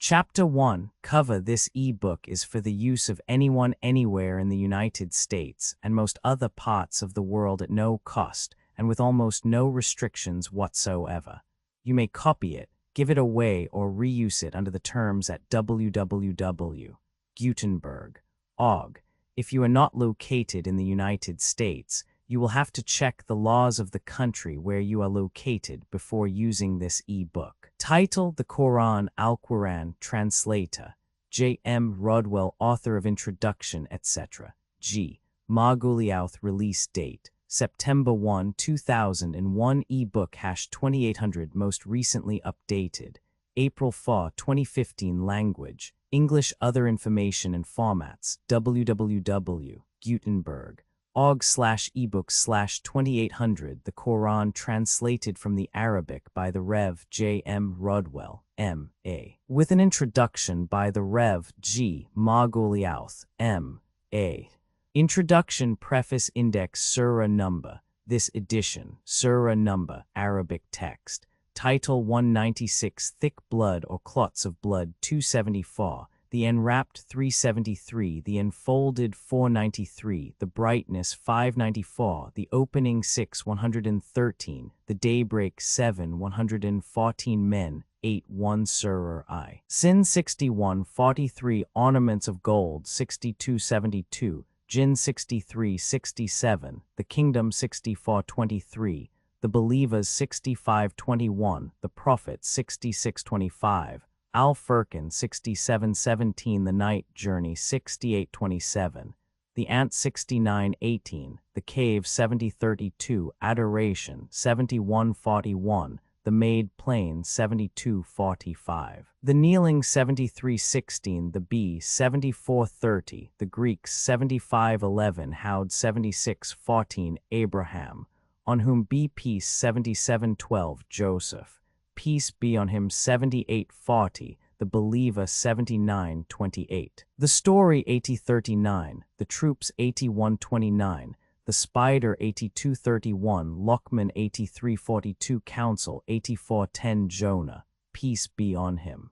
Chapter 1. Cover. This ebook is for the use of anyone anywhere in the United States and most other parts of the world at no cost and with almost no restrictions whatsoever. You may copy it, give it away, or reuse it under the terms at www.gutenberg.org. If you are not located in the United States, you will have to check the laws of the country where you are located before using this ebook. Title: The Quran, Al-Qur'an, Translator, J. M. Rodwell, Author of Introduction, etc. G. Marguliouth. Release date: September 1, 2001. Ebook #2800. Most recently updated April 4, 2015. Language: English. Other information and formats: www.gutenberg.org/ebook/2800. The Quran translated from the Arabic by the Rev. J. M. Rodwell, M.A. With an introduction by the Rev. G. Marguliouth, M.A. Introduction. Preface. Index. Surah number. This edition. Surah number. Arabic text. Title 196. Thick blood or clots of blood 274. The enwrapped 373, the enfolded 493, the brightness 594, the opening 6 113, the daybreak 7 114 men 8 1 Surah I. Sin 61 43, ornaments of gold 62 72, Jinn 63 67, the kingdom 64 23, the believers 65 21, the prophet 66 25. Al-Furqan 67:17, the night journey 68:27, the ant 69:18, the cave 70:32, adoration 71:41, the made plain 72:45, the kneeling 73:16, the bee 74:30, the Greeks 75:11, Howd 76:14, Abraham, on whom be peace 77:12, Joseph, peace be on him 78:40, the believer 79:28. The story 80:39, the troops 81:29, the spider 82:31, Lockman 83:42, council 84:10, Jonah, peace be on him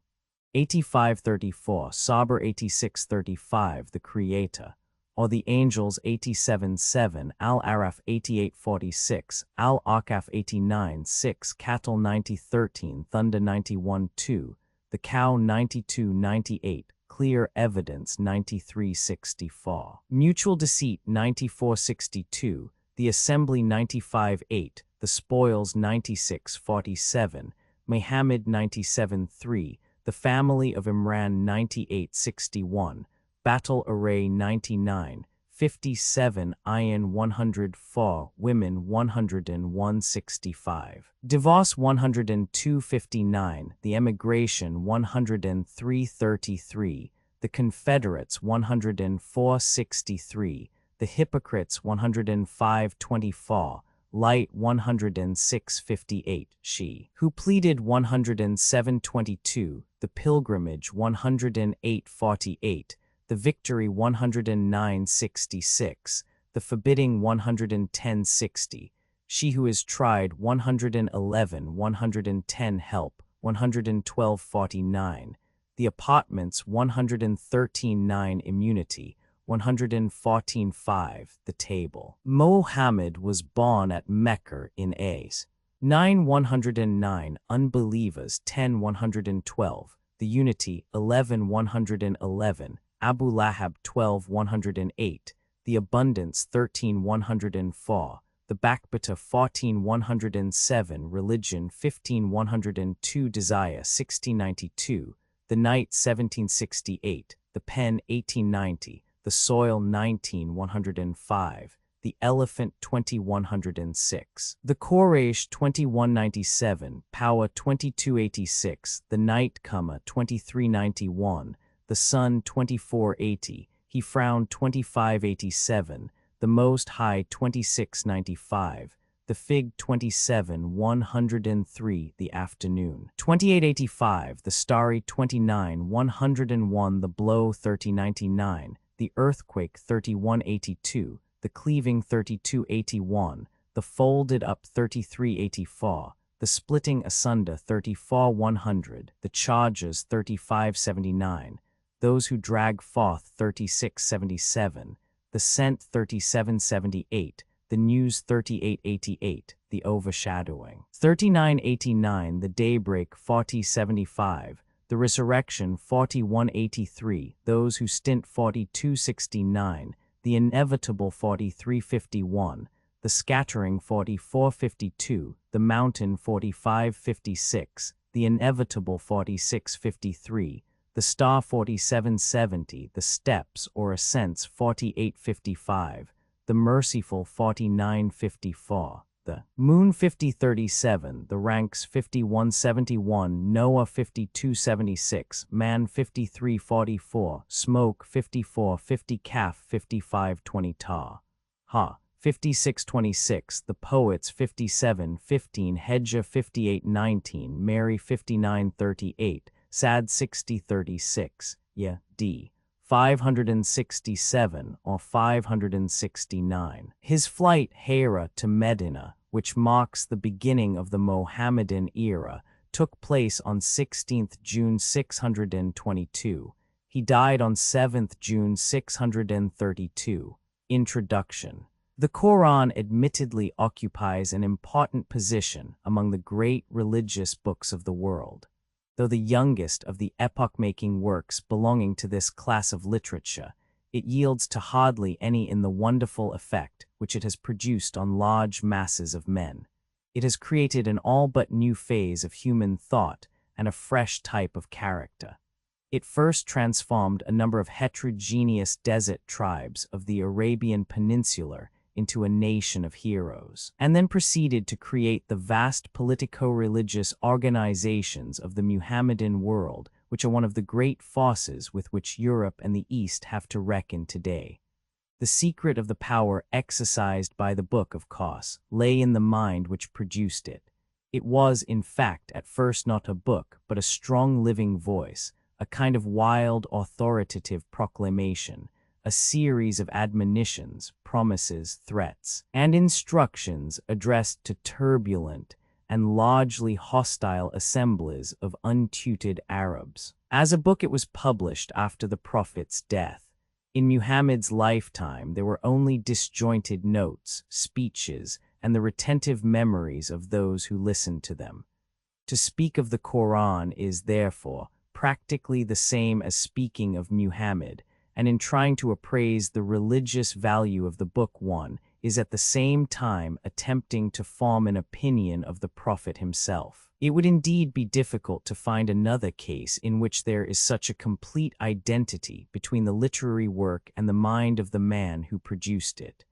85:34, Saber 86:35, the creator, or the angels 87:7, Al-Araf 88:46, Al-Aqaf 89:6, cattle 90:13, thunder 91:2, the cow 92:98, clear evidence 93:64, mutual deceit 94:62, the assembly 95:8, the spoils 96:47, Muhammad 97:3, the family of Imran 98:61, battle array 99, 57, Ayan 104, women 101:65, divorce 102:59, the emigration 103:33, the Confederates 104:63, the hypocrites 105:24, light 106:58, she who pleaded 107:22, the pilgrimage 108:48, the victory 109:66, the forbidding 110:60, she who is tried 111:110, help 112:49, the apartments 113:9, immunity 114:5, the table. Mohammed was born at Mecca in As. 9:109, unbelievers 10:112, the unity 11:111, Abu Lahab 12:108, the abundance 13:104, the backbiter 14:107, religion 15:102, desire 1692, the night 1768, the pen 1890, the soil 19:105, the elephant 2106, the Quraysh 2197, power 2286, the night 2391, the sun 2480, he frowned 2587, the Most High 2695, the fig 27:103, the afternoon 2885, the starry 29:101, the blow 3099, the earthquake 3182, the cleaving 3281, the folded up 3384, the splitting asunder 34:100, the charges 35:79, those who drag forth 36:77, the scent 37:78, the news 38:88, the overshadowing 39:89, the daybreak 40:75, the resurrection 41:83, those who stint 42:69, the inevitable 43:51, the scattering 44:52, the mountain 45:56, the inevitable 46:53, the star 47:70, the steps or ascents 48:55, the merciful 49:54, the moon 50:37, the ranks 51:71, Noah 52:76, man 53:44, smoke 54:50, calf 55:20, tar, ha 56:26, the poets 57:15, Hedja 58:19, Mary 59:38, Sad 60:36, d. 567 or 569. His flight Hira to Medina, which marks the beginning of the Mohammedan era, took place on 16th June 622. He died on 7th June 632. Introduction. The Quran admittedly occupies an important position among the great religious books of the world. Though the youngest of the epoch-making works belonging to this class of literature, it yields to hardly any in the wonderful effect which it has produced on large masses of men. It has created an all but new phase of human thought and a fresh type of character. It first transformed a number of heterogeneous desert tribes of the Arabian Peninsula into a nation of heroes, and then proceeded to create the vast politico-religious organizations of the Muhammadan world, which are one of the great forces with which Europe and the East have to reckon today. The secret of the power exercised by the book, of course, lay in the mind which produced it. It was, in fact, at first not a book, but a strong living voice, a kind of wild, authoritative proclamation, a series of admonitions, promises, threats, and instructions addressed to turbulent and largely hostile assemblies of untutored Arabs. As a book, it was published after the Prophet's death. In Muhammad's lifetime, there were only disjointed notes, speeches, and the retentive memories of those who listened to them. To speak of the Quran is, therefore, practically the same as speaking of Muhammad, and in trying to appraise the religious value of the book, one is at the same time attempting to form an opinion of the Prophet himself. It would indeed be difficult to find another case in which there is such a complete identity between the literary work and the mind of the man who produced it.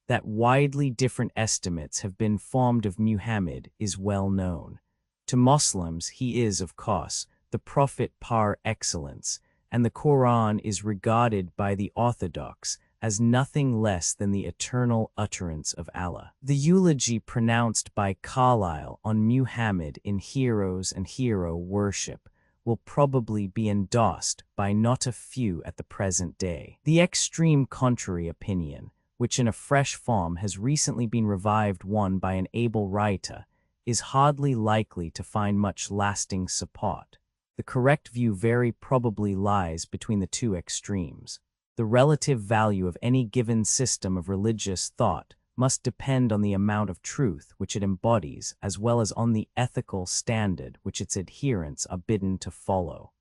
That widely different estimates have been formed of Muhammad is well known. To Muslims, he is, of course, the Prophet par excellence, and the Quran is regarded by the Orthodox as nothing less than the eternal utterance of Allah. The eulogy pronounced by Carlyle on Muhammad in Heroes and Hero Worship will probably be endorsed by not a few at the present day. The extreme contrary opinion, which in a fresh form has recently been revived one by an able writer, is hardly likely to find much lasting support. The correct view very probably lies between the two extremes. The relative value of any given system of religious thought must depend on the amount of truth which it embodies, as well as on the ethical standard which its adherents are bidden to follow.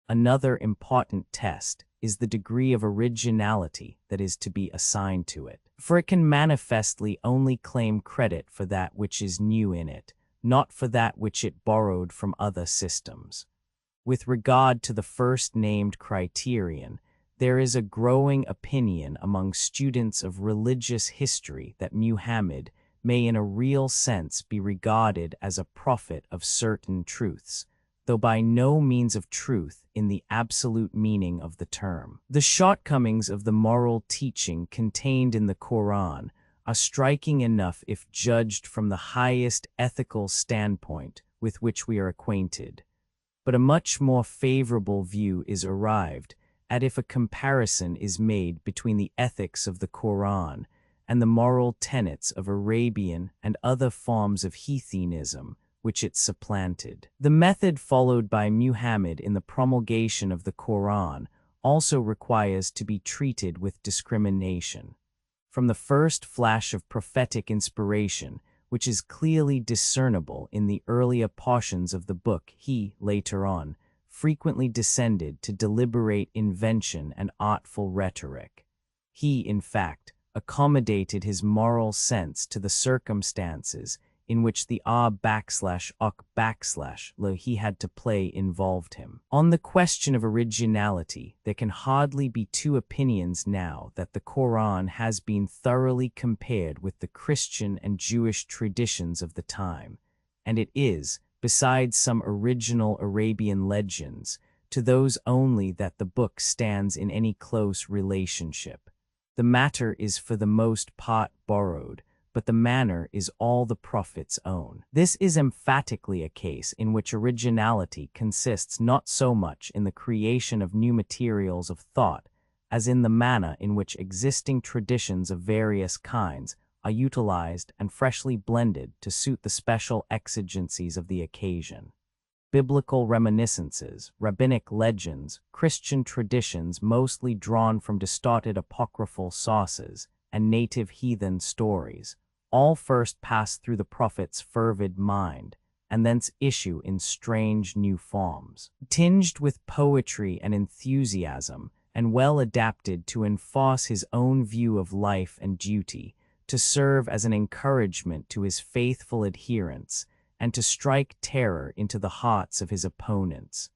Another important test is the degree of originality that is to be assigned to it, for it can manifestly only claim credit for that which is new in it, not for that which it borrowed from other systems. With regard to the first-named criterion, there is a growing opinion among students of religious history that Muhammad may in a real sense be regarded as a prophet of certain truths, though by no means of truth in the absolute meaning of the term. The shortcomings of the moral teaching contained in the Quran are striking enough if judged from the highest ethical standpoint with which we are acquainted. But a much more favorable view is arrived at if a comparison is made between the ethics of the Quran and the moral tenets of Arabian and other forms of heathenism which it supplanted. The method followed by Muhammad in the promulgation of the Quran also requires to be treated with discrimination. From the first flash of prophetic inspiration, which is clearly discernible in the earlier portions of the book, he, later on, frequently descended to deliberate invention and artful rhetoric. He, in fact, accommodated his moral sense to the circumstances in which the lo he had to play involved him. On the question of originality, there can hardly be two opinions now that the Quran has been thoroughly compared with the Christian and Jewish traditions of the time, and it is, besides some original Arabian legends, to those only that the book stands in any close relationship. The matter is for the most part borrowed, but the manner is all the prophet's own. This is emphatically a case in which originality consists not so much in the creation of new materials of thought as in the manner in which existing traditions of various kinds are utilized and freshly blended to suit the special exigencies of the occasion. Biblical reminiscences, rabbinic legends, Christian traditions mostly drawn from distorted apocryphal sources, and native heathen stories, all first pass through the prophet's fervid mind, and thence issue in strange new forms, tinged with poetry and enthusiasm, and well adapted to enforce his own view of life and duty, to serve as an encouragement to his faithful adherents, and to strike terror into the hearts of his opponents.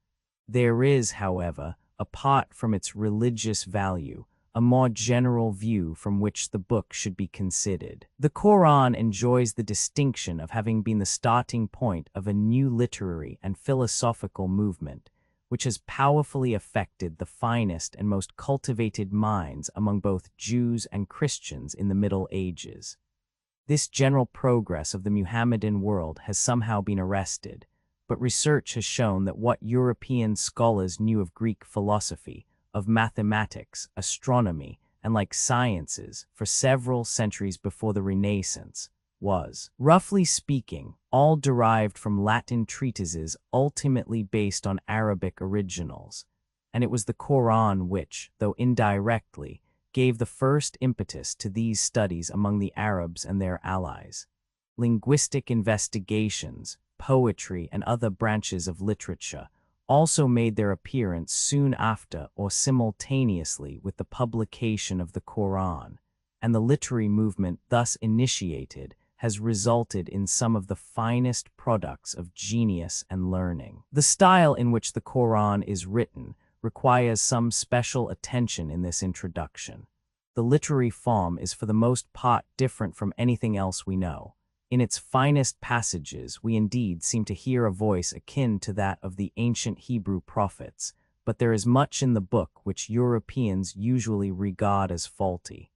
There is, however, apart from its religious value, a more general view from which the book should be considered. The Quran enjoys the distinction of having been the starting point of a new literary and philosophical movement, which has powerfully affected the finest and most cultivated minds among both Jews and Christians in the Middle Ages. This general progress of the Muhammadan world has somehow been arrested, but research has shown that what European scholars knew of Greek philosophy, of mathematics, astronomy, and like sciences for several centuries before the Renaissance was, roughly speaking, all derived from Latin treatises ultimately based on Arabic originals, and it was the Quran which, though indirectly, gave the first impetus to these studies among the Arabs and their allies. Linguistic investigations, poetry, and other branches of literature also made their appearance soon after or simultaneously with the publication of the Quran, and the literary movement thus initiated has resulted in some of the finest products of genius and learning. The style in which the Quran is written requires some special attention in this introduction. The literary form is for the most part different from anything else we know. In its finest passages, we indeed seem to hear a voice akin to that of the ancient Hebrew prophets, but there is much in the book which Europeans usually regard as faulty.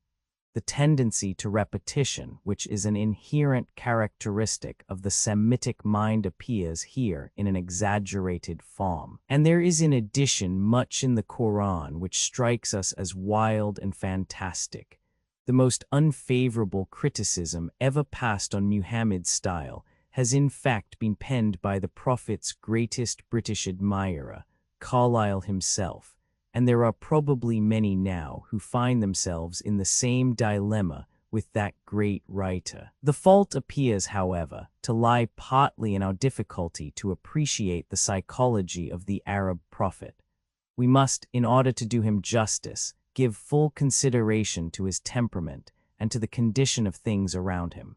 The tendency to repetition, which is an inherent characteristic of the Semitic mind, appears here in an exaggerated form. And there is in addition much in the Quran which strikes us as wild and fantastic. The most unfavorable criticism ever passed on Muhammad's style has in fact been penned by the Prophet's greatest British admirer, Carlyle himself, and there are probably many now who find themselves in the same dilemma with that great writer. The fault appears, however, to lie partly in our difficulty to appreciate the psychology of the Arab prophet. We must, in order to do him justice, give full consideration to his temperament and to the condition of things around him.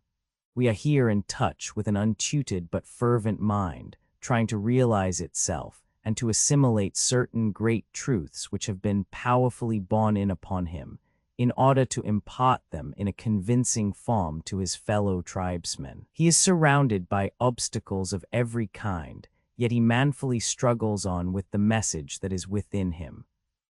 We are here in touch with an untutored but fervent mind, trying to realize itself and to assimilate certain great truths which have been powerfully borne in upon him, in order to impart them in a convincing form to his fellow tribesmen. He is surrounded by obstacles of every kind, yet he manfully struggles on with the message that is within him.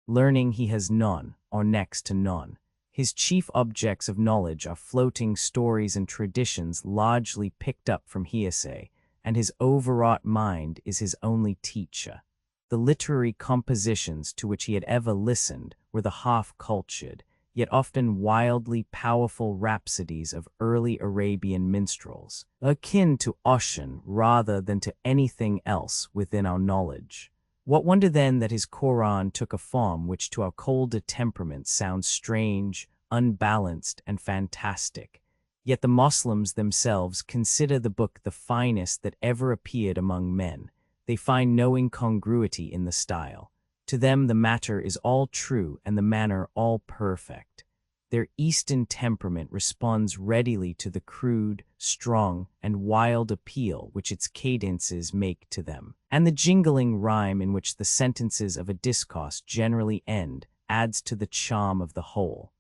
Learning he has none, or next to none. His chief objects of knowledge are floating stories and traditions largely picked up from hearsay, and his overwrought mind is his only teacher. The literary compositions to which he had ever listened were the half-cultured, yet often wildly powerful rhapsodies of early Arabian minstrels, akin to ocean rather than to anything else within our knowledge. What wonder then that his Qur'an took a form which to our colder temperaments sounds strange, unbalanced, and fantastic. Yet the Muslims themselves consider the book the finest that ever appeared among men. They find no incongruity in the style. To them the matter is all true and the manner all perfect. Their Eastern temperament responds readily to the crude, strong, and wild appeal which its cadences make to them. And the jingling rhyme in which the sentences of a discourse generally end adds to the charm of the whole.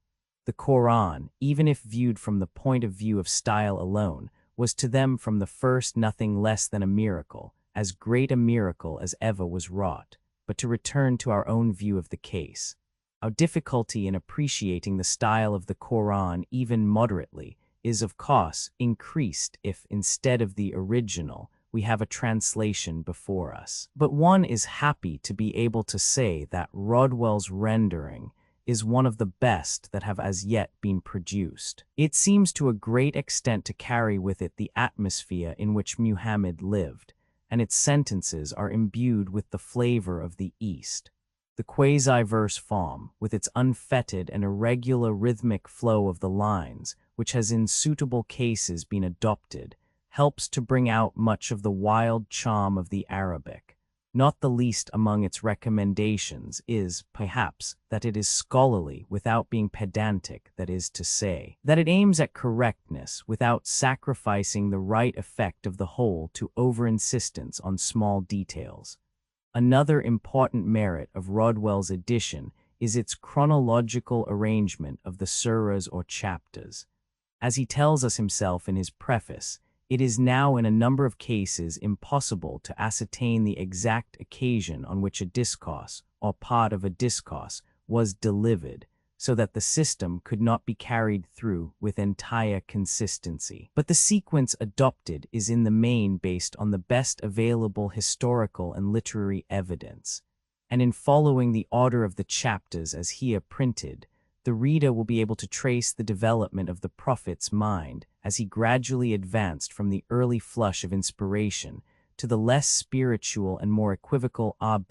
The Qur'an, even if viewed from the point of view of style alone, was to them from the first nothing less than a miracle, as great a miracle as ever was wrought. But to return to our own view of the case, our difficulty in appreciating the style of the Qur'an even moderately is of course increased if, instead of the original, we have a translation before us. But one is happy to be able to say that Rodwell's rendering is one of the best that have as yet been produced. It seems to a great extent to carry with it the atmosphere in which Muhammad lived, and its sentences are imbued with the flavor of the East. The quasi-verse form, with its unfettered and irregular rhythmic flow of the lines, which has in suitable cases been adopted, helps to bring out much of the wild charm of the Arabic. Not the least among its recommendations is, perhaps, that it is scholarly without being pedantic, that is to say, that it aims at correctness without sacrificing the right effect of the whole to over-insistence on small details. Another important merit of Rodwell's edition is its chronological arrangement of the surahs or chapters. As he tells us himself in his preface, it is now in a number of cases impossible to ascertain the exact occasion on which a discourse, or part of a discourse, was delivered, so that the system could not be carried through with entire consistency. But the sequence adopted is in the main based on the best available historical and literary evidence, and in following the order of the chapters as here printed, the reader will be able to trace the development of the Prophet's mind as he gradually advanced from the early flush of inspiration to the less spiritual and more equivocal lure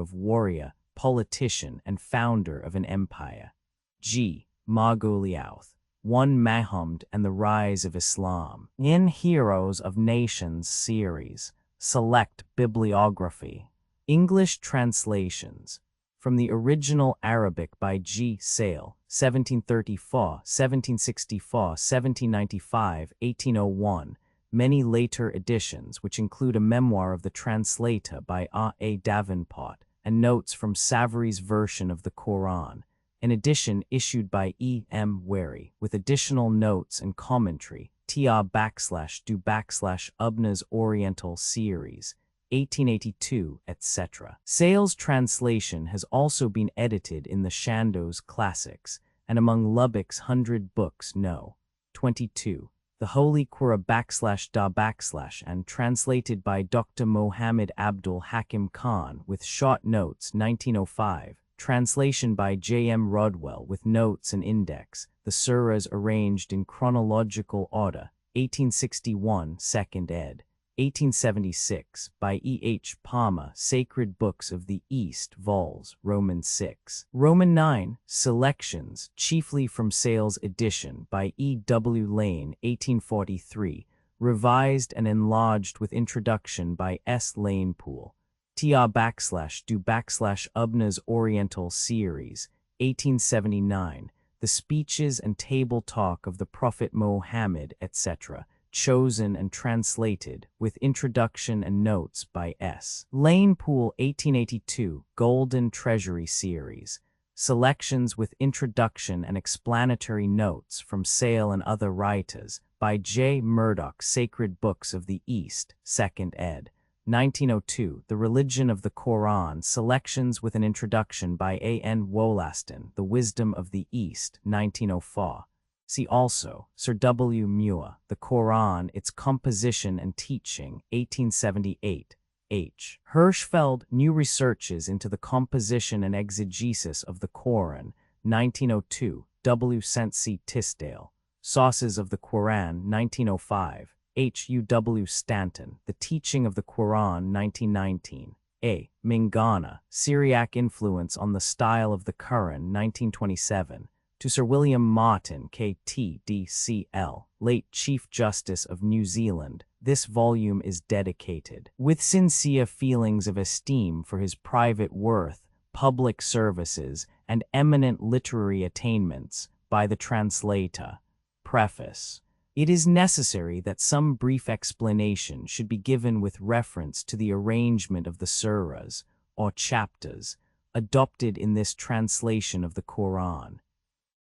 of warrior, politician, and founder of an empire. G. Margoliouth, 1 Muhammad and the Rise of Islam. In Heroes of Nations series, select bibliography. English translations. From the original Arabic by G. Sale, 1734, 1764, 1795, 1801, many later editions which include a memoir of the translator by A. Davenport, and notes from Savary's version of the Qur'an, an edition issued by E. M. Wary, with additional notes and commentary, tr/do/Ubna's Oriental Series, 1882, etc. Sale's translation has also been edited in the Chandos Classics, and among Lubbock's 100 Books No. 22, the Holy Qur'an / and translated by Dr. Mohammed Abdul Hakim Khan with short notes 1905, translation by J. M. Rodwell with notes and index, the surahs arranged in chronological order, 1861, 2nd ed., 1876, by E. H. Palmer, Sacred Books of the East, Vols, Roman 6. Roman 9, selections, chiefly from Sale's edition, by E. W. Lane, 1843, revised and enlarged with introduction by S. Lanepool, tr/do/Ubna's Oriental Series, 1879, the speeches and table talk of the Prophet Mohammed, etc., chosen and translated, with introduction and notes by S. Lanepool, 1882, Golden Treasury Series, selections with introduction and explanatory notes from Sale and other writers, by J. Murdoch, Sacred Books of the East, 2nd ed., 1902, The Religion of the Qur'an, selections with an introduction by A. N. Wollaston, The Wisdom of the East, 1904. See also, Sir W. Muir, The Qur'an, Its Composition and Teaching, 1878. H. Hirschfeld, New Researches into the Composition and Exegesis of the Qur'an, 1902, W. St. C. Tisdale. Sources of the Qur'an, 1905. H. U. W. Stanton. The Teaching of the Qur'an, 1919. A. Mingana. Syriac Influence on the Style of the Quran, 1927. To Sir William Martin, K.T. D.C.L., late Chief Justice of New Zealand, this volume is dedicated, with sincere feelings of esteem for his private worth, public services, and eminent literary attainments, by the translator. Preface. It is necessary that some brief explanation should be given with reference to the arrangement of the surahs, or chapters, adopted in this translation of the Quran.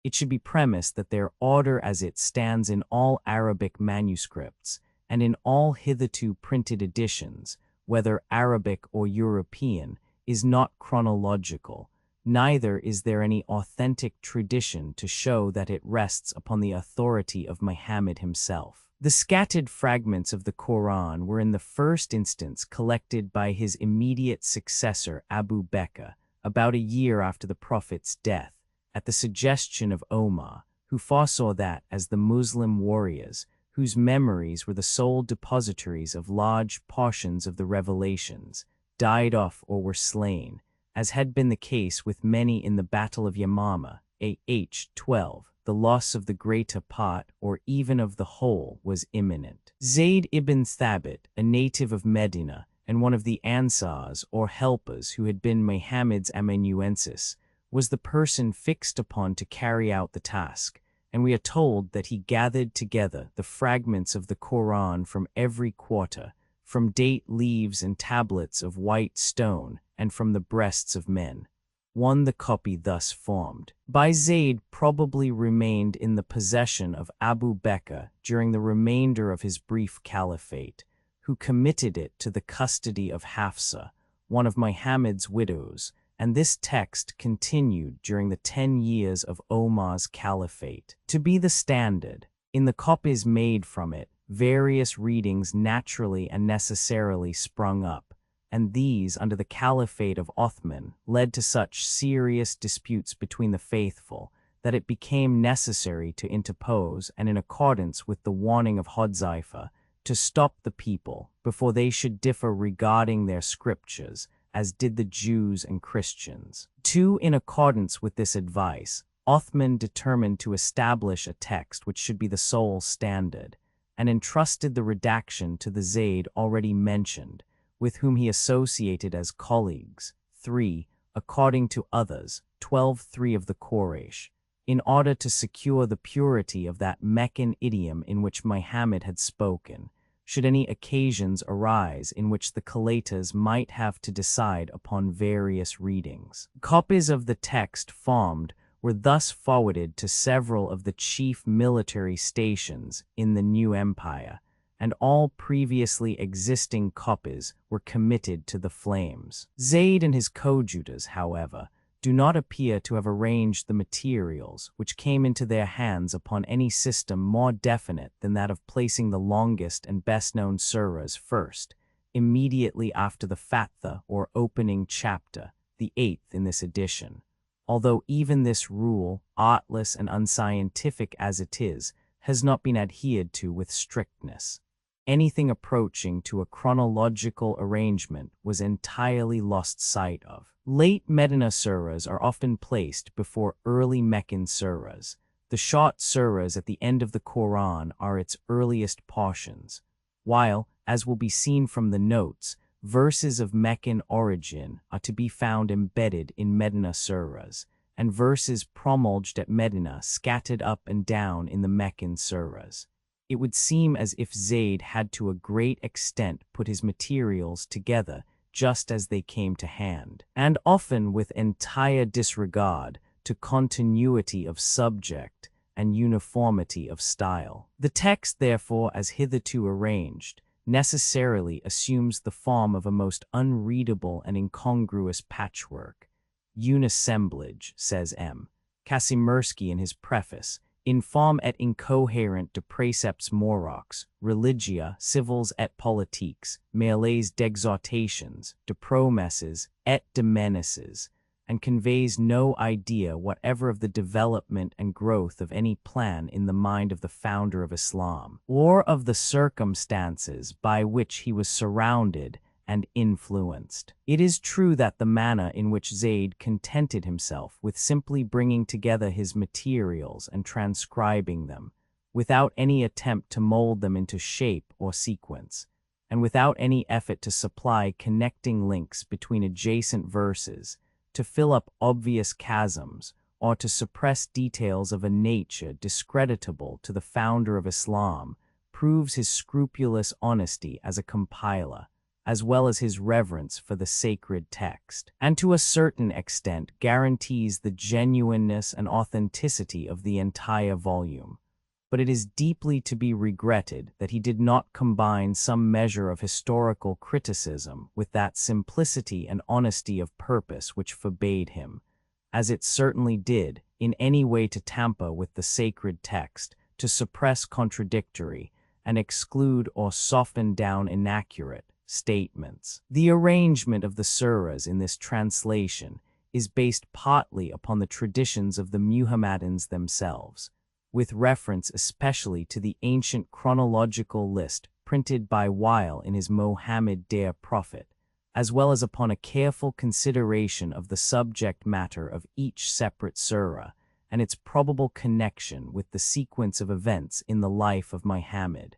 It should be premised that their order as it stands in all Arabic manuscripts and in all hitherto printed editions, whether Arabic or European, is not chronological, neither is there any authentic tradition to show that it rests upon the authority of Muhammad himself. The scattered fragments of the Quran were in the first instance collected by his immediate successor Abu Bakr, about a year after the Prophet's death, at the suggestion of Omar, who foresaw that, as the Muslim warriors, whose memories were the sole depositories of large portions of the revelations, died off or were slain, as had been the case with many in the Battle of Yamama, A.H. 12, the loss of the greater part or even of the whole was imminent. Zayd ibn Thabit, a native of Medina, and one of the Ansars or helpers who had been Muhammad's amanuensis, was the person fixed upon to carry out the task, and we are told that he gathered together the fragments of the Quran from every quarter, from date leaves and tablets of white stone, and from the breasts of men. The copy thus formed by Zayd probably remained in the possession of Abu Bakr during the remainder of his brief caliphate, who committed it to the custody of Hafsa, one of Muhammad's widows, and this text continued during the 10 years of Omar's caliphate to be the standard. In the copies made from it, various readings naturally and necessarily sprung up, and these, under the caliphate of Othman, led to such serious disputes between the faithful that it became necessary to interpose, and in accordance with the warning of Hudzaifa, to stop the people before they should differ regarding their scriptures, as did the Jews and Christians. In accordance with this advice, Othman determined to establish a text which should be the sole standard, and entrusted the redaction to the Zayd already mentioned, with whom he associated as colleagues, 3, according to others, 12 of the Quraysh, in order to secure the purity of that Meccan idiom in which Muhammad had spoken, should any occasions arise in which the collatas might have to decide upon various readings. Copies of the text formed were thus forwarded to several of the chief military stations in the new empire, and all previously existing copies were committed to the flames. Zayd and his coadjutors, however, do not appear to have arranged the materials which came into their hands upon any system more definite than that of placing the longest and best-known surahs first, immediately after the Fatha or opening chapter, the 8th in this edition, although even this rule, artless and unscientific as it is, has not been adhered to with strictness. Anything approaching to a chronological arrangement was entirely lost sight of. Late Medina surahs are often placed before early Meccan surahs. The short surahs at the end of the Quran are its earliest portions, while, as will be seen from the notes, verses of Meccan origin are to be found embedded in Medina surahs, and verses promulged at Medina scattered up and down in the Meccan surahs. It would seem as if Zayd had to a great extent put his materials together just as they came to hand, and often with entire disregard to continuity of subject and uniformity of style. The text, therefore, as hitherto arranged, necessarily assumes the form of a most unreadable and incongruous patchwork. Unassemblage, says M. Kasimirski in his preface, informe et incohérent de préceptes moraux, religia, civils et politiques, mêlés d'exhortations, de promesses et de menaces, and conveys no idea whatever of the development and growth of any plan in the mind of the founder of Islam, or of the circumstances by which he was surrounded and influenced. It is true that the manner in which Zayd contented himself with simply bringing together his materials and transcribing them, without any attempt to mold them into shape or sequence, and without any effort to supply connecting links between adjacent verses, to fill up obvious chasms, or to suppress details of a nature discreditable to the founder of Islam, proves his scrupulous honesty as a compiler, as well as his reverence for the sacred text, and to a certain extent guarantees the genuineness and authenticity of the entire volume. But it is deeply to be regretted that he did not combine some measure of historical criticism with that simplicity and honesty of purpose which forbade him, as it certainly did, in any way to tamper with the sacred text, to suppress contradictory, and exclude or soften down inaccurate statements. The arrangement of the surahs in this translation is based partly upon the traditions of the Muhammadans themselves, with reference especially to the ancient chronological list printed by Weil in his Mohammed Dear Prophet, as well as upon a careful consideration of the subject matter of each separate surah and its probable connection with the sequence of events in the life of Muhammad.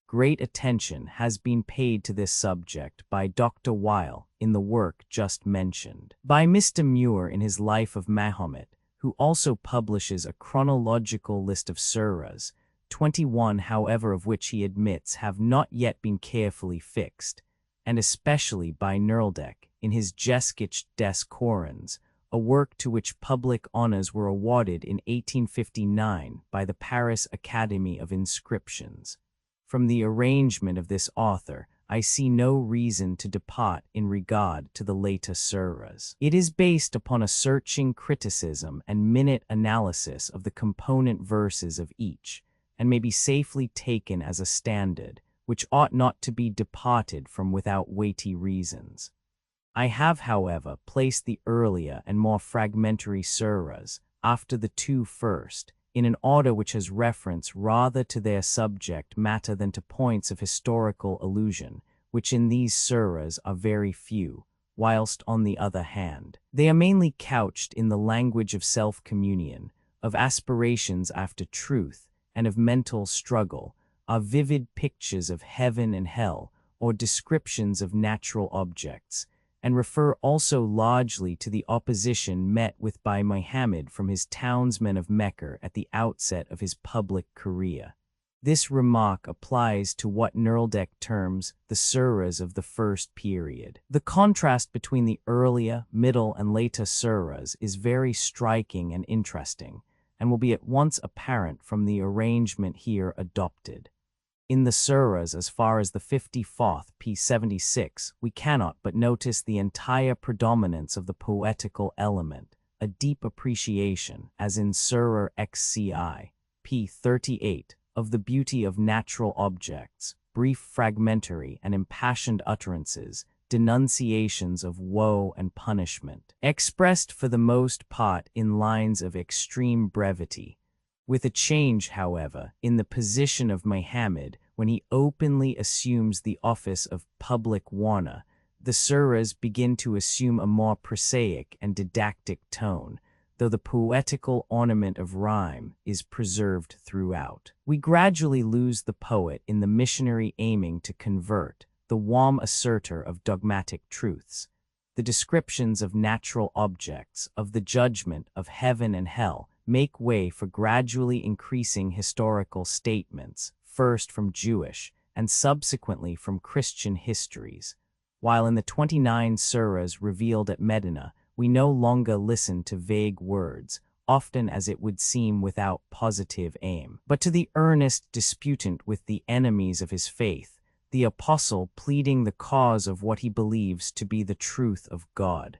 Great attention has been paid to this subject by Dr. Weil in the work just mentioned, by Mr. Muir in his Life of Mahomet, who also publishes a chronological list of surahs, 21 however of which he admits have not yet been carefully fixed, and especially by Nerldek in his Geschichte des Korans, a work to which public honors were awarded in 1859 by the Paris Academy of Inscriptions. From the arrangement of this author, I see no reason to depart in regard to the later surahs. It is based upon a searching criticism and minute analysis of the component verses of each, and may be safely taken as a standard, which ought not to be departed from without weighty reasons. I have, however, placed the earlier and more fragmentary surahs, after the two first, in an order which has reference rather to their subject matter than to points of historical allusion, which in these surahs are very few, whilst, on the other hand, they are mainly couched in the language of self-communion, of aspirations after truth, and of mental struggle, are vivid pictures of heaven and hell, or descriptions of natural objects, and refer also largely to the opposition met with by Muhammad from his townsmen of Mecca at the outset of his public career. This remark applies to what Nerldek terms the surahs of the first period. The contrast between the earlier, middle, and later surahs is very striking and interesting, and will be at once apparent from the arrangement here adopted. In the surahs as far as the 54th p. 76, we cannot but notice the entire predominance of the poetical element, a deep appreciation, as in Surah XCI, p. 38, of the beauty of natural objects, brief fragmentary and impassioned utterances, denunciations of woe and punishment, expressed for the most part in lines of extreme brevity, with a change, however, in the position of Muhammad when he openly assumes the office of public warner. The surahs begin to assume a more prosaic and didactic tone, though the poetical ornament of rhyme is preserved throughout. We gradually lose the poet in the missionary aiming to convert, the warm asserter of dogmatic truths, the descriptions of natural objects, of the judgment of heaven and hell, make way for gradually increasing historical statements, first from Jewish and subsequently from Christian histories, while in the 29 surahs revealed at Medina, we no longer listen to vague words, often as it would seem without positive aim, but to the earnest disputant with the enemies of his faith, the apostle pleading the cause of what he believes to be the truth of God.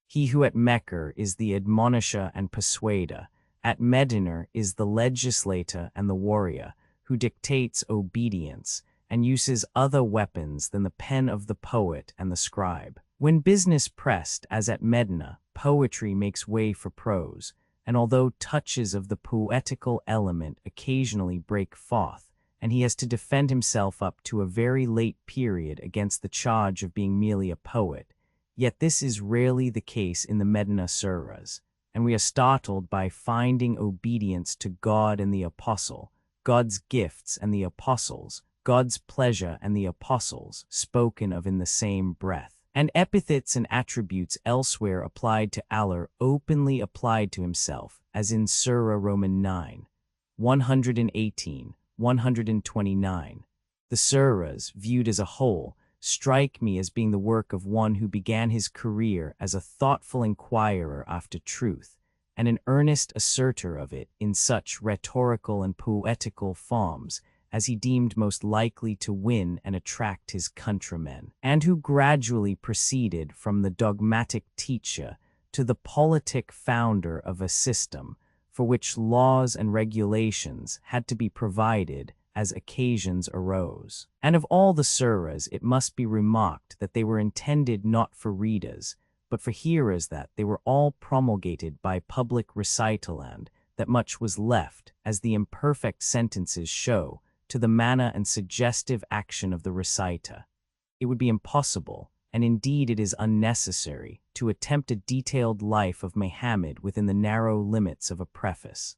He who at Mecca is the admonisher and persuader, at Medina is the legislator and the warrior, who dictates obedience and uses other weapons than the pen of the poet and the scribe. When business pressed, as at Medina, poetry makes way for prose, and although touches of the poetical element occasionally break forth, and he has to defend himself up to a very late period against the charge of being merely a poet, yet this is rarely the case in the Medina surahs, and we are startled by finding obedience to God and the apostle, God's gifts and the apostles, God's pleasure and the apostles, spoken of in the same breath, and epithets and attributes elsewhere applied to Allah openly applied to himself, as in Surah Roman 9, 118, 129. The surahs, viewed as a whole, strike me as being the work of one who began his career as a thoughtful inquirer after truth, and an earnest asserter of it in such rhetorical and poetical forms as he deemed most likely to win and attract his countrymen, and who gradually proceeded from the dogmatic teacher to the politic founder of a system for which laws and regulations had to be provided as occasions arose. And of all the surahs, it must be remarked that they were intended not for readers, but for hearers, that they were all promulgated by public recital, and that much was left, as the imperfect sentences show, to the manner and suggestive action of the reciter. It would be impossible, and indeed it is unnecessary, to attempt a detailed life of Muhammad within the narrow limits of a preface.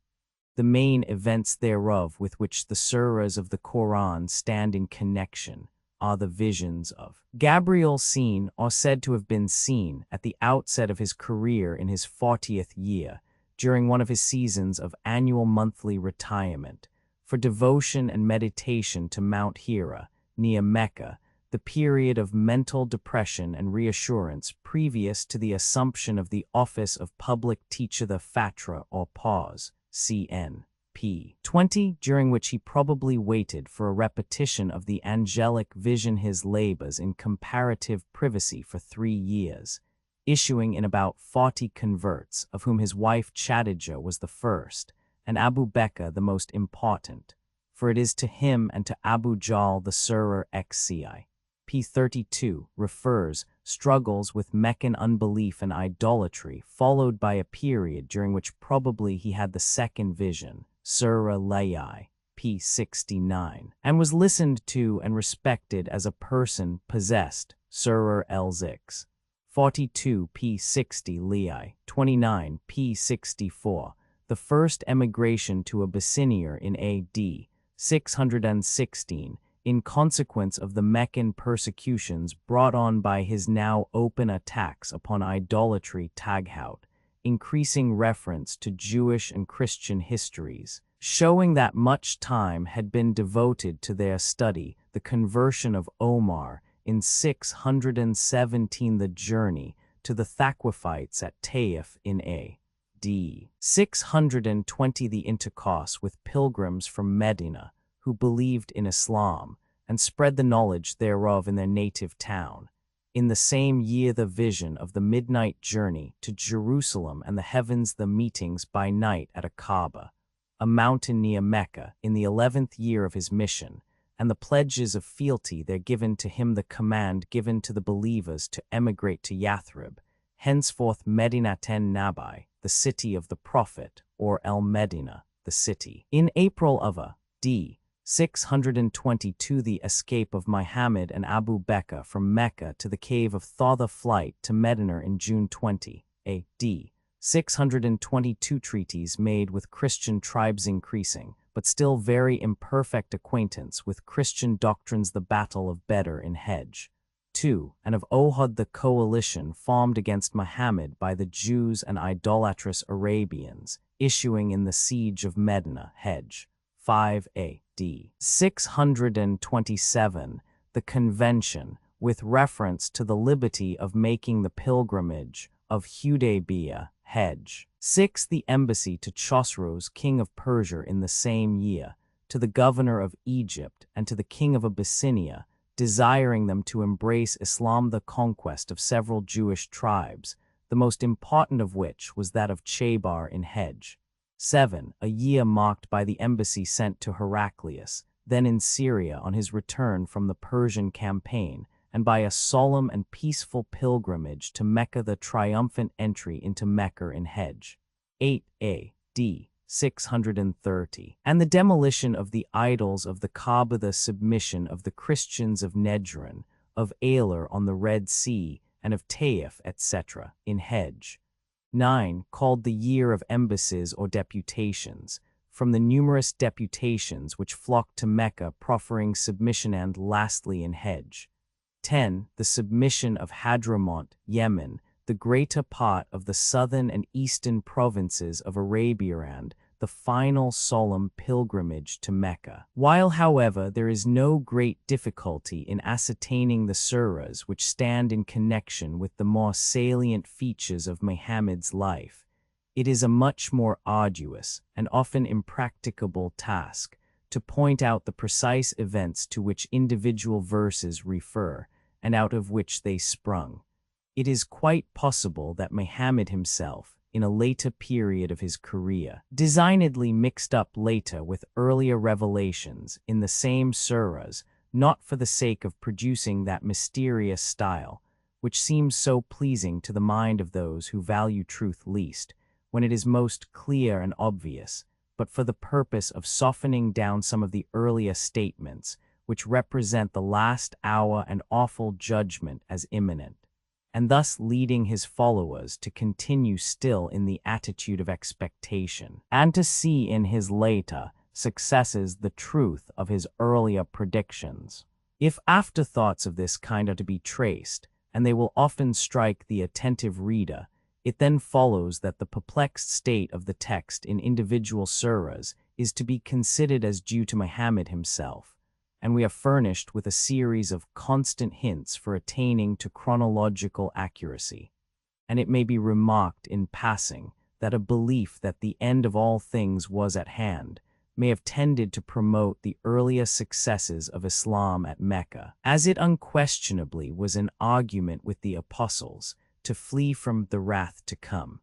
The main events thereof with which the surahs of the Qur'an stand in connection are the visions of Gabriel seen or said to have been seen at the outset of his career in his 40th year, during one of his seasons of annual monthly retirement, for devotion and meditation to Mount Hira, near Mecca, the period of mental depression and reassurance previous to the assumption of the office of public teacher, the Fatra or pause, cn. p. 20, during which he probably waited for a repetition of the angelic vision, his labors in comparative privacy for 3 years, issuing in about 40 converts, of whom his wife Khadijah was the first, and Abu Bakr the most important, for it is to him and to Abu Jahl the Surah XCI. p. 32 refers, struggles with Meccan unbelief and idolatry, followed by a period during which probably he had the second vision, Surah Layai, p. 69, and was listened to and respected as a person possessed, Surah El-Zix, 42 p. 60 Lei, 29 p. 64, the first emigration to Abyssinia in A.D. 616, in consequence of the Meccan persecutions brought on by his now open attacks upon idolatry Taghout, increasing reference to Jewish and Christian histories, showing that much time had been devoted to their study, the conversion of Omar in 617, the journey to the Thaqafites at Taif in A.D. 620, the intercourse with pilgrims from Medina who believed in Islam and spread the knowledge thereof in their native town. In the same year the vision of the midnight journey to Jerusalem, and the heavens the meetings by night at a Kaaba, a mountain near Mecca, in the 11th year of his mission, and the pledges of fealty there given to him, the command given to the believers to emigrate to Yathrib, henceforth Medinaten Nabai, the city of the Prophet, or El Medina, the city. In April of A.D. 622, the escape of Muhammad and Abu Bakr from Mecca to the cave of Thaw, the flight to Medina in June 20, A.D. 622, treaties made with Christian tribes, increasing, but still very imperfect acquaintance with Christian doctrines, the Battle of Badr in Hajj 2, and of Ohud, the coalition formed against Muhammad by the Jews and idolatrous Arabians, issuing in the siege of Medina, Hajj 5 A.D. 627, the convention, with reference to the liberty of making the pilgrimage of Hudaybiyah, Hajj 6, the embassy to Chosroes, king of Persia in the same year, to the governor of Egypt and to the king of Abyssinia, desiring them to embrace Islam, the conquest of several Jewish tribes, the most important of which was that of Chebar in Hajj 7, a year marked by the embassy sent to Heraclius, then in Syria, on his return from the Persian campaign, and by a solemn and peaceful pilgrimage to Mecca, the triumphant entry into Mecca in Hajj. 8 A.D. 630, and the demolition of the idols of the Kaaba, the submission of the Christians of Nejran, of Ailer on the Red Sea, and of Taif, etc., in Hajj. 9. Called the Year of Embassies or Deputations, from the numerous deputations which flocked to Mecca proffering submission, and lastly in Hajj. 10. The submission of Hadramaut, Yemen, the greater part of the southern and eastern provinces of Arabia, and the final solemn pilgrimage to Mecca. While, however, there is no great difficulty in ascertaining the surahs which stand in connection with the more salient features of Muhammad's life, it is a much more arduous and often impracticable task to point out the precise events to which individual verses refer and out of which they sprung. It is quite possible that Muhammad himself, in a later period of his career, designedly mixed up later with earlier revelations in the same surahs, not for the sake of producing that mysterious style, which seems so pleasing to the mind of those who value truth least, when it is most clear and obvious, but for the purpose of softening down some of the earlier statements, which represent the last hour and awful judgment as imminent, and thus leading his followers to continue still in the attitude of expectation, and to see in his later successes the truth of his earlier predictions. If afterthoughts of this kind are to be traced, and they will often strike the attentive reader, it then follows that the perplexed state of the text in individual surahs is to be considered as due to Muhammad himself, and we are furnished with a series of constant hints for attaining to chronological accuracy. And it may be remarked in passing that a belief that the end of all things was at hand may have tended to promote the earlier successes of Islam at Mecca, as it unquestionably was an argument with the apostles to flee from the wrath to come.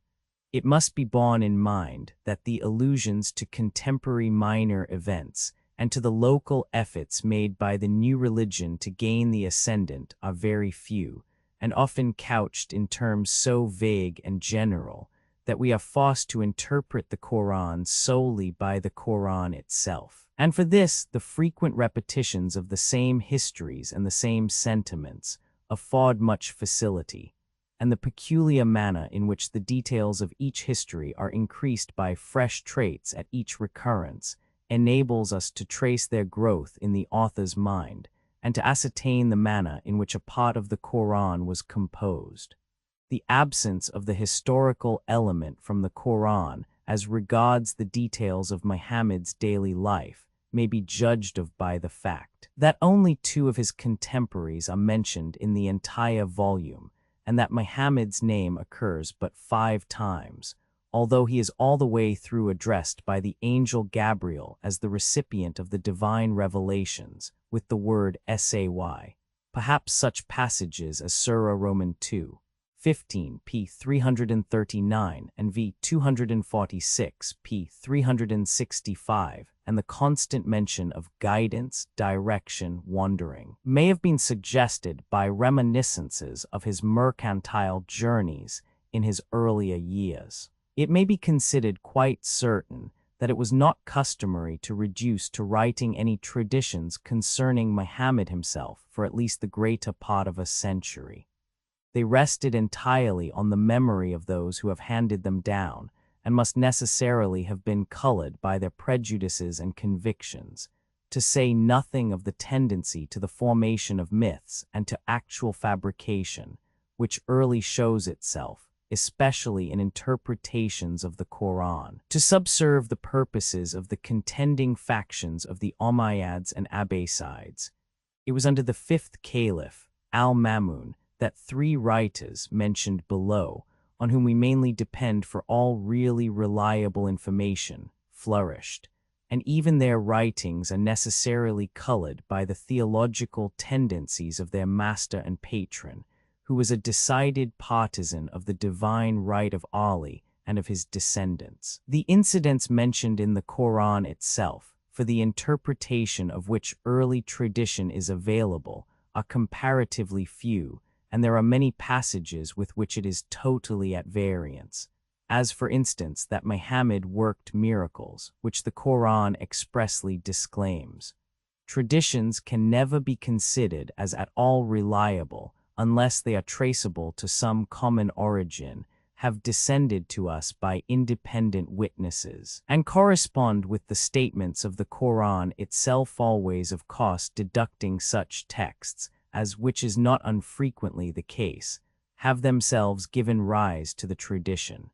It must be borne in mind that the allusions to contemporary minor events and to the local efforts made by the new religion to gain the ascendant are very few, and often couched in terms so vague and general that we are forced to interpret the Qur'an solely by the Qur'an itself. And for this, the frequent repetitions of the same histories and the same sentiments afford much facility, and the peculiar manner in which the details of each history are increased by fresh traits at each recurrence enables us to trace their growth in the author's mind and to ascertain the manner in which a part of the Qur'an was composed. The absence of the historical element from the Qur'an as regards the details of Muhammad's daily life may be judged of by the fact that only 2 of his contemporaries are mentioned in the entire volume, and that Muhammad's name occurs but 5 times, although he is all the way through addressed by the angel Gabriel as the recipient of the divine revelations, with the word say. Perhaps such passages as Surah Roman 2, 15 p. 339 and v. 246 p. 365, and the constant mention of guidance, direction, wandering, may have been suggested by reminiscences of his mercantile journeys in his earlier years. It may be considered quite certain that it was not customary to reduce to writing any traditions concerning Muhammad himself for at least the greater part of a century. They rested entirely on the memory of those who have handed them down, and must necessarily have been colored by their prejudices and convictions, to say nothing of the tendency to the formation of myths and to actual fabrication, which early shows itself, especially in interpretations of the Qur'an, to subserve the purposes of the contending factions of the Umayyads and Abbasids. It was under the 5th Caliph, Al-Mamun, that 3 writers mentioned below, on whom we mainly depend for all really reliable information, flourished, and even their writings are necessarily colored by the theological tendencies of their master and patron, who was a decided partisan of the divine right of Ali and of his descendants. The incidents mentioned in the Qur'an itself, for the interpretation of which early tradition is available, are comparatively few, and there are many passages with which it is totally at variance, as for instance that Muhammad worked miracles, which the Quran expressly disclaims. Traditions can never be considered as at all reliable unless they are traceable to some common origin, have descended to us by independent witnesses, and correspond with the statements of the Quran itself, always of course deducting such texts, as which is not unfrequently the case, have themselves given rise to the tradition.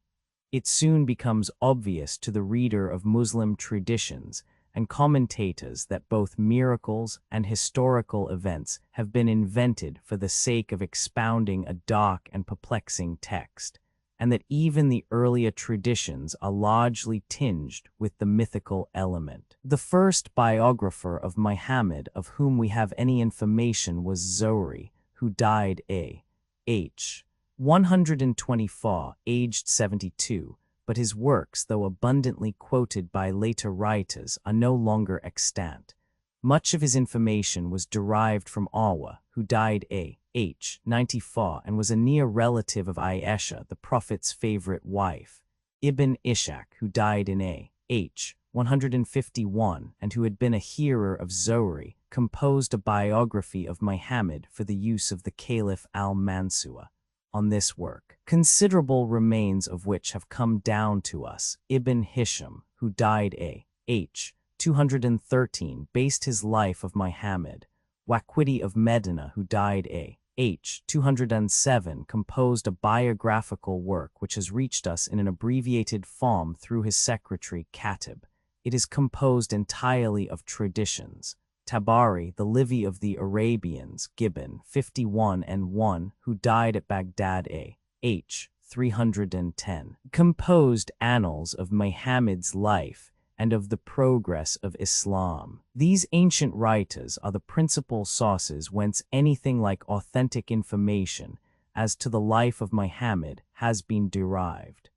It soon becomes obvious to the reader of Muslim traditions and commentators that both miracles and historical events have been invented for the sake of expounding a dark and perplexing text, and that even the earlier traditions are largely tinged with the mythical element. The first biographer of Muhammad of whom we have any information was Zuhri, who died a.h. 124, aged 72, but his works, though abundantly quoted by later writers, are no longer extant. Much of his information was derived from Urwa, who died a.h. 94 and was a near relative of Aisha, the Prophet's favorite wife. Ibn Ishaq, who died in a.h. 151 and who had been a hearer of Zuhri, composed a biography of Muhammad for the use of the Caliph al-Mansur. On this work, considerable remains of which have come down to us. Ibn Hisham, who died a.h. 213, based his life of Muhammad. Waqidi of Medina, who died a.h. 207, composed a biographical work which has reached us in an abbreviated form through his secretary Katib. It is composed entirely of traditions. Tabari, the Livy of the Arabians, Gibbon, 51 and 1, who died at Baghdad a.h. 310, composed annals of Muhammad's life and of the progress of Islam. These ancient writers are the principal sources whence anything like authentic information as to the life of Muhammad has been derived,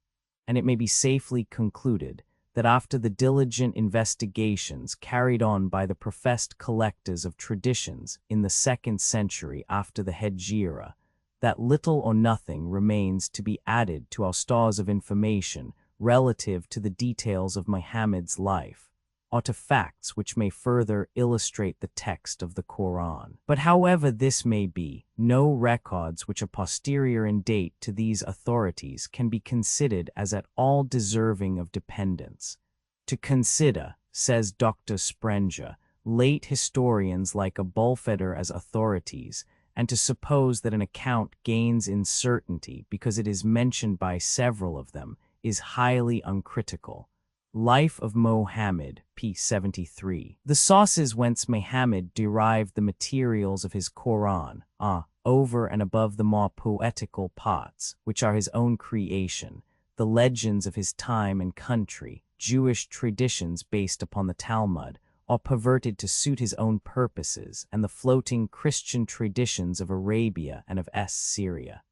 and it may be safely concluded that after the diligent investigations carried on by the professed collectors of traditions in the 2nd century after the Hejira, that little or nothing remains to be added to our stores of information relative to the details of Muhammad's life, or to facts which may further illustrate the text of the Quran. But however this may be, no records which are posterior in date to these authorities can be considered as at all deserving of dependence. To consider, says Dr. Sprenger, late historians like a Bulfeder as authorities, and to suppose that an account gains in certainty because it is mentioned by several of them, is highly uncritical. Life of Mohammed, p. 73. The sources whence Muhammad derived the materials of his Quran are, over and above the more poetical parts, which are his own creation, the legends of his time and country, Jewish traditions based upon the Talmud, or perverted to suit his own purposes, and the floating Christian traditions of Arabia and of Syria.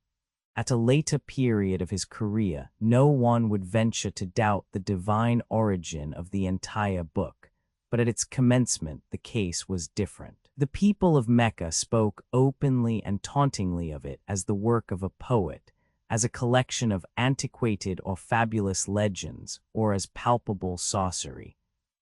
At a later period of his career, no one would venture to doubt the divine origin of the entire book, but at its commencement the case was different. The people of Mecca spoke openly and tauntingly of it as the work of a poet, as a collection of antiquated or fabulous legends, or as palpable sorcery.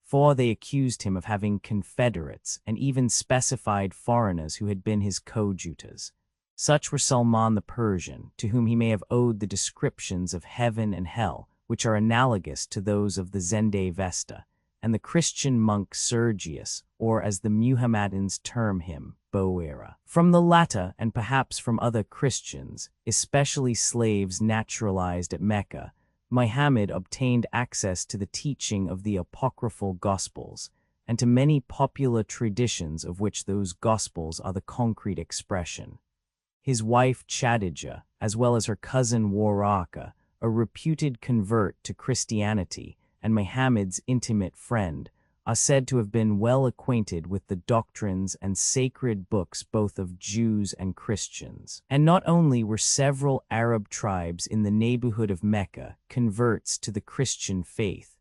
For they accused him of having confederates and even specified foreigners who had been his coadjutors. Such were Salman the Persian, to whom he may have owed the descriptions of heaven and hell, which are analogous to those of the Zende Vesta, and the Christian monk Sergius, or as the Muhammadans term him, Boera. From the latter, and perhaps from other Christians, especially slaves naturalized at Mecca, Muhammad obtained access to the teaching of the apocryphal Gospels, and to many popular traditions of which those Gospels are the concrete expression. His wife Chadija, as well as her cousin Waraka, a reputed convert to Christianity and Muhammad's intimate friend, are said to have been well acquainted with the doctrines and sacred books both of Jews and Christians. And not only were several Arab tribes in the neighborhood of Mecca converts to the Christian faith,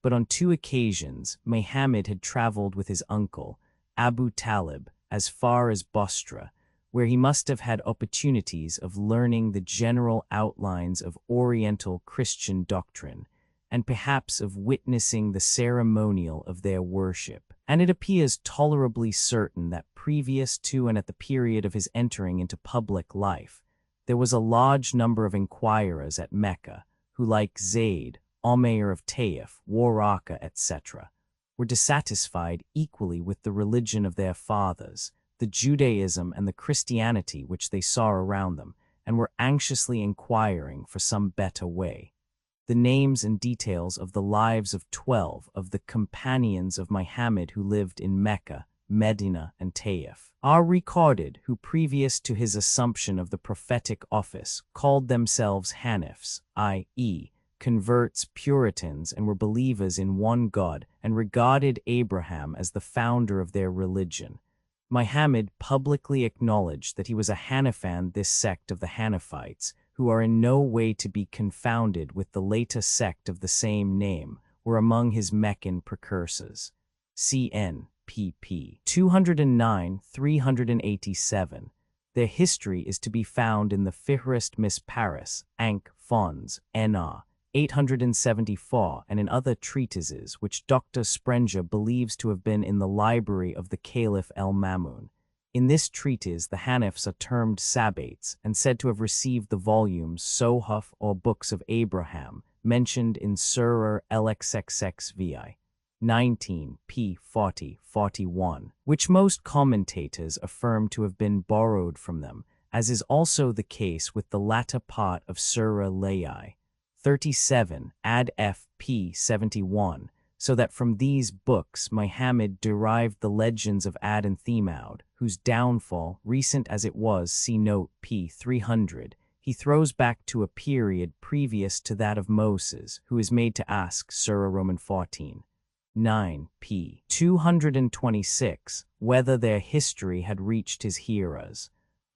but on 2 occasions Muhammad had traveled with his uncle, Abu Talib, as far as Bostra, where he must have had opportunities of learning the general outlines of Oriental Christian doctrine, and perhaps of witnessing the ceremonial of their worship. And it appears tolerably certain that previous to and at the period of his entering into public life, there was a large number of inquirers at Mecca who, like Zayd, Umayr of Taif, Waraka, etc., were dissatisfied equally with the religion of their fathers, the Judaism and the Christianity which they saw around them, and were anxiously inquiring for some better way. The names and details of the lives of 12 of the companions of Muhammad who lived in Mecca, Medina, and Taif are recorded, who previous to his assumption of the prophetic office called themselves Hanifs, i.e., converts, Puritans, and were believers in one God and regarded Abraham as the founder of their religion. Muhammad publicly acknowledged that he was a Hanifan. This sect of the Hanifites, who are in no way to be confounded with the later sect of the same name, were among his Meccan precursors. Cn. pp. 209-387. Their history is to be found in the Fihrist Miss Paris, Ankh Fons, N.R. 874, and in other treatises which Dr. Sprenger believes to have been in the library of the Caliph el-Mamun. In this treatise, the Hanifs are termed Sabbates and said to have received the volumes Sohuf or Books of Abraham, mentioned in Surah LXXXVI 19 p. 40-41, which most commentators affirm to have been borrowed from them, as is also the case with the latter part of Surah Layai 37 ad f. p. 71, so that from these books Muhammad derived the legends of Ad and Themud, whose downfall, recent as it was, see note p. 300, he throws back to a period previous to that of Moses, who is made to ask Surah Roman 14. 9 p. 226, whether their history had reached his hearers.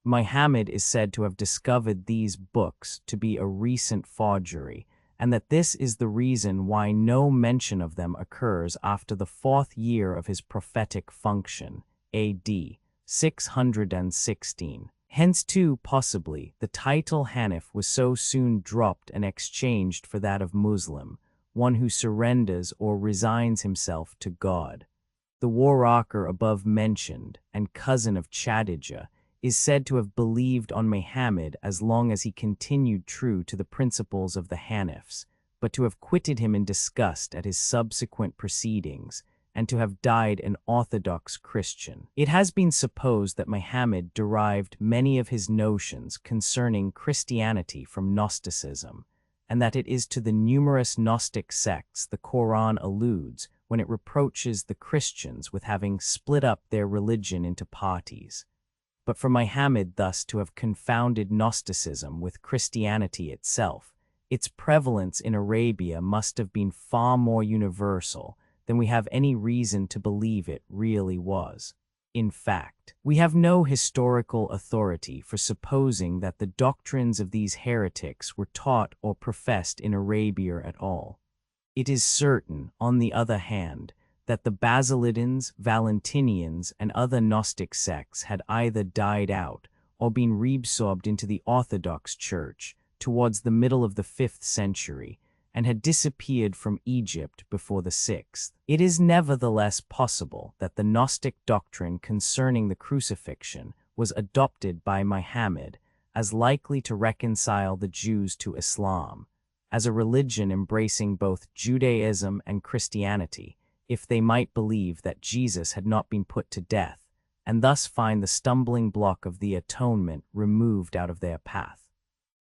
Muhammad is said to have discovered these books to be a recent forgery, and that this is the reason why no mention of them occurs after the 4th year of his prophetic function, A.D. 616. Hence, too, possibly, the title Hanif was so soon dropped and exchanged for that of Muslim, one who surrenders or resigns himself to God. The Waraka above mentioned, and cousin of Chadijah, is said to have believed on Muhammad as long as he continued true to the principles of the Hanifs, but to have quitted him in disgust at his subsequent proceedings, and to have died an Orthodox Christian. It has been supposed that Muhammad derived many of his notions concerning Christianity from Gnosticism, and that it is to the numerous Gnostic sects the Qur'an alludes when it reproaches the Christians with having split up their religion into parties. But for Muhammad thus to have confounded Gnosticism with Christianity itself, its prevalence in Arabia must have been far more universal than we have any reason to believe it really was. In fact, we have no historical authority for supposing that the doctrines of these heretics were taught or professed in Arabia at all. It is certain, on the other hand, that the Basilidans, Valentinians, and other Gnostic sects had either died out or been reabsorbed into the Orthodox Church towards the middle of the 5th century and had disappeared from Egypt before the 6th. It is nevertheless possible that the Gnostic doctrine concerning the crucifixion was adopted by Muhammad as likely to reconcile the Jews to Islam, as a religion embracing both Judaism and Christianity, if they might believe that Jesus had not been put to death, and thus find the stumbling block of the atonement removed out of their path.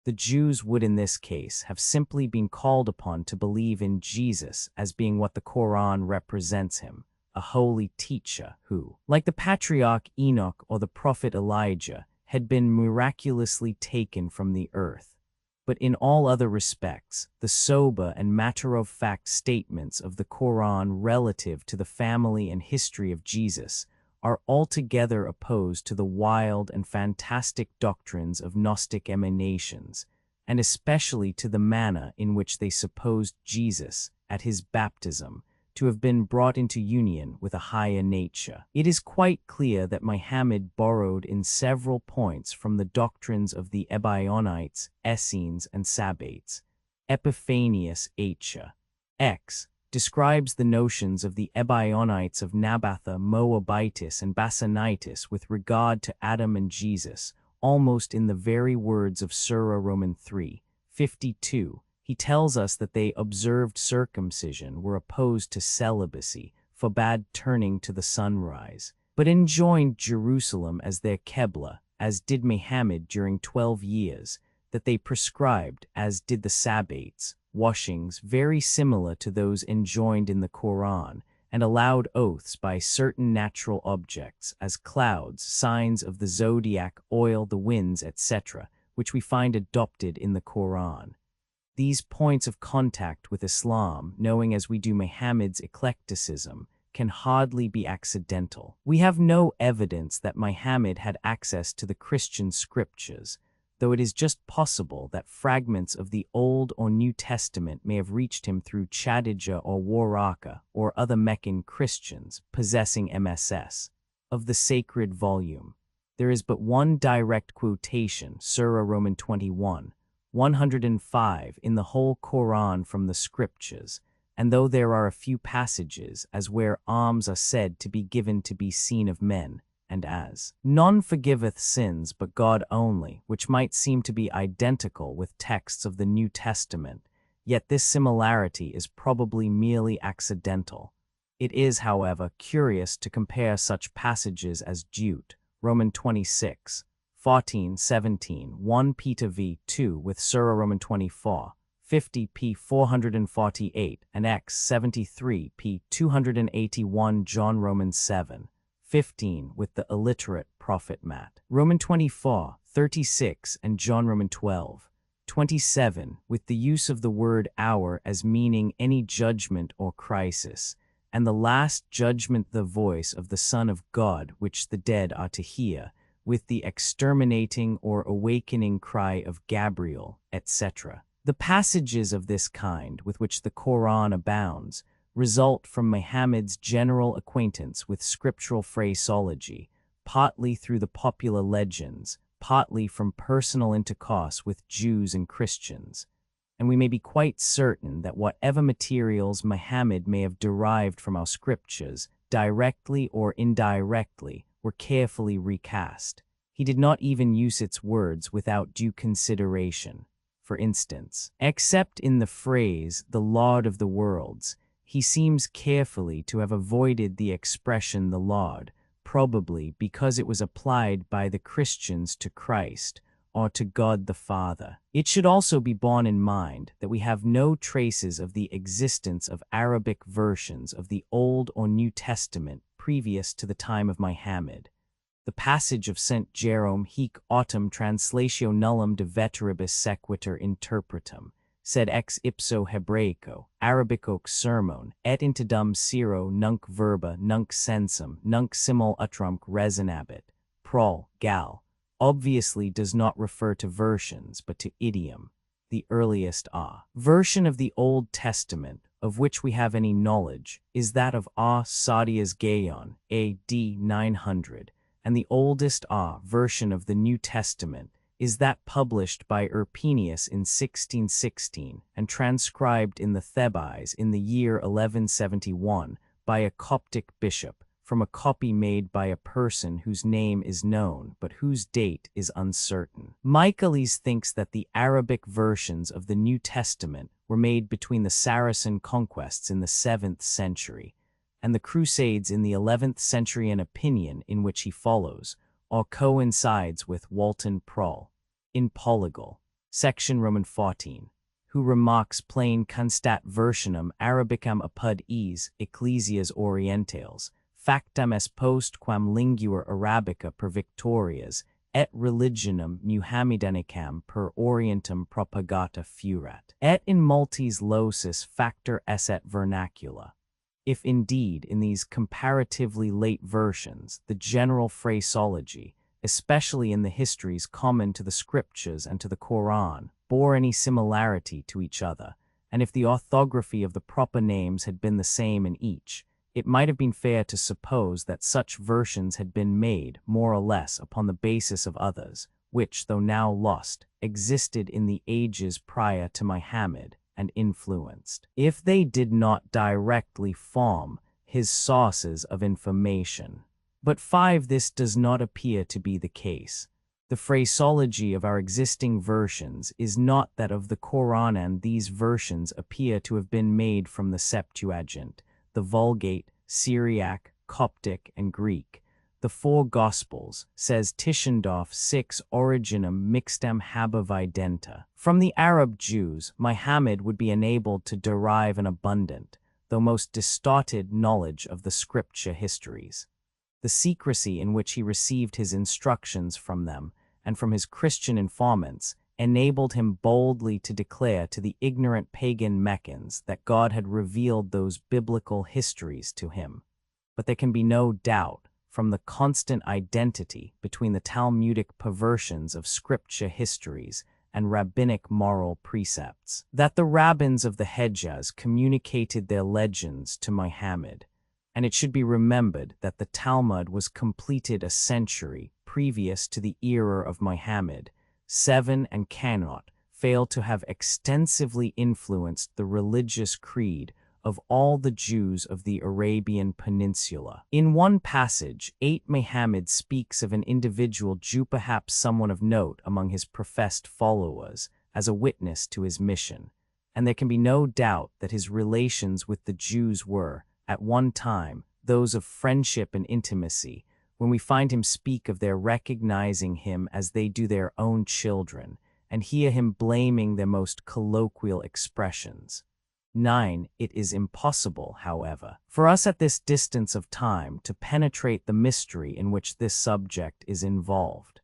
The Jews would in this case have simply been called upon to believe in Jesus as being what the Qur'an represents him, a holy teacher who, like the patriarch Enoch or the prophet Elijah, had been miraculously taken from the earth. But in all other respects, the sober and matter-of-fact statements of the Qur'an relative to the family and history of Jesus are altogether opposed to the wild and fantastic doctrines of Gnostic emanations, and especially to the manner in which they supposed Jesus, at his baptism, to have been brought into union with a higher nature. It is quite clear that Muhammad borrowed in several points from the doctrines of the Ebionites, Essenes, and Sabbates. Epiphanius H. X describes the notions of the Ebionites of Nabatha, Moabitis, and Basanitis with regard to Adam and Jesus, almost in the very words of Surah Roman 3:52. He tells us that they observed circumcision, were opposed to celibacy, forbade turning to the sunrise, but enjoined Jerusalem as their Qibla, as did Muhammad during 12 years, that they prescribed, as did the Sabbates, washings very similar to those enjoined in the Qur'an, and allowed oaths by certain natural objects, as clouds, signs of the zodiac, oil, the winds, etc., which we find adopted in the Qur'an. These points of contact with Islam, knowing as we do Muhammad's eclecticism, can hardly be accidental. We have no evidence that Muhammad had access to the Christian scriptures, though it is just possible that fragments of the Old or New Testament may have reached him through Khadijah or Waraka or other Meccan Christians possessing MSS of the sacred volume. There is but one direct quotation, Surah Roman 21:105, in the whole Quran from the scriptures, and though there are a few passages as where alms are said to be given to be seen of men, and as none forgiveth sins but God only, which might seem to be identical with texts of the New Testament, yet this similarity is probably merely accidental. It is, however, curious to compare such passages as Jude, Roman 26:14-17, 1 Peter v. 2 with Surah Roman 24:50 p. 448, and X 73 p. 281, John Roman 7:15 with the illiterate prophet Matt, Roman 24:36, and John Roman 12:27 with the use of the word hour as meaning any judgment or crisis, and the last judgment the voice of the Son of God which the dead are to hear, with the exterminating or awakening cry of Gabriel, etc. The passages of this kind with which the Quran abounds result from Muhammad's general acquaintance with scriptural phraseology, partly through the popular legends, partly from personal intercourse with Jews and Christians, and we may be quite certain that whatever materials Muhammad may have derived from our scriptures, directly or indirectly, were carefully recast. He did not even use its words without due consideration. For instance, except in the phrase, the Lord of the worlds, he seems carefully to have avoided the expression the Lord, probably because it was applied by the Christians to Christ, or to God the Father. It should also be borne in mind that we have no traces of the existence of Arabic versions of the Old or New Testament previous to the time of Muhammad. The passage of St. Jerome Hic autem translatio nullum de veteribus sequitur interpretum, sed ex ipso Hebraico, Arabicoque sermon, et intidum siro nunc verba nunc sensum nunc simul utrum resonabit, prol, gal, obviously does not refer to versions but to idiom, the earliest version of the Old Testament of which we have any knowledge is that of Sadia's Gaion, A.D. 900, and the oldest version of the New Testament is that published by Urpenius in 1616 and transcribed in the Thebais in the year 1171 by a Coptic bishop, from a copy made by a person whose name is known but whose date is uncertain. Michaelis thinks that the Arabic versions of the New Testament were made between the Saracen conquests in the 7th century and the Crusades in the 11th century, an opinion in which he follows, or coincides with Walton Proll, in Polygal, section Roman 14, who remarks plain constat versionum Arabicam apud es ecclesias orientales, factam est post quam linguae Arabica per victorias, et religionum Muhammedanicam per orientem propagata furat, et in multis locis factor esset vernacula. If indeed in these comparatively late versions the general phraseology, especially in the histories common to the scriptures and to the Quran, bore any similarity to each other, and if the orthography of the proper names had been the same in each, it might have been fair to suppose that such versions had been made, more or less, upon the basis of others, which, though now lost, existed in the ages prior to Muhammad and influenced, if they did not directly form, his sources of information. But 5. This does not appear to be the case. The phraseology of our existing versions is not that of the Quran, and these versions appear to have been made from the Septuagint, the Vulgate, Syriac, Coptic, and Greek. The four Gospels, says Tischendorf 6, originum mixtam habere videnta. From the Arab Jews, Muhammad would be enabled to derive an abundant, though most distorted, knowledge of the scripture histories. The secrecy in which he received his instructions from them, and from his Christian informants, enabled him boldly to declare to the ignorant pagan Meccans that God had revealed those biblical histories to him. But there can be no doubt, from the constant identity between the Talmudic perversions of scripture histories and rabbinic moral precepts, that the rabbins of the Hejaz communicated their legends to Muhammad. And it should be remembered that the Talmud was completed a century previous to the era of Muhammad. 7. And cannot fail to have extensively influenced the religious creed of all the Jews of the Arabian Peninsula. In one passage, 8, Muhammad speaks of an individual Jew, perhaps someone of note among his professed followers, as a witness to his mission, and there can be no doubt that his relations with the Jews were, at one time, those of friendship and intimacy, when we find him speak of their recognizing him as they do their own children, and hear him blaming their most colloquial expressions. 9. It is impossible, however, for us at this distance of time to penetrate the mystery in which this subject is involved.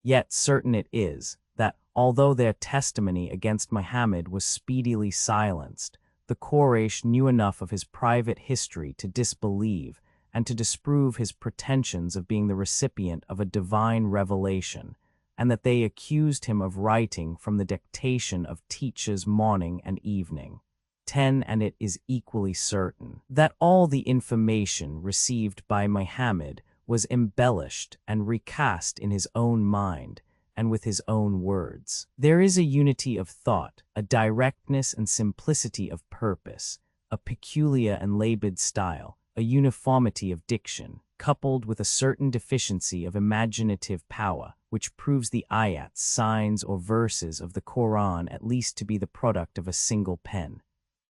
Yet certain it is that, although their testimony against Muhammad was speedily silenced, the Quraysh knew enough of his private history to disbelieve and to disprove his pretensions of being the recipient of a divine revelation, and that they accused him of writing from the dictation of teachers morning and evening. 10. And it is equally certain that all the information received by Muhammad was embellished and recast in his own mind and with his own words. There is a unity of thought, a directness and simplicity of purpose, a peculiar and labored style, a uniformity of diction, coupled with a certain deficiency of imaginative power, which proves the ayats, signs or verses of the Quran at least to be the product of a single pen.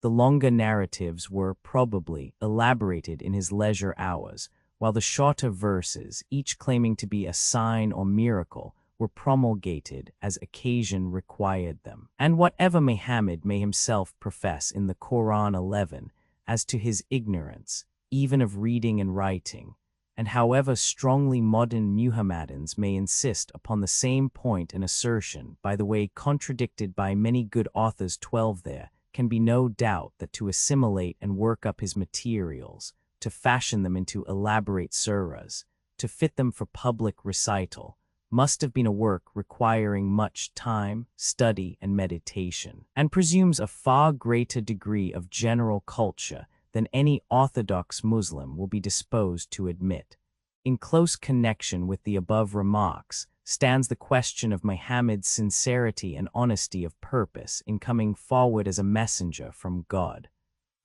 The longer narratives were, probably, elaborated in his leisure hours, while the shorter verses, each claiming to be a sign or miracle, were promulgated as occasion required them. And whatever Muhammad may himself profess in the Quran 11 as to his ignorance, even of reading and writing, and however strongly modern Muhammadans may insist upon the same point and assertion, by the way contradicted by many good authors, 12, there can be no doubt that to assimilate and work up his materials, to fashion them into elaborate surahs, to fit them for public recital, must have been a work requiring much time, study, and meditation, and presumes a far greater degree of general culture than any orthodox Muslim will be disposed to admit. In close connection with the above remarks stands the question of Muhammad's sincerity and honesty of purpose in coming forward as a messenger from God.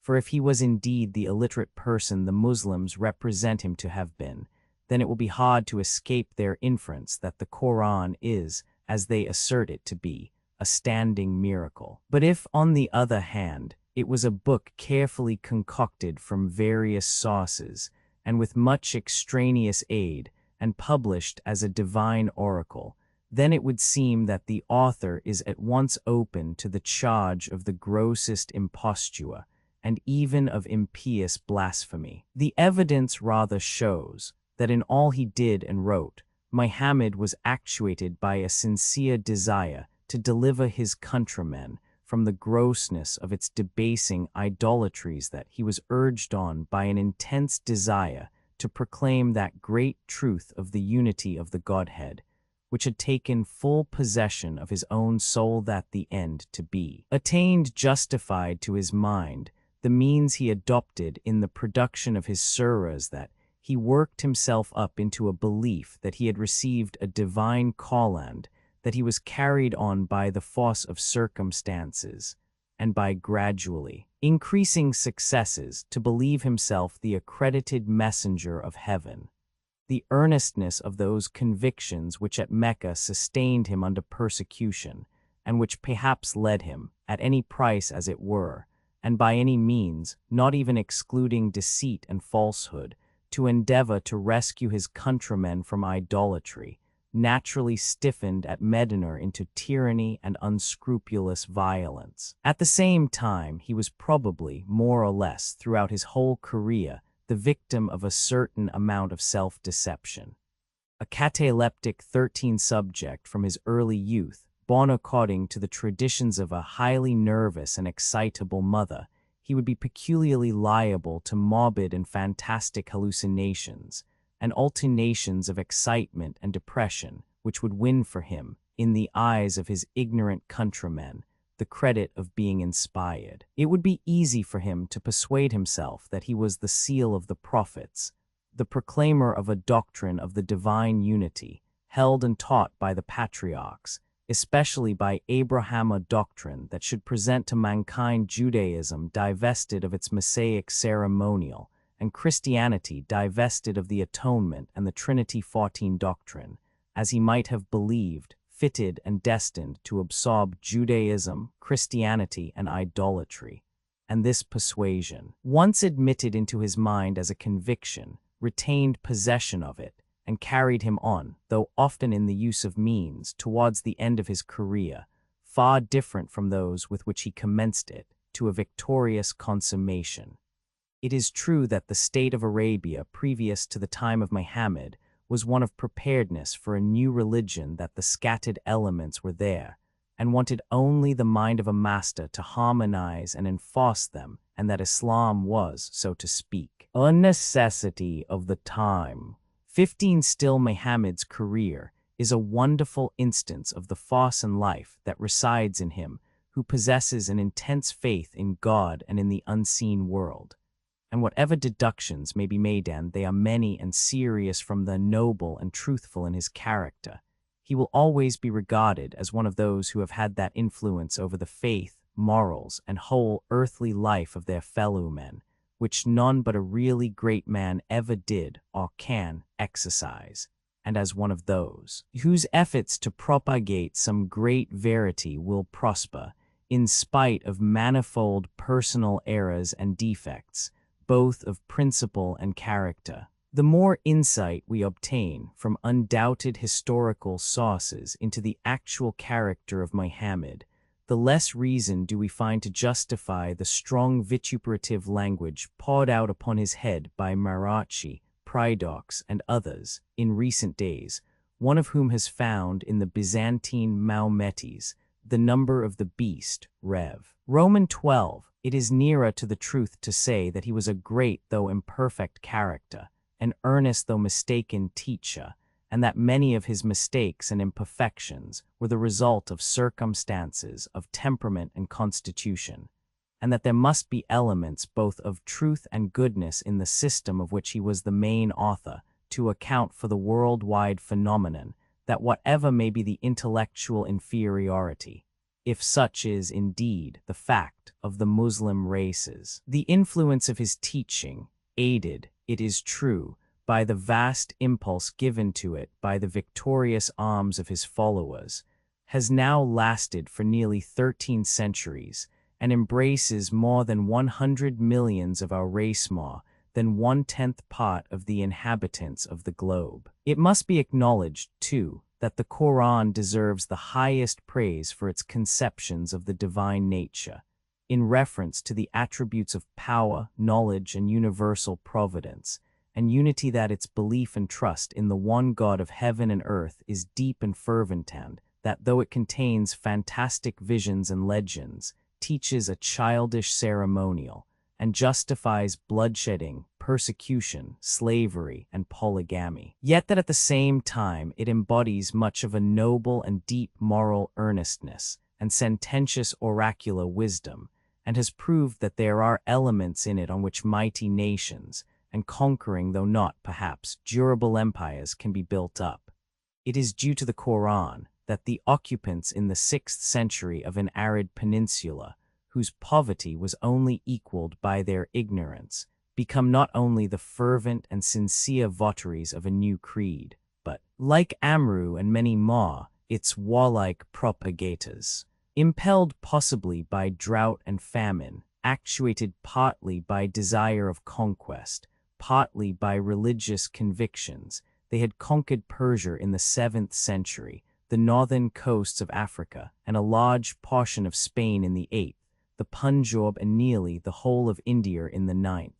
For if he was indeed the illiterate person the Muslims represent him to have been, then it will be hard to escape their inference that the Quran is, as they assert it to be, a standing miracle. But if, on the other hand, it was a book carefully concocted from various sources, and with much extraneous aid, and published as a divine oracle, then it would seem that the author is at once open to the charge of the grossest imposture, and even of impious blasphemy. The evidence rather shows that in all he did and wrote, Muhammad was actuated by a sincere desire to deliver his countrymen from the grossness of its debasing idolatries, that he was urged on by an intense desire to proclaim that great truth of the unity of the Godhead, which had taken full possession of his own soul that the end to be attained justified to his mind the means he adopted in the production of his surahs, that he worked himself up into a belief that he had received a divine call and that he was carried on by the force of circumstances, and by gradually increasing successes to believe himself the accredited messenger of heaven. The earnestness of those convictions which at Mecca sustained him under persecution, and which perhaps led him, at any price as it were, and by any means, not even excluding deceit and falsehood, to endeavor to rescue his countrymen from idolatry, naturally stiffened at Medina into tyranny and unscrupulous violence. At the same time, he was probably, more or less, throughout his whole career, the victim of a certain amount of self-deception. A cataleptic 13 subject from his early youth, born according to the traditions of a highly nervous and excitable mother, he would be peculiarly liable to morbid and fantastic hallucinations, and alternations of excitement and depression, which would win for him, in the eyes of his ignorant countrymen, the credit of being inspired. It would be easy for him to persuade himself that he was the seal of the prophets, the proclaimer of a doctrine of the divine unity, held and taught by the patriarchs, especially by Abraham, a doctrine that should present to mankind Judaism divested of its Messianic ceremonial, and Christianity divested of the atonement and the Trinity 14 doctrine, as he might have believed, fitted and destined to absorb Judaism, Christianity, and idolatry. And this persuasion, once admitted into his mind as a conviction, retained possession of it, and carried him on, though often in the use of means, towards the end of his career, far different from those with which he commenced it, to a victorious consummation. It is true that the state of Arabia previous to the time of Muhammad was one of preparedness for a new religion, that the scattered elements were there, and wanted only the mind of a master to harmonize and enforce them, and that Islam was, so to speak, a necessity of the time. 15 Still, Muhammad's career is a wonderful instance of the force and life that resides in him who possesses an intense faith in God and in the unseen world. And whatever deductions may be made, and they are many and serious, from the noble and truthful in his character, he will always be regarded as one of those who have had that influence over the faith, morals, and whole earthly life of their fellow men, which none but a really great man ever did or can exercise, and as one of those whose efforts to propagate some great verity will prosper, in spite of manifold personal errors and defects, both of principle and character. The more insight we obtain from undoubted historical sources into the actual character of Muhammad, the less reason do we find to justify the strong vituperative language poured out upon his head by Marachi, Pridox, and others in recent days, one of whom has found in the Byzantine Mahometes the number of the beast, Rev. Roman 12. It is nearer to the truth to say that he was a great though imperfect character, an earnest though mistaken teacher, and that many of his mistakes and imperfections were the result of circumstances, of temperament and constitution, and that there must be elements both of truth and goodness in the system of which he was the main author, to account for the worldwide phenomenon that whatever may be the intellectual inferiority, if such is indeed the fact of the Muslim races, the influence of his teaching, aided, it is true, by the vast impulse given to it by the victorious arms of his followers, has now lasted for nearly 13 centuries, and embraces more than 100 millions of our race, more than 1/10 part of the inhabitants of the globe. It must be acknowledged, too, that the Qur'an deserves the highest praise for its conceptions of the divine nature, in reference to the attributes of power, knowledge, and universal providence, and unity, that its belief and trust in the one God of heaven and earth is deep and fervent, and that though it contains fantastic visions and legends, teaches a childish ceremonial, and justifies bloodshedding, persecution, slavery, and polygamy. Yet that at the same time it embodies much of a noble and deep moral earnestness and sententious oracular wisdom, and has proved that there are elements in it on which mighty nations, and conquering though not, perhaps, durable empires can be built up. It is due to the Qur'an that the occupants in the 6th century of an arid peninsula, whose poverty was only equaled by their ignorance, become not only the fervent and sincere votaries of a new creed, but, like Amru and many more, its warlike propagators. Impelled possibly by drought and famine, actuated partly by desire of conquest, partly by religious convictions, they had conquered Persia in the 7th century, the northern coasts of Africa, and a large portion of Spain in the 8th, the Punjab and nearly the whole of India in the 9th.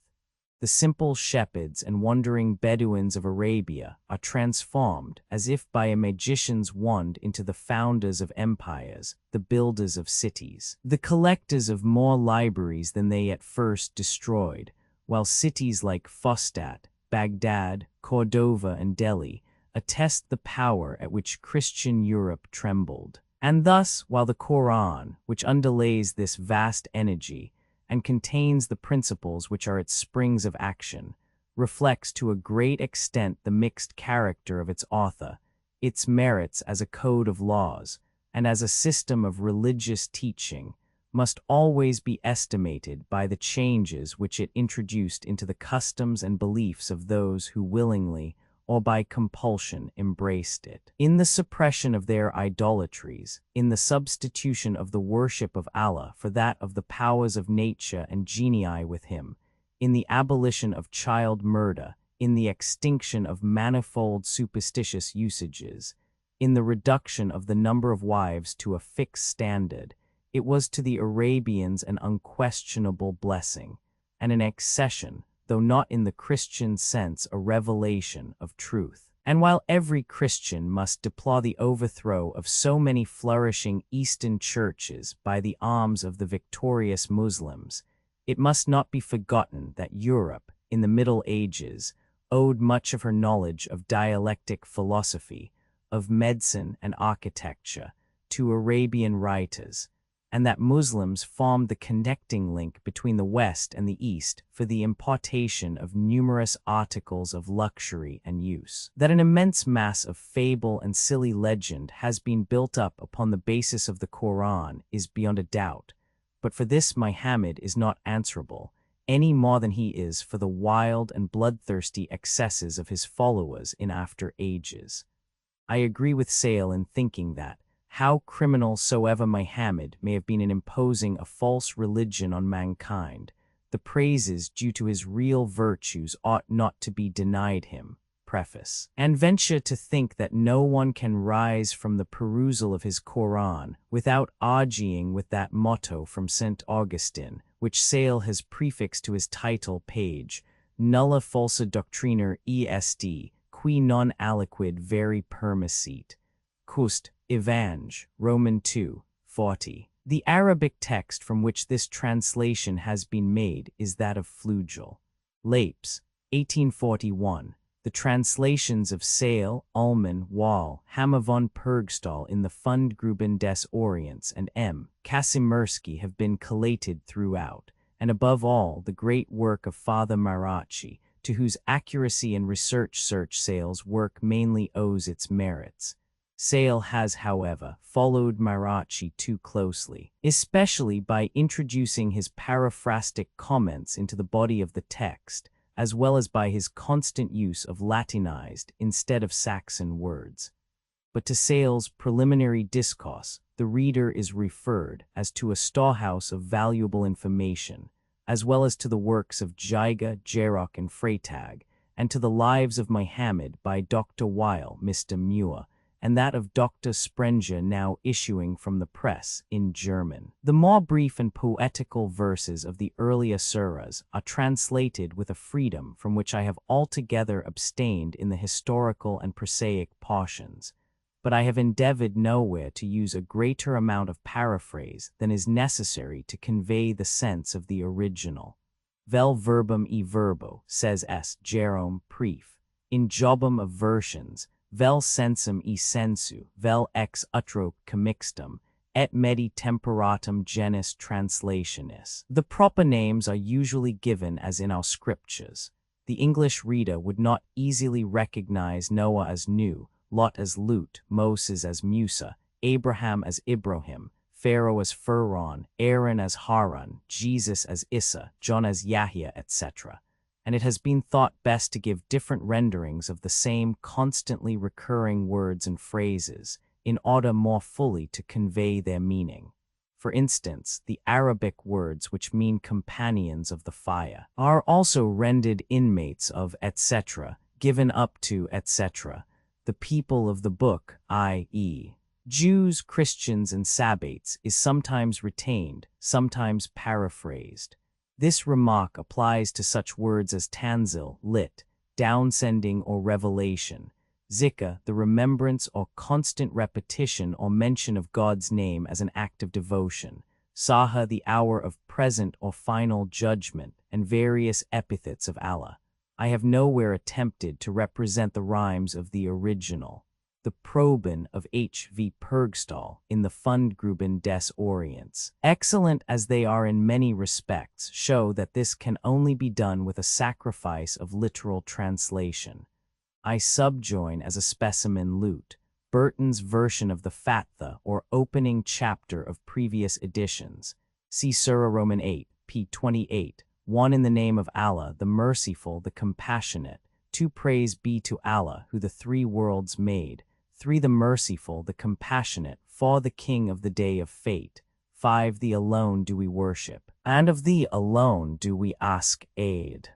The simple shepherds and wandering Bedouins of Arabia are transformed as if by a magician's wand into the founders of empires, the builders of cities, the collectors of more libraries than they at first destroyed, while cities like Fustat, Baghdad, Cordova, and Delhi attest the power at which Christian Europe trembled. And thus, while the Qur'an, which underlays this vast energy, and contains the principles which are its springs of action, reflects to a great extent the mixed character of its author, its merits as a code of laws, and as a system of religious teaching, must always be estimated by the changes which it introduced into the customs and beliefs of those who willingly, or by compulsion, embraced it. In the suppression of their idolatries, in the substitution of the worship of Allah for that of the powers of nature and genii with him, in the abolition of child murder, in the extinction of manifold superstitious usages, in the reduction of the number of wives to a fixed standard, it was to the Arabians an unquestionable blessing, and an accession, though not in the Christian sense a revelation of truth. And while every Christian must deplore the overthrow of so many flourishing Eastern churches by the arms of the victorious Muslims, it must not be forgotten that Europe, in the Middle Ages, owed much of her knowledge of dialectic philosophy, of medicine and architecture, to Arabian writers, and that Muslims formed the connecting link between the West and the East for the importation of numerous articles of luxury and use. That an immense mass of fable and silly legend has been built up upon the basis of the Qur'an is beyond a doubt, but for this Muhammad is not answerable, any more than he is for the wild and bloodthirsty excesses of his followers in after ages. I agree with Sale in thinking that, how criminal soever Muhammad may have been in imposing a false religion on mankind, the praises due to his real virtues ought not to be denied him. Preface. And venture to think that no one can rise from the perusal of his Qur'an without arguing with that motto from St. Augustine, which Sale has prefixed to his title page, Nulla falsa doctriner est, qui non aliquid veri permissit. Cust. Evang. Roman 2:40. The Arabic text from which this translation has been made is that of Flugel. Lapes, 1841. The translations of Sale, Ullmann, Wall, Hammer von Pergstall in the Fundgruben des Orients and M. Kasimirski have been collated throughout, and above all the great work of Father Maracci, to whose accuracy and research Sale's work mainly owes its merits. Sale has, however, followed Maracci too closely, especially by introducing his paraphrastic comments into the body of the text, as well as by his constant use of Latinized instead of Saxon words. But to Sale's preliminary discourse, the reader is referred as to a storehouse of valuable information, as well as to the works of Giga, Jarok, and Freytag, and to the Lives of Muhammad by Dr. Weil, Mr. Muir, and that of Dr. Sprenger now issuing from the press in German. The more brief and poetical verses of the earlier surahs are translated with a freedom from which I have altogether abstained in the historical and prosaic portions, but I have endeavored nowhere to use a greater amount of paraphrase than is necessary to convey the sense of the original. vel verbum e verbo, says S. Jerome Preef. In jobum of versions, vel sensum e sensu, vel ex utro commixtum, et medi temperatum genus translationis. The proper names are usually given as in our scriptures. The English reader would not easily recognize Noah as Nu, Lot as Lut, Moses as Musa, Abraham as Ibrahim, Pharaoh as Pharaon, Aaron as Harun, Jesus as Issa, John as Yahya, etc. And it has been thought best to give different renderings of the same constantly recurring words and phrases in order more fully to convey their meaning. For instance, the Arabic words which mean companions of the fire are also rendered inmates of etc., given up to etc., the people of the book, i.e., Jews, Christians, and Sabbates, is sometimes retained, sometimes paraphrased. This remark applies to such words as tanzil, lit, downsending or revelation, zikr, the remembrance or constant repetition or mention of God's name as an act of devotion, saha, the hour of present or final judgment, and various epithets of Allah. I have nowhere attempted to represent the rhymes of the original. The Proben of H. V. Purgstall in the Fundgruben des Orients, excellent as they are in many respects, show that this can only be done with a sacrifice of literal translation. I subjoin as a specimen Lute, Burton's version of the Fatha or opening chapter of previous editions. See Surah Roman 8, p. 28, 1 in the name of Allah, the merciful, the compassionate, 2 praise be to Allah, who the 3 worlds made, 3 the merciful, the compassionate, 4 the king of the day of fate, 5 thee alone do we worship, and of thee alone do we ask aid.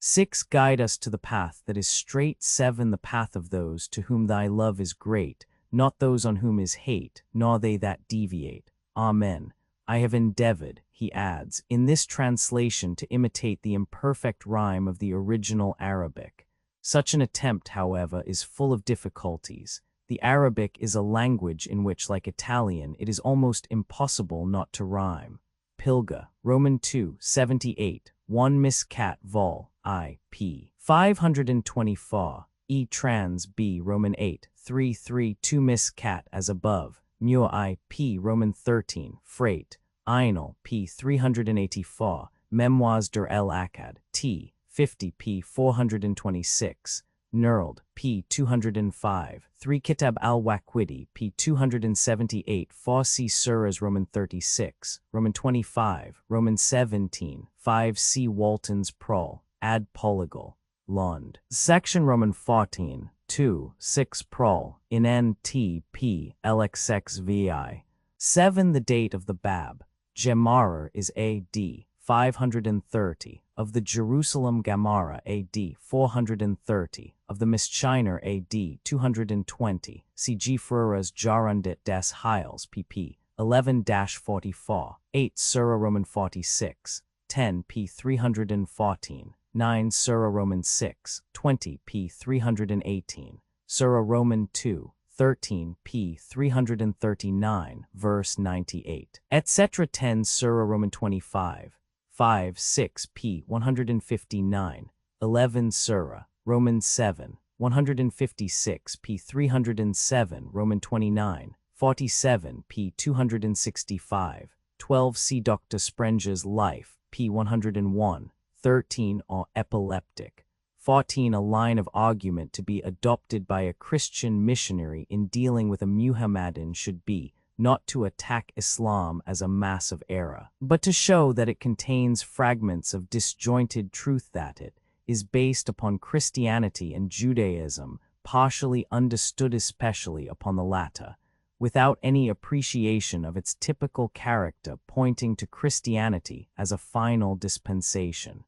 6 guide us to the path that is straight, 7 the path of those to whom thy love is great, not those on whom is hate, nor they that deviate. Amen. I have endeavored, he adds, in this translation to imitate the imperfect rhyme of the original Arabic. Such an attempt, however, is full of difficulties. The Arabic is a language in which, like Italian, it is almost impossible not to rhyme. Pilga, Roman 2, 78, 1 Miss Cat Vol. I. p. 524, E. Trans. B. Roman 8, 3 2 Miss Cat as above, Muir I. p. Roman 13, Freight, Einel, p. 384, Memoirs der El Akkad, t. 50 p. 426, Nurled, p. 205, 3 Kitab al-Waqidi, p. 278, Farsi Surahs Roman 36, Roman 25, Roman 17, 5 C. Walton's Prol, Ad Polygal, Lond. Section Roman 14, 2, 6 Prol, in N. T. P. LXXVI. 7 The date of the Bab, Gemarer is A.D. 530, of the Jerusalem Gamara A.D. 430, of the Mischiner A.D. 220, C. G. Fruras Jarundit des Heils pp. 11-44, 8 Surah Roman 46, 10 p. 314, 9 Surah Roman 6, 20 p. 318, Surah Roman 2, 13 p. 339, verse 98, etc. 10 Surah Roman 25, 5 6 p. 159, 11 Surah Roman 7, 156 p. 307, Roman 29, 47 p. 265, 12 see Dr. Sprenger's Life, p. 101, 13 or epileptic, 14 a line of argument to be adopted by a Christian missionary in dealing with a Muhammadan should be not to attack Islam as a mass of error, but to show that it contains fragments of disjointed truth, that it is based upon Christianity and Judaism, partially understood especially upon the latter, without any appreciation of its typical character pointing to Christianity as a final dispensation.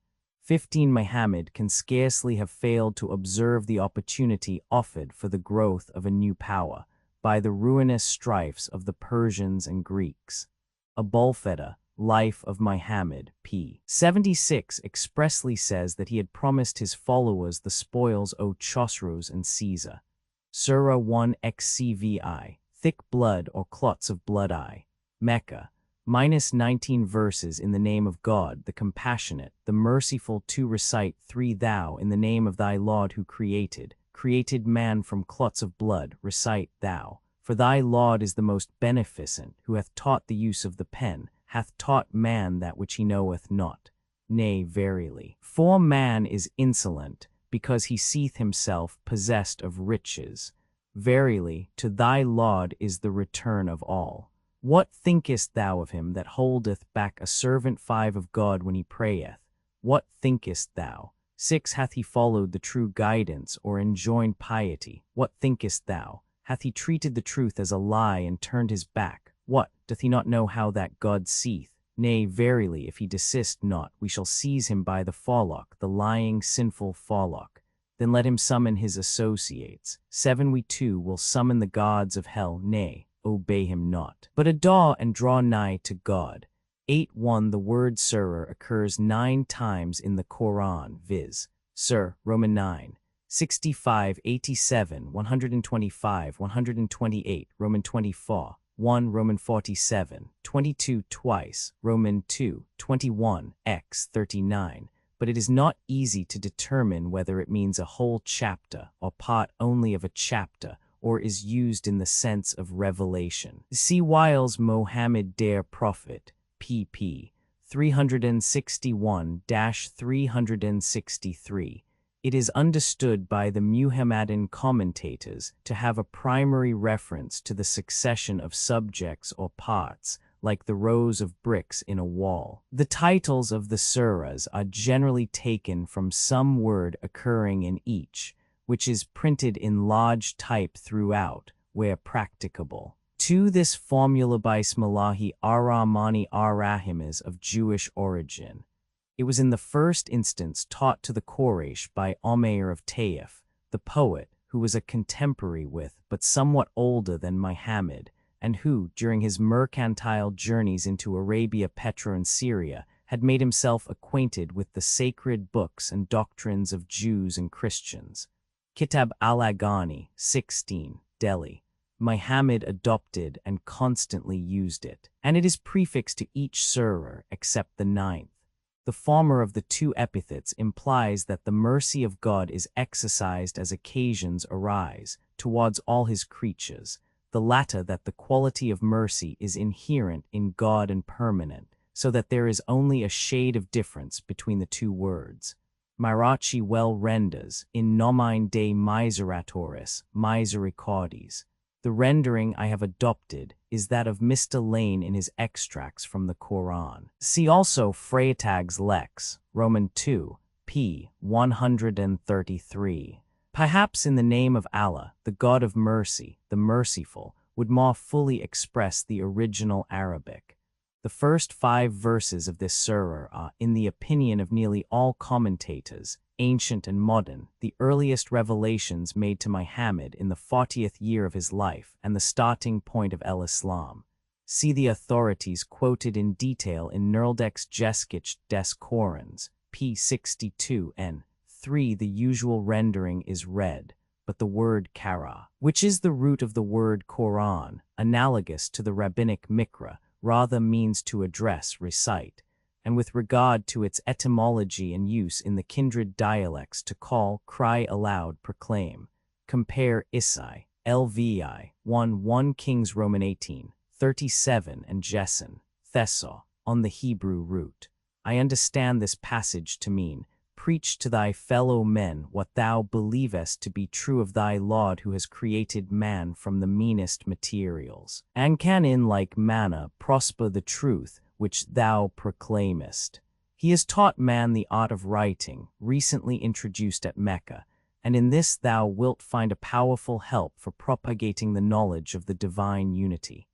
15 Muhammad can scarcely have failed to observe the opportunity offered for the growth of a new power by the ruinous strifes of the Persians and Greeks. Abulfeda, Life of Muhammad, p. 76, expressly says that he had promised his followers the spoils o Chosroes and Caesar. Surah 1 XCVI, thick blood or clots of blood I. Mecca, minus 19 verses in the name of God, the compassionate, the merciful, to recite 3 thou in the name of thy Lord who created man from clots of blood, recite thou. For thy Lord is the most beneficent, who hath taught the use of the pen, hath taught man that which he knoweth not. Nay, verily. For man is insolent, because he seeth himself possessed of riches. Verily, to thy Lord is the return of all. What thinkest thou of him that holdeth back a servant 5 of God when he prayeth? What thinkest thou? 6. Hath he followed the true guidance, or enjoined piety? What thinkest thou? Hath he treated the truth as a lie, and turned his back? What, doth he not know how that God seeth? Nay, verily, if he desist not, we shall seize him by the forelock, the lying, sinful forelock. Then let him summon his associates. 7. We too will summon the gods of hell, nay, obey him not, but adore and draw nigh to God. 8. 1. The word surah occurs 9 times in the Qur'an, viz. Sur, Roman 9, 65, 87, 125, 128, Roman 24, 1, Roman 47, 22 twice, Roman 2, 21, x 39. But it is not easy to determine whether it means a whole chapter or part only of a chapter, or is used in the sense of revelation. See Wiles Mohammed Der Prophet, pp. 361-363. It is understood by the Muhammadan commentators to have a primary reference to the succession of subjects or parts, like the rows of bricks in a wall. The titles of the surahs are generally taken from some word occurring in each, which is printed in large type throughout, where practicable. To this formula Bismillahi ar-Rahmani ar-Rahim is of Jewish origin. It was in the first instance taught to the Quraysh by Umayr of Taif, the poet, who was a contemporary with, but somewhat older than Muhammad, and who, during his mercantile journeys into Arabia, Petra, and Syria, had made himself acquainted with the sacred books and doctrines of Jews and Christians. Kitab al-Aghani, 16, Delhi. Muhammad adopted and constantly used it, and it is prefixed to each surah except the 9th. The former of the 2 epithets implies that the mercy of God is exercised as occasions arise towards all his creatures, the latter that the quality of mercy is inherent in God and permanent, so that there is only a shade of difference between the 2 words. Mirachi well renders, in nomine de miseratoris, misericordes. The rendering I have adopted is that of Mr. Lane in his extracts from the Qur'an. See also Freytag's Lex, Roman 2, p. 133. Perhaps in the name of Allah, the God of mercy, the merciful, would more fully express the original Arabic. The first 5 verses of this surah are, in the opinion of nearly all commentators, ancient and modern, the earliest revelations made to Muhammad in the 40th year of his life and the starting point of Islam. See the authorities quoted in detail in Nurldeck's Geschichte des Korans, p. 62 n. 3. The usual rendering is read, but the word kara, which is the root of the word Quran, analogous to the rabbinic mikra, rather means to address, recite, and with regard to its etymology and use in the kindred dialects to call, cry aloud, proclaim. Compare Isai, LVI, 1 Kings Roman 18, 37 and Jessen, Thesso, on the Hebrew root. I understand this passage to mean, preach to thy fellow men what thou believest to be true of thy Lord who has created man from the meanest materials, and can in like manner prosper the truth which thou proclaimest. He has taught man the art of writing, recently introduced at Mecca, and in this thou wilt find a powerful help for propagating the knowledge of the divine unity.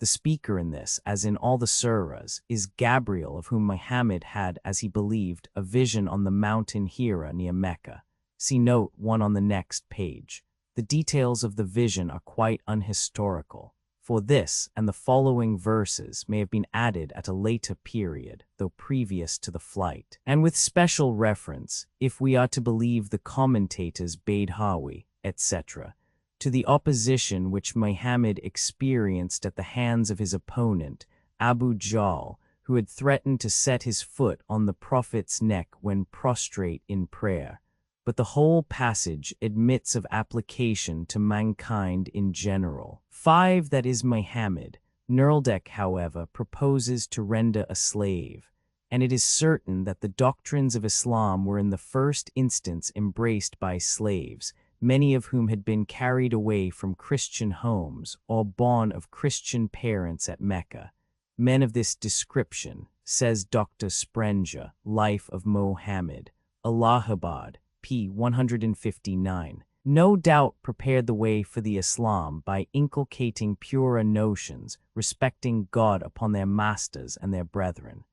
The speaker in this, as in all the surahs, is Gabriel, of whom Muhammad had, as he believed, a vision on the mountain Hira near Mecca. See note 1 on the next page. The details of the vision are quite unhistorical, for this and the following verses may have been added at a later period, though previous to the flight. And with special reference, if we are to believe the commentators Baydhawi, etc., to the opposition which Muhammad experienced at the hands of his opponent, Abu Jahl, who had threatened to set his foot on the Prophet's neck when prostrate in prayer. But the whole passage admits of application to mankind in general. 5. That is Muhammad. Nurldek, however, proposes to render a slave, and it is certain that the doctrines of Islam were in the first instance embraced by slaves, many of whom had been carried away from Christian homes or born of Christian parents at Mecca. Men of this description, says Dr. Sprenger, Life of Mohammed, Allahabad, p. 159, no doubt prepared the way for the Islam by inculcating purer notions respecting God upon their masters and their brethren.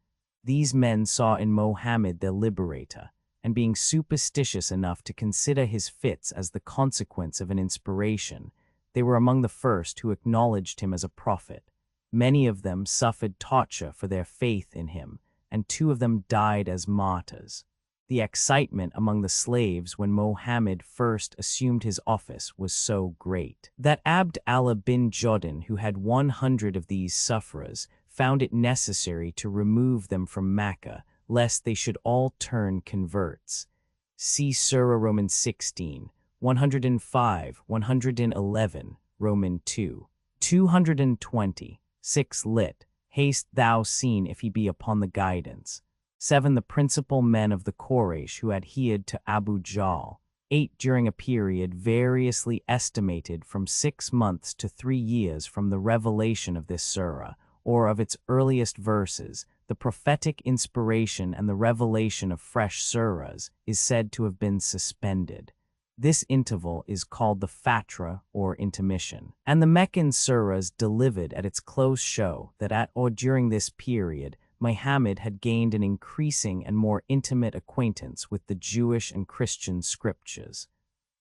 These men saw in Mohammed their liberator, and being superstitious enough to consider his fits as the consequence of an inspiration, they were among the first who acknowledged him as a prophet. Many of them suffered torture for their faith in him, and 2 of them died as martyrs. The excitement among the slaves when Mohammed first assumed his office was so great that Abd Allah bin Jordan, who had 100 of these sufferers, found it necessary to remove them from Mecca, lest they should all turn converts. See Surah Romans 16, 105, 111, Roman 2, 220, 6 lit, haste thou seen if he be upon the guidance. 7. The principal men of the Quraysh who adhered to Abu Jahl. 8. During a period variously estimated from 6 months to 3 years from the revelation of this surah, or of its earliest verses, the prophetic inspiration and the revelation of fresh surahs is said to have been suspended. This interval is called the Fatra, or intermission. And the Meccan surahs delivered at its close show that at or during this period, Muhammad had gained an increasing and more intimate acquaintance with the Jewish and Christian scriptures.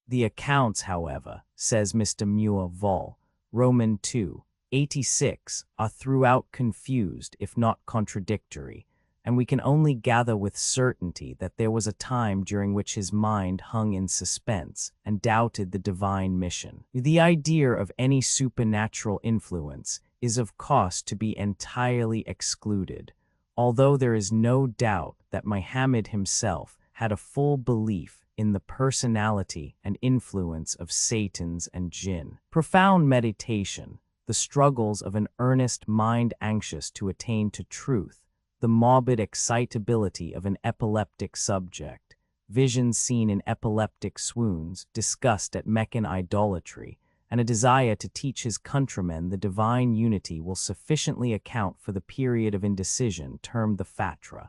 The accounts, however, says Mr. Muir Vol, Roman 2, 86, are throughout confused, if not contradictory, and we can only gather with certainty that there was a time during which his mind hung in suspense and doubted the divine mission. The idea of any supernatural influence is of course to be entirely excluded, although there is no doubt that Muhammad himself had a full belief in the personality and influence of Satans and jinn. Profound meditation, the struggles of an earnest mind anxious to attain to truth, the morbid excitability of an epileptic subject, visions seen in epileptic swoons, disgust at Meccan idolatry, and a desire to teach his countrymen the divine unity will sufficiently account for the period of indecision termed the Fatra,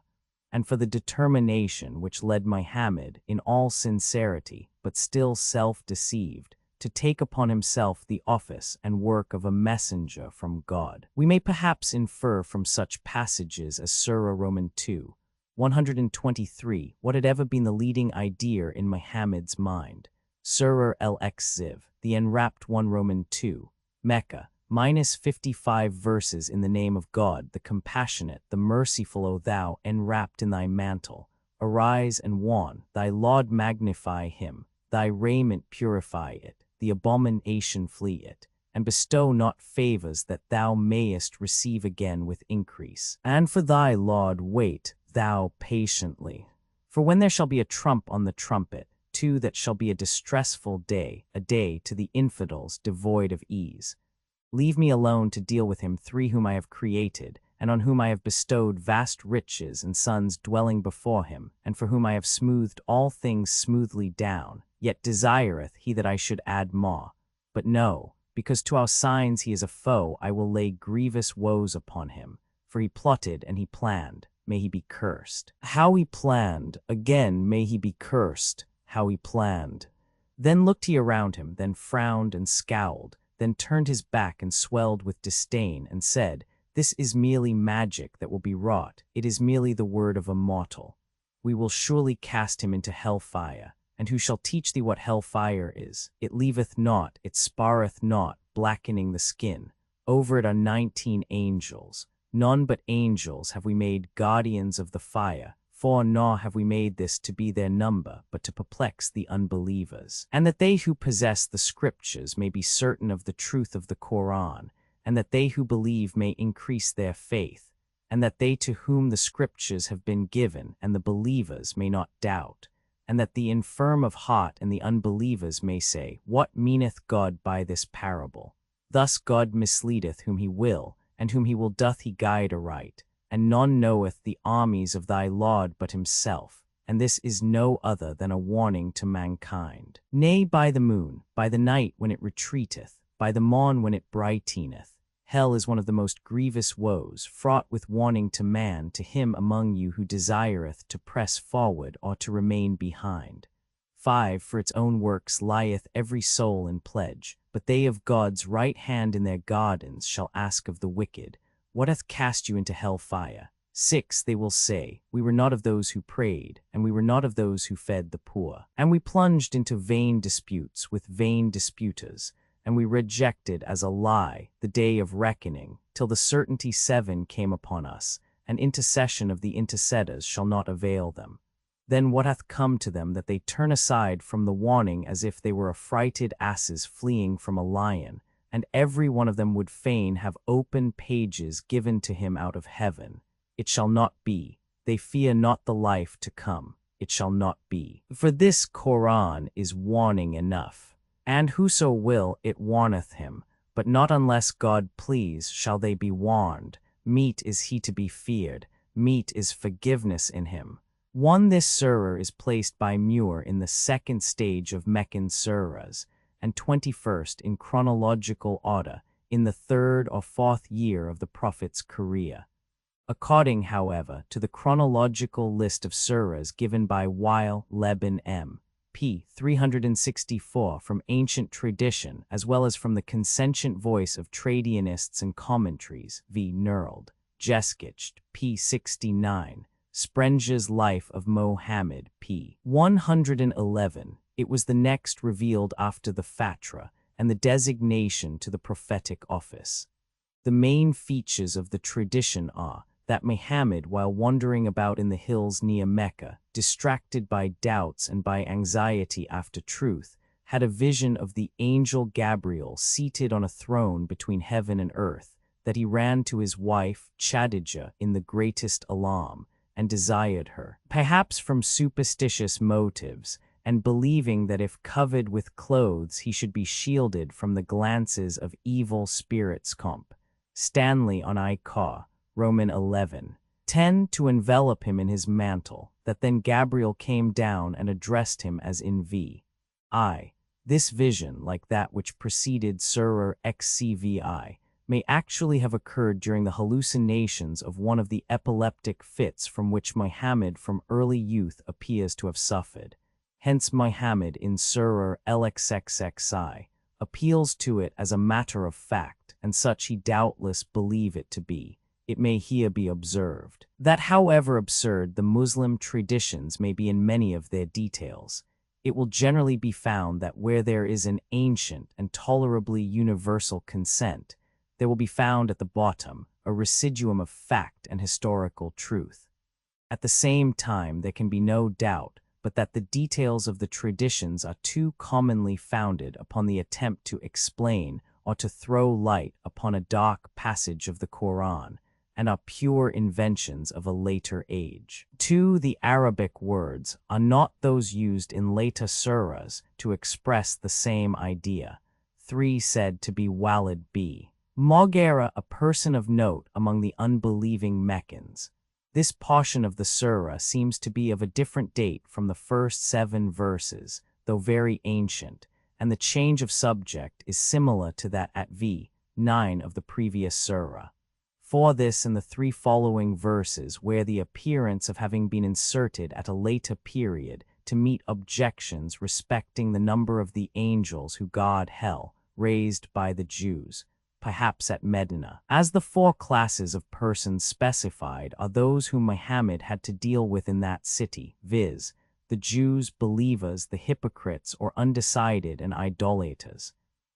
and for the determination which led Muhammad, in all sincerity, but still self-deceived, to take upon himself the office and work of a messenger from God. We may perhaps infer from such passages as Surah Roman 2, 123, what had ever been the leading idea in Muhammad's mind. Surah Al-Ziv, the enwrapped one. Roman 2, Mecca, -55 verses. In the name of God, the compassionate, the merciful, O thou, enwrapped in thy mantle, arise and warn, thy Lord magnify him, thy raiment purify it, the abomination flee it, and bestow not favors that thou mayest receive again with increase. And for thy Lord wait thou patiently. For when there shall be a trump on the trumpet, 2, that shall be a distressful day, a day to the infidels devoid of ease. Leave me alone to deal with him. 3, whom I have created, and on whom I have bestowed vast riches and sons dwelling before him, and for whom I have smoothed all things smoothly down, yet desireth he that I should add more. But no, because to our signs he is a foe, I will lay grievous woes upon him, for he plotted and he planned, may he be cursed. How he planned, again may he be cursed, how he planned. Then looked he around him, then frowned and scowled, then turned his back and swelled with disdain, and said, This is merely magic that will be wrought, it is merely the word of a mortal. We will surely cast him into hell-fire, and who shall teach thee what hell-fire is? It leaveth naught, it spareth naught, blackening the skin. Over it are 19 angels. None but angels have we made guardians of the fire, for nor have we made this to be their number, but to perplex the unbelievers, and that they who possess the scriptures may be certain of the truth of the Qur'an, and that they who believe may increase their faith, and that they to whom the scriptures have been given and the believers may not doubt, and that the infirm of heart and the unbelievers may say, What meaneth God by this parable? Thus God misleadeth whom he will, and whom he will doth he guide aright, and none knoweth the armies of thy Lord but himself, and this is no other than a warning to mankind. Nay, by the moon, by the night when it retreateth, by the morn when it brighteneth, hell is one of the most grievous woes, fraught with warning to man, to him among you who desireth to press forward or to remain behind. 5. For its own works lieth every soul in pledge, but they of God's right hand in their gardens shall ask of the wicked, What hath cast you into hell fire? 6. They will say, We were not of those who prayed, and we were not of those who fed the poor. And we plunged into vain disputes with vain disputers, and we rejected as a lie the day of reckoning, till the certainty 7 came upon us, and intercession of the interceders shall not avail them. Then what hath come to them that they turn aside from the warning as if they were affrighted asses fleeing from a lion, and every one of them would fain have open pages given to him out of heaven? It shall not be. They fear not the life to come. It shall not be. For this Qur'an is warning enough. And whoso will, it warneth him, but not unless God please shall they be warned. Meet is he to be feared. Meet is forgiveness in him. 1. This surah is placed by Muir in the second stage of Meccan surahs, and 21st in chronological order in the 3rd or 4th year of the Prophet's career. According, however, to the chronological list of surahs given by Weil, Leben M. p. 364 from ancient tradition, as well as from the consentient voice of tradianists and commentaries, v. Nerld, Jeskicht, p. 69, Sprenge's Life of Mohammed, p. 111, it was the next revealed after the Fatra and the designation to the prophetic office. The main features of the tradition are that Muhammad, while wandering about in the hills near Mecca, distracted by doubts and by anxiety after truth, had a vision of the angel Gabriel seated on a throne between heaven and earth, that he ran to his wife, Khadijah, in the greatest alarm, and desired her, perhaps from superstitious motives, and believing that if covered with clothes he should be shielded from the glances of evil spirits. Comp. Stanley on Icar, Roman 11. 10. To envelop him in his mantle, that then Gabriel came down and addressed him as in v.i. This vision, like that which preceded Surah XCVI, may actually have occurred during the hallucinations of one of the epileptic fits from which Muhammad from early youth appears to have suffered. Hence Muhammad in Surah LXXXI appeals to it as a matter of fact, and such he doubtless believe it to be. It may here be observed that however absurd the Muslim traditions may be in many of their details, it will generally be found that where there is an ancient and tolerably universal consent, there will be found at the bottom a residuum of fact and historical truth. At the same time, there can be no doubt but that the details of the traditions are too commonly founded upon the attempt to explain or to throw light upon a dark passage of the Qur'an, and are pure inventions of a later age. 2. The Arabic words are not those used in later surahs to express the same idea. 3. Said to be Walid b. Mughira, a person of note among the unbelieving Meccans. This portion of the surah seems to be of a different date from the first 7 verses, though very ancient, and the change of subject is similar to that at v.9 of the previous surah. For this and the 3 following verses where the appearance of having been inserted at a later period to meet objections respecting the number of the angels who guard hell, raised by the Jews, perhaps at Medina. As the 4 classes of persons specified are those whom Muhammad had to deal with in that city, viz., the Jews, believers, the hypocrites or undecided, and idolaters.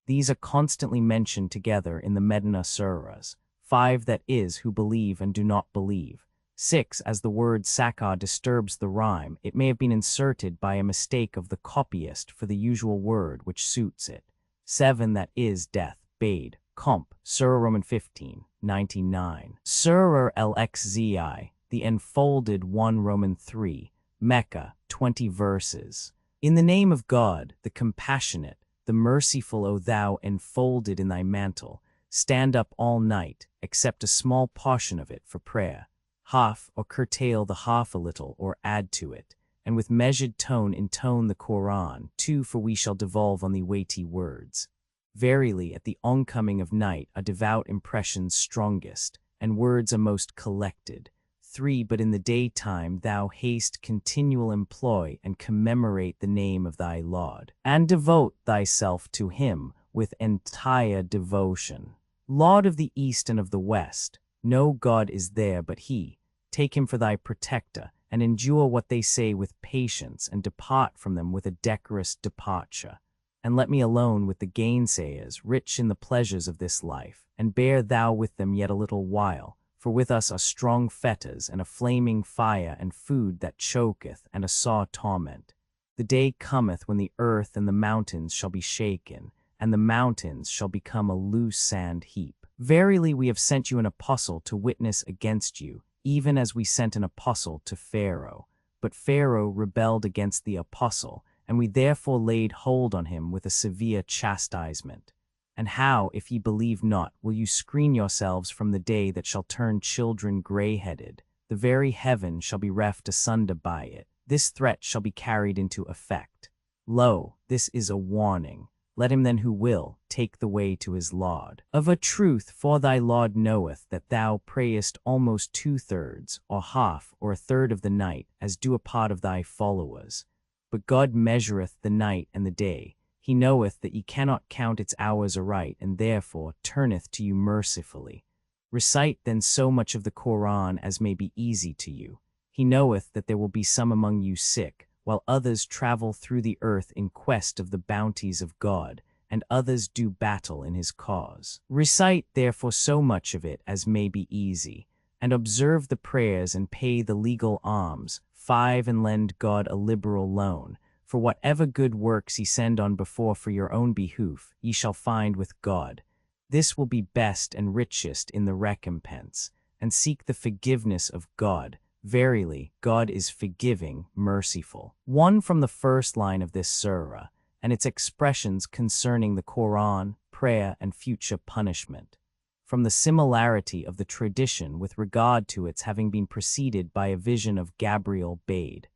These are constantly mentioned together in the Medina surahs. 5. That is, who believe and do not believe. 6. As the word sakar disturbs the rhyme, it may have been inserted by a mistake of the copyist for the usual word which suits it. 7. That is, death, bade, Comp. Surah Roman 15, 99. Surah Al-Qzi, the enfolded 1 Roman 3, Mecca, 20 verses. In the name of God, the compassionate, the merciful, O thou enfolded in thy mantle, stand up all night, except a small portion of it for prayer. Half or curtail the half a little or add to it, and with measured tone intone the Qur'an, too, for we shall devolve on the weighty words. Verily, at the oncoming of night are devout impressions strongest, and words are most collected. 3. But in the daytime thou haste continual employ and commemorate the name of thy Lord, and devote thyself to him with entire devotion. Lord of the east and of the west, no God is there but he. Take him for thy protector, and endure what they say with patience, and depart from them with a decorous departure. And let me alone with the gainsayers, rich in the pleasures of this life, and bear thou with them yet a little while. For with us are strong fetters, and a flaming fire, and food that choketh, and a sore torment. The day cometh when the earth and the mountains shall be shaken, and the mountains shall become a loose sand heap. Verily we have sent you an apostle to witness against you, even as we sent an apostle to Pharaoh. But Pharaoh rebelled against the apostle, and we therefore laid hold on him with a severe chastisement. And how, if ye believe not, will you screen yourselves from the day that shall turn children gray-headed? The very heaven shall be reft asunder by it. This threat shall be carried into effect. Lo, this is a warning. Let him then who will take the way to his Lord. Of a truth, for thy Lord knoweth that thou prayest almost 2/3, or half, or a third of the night, as do a part of thy followers. But God measureth the night and the day. He knoweth that ye cannot count its hours aright, and therefore turneth to you mercifully. Recite then so much of the Qur'an as may be easy to you. He knoweth that there will be some among you sick, while others travel through the earth in quest of the bounties of God, and others do battle in his cause. Recite therefore so much of it as may be easy, and observe the prayers and pay the legal alms. 5. And lend God a liberal loan. For whatever good works ye send on before for your own behoof, ye shall find with God. This will be best and richest in the recompense, and seek the forgiveness of God. Verily, God is forgiving, merciful. 1. From the first line of this surah, and its expressions concerning the Qur'an, prayer, and future punishment. From the similarity of the tradition with regard to its having been preceded by a vision of Gabriel Bade,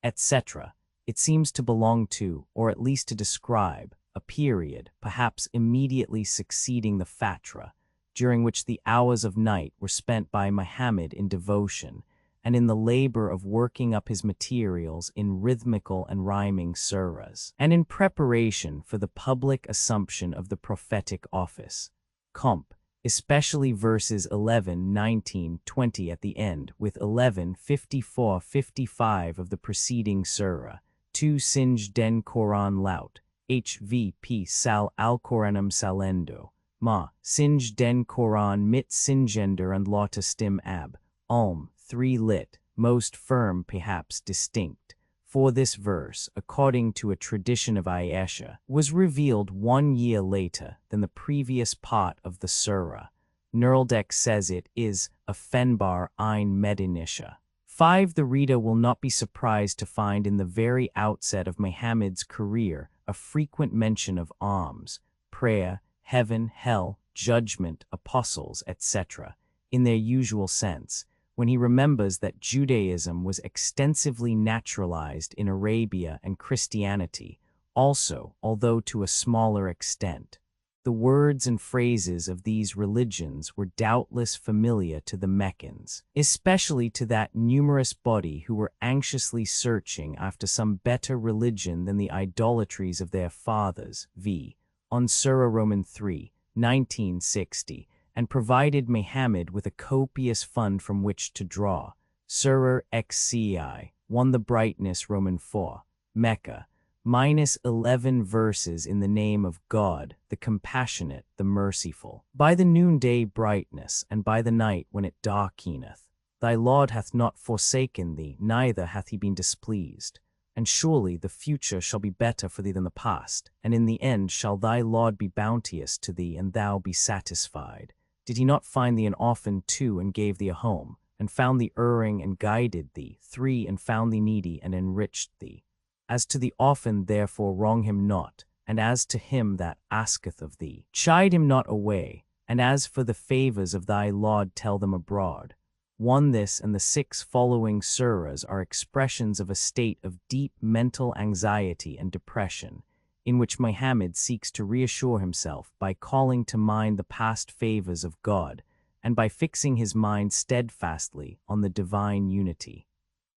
etc., it seems to belong to, or at least to describe, a period, perhaps immediately succeeding the Fatra, during which the hours of night were spent by Muhammad in devotion, and in the labor of working up his materials in rhythmical and rhyming surahs, and in preparation for the public assumption of the prophetic office. Comp. Especially verses 11, 19, 20 at the end, with 11, 54, 55 of the preceding surah. 2. Sinj den Quran laut, hvp sal Al-Qur'anum salendo, ma, Sinj den Quran mit Sinjender and lauta stim ab, 3 lit, most firm perhaps distinct. For this verse, according to a tradition of Ayesha, was revealed 1 year later than the previous part of the surah. Nurldek says it is a Fenbar ein Medinisha. 5. The reader will not be surprised to find in the very outset of Muhammad's career a frequent mention of alms, prayer, heaven, hell, judgment, apostles, etc., in their usual sense, when he remembers that Judaism was extensively naturalized in Arabia and Christianity, also, although to a smaller extent. The words and phrases of these religions were doubtless familiar to the Meccans, especially to that numerous body who were anxiously searching after some better religion than the idolatries of their fathers, v. on Surah Roman 3, 1960, and provided Muhammad with a copious fund from which to draw. Surah Xci, 1 the brightness Roman 4, Mecca, -11 verses in the name of God, the compassionate, the merciful. By the noonday brightness, and by the night when it darkeneth, thy Lord hath not forsaken thee, neither hath he been displeased. and surely the future shall be better for thee than the past, and in the end shall thy Lord be bounteous to thee, and thou be satisfied. Did he not find thee an orphan, 2, and gave thee a home, and found thee erring and guided thee, 3, and found thee needy and enriched thee? As to the orphan, therefore, wrong him not, and as to him that asketh of thee, chide him not away, and as for the favors of thy Lord, tell them abroad. 1. This and the 6 following surahs are expressions of a state of deep mental anxiety and depression, in which Muhammad seeks to reassure himself by calling to mind the past favors of God, and by fixing his mind steadfastly on the divine unity.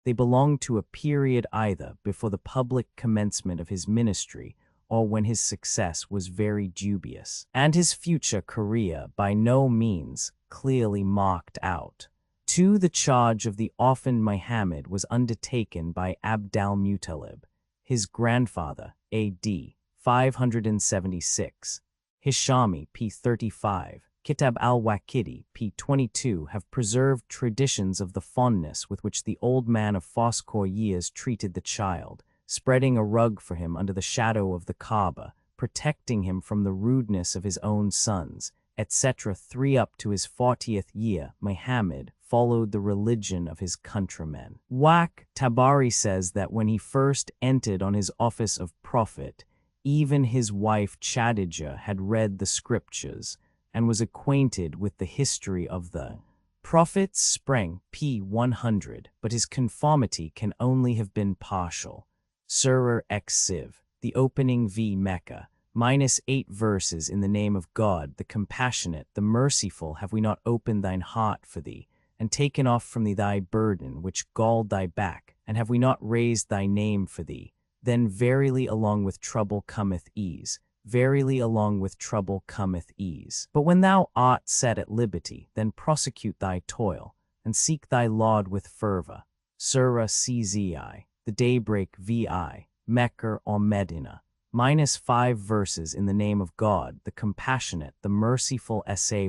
They belong to a period either before the public commencement of his ministry, or when his success was very dubious, and his future career by no means clearly marked out. 2. The charge of the orphan Muhammad was undertaken by Abd al-Muttalib, his grandfather, A.D. 576. Hishami, p. 35, Kitab al-Waqidi, p. 22, have preserved traditions of the fondness with which the old man of fourscore years treated the child, spreading a rug for him under the shadow of the Kaaba, protecting him from the rudeness of his own sons, etc. 3. Up to his 40th year, Muhammad followed the religion of his countrymen. Tabari says that when he first entered on his office of prophet, even his wife Khadijah had read the scriptures and was acquainted with the history of the prophets. Spreng, p. 100, but his conformity can only have been partial. Surah X Siv, the opening v. Mecca, -8 verses. In the name of God, the compassionate, the merciful, have we not opened thine heart for thee, and taken off from thee thy burden which galled thy back, and have we not raised thy name for thee? Then verily along with trouble cometh ease, verily along with trouble cometh ease. But when thou art set at liberty, then prosecute thy toil, and seek thy Lord with fervor. Surah Czi, the daybreak vi, Mecca or Medina, -5 verses. In the name of God, the compassionate, the merciful. Say,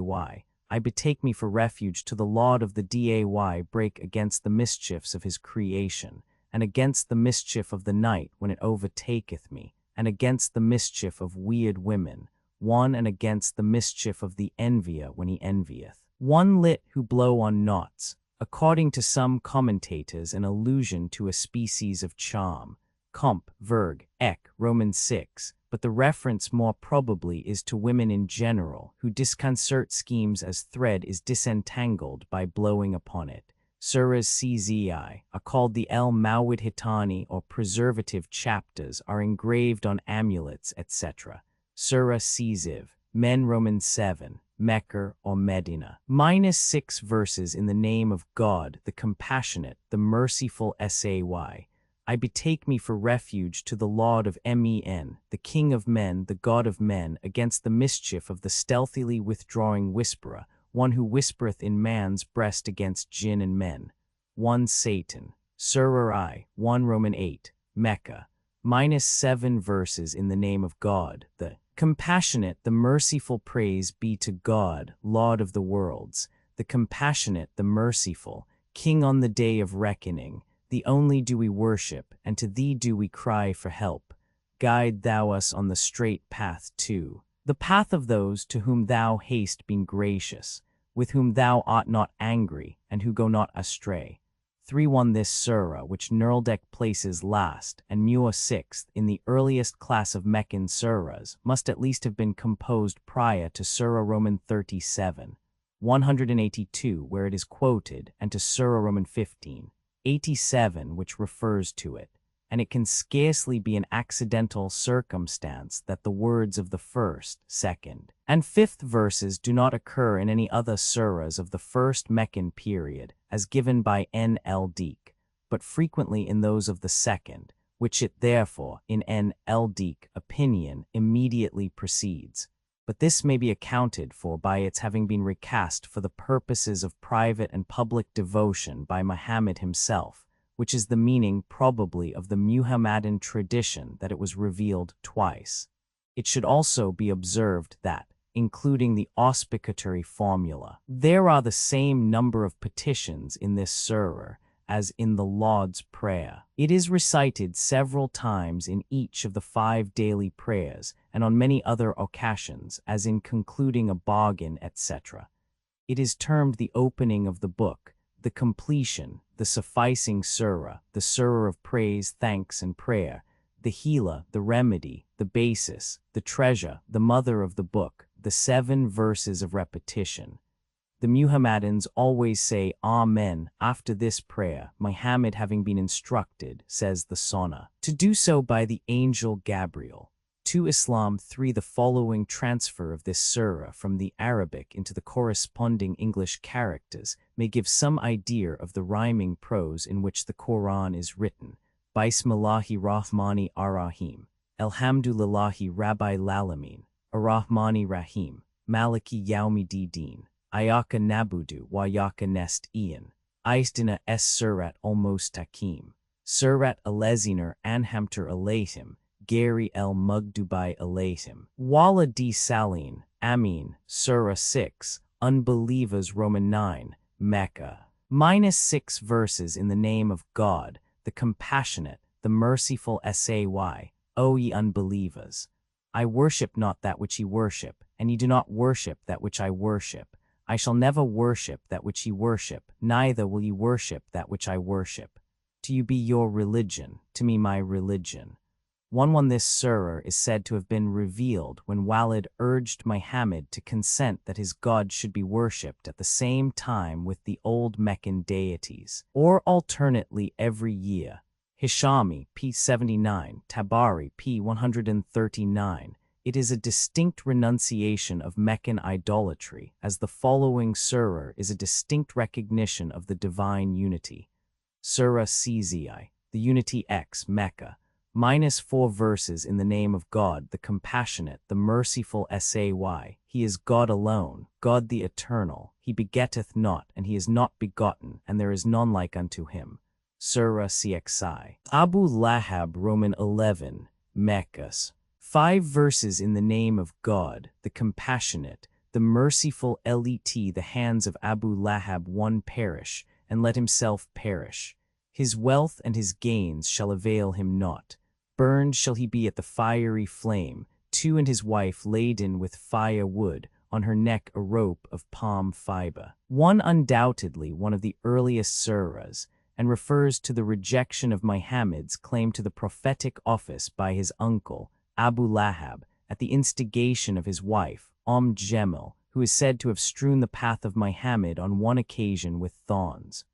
I betake me for refuge to the Lord of the day, break against the mischiefs of his creation, and against the mischief of the night when it overtaketh me, and against the mischief of weird women, 1, and against the mischief of the envier when he envieth. 1 Lit, who blow on knots, according to some commentators an allusion to a species of charm, comp. Verg. Ek. Romans 6, but the reference more probably is to women in general, who disconcert schemes as thread is disentangled by blowing upon it. Surahs Czi are called the El-Mawid Hitani or preservative chapters, are engraved on amulets, etc. Surah Cziv, Men Romans 7, Mecca or Medina. -6 verses. In the name of God, the compassionate, the merciful. Say, I betake me for refuge to the Lord of Men, the King of men, the God of men, against the mischief of the stealthily withdrawing whisperer, one who whispereth in man's breast against jinn and men. 1 Satan. Surah I, 1 Roman 8, Mecca. -7 verses. In the name of God, the compassionate, the merciful. Praise be to God, Lord of the worlds, the compassionate, the merciful, King on the day of reckoning. Thee only do we worship, and to thee do we cry for help. Guide thou us on the straight path too, the path of those to whom thou hast been gracious, with whom thou art not angry, and who go not astray. 3.1 This surah, which Nurldek places last and Mu'a sixth in the earliest class of Meccan surahs, must at least have been composed prior to Surah Roman 37, 182, where it is quoted, and to Surah Roman 15, 87, which refers to it, and it can scarcely be an accidental circumstance that the words of the first, second, and fifth verses do not occur in any other surahs of the first Meccan period, as given by N. L. Deek, but frequently in those of the second, which it therefore, in N. L. Deek opinion, immediately precedes. But this may be accounted for by its having been recast for the purposes of private and public devotion by Muhammad himself, which is the meaning probably of the Muhammadan tradition that it was revealed twice. It should also be observed that, including the auspicatory formula, there are the same number of petitions in this surah as in the Lord's Prayer. It is recited several times in each of the 5 daily prayers and on many other occasions, as in concluding a bargain, etc. It is termed the opening of the book, the completion, the sufficing surah, the surah of praise, thanks, and prayer, the healer, the remedy, the basis, the treasure, the mother of the book, the 7 verses of repetition. The Muhammadans always say Amen after this prayer, Muhammad having been instructed, says the Sunnah, to do so by the angel Gabriel. To Islam 3. The following transfer of this surah from the Arabic into the corresponding English characters may give some idea of the rhyming prose in which the Quran is written. Bismillahi Rahmani Ar-Rahim. Alhamdulillahi Rabbil Alamin. Ar-Rahmani Rahim. Maliki Yawmiddin. Ayaka Nabudu wa Yaka Nest Ian. Aistina es Surat al-Mustaqim. Surat al-Leziner Anhamter alayhim. Gary el Mugdubai alayhim. Wala di Saline. Amin. Surah 6. Unbelievers Roman 9. Mecca. -6 verses in the name of God, the compassionate, the merciful Say, O ye unbelievers. I worship not that which ye worship, and ye do not worship that which I worship. I shall never worship that which ye worship, neither will ye worship that which I worship. To you be your religion, to me my religion. 1. This surah is said to have been revealed when Walid urged Muhammad to consent that his God should be worshipped at the same time with the old Meccan deities, or alternately every year. Hishami, p. 79, Tabari, p. 139. It is a distinct renunciation of Meccan idolatry, as the following surah is a distinct recognition of the divine unity. Surah Czi, the Unity X, Mecca. -4 verses in the name of God, the compassionate, the merciful Say. He is God alone, God the eternal. He begetteth not, and he is not begotten, and there is none like unto him. Surah Cxi. Abu Lahab, Roman 11, Meccas. 5 verses in the name of God, the compassionate, the merciful Let the hands of Abu Lahab 1 perish, and let himself perish. His wealth and his gains shall avail him naught. Burned shall he be at the fiery flame. 2. And his wife laden with firewood, on her neck a rope of palm fiber. 1. Undoubtedly one of the earliest surahs, and refers to the rejection of Muhammad's claim to the prophetic office by his uncle, Abu Lahab, at the instigation of his wife, Jamil, who is said to have strewn the path of Muhammad on one occasion with thorns.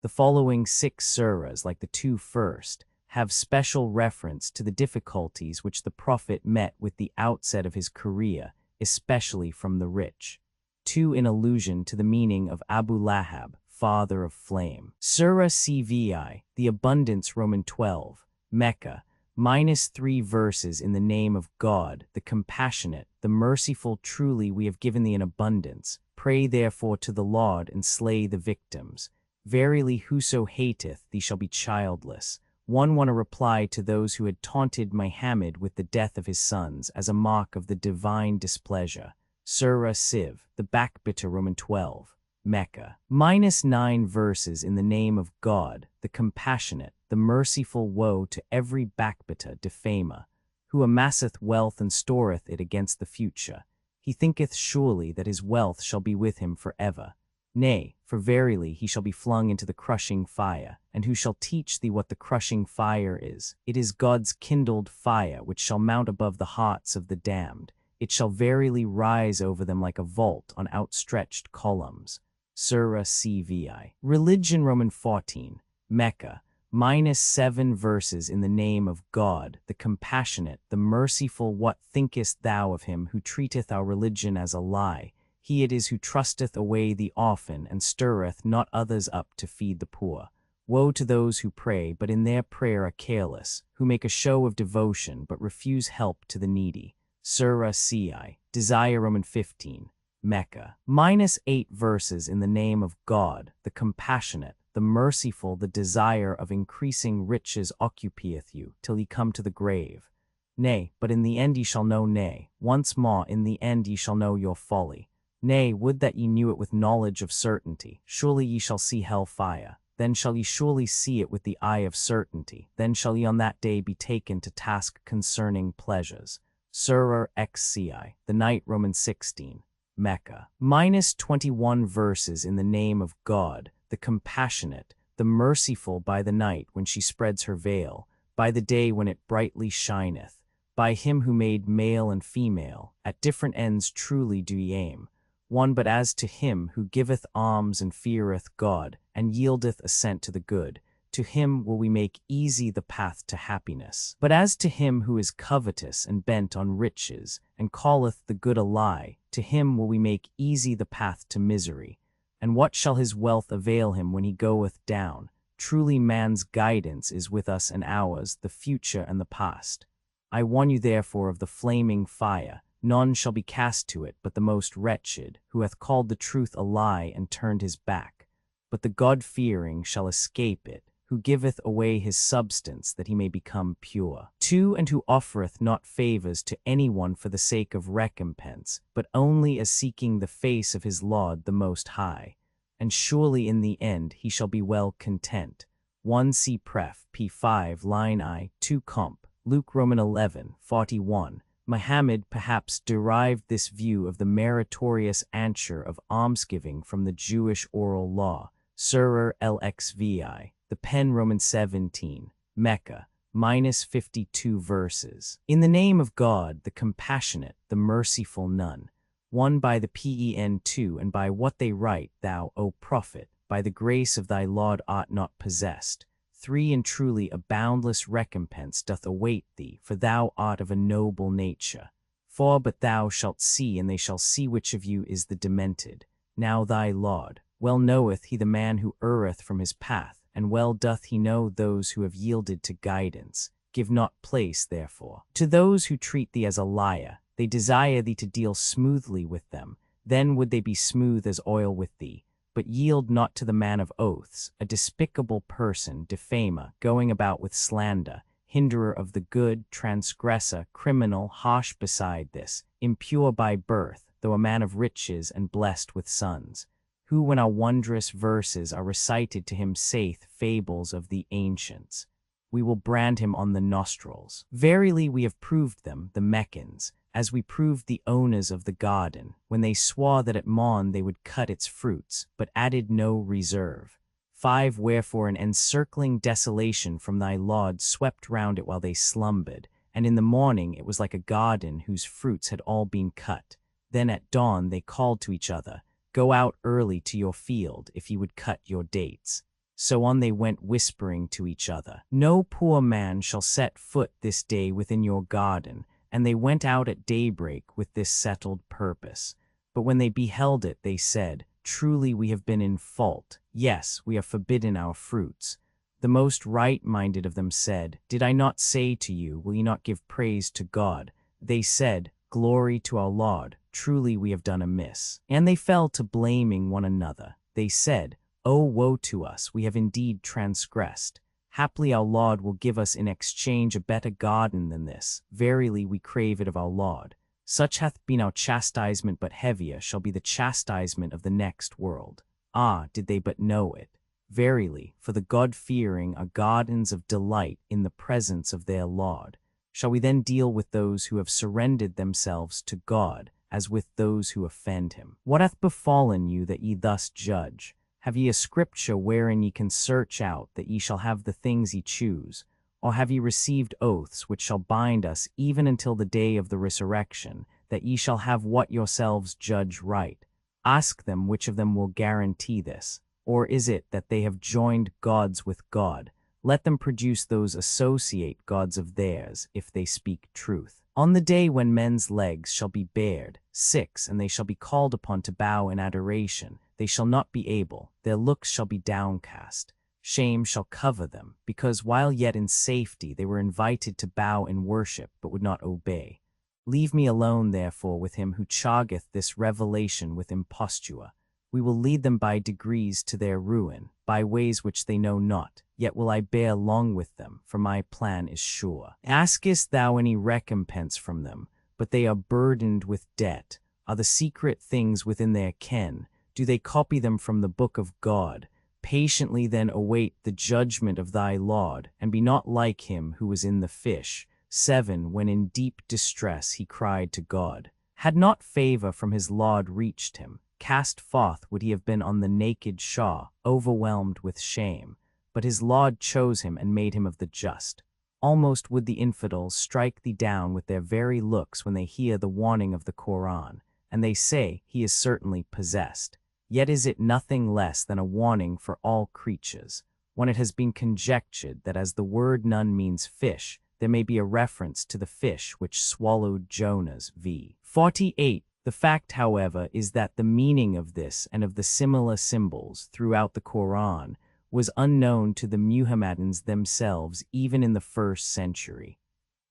The following 6 surahs, like the 2 first, have special reference to the difficulties which the Prophet met with the outset of his career, especially from the rich. 2. In allusion to the meaning of Abu Lahab, father of flame. Surah Cvi, the abundance, Roman 12, Mecca. -3 verses in the name of God, the compassionate, the merciful. Truly we have given thee in abundance. Pray therefore to the Lord and slay the victims. Verily whoso hateth thee shall be childless. 1. A reply to those who had taunted Muhammad with the death of his sons as a mark of the divine displeasure. Surah Siv, the backbiter, Roman 12, Mecca. -9 verses in the name of God, the compassionate, the merciful. Woe to every backbiter, defamer, who amasseth wealth and storeth it against the future. He thinketh surely that his wealth shall be with him forever. Nay, for verily he shall be flung into the crushing fire, and who shall teach thee what the crushing fire is? It is God's kindled fire, which shall mount above the hearts of the damned. It shall verily rise over them like a vault on outstretched columns. Surah Cvi. Religion, Roman 14, Mecca. -7 verses in the name of God, the compassionate, the merciful. What thinkest thou of him who treateth our religion as a lie? He it is who trusteth away the orphan and stirreth not others up to feed the poor. Woe to those who pray, but in their prayer are careless, who make a show of devotion, but refuse help to the needy. Surah Ci. Desire, Roman 15, Mecca. -8 verses in the name of God, the compassionate, the merciful. The desire of increasing riches occupyeth you, till ye come to the grave. Nay, but in the end ye shall know, nay, once more in the end ye shall know your folly. Nay, would that ye knew it with knowledge of certainty. Surely ye shall see hell fire. then shall ye surely see it with the eye of certainty. Then shall ye on that day be taken to task concerning pleasures. Surah XCI, the night, Romans 16, Mecca. -21 verses in the name of God, the compassionate, the merciful, by the night when she spreads her veil, by the day when it brightly shineth, by him who made male and female, at different ends truly do ye aim. One, but as to him who giveth alms and feareth God, and yieldeth assent to the good, to him will we make easy the path to happiness. But as to him who is covetous and bent on riches, and calleth the good a lie, to him will we make easy the path to misery. And what shall his wealth avail him when he goeth down? Truly man's guidance is with us, and ours the future and the past. I warn you therefore of the flaming fire. None shall be cast to it but the most wretched, who hath called the truth a lie and turned his back. But the God-fearing shall escape it, who giveth away his substance that he may become pure. 2. And who offereth not favors to any one for the sake of recompense, but only as seeking the face of his Lord the Most High. And surely in the end he shall be well content. 1 C. Pref. P5 line I 2 Comp. Luke Roman 11:41. Muhammad perhaps derived this view of the meritorious answer of almsgiving from the Jewish oral law. Surah LXVI, the pen, Romans 17, Mecca, -52 verses. In the name of God, the compassionate, the merciful, none. 1 By the pen, 2 And by what they write, thou, O prophet, by the grace of thy Lord art not possessed. 3 And truly a boundless recompense doth await thee, for thou art of a noble nature. 4 But thou shalt see, and they shall see which of you is the demented. Now thy Lord, well knoweth he the man who erreth from his path, and well doth he know those who have yielded to guidance. Give not place, therefore, to those who treat thee as a liar. They desire thee to deal smoothly with them, then would they be smooth as oil with thee. But yield not to the man of oaths, a despicable person, defamer, going about with slander, hinderer of the good, transgressor, criminal, harsh beside this, impure by birth, though a man of riches and blessed with sons, who, when our wondrous verses are recited to him, saith fables of the ancients. We will brand him on the nostrils. Verily we have proved them, the Meccans, as we proved the owners of the garden, when they swore that at morn they would cut its fruits, but added no reserve. 5 Wherefore an encircling desolation from thy Lord swept round it while they slumbered, and in the morning it was like a garden whose fruits had all been cut. Then at dawn they called to each other, Go out early to your field, if ye would cut your dates. So on they went whispering to each other, No poor man shall set foot this day within your garden. And they went out at daybreak with this settled purpose. But when they beheld it, they said, Truly we have been in fault. Yes, we are forbidden our fruits. The most right-minded of them said, Did I not say to you, will ye not give praise to God? They said, Glory to our Lord. Truly we have done amiss. And they fell to blaming one another. They said, O woe to us, we have indeed transgressed. Haply our Lord will give us in exchange a better garden than this. Verily we crave it of our Lord. Such hath been our chastisement, but heavier shall be the chastisement of the next world. Ah, did they but know it! Verily, for the God-fearing are gardens of delight in the presence of their Lord. Shall we then deal with those who have surrendered themselves to God, as with those who offend him? What hath befallen you that ye thus judge? Have ye a scripture wherein ye can search out that ye shall have the things ye choose? Or have ye received oaths which shall bind us even until the day of the resurrection, that ye shall have what yourselves judge right? Ask them which of them will guarantee this. Or is it that they have joined gods with God? Let them produce those associate gods of theirs, if they speak truth. On the day when men's legs shall be bared, 6 And they shall be called upon to bow in adoration, they shall not be able, their looks shall be downcast. Shame shall cover them, because while yet in safety they were invited to bow in worship, but would not obey. Leave me alone, therefore, with him who chargeth this revelation with imposture. We will lead them by degrees to their ruin, by ways which they know not. Yet will I bear long with them, for my plan is sure. Askest thou any recompense from them? But they are burdened with debt. Are the secret things within their ken? Do they copy them from the book of God? Patiently then await the judgment of thy Lord, and be not like him who was in the fish. 7. When in deep distress he cried to God. Had not favor from his Lord reached him, cast forth would he have been on the naked shore, overwhelmed with shame. But his Lord chose him and made him of the just. Almost would the infidels strike thee down with their very looks when they hear the warning of the Qur'an, and they say he is certainly possessed. Yet is it nothing less than a warning for all creatures, when it has been conjectured that as the word nun means fish, there may be a reference to the fish which swallowed Jonah's v. 48. The fact, however, is that the meaning of this and of the similar symbols throughout the Qur'an was unknown to the Muhammadans themselves even in the 1st century.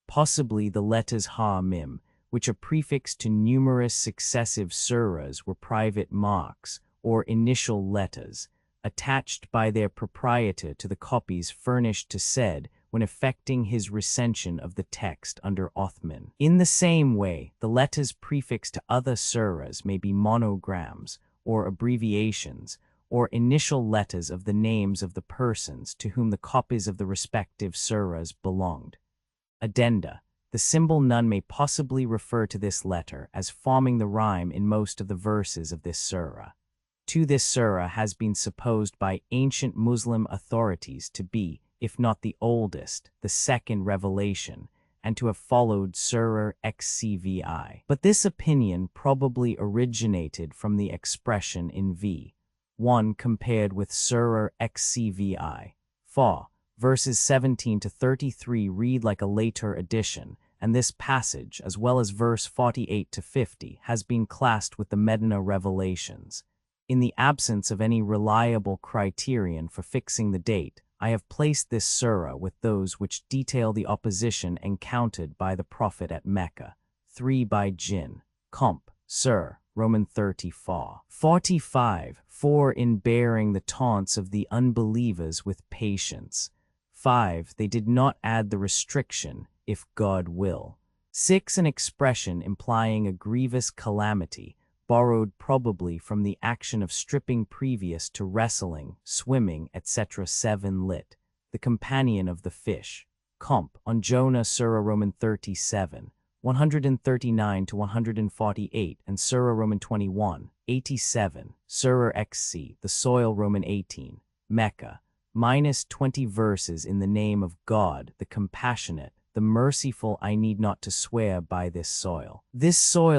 Possibly the letters Ha-Mim, which are prefixed to numerous successive surahs, were private marks, or initial letters, attached by their proprietor to the copies furnished to Said when effecting his recension of the text under Othman. In the same way, the letters prefixed to other surahs may be monograms, or abbreviations, or initial letters of the names of the persons to whom the copies of the respective surahs belonged. Addenda. The symbol nun may possibly refer to this letter as forming the rhyme in most of the verses of this surah. To this surah has been supposed by ancient Muslim authorities to be, if not the oldest, the second revelation, and to have followed Surah Xcvi. But this opinion probably originated from the expression in v. 1 compared with Surah Xcvi. 4. Verses 17 to 33 read like a later addition, and this passage, as well as verse 48 to 50, has been classed with the Medina revelations. In the absence of any reliable criterion for fixing the date, I have placed this surah with those which detail the opposition encountered by the Prophet at Mecca. 3 by Jinn. Comp. Sir. Roman 34. 45. 4. In bearing the taunts of the unbelievers with patience. 5. They did not add the restriction, if God will. 6. An expression implying a grievous calamity, borrowed probably from the action of stripping previous to wrestling, swimming, etc. 7. Lit. The companion of the fish. Comp. On Jonah Surah Roman 37, 139 to 148, and Surah Roman 21, 87. Surah XC, the soil Roman 18, Mecca. -20 verses in the name of God, the compassionate, the merciful. I need not to swear by this soil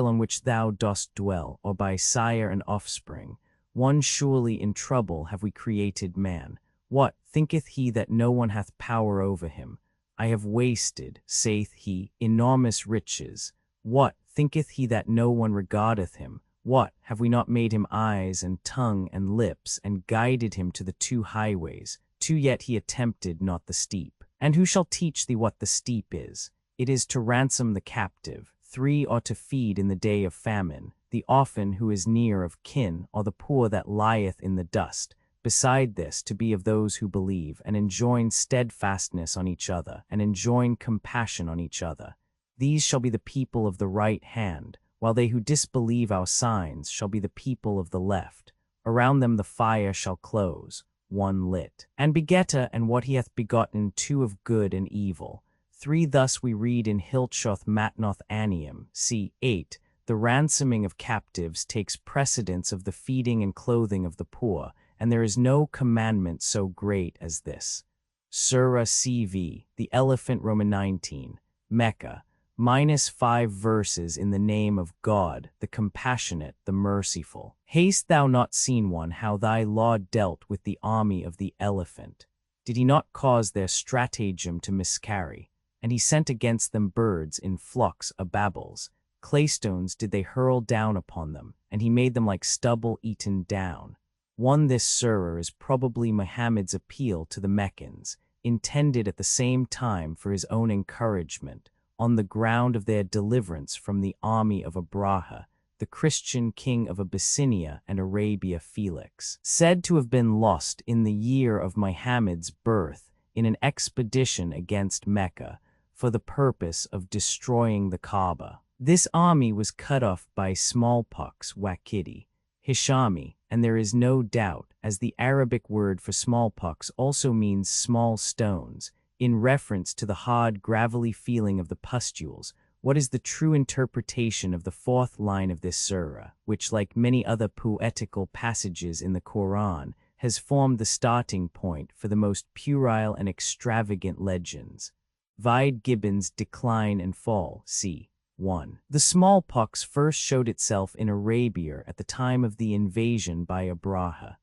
on which thou dost dwell, or by sire and offspring. One surely in trouble have we created man. What, thinketh he that no one hath power over him? I have wasted, saith he, enormous riches. What, thinketh he that no one regardeth him? What, have we not made him eyes and tongue and lips, and guided him to the 2 highways? 2. Yet he attempted not the steep. And who shall teach thee what the steep is? It is to ransom the captive. 3. Or to feed in the day of famine, the orphan who is near of kin, or the poor that lieth in the dust. Beside this, to be of those who believe, and enjoin steadfastness on each other, and enjoin compassion on each other. These shall be the people of the right hand, while they who disbelieve our signs shall be the people of the left. Around them the fire shall close. 1. Lit. And begetter, and what he hath begotten, 2. Of good and evil. 3. Thus we read in Hilchoth Matnoth Anium, c. 8, the ransoming of captives takes precedence of the feeding and clothing of the poor, and there is no commandment so great as this. Surah CV, the elephant Roman 19, Mecca. -5 verses in the name of God, the compassionate, the merciful. Hast thou not seen how thy Lord dealt with the army of the elephant? Did he not cause their stratagem to miscarry? And he sent against them birds in flocks of babbles. Claystones did they hurl down upon them, and he made them like stubble eaten down. 1. This surah is probably Muhammad's appeal to the Meccans, intended at the same time for his own encouragement, on the ground of their deliverance from the army of Abraha, the Christian king of Abyssinia and Arabia Felix, said to have been lost in the year of Muhammad's birth in an expedition against Mecca for the purpose of destroying the Kaaba. This army was cut off by smallpox, Wakidi, Hishami, and there is no doubt, as the Arabic word for smallpox also means small stones, in reference to the hard, gravelly feeling of the pustules. What is the true interpretation of the fourth line of this surah, which, like many other poetical passages in the Qur'an, has formed the starting point for the most puerile and extravagant legends? Vide Gibbon's Decline and Fall, c. 1. The smallpox first showed itself in Arabia at the time of the invasion by Abraha.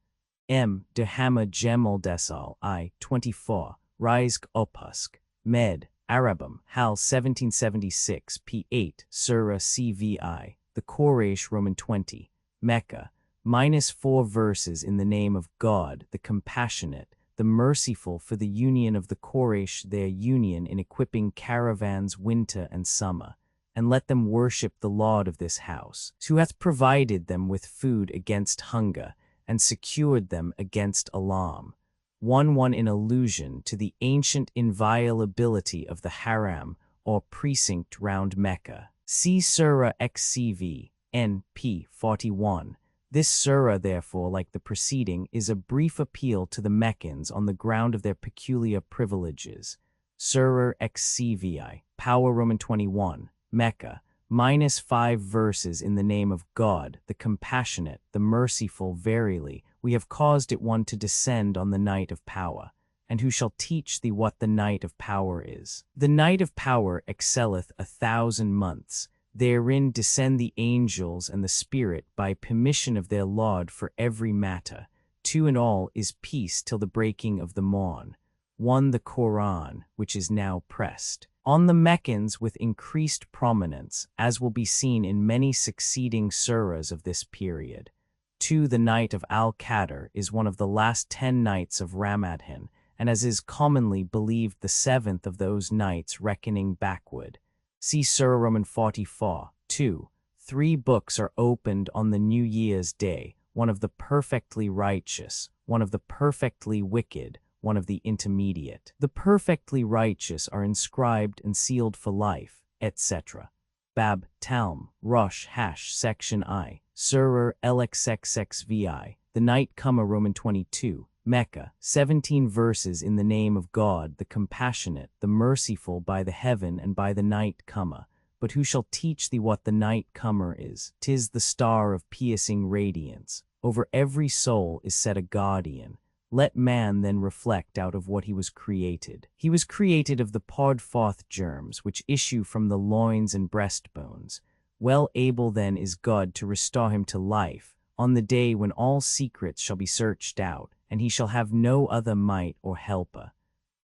M. de Hamma Gemal Desal, I. 24, Rizq Opusk, Med. Arabum, Hal 1776, p. 8, Surah Cvi, the Quraysh Roman 20, Mecca, -4 verses in the name of God, the Compassionate, the Merciful, for the union of the Quraysh, their union in equipping caravans winter and summer, and let them worship the Lord of this house, who hath provided them with food against hunger, and secured them against alarm. 1 in allusion to the ancient inviolability of the haram, or precinct round Mecca. See Surah XCV, N.P. 41. This surah, therefore, like the preceding, is a brief appeal to the Meccans on the ground of their peculiar privileges. Surah XCVI, Power Roman 21, Mecca, -5 verses in the name of God, the Compassionate, the Merciful. Verily, we have caused it one to descend on the night of power. And who shall teach thee what the night of power is? The night of power excelleth 1,000 months. Therein descend the angels and the Spirit by permission of their Lord for every matter. 2 in all is peace till the breaking of the morn. 1 The Qur'an, which is now pressed on the Meccans with increased prominence, as will be seen in many succeeding surahs of this period. 2 The night of Al-Qadr is one of the last 10 nights of Ramadan, and as is commonly believed the 7th of those nights reckoning backward. See Surah Roman 44, 2. 3 books are opened on the New Year's Day, one of the perfectly righteous, one of the perfectly wicked, one of the intermediate. The perfectly righteous are inscribed and sealed for life, etc. Bab, Talm, Rosh, Section I, Surah LXXXVI, the night Qamar Roman 22, Mecca, 17 verses in the name of God, the Compassionate, the Merciful, by the heaven and by the night Qamar. But who shall teach thee what the night Qamar is? 'Tis the star of piercing radiance. Over every soul is set a guardian. Let man then reflect out of what he was created. He was created of the poured forth germs which issue from the loins and breastbones. Well able then is God to restore him to life, on the day when all secrets shall be searched out, and he shall have no other might or helper.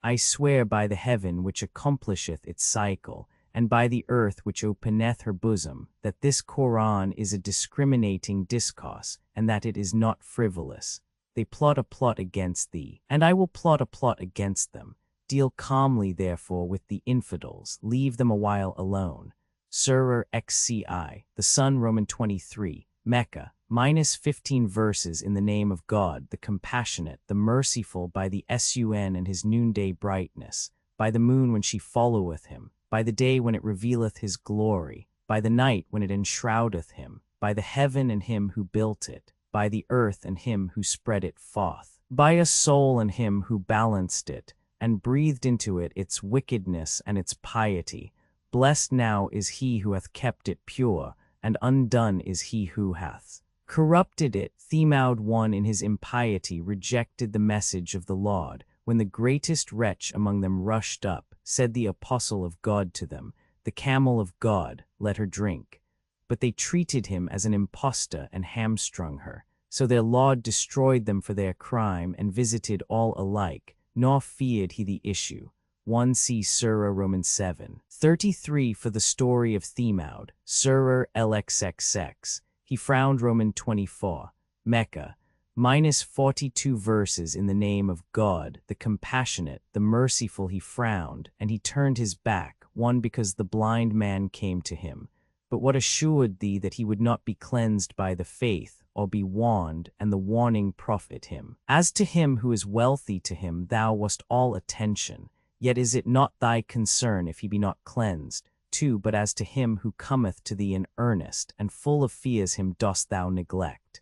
I swear by the heaven which accomplisheth its cycle, and by the earth which openeth her bosom, that this Qur'an is a discriminating discourse, and that it is not frivolous. They plot a plot against thee, and I will plot a plot against them. Deal calmly, therefore, with the infidels, leave them a while alone. Surah XCI, the Sun Roman 23, Mecca, -15 verses in the name of God, the Compassionate, the Merciful, by the Sun and his noonday brightness, by the moon when she followeth him, by the day when it revealeth his glory, by the night when it enshroudeth him, by the heaven and him who built it, by the earth and him who spread it forth, by a soul and him who balanced it, and breathed into it its wickedness and its piety. Blessed now is he who hath kept it pure, and undone is he who hath corrupted it. Themaud 1 in his impiety rejected the message of the Lord. When the greatest wretch among them rushed up, said the apostle of God to them, the camel of God, let her drink. But they treated him as an impostor and hamstrung her. So their Lord destroyed them for their crime and visited all alike, nor feared he the issue. 1 See Surah Roman 7, 33 for the story of Themaud, Surah LXXX. He frowned Roman 24, Mecca, -42 verses in the name of God, the Compassionate, the Merciful. He frowned, and he turned his back, 1 because the blind man came to him. But what assured thee that he would not be cleansed by the faith, or be warned, and the warning profit him? As to him who is wealthy, to him thou wast all attention, yet is it not thy concern if he be not cleansed. 2 But as to him who cometh to thee in earnest, and full of fears, him dost thou neglect.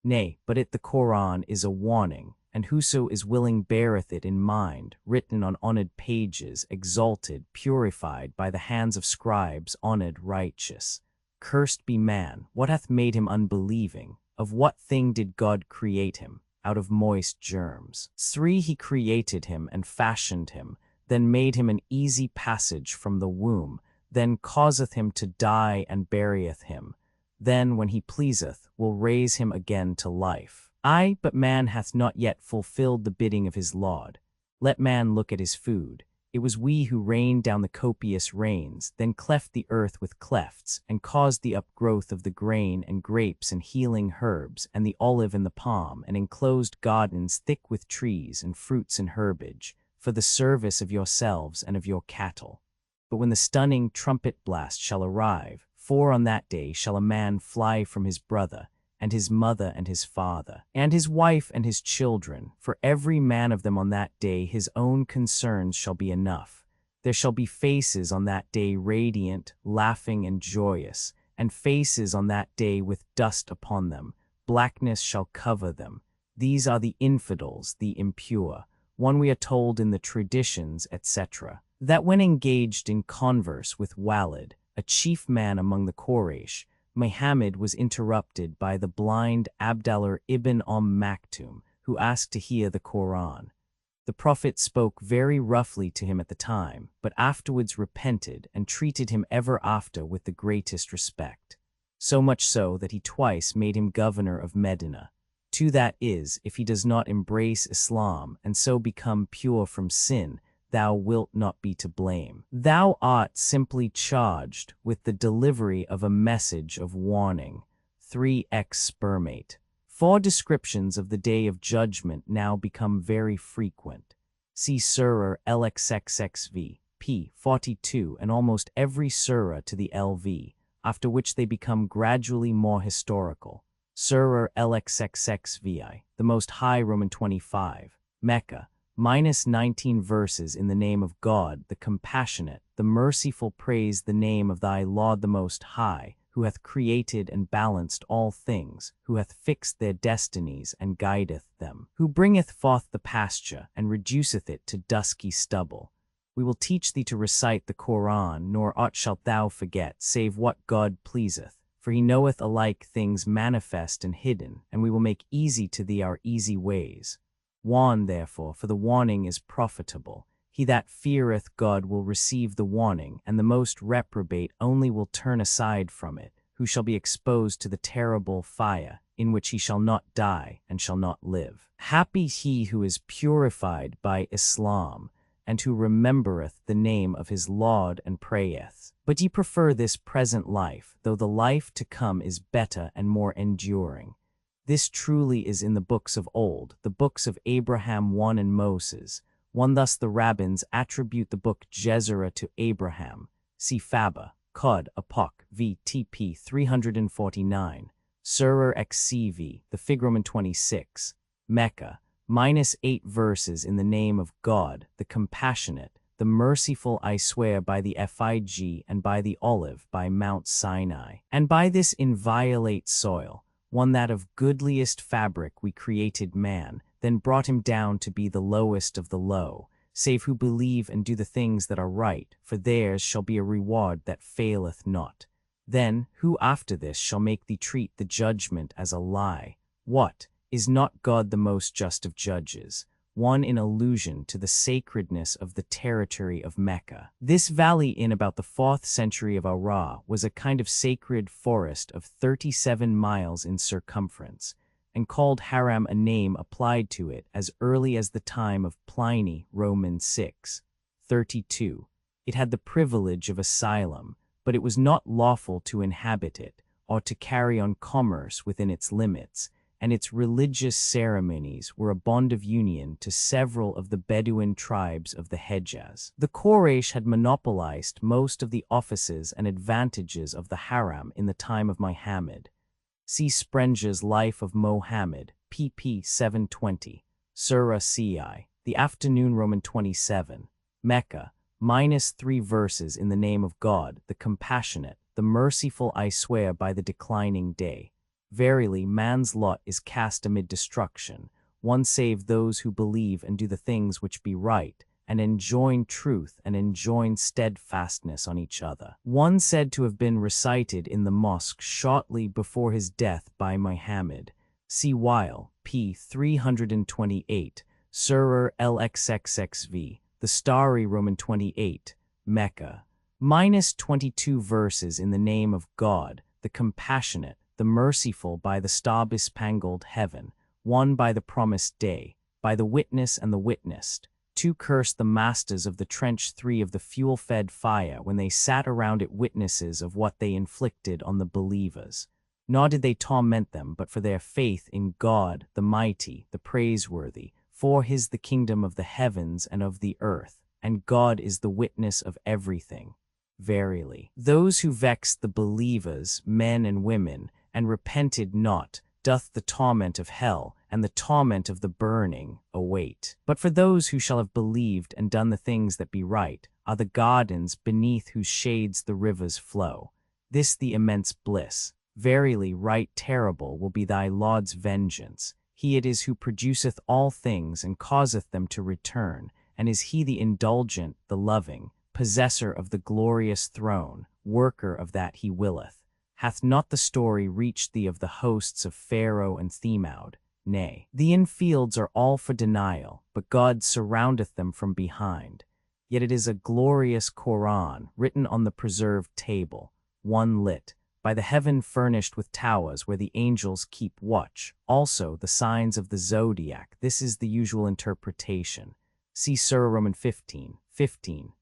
Nay, but the Qur'an is a warning, and whoso is willing beareth it in mind, written on honored pages, exalted, purified by the hands of scribes, honored, righteous. Cursed be man, what hath made him unbelieving? Of what thing did God create him? Out of moist germs. 3. He created him and fashioned him, then made him an easy passage from the womb, then causeth him to die and burieth him. Then, when he pleaseth, will raise him again to life. But man hath not yet fulfilled the bidding of his Lord. Let man look at his food. It was we who rained down the copious rains, then cleft the earth with clefts, and caused the upgrowth of the grain and grapes and healing herbs, and the olive and the palm, and enclosed gardens thick with trees and fruits and herbage, for the service of yourselves and of your cattle. But when the stunning trumpet blast shall arrive, for on that day shall a man fly from his brother, and his mother and his father, and his wife and his children, for every man of them on that day his own concerns shall be enough. There shall be faces on that day radiant, laughing and joyous, and faces on that day with dust upon them. Blackness shall cover them. These are the infidels, the impure. One we are told in the traditions, etc., that when engaged in converse with Walid, a chief man among the Quraysh, Muhammad was interrupted by the blind Abdallah ibn Maktum, who asked to hear the Qur'an. The Prophet spoke very roughly to him at the time, but afterwards repented and treated him ever after with the greatest respect. So much so that he twice made him governor of Medina. To that is, if he does not embrace Islam and so become pure from sin, thou wilt not be to blame. Thou art simply charged with the delivery of a message of warning. 3x spermate. 4 descriptions of the Day of Judgment now become very frequent. See Surah LXXXV, p. 42, and almost every surah to the LV, after which they become gradually more historical. Surah LXXXVI, the Most High, Roman 25, Mecca, -19 verses. In the name of God, the Compassionate, the Merciful, praise the name of thy Lord the Most High, who hath created and balanced all things, who hath fixed their destinies and guideth them, who bringeth forth the pasture and reduceth it to dusky stubble. We will teach thee to recite the Qur'an, nor aught shalt thou forget, save what God pleaseth. For he knoweth alike things manifest and hidden, and we will make easy to thee our easy ways. Warn therefore, for the warning is profitable. He that feareth God will receive the warning, and the most reprobate only will turn aside from it, who shall be exposed to the terrible fire, in which he shall not die and shall not live. Happy he who is purified by Islam, and who remembereth the name of his Lord and prayeth. But ye prefer this present life, though the life to come is better and more enduring. This truly is in the books of old, the books of Abraham 1 and Moses 1. Thus the rabbins attribute the book Jezerah to Abraham. See Faba, Qad, Apok, VTP 349. Surah XCV, the Fig Roman 26. Mecca, -8 verses. In the name of God, the Compassionate, the Merciful, I swear by the Fig and by the olive, by Mount Sinai, and by this inviolate soil, one that of goodliest fabric we created man, then brought him down to be the lowest of the low, save who believe and do the things that are right, for theirs shall be a reward that faileth not. Then, who after this shall make thee treat the judgment as a lie? What, is not God the most just of judges? 1. In allusion to the sacredness of the territory of Mecca. This valley in about the 4th century of Ara was a kind of sacred forest of 37 miles in circumference, and called Haram, a name applied to it as early as the time of Pliny, Roman 6. 32. It had the privilege of asylum, but it was not lawful to inhabit it, or to carry on commerce within its limits, and its religious ceremonies were a bond of union to several of the Bedouin tribes of the Hejaz. The Quraysh had monopolized most of the offices and advantages of the Haram in the time of Muhammad. See Sprenger's Life of Mohammed, pp. 720. Surah Ci, the Afternoon, Roman 27. Mecca, -3 verses. In the name of God, the Compassionate, the Merciful, I swear by the declining day. Verily, man's lot is cast amid destruction, one save those who believe and do the things which be right, and enjoin truth and enjoin steadfastness on each other. One said to have been recited in the mosque shortly before his death by Muhammad. See Weil, p. 328, Surah LXXXV, the Starry Roman 28, Mecca. -22 verses in the name of God, the compassionate, the merciful by the star-bespangled heaven, one by the promised day, by the witness and the witnessed. Two cursed the masters of the trench, three of the fuel-fed fire, when they sat around it witnesses of what they inflicted on the believers. Nor did they torment them, but for their faith in God, the mighty, the praiseworthy, for his the kingdom of the heavens and of the earth, and God is the witness of everything. Verily, those who vexed the believers, men and women, and repented not, doth the torment of hell, and the torment of the burning, await. But for those who shall have believed and done the things that be right, are the gardens beneath whose shades the rivers flow. This the immense bliss. Verily, right terrible will be thy Lord's vengeance. He it is who produceth all things and causeth them to return, and is he the indulgent, the loving, possessor of the glorious throne, worker of that he willeth. Hath not the story reached thee of the hosts of Pharaoh and Themaud? Nay, the infields are all for denial, but God surroundeth them from behind. Yet it is a glorious Qur'an, written on the preserved table, one lit, by the heaven furnished with towers where the angels keep watch, also the signs of the zodiac. This is the usual interpretation. See Surah Roman 15,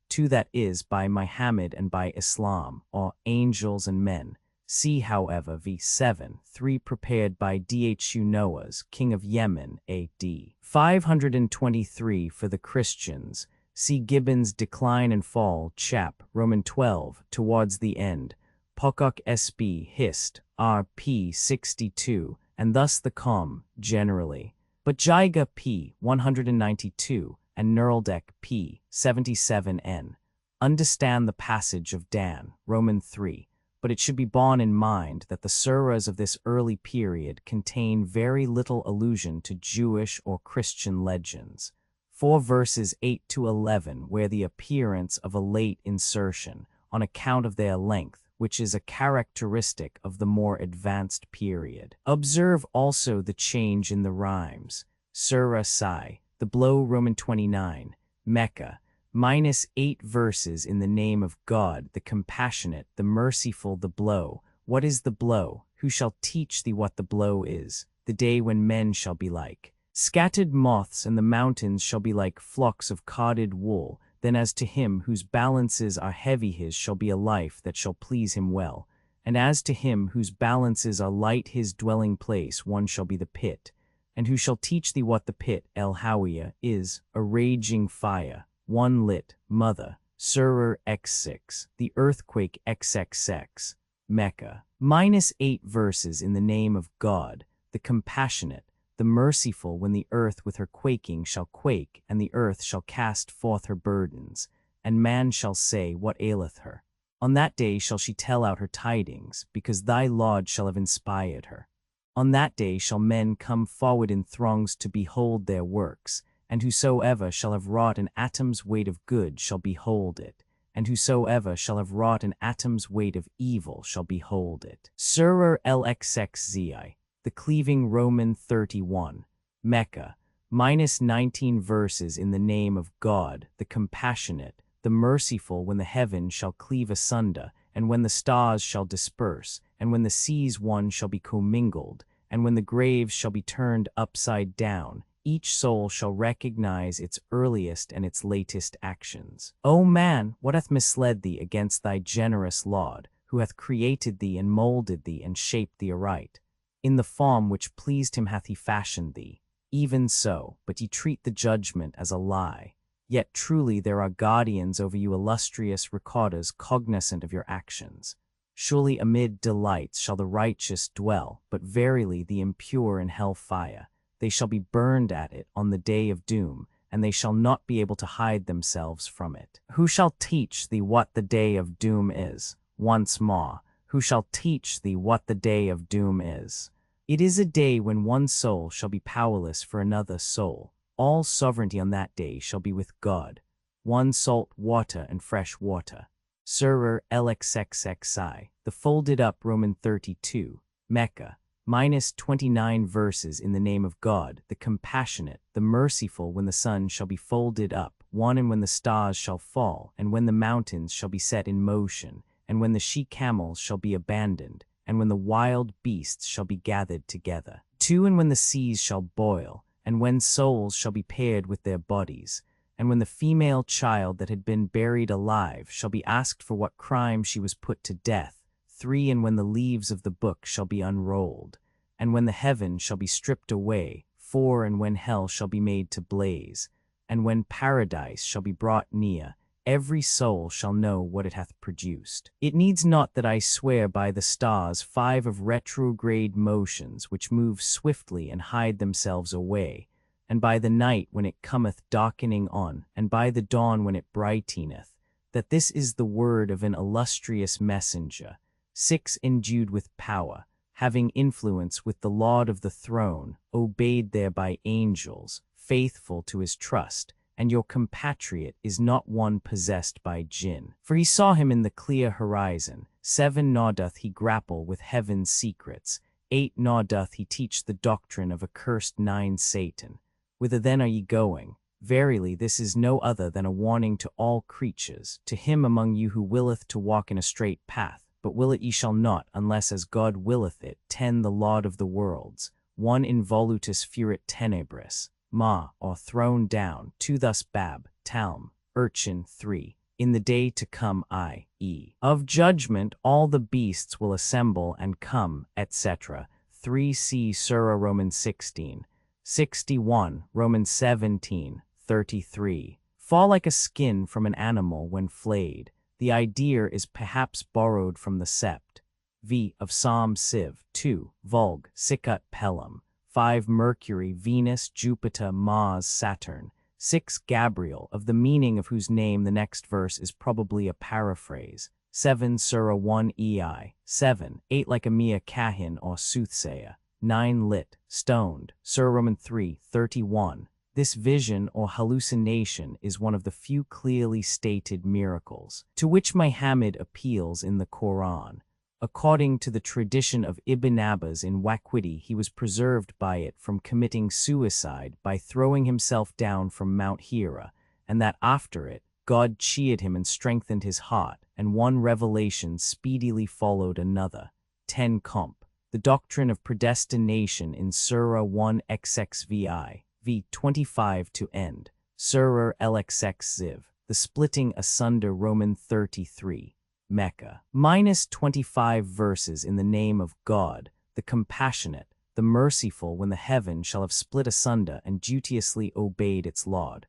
2 that is, by Muhammad and by Islam, or angels and men. See, however, v. 7, 3 prepared by Dhu Noahs, king of Yemen, A.D. 523 for the Christians. See Gibbon's Decline and Fall, chap. Roman 12, towards the end. Pocock S.B. Hist. R.P. 62, and thus the com, generally. But Jiga P. 192, and Nurldek P. 77n. Understand the passage of Dan, Roman 3. But it should be borne in mind that the surahs of this early period contain very little allusion to Jewish or Christian legends. 4 verses 8 to 11 where the appearance of a late insertion, on account of their length, which is a characteristic of the more advanced period. Observe also the change in the rhymes. Surah Sai, the blow Roman 29, Mecca, -8 verses in the name of God, the compassionate, the merciful, the blow. What is the blow? Who shall teach thee what the blow is? The day when men shall be like scattered moths, and the mountains shall be like flocks of carded wool. Then as to him whose balances are heavy, his shall be a life that shall please him well. And as to him whose balances are light, his dwelling place one shall be the pit. And who shall teach thee what the pit, El-Hawiyah, is? A raging fire. One lit, mother, Surah X6, the earthquake XXX, Mecca. -8 verses in the name of God, the compassionate, the merciful, when the earth with her quaking shall quake, and the earth shall cast forth her burdens, and man shall say, what aileth her? On that day shall she tell out her tidings, because thy Lord shall have inspired her. On that day shall men come forward in throngs to behold their works, and whosoever shall have wrought an atom's weight of good shall behold it, and whosoever shall have wrought an atom's weight of evil shall behold it. Surah LXXZI, the cleaving Roman 31, Mecca, -19 verses in the name of God, the compassionate, the merciful, when the heaven shall cleave asunder, and when the stars shall disperse, and when the seas one shall be commingled, and when the graves shall be turned upside down, each soul shall recognize its earliest and its latest actions. O man, what hath misled thee against thy generous Lord, who hath created thee and molded thee and shaped thee aright? In the form which pleased him hath he fashioned thee. Even so, but ye treat the judgment as a lie. Yet truly there are guardians over you, illustrious recorders, cognizant of your actions. Surely amid delights shall the righteous dwell, but verily the impure in hell fire. They shall be burned at it on the day of doom, and they shall not be able to hide themselves from it. Who shall teach thee what the day of doom is? Once more, who shall teach thee what the day of doom is? It is a day when one soul shall be powerless for another soul. All sovereignty on that day shall be with God. One salt water and fresh water. Surah LXXXI. The folded up Roman 32. Mecca. -29 verses in the name of God, the compassionate, the merciful, when the sun shall be folded up, one, and when the stars shall fall, and when the mountains shall be set in motion, and when the she-camels shall be abandoned, and when the wild beasts shall be gathered together. 2, and when the seas shall boil, and when souls shall be paired with their bodies, and when the female child that had been buried alive shall be asked for what crime she was put to death. 3, and when the leaves of the book shall be unrolled, and when the heaven shall be stripped away. 4, and when hell shall be made to blaze, and when paradise shall be brought near, every soul shall know what it hath produced. It needs not that I swear by the stars 5 of retrograde motions which move swiftly and hide themselves away, and by the night when it cometh darkening on, and by the dawn when it brighteneth, that this is the word of an illustrious messenger. 6, endued with power, having influence with the Lord of the throne, obeyed there by angels, faithful to his trust, and your compatriot is not one possessed by jinn. For he saw him in the clear horizon. 7, nor doth he grapple with heaven's secrets. 8, nor doth he teach the doctrine of accursed 9, Satan. Whither then are ye going? Verily this is no other than a warning to all creatures, to him among you who willeth to walk in a straight path, but will it ye shall not, unless as God willeth it. 10, the Lord of the worlds. 1, involutus furit tenebris. Ma, or thrown down. 2, thus Bab, Talm, Urchin. 3, in the day to come, i.e., of judgment, all the beasts will assemble and come, etc. 3, see Surah Romans 16. 61, Romans 17, 33. Fall like a skin from an animal when flayed. The idea is perhaps borrowed from the sept. V of Psalm Civ. 2, Vulg, Sicut Pelham. 5, Mercury, Venus, Jupiter, Mars, Saturn. 6, Gabriel, of the meaning of whose name the next verse is probably a paraphrase. 7, Surah 1 Ei. 7, 8, like a mere kahin or soothsayer. 9, lit, stoned. Surah Roman 3, 31. This vision or hallucination is one of the few clearly stated miracles, to which Muhammad appeals in the Qur'an. According to the tradition of Ibn Abbas in Waqidi, he was preserved by it from committing suicide by throwing himself down from Mount Hira, and that after it, God cheered him and strengthened his heart, and one revelation speedily followed another. 10, Comp. The doctrine of predestination in Surah 1 XXVI. V 25 to end. Surah LXX Ziv. The splitting asunder Roman 33. Mecca. -25 verses in the name of God, the compassionate, the merciful, when the heaven shall have split asunder and duteously obeyed its Lord.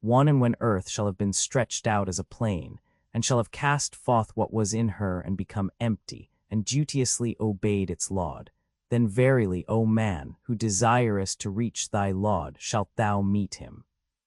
1, and when earth shall have been stretched out as a plain, and shall have cast forth what was in her and become empty, and duteously obeyed its Lord. Then verily, O man, who desirest to reach thy Lord, shalt thou meet him.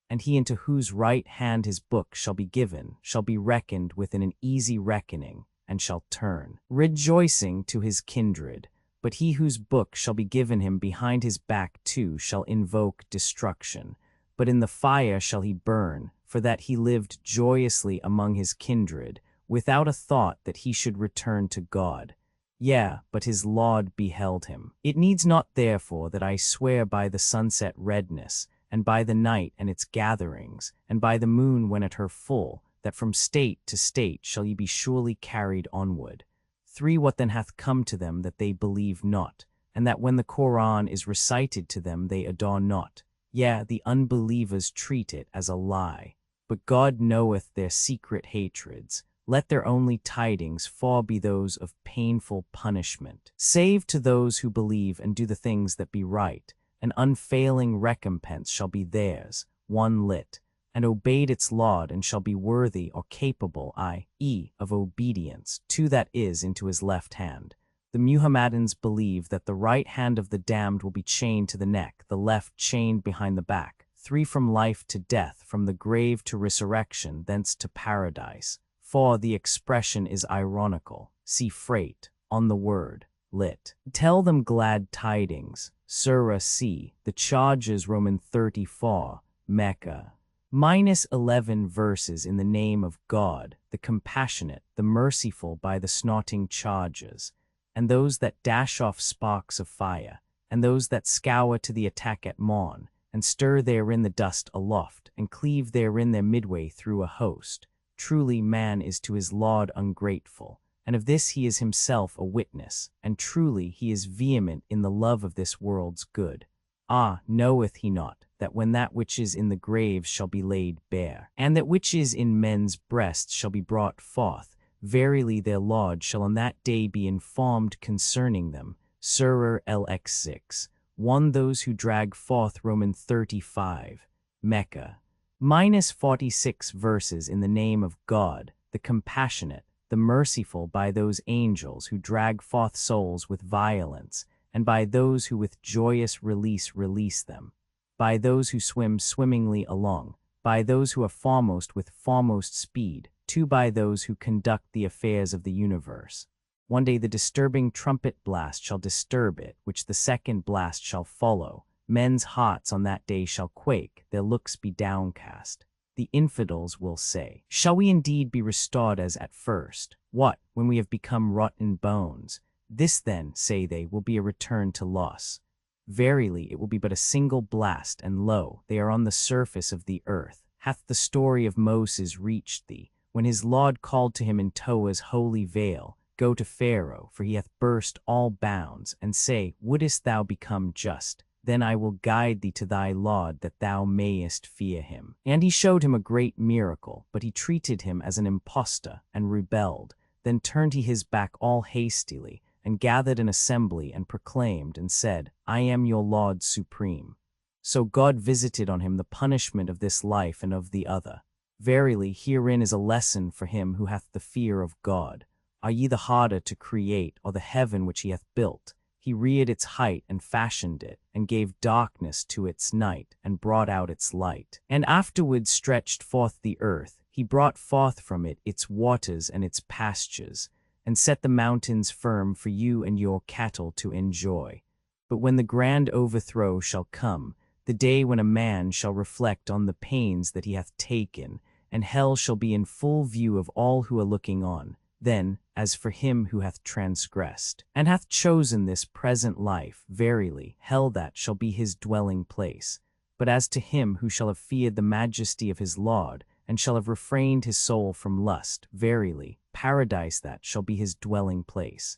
And he into whose right hand his book shall be given, shall be reckoned with in an easy reckoning, and shall turn, rejoicing, to his kindred. But he whose book shall be given him behind his back too shall invoke destruction. But in the fire shall he burn, for that he lived joyously among his kindred, without a thought that he should return to God. Yea, but his Lord beheld him. It needs not therefore that I swear by the sunset redness, and by the night and its gatherings, and by the moon when at her full, that from state to state shall ye be surely carried onward. 3, what then hath come to them that they believe not, and that when the Qur'an is recited to them they adore not? Yea, the unbelievers treat it as a lie. But God knoweth their secret hatreds. Let their only tidings fall be those of painful punishment. Save to those who believe and do the things that be right, an unfailing recompense shall be theirs. 1, lit, and obeyed its Lord, and shall be worthy or capable, i.e., of obedience, 2, that is, into his left hand. The Muhammadans believe that the right hand of the damned will be chained to the neck, the left chained behind the back. 3, from life to death, from the grave to resurrection, thence to paradise. 4, the expression is ironical. See Freight, on the word. lit. Tell them glad tidings. Surah C. The charges Roman 34, Mecca. -11 verses in the name of God, the compassionate, the merciful by the snorting charges, and those that dash off sparks of fire, and those that scour to the attack at morn, and stir therein the dust aloft, and cleave therein their midway through a host. Truly man is to his Lord ungrateful, and of this he is himself a witness, and truly he is vehement in the love of this world's good. Ah, knoweth he not, that when that which is in the graves shall be laid bare, and that which is in men's breasts shall be brought forth, verily their Lord shall on that day be informed concerning them. Surah LX6. 1. Those who drag forth Roman 35, Mecca. -46 verses in the name of God, the compassionate, the merciful by those angels who drag forth souls with violence, and by those who with joyous release them, by those who swim swimmingly along, by those who are foremost with foremost speed, 2. By those who conduct the affairs of the universe. One day the disturbing trumpet blast shall disturb it, which the second blast shall follow. Men's hearts on that day shall quake, their looks be downcast. The infidels will say, shall we indeed be restored as at first? What, when we have become rotten bones? This then, say they, will be a return to loss. Verily it will be but a single blast, and lo, they are on the surface of the earth. Hath the story of Moses reached thee, when his Lord called to him in Toa's holy vale, Go to Pharaoh, for he hath burst all bounds, and say, Wouldest thou become just? Then I will guide thee to thy Lord, that thou mayest fear him. And he showed him a great miracle, but he treated him as an impostor, and rebelled. Then turned he his back all hastily, and gathered an assembly, and proclaimed, and said, I am your Lord supreme. So God visited on him the punishment of this life and of the other. Verily, herein is a lesson for him who hath the fear of God. Are ye the harder to create, or the heaven which he hath built? He reared its height, and fashioned it, and gave darkness to its night, and brought out its light. And afterwards stretched forth the earth. He brought forth from it its waters and its pastures, and set the mountains firm for you and your cattle to enjoy. But when the grand overthrow shall come, the day when a man shall reflect on the pains that he hath taken, and hell shall be in full view of all who are looking on, then, as for him who hath transgressed, and hath chosen this present life, verily, hell that shall be his dwelling place. But as to him who shall have feared the majesty of his Lord, and shall have refrained his soul from lust, verily, paradise that shall be his dwelling place.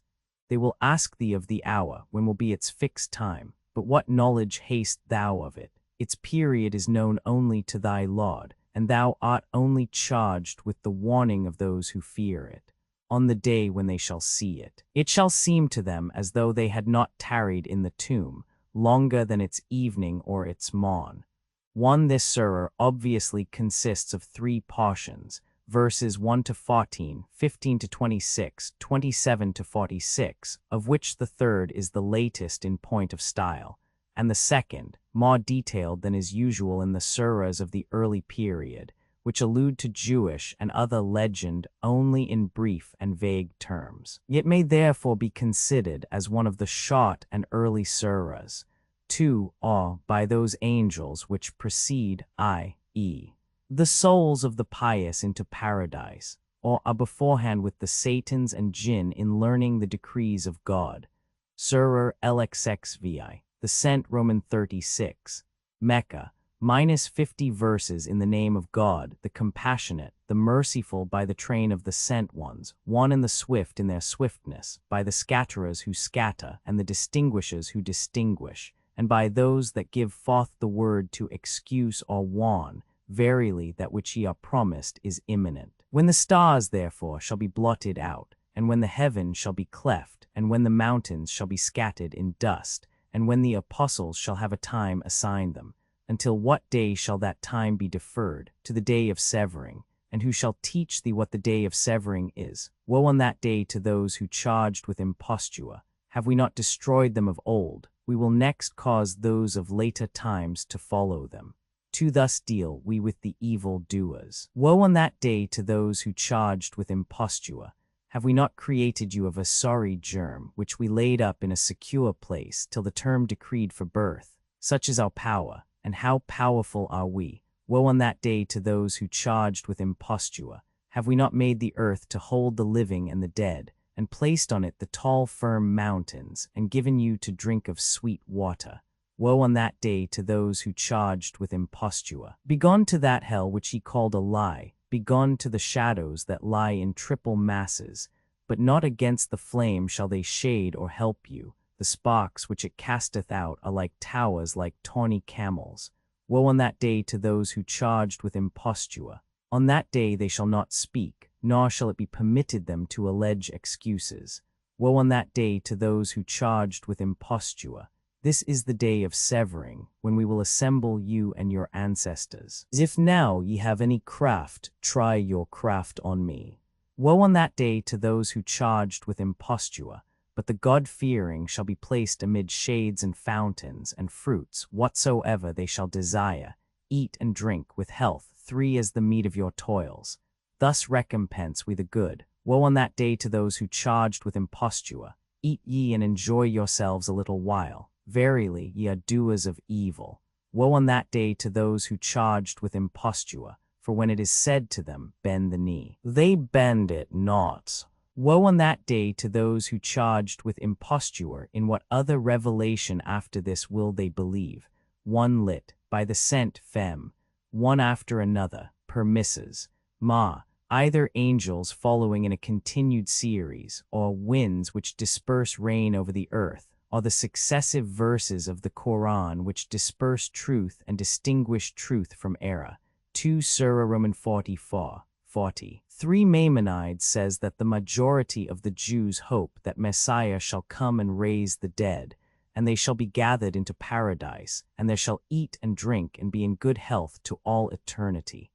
They will ask thee of the hour, when will be its fixed time, but what knowledge hast thou of it? Its period is known only to thy Lord, and thou art only charged with the warning of those who fear it. On the day when they shall see it, it shall seem to them as though they had not tarried in the tomb, longer than its evening or its morn. 1. This surah obviously consists of 3 portions, verses 1 to 14, 15 to 26, 27 to 46, of which the third is the latest in point of style, and the second, more detailed than is usual in the surahs of the early period, which allude to Jewish and other legend only in brief and vague terms. It may therefore be considered as one of the short and early surahs. 2. Or by those angels which precede, i.e., the souls of the pious into paradise, or are beforehand with the Satans and Jinn in learning the decrees of God. Surah LXXVI, the sent Roman 36, Mecca, -50 verses in the name of God, the compassionate, the merciful by the train of the sent ones, 1. And the swift in their swiftness, by the scatterers who scatter, and the distinguishers who distinguish, and by those that give forth the word to excuse or warn. Verily that which ye are promised is imminent. When the stars therefore shall be blotted out, and when the heaven shall be cleft, and when the mountains shall be scattered in dust, and when the apostles shall have a time assigned them, until what day shall that time be deferred? To the day of severing. And who shall teach thee what the day of severing is? Woe on that day to those who charged with imposture. Have we not destroyed them of old? We will next cause those of later times to follow them. To thus deal we with the evil doers. Woe on that day to those who charged with imposture. Have we not created you of a sorry germ, which we laid up in a secure place till the term decreed for birth? Such is our power, and how powerful are we? Woe on that day to those who charged with imposture. Have we not made the earth to hold the living and the dead, and placed on it the tall firm mountains, and given you to drink of sweet water? Woe on that day to those who charged with imposture. Begone to that hell which he called a lie, begone to the shadows that lie in triple masses, but not against the flame shall they shade or help you. The sparks which it casteth out are like towers, like tawny camels. Woe on that day to those who charged with imposture. On that day they shall not speak, nor shall it be permitted them to allege excuses. Woe on that day to those who charged with imposture. This is the day of severing, when we will assemble you and your ancestors. If now ye have any craft, try your craft on me. Woe on that day to those who charged with imposture, but the God-fearing shall be placed amid shades and fountains and fruits, whatsoever they shall desire. Eat and drink with health, 3 as the meat of your toils. Thus recompense we the good. Woe on that day to those who charged with imposture. Eat ye and enjoy yourselves a little while. Verily, ye are doers of evil. Woe on that day to those who charged with imposture, for when it is said to them, bend the knee, they bend it not. Woe on that day to those who charged with imposture, in what other revelation after this will they believe? One lit, by the scent fem, one after another, per Mrs. Ma, either angels following in a continued series, or winds which disperse rain over the earth, or the successive verses of the Qur'an which disperse truth and distinguish truth from error. 2 Surah Roman 44, 40. 3 Maimonides says that the majority of the Jews hope that Messiah shall come and raise the dead, and they shall be gathered into paradise, and they shall eat and drink and be in good health to all eternity.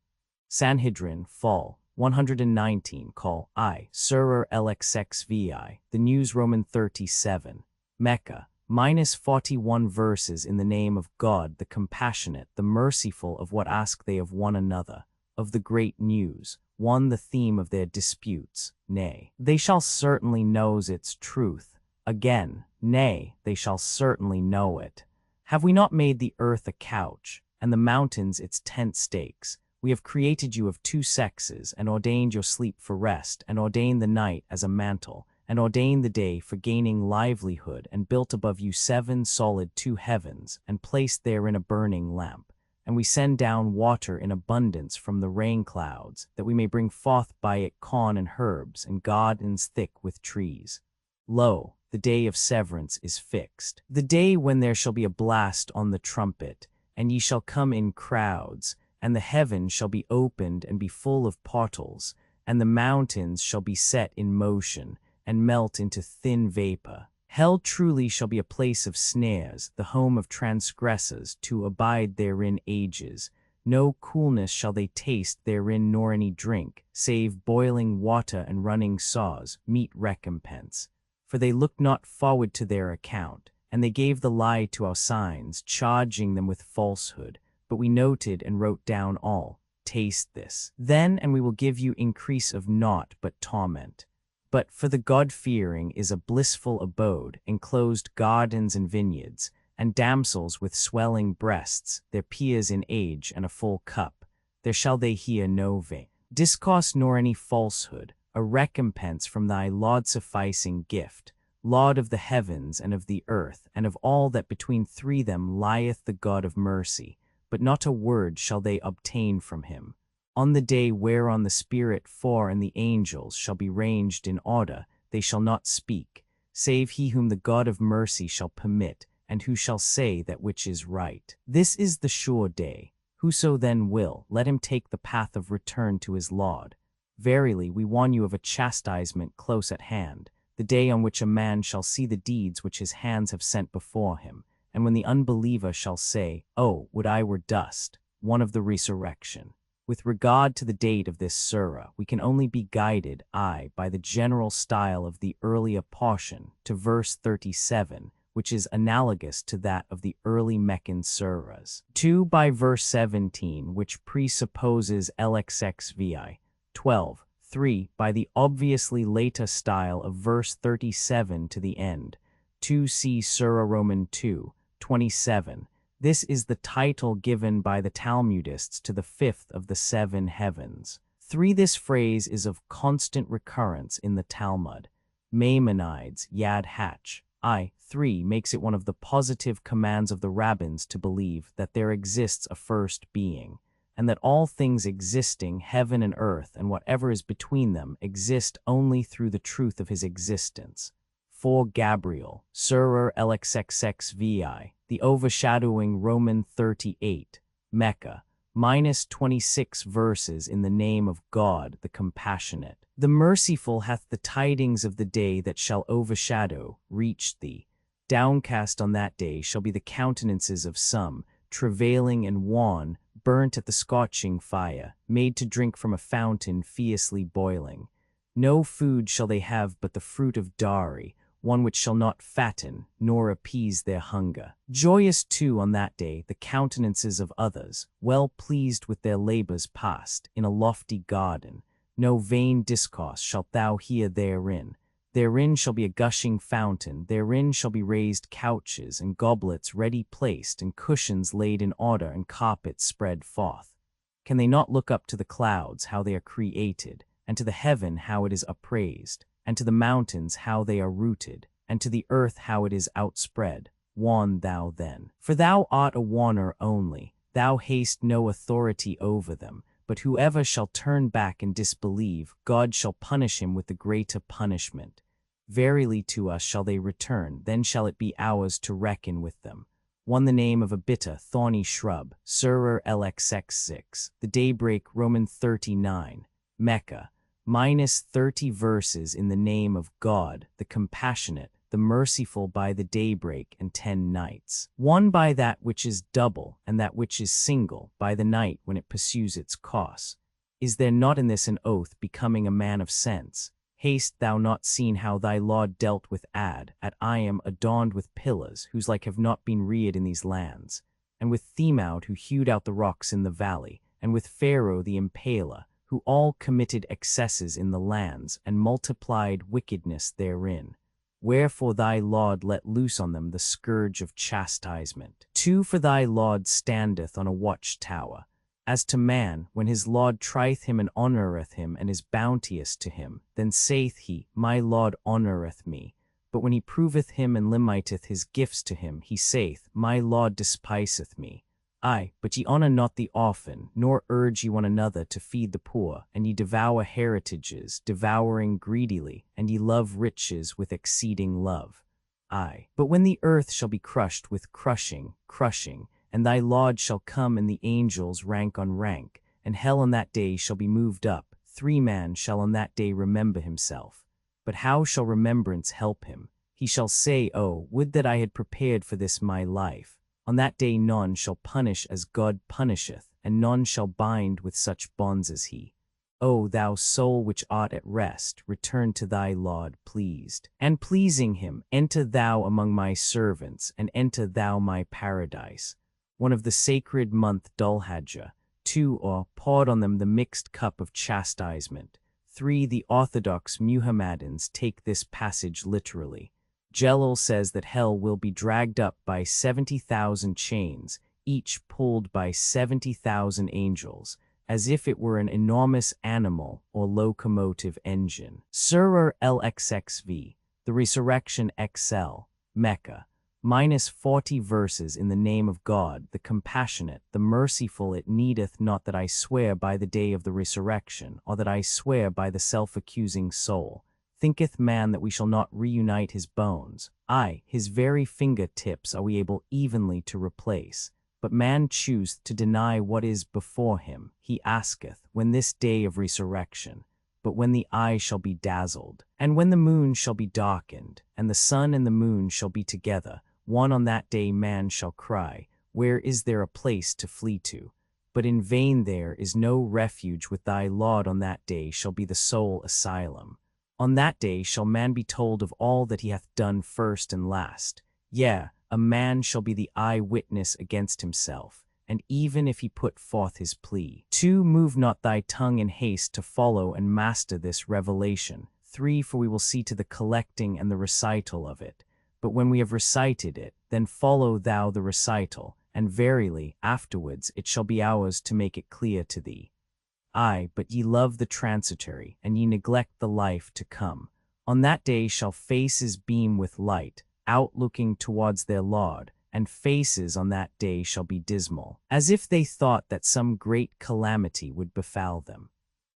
Sanhedrin, Fall, 119, Call I, Surah LXXVI, The News Roman 37. Mecca, -41 verses in the name of God, the compassionate, the merciful, of what ask they of one another, of the great news, one the theme of their disputes, nay, they shall certainly knows its truth. Again, nay, they shall certainly know it. Have we not made the earth a couch, and the mountains its tent stakes? We have created you of 2 sexes, and ordained your sleep for rest, and ordained the night as a mantle, and ordained the day for gaining livelihood, and built above you 7 solid 2 heavens, and placed therein a burning lamp. And we send down water in abundance from the rain clouds, that we may bring forth by it corn and herbs, and gardens thick with trees. Lo, the day of severance is fixed, the day when there shall be a blast on the trumpet, and ye shall come in crowds, and the heavens shall be opened and be full of portals, and the mountains shall be set in motion, and melt into thin vapor. Hell truly shall be a place of snares, the home of transgressors, to abide therein ages. No coolness shall they taste therein, nor any drink, save boiling water and running saws, meet recompense. For they looked not forward to their account, and they gave the lie to our signs, charging them with falsehood. But we noted and wrote down all. Taste this, then, and we will give you increase of naught but torment. But for the God-fearing is a blissful abode, enclosed gardens and vineyards, and damsels with swelling breasts, their peers in age and a full cup. There shall they hear no vain discourse nor any falsehood, a recompense from thy Lord-sufficing gift, Lord of the heavens and of the earth, and of all that between 3 them lieth the God of mercy, but not a word shall they obtain from him. On the day whereon the Spirit 4 and the angels shall be ranged in order, they shall not speak, save he whom the God of mercy shall permit, and who shall say that which is right. This is the sure day. Whoso then will, let him take the path of return to his Lord. Verily, we warn you of a chastisement close at hand, the day on which a man shall see the deeds which his hands have sent before him, and when the unbeliever shall say, Oh, would I were dust, one of the resurrection. With regard to the date of this surah, we can only be guided, by the general style of the earlier portion, to verse 37, which is analogous to that of the early Meccan surahs. 2 by verse 17, which presupposes LXXVI, 12, 3. By the obviously later style of verse 37 to the end. 2 see Surah Roman 2, 27. This is the title given by the Talmudists to the fifth of the seven heavens. 3. This phrase is of constant recurrence in the Talmud. Maimonides, Yad Hach, I. 3 makes it one of the positive commands of the rabbins to believe that there exists a first being, and that all things existing, heaven and earth, and whatever is between them, exist only through the truth of his existence. 4. Gabriel, Surah LXXXVI, the overshadowing Roman 38, Mecca, -26 verses in the name of God, the compassionate. The merciful hath the tidings of the day that shall overshadow, reached thee. Downcast on that day shall be the countenances of some, travailing and wan, burnt at the scorching fire, made to drink from a fountain fiercely boiling. No food shall they have but the fruit of dowry, one which shall not fatten, nor appease their hunger. Joyous too on that day the countenances of others, well pleased with their labors past, in a lofty garden. No vain discourse shalt thou hear therein. Therein shall be a gushing fountain, therein shall be raised couches, and goblets ready placed, and cushions laid in order, and carpets spread forth. Can they not look up to the clouds, how they are created, and to the heaven, how it is upraised, and to the mountains, how they are rooted, and to the earth, how it is outspread? Warn thou then. For thou art a warner only, thou hast no authority over them. But whoever shall turn back and disbelieve, God shall punish him with the greater punishment. Verily to us shall they return, then shall it be ours to reckon with them. 1. The name of a bitter, thorny shrub, Surah LXX6, the daybreak, Roman 39, Mecca, -30 verses in the name of God, the compassionate, the merciful by the daybreak, and 10 nights. 1. By that which is double, and that which is single, by the night when it pursues its course. Is there not in this an oath becoming a man of sense? Hast thou not seen how thy Lord dealt with Ad, at Iam, adorned with pillars, whose like have not been reared in these lands, and with Themaud, who hewed out the rocks in the valley, and with Pharaoh the impaler, who all committed excesses in the lands, and multiplied wickedness therein? Wherefore thy Lord let loose on them the scourge of chastisement. 2. For thy Lord standeth on a watchtower. As to man, when his Lord trieth him and honoureth him, and is bounteous to him, then saith he, My Lord honoureth me. But when he proveth him and limiteth his gifts to him, he saith, My Lord despiseth me. Aye, but ye honour not the orphan, nor urge ye one another to feed the poor, and ye devour heritages, devouring greedily, and ye love riches with exceeding love. Aye, but when the earth shall be crushed with crushing, and thy Lord shall come and the angels rank on rank, and hell on that day shall be moved up, 3 man shall on that day remember himself. But how shall remembrance help him? He shall say, Oh, would that I had prepared for this my life. On that day none shall punish as God punisheth, and none shall bind with such bonds as he. O thou soul which art at rest, return to thy Lord pleased. And pleasing him, enter thou among my servants, and enter thou my paradise. 1. Of the sacred month Dhul-Hijjah. 2. Or poured on them the mixed cup of chastisement. 3. The orthodox Muhammadans take this passage literally. Jalil says that hell will be dragged up by 70,000 chains, each pulled by 70,000 angels, as if it were an enormous animal or locomotive engine. Surah LXXV, the Resurrection XL, Mecca, -40 verses in the name of God, the compassionate, the merciful. It needeth not that I swear by the day of the resurrection, or that I swear by the self-accusing soul. Thinketh man that we shall not reunite his bones? Aye, his very finger-tips are we able evenly to replace. But man chooseth to deny what is before him. He asketh, when this day of resurrection? But when the eye shall be dazzled, and when the moon shall be darkened, and the sun and the moon shall be together, one on that day man shall cry, Where is there a place to flee to? But in vain there is no refuge with thy Lord. On that day shall be the sole asylum. On that day shall man be told of all that he hath done first and last. Yea, a man shall be the eye-witness against himself, and even if he put forth his plea. 2. Move not thy tongue in haste to follow and master this revelation. 3. For we will see to the collecting and the recital of it. But when we have recited it, then follow thou the recital, and verily, afterwards it shall be ours to make it clear to thee. But ye love the transitory, and ye neglect the life to come. On that day shall faces beam with light, outlooking towards their Lord, and faces on that day shall be dismal, as if they thought that some great calamity would befall them.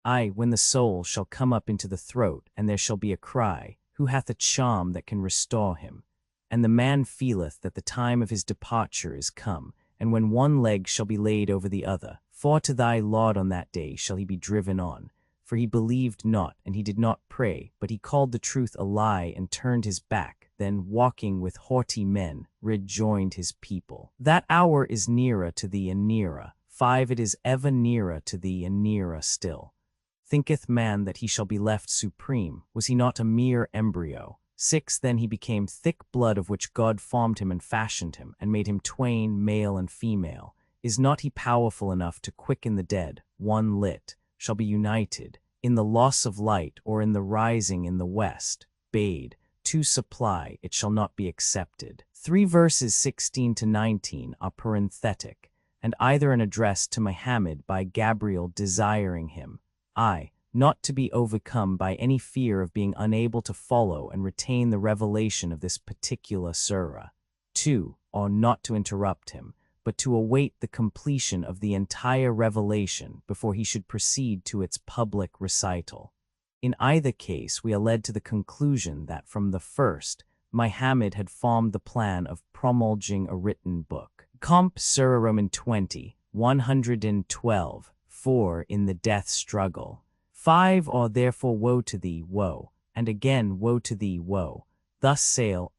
When the soul shall come up into the throat, and there shall be a cry, who hath a charm that can restore him? And the man feeleth that the time of his departure is come, and when one leg shall be laid over the other, for to thy Lord on that day shall he be driven on. For he believed not, and he did not pray, but he called the truth a lie, and turned his back, then walking with haughty men, rejoined his people. That hour is nearer to thee and nearer. 5. It is ever nearer to thee and nearer still. Thinketh man that he shall be left supreme? Was he not a mere embryo? 6. Then he became thick blood, of which God formed him and fashioned him, and made him twain, male and female. Is not he powerful enough to quicken the dead? 1 lit, shall be united, in the loss of light, or in the rising in the west. Bade, to supply, it shall not be accepted. 3 verses 16 to 19 are parenthetic, and either an address to Muhammad by Gabriel desiring him, not to be overcome by any fear of being unable to follow and retain the revelation of this particular surah. 2, or not to interrupt him, but to await the completion of the entire revelation before he should proceed to its public recital. In either case, we are led to the conclusion that from the first, Muhammad had formed the plan of promulgating a written book. Comp. Surah Roman 20, 112, 4 in the death struggle. 5. Or therefore woe to thee, woe, and again woe to thee, woe. Thus Sale,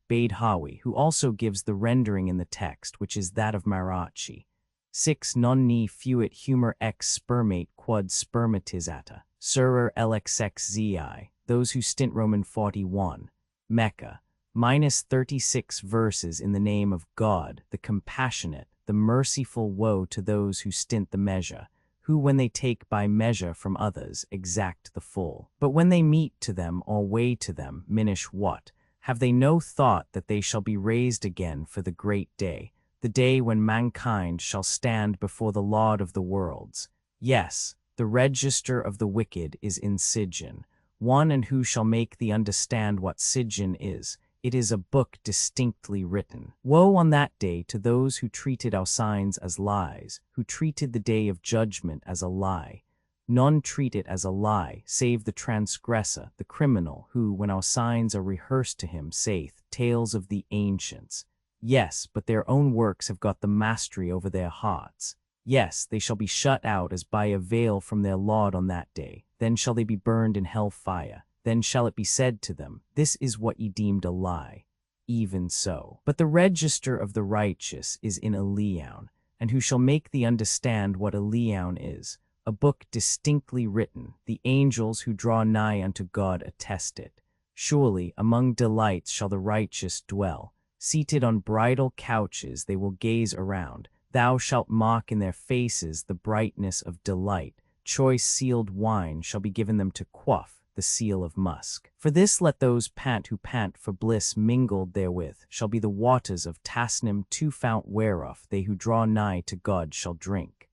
Bade Hawi, who also gives the rendering in the text, which is that of Marachi. 6. Non ni fuit humor ex spermate quod spermatizata. Surah LXXZI, those who stint Roman 41. Mecca, -36 verses in the name of God, the compassionate, the merciful. Woe to those who stint the measure, who when they take by measure from others exact the full. But when they mete to them or weigh to them, minish what? Have they no thought that they shall be raised again for the great day, the day when mankind shall stand before the Lord of the worlds? Yes, the register of the wicked is in Sijin. 1. And who shall make thee understand what Sijin is? It is a book distinctly written. Woe on that day to those who treated our signs as lies, who treated the day of judgment as a lie. None treat it as a lie, save the transgressor, the criminal, who, when our signs are rehearsed to him, saith, tales of the ancients. Yes, but their own works have got the mastery over their hearts. Yes, they shall be shut out as by a veil from their Lord on that day. Then shall they be burned in hell fire. Then shall it be said to them, this is what ye deemed a lie. Even so. But the register of the righteous is in Elion, and who shall make thee understand what Elion is? A book distinctly written, the angels who draw nigh unto God attest it. Surely among delights shall the righteous dwell. Seated on bridal couches they will gaze around. Thou shalt mark in their faces the brightness of delight. Choice sealed wine shall be given them to quaff the seal of musk. For this let those pant who pant for bliss mingled therewith shall be the waters of Tasnim, two fount whereof they who draw nigh to God shall drink.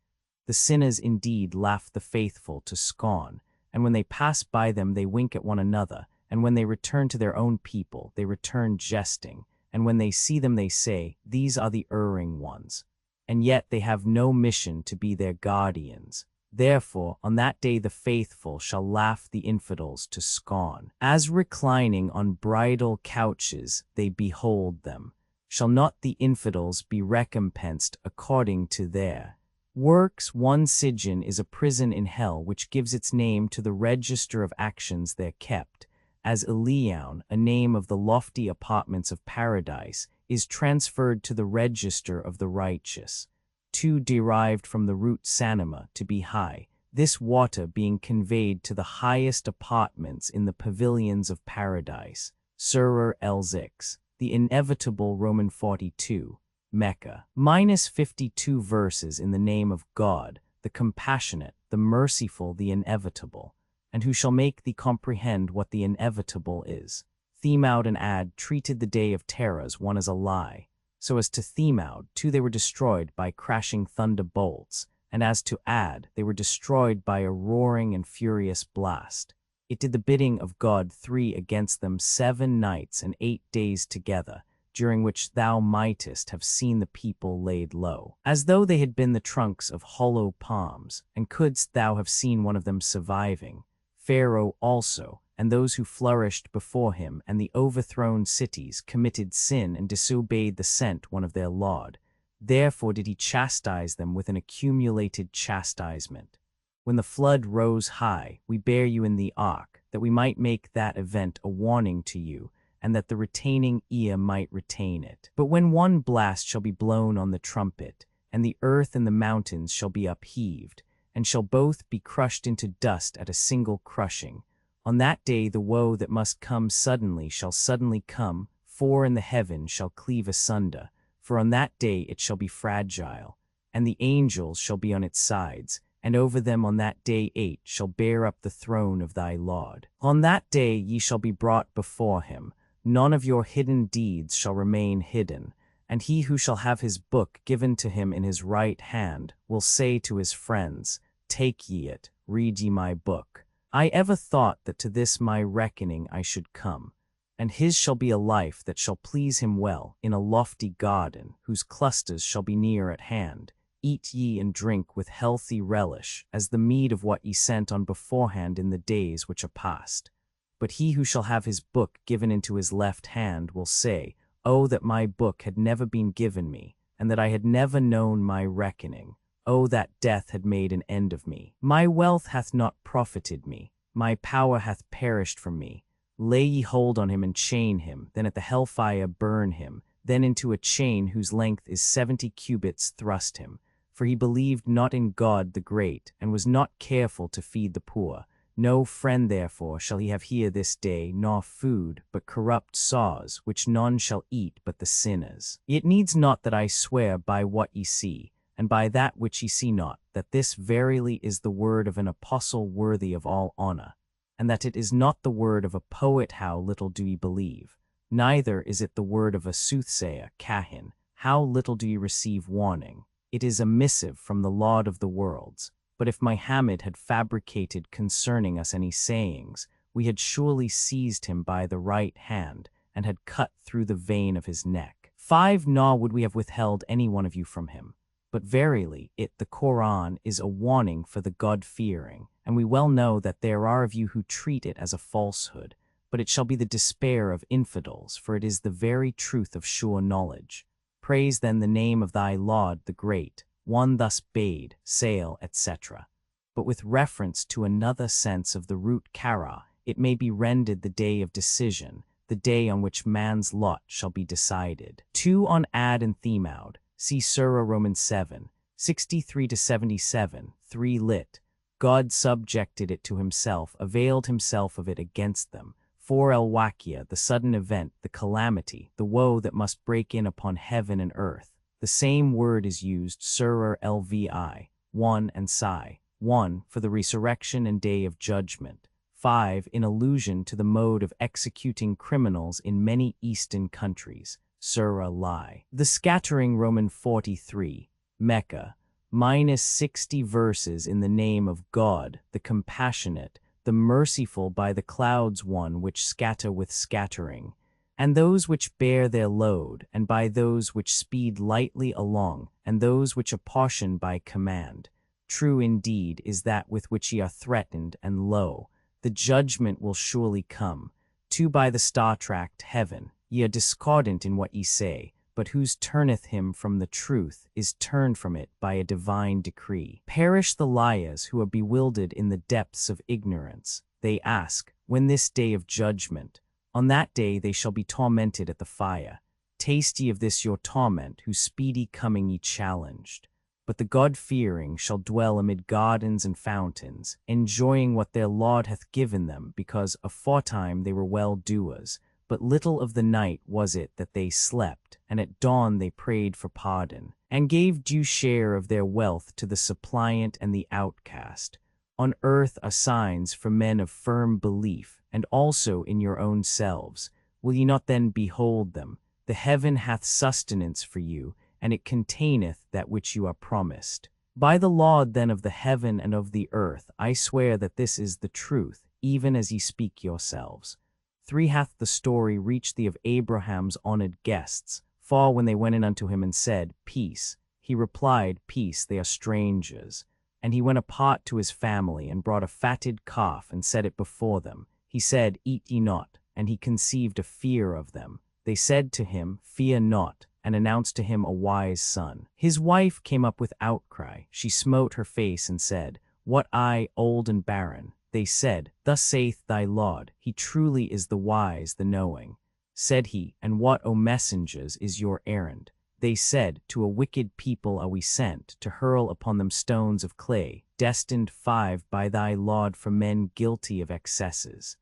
The sinners indeed laugh the faithful to scorn, and when they pass by them they wink at one another, and when they return to their own people they return jesting, and when they see them they say, these are the erring ones. And yet they have no mission to be their guardians. Therefore, on that day the faithful shall laugh the infidels to scorn. As reclining on bridal couches they behold them, shall not the infidels be recompensed according to their works? 1 Sijin is a prison in hell which gives its name to the register of actions there kept, as Elion, a name of the lofty apartments of paradise, is transferred to the register of the righteous. 2 Derived from the root sanima, to be high, this water being conveyed to the highest apartments in the pavilions of paradise. Surah El-Zix, the inevitable Roman 42. Mecca. -52 verses in the name of God, the compassionate, the merciful, the inevitable. And who shall make thee comprehend what the inevitable is? Themaud and Ad treated the day of terrors one as a lie. So as to Themaud, too, they were destroyed by crashing thunderbolts, and as to Ad, they were destroyed by a roaring and furious blast. It did the bidding of God 3 against them 7 nights and 8 days together, during which thou mightest have seen the people laid low, as though they had been the trunks of hollow palms, and couldst thou have seen one of them surviving. Pharaoh also, and those who flourished before him, and the overthrown cities, committed sin and disobeyed the sent one of their Lord. Therefore did he chastise them with an accumulated chastisement. When the flood rose high, we bare you in the ark, that we might make that event a warning to you, and that the retaining ear might retain it. But when one blast shall be blown on the trumpet, and the earth and the mountains shall be upheaved, and shall both be crushed into dust at a single crushing, on that day the woe that must come suddenly shall suddenly come, 4 in the heaven shall cleave asunder, for on that day it shall be fragile, and the angels shall be on its sides, and over them on that day 8 shall bear up the throne of thy Lord. On that day ye shall be brought before him, none of your hidden deeds shall remain hidden, and he who shall have his book given to him in his right hand will say to his friends, Take ye it, read ye my book. I ever thought that to this my reckoning I should come, and his shall be a life that shall please him well, in a lofty garden, whose clusters shall be near at hand. Eat ye and drink with healthy relish, as the meed of what ye sent on beforehand in the days which are past. But he who shall have his book given into his left hand will say, Oh, that my book had never been given me, and that I had never known my reckoning. Oh, that death had made an end of me. My wealth hath not profited me, my power hath perished from me. Lay ye hold on him and chain him, then at the hellfire burn him, then into a chain whose length is 70 cubits thrust him. For he believed not in God the great, and was not careful to feed the poor. No friend therefore shall he have here this day, nor food, but corrupt saws, which none shall eat but the sinners. It needs not that I swear by what ye see, and by that which ye see not, that this verily is the word of an apostle worthy of all honor, and that it is not the word of a poet. How little do ye believe? Neither is it the word of a soothsayer, Kahin. How little do ye receive warning? It is a missive from the Lord of the worlds. But if Muhammad had fabricated concerning us any sayings, we had surely seized him by the right hand, and had cut through the vein of his neck. 5 Nor would we have withheld any one of you from him. But verily, the Qur'an, is a warning for the God-fearing, and we well know that there are of you who treat it as a falsehood, but it shall be the despair of infidels, for it is the very truth of sure knowledge. Praise then the name of thy Lord the Great. One thus bade, sail, etc. But with reference to another sense of the root kara, it may be rendered the day of decision, the day on which man's lot shall be decided. 2 On Ad and Themaud. See Surah Romans 7, 63-77, 3 lit. God subjected it to himself, availed himself of it against them. 4 Al-Waqiyah, the sudden event, the calamity, the woe that must break in upon heaven and earth. The same word is used, Surah Lvi, 1 and Sai, 1, for the resurrection and day of judgment. 5, in allusion to the mode of executing criminals in many Eastern countries. Surah Lai. The scattering Roman 43, Mecca, -60 verses in the name of God, the compassionate, the merciful by the clouds one which scatter with scattering, and those which bear their load, and by those which speed lightly along, and those which apportion by command. True indeed is that with which ye are threatened, and lo, the judgment will surely come. 2 By the star-tracked heaven, ye are discordant in what ye say, but whose turneth him from the truth is turned from it by a divine decree. Perish the liars who are bewildered in the depths of ignorance. They ask, when this day of judgment? On that day they shall be tormented at the fire. Taste ye of this your torment, whose speedy coming ye challenged. But the God-fearing shall dwell amid gardens and fountains, enjoying what their Lord hath given them, because aforetime they were well-doers. But little of the night was it that they slept, and at dawn they prayed for pardon, and gave due share of their wealth to the suppliant and the outcast. On earth are signs for men of firm belief, and also in your own selves. Will ye not then behold them? The heaven hath sustenance for you, and it containeth that which you are promised. By the Lord then of the heaven and of the earth, I swear that this is the truth, even as ye speak yourselves. 3 Hath the story reached thee of Abraham's honored guests, for when they went in unto him and said, Peace, he replied, Peace, they are strangers. And he went apart to his family, and brought a fatted calf, and set it before them. He said, Eat ye not, and he conceived a fear of them. They said to him, Fear not, and announced to him a wise son. His wife came up with outcry. She smote her face and said, What I, old and barren? They said, Thus saith thy Lord, he truly is the wise, the knowing. Said he, And what, O messengers, is your errand? They said, To a wicked people are we sent, to hurl upon them stones of clay, destined 5 by thy Lord for men guilty of excesses.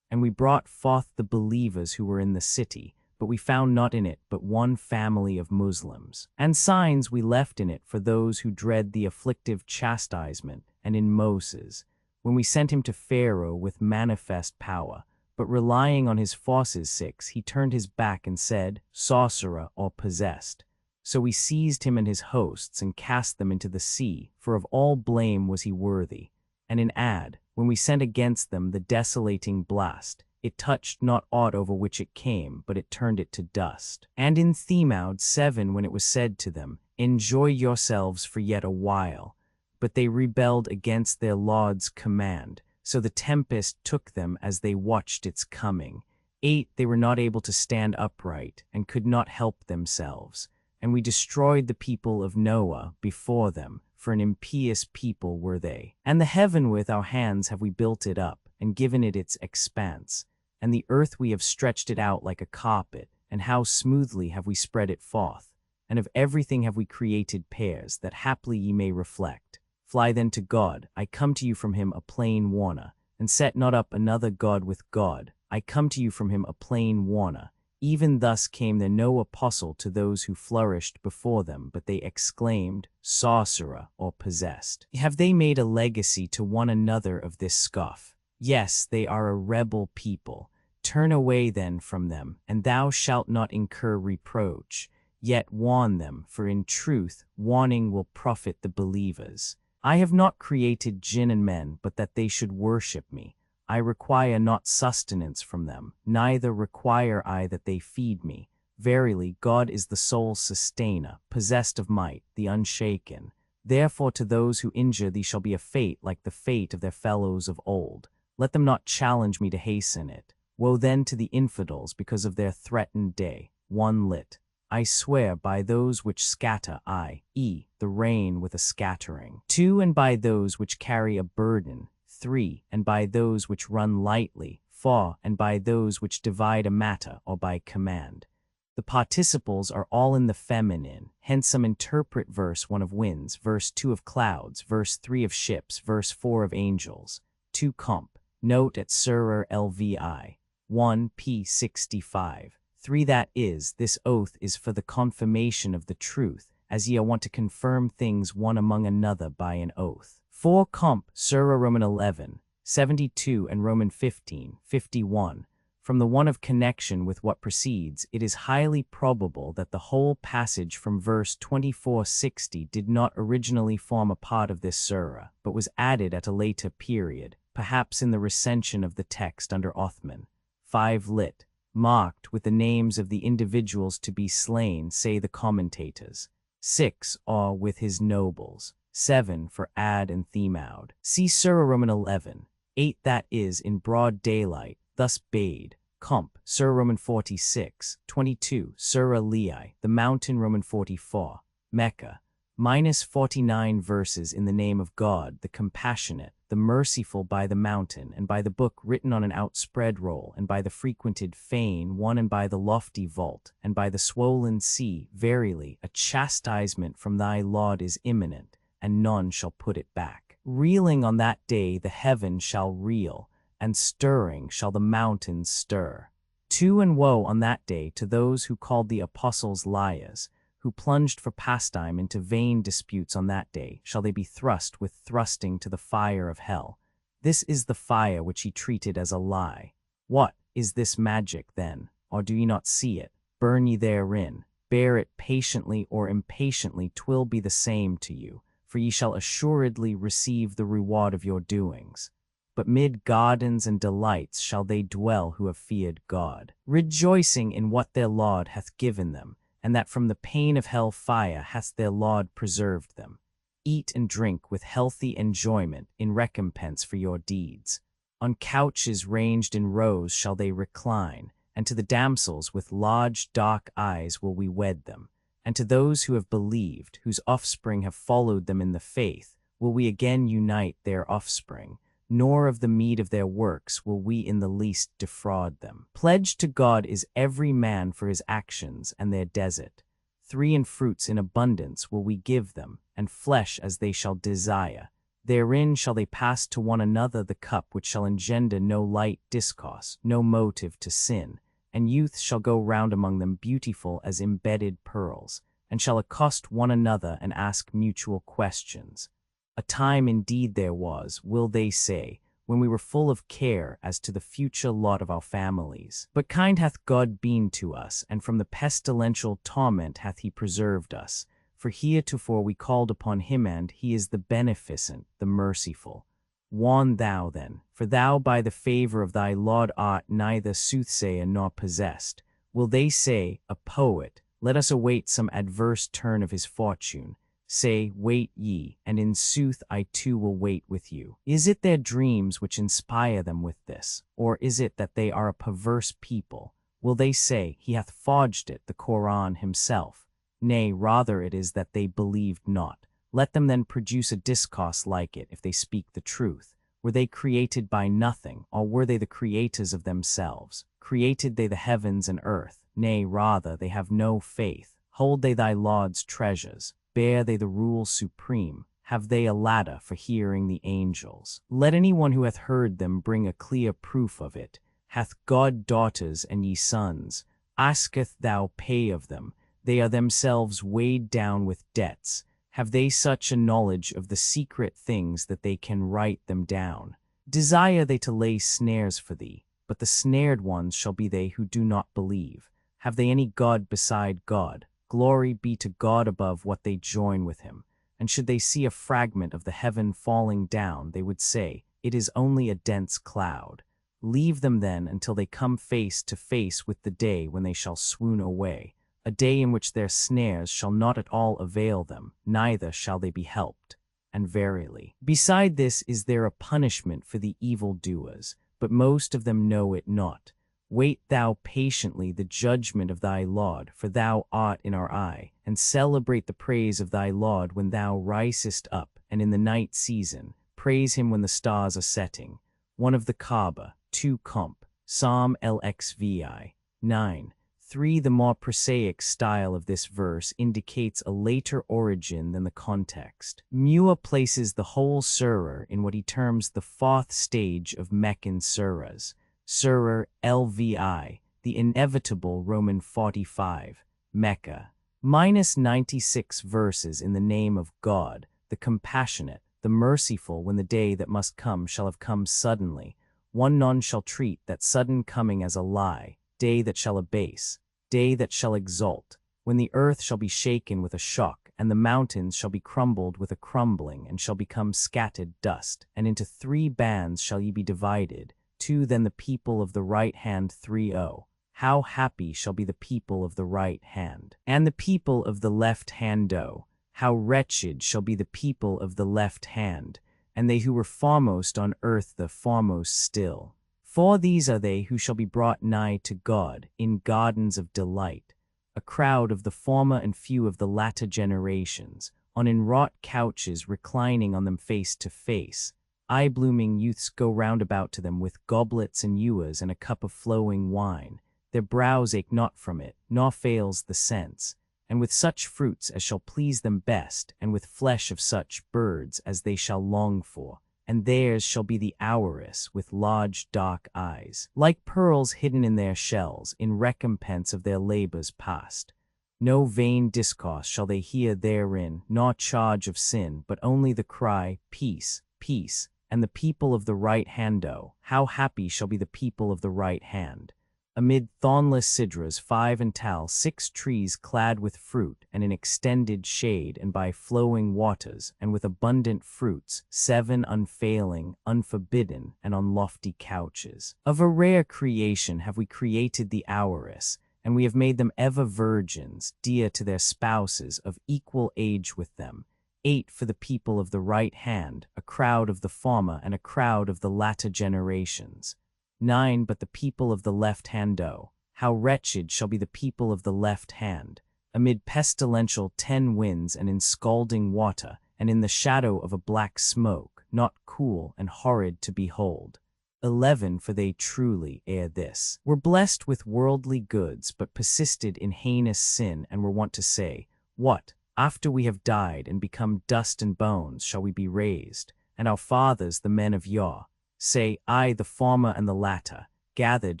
And we brought forth the believers who were in the city, but we found not in it but one family of Muslims. And signs we left in it for those who dread the afflictive chastisement, and in Moses, when we sent him to Pharaoh with manifest power. But relying on his forces 6, he turned his back and said, Sorcerer or possessed. So we seized him and his hosts and cast them into the sea, for of all blame was he worthy. And in Ad, when we sent against them the desolating blast, it touched not aught over which it came, but it turned it to dust. And in Themaud 7, when it was said to them, Enjoy yourselves for yet a while. But they rebelled against their Lord's command, so the tempest took them as they watched its coming. 8 They were not able to stand upright, and could not help themselves. And we destroyed the people of Noah before them, for an impious people were they. And the heaven with our hands have we built it up, and given it its expanse. And the earth we have stretched it out like a carpet, and how smoothly have we spread it forth. And of everything have we created pairs, that haply ye may reflect. Fly then to God, I come to you from him a plain warner, and set not up another God with God, I come to you from him a plain warner. Even thus came there no apostle to those who flourished before them, but they exclaimed, Sorcerer or possessed. Have they made a legacy to one another of this scoff? Yes, they are a rebel people. Turn away then from them, and thou shalt not incur reproach. Yet warn them, for in truth warning will profit the believers. I have not created jinn and men, but that they should worship me. I require not sustenance from them, neither require I that they feed me. Verily, God is the sole sustainer, possessed of might, the unshaken. Therefore to those who injure thee shall be a fate like the fate of their fellows of old. Let them not challenge me to hasten it. Woe then to the infidels because of their threatened day. 1 Lit. I swear by those which scatter, i.e., the rain with a scattering. 2 And by those which carry a burden. 3 And by those which run lightly. 4 And by those which divide a matter or by command. The participles are all in the feminine, hence some interpret verse 1 of winds, verse 2 of clouds, verse 3 of ships, verse 4 of angels. 2 Comp. Note at Surah Lvi. 1 p. 65. 3 That is, this oath is for the confirmation of the truth, as ye are wont to confirm things one among another by an oath. 4 Comp. Surah Roman 11, 72 and Roman 15, 51. From the one of connection with what precedes, it is highly probable that the whole passage from verse 2460 did not originally form a part of this surah, but was added at a later period, perhaps in the recension of the text under Othman. 5 Lit. Marked with the names of the individuals to be slain, say the commentators. 6 Or with his nobles. 7 For Ad and Themaud. See Surah Roman 11. 8 That is, in broad daylight, thus bade. Comp. Surah Roman 46. 22 Surah Lei, the mountain Roman 44. Mecca. -49 verses in the name of God, the compassionate, the merciful, by the mountain, and by the book written on an outspread roll, and by the frequented fane 1, and by the lofty vault, and by the swollen sea. Verily, a chastisement from thy Lord is imminent, and none shall put it back. Reeling on that day the heaven shall reel, and stirring shall the mountains stir. To and woe on that day to those who called the apostles liars, who plunged for pastime into vain disputes on that day, shall they be thrust with thrusting to the fire of hell. This is the fire which he treated as a lie. What is this magic, then? Or do ye not see it? Burn ye therein. Bear it patiently or impatiently, 'twill be the same to you, for ye shall assuredly receive the reward of your doings. But mid gardens and delights shall they dwell who have feared God, rejoicing in what their Lord hath given them, and that from the pain of hell fire hath their Lord preserved them. Eat and drink with healthy enjoyment in recompense for your deeds. On couches ranged in rows shall they recline, and to the damsels with large dark eyes will we wed them. And to those who have believed, whose offspring have followed them in the faith, will we again unite their offspring. Nor of the meed of their works will we in the least defraud them. Pledged to God is every man for his actions and their desert. 3 and fruits in abundance will we give them, and flesh as they shall desire. Therein shall they pass to one another the cup which shall engender no light discourse, no motive to sin. And youth shall go round among them beautiful as embedded pearls, and shall accost one another and ask mutual questions. A time indeed there was, will they say, when we were full of care as to the future lot of our families. But kind hath God been to us, and from the pestilential torment hath he preserved us. For heretofore we called upon him, and he is the beneficent, the merciful. Warn thou then, for thou by the favor of thy Lord art neither soothsayer nor possessed. Will they say, a poet, let us await some adverse turn of his fortune. Say, wait ye, and in sooth I too will wait with you. Is it their dreams which inspire them with this, or is it that they are a perverse people? Will they say, he hath forged it, the Qur'an himself? Nay, rather it is that they believed not. Let them then produce a discourse like it, if they speak the truth. Were they created by nothing, or were they the creators of themselves? Created they the heavens and earth? Nay, rather, they have no faith. Hold they thy Lord's treasures? Bear they the rule supreme? Have they a ladder for hearing the angels? Let anyone who hath heard them bring a clear proof of it. Hath God daughters and ye sons? Asketh thou pay of them? They are themselves weighed down with debts. Have they such a knowledge of the secret things that they can write them down? Desire they to lay snares for thee, but the snared ones shall be they who do not believe. Have they any God beside God? Glory be to God above what they join with him. And should they see a fragment of the heaven falling down, they would say, it is only a dense cloud. Leave them then until they come face to face with the day when they shall swoon away, a day in which their snares shall not at all avail them, neither shall they be helped. And verily, beside this is there a punishment for the evildoers, but most of them know it not. Wait thou patiently the judgment of thy Lord, for thou art in our eye, and celebrate the praise of thy Lord when thou risest up, and in the night season, praise him when the stars are setting. 1 of the Kaaba, 2 Comp, Psalm LXVI, 9. 3. The more prosaic style of this verse indicates a later origin than the context. Muah places the whole surah in what he terms the 4th stage of Meccan surahs. Surah LVI, the inevitable Roman 45, Mecca. -96 verses in the name of God, the compassionate, the merciful, when the day that must come shall have come suddenly. None shall treat that sudden coming as a lie, day that shall abase, day that shall exalt, when the earth shall be shaken with a shock, and the mountains shall be crumbled with a crumbling, and shall become scattered dust, and into 3 bands shall ye be divided. 2 Then the people of the right hand 3:0. How happy shall be the people of the right hand, and the people of the left hand 0. How wretched shall be the people of the left hand, and they who were foremost on earth the foremost still. For these are they who shall be brought nigh to God in gardens of delight, a crowd of the former and few of the latter generations, on inwrought couches reclining on them face to face. Eye-blooming youths go round about to them with goblets and ewers and a cup of flowing wine. Their brows ache not from it, nor fails the sense, and with such fruits as shall please them best, and with flesh of such birds as they shall long for. and theirs shall be the Houress with large dark eyes, like pearls hidden in their shells, in recompense of their labors past. No vain discourse shall they hear therein, nor charge of sin, but only the cry, Peace, peace, and the people of the right hand, oh, how happy shall be the people of the right hand. Amid thornless cedars 5 and tall 6 trees clad with fruit and in extended shade, and by flowing waters and with abundant fruits 7 unfailing, unforbidden, and on lofty couches. Of a rare creation have we created the Houress, and we have made them ever virgins, dear to their spouses of equal age with them. 8 for the people of the right hand, a crowd of the former and a crowd of the latter generations. 9 but the people of the left hand, oh, how wretched shall be the people of the left hand, amid pestilential 10 winds and in scalding water, and in the shadow of a black smoke, not cool and horrid to behold. 11 for they truly, ere this, were blessed with worldly goods, but persisted in heinous sin, and were wont to say, What, after we have died and become dust and bones, shall we be raised? And our fathers, the men of yore, say, Aye, the former and the latter, gathered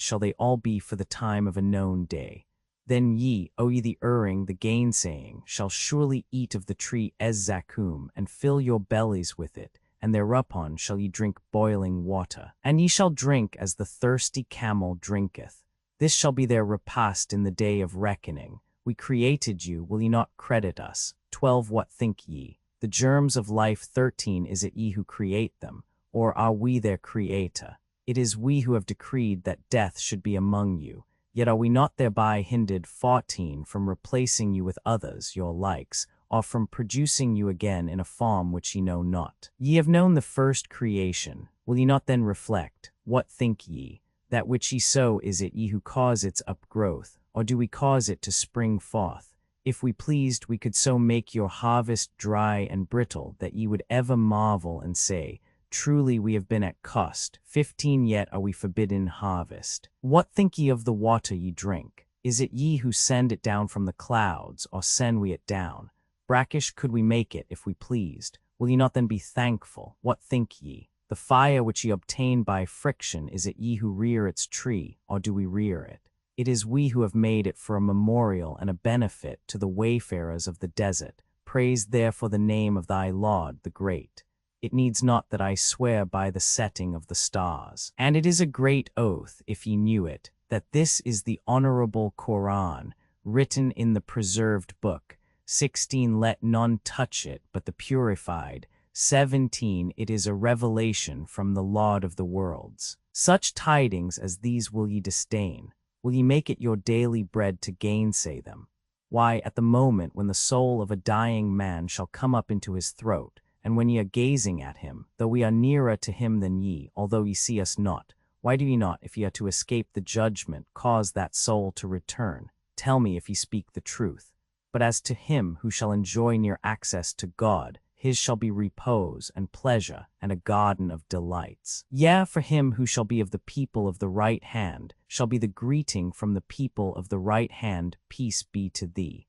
shall they all be for the time of a known day. Then ye, O ye the erring, the gainsaying, shall surely eat of the tree Ez-Zakum, and fill your bellies with it, and thereupon shall ye drink boiling water. And ye shall drink as the thirsty camel drinketh. This shall be their repast in the day of reckoning. We created you, will ye not credit us? 12 What think ye? The germs of life. 13 Is it ye who create them? Or are we their creator? It is we who have decreed that death should be among you, yet are we not thereby hindered. 14 From replacing you with others, your likes, or from producing you again in a form which ye know not. Ye have known the first creation, will ye not then reflect? What think ye? That which ye sow, is it ye who cause its upgrowth, or do we cause it to spring forth? If we pleased, we could so make your harvest dry and brittle, that ye would ever marvel and say, Truly we have been at cost. 15 Yet are we forbidden harvest. What think ye of the water ye drink? Is it ye who send it down from the clouds, or send we it down? Brackish could we make it if we pleased. Will ye not then be thankful? What think ye? The fire which ye obtain by friction, is it ye who rear its tree, or do we rear it? It is we who have made it for a memorial and a benefit to the wayfarers of the desert. Praise therefore the name of thy Lord the Great. It needs not that I swear by the setting of the stars. And it is a great oath, if ye knew it, that this is the honorable Qur'an, written in the preserved book. 16 Let none touch it but the purified. 17 It is a revelation from the Lord of the worlds. Such tidings as these will ye disdain? Will ye make it your daily bread to gainsay them? Why, at the moment when the soul of a dying man shall come up into his throat, and when ye are gazing at him, though we are nearer to him than ye, although ye see us not, why do ye not, if ye are to escape the judgment, cause that soul to return? Tell me if ye speak the truth. But as to him who shall enjoy near access to God, his shall be repose and pleasure and a garden of delights. Yea, for him who shall be of the people of the right hand, shall be the greeting from the people of the right hand, peace be to thee.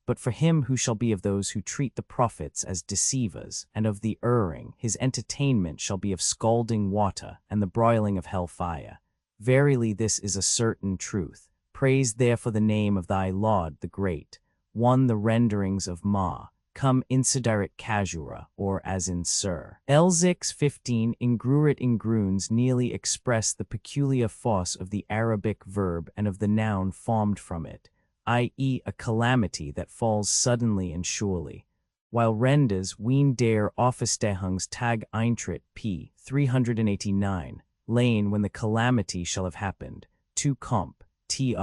But for him who shall be of those who treat the prophets as deceivers, and of the erring, his entertainment shall be of scalding water and the broiling of hell fire. Verily this is a certain truth. Praise therefore the name of thy Lord the Great. 1 The renderings of ma, come insiderit casura, or as in sir. L6 15 Ingruit ingruns nearly express the peculiar force of the Arabic verb and of the noun formed from it, i.e. a calamity that falls suddenly and surely, while renders wien der Officedehnungs Tag Eintritt p. 389, lane when the calamity shall have happened, 2 Comp. Tr.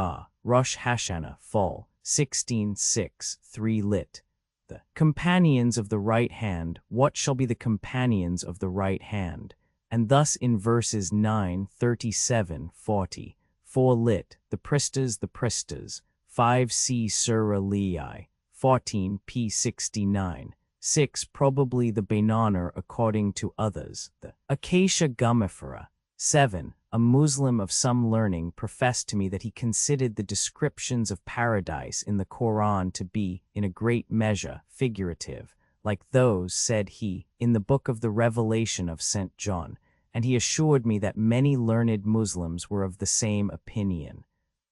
Rosh Hashanah fall, 16:6, 3 lit. The companions of the right hand, what shall be the companions of the right hand? And thus in verses 9, 37, 40, 4 lit. The pristas, 5 C Surah Lei, 14 P 69, 6 Probably the Bananer according to others, the Acacia gumifera. 7 A Muslim of some learning professed to me that he considered the descriptions of paradise in the Qur'an to be, in a great measure, figurative, like those, said he, in the book of the Revelation of St. John, and he assured me that many learned Muslims were of the same opinion.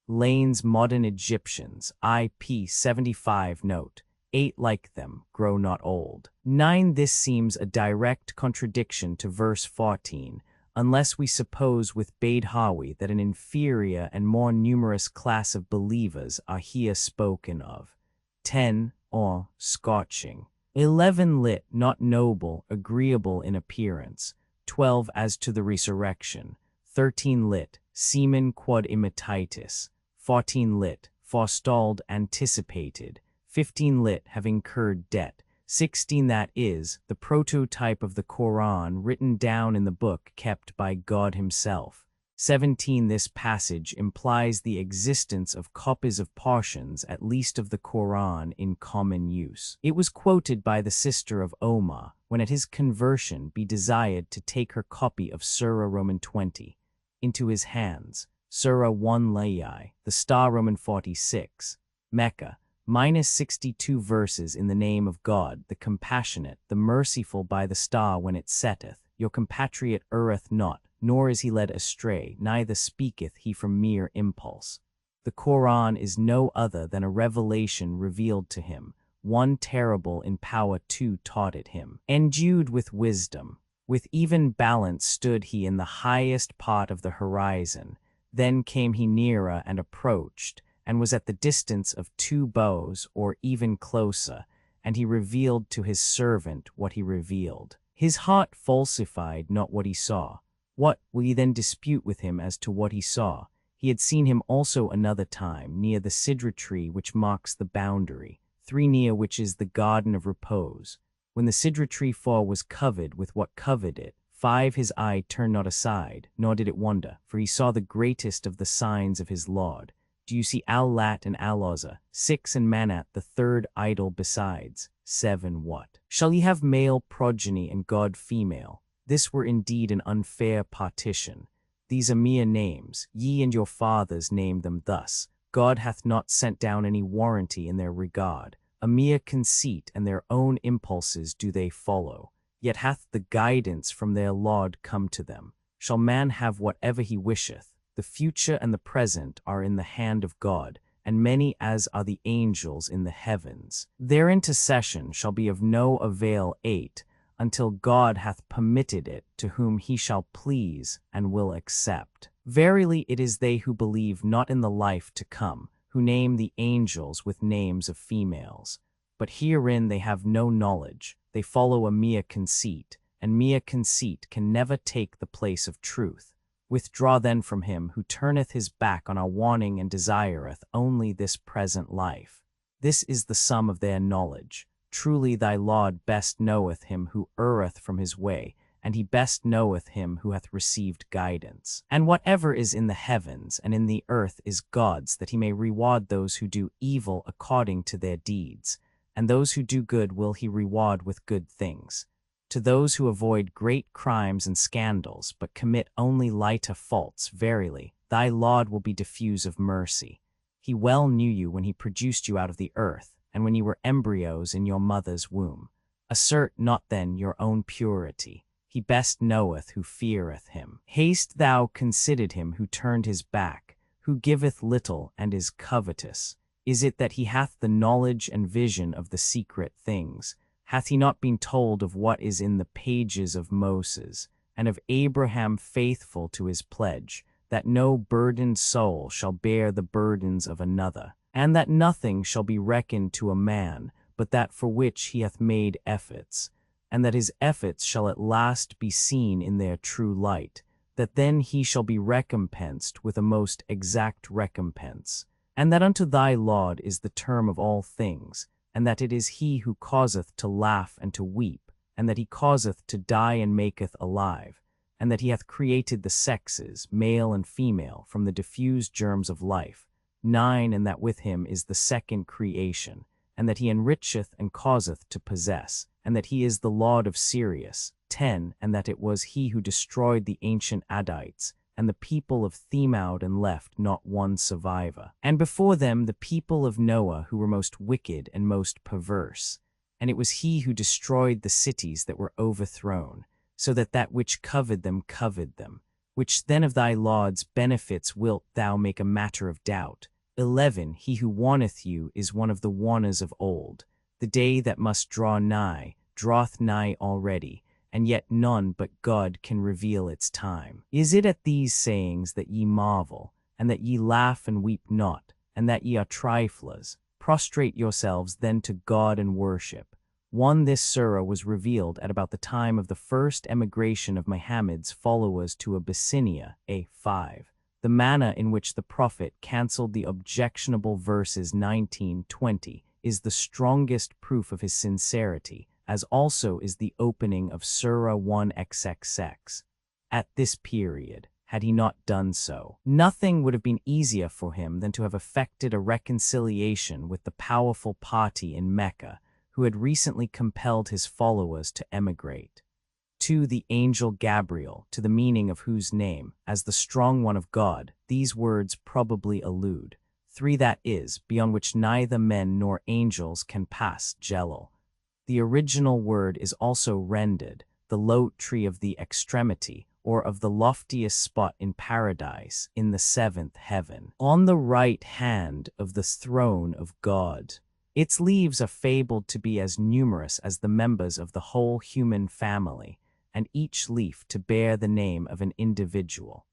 Lane's Modern Egyptians, IP 75 note. 8 like them, grow not old. 9 This seems a direct contradiction to verse 14, unless we suppose with Baydhawi that an inferior and more numerous class of believers are here spoken of. 10 or scorching. 11 lit, not noble, agreeable in appearance. 12 as to the resurrection. 13 lit, semen quod imititis. 14 lit, forestalled, anticipated. 15 lit, have incurred debt. 16 that is, the prototype of the Qur'an written down in the book kept by God himself. 17 This passage implies the existence of copies of portions at least of the Qur'an in common use. It was quoted by the sister of Omar when at his conversion be desired to take her copy of Surah Roman 20 into his hands. Surah 1 Layai, the star Roman 46. Mecca, -62 verses in the name of God, the compassionate, the merciful by the star when it setteth. Your compatriot erreth not, nor is he led astray, neither speaketh he from mere impulse. The Qur'an is no other than a revelation revealed to him, one terrible in power, two taught it him. Endued with wisdom, with even balance stood he in the highest part of the horizon. Then came he nearer and approached, and was at the distance of 2 bows, or even closer, and he revealed to his servant what he revealed. His heart falsified not what he saw. What will ye then dispute with him as to what he saw? He had seen him also another time, near the Sidra tree which marks the boundary, 3 near which is the garden of repose. When the Sidra tree 4 was covered with what covered it, 5 His eye turned not aside, nor did it wander, for he saw the greatest of the signs of his Lord. Do you see Al-Lat and Al-Uzza? 6 and Manat, the 3rd idol besides. 7 What? Shall ye have male progeny and God female? This were indeed an unfair partition. These are mere names. Ye and your fathers named them thus. God hath not sent down any warranty in their regard. A mere conceit, and their own impulses do they follow. Yet hath the guidance from their Lord come to them. Shall man have whatever he wisheth? The future and the present are in the hand of God, and many as are the angels in the heavens. Their intercession shall be of no avail. 8 Until God hath permitted it to whom he shall please and will accept. Verily it is they who believe not in the life to come, who name the angels with names of females. But herein they have no knowledge, they follow a mere conceit, and mere conceit can never take the place of truth. Withdraw then from him who turneth his back on our warning and desireth only this present life. This is the sum of their knowledge. Truly thy Lord best knoweth him who erreth from his way, and he best knoweth him who hath received guidance. And whatever is in the heavens and in the earth is God's, that he may reward those who do evil according to their deeds, and those who do good will he reward with good things. To those who avoid great crimes and scandals, but commit only lighter faults, verily, thy Lord will be diffuse of mercy. He well knew you when he produced you out of the earth, and when you were embryos in your mother's womb. Assert not then your own purity. He best knoweth who feareth him. Hast thou considered him who turned his back, who giveth little and is covetous? Is it that he hath the knowledge and vision of the secret things? Hath he not been told of what is in the pages of Moses, and of Abraham faithful to his pledge, that no burdened soul shall bear the burdens of another, and that nothing shall be reckoned to a man but that for which he hath made efforts, and that his efforts shall at last be seen in their true light, that then he shall be recompensed with a most exact recompense, and that unto thy Lord is the term of all things, and that it is he who causeth to laugh and to weep, and that he causeth to die and maketh alive, and that he hath created the sexes, male and female, from the diffused germs of life. 9 And that with him is the second creation, and that he enricheth and causeth to possess, and that he is the Lord of Sirius. 10 And that it was he who destroyed the ancient Adites, and the people of Themaud, and left not one survivor. And before them the people of Noah, who were most wicked and most perverse. and it was he who destroyed the cities that were overthrown, so that that which covered them, which then of thy Lord's benefits wilt thou make a matter of doubt. 11. He who warneth you is one of the warners of old. The day that must draw nigh, draweth nigh already, and yet none but God can reveal its time. Is it at these sayings that ye marvel, and that ye laugh and weep not, and that ye are triflers? Prostrate yourselves then to God and worship. 1. This surah was revealed at about the time of the first emigration of Muhammad's followers to Abyssinia, a 5. The manner in which the Prophet cancelled the objectionable verses 19-20 is the strongest proof of his sincerity, as also is the opening of Surah 1xxx. At this period, had he not done so, nothing would have been easier for him than to have effected a reconciliation with the powerful party in Mecca, who had recently compelled his followers to emigrate. 2. The angel Gabriel, to the meaning of whose name, as the strong one of God, these words probably allude. 3. That is, beyond which neither men nor angels can pass, Jelal. The original word is also rendered, the lote tree of the extremity, or of the loftiest spot in paradise, in the seventh heaven, on the right hand of the throne of God. Its leaves are fabled to be as numerous as the members of the whole human family, and each leaf to bear the name of an individual.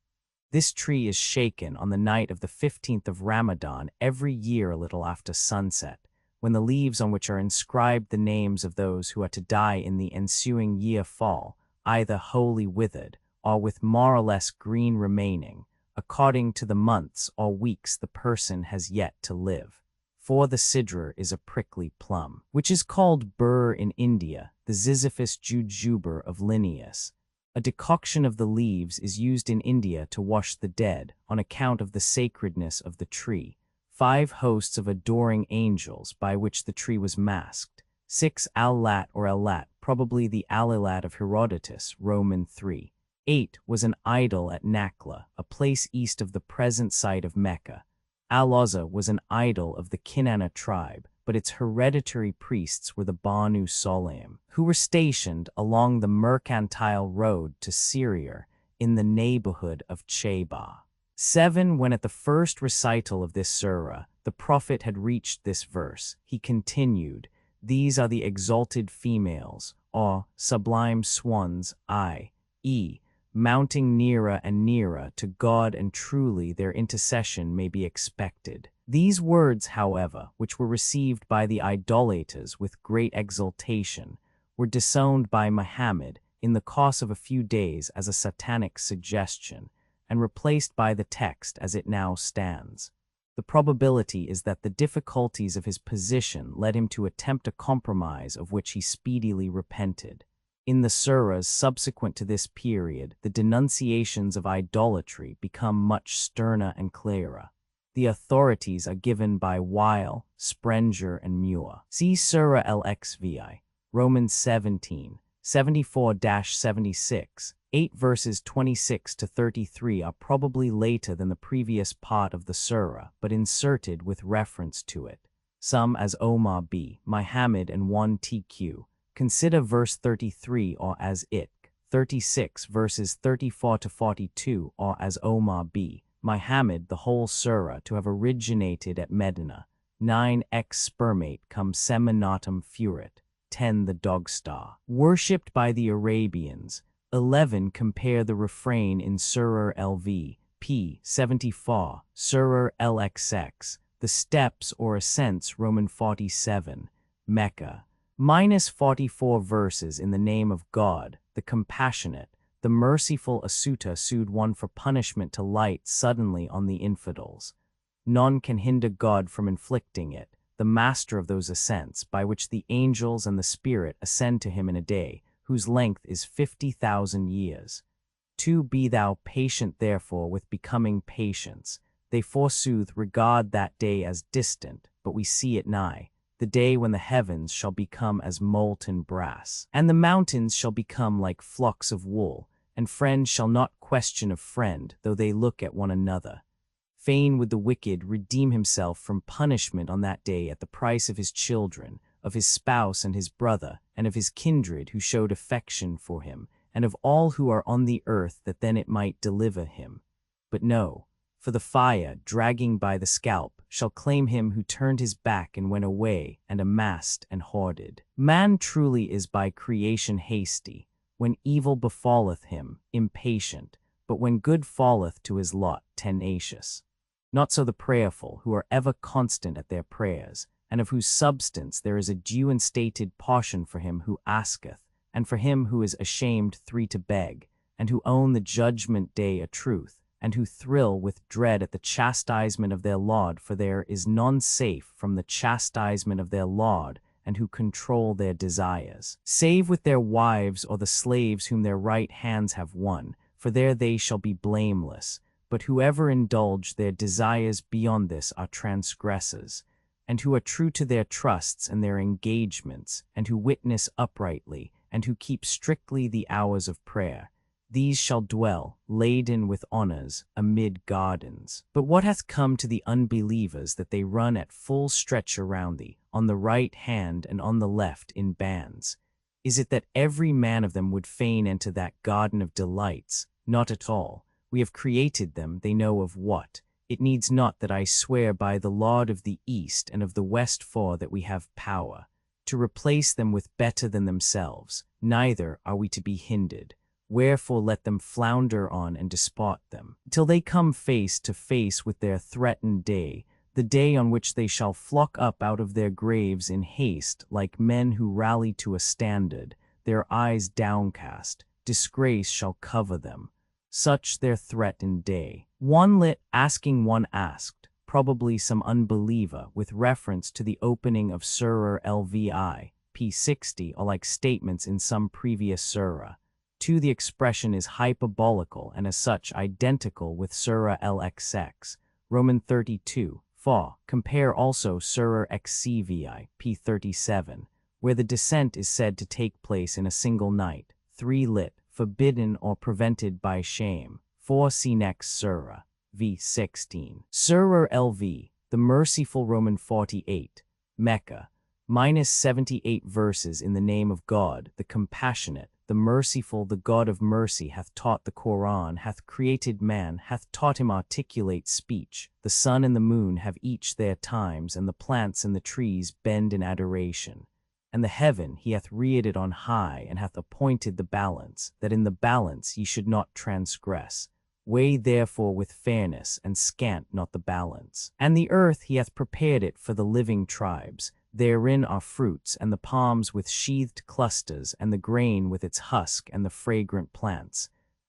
This tree is shaken on the night of the 15th of Ramadan every year a little after sunset, when the leaves on which are inscribed the names of those who are to die in the ensuing year fall, either wholly withered, or with more or less green remaining, according to the months or weeks the person has yet to live. 4. The sidra is a prickly plum, which is called burr in India, the Ziziphus jujube of Linnaeus. A decoction of the leaves is used in India to wash the dead, on account of the sacredness of the tree. 5. Hosts of adoring angels, by which the tree was masked. 6. Al-Lat or El-Lat, probably the Al-Ilat of Herodotus, Roman 3. 8. Was an idol at Nakla, a place east of the present site of Mecca. Al-Uzza was an idol of the Kinana tribe, but its hereditary priests were the Banu Sulaim, who were stationed along the mercantile road to Syria in the neighborhood of Cheba. 7. When at the first recital of this surah, the Prophet had reached this verse, he continued, "These are the exalted females, or sublime swans, i.e., mounting nearer and nearer to God, and truly their intercession may be expected." These words, however, which were received by the idolaters with great exultation, were disowned by Muhammad in the course of a few days as a satanic suggestion, and replaced by the text as it now stands. The probability is that the difficulties of his position led him to attempt a compromise of which he speedily repented. In the surahs subsequent to this period, the denunciations of idolatry become much sterner and clearer. The authorities are given by Weil, Sprenger, and Muir. See Surah Al-Xvi, Romans 17, 74-76. 8 verses 26-33 are probably later than the previous part of the surah, but inserted with reference to it. Some as Omar b. Muhammad and 1 TQ. Consider verse 33 or as it. 36 verses 34-42 or as Omar b. Muhammad, the whole surah to have originated at Medina. 9 ex spermate cum seminatum furit. 10 the dog star, worshipped by the Arabians. 11 compare the refrain in Surah LV, p. 74, Surah LXX, the steps or ascents Roman 47, Mecca. Minus 44 verses in the name of God, the compassionate, the merciful Asuta sued one for punishment to light suddenly on the infidels. None can hinder God from inflicting it, the master of those ascents by which the angels and the spirit ascend to him in a day, whose length is 50,000 years. 2 Be thou patient therefore with becoming patience. They forsooth regard that day as distant, but we see it nigh, the day when the heavens shall become as molten brass, and the mountains shall become like flocks of wool, and friend shall not question of friend, though they look at one another. Fain would the wicked redeem himself from punishment on that day at the price of his children, of his spouse and his brother, and of his kindred who showed affection for him, and of all who are on the earth, that then it might deliver him. But no, for the fire, dragging by the scalp, shall claim him who turned his back and went away, and amassed and hoarded. Man truly is by creation hasty, when evil befalleth him, impatient, but when good falleth to his lot, tenacious. Not so the prayerful, who are ever constant at their prayers, and of whose substance there is a due and stated portion for him who asketh, and for him who is ashamed to beg, and who own the judgment day a truth, and who thrill with dread at the chastisement of their Lord, for there is none safe from the chastisement of their Lord, and who control their desires, save with their wives or the slaves whom their right hands have won, for there they shall be blameless. But whoever indulge their desires beyond this are transgressors, and who are true to their trusts and their engagements, and who witness uprightly, and who keep strictly the hours of prayer. These shall dwell, laden with honors, amid gardens. But what hath come to the unbelievers, that they run at full stretch around thee, on the right hand and on the left in bands? Is it that every man of them would fain enter that garden of delights? Not at all. We have created them, they know of what. It needs not that I swear by the Lord of the east and of the west for that we have power to replace them with better than themselves, neither are we to be hindered. Wherefore let them flounder on and despot them, till they come face to face with their threatened day, the day on which they shall flock up out of their graves in haste, like men who rally to a standard, their eyes downcast. Disgrace shall cover them. Such their threatened day. One lit asking one asked, probably some unbeliever, with reference to the opening of Surah Lvi, p. 60, or like statements in some previous surah. 2. The expression is hyperbolical and as such identical with Surah LXX, Roman 32, 4. Compare also Surah XCVI, p. 37, where the descent is said to take place in a single night. 3. Lit. Forbidden or prevented by shame. 4. See next Surah, v. 16. Surah LV, the merciful, Roman 48, Mecca, -78 verses. In the name of God, the compassionate, the merciful, the God of mercy hath taught the Qur'an, hath created man, hath taught him articulate speech. The sun and the moon have each their times, and the plants and the trees bend in adoration. And the heaven he hath reared it on high, and hath appointed the balance, that in the balance ye should not transgress. Weigh therefore with fairness, and scant not the balance. And the earth he hath prepared it for the living tribes. Therein are fruits, and the palms with sheathed clusters, and the grain with its husk, and the fragrant plants.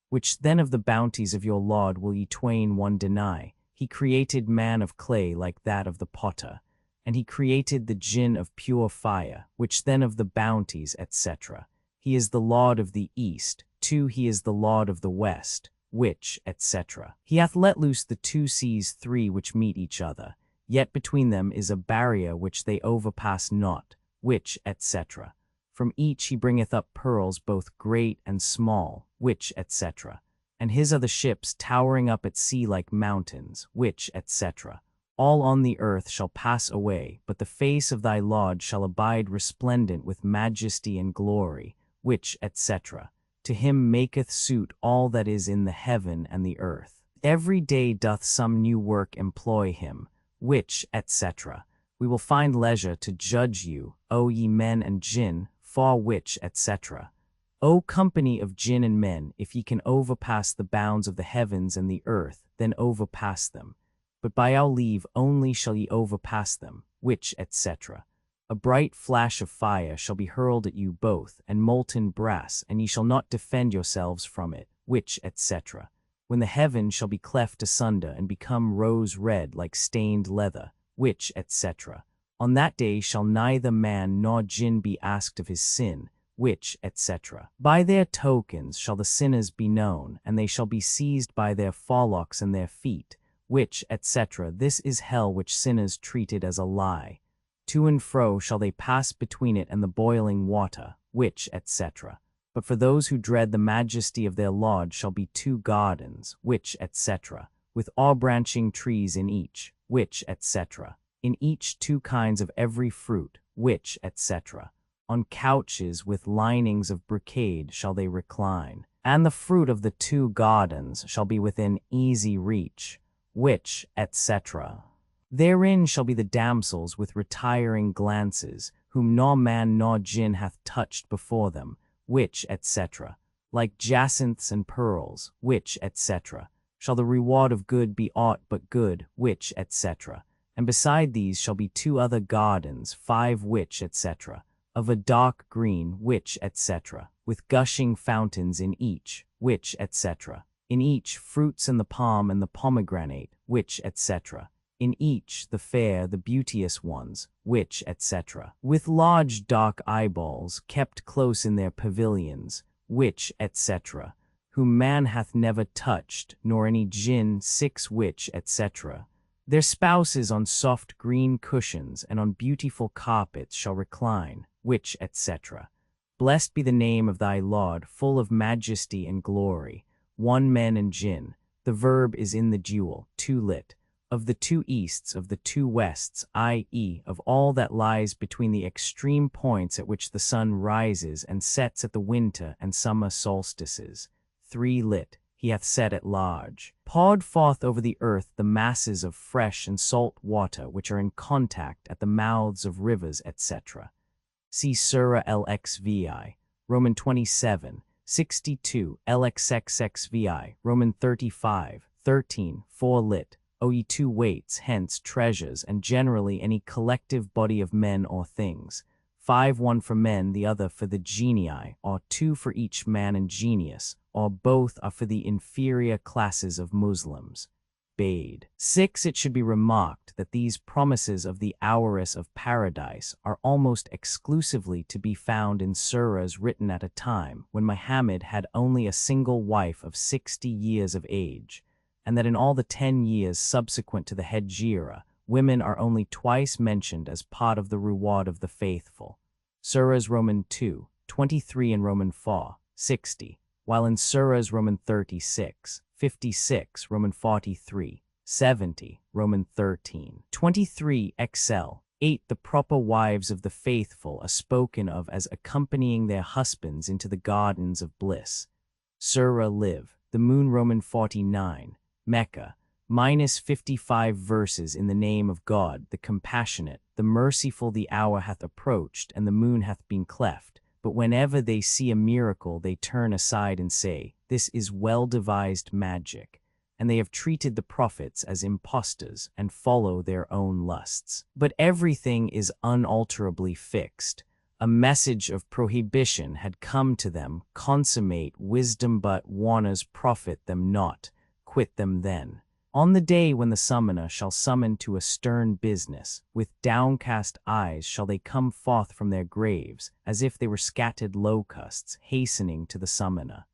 Which then of the bounties of your Lord will ye twain one deny? He created man of clay like that of the potter, and he created the jinn of pure fire, which then of the bounties, etc. He is the Lord of the east. 2. He is the Lord of the west, which, etc. He hath let loose the 2 seas 3 which meet each other, yet between them is a barrier which they overpass not, which, etc. From each he bringeth up pearls both great and small, which, etc. And his are the ships towering up at sea like mountains, which, etc. All on the earth shall pass away, but the face of thy Lord shall abide resplendent with majesty and glory, which, etc. To him maketh suit all that is in the heaven and the earth. Every day doth some new work employ him, which, etc. We will find leisure to judge you, O ye men and jinn, for which, etc. O company of jinn and men, if ye can overpass the bounds of the heavens and the earth, then overpass them. But by our leave only shall ye overpass them, which, etc. A bright flash of fire shall be hurled at you both, and molten brass, and ye shall not defend yourselves from it, which, etc. When the heaven shall be cleft asunder, and become rose red like stained leather, which, etc. On that day shall neither man nor jinn be asked of his sin, which, etc. By their tokens shall the sinners be known, and they shall be seized by their forelocks and their feet, which, etc. This is hell which sinners treated as a lie. To and fro shall they pass between it and the boiling water, which, etc. But for those who dread the majesty of their Lord shall be 2 gardens, which, etc. With all branching trees in each, which, etc. In each 2 kinds of every fruit, which, etc. On couches with linings of brocade shall they recline, and the fruit of the 2 gardens shall be within easy reach, which, etc. Therein shall be the damsels with retiring glances, whom nor man nor jinn hath touched before them, which, etc. Like jacinths and pearls, which, etc. Shall the reward of good be aught but good, which, etc. And beside these shall be 2 other gardens, 5 which, etc. Of a dark green, which, etc. With gushing fountains in each, which, etc. In each fruits and the palm and the pomegranate, which, etc. In each the fair, the beauteous ones, which, etc. With large dark eyeballs, kept close in their pavilions, which, etc. Whom man hath never touched, nor any jinn, 6 which, etc. Their spouses on soft green cushions and on beautiful carpets shall recline, which, etc. Blessed be the name of thy Lord, full of majesty and glory. 1 men and jinn, the verb is in the dual, 2 lit. Of the 2 easts, of the 2 wests, i.e., of all that lies between the extreme points at which the sun rises and sets at the winter and summer solstices. 3 lit. He hath set at large, poured forth over the earth the masses of fresh and salt water which are in contact at the mouths of rivers, etc. See Surah LXVI, Roman 27, 62, LXXXVI, Roman 35, 13, 4 lit. O ye 2 weights, hence treasures, and generally any collective body of men or things. 5 one for men, the other for the genii, or 2 for each man and genius, or both are for the inferior classes of Muslims. Bade. 6 It should be remarked that these promises of the houress of paradise are almost exclusively to be found in surahs written at a time when Muhammad had only a single wife of 60 years of age, and that in all the 10 years subsequent to the Hijrah, women are only twice mentioned as part of the reward of the faithful. Surahs Roman 2, 23 and Roman 4, 60, while in Surahs Roman 36, 56, Roman 43, 70, Roman 13, 23 XL, 8 The proper wives of the faithful are spoken of as accompanying their husbands into the gardens of bliss. Surah Liv, the moon Roman 49, Mecca, -55 verses in the name of God, the compassionate, the merciful. The hour hath approached, and the moon hath been cleft. But whenever they see a miracle, they turn aside and say, this is well-devised magic, and they have treated the prophets as impostors and follow their own lusts. But everything is unalterably fixed. A message of prohibition had come to them, consummate wisdom, but warners profit them not. Quit them then. On the day when the summoner shall summon to a stern business, with downcast eyes shall they come forth from their graves, as if they were scattered locusts hastening to the summoner.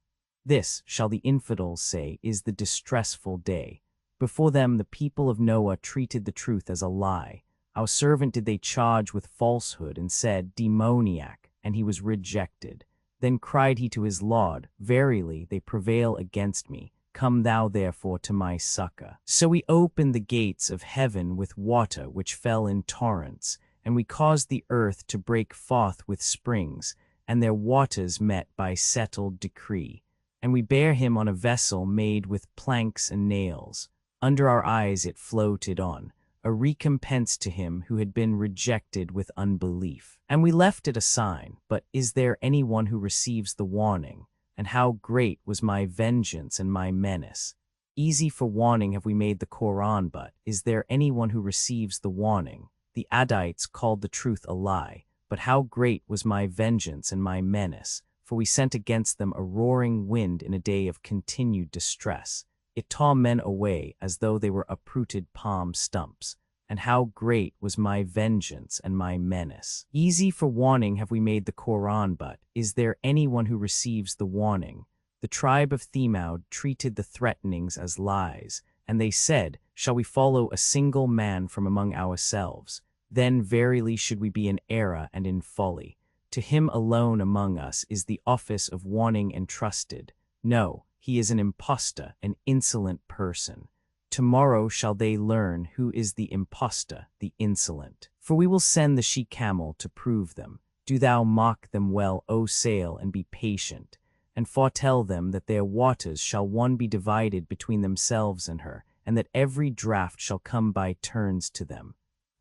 This, shall the infidels say, is the distressful day. Before them the people of Noah treated the truth as a lie. Our servant did they charge with falsehood, and said, demoniac, and he was rejected. Then cried he to his Lord, verily they prevail against me. Come thou therefore to my succor. So we opened the gates of heaven with water which fell in torrents, and we caused the earth to break forth with springs, and their waters met by settled decree. And we bare him on a vessel made with planks and nails. Under our eyes it floated on, a recompense to him who had been rejected with unbelief. And we left it a sign, but is there any one who receives the warning? And how great was my vengeance and my menace. Easy for warning have we made the Qur'an, but is there any one who receives the warning? The Adites called the truth a lie, but how great was my vengeance and my menace, for we sent against them a roaring wind in a day of continued distress. It tore men away as though they were uprooted palm stumps. And how great was my vengeance and my menace. Easy for warning have we made the Qur'an, but is there any one who receives the warning? The tribe of Themud treated the threatenings as lies, and they said, shall we follow a single man from among ourselves? Then verily should we be in error and in folly. To him alone among us is the office of warning entrusted. No, he is an impostor, an insolent person. Tomorrow shall they learn who is the impostor, the insolent. For we will send the she-camel to prove them. Do thou mark them well, O sail, and be patient, and foretell them that their waters shall one be divided between themselves and her, and that every draught shall come by turns to them.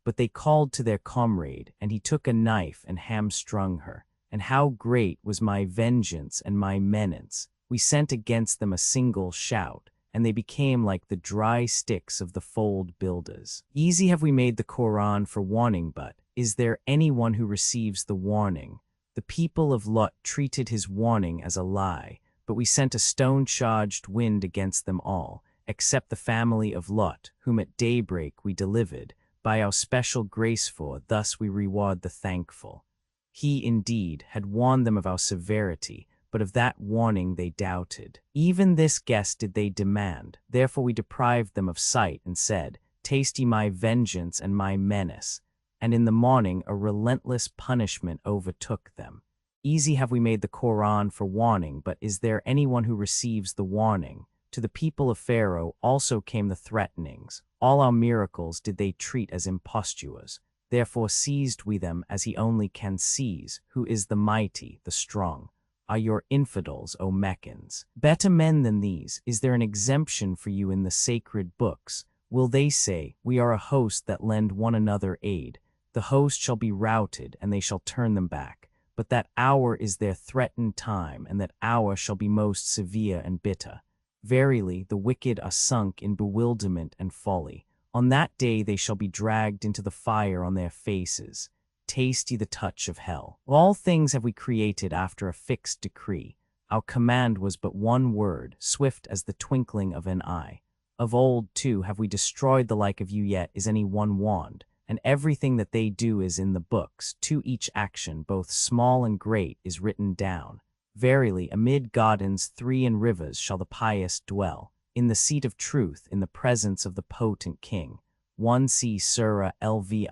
But they called to their comrade, and he took a knife and hamstrung her. And how great was my vengeance and my menace! We sent against them a single shout, and they became like the dry sticks of the fold builders. Easy have we made the Qur'an for warning, but is there anyone who receives the warning? The people of Lot treated his warning as a lie, but we sent a stone-charged wind against them all, except the family of Lot, whom at daybreak we delivered, by our special grace, for thus we reward the thankful. He, indeed, had warned them of our severity, but of that warning they doubted. Even this guest did they demand, therefore we deprived them of sight and said, Taste ye my vengeance and my menace. And in the morning a relentless punishment overtook them. Easy have we made the Qur'an for warning, but is there anyone who receives the warning? To the people of Pharaoh also came the threatenings. All our miracles did they treat as impostures. Therefore seized we them as he only can seize, who is the mighty, the strong. Are your infidels, O Meccans, better men than these? Is there an exemption for you in the sacred books? Will they say, We are a host that lend one another aid? The host shall be routed, and they shall turn them back. But that hour is their threatened time, and that hour shall be most severe and bitter. Verily, the wicked are sunk in bewilderment and folly. On that day they shall be dragged into the fire on their faces. Taste ye the touch of hell. All things have we created after a fixed decree. Our command was but one word, swift as the twinkling of an eye. Of old, too, have we destroyed the like of you, yet is any one warned. And everything that they do is in the books. To each action, both small and great, is written down. Verily, amid gardens 3 and rivers shall the pious dwell, in the seat of truth, in the presence of the potent king. 1 See Surah Lvi,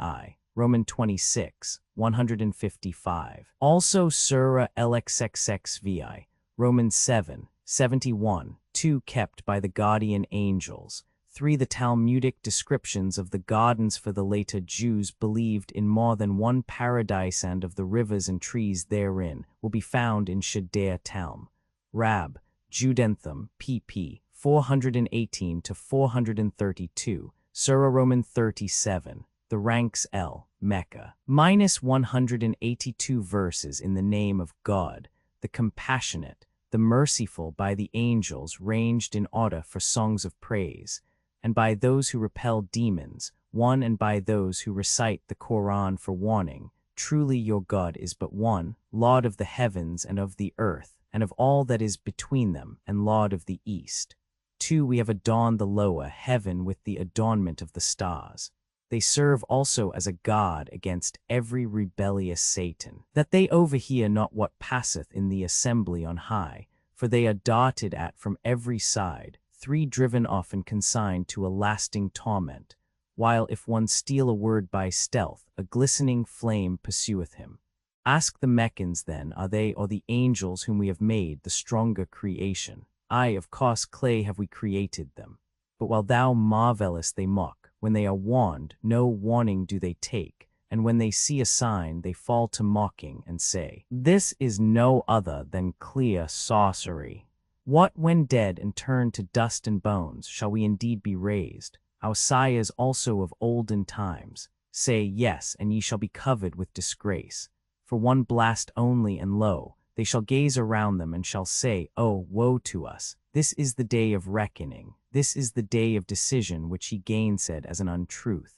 Roman 26, 155. Also Surah LXXXVI, Romans 7, 71. 2 Kept by the guardian angels. 3 The Talmudic descriptions of the gardens for the later Jews believed in more than one paradise, and of the rivers and trees therein will be found in Shaddai Talm. Rab, Judenthum, pp. 418-432, Surah Roman 37, the ranks L, Mecca. -182 verses in the name of God, the compassionate, the merciful, by the angels ranged in order for songs of praise, and by those who repel demons, one, and by those who recite the Qur'an for warning. Truly your God is but one, Lord of the heavens and of the earth, and of all that is between them, and Lord of the east. 2 We have adorned the lower heaven with the adornment of the stars. They serve also as a guard against every rebellious Satan, that they overhear not what passeth in the assembly on high, for they are darted at from every side. 3 Driven off and consigned to a lasting torment, while if one steal a word by stealth, a glistening flame pursueth him. Ask the Meccans then, are they or the angels whom we have made the stronger creation? Aye, of course, clay have we created them. But while thou marvelest they mock, when they are warned, no warning do they take, and when they see a sign they fall to mocking and say, This is no other than clear sorcery. What, when dead and turned to dust and bones, shall we indeed be raised? Our sires also of olden times say, Yes, and ye shall be covered with disgrace. For one blast only, and lo, they shall gaze around them and shall say, Oh, woe to us! This is the day of reckoning, this is the day of decision, which he gainsaid as an untruth.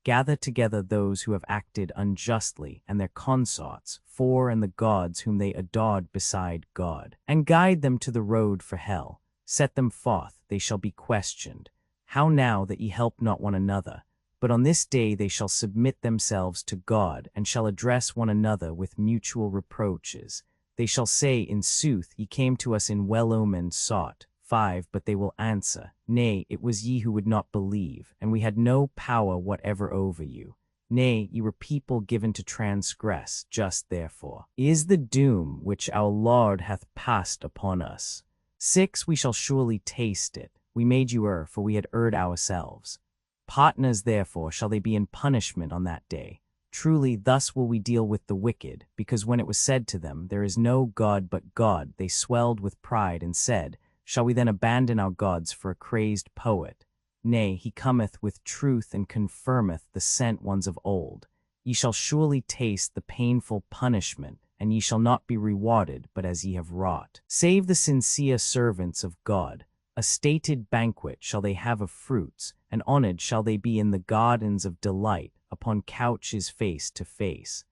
Gather together those who have acted unjustly, and their consorts, 4 and the gods whom they adored beside God, and guide them to the road for hell. Set them forth, they shall be questioned. How now that ye help not one another? But on this day they shall submit themselves to God, and shall address one another with mutual reproaches. They shall say, In sooth, ye came to us in well-omened sort. 5 But they will answer, Nay, it was ye who would not believe, and we had no power whatever over you. Nay, ye were people given to transgress. Just therefore is the doom which our Lord hath passed upon us. 6 We shall surely taste it. We made you for we had erred ourselves. Partners therefore shall they be in punishment on that day. Truly, thus will we deal with the wicked, because when it was said to them, there is no God but God, they swelled with pride and said, shall we then abandon our gods for a crazed poet? Nay, he cometh with truth and confirmeth the sent ones of old. Ye shall surely taste the painful punishment, and ye shall not be rewarded but as ye have wrought. Save the sincere servants of God. A stated banquet shall they have of fruits, and honored shall they be in the gardens of delight, upon couches face to face.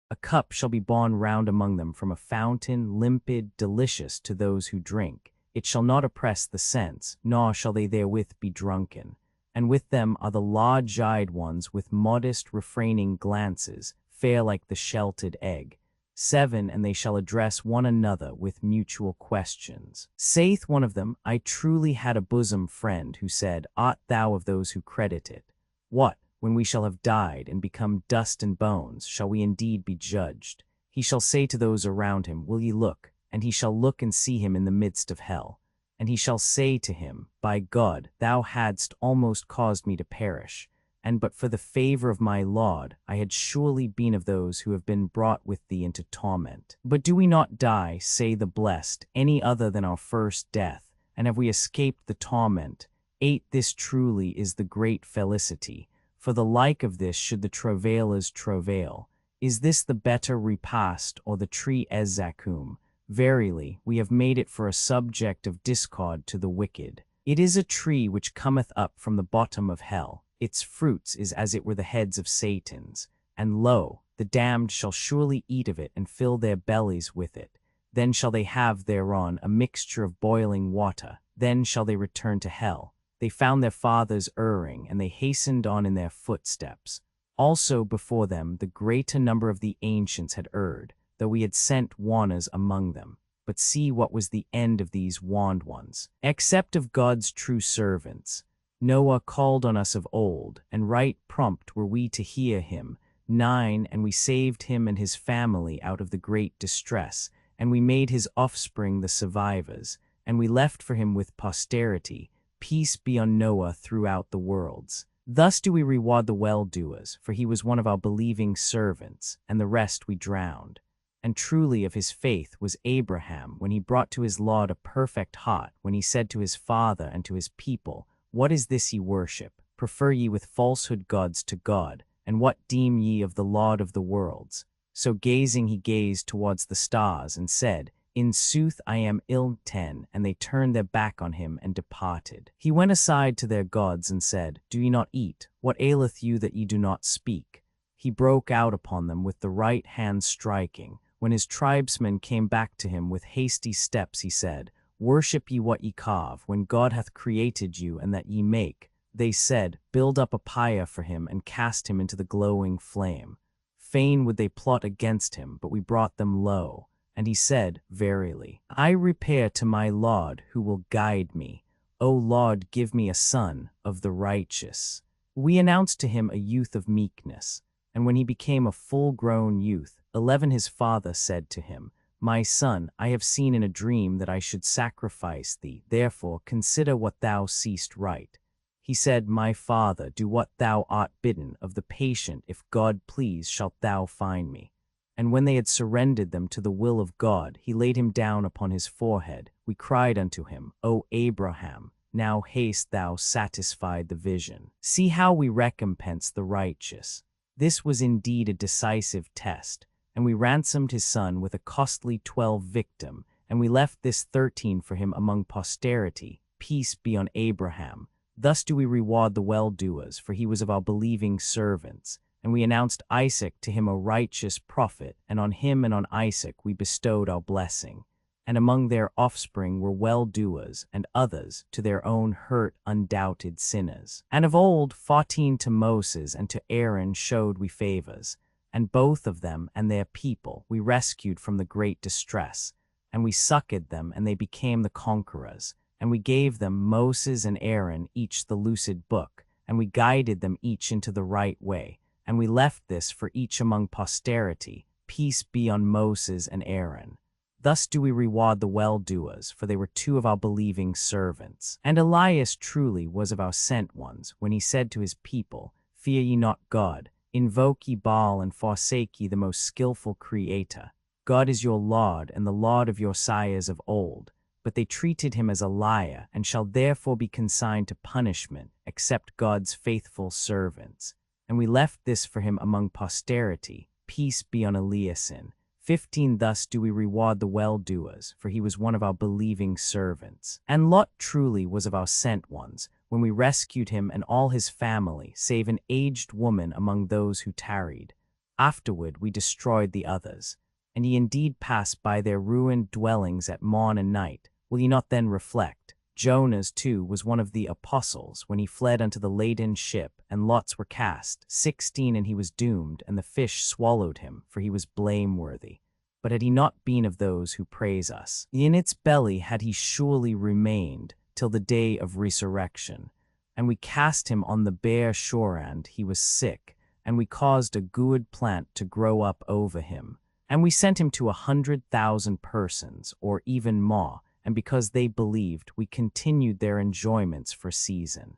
A cup shall be borne round among them from a fountain, limpid, delicious to those who drink. It shall not oppress the sense, nor shall they therewith be drunken. And with them are the large-eyed ones with modest, refraining glances, fair like the sheltered egg. 7, and they shall address one another with mutual questions. Saith one of them, I truly had a bosom friend who said, art thou of those who credit it? What, when we shall have died and become dust and bones, shall we indeed be judged? He shall say to those around him, will ye look? And he shall look and see him in the midst of hell. And he shall say to him, by God, thou hadst almost caused me to perish. And but for the favor of my Lord, I had surely been of those who have been brought with thee into torment. But do we not die, say the blessed, any other than our first death? And have we escaped the torment? 8. This truly is the great felicity. For the like of this should the travailers travail. Is this the better repast, or the tree Ezacum? Verily, we have made it for a subject of discord to the wicked. It is a tree which cometh up from the bottom of hell. Its fruits is as it were the heads of Satans. And lo, the damned shall surely eat of it and fill their bellies with it. Then shall they have thereon a mixture of boiling water. Then shall they return to hell. They found their fathers erring, and they hastened on in their footsteps. Also before them the greater number of the ancients had erred, though we had sent warners among them. But see what was the end of these warned ones. Except of God's true servants. Noah called on us of old, and right prompt were we to hear him. 9, and we saved him and his family out of the great distress, and we made his offspring the survivors, and we left for him with posterity, peace be on Noah throughout the worlds. Thus do we reward the well-doers, for he was one of our believing servants, and the rest we drowned. And truly of his faith was Abraham, when he brought to his Lord a perfect heart, when he said to his father and to his people, what is this ye worship? Prefer ye with falsehood gods to God, and what deem ye of the Lord of the worlds? So gazing he gazed towards the stars, and said, in sooth I am ill. 10, and they turned their back on him and departed. He went aside to their gods and said, do ye not eat? What aileth you that ye do not speak? He broke out upon them with the right hand striking. When his tribesmen came back to him with hasty steps, he said, worship ye what ye carve, when God hath created you, and that ye make. They said, build up a pyre for him, and cast him into the glowing flame. Fain would they plot against him, but we brought them low. And he said, verily, I repair to my Lord, who will guide me. O Lord, give me a son of the righteous. We announced to him a youth of meekness. And when he became a full-grown youth, 11, his father said to him, my son, I have seen in a dream that I should sacrifice thee. Therefore consider what thou seest right. He said, my father, do what thou art bidden. Of the patient, if God please, shalt thou find me. And when they had surrendered them to the will of God, he laid him down upon his forehead. We cried unto him, O Abraham, now haste thou satisfied the vision. See how we recompense the righteous. This was indeed a decisive test. And we ransomed his son with a costly 12 victim, and we left this 13 for him among posterity. Peace be on Abraham. Thus do we reward the well-doers, for he was of our believing servants. And we announced Isaac to him a righteous prophet, and on him and on Isaac we bestowed our blessing. And among their offspring were well-doers, and others, to their own hurt, undoubted sinners. And of old, 14 to Moses and to Aaron showed we favors. And both of them and their people we rescued from the great distress, and we succored them, and they became the conquerors. And we gave them, Moses and Aaron, each the lucid book, and we guided them each into the right way. And we left this for each among posterity, peace be on Moses and Aaron. Thus do we reward the well-doers, for they were 2 of our believing servants. And Elias truly was of our sent ones, when he said to his people, fear ye not God, Invoke ye Baal and forsake ye the most skillful creator. God is your Lord and the Lord of your sires of old. But they treated him as a liar, and shall therefore be consigned to punishment, except God's faithful servants. And we left this for him among posterity. Peace be on Eliasin. 15 Thus do we reward the well-doers, for he was one of our believing servants. And Lot truly was of our sent ones, when we rescued him and all his family, save an aged woman among those who tarried. Afterward we destroyed the others. And ye indeed passed by their ruined dwellings at morn and night. Will ye not then reflect? Jonas too was one of the apostles, when he fled unto the laden ship, and lots were cast. 16 And he was doomed, and the fish swallowed him, for he was blameworthy. But had he not been of those who praise us, in its belly had he surely remained, till the day of resurrection. And we cast him on the bare shorand, he was sick, and we caused a good plant to grow up over him. And we sent him to 100,000 persons, or even more, and because they believed, we continued their enjoyments for season.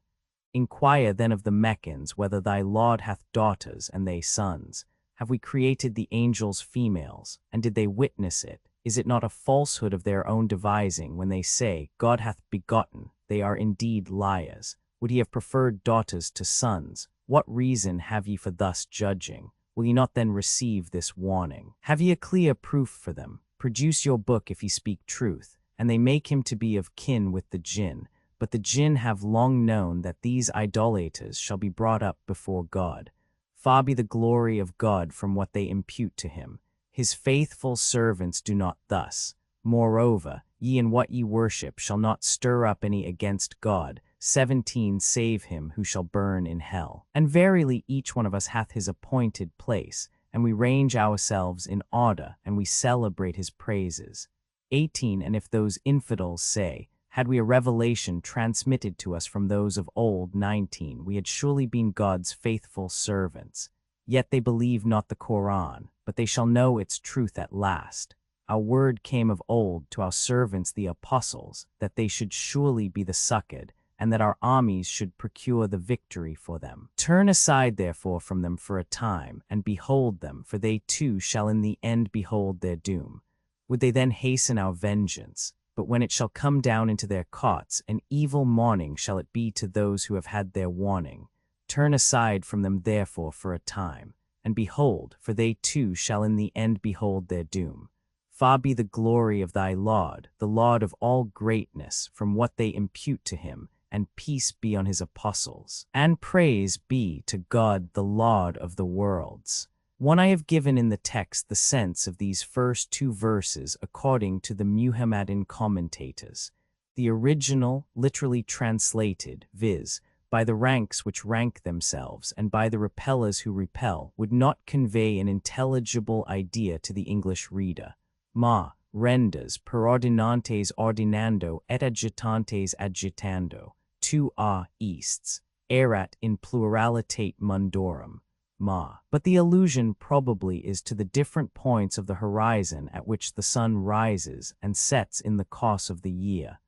Inquire then of the Meccans whether thy Lord hath daughters and they sons. Have we created the angels females, and did they witness it? Is it not a falsehood of their own devising when they say, God hath begotten? They are indeed liars. Would he have preferred daughters to sons? What reason have ye for thus judging? Will ye not then receive this warning? Have ye a clear proof for them? Produce your book if ye speak truth. And they make him to be of kin with the jinn. But the jinn have long known that these idolaters shall be brought up before God. Far be the glory of God from what they impute to him. His faithful servants do not thus. Moreover, ye in what ye worship shall not stir up any against God. 17 Save him who shall burn in hell. And verily each one of us hath his appointed place, and we range ourselves in order, and we celebrate his praises. 18 And if those infidels say, had we a revelation transmitted to us from those of old, 19 we had surely been God's faithful servants. Yet they believe not the Qur'an, but they shall know its truth at last. Our word came of old to our servants the apostles, that they should surely be the succored, and that our armies should procure the victory for them. Turn aside therefore from them for a time, and behold them, for they too shall in the end behold their doom. Would they then hasten our vengeance? But when it shall come down into their cots, an evil morning shall it be to those who have had their warning. Turn aside from them therefore for a time, and behold, for they too shall in the end behold their doom. Far be the glory of thy Lord, the Lord of all greatness, from what they impute to him, and peace be on his apostles. And praise be to God, the Lord of the worlds. I have given in the text the sense of these first two verses according to the Muhammadan commentators. The original, literally translated, viz., by the ranks which rank themselves and by the repellers who repel, would not convey an intelligible idea to the English reader. Ma renders per ordinantes ordinando et agitantes agitando, 2 easts, erat in pluralitate mundorum. Ma. But the allusion probably is to the different points of the horizon at which the sun rises and sets in the course of the year.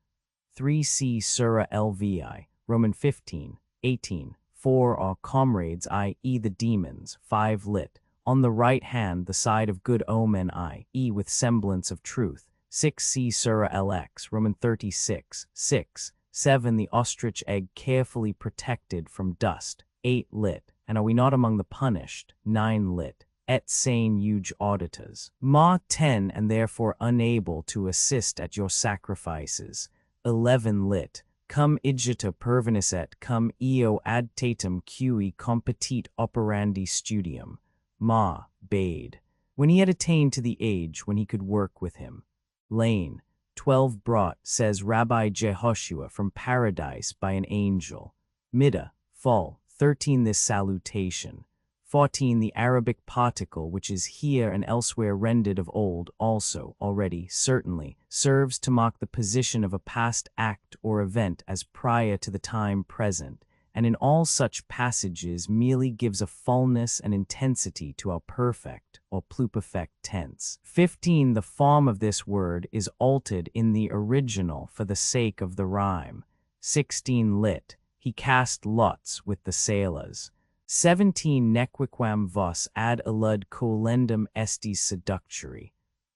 3c Surah Lvi, Roman 15, 18, 4 Our comrades i.e. the demons, 5 lit. On the right hand the side of good omen i.e. with semblance of truth. 6c Surah Lx, Roman 36, 6, 7 The ostrich egg carefully protected from dust, 8 lit. And are we not among the punished? 9 lit. Et sane huge auditors. Ma 10 And therefore unable to assist at your sacrifices. 11 lit. Cum igita pervenisset cum eo ad tatum qui competit operandi studium. Ma bade. When he had attained to the age when he could work with him. Lane 12 Brought, says Rabbi Jehoshua, from paradise by an angel. Middah, fall. 13 This salutation. 14 The Arabic particle which is here and elsewhere rendered of old also, already, certainly, serves to mark the position of a past act or event as prior to the time present, and in all such passages merely gives a fullness and intensity to our perfect or pluperfect tense. 15 The form of this word is altered in the original for the sake of the rhyme. 16 lit. He cast lots with the sailors. 17 Nequiquam vos ad illud colendum estis seductori.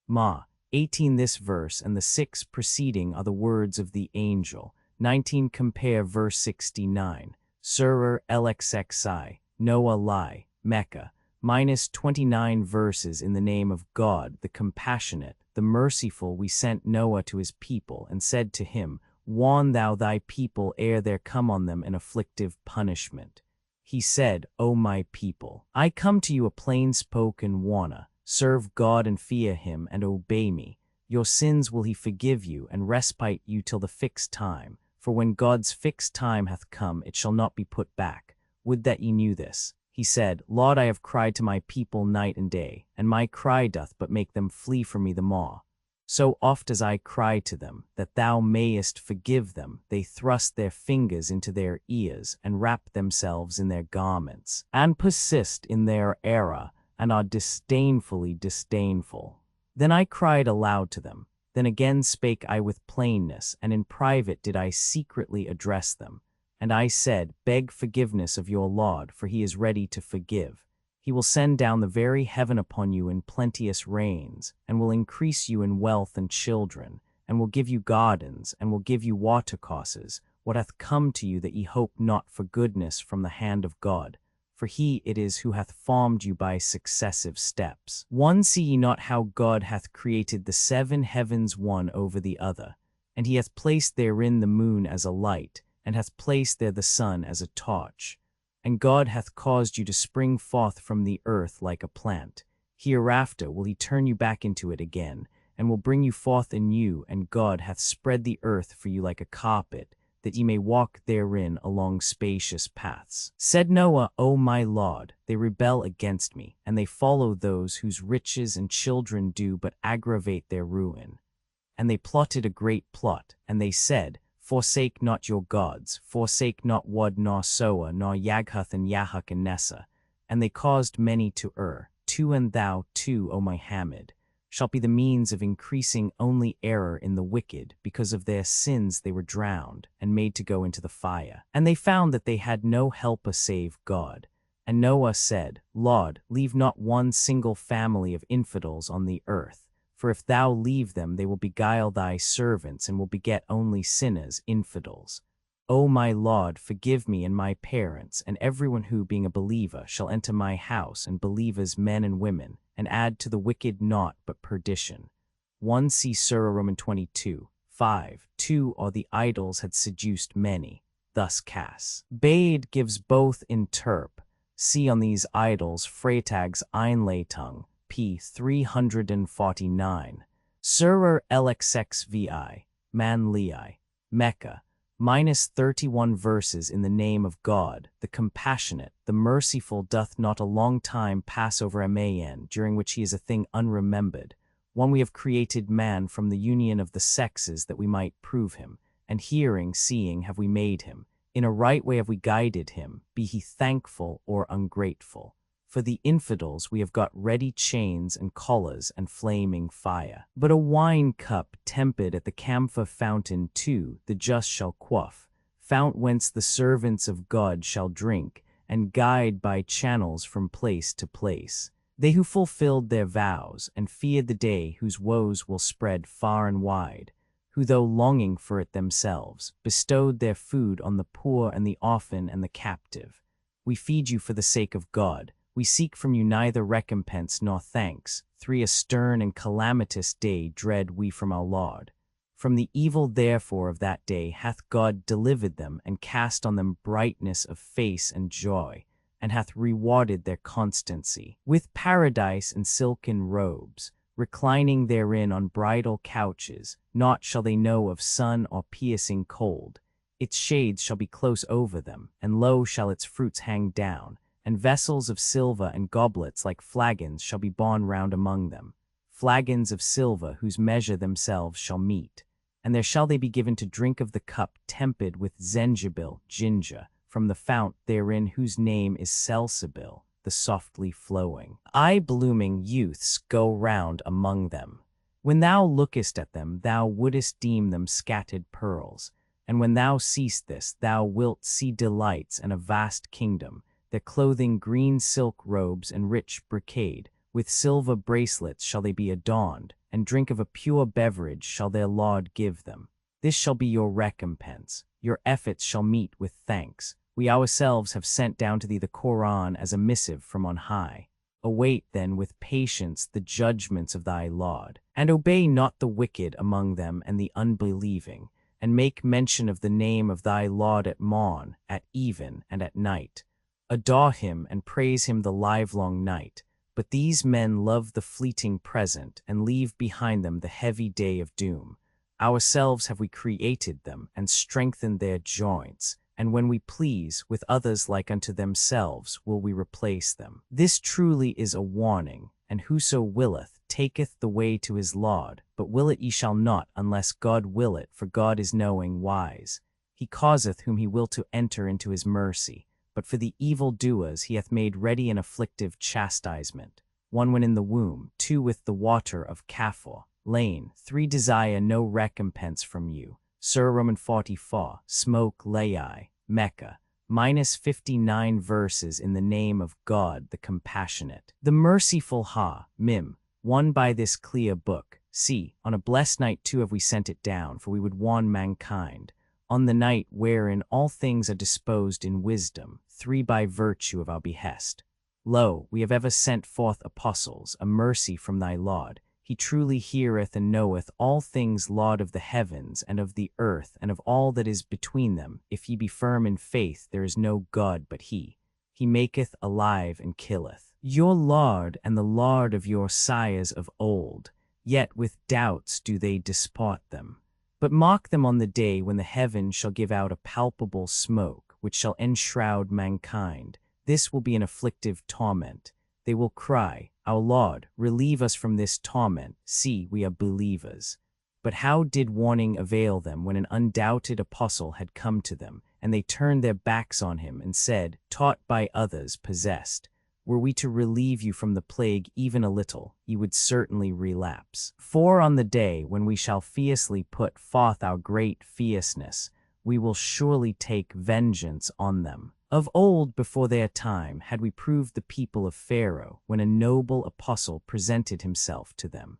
Ma. 18 This verse and the 6 preceding are the words of the angel. 19 Compare verse 69. Surer LXXI, Noah Lai, Mecca. Minus 29 verses in the name of God, the compassionate, the merciful, we sent Noah to his people and said to him, Warn thou thy people ere there come on them an afflictive punishment. He said, O my people, I come to you a plain-spoken warner. Serve God and fear him and obey me. Your sins will he forgive you and respite you till the fixed time. For when God's fixed time hath come, it shall not be put back. Would that ye knew this. He said, Lord, I have cried to my people night and day, and my cry doth but make them flee from me the more. So oft as I cry to them, that thou mayest forgive them, they thrust their fingers into their ears, and wrap themselves in their garments, and persist in their error, and are disdainfully disdainful. Then I cried aloud to them. Then again spake I with plainness, and in private did I secretly address them. And I said, Beg forgiveness of your Lord, for he is ready to forgive. He will send down the very heaven upon you in plenteous rains, and will increase you in wealth and children, and will give you gardens, and will give you watercourses. What hath come to you that ye hope not for goodness from the hand of God? For he it is who hath formed you by successive steps. One, see ye not how God hath created the 7 heavens one over the other, and he hath placed therein the moon as a light, and hath placed there the sun as a torch. And God hath caused you to spring forth from the earth like a plant. Hereafter will he turn you back into it again, and will bring you forth anew, and God hath spread the earth for you like a carpet, that ye may walk therein along spacious paths. Said Noah, O my Lord, they rebel against me, and they follow those whose riches and children do but aggravate their ruin. And they plotted a great plot, and they said, Forsake not your gods, forsake not Wad nor Soa, nor Yaghuth and Yahuk and Nessa. And they caused many to err. Too, and thou too, O my Hamid, shalt be the means of increasing only error in the wicked. Because of their sins they were drowned, and made to go into the fire. And they found that they had no helper save God. And Noah said, Lord, leave not one single family of infidels on the earth. For if thou leave them, they will beguile thy servants, and will beget only sinners, infidels. O my Lord, forgive me and my parents, and everyone who, being a believer, shall enter my house, and believers men and women, and add to the wicked naught but perdition. 1 See Surah Roman 22, 5. 2 Or the idols had seduced many. Thus Cass. Bade gives both interp. See on these idols Freytag's Einleitung, p. 349. Surer LXXVI, Manlii, Mecca. Minus 31 verses in the name of God, the compassionate, the merciful, doth not a long time pass over Man, during which he is a thing unremembered. One, we have created man from the union of the sexes that we might prove him, and hearing, seeing have we made him. In a right way have we guided him, be he thankful or ungrateful. For the infidels we have got ready chains and collars and flaming fire. But a wine cup tempered at the camphor fountain too the just shall quaff, fount whence the servants of God shall drink, and guide by channels from place to place. They who fulfilled their vows, and feared the day whose woes will spread far and wide, who though longing for it themselves, bestowed their food on the poor and the orphan and the captive. We feed you for the sake of God. We seek from you neither recompense nor thanks. 3 A stern and calamitous day dread we from our Lord. From the evil therefore of that day hath God delivered them, and cast on them brightness of face and joy, and hath rewarded their constancy with paradise and silken robes, reclining therein on bridal couches. Naught shall they know of sun or piercing cold. Its shades shall be close over them, and low shall its fruits hang down. And vessels of silver and goblets like flagons shall be borne round among them, flagons of silver whose measure themselves shall meet. And there shall they be given to drink of the cup tempered with zengibil, ginger, from the fount therein whose name is Salsabil, the softly flowing. Eye-blooming youths go round among them. When thou lookest at them, thou wouldest deem them scattered pearls. And when thou seest this, thou wilt see delights and a vast kingdom. their clothing green silk robes and rich brocade, with silver bracelets shall they be adorned, and drink of a pure beverage shall their Lord give them. This shall be your recompense. Your efforts shall meet with thanks. We ourselves have sent down to thee the Qur'an as a missive from on high. Await then with patience the judgments of thy Lord, and obey not the wicked among them and the unbelieving, and make mention of the name of thy Lord at morn, at even, and at night. Adore him and praise him the livelong night. But these men love the fleeting present and leave behind them the heavy day of doom. Ourselves have we created them and strengthened their joints, and when we please, with others like unto themselves will we replace them. This truly is a warning, and whoso willeth taketh the way to his Lord, but will it ye shall not, unless God will it, for God is knowing wise. He causeth whom he will to enter into his mercy, but for the evil-doers he hath made ready an afflictive chastisement. 1 when in the womb, 2 with the water of Kafur, Lane, 3 desire no recompense from you. Surah Roman 44, Smoke Layai, Mecca, -59 verses in the name of God the Compassionate. The Merciful Mim, 1 by this clear book. See, on a blessed night too have we sent it down, for we would warn mankind. On the night wherein all things are disposed in wisdom, 3 by virtue of our behest. Lo, we have ever sent forth apostles, a mercy from thy Lord. He truly heareth and knoweth all things, Lord of the heavens and of the earth and of all that is between them. If ye be firm in faith, there is no God but he. He maketh alive and killeth. Your Lord and the Lord of your sires of old, yet with doubts do they disport them. But mock them on the day when the heaven shall give out a palpable smoke, which shall enshroud mankind. This will be an afflictive torment. They will cry, Our Lord, relieve us from this torment. See, we are believers. But how did warning avail them when an undoubted apostle had come to them, and they turned their backs on him and said, taught by others, possessed, were we to relieve you from the plague even a little, ye would certainly relapse. For on the day when we shall fiercely put forth our great fierceness, we will surely take vengeance on them. Of old, before their time, had we proved the people of Pharaoh, when a noble apostle presented himself to them.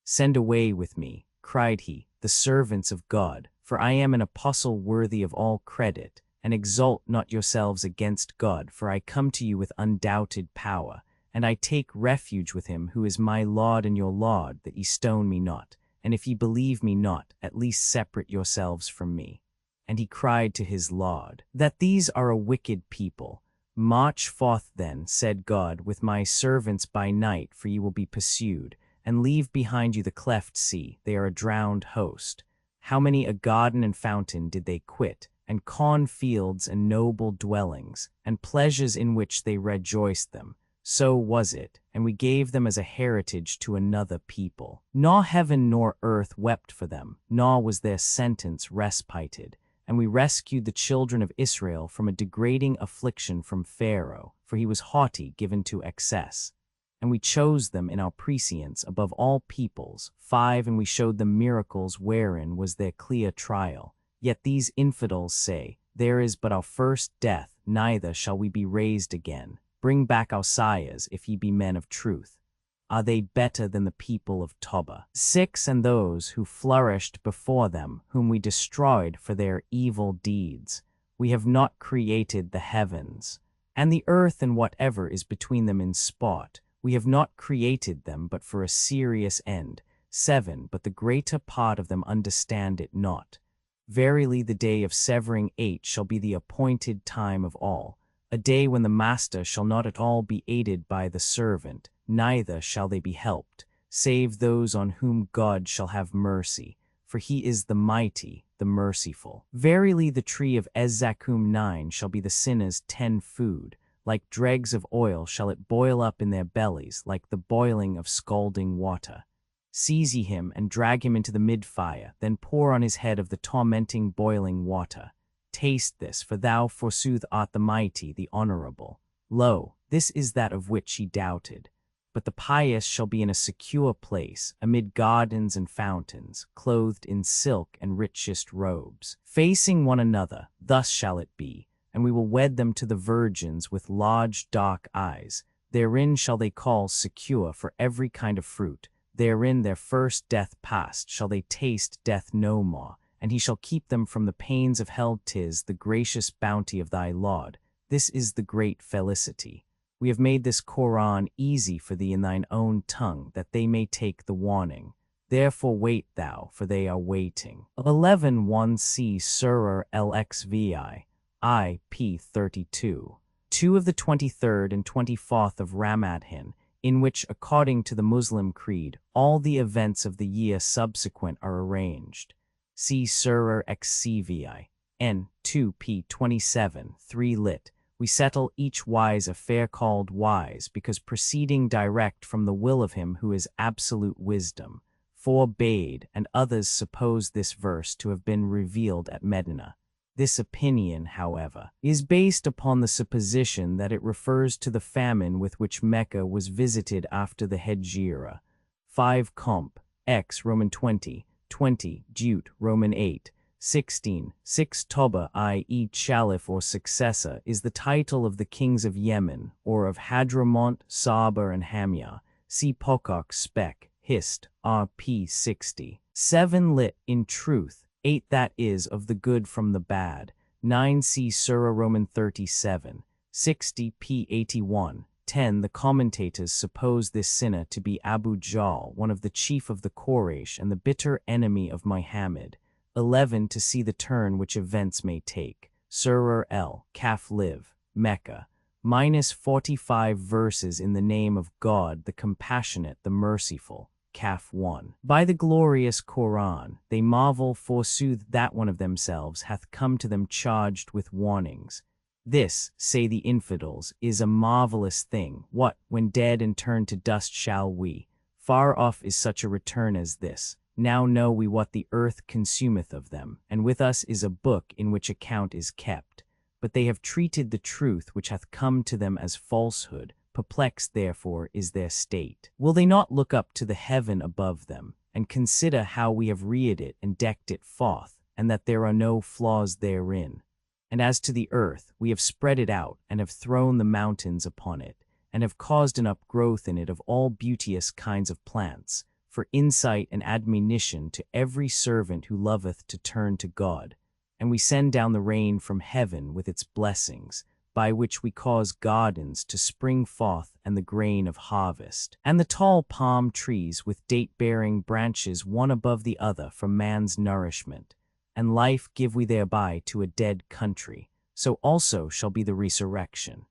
Send away with me, cried he, the servants of God, for I am an apostle worthy of all credit, and exalt not yourselves against God, for I come to you with undoubted power, and I take refuge with him who is my Lord and your Lord, that ye stone me not, and if ye believe me not, at least separate yourselves from me. And he cried to his Lord, that these are a wicked people. March forth then, said God, with my servants by night, for ye will be pursued, and leave behind you the cleft sea, they are a drowned host. How many a garden and fountain did they quit, and corn fields and noble dwellings, and pleasures in which they rejoiced them. So was it, and we gave them as a heritage to another people. Nor heaven nor earth wept for them, nor was their sentence respited. And we rescued the children of Israel from a degrading affliction from Pharaoh, for he was haughty, given to excess. And we chose them in our prescience above all peoples. 5 And we showed them miracles wherein was their clear trial. Yet these infidels say, there is but our first death, neither shall we be raised again. Bring back our sires, if ye be men of truth. Are they better than the people of Toba? 6 And those who flourished before them, whom we destroyed for their evil deeds. We have not created the heavens, and the earth and whatever is between them in sport. We have not created them but for a serious end. 7 But the greater part of them understand it not. Verily the day of severing 8 shall be the appointed time of all, a day when the master shall not at all be aided by the servant, neither shall they be helped, save those on whom God shall have mercy, for he is the mighty, the merciful. Verily the tree of Ezzakum 9 shall be the sinners' 10 food, like dregs of oil shall it boil up in their bellies, like the boiling of scalding water. Seize ye him, and drag him into the mid-fire, then pour on his head of the tormenting boiling water. Taste this, for thou forsooth art the mighty, the honorable. Lo, this is that of which ye doubted. But the pious shall be in a secure place, amid gardens and fountains, clothed in silk and richest robes, facing one another. Thus shall it be. and we will wed them to the virgins with large dark eyes. Therein shall they call secure for every kind of fruit. Therein their first death past shall they taste death no more, and he shall keep them from the pains of hell. 'Tis the gracious bounty of thy Lord. This is the great felicity. We have made this Qur'an easy for thee in thine own tongue, that they may take the warning. Therefore wait thou, for they are waiting. 11:1c Surah Al-Xvi, I.P. 32. 2 of the 23rd and 24th of Ramadhan, in which, according to the Muslim creed, all the events of the year subsequent are arranged. See Surah Xcvi, N. 2p. 27, 3 lit. We settle each wise affair called wise, because proceeding direct from the will of him who is absolute wisdom. Forbade, and others suppose this verse to have been revealed at Medina. This opinion, however, is based upon the supposition that it refers to the famine with which Mecca was visited after the Hejira. 5 Comp. X Roman 20, 20 Jute Roman 8, 16, 6 Toba i.e. Chalif or successor is the title of the kings of Yemen, or of Hadramont, Saba and Hamya. See Pocock Spec, Hist, RP 60. 7 lit. In truth, 8 that is, of the good from the bad. 9 see Surah Roman 37, 60 p. 81. 10 The commentators suppose this sinner to be Abu Jahl, one of the chief of the Quraysh and the bitter enemy of Muhammad. 11 To see the turn which events may take. Surah Al-Kaf Live, Mecca. -45 verses in the name of God, the compassionate, the merciful. Kaf 1. By the glorious Qur'an, they marvel forsooth that one of themselves hath come to them charged with warnings. This, say the infidels, is a marvelous thing. What, when dead and turned to dust shall we? Far off is such a return as this. Now know we what the earth consumeth of them, and with us is a book in which account is kept. But they have treated the truth which hath come to them as falsehood. Perplexed therefore is their state. Will they not look up to the heaven above them, and consider how we have reared it and decked it forth, and that there are no flaws therein? And as to the earth, we have spread it out, and have thrown the mountains upon it, and have caused an upgrowth in it of all beauteous kinds of plants, for insight and admonition to every servant who loveth to turn to God. And we send down the rain from heaven with its blessings, by which we cause gardens to spring forth and the grain of harvest, and the tall palm trees with date-bearing branches one above the other for man's nourishment. And life give we thereby to a dead country, so also shall be the resurrection.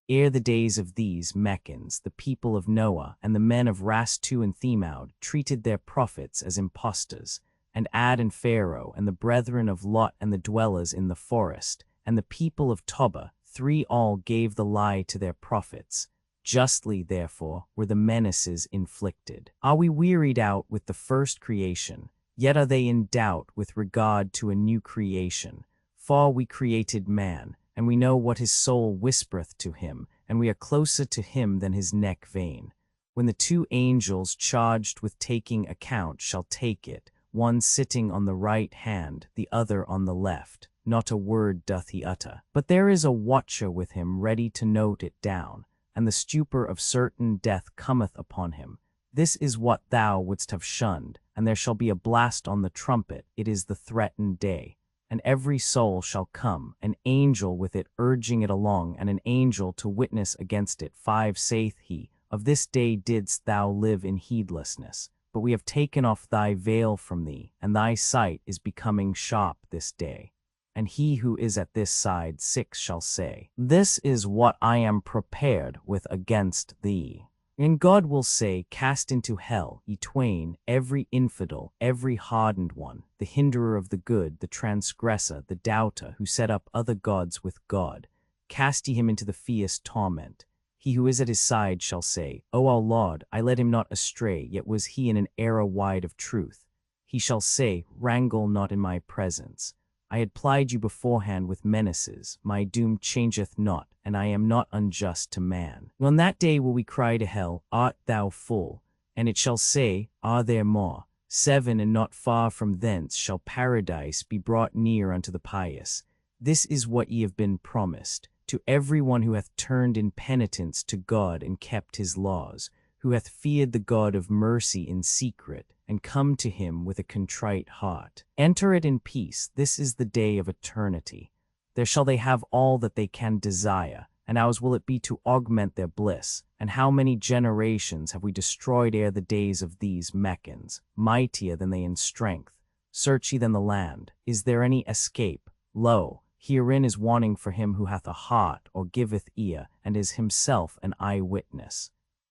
Ere the days of these Meccans, the people of Noah and the men of Rastu and Themaud treated their prophets as impostors, and Ad and Pharaoh and the brethren of Lot and the dwellers in the forest, and the people of Toba, 3 all gave the lie to their prophets. Justly, therefore, were the menaces inflicted. Are we wearied out with the first creation? Yet are they in doubt with regard to a new creation. For we created man, and we know what his soul whispereth to him, and we are closer to him than his neck vein. When the 2 angels charged with taking account shall take it, one sitting on the right hand, the other on the left, not a word doth he utter. But there is a watcher with him ready to note it down, and the stupor of certain death cometh upon him. This is what thou wouldst have shunned, and there shall be a blast on the trumpet, it is the threatened day. And every soul shall come, an angel with it urging it along, and an angel to witness against it. 5 Saith he, of this day didst thou live in heedlessness, but we have taken off thy veil from thee, and thy sight is becoming sharp this day. And he who is at this side 6 shall say, This is what I am prepared with against thee. And God will say, Cast into hell, ye twain, every infidel, every hardened one, the hinderer of the good, the transgressor, the doubter, who set up other gods with God. Cast ye him into the fierce torment. He who is at his side shall say, O our Lord, I led him not astray, yet was he in an error wide of truth. He shall say, Wrangle not in my presence. I had plied you beforehand with menaces, my doom changeth not, and I am not unjust to man. On that day will we cry to hell, Art thou full? And it shall say, Are there more? 7 And not far from thence shall paradise be brought near unto the pious. This is what ye have been promised, to every one who hath turned in penitence to God and kept his laws, who hath feared the God of mercy in secret, and come to him with a contrite heart. Enter it in peace, this is the day of eternity. There shall they have all that they can desire, and ours will it be to augment their bliss. And how many generations have we destroyed ere the days of these Meccans, mightier than they in strength? Search ye then the land, is there any escape? Lo, herein is warning for him who hath a heart or giveth ear, and is himself an eyewitness.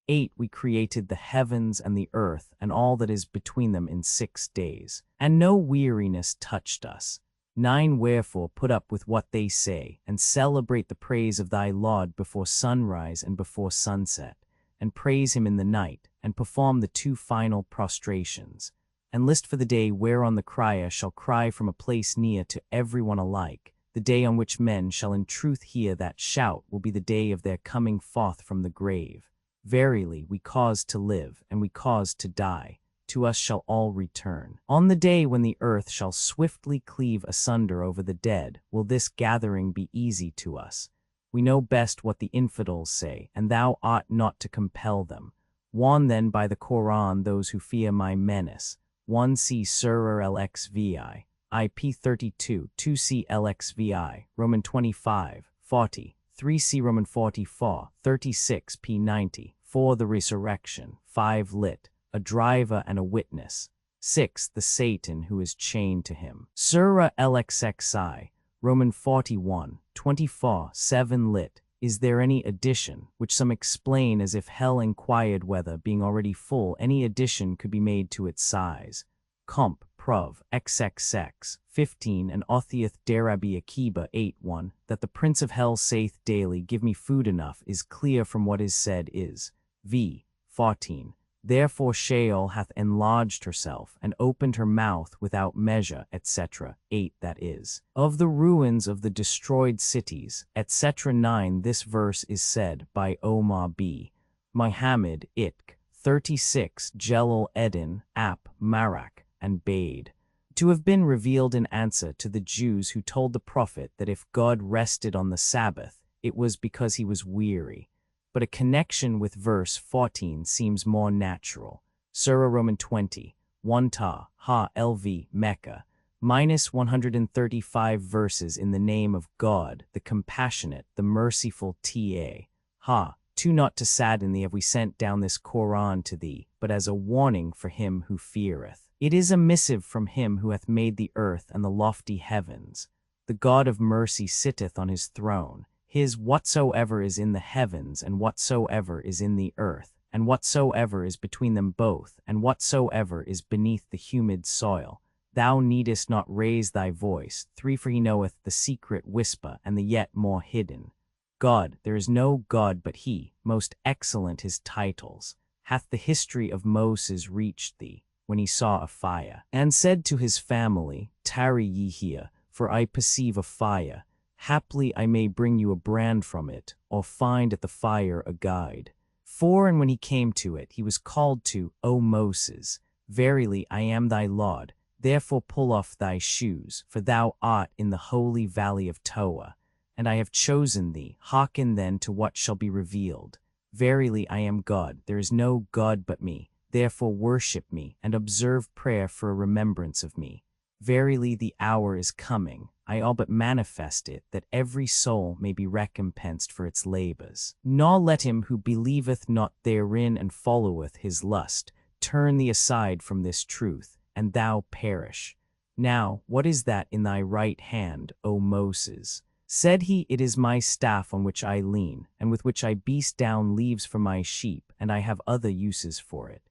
8. We created the heavens and the earth and all that is between them in 6 days, and no weariness touched us. 9. Wherefore put up with what they say, and celebrate the praise of thy Lord before sunrise and before sunset, and praise him in the night, and perform the 2 final prostrations, and list for the day whereon the crier shall cry from a place near to every one alike. The day on which men shall in truth hear that shout will be the day of their coming forth from the grave. Verily, we caused to live, and we caused to die. To us shall all return. On the day when the earth shall swiftly cleave asunder over the dead, will this gathering be easy to us? We know best what the infidels say, and thou art not to compel them. Warn then by the Qur'an those who fear my menace. 1c Surah LXVI, IP 32, 2c LXVI, Roman 25, 40, 3c Roman 44, 36 P90, 4 the resurrection, 5 lit, a driver and a witness, 6 the Satan who is chained to him. Surah LXXI, Roman 41, 24, 7 lit, is there any addition, which some explain as if hell inquired whether, being already full, any addition could be made to its size. Comp. Prov. XXX. 15 and Othiath Derabi Akiba 8:1, that the Prince of Hell saith daily, give me food enough, is clear from what is said is. V. 14. Therefore Sheol hath enlarged herself, and opened her mouth without measure, etc. 8. That is, of the ruins of the destroyed cities, etc. 9. This verse is said by Omar B. Muhammad Itq. 36 Jelal Eddin, Ap, Marak, and Bade, to have been revealed in answer to the Jews who told the Prophet that if God rested on the Sabbath, it was because he was weary. But a connection with verse 14 seems more natural. Surah Roman 20, 1 Ta, Ha LV, Mecca, minus 135 verses in the name of God, the compassionate, the merciful Ta. Ha, 2 Not to sadden thee have we sent down this Qur'an to thee, but as a warning for him who feareth. It is a missive from him who hath made the earth and the lofty heavens. The God of mercy sitteth on his throne. His whatsoever is in the heavens, and whatsoever is in the earth, and whatsoever is between them both, and whatsoever is beneath the humid soil. Thou needest not raise thy voice. 3 For he knoweth the secret whisper, and the yet more hidden. God, there is no God but he, most excellent his titles. Hath the history of Moses reached thee, when he saw a fire, and said to his family, tarry ye here, for I perceive a fire. Haply I may bring you a brand from it, or find at the fire a guide. 4 And when he came to it, he was called to, O Moses, verily I am thy Lord, therefore pull off thy shoes, for thou art in the holy valley of Toa, and I have chosen thee. Hearken then to what shall be revealed. Verily I am God, there is no God but me, therefore worship me, and observe prayer for a remembrance of me. Verily the hour is coming, I all but manifest it, that every soul may be recompensed for its labors. Nor let him who believeth not therein and followeth his lust turn thee aside from this truth, and thou perish. Now, what is that in thy right hand, O Moses? Said he, it is my staff on which I lean, and with which I beat down leaves for my sheep, and I have other uses for it.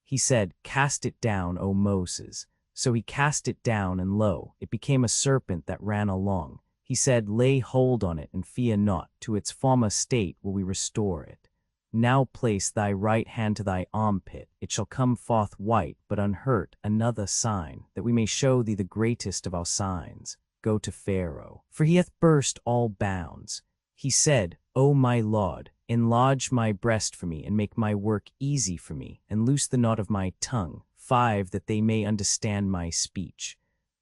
He said, cast it down, O Moses. So he cast it down, and lo, it became a serpent that ran along. He said, lay hold on it, and fear not, to its former state will we restore it. Now place thy right hand to thy armpit, it shall come forth white, but unhurt, another sign, that we may show thee the greatest of our signs. Go to Pharaoh, for he hath burst all bounds. He said, O my Lord, enlarge my breast for me, and make my work easy for me, and loose the knot of my tongue. 5 That they may understand my speech.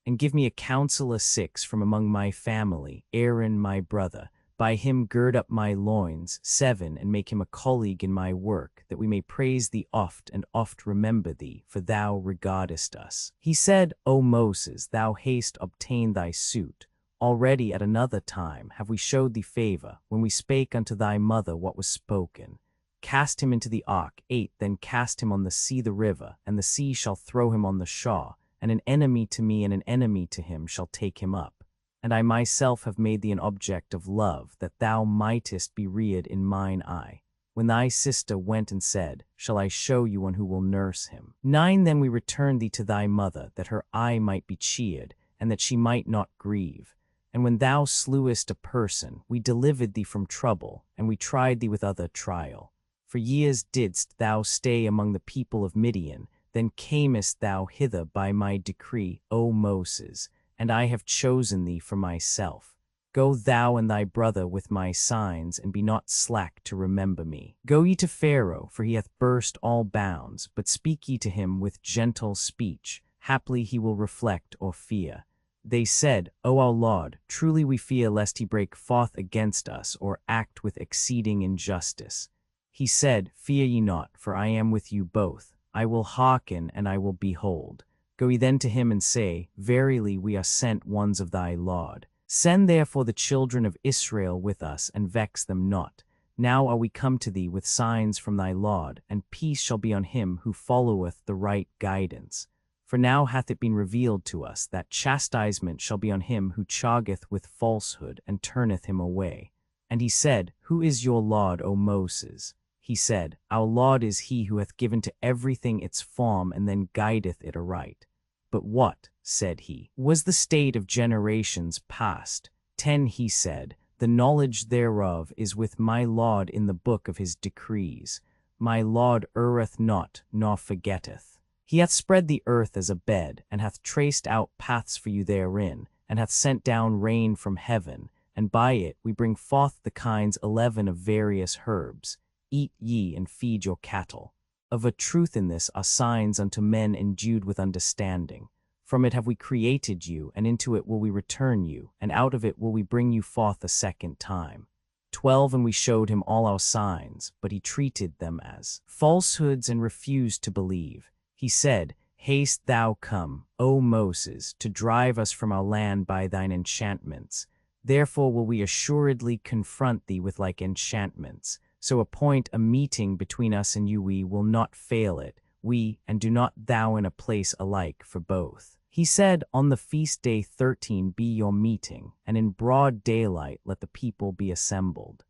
and give me a counselor 6 from among my family, Aaron my brother. By him gird up my loins, 7, and make him a colleague in my work, that we may praise thee oft and oft remember thee, for thou regardest us. He said, O Moses, thou hast obtained thy suit. Already at another time have we showed thee favor, when we spake unto thy mother what was spoken. Cast him into the ark. 8, then cast him on the sea the river, and the sea shall throw him on the shore, and an enemy to me and an enemy to him shall take him up. And I myself have made thee an object of love, that thou mightest be reared in mine eye. When thy sister went and said, Shall I show you one who will nurse him? 9, then we returned thee to thy mother, that her eye might be cheered, and that she might not grieve. And when thou slewest a person, we delivered thee from trouble, and we tried thee with other trial. For years didst thou stay among the people of Midian, then camest thou hither by my decree, O Moses, and I have chosen thee for myself. Go thou and thy brother with my signs, and be not slack to remember me. Go ye to Pharaoh, for he hath burst all bounds, but speak ye to him with gentle speech. Haply he will reflect or fear. They said, O our Lord, truly we fear lest he break forth against us, or act with exceeding injustice. He said, Fear ye not, for I am with you both. I will hearken, and I will behold. Go ye then to him and say, Verily we are sent ones of thy Lord. Send therefore the children of Israel with us, and vex them not. Now are we come to thee with signs from thy Lord, and peace shall be on him who followeth the right guidance. For now hath it been revealed to us that chastisement shall be on him who chargeth with falsehood, and turneth him away. And he said, Who is your Lord, O Moses? He said, Our Lord is he who hath given to everything its form, and then guideth it aright. But what, said he, was the state of generations past? 10, he said, The knowledge thereof is with my Lord in the book of his decrees. My Lord erreth not, nor forgetteth. He hath spread the earth as a bed, and hath traced out paths for you therein, and hath sent down rain from heaven, and by it we bring forth the kinds 11 of various herbs. Eat ye and feed your cattle. Of a truth in this are signs unto men endued with understanding. From it have we created you, and into it will we return you, and out of it will we bring you forth a second time. 12, and we showed him all our signs, but he treated them as falsehoods and refused to believe. He said, Haste thou come, O Moses, to drive us from our land by thine enchantments. Therefore will we assuredly confront thee with like enchantments. So appoint a meeting between us and you, we will not fail it, and do not thou in a place alike for both. He said, On the feast day 13 be your meeting, and in broad daylight let the people be assembled.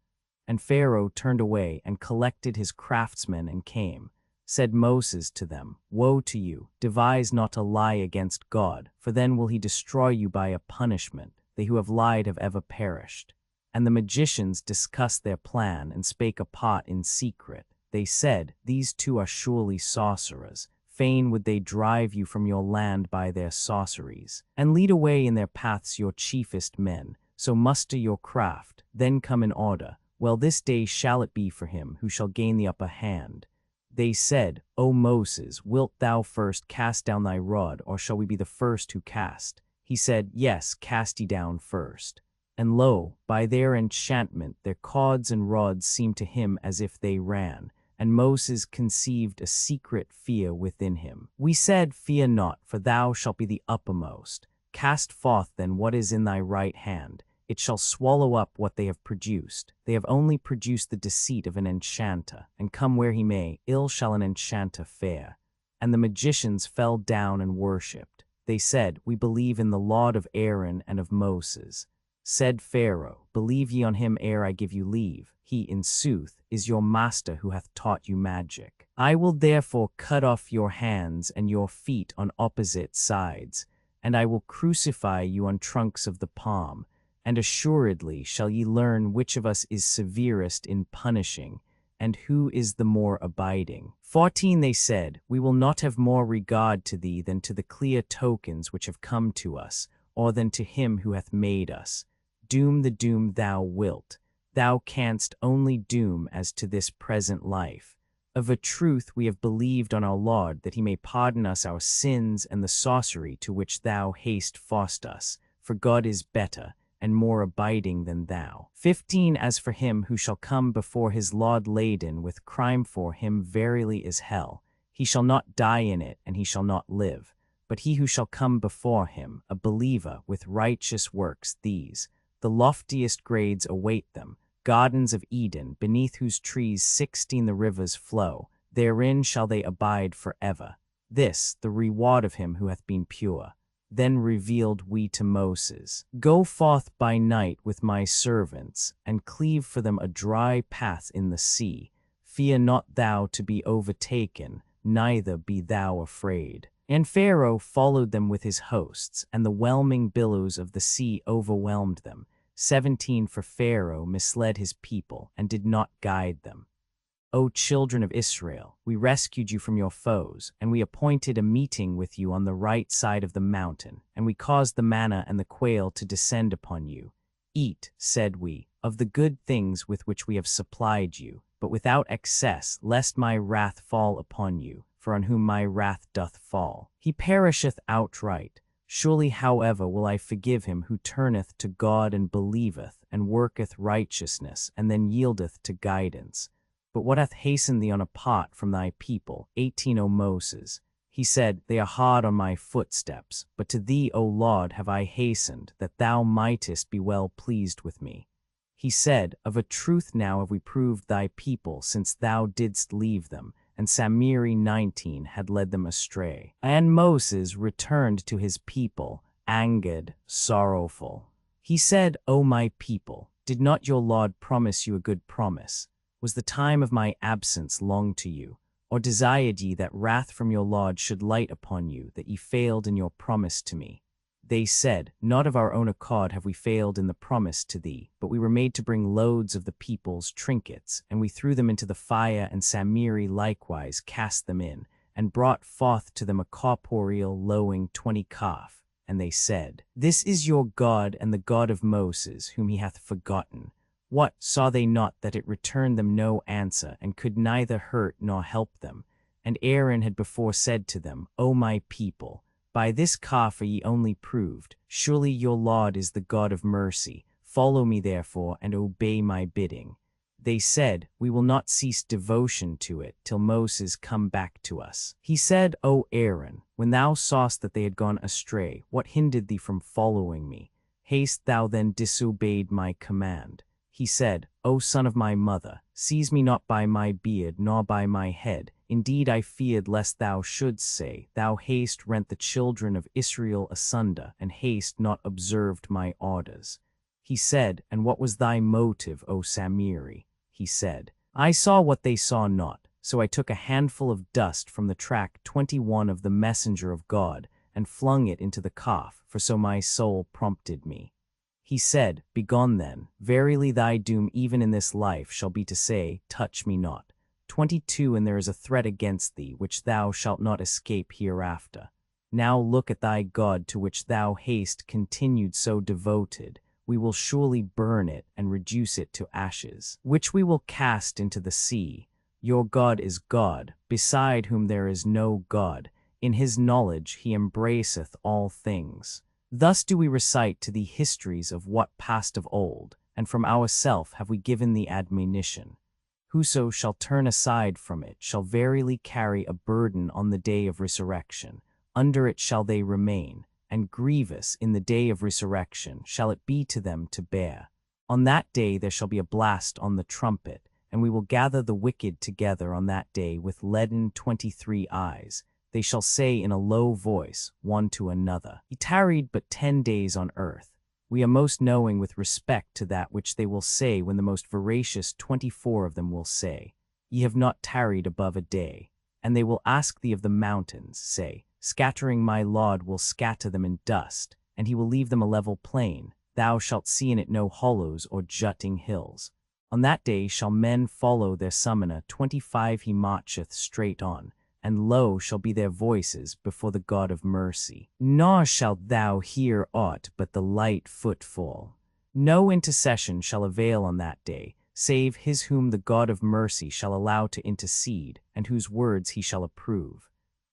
And Pharaoh turned away and collected his craftsmen and came. Said Moses to them, Woe to you, devise not a lie against God, for then will he destroy you by a punishment. They who have lied have ever perished. And the magicians discussed their plan, and spake apart in secret. They said, These two are surely sorcerers. Fain would they drive you from your land by their sorceries, and lead away in their paths your chiefest men. So muster your craft, then come in order. Well, this day shall it be for him who shall gain the upper hand. They said, O Moses, wilt thou first cast down thy rod, or shall we be the first who cast? He said, Yes, cast ye down first. And lo, by their enchantment their cords and rods seemed to him as if they ran, and Moses conceived a secret fear within him. We said, Fear not, for thou shalt be the uppermost. Cast forth then what is in thy right hand. It shall swallow up what they have produced. They have only produced the deceit of an enchanter, and come where he may, ill shall an enchanter fare. And the magicians fell down and worshipped. They said, We believe in the Lord of Aaron and of Moses. Said Pharaoh, Believe ye on him ere I give you leave. He, in sooth, is your master who hath taught you magic. I will therefore cut off your hands and your feet on opposite sides, and I will crucify you on trunks of the palm, and assuredly shall ye learn which of us is severest in punishing, and who is the more abiding. 14, they said, We will not have more regard to thee than to the clear tokens which have come to us, or than to him who hath made us. Doom the doom thou wilt. Thou canst only doom as to this present life. Of a truth we have believed on our Lord, that he may pardon us our sins and the sorcery to which thou hast forced us, for God is better and more abiding than thou. 15 As for him who shall come before his Lord laden with crime, for him verily is hell. He shall not die in it, and he shall not live. But he who shall come before him, a believer with righteous works, these, the loftiest grades await them, gardens of Eden, beneath whose trees 16 the rivers flow, therein shall they abide forever. This, the reward of him who hath been pure. Then revealed we to Moses, Go forth by night with my servants, and cleave for them a dry path in the sea. Fear not thou to be overtaken, neither be thou afraid. And Pharaoh followed them with his hosts, and the whelming billows of the sea overwhelmed them. 17 For Pharaoh misled his people, and did not guide them. O children of Israel, we rescued you from your foes, and we appointed a meeting with you on the right side of the mountain, and we caused the manna and the quail to descend upon you. Eat, said we, of the good things with which we have supplied you, but without excess, lest my wrath fall upon you, for on whom my wrath doth fall, he perisheth outright. Surely, however, will I forgive him who turneth to God and believeth, and worketh righteousness, and then yieldeth to guidance. But what hath hastened thee on apart from thy people? 18 O Moses, he said, They are hard on my footsteps, but to thee, O Lord, have I hastened, that thou mightest be well pleased with me. He said, Of a truth now have we proved thy people, since thou didst leave them, and Samiri 19 had led them astray. And Moses returned to his people, angered, sorrowful. He said, O my people, did not your Lord promise you a good promise? Was the time of my absence long to you? Or desired ye that wrath from your Lord should light upon you, that ye failed in your promise to me? They said, Not of our own accord have we failed in the promise to thee, but we were made to bring loads of the people's trinkets, and we threw them into the fire, and Samiri likewise cast them in, and brought forth to them a corporeal lowing 20 calf. And they said, This is your God and the God of Moses, whom he hath forgotten. What, saw they not that it returned them no answer, and could neither hurt nor help them? And Aaron had before said to them, O my people, by this calf are ye only proved. Surely your Lord is the God of mercy. Follow me therefore, and obey my bidding. They said, We will not cease devotion to it, till Moses come back to us. He said, O Aaron, when thou sawest that they had gone astray, what hindered thee from following me? Hast thou then disobeyed my command? He said, O son of my mother, seize me not by my beard, nor by my head. Indeed I feared lest thou shouldst say, Thou hast rent the children of Israel asunder, and hast not observed my orders. He said, And what was thy motive, O Samiri? He said, I saw what they saw not, so I took a handful of dust from the track 21 of the messenger of God, and flung it into the calf, for so my soul prompted me. He said, Begone then, verily thy doom even in this life shall be to say, Touch me not. 22 And there is a threat against thee, which thou shalt not escape hereafter. Now look at thy God to which thou hast continued so devoted. We will surely burn it and reduce it to ashes, which we will cast into the sea. Your God is God, beside whom there is no God. In his knowledge he embraceth all things. Thus do we recite to thee histories of what passed of old, and from ourself have we given thee admonition. Whoso shall turn aside from it shall verily carry a burden on the day of resurrection. Under it shall they remain, and grievous in the day of resurrection shall it be to them to bear. On that day there shall be a blast on the trumpet, and we will gather the wicked together on that day with leaden 23 eyes. They shall say in a low voice, one to another, He tarried but 10 days on earth. We are most knowing with respect to that which they will say when the most voracious 24 of them will say, Ye have not tarried above a day. And they will ask thee of the mountains, say, Scattering my Lord will scatter them in dust, and he will leave them a level plain. Thou shalt see in it no hollows or jutting hills. On that day shall men follow their summoner, 25 he marcheth straight on. And low shall be their voices before the God of mercy. Nor shalt thou hear aught but the light footfall. No intercession shall avail on that day, save his whom the God of mercy shall allow to intercede, and whose words he shall approve.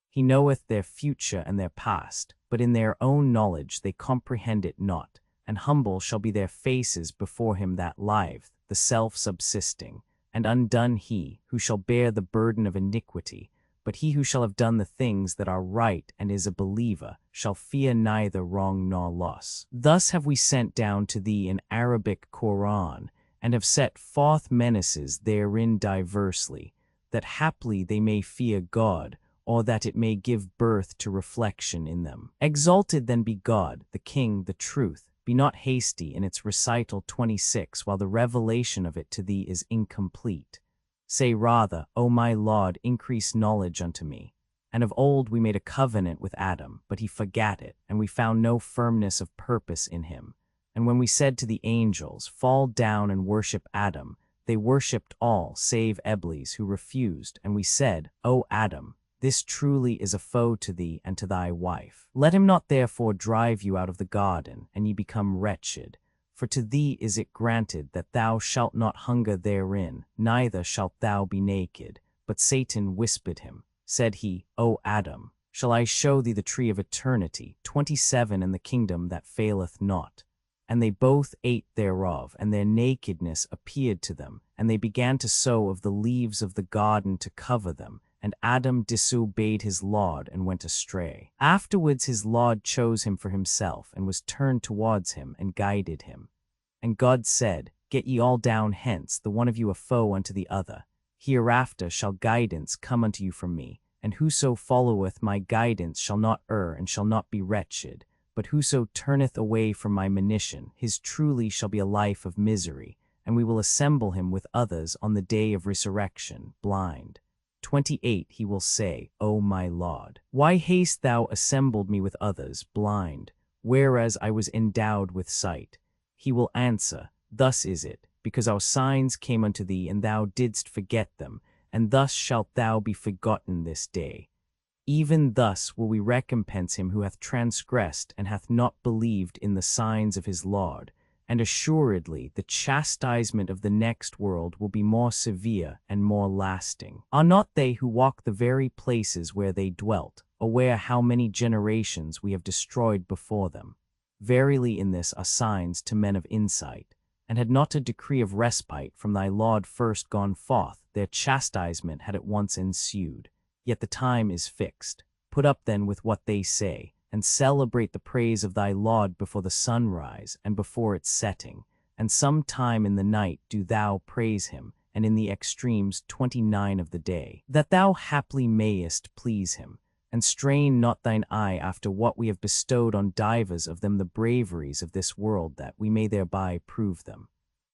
He knoweth their future and their past, but in their own knowledge they comprehend it not, and humble shall be their faces before him that lieth, the self-subsisting, and undone he, who shall bear the burden of iniquity, but he who shall have done the things that are right and is a believer shall fear neither wrong nor loss. Thus have we sent down to thee an Arabic Qur'an, and have set forth menaces therein diversely, that haply they may fear God, or that it may give birth to reflection in them. Exalted then be God, the King, the truth. Be not hasty in its recital 26, while the revelation of it to thee is incomplete. Say rather, O my Lord, increase knowledge unto me. And of old we made a covenant with Adam, but he forgat it, and we found no firmness of purpose in him. And when we said to the angels, Fall down and worship Adam, they worshipped all, save Iblis, who refused. And we said, O Adam, this truly is a foe to thee and to thy wife. Let him not therefore drive you out of the garden, and ye become wretched. For to thee is it granted that thou shalt not hunger therein, neither shalt thou be naked. But Satan whispered him. Said he, O Adam, shall I show thee the tree of eternity, 27, and the kingdom that faileth not? And they both ate thereof, and their nakedness appeared to them, and they began to sow of the leaves of the garden to cover them. And Adam disobeyed his Lord and went astray. Afterwards his Lord chose him for himself, and was turned towards him, and guided him. And God said, Get ye all down hence, the one of you a foe unto the other. Hereafter shall guidance come unto you from me, and whoso followeth my guidance shall not err, and shall not be wretched. But whoso turneth away from my monition, his truly shall be a life of misery, and we will assemble him with others on the day of resurrection, blind. 28 He will say, O my Lord, why hast thou assembled me with others, blind, whereas I was endowed with sight? He will answer, Thus is it, because our signs came unto thee, and thou didst forget them, and thus shalt thou be forgotten this day. Even thus will we recompense him who hath transgressed and hath not believed in the signs of his Lord. And assuredly the chastisement of the next world will be more severe and more lasting. Are not they who walk the very places where they dwelt, aware how many generations we have destroyed before them? Verily in this are signs to men of insight. And had not a decree of respite from thy Lord first gone forth, their chastisement had at once ensued. Yet the time is fixed. Put up then with what they say, and celebrate the praise of thy Lord before the sunrise and before its setting, and some time in the night do thou praise him, and in the extremes 29 of the day, that thou haply mayest please him, and strain not thine eye after what we have bestowed on divers of them the braveries of this world, that we may thereby prove them.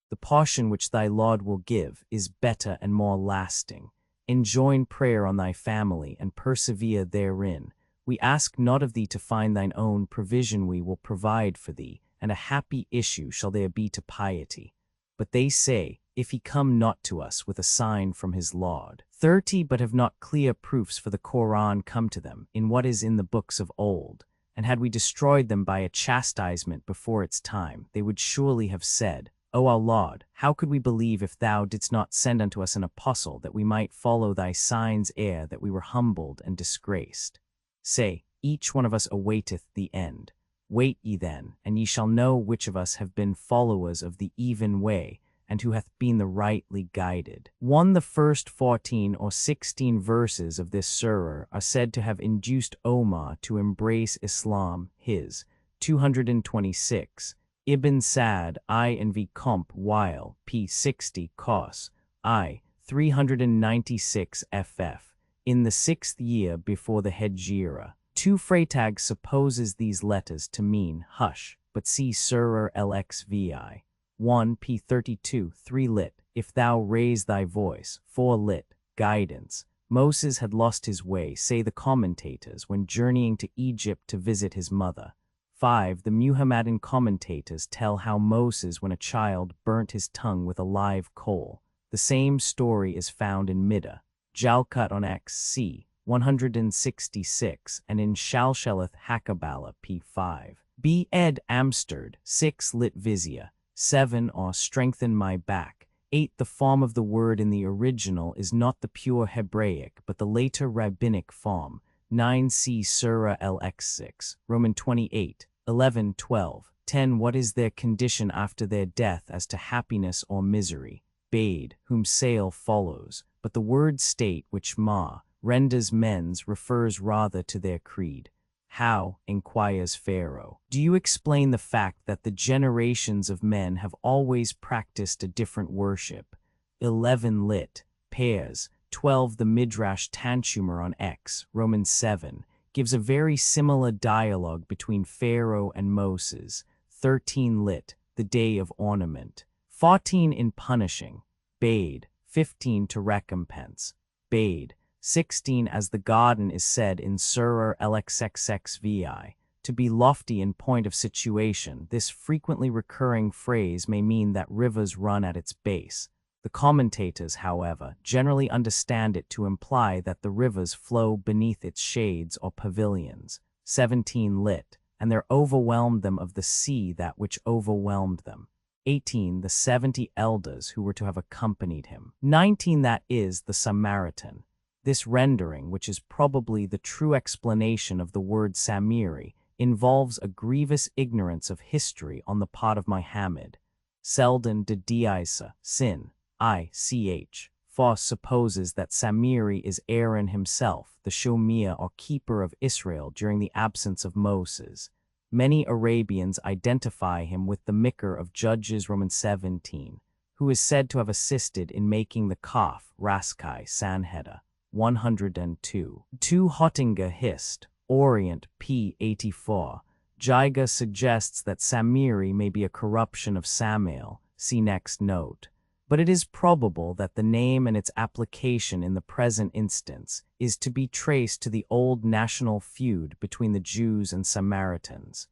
The portion which thy Lord will give is better and more lasting. Enjoin prayer on thy family, and persevere therein. We ask not of thee to find thine own provision, we will provide for thee, and a happy issue shall there be to piety. But they say, If he come not to us with a sign from his Lord. 30 But have not clear proofs for the Qur'an come to them, in what is in the books of old. And had we destroyed them by a chastisement before its time, they would surely have said, O our Lord, how could we believe if thou didst not send unto us an apostle, that we might follow thy signs ere that we were humbled and disgraced? Say, each one of us awaiteth the end. Wait ye then, and ye shall know which of us have been followers of the even way, and who hath been the rightly guided. The first 14 or 16 verses of this surah are said to have induced Omar to embrace Islam, his 226. Ibn Sa'd I and V. Comp. Weil, p. 60 Cos. I. 396 ff. In the 6th year before the Hejira. 2 Freytag supposes these letters to mean hush, but see Surah LXVI. 1 p. 32 3 lit. If thou raise thy voice. 4 lit. Guidance. Moses had lost his way, say the commentators, when journeying to Egypt to visit his mother. 5. The Muhammadan commentators tell how Moses, when a child, burnt his tongue with a live coal. The same story is found in Middah, Jalkut on XC 166, and in Shalsheleth Hakabala p. 5. B. Ed Amsterd 6 lit Vizia 7 or strengthen my back. 8. The form of the word in the original is not the pure Hebraic, but the later rabbinic form. 9. See Surah LX6, Roman 28, 11, 12, 10. What is their condition after their death as to happiness or misery? Bade, whom sale follows, but the word state which Ma renders men's refers rather to their creed. How, inquires Pharaoh, do you explain the fact that the generations of men have always practiced a different worship? 11 lit. Pairs. 12. The Midrash Tanchumer on X, Romans 7, gives a very similar dialogue between Pharaoh and Moses. 13 lit. The Day of Ornament. 14. In punishing. Bade. 15. To recompense. Bade. 16. As the garden is said in Surah LXXXVI, to be lofty in point of situation. This frequently recurring phrase may mean that rivers run at its base. The commentators, however, generally understand it to imply that the rivers flow beneath its shades or pavilions. 17 lit. And there overwhelmed them of the sea that which overwhelmed them. 18. The 70 elders who were to have accompanied him. 19. That is, the Samaritan. This rendering, which is probably the true explanation of the word Samiri, involves a grievous ignorance of history on the part of Muhammad. Selden de Diisa, sin, I.ch. Foss supposes that Samiri is Aaron himself, the Shomia or keeper of Israel during the absence of Moses. Many Arabians identify him with the Mikr of Judges Romans 17, who is said to have assisted in making the Kaf, Raskai, Sanhedrin. 102. 2. Hottinger Hist, Orient, p. 84. Jiga suggests that Samiri may be a corruption of Samael, see next note. But it is probable that the name and its application in the present instance is to be traced to the old national feud between the Jews and Samaritans.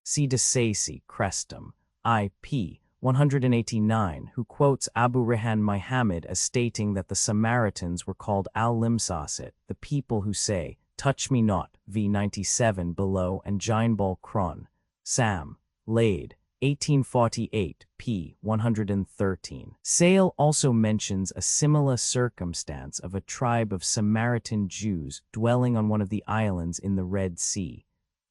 See de Sacy, Crestum, I.P. 189, who quotes Abu Rehan Muhammad as stating that the Samaritans were called al-Limsasit, the people who say, touch me not, v. 97 below, and Jinebal Kron. Sam. Lade. 1848, p. 113. Sale also mentions a similar circumstance of a tribe of Samaritan Jews dwelling on one of the islands in the Red Sea.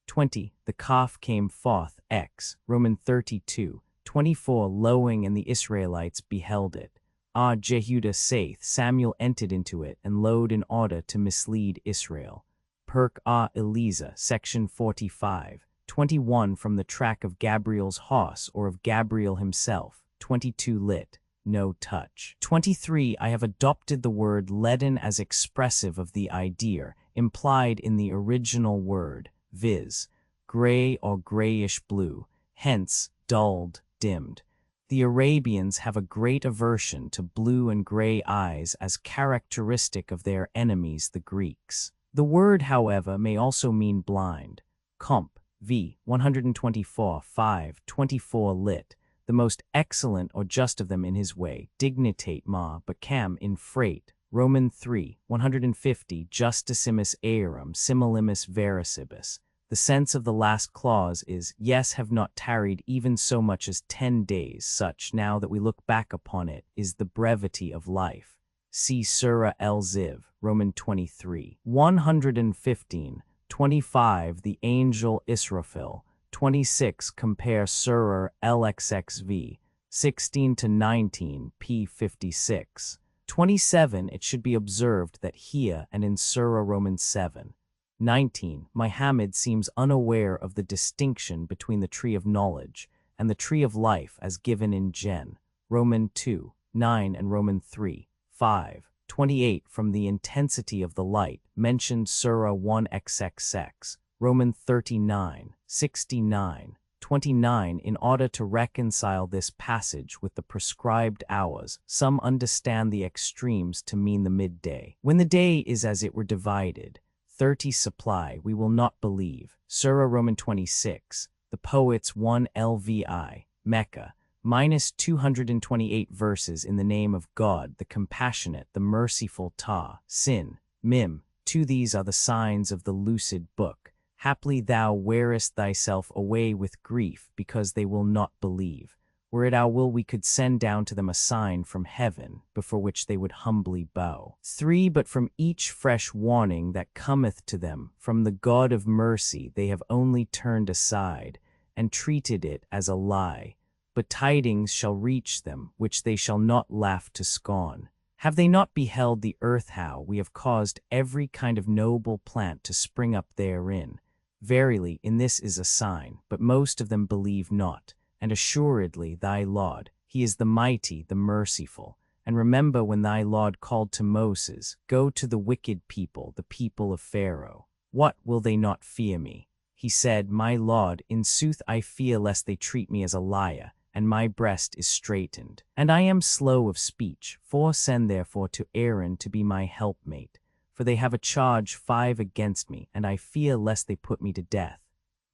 20. The Kaf came forth, X, Roman 32, 24. Lowing and the Israelites beheld it. Jehuda saith, Samuel entered into it and lowed in order to mislead Israel. Perk Eliza, section 45. 21. From the track of Gabriel's horse or of Gabriel himself. 22 lit. No touch. 23. I have adopted the word leaden as expressive of the idea implied in the original word, viz., gray or grayish blue, hence dulled, dimmed. The Arabians have a great aversion to blue and gray eyes as characteristic of their enemies, the Greeks. The word, however, may also mean blind. Comp. v. 124, 5, 24 lit. The most excellent or just of them in his way, dignitate ma, but cam in freight. Roman 3, 150, justissimus earum similimus vericibus. The sense of the last clause is, yes, have not tarried even so much as 10 days, such, now that we look back upon it, is the brevity of life. See Surah El-Ziv, Roman 23. 115, 25. The angel Israfil. 26. Compare Surah LXXV, 16 to 19, p. 56. 27. It should be observed that here and in Surah Romans 7. 19. Muhammad seems unaware of the distinction between the tree of knowledge and the tree of life as given in Gen. Roman 2, 9 and Roman 3, 5. 28. From the intensity of the light, mentioned Surah 1xxx, Roman 39, 69, 29. In order to reconcile this passage with the prescribed hours, some understand the extremes to mean the midday. When the day is as it were divided, 30 supply, we will not believe. Surah Roman 26, the poets 1 LVI, Mecca, minus 228 verses in the name of God, the compassionate, the merciful Ta, Sin, Mim. 2. These are the signs of the lucid book. Haply thou wearest thyself away with grief because they will not believe. Were it our will, we could send down to them a sign from heaven, before which they would humbly bow. 3. But from each fresh warning that cometh to them from the God of mercy they have only turned aside, and treated it as a lie. But tidings shall reach them, which they shall not laugh to scorn. Have they not beheld the earth, how we have caused every kind of noble plant to spring up therein? Verily, in this is a sign, but most of them believe not. And assuredly thy Lord, he is the mighty, the merciful. And remember when thy Lord called to Moses, Go to the wicked people, the people of Pharaoh. What, will they not fear me? He said, My Lord, in sooth I fear lest they treat me as a liar, and my breast is straitened. And I am slow of speech, send therefore to Aaron to be my helpmate. For they have a charge 5 against me, and I fear lest they put me to death.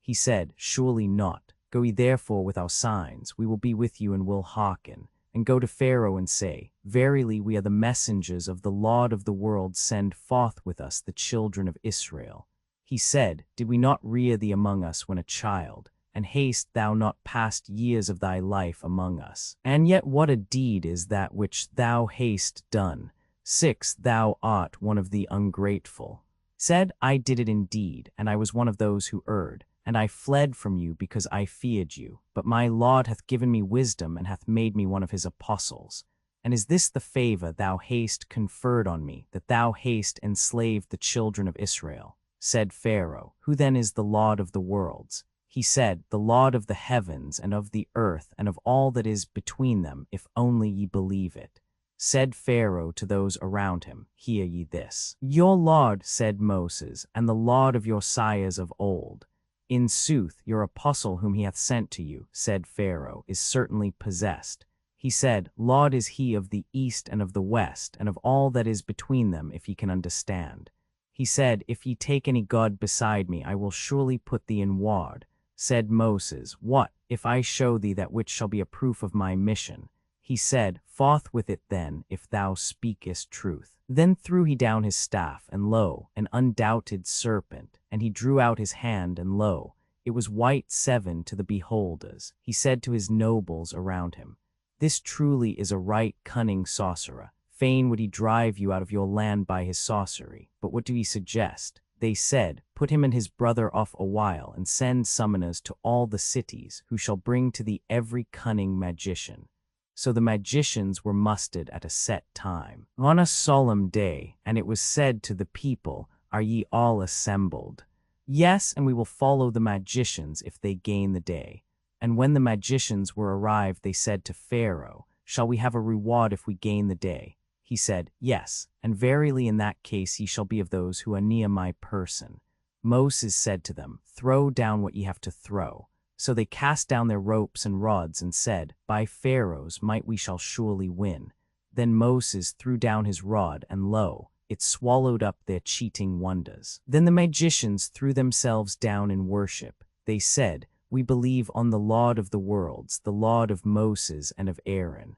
He said, Surely not. Go ye therefore with our signs, we will be with you and will hearken. And go to Pharaoh and say, Verily we are the messengers of the Lord of the world, send forth with us the children of Israel. He said, Did we not rear thee among us when a child? And haste thou not past years of thy life among us? And yet what a deed is that which thou hast done? 6. Thou art one of the ungrateful. Said, I did it indeed, and I was one of those who erred. And I fled from you because I feared you. But my Lord hath given me wisdom, and hath made me one of his apostles. And is this the favor thou hast conferred on me, that thou hast enslaved the children of Israel? Said Pharaoh, Who then is the Lord of the worlds? He said, The Lord of the heavens and of the earth and of all that is between them, if only ye believe it. Said Pharaoh to those around him, Hear ye this. Your Lord, said Moses, and the Lord of your sires of old. In sooth, your apostle whom he hath sent to you, said Pharaoh, is certainly possessed. He said, Lord is he of the east and of the west, and of all that is between them, if ye can understand. He said, If ye take any god beside me, I will surely put thee in ward. Said Moses, What, if I show thee that which shall be a proof of my mission? He said, Forth with it then, if thou speakest truth. Then threw he down his staff, and lo, an undoubted serpent, and he drew out his hand, and lo, it was white 7 to the beholders. He said to his nobles around him, This truly is a right cunning sorcerer. Fain would he drive you out of your land by his sorcery. But what do ye suggest? They said, Put him and his brother off a while, and send summoners to all the cities, who shall bring to thee every cunning magician. So the magicians were mustered at a set time, on a solemn day, and it was said to the people, Are ye all assembled? Yes, and we will follow the magicians if they gain the day. And when the magicians were arrived, they said to Pharaoh, Shall we have a reward if we gain the day? He said, Yes, and verily in that case ye shall be of those who are near my person. Moses said to them, Throw down what ye have to throw. So they cast down their ropes and rods, and said, By Pharaoh's might we shall surely win. Then Moses threw down his rod, and lo, it swallowed up their cheating wonders. Then the magicians threw themselves down in worship. They said, We believe on the Lord of the worlds, the Lord of Moses and of Aaron.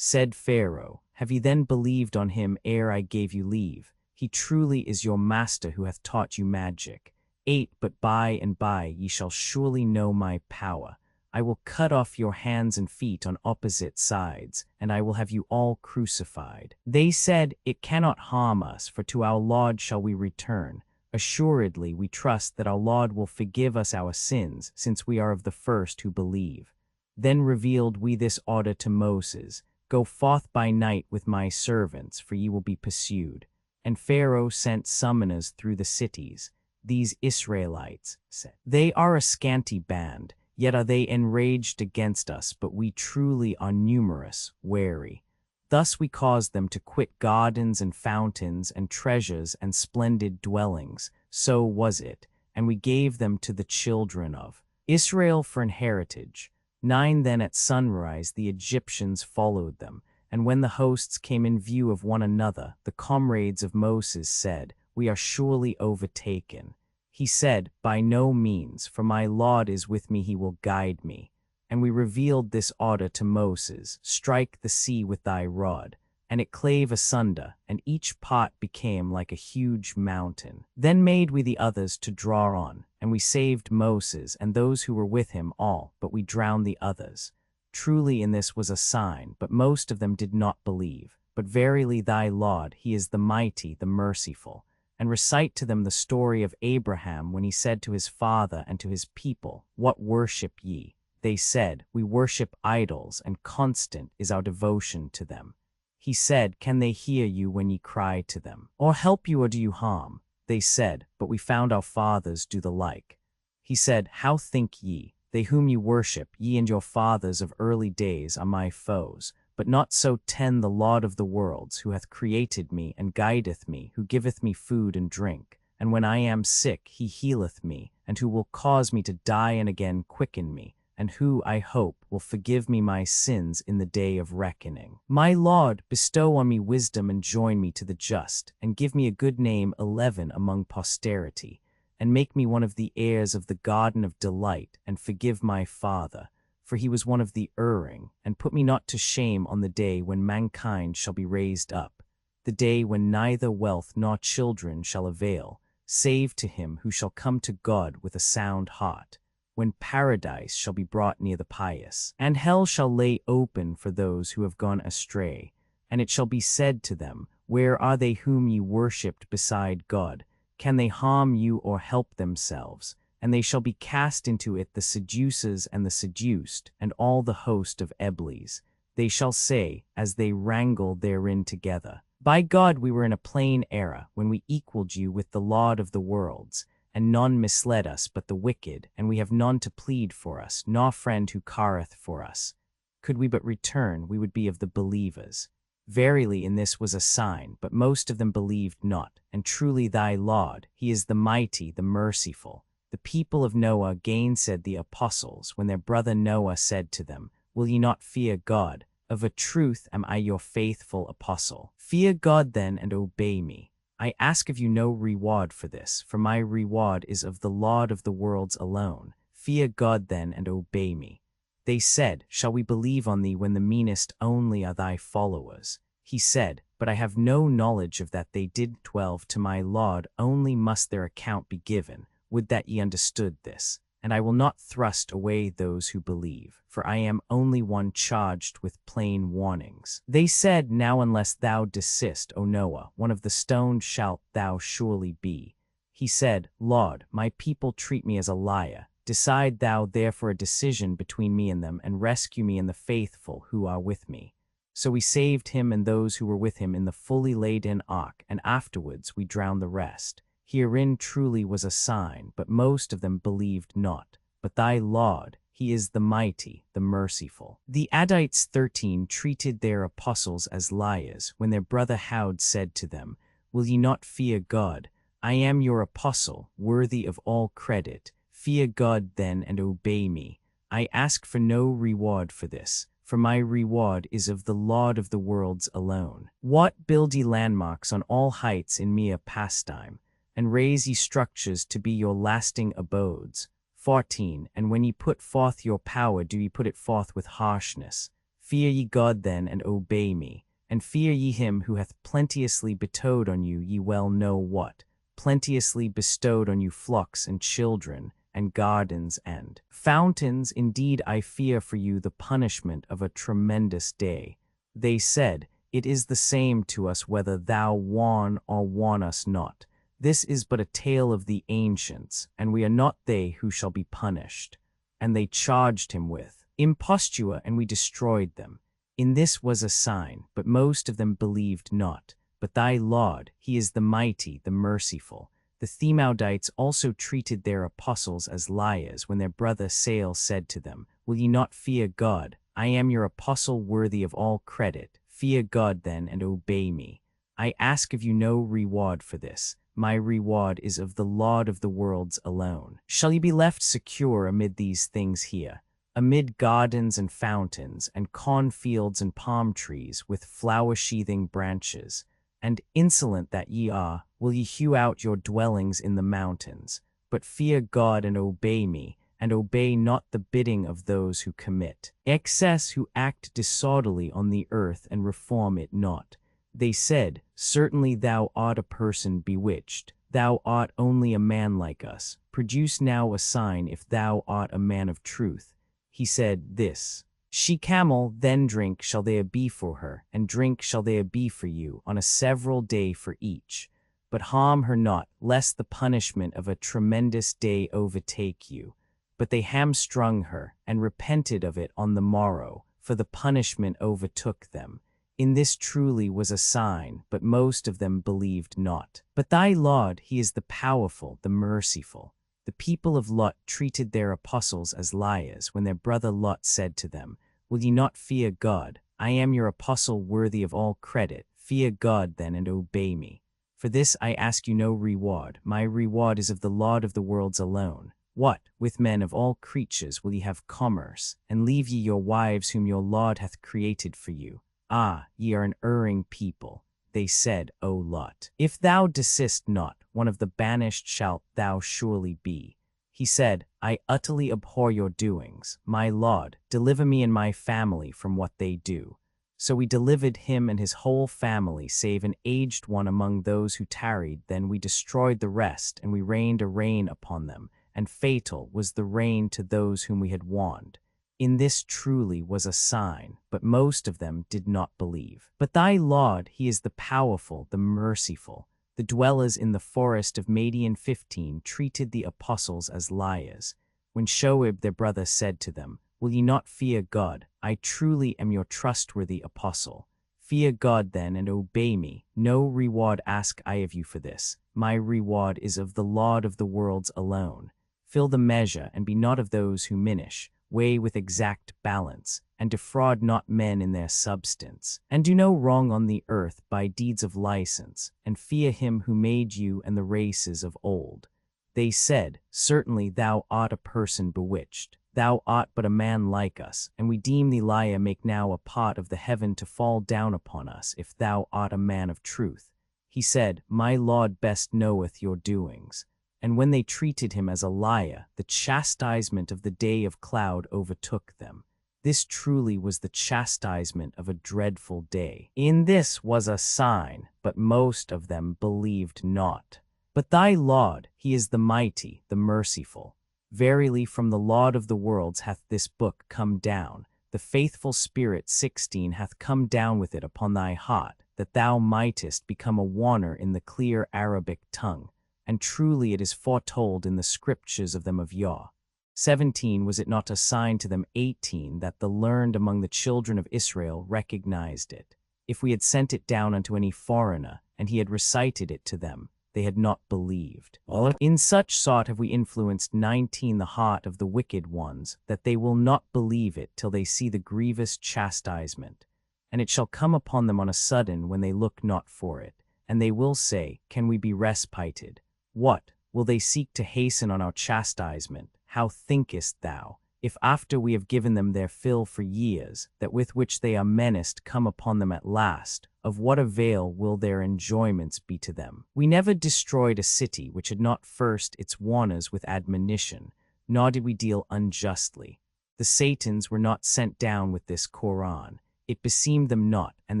Said Pharaoh, Have ye then believed on him ere I gave you leave? He truly is your master who hath taught you magic. 8 But by and by ye shall surely know my power. I will cut off your hands and feet on opposite sides, and I will have you all crucified. They said, It cannot harm us, for to our Lord shall we return. Assuredly we trust that our Lord will forgive us our sins, since we are of the first who believe. Then revealed we this order to Moses, Go forth by night with my servants, for ye will be pursued. And Pharaoh sent summoners through the cities. These Israelites said, They are a scanty band, yet are they enraged against us, but we truly are numerous, wary. Thus we caused them to quit gardens and fountains and treasures and splendid dwellings. So was it, and we gave them to the children of Israel for an heritage. 9 Then at sunrise the Egyptians followed them, and when the hosts came in view of one another, the comrades of Moses said, We are surely overtaken. He said, By no means, for my Lord is with me, he will guide me. And we revealed this order to Moses, Strike the sea with thy rod. And it clave asunder, and each part became like a huge mountain. Then made we the others to draw on, and we saved Moses and those who were with him all, but we drowned the others. Truly in this was a sign, but most of them did not believe. But verily thy Lord, he is the mighty, the merciful. And recite to them the story of Abraham when he said to his father and to his people, What worship ye? They said, We worship idols, and constant is our devotion to them. He said, Can they hear you when ye cry to them? Or help you, or do you harm? They said, But we found our fathers do the like. He said, How think ye? They whom ye worship, ye and your fathers of early days, are my foes. But not so the Lord of the worlds, who hath created me, and guideth me, who giveth me food and drink. And when I am sick, he healeth me, and who will cause me to die and again quicken me, and who, I hope, will forgive me my sins in the day of reckoning. My Lord, bestow on me wisdom and join me to the just, and give me a good name 11 among posterity, and make me one of the heirs of the garden of delight, and forgive my father, for he was one of the erring, and put me not to shame on the day when mankind shall be raised up, the day when neither wealth nor children shall avail, save to him who shall come to God with a sound heart, when paradise shall be brought near the pious, and hell shall lay open for those who have gone astray, and it shall be said to them, Where are they whom ye worshipped beside God? Can they harm you or help themselves? And they shall be cast into it, the seducers and the seduced, and all the host of Eblis. They shall say, as they wrangle therein together, By God, we were in a plain error, when we equaled you with the Lord of the worlds, and none misled us but the wicked, and we have none to plead for us, nor friend who careth for us. Could we but return, we would be of the believers. Verily in this was a sign, but most of them believed not. And truly thy Lord, he is the mighty, the merciful. The people of Noah gainsaid the apostles, when their brother Noah said to them, Will ye not fear God? Of a truth am I your faithful apostle. Fear God then, and obey me. I ask of you no reward for this, for my reward is of the Lord of the worlds alone. Fear God then, and obey me. They said, Shall we believe on thee when the meanest only are thy followers? He said, But I have no knowledge of that they did 12 to my Lord, only must their account be given. Would that ye understood this. And I will not thrust away those who believe, for I am only one charged with plain warnings. They said, Now unless thou desist, O Noah, one of the stones shalt thou surely be. He said, Lord, my people treat me as a liar. Decide thou therefore a decision between me and them, and rescue me and the faithful who are with me. So we saved him and those who were with him in the fully laden ark, and afterwards we drowned the rest. Herein truly was a sign, but most of them believed not. But thy Lord, he is the mighty, the merciful. The Adites 13 treated their apostles as liars, when their brother Howd said to them, Will ye not fear God? I am your apostle, worthy of all credit. Fear God then, and obey me. I ask for no reward for this, for my reward is of the Lord of the worlds alone. What build ye landmarks on all heights in mere pastime, and raise ye structures to be your lasting abodes? 14. And when ye put forth your power, do ye put it forth with harshness? Fear ye God then, and obey me. And fear ye him who hath plenteously bestowed on you ye well know what, plenteously bestowed on you flocks and children, and gardens and fountains. Indeed, I fear for you the punishment of a tremendous day. They said, It is the same to us whether thou warn or warn us not. This is but a tale of the ancients, and we are not they who shall be punished. And they charged him with imposture, and we destroyed them. In this was a sign, but most of them believed not. But thy Lord, he is the mighty, the merciful. The Themaudites also treated their apostles as liars, when their brother Sael said to them, Will ye not fear God? I am your apostle, worthy of all credit. Fear God then, and obey me. I ask of you no reward for this. My reward is of the Lord of the worlds alone. Shall ye be left secure amid these things here, amid gardens and fountains, and cornfields and palm trees, with flower-sheathing branches? And insolent that ye are, will ye hew out your dwellings in the mountains? But fear God and obey me, and obey not the bidding of those who commit excess, who act disorderly on the earth, and reform it not. They said, Certainly thou art a person bewitched. Thou art only a man like us. Produce now a sign if thou art a man of truth. He said, This. She camel, then drink shall there be for her, and drink shall there be for you on a several day for each. But harm her not, lest the punishment of a tremendous day overtake you. But they hamstrung her, and repented of it on the morrow, for the punishment overtook them. In this truly was a sign, but most of them believed not. But thy Lord, he is the powerful, the merciful. The people of Lot treated their apostles as liars when their brother Lot said to them, Will ye not fear God? I am your apostle worthy of all credit. Fear God then and obey me. For this I ask you no reward. My reward is of the Lord of the worlds alone. What, with men of all creatures will ye have commerce, and leave ye your wives whom your Lord hath created for you? Ah, ye are an erring people. They said, O Lot, if thou desist not, one of the banished shalt thou surely be. He said, I utterly abhor your doings. My Lord, deliver me and my family from what they do. So we delivered him and his whole family, save an aged one among those who tarried. Then we destroyed the rest, and we rained a rain upon them, and fatal was the rain to those whom we had warned. In this truly was a sign, but most of them did not believe. But thy Lord, he is the powerful, the merciful. The dwellers in the forest of Madian 15 treated the apostles as liars. When Shoaib their brother said to them, Will ye not fear God? I truly am your trustworthy apostle. Fear God then and obey me. No reward ask I of you for this. My reward is of the Lord of the worlds alone. Fill the measure and be not of those who minish. Weigh with exact balance, and defraud not men in their substance. And do no wrong on the earth by deeds of license, and fear him who made you and the races of old. They said, Certainly thou art a person bewitched. Thou art but a man like us, and we deem thee liar. Make now a pot of the heaven to fall down upon us, if thou art a man of truth. He said, My Lord best knoweth your doings. And when they treated him as a liar, the chastisement of the day of cloud overtook them. This truly was the chastisement of a dreadful day. In this was a sign, but most of them believed not. But thy Lord, he is the mighty, the merciful. Verily from the Lord of the worlds hath this book come down. The faithful Spirit 16 hath come down with it upon thy heart, that thou mightest become a warner in the clear Arabic tongue. And truly it is foretold in the scriptures of them of Yah. 17 Was it not a sign to them? 18 That the learned among the children of Israel recognized it. If we had sent it down unto any foreigner, and he had recited it to them, they had not believed. In such sort have we influenced 19 the heart of the wicked ones, that they will not believe it till they see the grievous chastisement. And it shall come upon them on a sudden when they look not for it. And they will say, Can we be respited? What, will they seek to hasten on our chastisement? How thinkest thou, if after we have given them their fill for years, that with which they are menaced come upon them at last, of what avail will their enjoyments be to them? We never destroyed a city which had not first its warners with admonition, nor did we deal unjustly. The Satans were not sent down with this Qur'an. It beseemed them not, and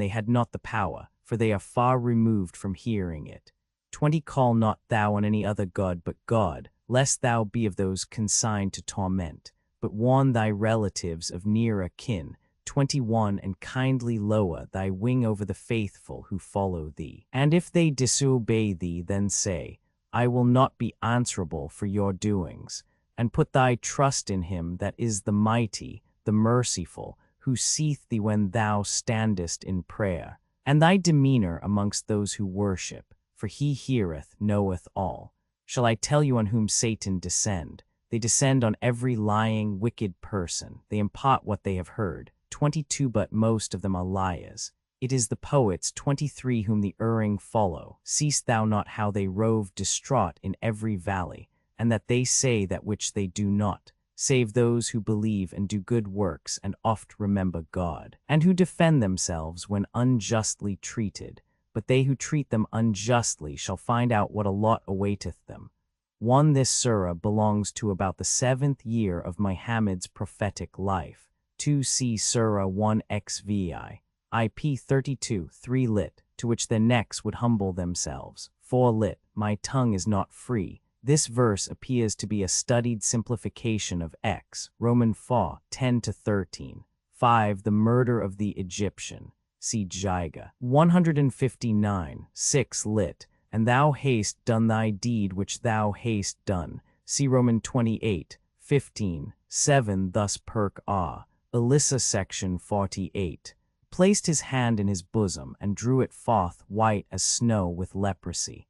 they had not the power, for they are far removed from hearing it. 20 Call not thou on any other God but God, lest thou be of those consigned to torment, but warn thy relatives of nearer kin. 21 And kindly lower thy wing over the faithful who follow thee. And if they disobey thee, then say, I will not be answerable for your doings, and put thy trust in him that is the mighty, the merciful, who seeth thee when thou standest in prayer, and thy demeanor amongst those who worship. For he heareth, knoweth all. Shall I tell you on whom Satan descend? They descend on every lying, wicked person. They impart what they have heard. 22 But most of them are liars. It is the poets 23 whom the erring follow. Seest thou not how they rove distraught in every valley, and that they say that which they do not, save those who believe and do good works and oft remember God, and who defend themselves when unjustly treated. But they who treat them unjustly shall find out what a lot awaiteth them. 1 This surah belongs to about the 7th year of Muhammad's prophetic life. 2 See Surah 1 XVI, IP 32, 3 lit, to which their necks would humble themselves. 4 lit, My tongue is not free. This verse appears to be a studied simplification of X, Roman 4, 10-13. 5. The murder of the Egyptian. See Jiga. 159. 6 lit. And thou hast done thy deed which thou hast done. See Roman 28. 15. 7. Thus perk ah. Alyssa section 48. Placed his hand in his bosom and drew it forth white as snow with leprosy.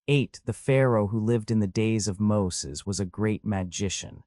8. The Pharaoh who lived in the days of Moses was a great magician.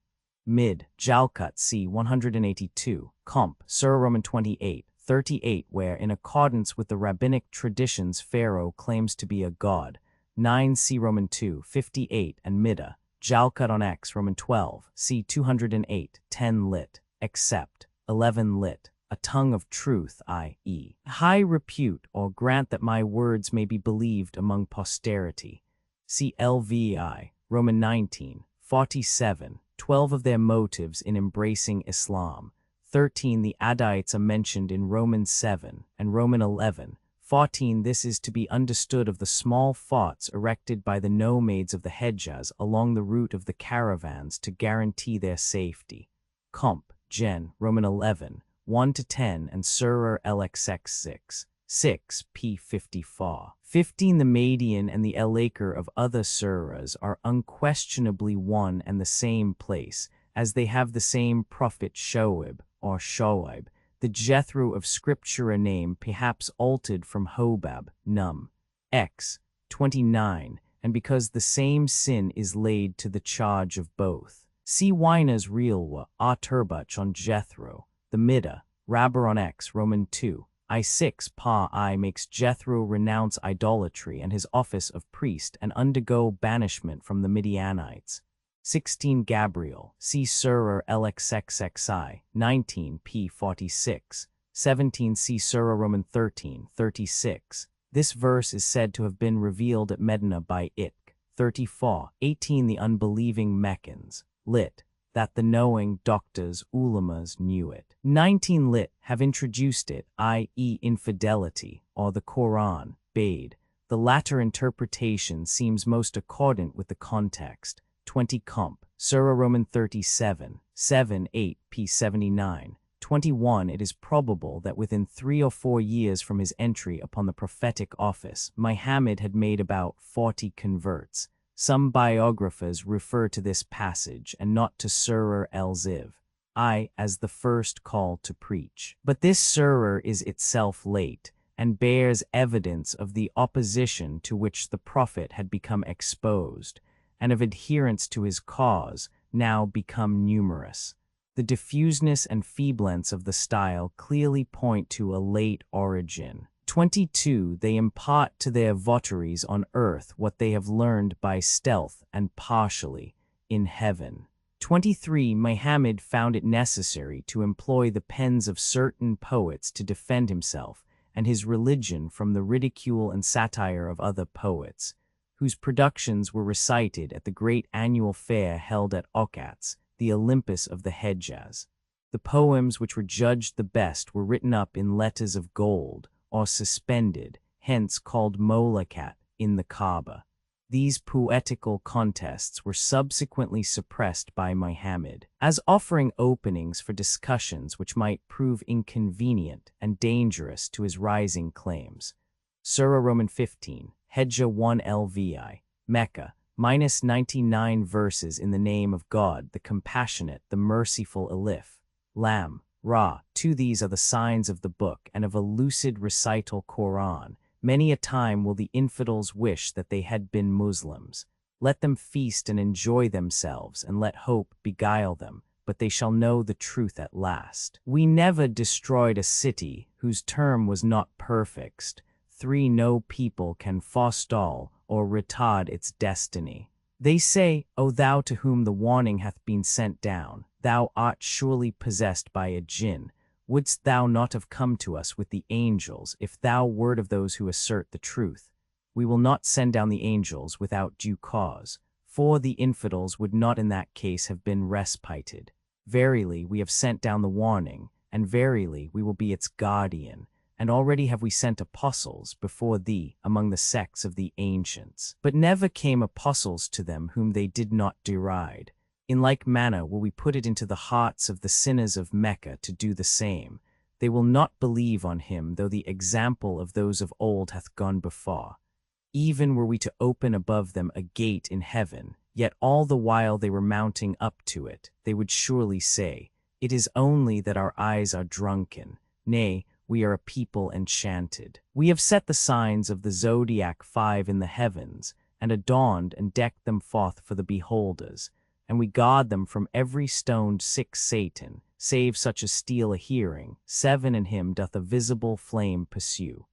Mid. Jalkut c. 182. Comp. Surah Roman 28. 38 where, in accordance with the rabbinic traditions, Pharaoh claims to be a god. 9 c. Roman 2. 58 and Middah. Jalkut on X Roman 12. c. 208. 10 lit. Except. 11 lit. A tongue of truth, i.e., high repute, or grant that my words may be believed among posterity. See LVI, Roman 19, 47, 12 of their motives in embracing Islam. 13 the Adites are mentioned in Romans 7 and Roman 11. 14 This is to be understood of the small forts erected by the nomads of the Hejaz along the route of the caravans to guarantee their safety. Comp. Gen. Roman 11. 1-10 and Surah LXX 6 p54. 15 The Madian and the Elakir of other surahs are unquestionably one and the same place, as they have the same prophet Shoaib or Shoaib, the Jethro of scripture, a name perhaps altered from Hobab, Num. X. 29, and because the same sin is laid to the charge of both. See Weiner's Realwa, A Turbuch on Jethro. The Middah, Rabber on X Roman 2, I6 Pa I makes Jethro renounce idolatry and his office of priest and undergo banishment from the Midianites. 16 Gabriel, see Surah LXXXI, 19 p46, 17 see Surah Roman 13, 36. This verse is said to have been revealed at Medina by Itk. 34, 18 The unbelieving Meccans, lit. That the knowing doctors, ulamas, knew it. 19 lit. Have introduced it, i.e. infidelity, or the Qur'an, bade. The latter interpretation seems most accordant with the context. 20 comp. Surah Roman 37, 7, 8 p79. 21 It is probable that within 3 or 4 years from his entry upon the prophetic office, Muhammad had made about 40 converts. Some biographers refer to this passage and not to Surah al-Ziv, as the first call to preach. But this surah is itself late and bears evidence of the opposition to which the prophet had become exposed, and of adherents to his cause now become numerous. The diffuseness and feeblesse of the style clearly point to a late origin. 22 They impart to their votaries on earth what they have learned by stealth and partially in heaven. 23 Muhammad found it necessary to employ the pens of certain poets to defend himself and his religion from the ridicule and satire of other poets, whose productions were recited at the great annual fair held at Okats, the Olympus of the Hejaz. The poems which were judged the best were written up in letters of gold, or suspended, hence called molakat, in the Kaaba. These poetical contests were subsequently suppressed by Muhammad, as offering openings for discussions which might prove inconvenient and dangerous to his rising claims. Surah Roman 15, Hejjah 1 LVI, Mecca, -99 verses in the name of God, the compassionate, the merciful Alif, Lam, Ra. 2 These are the signs of the book and of a lucid recital Qur'an. Many a time will the infidels wish that they had been Muslims. Let them feast and enjoy themselves, and let hope beguile them, but they shall know the truth at last. We never destroyed a city whose term was not perfect. 3 No people can forestall or retard its destiny. They say, O thou to whom the warning hath been sent down, thou art surely possessed by a jinn. Wouldst thou not have come to us with the angels, if thou wert of those who assert the truth? We will not send down the angels without due cause, for the infidels would not in that case have been respited. Verily, we have sent down the warning, and verily we will be its guardian. And already have we sent apostles before thee among the sects of the ancients. But never came apostles to them whom they did not deride. In like manner will we put it into the hearts of the sinners of Mecca to do the same. They will not believe on him, though the example of those of old hath gone before. Even were we to open above them a gate in heaven, yet all the while they were mounting up to it, they would surely say, It is only that our eyes are drunken, nay, we are a people enchanted. We have set the signs of the zodiac 5 in the heavens, and adorned and decked them forth for the beholders, and we guard them from every stoned sick Satan, save such as steal a hearing. 7 in him doth a visible flame pursue.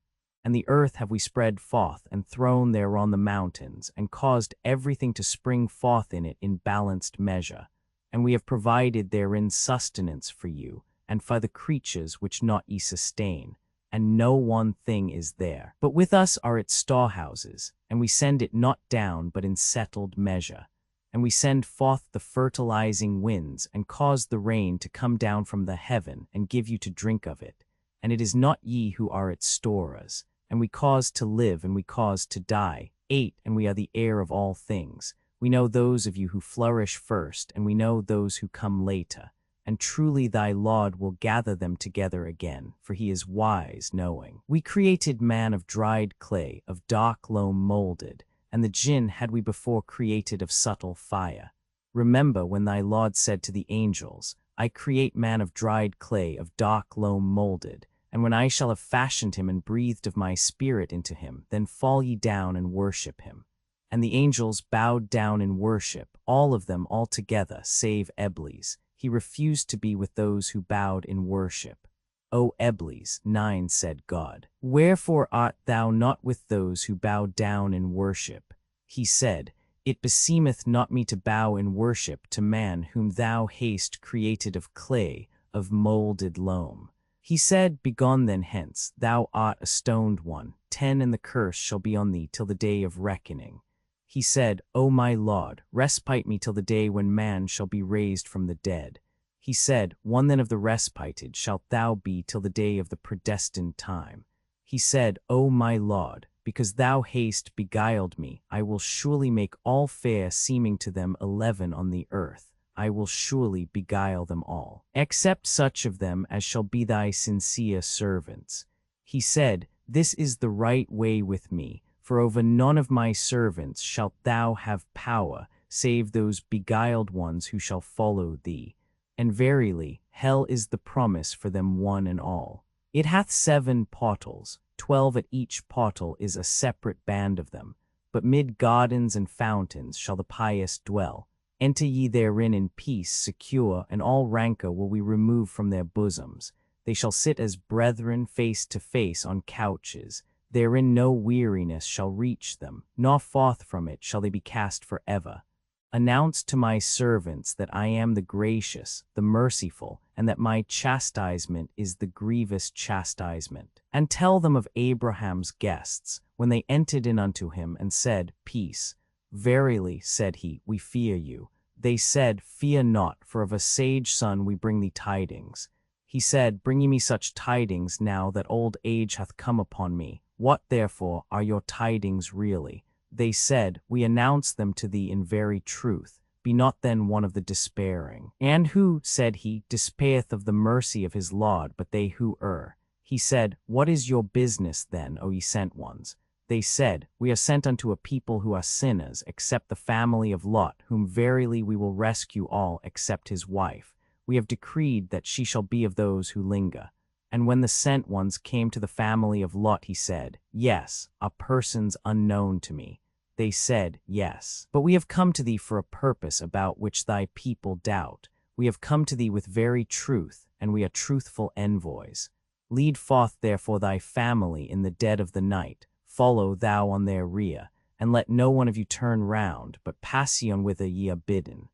And the earth have we spread forth, and thrown thereon the mountains, and caused everything to spring forth in it in balanced measure. And we have provided therein sustenance for you, and for the creatures which not ye sustain, and no one thing is there. But with us are its storehouses, and we send it not down but in settled measure. And we send forth the fertilizing winds, and cause the rain to come down from the heaven, and give you to drink of it. And it is not ye who are its storers. And we cause to live, and we cause to die. 8 And we are the heir of all things. We know those of you who flourish first, and we know those who come later. And truly thy Lord will gather them together again, for he is wise, knowing. We created man of dried clay, of dark loam molded, and the jinn had we before created of subtle fire. Remember when thy Lord said to the angels, I create man of dried clay, of dark loam molded, and when I shall have fashioned him and breathed of my spirit into him, then fall ye down and worship him. And the angels bowed down in worship, all of them altogether, save Eblis. He refused to be with those who bowed in worship. O Eblis, 9 said God, wherefore art thou not with those who bow down in worship? He said, It beseemeth not me to bow in worship to man whom thou hast created of clay, of molded loam. He said, Begone then hence, thou art a stoned one. 10 And the curse shall be on thee till the day of reckoning. He said, O my Lord, respite me till the day when man shall be raised from the dead. He said, One then of the respited shalt thou be till the day of the predestined time. He said, O my Lord, because thou hast beguiled me, I will surely make all fair seeming to them 11 on the earth. I will surely beguile them all, except such of them as shall be thy sincere servants. He said, This is the right way with me, for over none of my servants shalt thou have power, save those beguiled ones who shall follow thee. And verily, hell is the promise for them one and all. It hath 7 portals, 12 at each portal is a separate band of them. But mid gardens and fountains shall the pious dwell. Enter ye therein in peace secure, and all rancor will we remove from their bosoms. They shall sit as brethren face to face on couches. Therein no weariness shall reach them, nor forth from it shall they be cast forever. Announce to my servants that I am the gracious, the merciful, and that my chastisement is the grievous chastisement. And tell them of Abraham's guests, when they entered in unto him and said, Peace. Verily, said he, we fear you. They said, Fear not, for of a sage son we bring thee tidings. He said, Bring ye me such tidings now that old age hath come upon me. What, therefore, are your tidings really? They said, We announce them to thee in very truth. Be not then one of the despairing. And who, said he, despaireth of the mercy of his Lord, but they who err? He said, What is your business then, O ye sent ones? They said, We are sent unto a people who are sinners, except the family of Lot, whom verily we will rescue all except his wife. We have decreed that she shall be of those who linger. And when the sent ones came to the family of Lot, he said, Yes, are persons unknown to me. They said, Yes. But we have come to thee for a purpose about which thy people doubt. We have come to thee with very truth, and we are truthful envoys. Lead forth therefore thy family in the dead of the night. Follow thou on their rear, and let no one of you turn round, but pass ye on whither ye are bidden.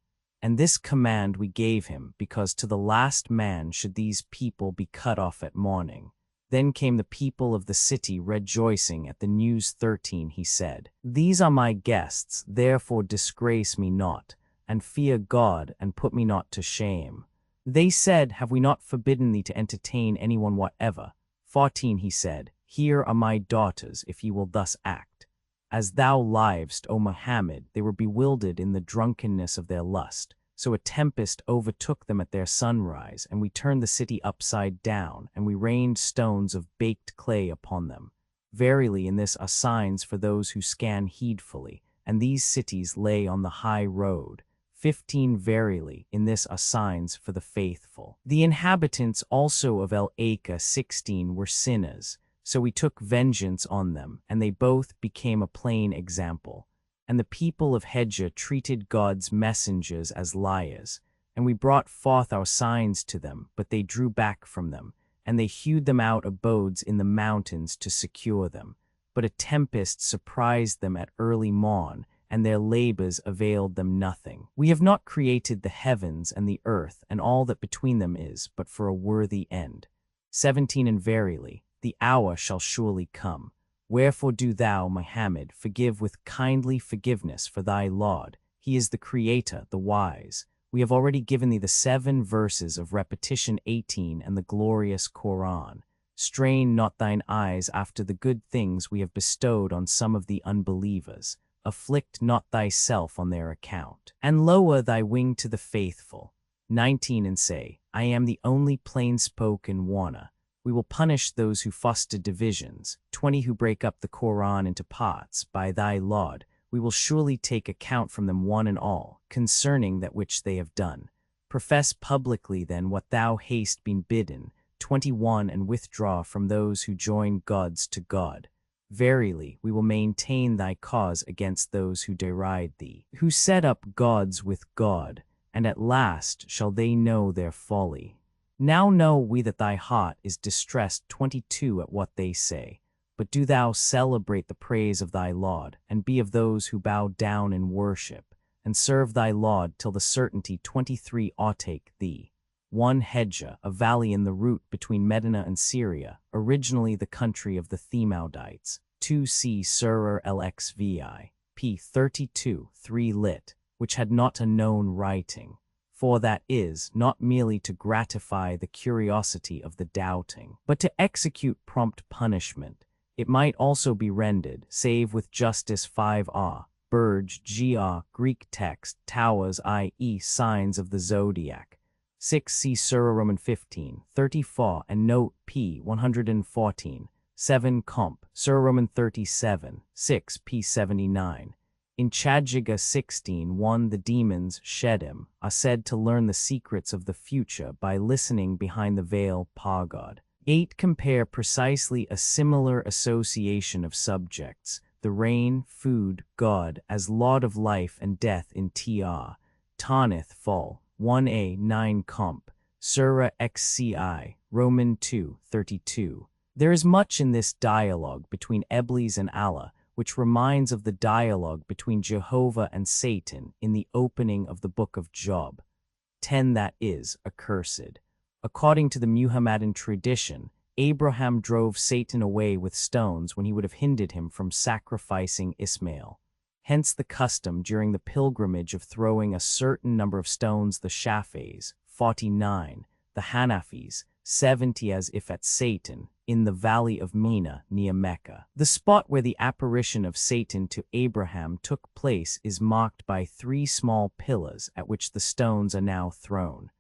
And this command we gave him, because to the last man should these people be cut off at morning. Then came the people of the city rejoicing at the news. 13 He said, These are my guests, therefore disgrace me not, and fear God, and put me not to shame. They said, Have we not forbidden thee to entertain anyone whatever? 14 He said, Here are my daughters, if ye will thus act. As thou livest, O Muhammad, they were bewildered in the drunkenness of their lust. So a tempest overtook them at their sunrise, and we turned the city upside down, and we rained stones of baked clay upon them. Verily in this are signs for those who scan heedfully, and these cities lay on the high road. 15 Verily in this are signs for the faithful. The inhabitants also of El-Acre 16 were sinners, so we took vengeance on them, and they both became a plain example. And the people of Hedja treated God's messengers as liars, and we brought forth our signs to them, but they drew back from them, and they hewed them out abodes in the mountains to secure them. But a tempest surprised them at early morn, and their labors availed them nothing. We have not created the heavens and the earth and all that between them is, but for a worthy end. 17 And verily, the hour shall surely come. Wherefore do thou, Muhammad, forgive with kindly forgiveness for thy Lord. He is the Creator, the wise. We have already given thee the 7 verses of repetition 18 and the glorious Qur'an. Strain not thine eyes after the good things we have bestowed on some of the unbelievers. Afflict not thyself on their account, and lower thy wing to the faithful. 19 And say, I am the only plain-spoken warner. We will punish those who foster divisions, 20 who break up the Qur'an into parts. By thy Lord, we will surely take account from them one and all, concerning that which they have done. Profess publicly then what thou hast been bidden. 21 And withdraw from those who join gods to God. Verily, we will maintain thy cause against those who deride thee, who set up gods with God, and at last shall they know their folly. Now know we that thy heart is distressed 22 at what they say. But do thou celebrate the praise of thy Lord, and be of those who bow down in worship, and serve thy Lord till the certainty 23 Take thee. 1 Hedja, a valley in the route between Medina and Syria, originally the country of the Thamoudites. 2 C Surah Lxvi, p. 32, 3 lit, which had not a known writing. For that is not merely to gratify the curiosity of the doubting, but to execute prompt punishment. It might also be rendered, save with justice 5 Burj, Gr. Greek text, towers i.e. signs of the zodiac. 6 See Surah Roman 15, 34 and note p. 114. 7 Comp. Surah Roman 37, 6 p. 79. In Chajiga 16:1 the demons, Shedim, are said to learn the secrets of the future by listening behind the veil Pagod. 8 Compare precisely a similar association of subjects, the rain, food, God, as Lord of life and death in Tr. Tanith Fall, 1a 9 Comp. Surah Xci, Roman 2:32. There is much in this dialogue between Iblis and Allah, which reminds of the dialogue between Jehovah and Satan in the opening of the book of Job. 10 That is, accursed. According to the Muhammadan tradition, Abraham drove Satan away with stones when he would have hindered him from sacrificing Ismail. Hence the custom during the pilgrimage of throwing a certain number of stones, the Shafis, 49, the Hanafis, 70, as if at Satan, in the valley of Mina near Mecca. The spot where the apparition of Satan to Abraham took place is marked by 3 small pillars at which the stones are now thrown.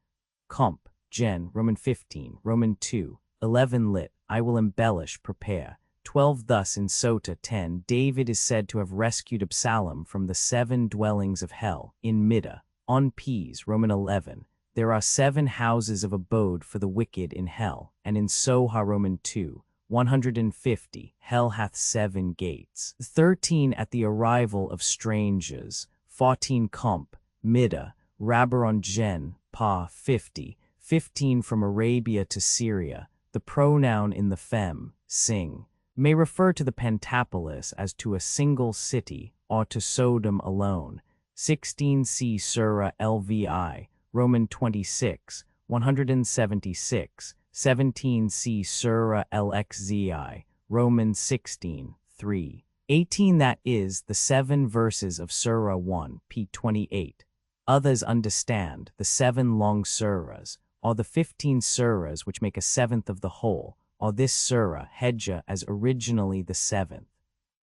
Comp. Gen. Roman 15, Roman 2, 11 lit. I will embellish, prepare. 12 Thus in Sota 10 David is said to have rescued Absalom from the 7 dwellings of hell. In Middah, on Ps. Roman 11. There are 7 houses of abode for the wicked in hell, and in Soha Roman 2, 150, hell hath 7 gates. 13 At the arrival of strangers. 14 Comp. Middah, Rabaron Gen. Pa 50, 15 From Arabia to Syria. The pronoun in the fem, sing, may refer to the Pentapolis as to a single city, or to Sodom alone. 16 See Surah Lvi, Roman 26, 176, 17 See Surah Lxzi, Roman 16, 3. 18 That is, the 7 verses of Surah 1, p. 28. Others understand the 7 long surahs, or the 15 surahs which make a 7th of the whole, or this surah, Hedja, as originally the 7th.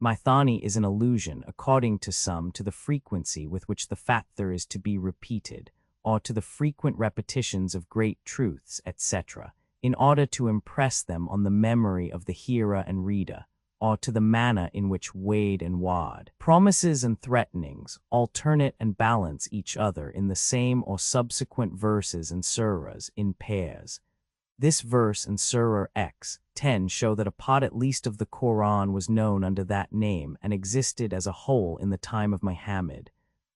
Maithani is an allusion, according to some, to the frequency with which the father is to be repeated, or to the frequent repetitions of great truths, etc., in order to impress them on the memory of the hearer and reader, or to the manner in which wade and wad. Promises and threatenings alternate and balance each other in the same or subsequent verses and surahs in pairs. This verse and Surah X 10 show that a part at least of the Qur'an was known under that name and existed as a whole in the time of Muhammad.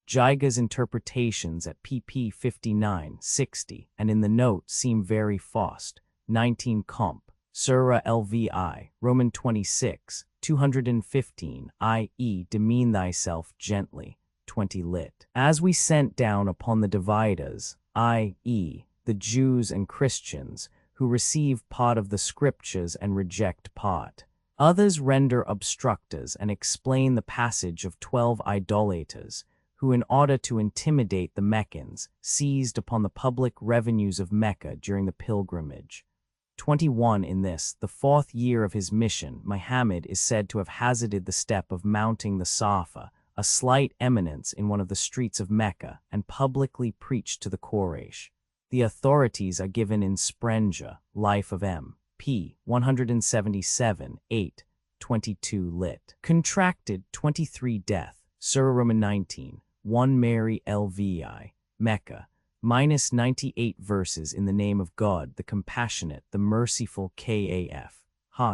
Jiga's interpretations at pp 59-60 and in the note seem very fast. 19 Comp. Surah Lvi, Roman 26, 215, i.e. demean thyself gently. 20 lit. As we sent down upon the dividers, i.e. the Jews and Christians, who receive part of the scriptures and reject part. Others render obstructors and explain the passage of 12 idolaters, who in order to intimidate the Meccans, seized upon the public revenues of Mecca during the pilgrimage. 21 In this, the 4th year of his mission, Muhammad is said to have hazarded the step of mounting the Safa, a slight eminence in one of the streets of Mecca, and publicly preached to the Quraysh. The authorities are given in Sprenger, Life of M. p. 177, 8, 22 lit. Contracted 23 Death, Surah Roman 19, 1 Mary Lvi, Mecca, minus 98 verses in the name of God, the compassionate, the merciful Kaf.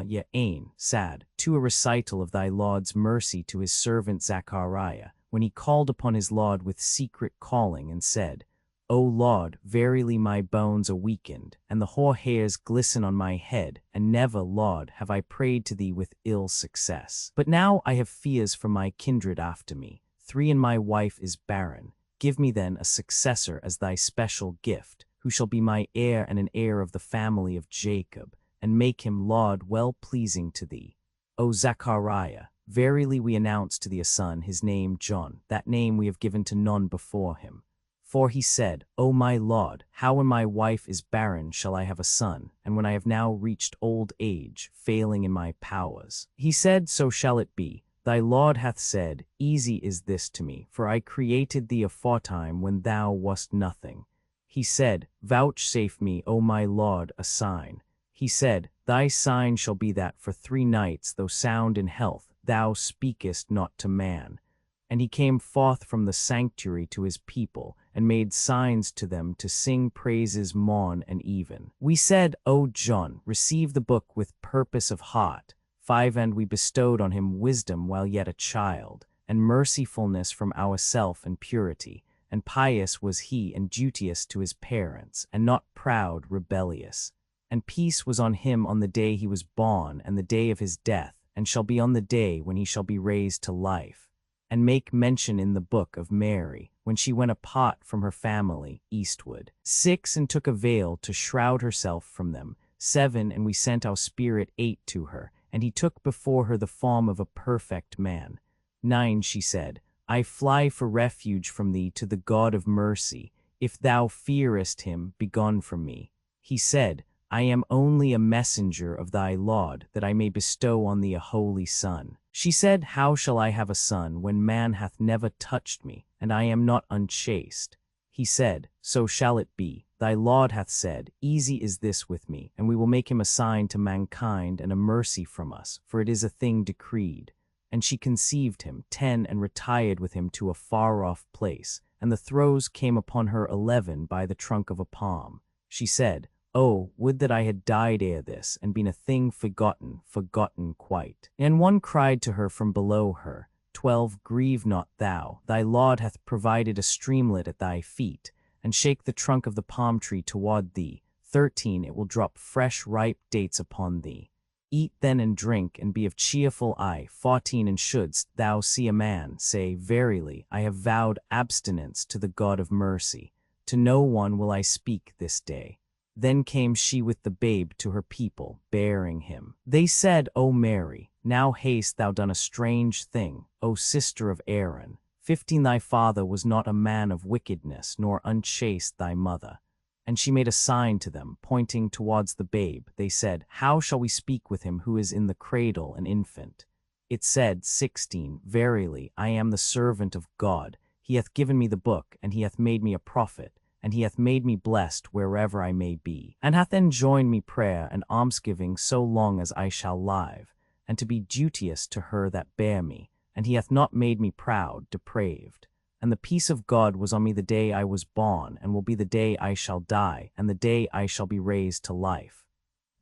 Ya Ain, Sad, to a recital of thy Lord's mercy to his servant Zachariah, when he called upon his Lord with secret calling and said, O Lord, verily my bones are weakened, and the hoar hairs glisten on my head, and never, Lord, have I prayed to thee with ill success. But now I have fears for my kindred after me. 3 And my wife is barren. Give me then a successor as thy special gift, who shall be my heir and an heir of the family of Jacob, and make him, Lord, well-pleasing to thee. O Zachariah, verily we announce to thee a son, his name John, that name we have given to none before him. For he said, O my Lord, how when my wife is barren shall I have a son, and when I have now reached old age, failing in my powers? He said, So shall it be. Thy Lord hath said, Easy is this to me, for I created thee aforetime when thou wast nothing. He said, Vouchsafe me, O my Lord, a sign. He said, Thy sign shall be that for 3 nights, though sound in health, thou speakest not to man. And he came forth from the sanctuary to his people, and made signs to them to sing praises morn and even. We said, O John, receive the book with purpose of heart. 5 And we bestowed on him wisdom while yet a child, and mercifulness from ourself and purity, and pious was he and duteous to his parents, and not proud, rebellious. And peace was on him on the day he was born and the day of his death, and shall be on the day when he shall be raised to life. And make mention in the book of Mary, when she went apart from her family, eastward. 6 And took a veil to shroud herself from them. 7 And we sent our Spirit 8 to her, and he took before her the form of a perfect man. 9 She said, I fly for refuge from thee to the God of mercy. If thou fearest him, begone from me. He said, I am only a messenger of thy Lord, that I may bestow on thee a holy son. She said, How shall I have a son, when man hath never touched me, and I am not unchaste? He said, So shall it be. Thy Lord hath said, Easy is this with me, and we will make him a sign to mankind and a mercy from us, for it is a thing decreed. And she conceived him. 10 And retired with him to a far-off place, and the throes came upon her 11 by the trunk of a palm. She said, Oh, would that I had died ere this, and been a thing forgotten quite. And one cried to her from below her, 12 Grieve not thou, thy Lord hath provided a streamlet at thy feet, and shake the trunk of the palm tree toward thee. 13 It will drop fresh ripe dates upon thee. Eat then and drink, and be of cheerful eye. 14 And shouldst thou see a man, say, Verily, I have vowed abstinence to the God of mercy. To no one will I speak this day. Then came she with the babe to her people, bearing him. They said, O Mary, now hast thou done a strange thing, O sister of Aaron. 15 Thy father was not a man of wickedness, nor unchaste thy mother. And she made a sign to them, pointing towards the babe. They said, How shall we speak with him who is in the cradle, an infant? It said, 16 Verily, I am the servant of God. He hath given me the book, and he hath made me a prophet. and he hath made me blessed wherever I may be, and hath enjoined me prayer and almsgiving so long as I shall live, and to be duteous to her that bare me, and he hath not made me proud, depraved. And the peace of God was on me the day I was born, and will be the day I shall die, and the day I shall be raised to life.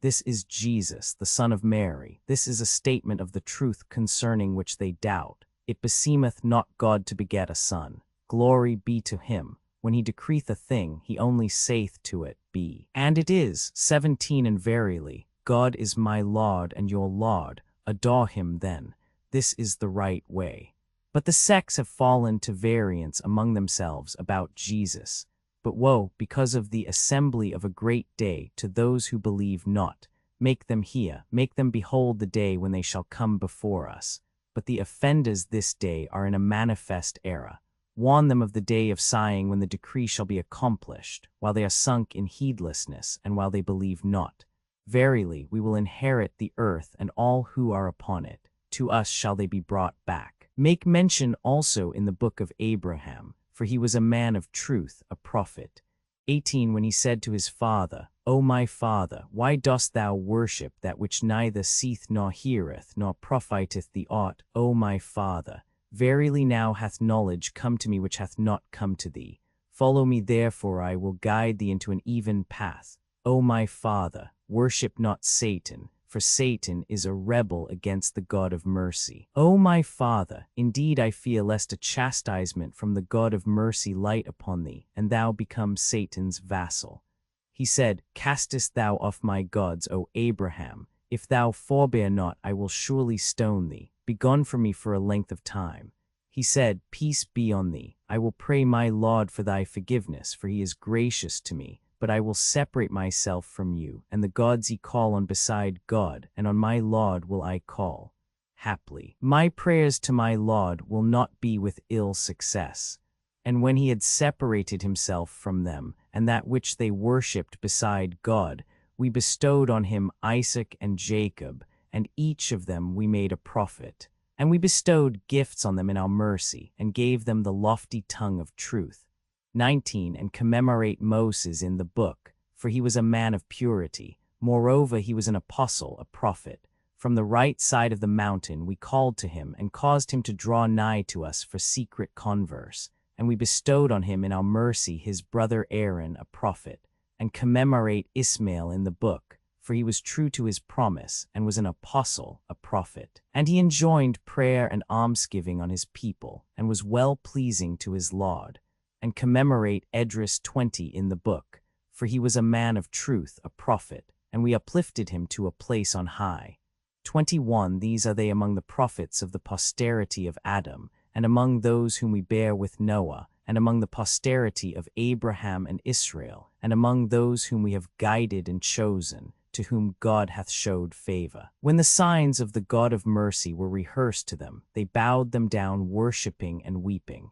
This is Jesus, the Son of Mary. This is a statement of the truth concerning which they doubt. It beseemeth not God to beget a son. Glory be to him. When he decreeth a thing, he only saith to it, Be. And it is. 17 And verily, God is my Lord and your Lord. Adore him then. This is the right way. But the sects have fallen to variance among themselves about Jesus. But woe, because of the assembly of a great day, to those who believe not. Make them hear, make them behold the day when they shall come before us. But the offenders this day are in a manifest error. Warn them of the day of sighing when the decree shall be accomplished, while they are sunk in heedlessness, and while they believe not. Verily, we will inherit the earth and all who are upon it. To us shall they be brought back. Make mention also in the book of Abraham, for he was a man of truth, a prophet. 18 When he said to his father, O my father, why dost thou worship that which neither seeth nor heareth, nor profiteth thee aught, O my father? Verily now hath knowledge come to me which hath not come to thee. Follow me therefore, I will guide thee into an even path. O my father, worship not Satan, for Satan is a rebel against the God of mercy. O my father, indeed I fear lest a chastisement from the God of mercy light upon thee, and thou become Satan's vassal. He said, Castest thou off my gods, O Abraham? If thou forbear not, I will surely stone thee. Begone from me for a length of time. He said, Peace be on thee. I will pray my Lord for thy forgiveness, for he is gracious to me. But I will separate myself from you, and the gods ye call on beside God, and on my Lord will I call. Haply, my prayers to my Lord will not be with ill success. And when he had separated himself from them, and that which they worshipped beside God, we bestowed on him Isaac and Jacob, and each of them we made a prophet. And we bestowed gifts on them in our mercy, and gave them the lofty tongue of truth. 19 And commemorate Moses in the book, for he was a man of purity. Moreover, he was an apostle, a prophet. From the right side of the mountain we called to him, and caused him to draw nigh to us for secret converse. And we bestowed on him in our mercy his brother Aaron, a prophet. And commemorate Ismael in the book, for he was true to his promise, and was an apostle, a prophet. And he enjoined prayer and almsgiving on his people, and was well-pleasing to his Lord. And commemorate Edris 20 in the book, for he was a man of truth, a prophet, and we uplifted him to a place on high. 21 These are they among the prophets of the posterity of Adam, and among those whom we bear with Noah, and among the posterity of Abraham and Israel, and among those whom we have guided and chosen, to whom God hath showed favor. When the signs of the God of mercy were rehearsed to them, they bowed them down, worshipping and weeping.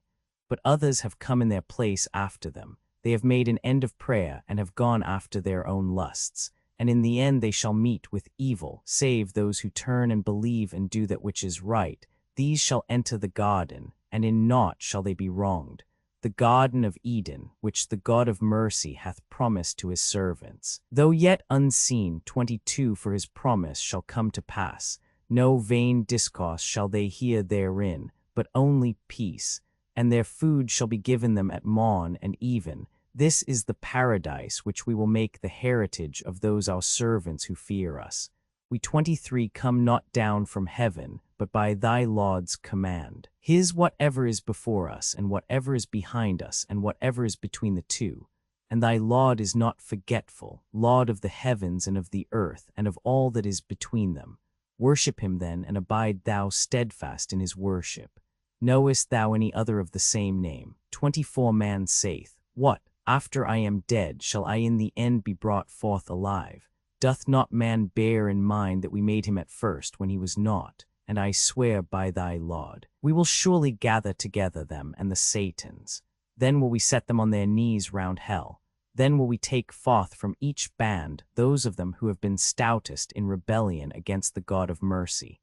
But others have come in their place after them. They have made an end of prayer, and have gone after their own lusts. And in the end they shall meet with evil, save those who turn and believe and do that which is right. These shall enter the garden, and in naught shall they be wronged. The garden of Eden, which the God of mercy hath promised to his servants. Though yet unseen, 22 For his promise shall come to pass. No vain discourse shall they hear therein, but only peace. And their food shall be given them at morn and even. This is the paradise which we will make the heritage of those our servants who fear us. We 23 Come not down from heaven, but by thy Lord's command. His whatever is before us, and whatever is behind us, and whatever is between the two. And thy Lord is not forgetful, Lord of the heavens and of the earth, and of all that is between them. Worship him then, and abide thou steadfast in his worship. Knowest thou any other of the same name? 24 Man saith, What, after I am dead, shall I in the end be brought forth alive? Doth not man bear in mind that we made him at first when he was not? And I swear by thy Lord, we will surely gather together them and the Satans. Then will we set them on their knees round hell. Then will we take forth from each band those of them who have been stoutest in rebellion against the God of mercy.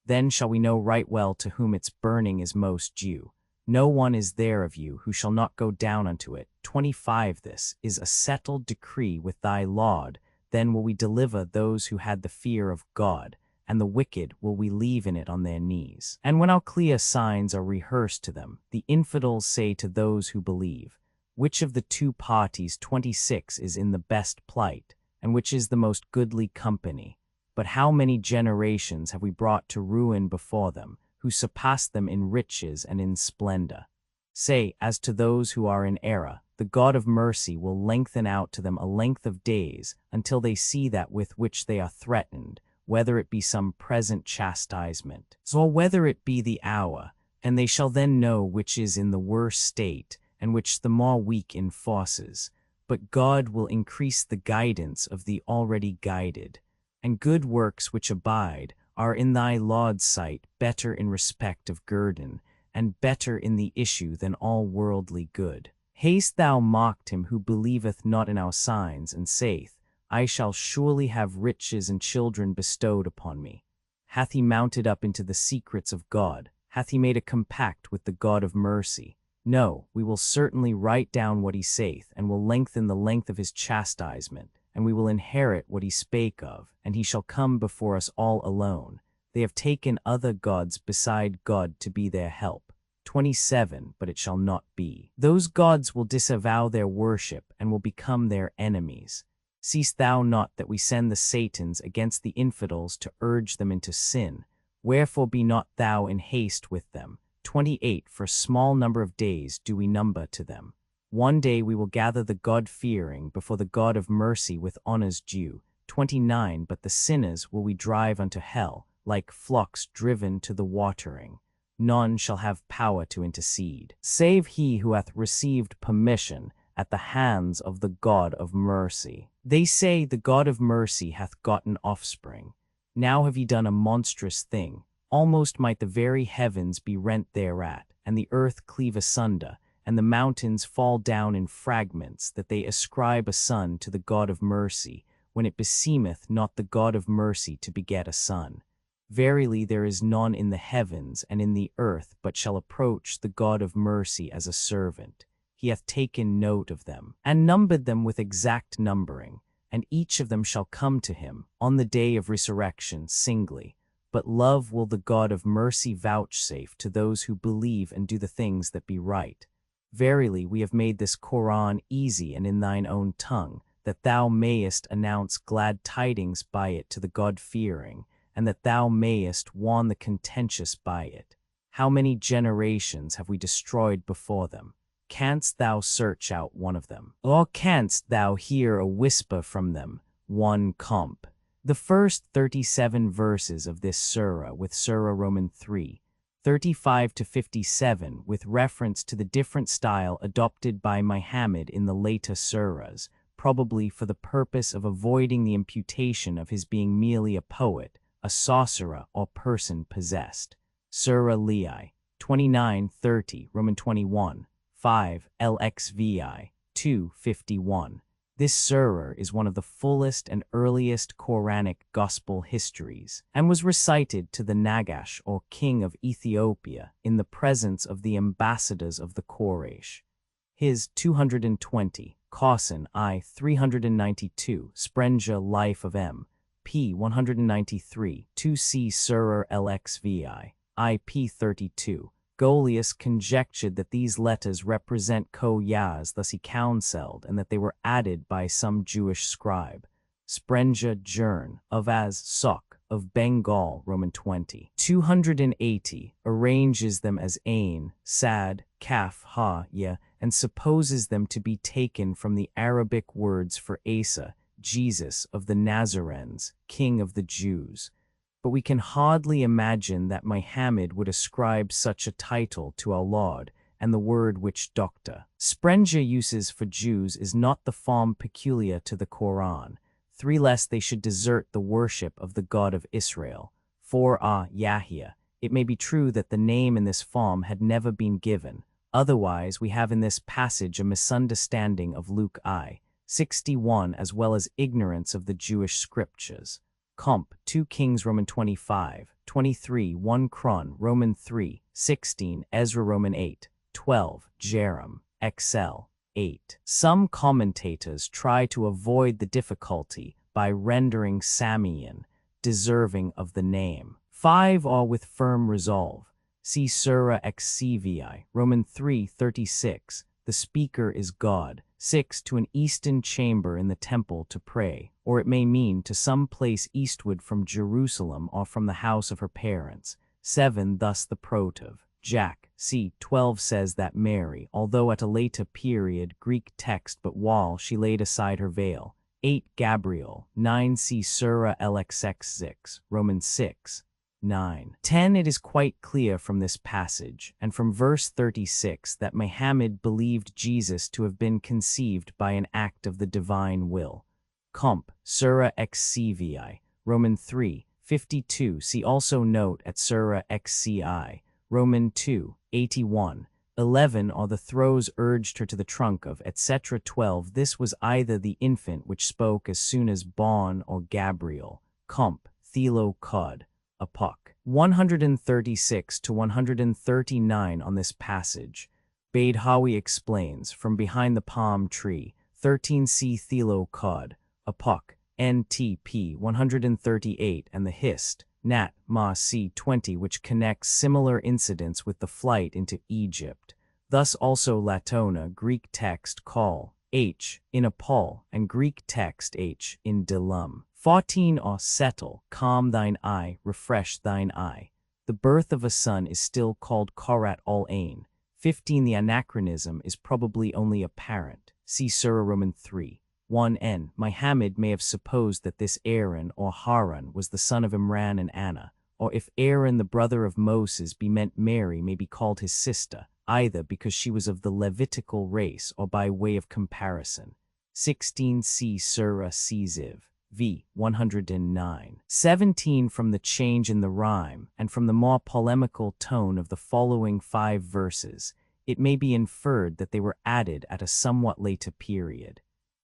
Then shall we know right well to whom its burning is most due. No one is there of you who shall not go down unto it. 25 This is a settled decree with thy Lord. Then will we deliver those who had the fear of God, and the wicked will we leave in it on their knees. And when our clear signs are rehearsed to them, the infidels say to those who believe, which of the two parties 26 is in the best plight, and which is the most goodly company? But how many generations have we brought to ruin before them, who surpass them in riches and in splendor? Say, as to those who are in error, the God of mercy will lengthen out to them a length of days, until they see that with which they are threatened, whether it be some present chastisement, or whether it be the hour, and they shall then know which is in the worse state, and which the more weak in forces. But God will increase the guidance of the already guided, and good works which abide are in thy Lord's sight better in respect of guerdon, and better in the issue than all worldly good. Hast thou mocked him who believeth not in our signs, and saith, I shall surely have riches and children bestowed upon me? Hath he mounted up into the secrets of God? Hath he made a compact with the God of mercy? No, we will certainly write down what he saith, and will lengthen the length of his chastisement, and we will inherit what he spake of, and he shall come before us all alone. They have taken other gods beside God to be their help. 27 But it shall not be. Those gods will disavow their worship, and will become their enemies. Seest thou not that we send the Satans against the infidels to urge them into sin? Wherefore be not thou in haste with them. 28 For a small number of days do we number to them. One day we will gather the God-fearing before the God of mercy with honors due. 29 But the sinners will we drive unto hell, like flocks driven to the watering. None shall have power to intercede, save he who hath received permission at the hands of the God of mercy. They say the God of mercy hath gotten offspring. Now have ye done a monstrous thing. Almost might the very heavens be rent thereat, and the earth cleave asunder, and the mountains fall down in fragments, that they ascribe a son to the God of mercy, when it beseemeth not the God of mercy to beget a son. Verily there is none in the heavens and in the earth but shall approach the God of mercy as a servant. He hath taken note of them, and numbered them with exact numbering, and each of them shall come to him on the day of resurrection singly. But love will the God of mercy vouchsafe to those who believe and do the things that be right. Verily we have made this Qur'an easy and in thine own tongue, that thou mayest announce glad tidings by it to the God-fearing, and that thou mayest warn the contentious by it. How many generations have we destroyed before them? Canst thou search out one of them? Or canst thou hear a whisper from them, one comp? The first 37 verses of this surah with Surah Roman 3, 35 to 57 with reference to the different style adopted by Muhammad in the later surahs, probably for the purpose of avoiding the imputation of his being merely a poet, a sorcerer, or person possessed. Surah Li'i, 29-30, Roman 21, 5, LXVI, 251. This surah is one of the fullest and earliest Quranic gospel histories, and was recited to the Nagash, or king of Ethiopia, in the presence of the ambassadors of the Quraysh. His 220, Qasim I 392, Sprenger Life of M. p. 193, 2c Surah LXVI, IP 32. Golius conjectured that these letters represent Ko-Yaz, thus he counseled, and that they were added by some Jewish scribe. Sprenger Jern, of As Sok, of Bengal, Roman 20. 280, arranges them as Ain, Sad, Kaf, Ha, Ya, and supposes them to be taken from the Arabic words for Asa, Jesus of the Nazarenes, King of the Jews. But we can hardly imagine that Muhammad would ascribe such a title to our Lord, and the word which Dr. Sprenger uses for Jews is not the form peculiar to the Qur'an, 3 lest they should desert the worship of the God of Israel. 4 Yahya. It may be true that the name in this form had never been given, otherwise we have in this passage a misunderstanding of Luke I, 61 as well as ignorance of the Jewish scriptures. Comp. 2 Kings Roman 25, 23 1 Cron Roman 3, 16 Ezra Roman 8. 12, Jerem, XL, 8. Some commentators try to avoid the difficulty by rendering Samian deserving of the name. 5 are with firm resolve. See Surah XCVI, Roman 3:36. The speaker is God. 6. To an eastern chamber in the temple to pray, or it may mean to some place eastward from Jerusalem or from the house of her parents. 7. Thus the protive. Jack, c. 12 says that Mary, although at a later period Greek text but while she laid aside her veil. 8. Gabriel, 9. See Surah LXX6, Romans 6. 9. 10. It is quite clear from this passage, and from verse 36, that Muhammad believed Jesus to have been conceived by an act of the divine will. Comp. Surah XCVI, Roman 3, 52. See also note at Surah XCI, Roman 2, 81. 11 are the throws urged her to the trunk of, etc. 12. This was either the infant which spoke as soon as born or Gabriel. Comp. Thelo Cod. Apok. 136 to 139 on this passage. Baydhawi explains, from behind the palm tree, 13c Thelo Cod. Apok. NTP 138 and the Hist. Nat. Ma C20 which connects similar incidents with the flight into Egypt. Thus also Latona Greek text call H in Apol and Greek text H in Dilum. 14 settle, calm thine eye, refresh thine eye. The birth of a son is still called Qarat al-Ain. 15 The anachronism is probably only apparent. See Surah Roman 3. 1n. Muhammad may have supposed that this Aaron or Harun was the son of Imran and Anna, or if Aaron the brother of Moses be meant Mary may be called his sister, either because she was of the Levitical race or by way of comparison. 16 See Surah Ziv. V. 109. 17 From the change in the rhyme, and from the more polemical tone of the following 5 verses, it may be inferred that they were added at a somewhat later period.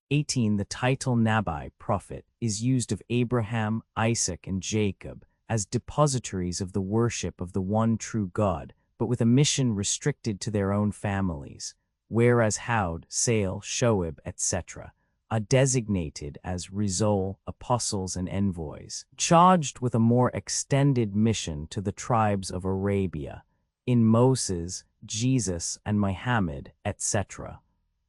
18 The title Nabi, prophet, is used of Abraham, Isaac, and Jacob as depositories of the worship of the one true God, but with a mission restricted to their own families, whereas Hud, Sail, Shoaib, etc. are designated as Rizal, apostles and envoys, charged with a more extended mission to the tribes of Arabia. In Moses, Jesus, and Muhammad, etc.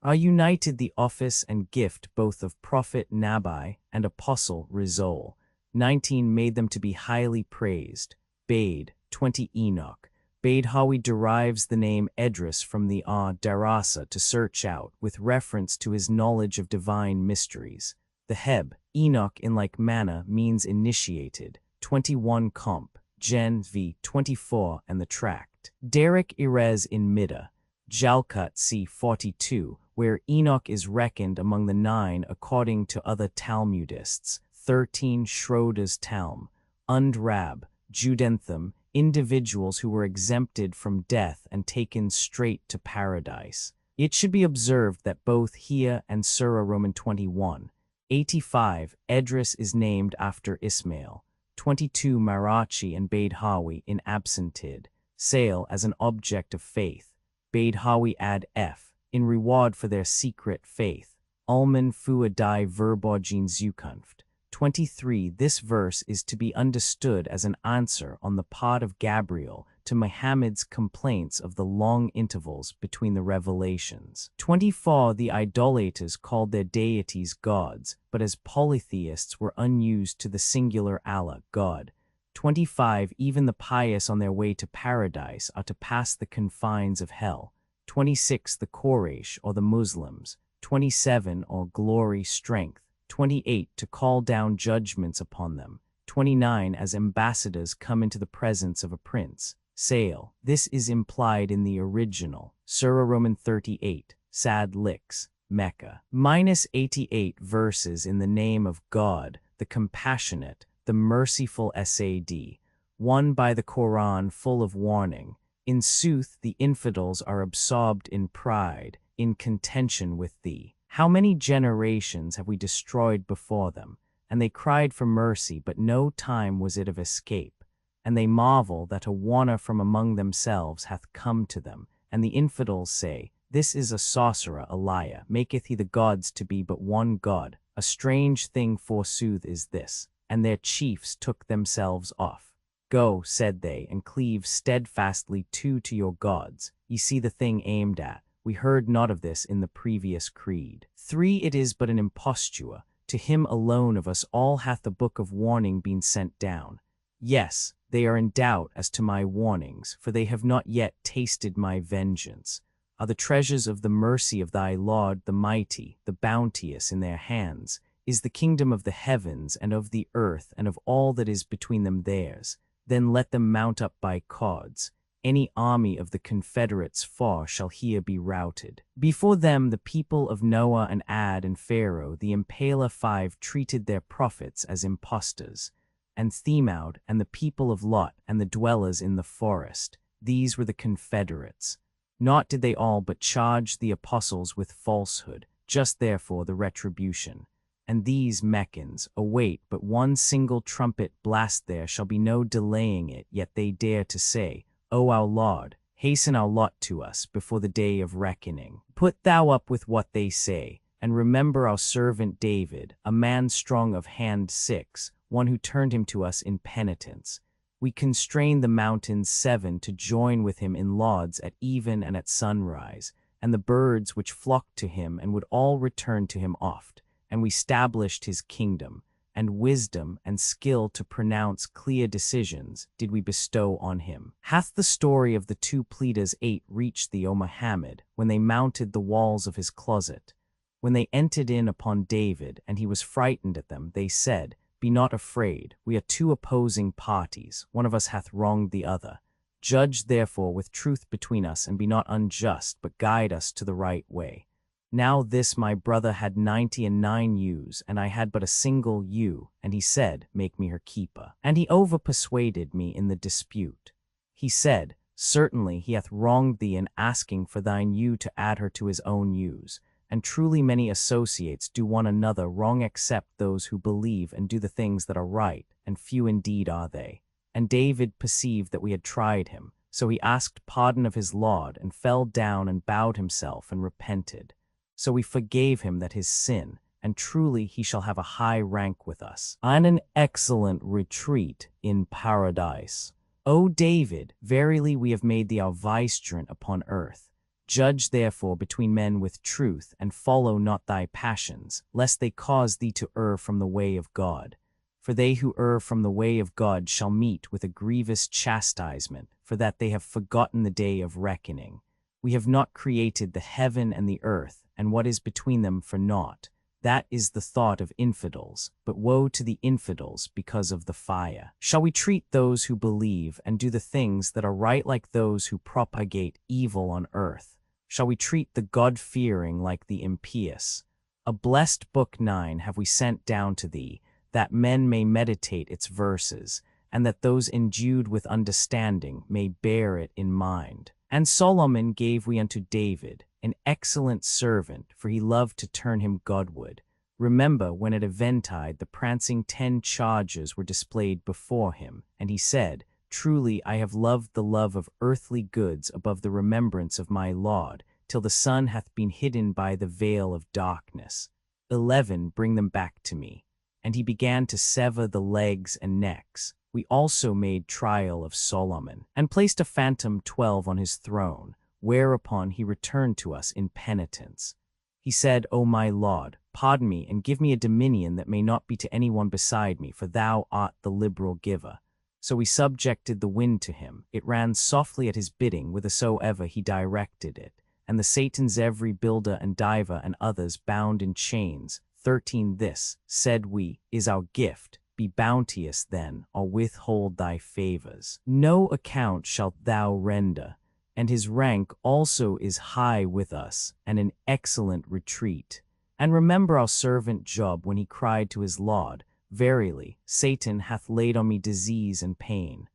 are united the office and gift both of prophet Nabi and apostle Rizal. 19 Made them to be highly praised. Bade, 20 Enoch. Baydhawi derives the name Edris from the Darasa to search out, with reference to his knowledge of divine mysteries. The Heb, Enoch in like manner means initiated. 21 Comp. Gen v. 24 and the tract. Derek Erez in Midda. Jalkut c. 42, where Enoch is reckoned among the 9 according to other Talmudists. 13 Schroeder's Talm. Und Rab, Judenthum, individuals who were exempted from death and taken straight to paradise. It should be observed that both here and Surah Roman 21, 85, Edris is named after Ismail. 22 Marachi and Baydhawi in absentid. Sail as an object of faith. Baydhawi add F, in reward for their secret faith. Ulman Fuadai Verbogin Zukunft. 23 This verse is to be understood as an answer on the part of Gabriel to Muhammad's complaints of the long intervals between the revelations. 24 The idolaters called their deities gods, but as polytheists were unused to the singular Allah, God. 25 Even the pious on their way to paradise are to pass the confines of hell. 26 The Quraysh or the Muslims. 27 or glory, strength. 28 To call down judgments upon them. 29 As ambassadors come into the presence of a prince. Sail. This is implied in the original. Surah Roman 38. Sad Licks. Mecca. -88 verses in the name of God, the compassionate, the merciful Sad. One by the Qur'an full of warning. In sooth, the infidels are absorbed in pride, in contention with thee. How many generations have we destroyed before them? And they cried for mercy, but no time was it of escape. And they marvel that a warner from among themselves hath come to them, And the infidels say, This is a sorcerer, a liar, maketh he the gods to be but one God. A strange thing forsooth is this. And their chiefs took themselves off. Go, said they, and cleave steadfastly to your gods. Ye see the thing aimed at. We heard not of this in the previous creed. 3. It is but an imposture. To him alone of us all hath the book of warning been sent down. Yes, they are in doubt as to my warnings, for they have not yet tasted my vengeance. Are the treasures of the mercy of thy Lord the mighty, the bounteous in their hands? Is the kingdom of the heavens and of the earth and of all that is between them theirs? Then let them mount up by cords. Any army of the confederates far shall here be routed. Before them the people of Noah and Ad and Pharaoh, the impaler 5, treated their prophets as impostors. And Themaud and the people of Lot and the dwellers in the forest, these were the confederates. Not did they all but charge the apostles with falsehood, just therefore the retribution. And these Meccans await but one single trumpet blast, there shall be no delaying it, yet they dare to say, O our Lord, hasten our lot to us before the day of reckoning. Put thou up with what they say, and remember our servant David, a man strong of hand 6, one who turned him to us in penitence. We constrained the mountains 7 to join with him in lauds at even and at sunrise, and the birds which flocked to him and would all return to him oft. And we stablished his kingdom, and wisdom and skill to pronounce clear decisions did we bestow on him. Hath the story of the 2 pleaders 8 reached thee, O Muhammad, when they mounted the walls of his closet? When they entered in upon David, and he was frightened at them, they said, Be not afraid, we are 2 opposing parties, one of us hath wronged the other. Judge therefore with truth between us, and be not unjust, but guide us to the right way. Now this my brother had 99 ewes, and I had but a single ewe, and he said, Make me her keeper. And he overpersuaded me in the dispute. He said, Certainly he hath wronged thee in asking for thine ewe to add her to his own ewes. And truly many associates do one another wrong, except those who believe and do the things that are right, and few indeed are they. And David perceived that we had tried him, so he asked pardon of his Lord, and fell down and bowed himself and repented. So we forgave him that his sin, and truly he shall have a high rank with us, and an excellent retreat in paradise. O David, verily we have made thee our vicegerent upon earth. Judge therefore between men with truth, and follow not thy passions, lest they cause thee to err from the way of God. For they who err from the way of God shall meet with a grievous chastisement, for that they have forgotten the day of reckoning. We have not created the heaven and the earth, and what is between them for naught. That is the thought of infidels, but woe to the infidels because of the fire. Shall we treat those who believe and do the things that are right like those who propagate evil on earth? Shall we treat the God-fearing like the impious? A blessed book 9 have we sent down to thee, that men may meditate its verses, and that those endued with understanding may bear it in mind. And Solomon gave we unto David, an excellent servant, for he loved to turn him Godward. Remember when at eventide the prancing 10 chargers were displayed before him, and he said, Truly I have loved the love of earthly goods above the remembrance of my Lord, till the sun hath been hidden by the veil of darkness. 11 Bring them back to me. And he began to sever the legs and necks. We also made trial of Solomon, and placed a phantom 12 on his throne, whereupon he returned to us in penitence. He said, O my Lord, pardon me, and give me a dominion that may not be to any one beside me, for thou art the liberal giver. So we subjected the wind to him. It ran softly at his bidding, whithersoever he directed it. And the Satans every builder and diver and others bound in chains. 13 This, said we, is our gift. Be bounteous then, or withhold thy favors. No account shalt thou render. And his rank also is high with us, and an excellent retreat. And remember our servant Job, when he cried to his Lord, Verily, Satan hath laid on me disease and pain.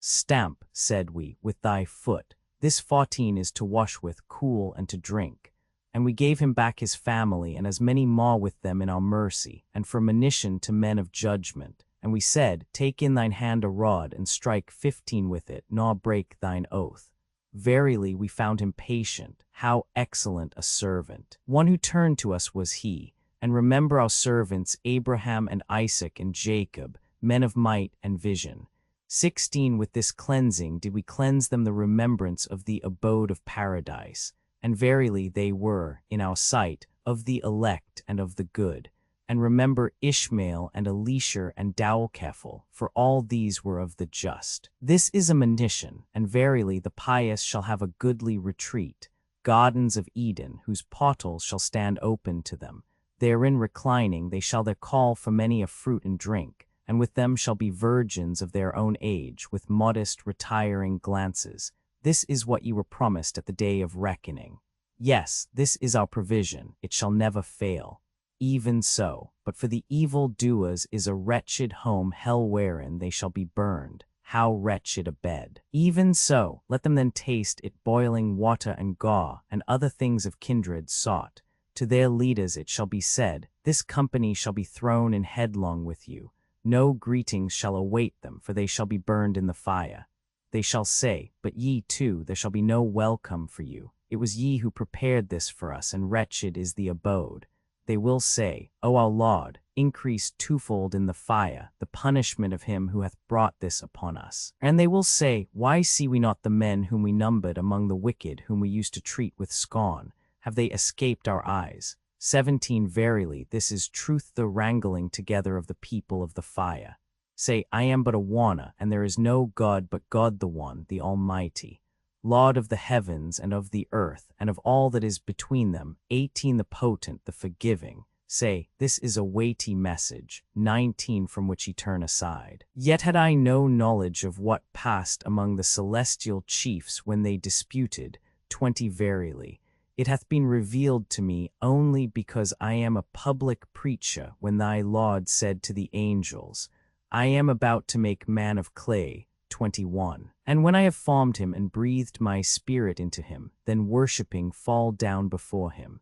Stamp, said we, with thy foot. This 14 is to wash with, cool, and to drink. And we gave him back his family, and as many more with them in our mercy, and for monition to men of judgment. And we said, Take in thine hand a rod, and strike 15 with it, nor break thine oath. Verily we found him patient, how excellent a servant. One who turned to us was he. And remember our servants Abraham and Isaac and Jacob, men of might and vision. 16 With this cleansing did we cleanse them the remembrance of the abode of paradise. And verily they were, in our sight, of the elect and of the good. And remember Ishmael and Elishur and Dowelkephel, for all these were of the just. This is a monition, and verily the pious shall have a goodly retreat, gardens of Eden, whose portals shall stand open to them. Therein reclining they shall there call for many a fruit and drink, and with them shall be virgins of their own age, with modest retiring glances. This is what ye were promised at the day of reckoning. Yes, this is our provision, it shall never fail. Even so, but for the evil doers is a wretched home hell wherein they shall be burned. How wretched a bed! Even so, let them then taste it boiling water and gall, and other things of kindred sort. To their leaders it shall be said, this company shall be thrown in headlong with you. No greetings shall await them, for they shall be burned in the fire. They shall say, but ye too, there shall be no welcome for you. It was ye who prepared this for us, and wretched is the abode. They will say, O our Lord, increase twofold in the fire the punishment of him who hath brought this upon us. And they will say, why see we not the men whom we numbered among the wicked, whom we used to treat with scorn? Have they escaped our eyes? 17 Verily, this is truth, the wrangling together of the people of the fire. Say, I am but a warner, and there is no God but God the One, the Almighty, Lord of the heavens and of the earth, and of all that is between them. 18 The potent, the forgiving. Say, this is a weighty message. 19 From which ye turn aside. Yet had I no knowledge of what passed among the celestial chiefs when they disputed. 20 Verily, it hath been revealed to me only because I am a public preacher, when thy Lord said to the angels, I am about to make man of clay. 21 And when I have formed him and breathed my spirit into him, then worshipping fall down before him.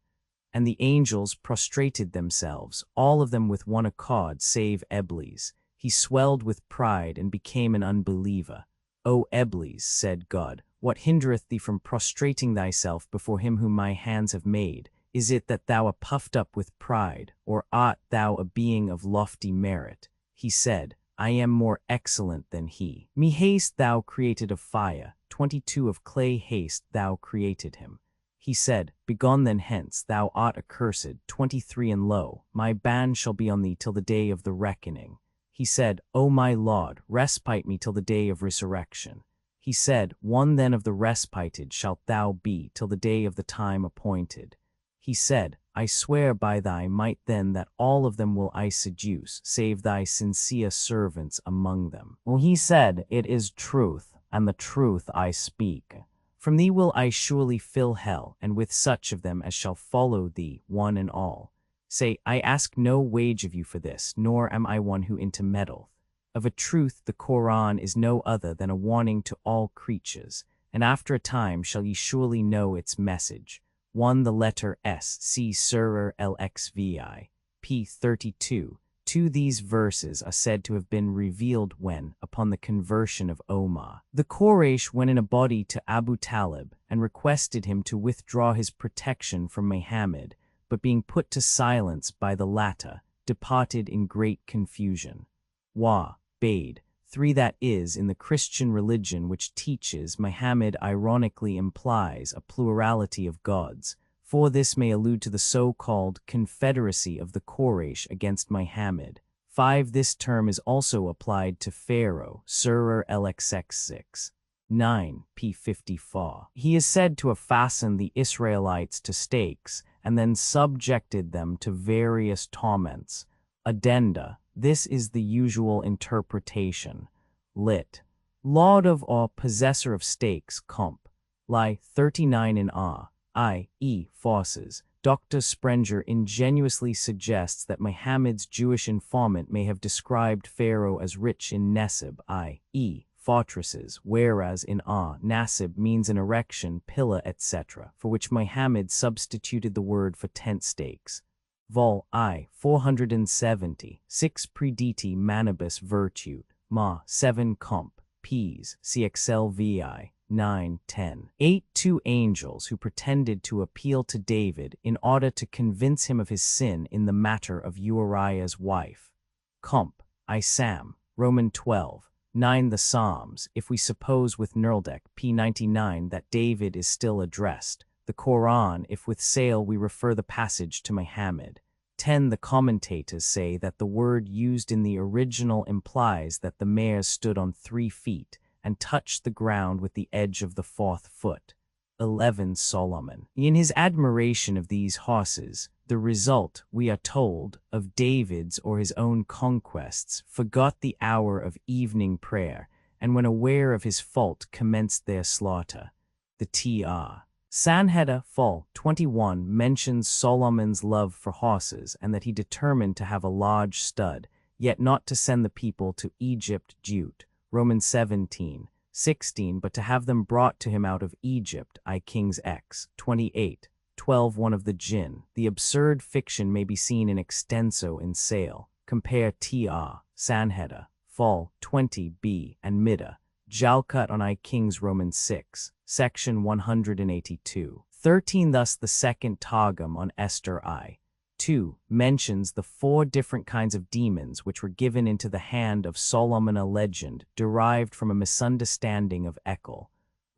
And the angels prostrated themselves, all of them with one accord, save Eblis. He swelled with pride and became an unbeliever. O Eblis, said God, what hindereth thee from prostrating thyself before him whom my hands have made? Is it that thou art puffed up with pride, or art thou a being of lofty merit? He said, I am more excellent than he. Me hast thou created of fire, 22 Of clay hast thou created him. He said, Begone then hence, thou art accursed. 23 And lo, my ban shall be on thee till the day of the reckoning. He said, O my Lord, respite me till the day of resurrection. He said, One then of the respited shalt thou be till the day of the time appointed. He said, I swear by thy might then that all of them will I seduce, save thy sincere servants among them. Well, he said, It is truth, and the truth I speak. From thee will I surely fill hell, and with such of them as shall follow thee, one and all. Say, I ask no wage of you for this, nor am I one who intermeddleth. Of a truth the Qur'an is no other than a warning to all creatures, and after a time shall ye surely know its message. 1 The letter S. See Surah Al-Xvi. p. 32. 2 These verses are said to have been revealed when, upon the conversion of Omar, the Quraysh went in a body to Abu Talib and requested him to withdraw his protection from Muhammad, but being put to silence by the latter, departed in great confusion. Wa. Bade. 3 That is, in the Christian religion which teaches Muhammad ironically implies a plurality of gods, for this may allude to the so-called confederacy of the Quraysh against Muhammad. 5 This term is also applied to Pharaoh, Surah LXX6. 9 p. 54. He is said to have fastened the Israelites to stakes and then subjected them to various torments. Addenda. This is the usual interpretation. Lit. Lord of or possessor of stakes, comp. Lie 39 in i.e. forces. Dr. Sprenger ingenuously suggests that Muhammad's Jewish informant may have described Pharaoh as rich in nesib, i.e. fortresses, whereas in nasib means an erection, pillar, etc., for which Muhammad substituted the word for tent stakes. Vol. I. 470. 6 Prediti manibus virtute. Ma. 7 comp. Ps. CXLVI. 9:10. 8. Two angels who pretended to appeal to David in order to convince him of his sin in the matter of Uriah's wife. Comp. Isam. Roman 12. 9. The Psalms, if we suppose with Nerldek, p. 99, that David is still addressed. The Qur'an, if with Sale we refer the passage to Muhammad. 10. The commentators say that the word used in the original implies that the mares stood on 3 feet and touched the ground with the edge of the 4th foot. 11. Solomon. In his admiration of these horses, the result, we are told, of David's or his own conquests, forgot the hour of evening prayer, and when aware of his fault commenced their slaughter. The Tr. Sanhedrin, Vol. 21, mentions Solomon's love for horses and that he determined to have a large stud, yet not to send the people to Egypt Jute, Romans 17:16, but to have them brought to him out of Egypt, I Kings X 28:12. One of the jinn. The absurd fiction may be seen in extenso in Sale. Compare Tr. Sanhedrin, Vol. 20b and Midda. Jalkut on I Kings Romans 6, section 182. 13. Thus the second Targum on Esther I. 2 mentions the 4 different kinds of demons which were given into the hand of Solomon, a legend derived from a misunderstanding of Ekel.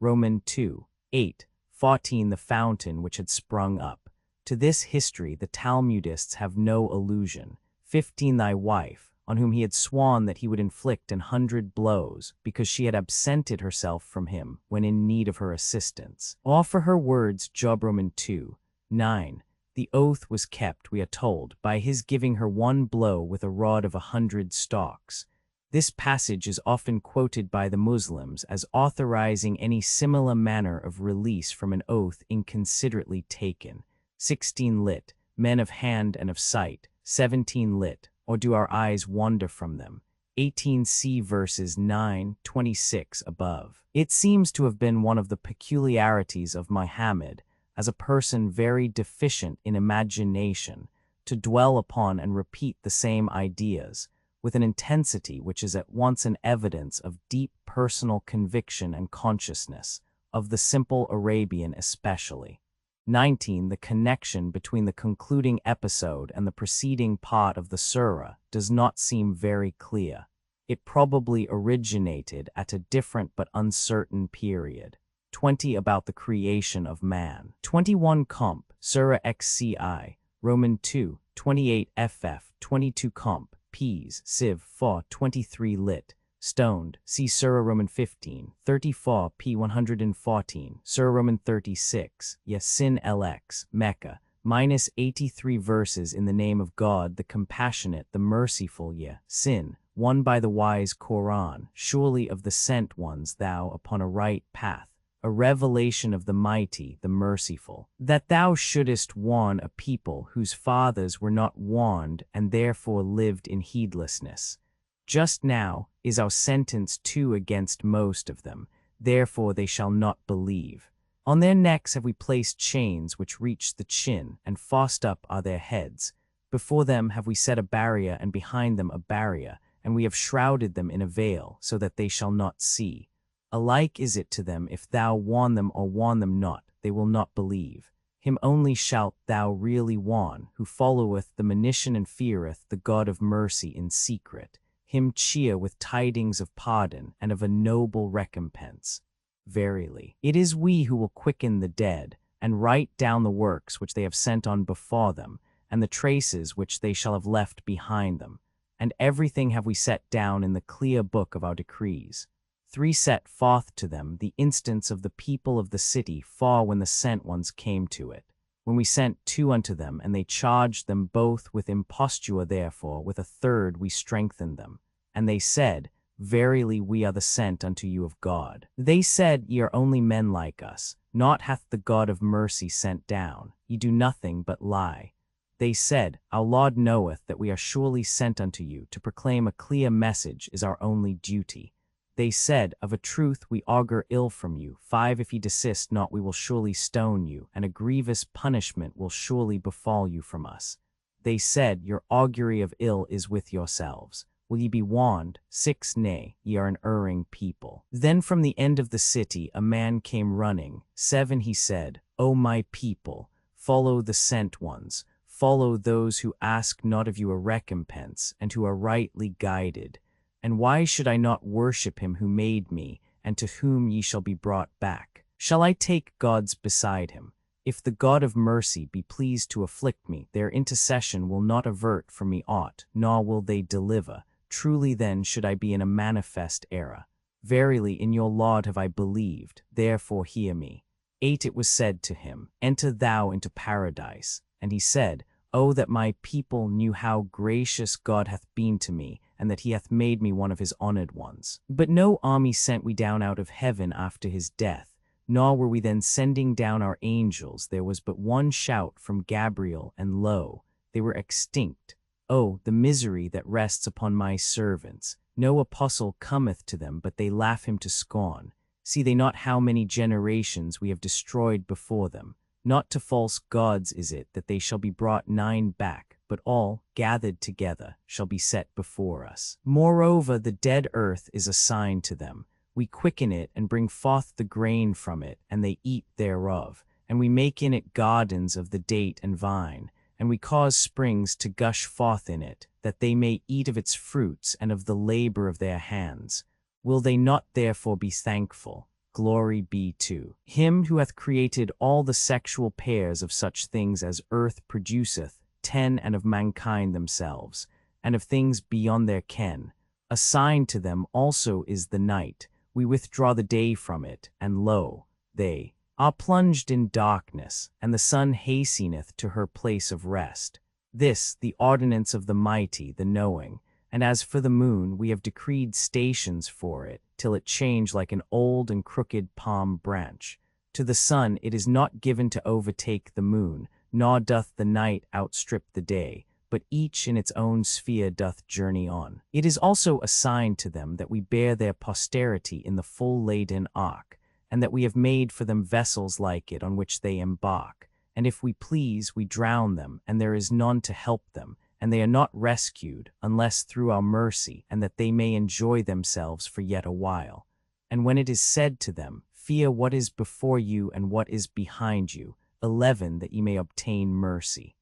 Roman 2:8. 14. The fountain which had sprung up. To this history the Talmudists have no allusion. 15. Thy wife, on whom he had sworn that he would inflict 100 blows, because she had absented herself from him when in need of her assistance. Offer her words, Job. Roman 2:9. The oath was kept, we are told, by his giving her 1 blow with a rod of 100 stalks. This passage is often quoted by the Muslims as authorizing any similar manner of release from an oath inconsiderately taken. 16 lit. Men of hand and of sight. 17 lit. Or do our eyes wander from them? 18. See verses 9:26 above. It seems to have been one of the peculiarities of Muhammad, as a person very deficient in imagination, to dwell upon and repeat the same ideas, with an intensity which is at once an evidence of deep personal conviction and consciousness, of the simple Arabian especially. 19. The connection between the concluding episode and the preceding part of the surah does not seem very clear. It probably originated at a different but uncertain period. 20. About the creation of man. 21. Comp. Surah XCI, Roman 2:28 ff. 22. Comp. Ps. Civ. 4:23 lit. Stoned. See Surah Roman 15:34 p. 114. Surah Roman 36. Yasin LX. Mecca. -83 verses in the name of God, the compassionate, the merciful. Sin. 1 by the wise Qur'an. Surely of the sent ones thou upon a right path. A revelation of the mighty, the merciful, that thou shouldest warn a people whose fathers were not warned and therefore lived in heedlessness. Just now is our sentence too against most of them, therefore they shall not believe. On their necks have we placed chains which reach the chin, and fast up are their heads. Before them have we set a barrier, and behind them a barrier, and we have shrouded them in a veil, so that they shall not see. Alike is it to them if thou warn them or warn them not, they will not believe. Him only shalt thou really warn, who followeth the monition and feareth the God of mercy in secret. Him cheer with tidings of pardon and of a noble recompense. Verily, it is we who will quicken the dead, and write down the works which they have sent on before them, and the traces which they shall have left behind them. And everything have we set down in the clear book of our decrees. 3. Set forth to them the instance of the people of the city far when the sent ones came to it. When we sent 2 unto them, and they charged them both with imposture, therefore with a 3rd we strengthened them. And they said, Verily we are the sent unto you of God. They said, Ye are only men like us, naught hath the God of mercy sent down, ye do nothing but lie. They said, Our Lord knoweth that we are surely sent unto you, to proclaim a clear message is our only duty. They said, Of a truth we augur ill from you. 5. If ye desist not, we will surely stone you, and a grievous punishment will surely befall you from us. They said, Your augury of ill is with yourselves. Will ye be warned? 6 Nay, ye are an erring people. Then from the end of the city a man came running. 7 He said, O my people, follow the sent ones, follow those who ask not of you a recompense, and who are rightly guided. And why should I not worship him who made me, and to whom ye shall be brought back? Shall I take gods beside him? If the God of mercy be pleased to afflict me, their intercession will not avert from me aught, nor will they deliver. Truly then should I be in a manifest error. Verily in your laud have I believed, therefore hear me. 8 It was said to him, Enter thou into paradise. And he said, Oh, that my people knew how gracious God hath been to me, and that he hath made me one of his honored ones. But no army sent we down out of heaven after his death, nor were we then sending down our angels. There was but one shout from Gabriel, and lo, they were extinct. Oh, the misery that rests upon my servants! No apostle cometh to them, but they laugh him to scorn. See they not how many generations we have destroyed before them? Not to false gods is it that they shall be brought 9 back, but all, gathered together, shall be set before us. Moreover, the dead earth is a sign to them. We quicken it and bring forth the grain from it, and they eat thereof. And we make in it gardens of the date and vine, and we cause springs to gush forth in it, that they may eat of its fruits and of the labor of their hands. Will they not therefore be thankful? Glory be to him who hath created all the sexual pairs of such things as earth produceth, 10 and of mankind themselves, and of things beyond their ken. A sign to them also is the night. We withdraw the day from it, and lo, they are plunged in darkness, and the sun hasteneth to her place of rest. This, the ordinance of the mighty, the knowing. And as for the moon, we have decreed stations for it, till it change like an old and crooked palm branch. To the sun it is not given to overtake the moon, nor doth the night outstrip the day, but each in its own sphere doth journey on. It is also a sign to them that we bear their posterity in the full laden ark, and that we have made for them vessels like it on which they embark. And if we please, we drown them, and there is none to help them, and they are not rescued, unless through our mercy, and that they may enjoy themselves for yet a while. And when it is said to them, Fear what is before you and what is behind you, 11 That ye may obtain mercy.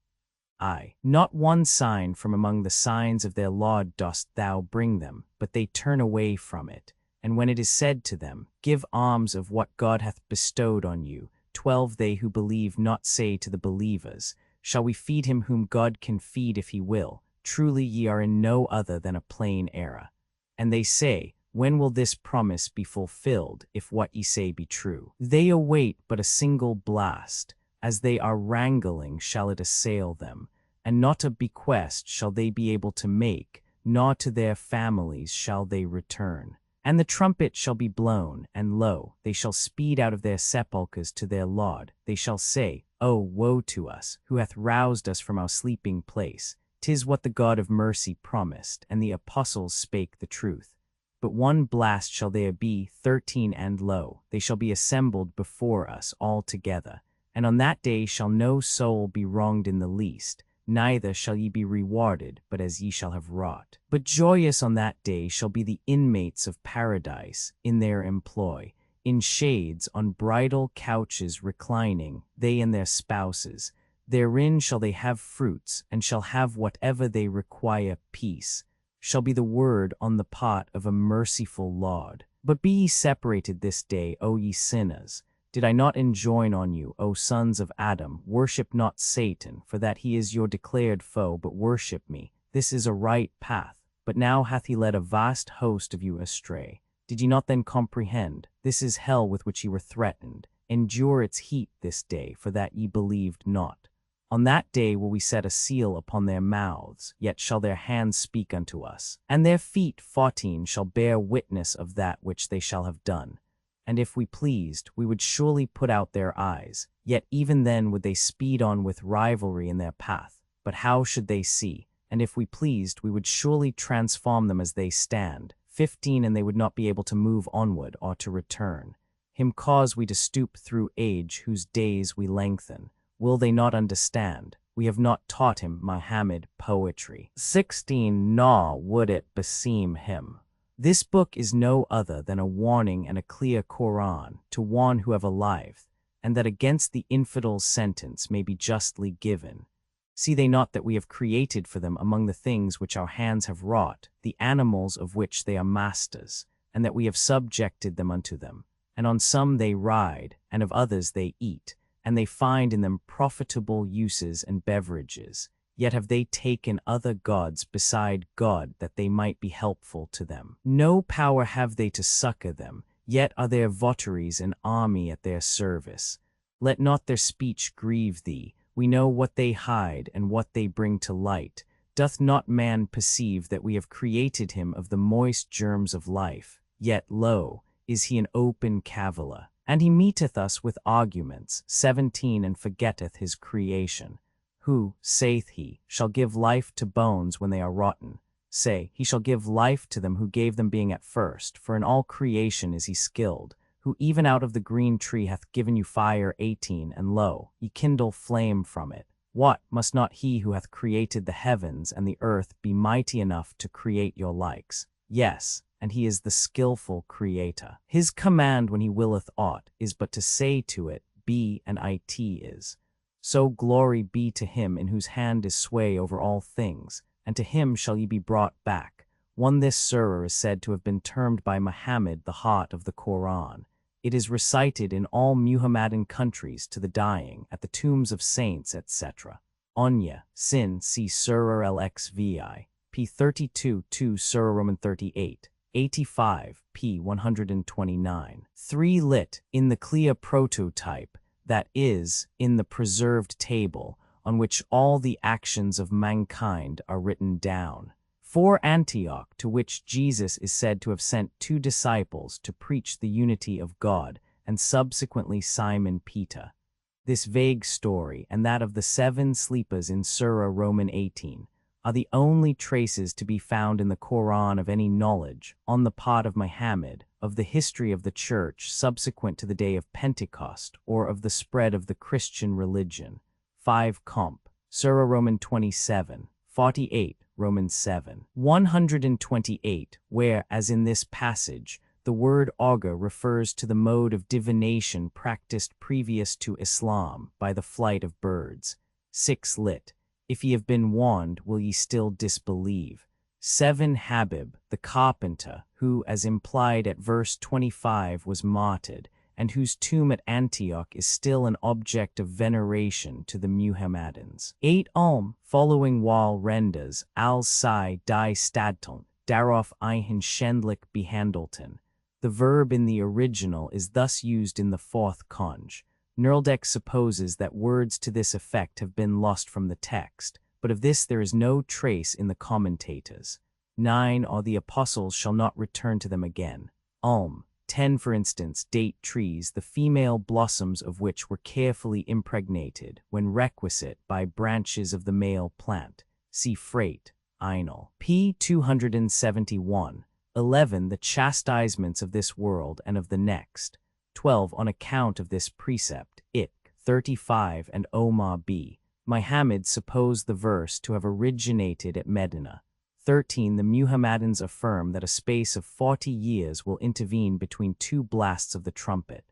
Not one sign from among the signs of their Lord dost thou bring them, but they turn away from it. And when it is said to them, Give alms of what God hath bestowed on you, 12 They who believe not say to the believers, Shall we feed him whom God can feed if he will? Truly ye are in no other than a plain error. And they say, When will this promise be fulfilled, if what ye say be true? They await but a single blast. As they are wrangling shall it assail them, and not a bequest shall they be able to make, nor to their families shall they return. And the trumpet shall be blown, and lo, they shall speed out of their sepulchres to their Lord. They shall say, O woe to us, who hath roused us from our sleeping place. 'Tis what the God of mercy promised, and the apostles spake the truth. But one blast shall there be, 13 And lo, they shall be assembled before us all together. And on that day shall no soul be wronged in the least, neither shall ye be rewarded, but as ye shall have wrought. But joyous on that day shall be the inmates of paradise, in their employ, in shades, on bridal couches reclining, they and their spouses. Therein shall they have fruits, and shall have whatever they require. Peace shall be the word on the part of a merciful Lord. But be ye separated this day, O ye sinners. Did I not enjoin on you, O sons of Adam, worship not Satan, for that he is your declared foe, but worship me. This is a right path. But now hath he led a vast host of you astray. Did ye not then comprehend? This is hell with which ye were threatened. Endure its heat this day, for that ye believed not. On that day will we set a seal upon their mouths, yet shall their hands speak unto us. And their feet, 14, shall bear witness of that which they shall have done. And if we pleased, we would surely put out their eyes, yet even then would they speed on with rivalry in their path. But how should they see? And if we pleased, we would surely transform them as they stand. 15 And they would not be able to move onward or to return. Him cause we to stoop through age, whose days we lengthen. Will they not understand? We have not taught him Muhammad poetry. 16. Nor would it beseem him. This book is no other than a warning and a clear Qur'an to warn who have a life, and that against the infidel's sentence may be justly given. See they not that we have created for them among the things which our hands have wrought, the animals of which they are masters, and that we have subjected them unto them, and on some they ride, and of others they eat, and they find in them profitable uses and beverages. Yet have they taken other gods beside God that they might be helpful to them. No power have they to succor them, yet are their votaries an army at their service. Let not their speech grieve thee. We know what they hide and what they bring to light. Doth not man perceive that we have created him of the moist germs of life? Yet, lo, is he an open caviller. And he meeteth us with arguments. 17. And forgetteth his creation. Who, saith he, shall give life to bones when they are rotten? Say, he shall give life to them who gave them being at first, for in all creation is he skilled, who even out of the green tree hath given you fire. 18. And lo, ye kindle flame from it. What, must not he who hath created the heavens and the earth be mighty enough to create your likes? Yes, and he is the skillful creator. His command when he willeth aught is but to say to it, be, and it is. So glory be to him in whose hand is sway over all things, and to him shall ye be brought back. This surah is said to have been termed by Muhammad the heart of the Qur'an. It is recited in all Muhammadan countries to the dying, at the tombs of saints, etc. Onya, Sin, see Surah Al-Xvi, p. 32, 2 Surah Roman 38, 85, p. 129. 3 lit, in the clear prototype, that is, in the preserved table, on which all the actions of mankind are written down. 4 Antioch, to which Jesus is said to have sent 2 disciples to preach the unity of God, and subsequently Simon Peter. This vague story, and that of the 7 sleepers in Surah Roman 18, are the only traces to be found in the Qur'an of any knowledge, on the part of Muhammad, of the history of the Church subsequent to the day of Pentecost, or of the spread of the Christian religion. 5 Comp. Surah Roman 27, 48, Romans 7. 128, where, as in this passage, the word augur refers to the mode of divination practiced previous to Islam by the flight of birds. 6 lit. If ye have been warned, will ye still disbelieve? 7 Habib, the carpenter, who, as implied at verse 25, was martyred, and whose tomb at Antioch is still an object of veneration to the Muhammadans. 8 following wal renders, al-sai die stadton, darof eichen schendlich behandelten. The verb in the original is thus used in the 4th conj. Nerldek supposes that words to this effect have been lost from the text, but of this there is no trace in the commentators. 9 Or the apostles shall not return to them again. 10 For instance, date trees, the female blossoms of which were carefully impregnated, when requisite, by branches of the male plant. See Freight, Einl. p. 271. 11 The chastisements of this world and of the next. 12 On account of this precept, 35 and Omar b. Muhammad supposed the verse to have originated at Medina. 13 The Muhammadans affirm that a space of 40 years will intervene between 2 blasts of the trumpet.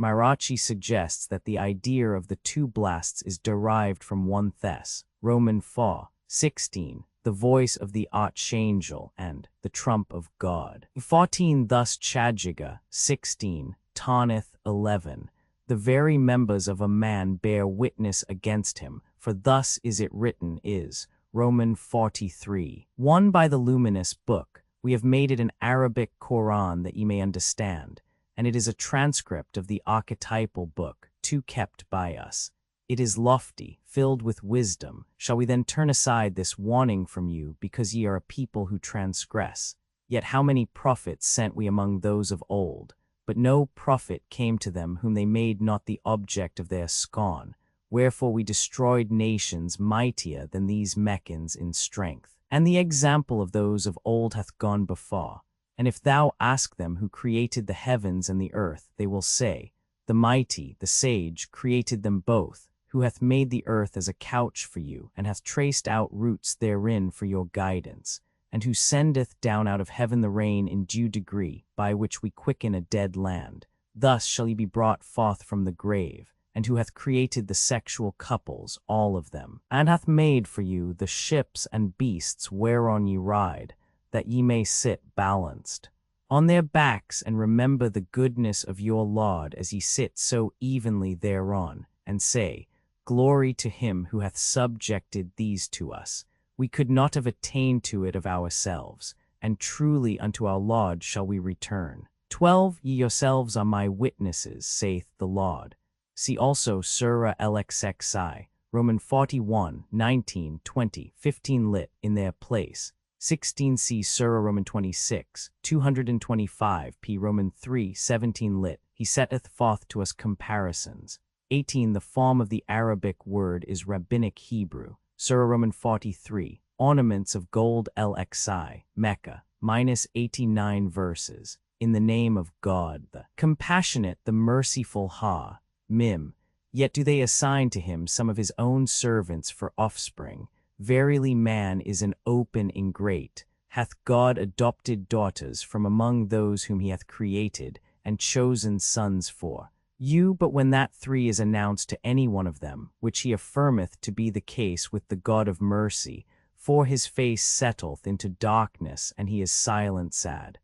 Mirachi suggests that the idea of the 2 blasts is derived from 1 Thess. Roman 4. 16 The voice of the archangel and the trump of God. 14 Thus Chajiga. 16 Tanith. 11 The very members of a man bear witness against him, for thus is it written is. Roman 43. 1 By the luminous book, we have made it an Arabic Qur'an that ye may understand, and it is a transcript of the archetypal book, 2 kept by us. It is lofty, filled with wisdom. Shall we then turn aside this warning from you, because ye are a people who transgress? Yet how many prophets sent we among those of old? But no prophet came to them whom they made not the object of their scorn. Wherefore we destroyed nations mightier than these Meccans in strength. And the example of those of old hath gone before. And if thou ask them who created the heavens and the earth, they will say, the mighty, the sage, created them both, who hath made the earth as a couch for you, and hath traced out roots therein for your guidance, and who sendeth down out of heaven the rain in due degree, by which we quicken a dead land. Thus shall ye be brought forth from the grave, and who hath created the sexual couples, all of them, and hath made for you the ships and beasts whereon ye ride, that ye may sit balanced on their backs, and remember the goodness of your Lord as ye sit so evenly thereon, and say, Glory to him who hath subjected these to us. We could not have attained to it of ourselves, and truly unto our Lord shall we return. 12 Ye yourselves are my witnesses, saith the Lord. See also Surah LXXI, Roman 41, 19, 20, 15 lit in their place. 16 see Surah Roman 26, 225 p. Roman 3, 17 lit. He setteth forth to us comparisons. 18 The form of the Arabic word is Rabbinic Hebrew. Surah Roman 43, ornaments of gold LXI, Mecca, minus 89 verses. In the name of God, the compassionate, the merciful Ha, Mim. Yet do they assign to him some of his own servants for offspring. Verily man is an open ingrate. Hath God adopted daughters from among those whom he hath created, and chosen sons for you? But when that 3 is announced to any one of them, which he affirmeth to be the case with the God of mercy, for his face settleth into darkness, and he is silent sad.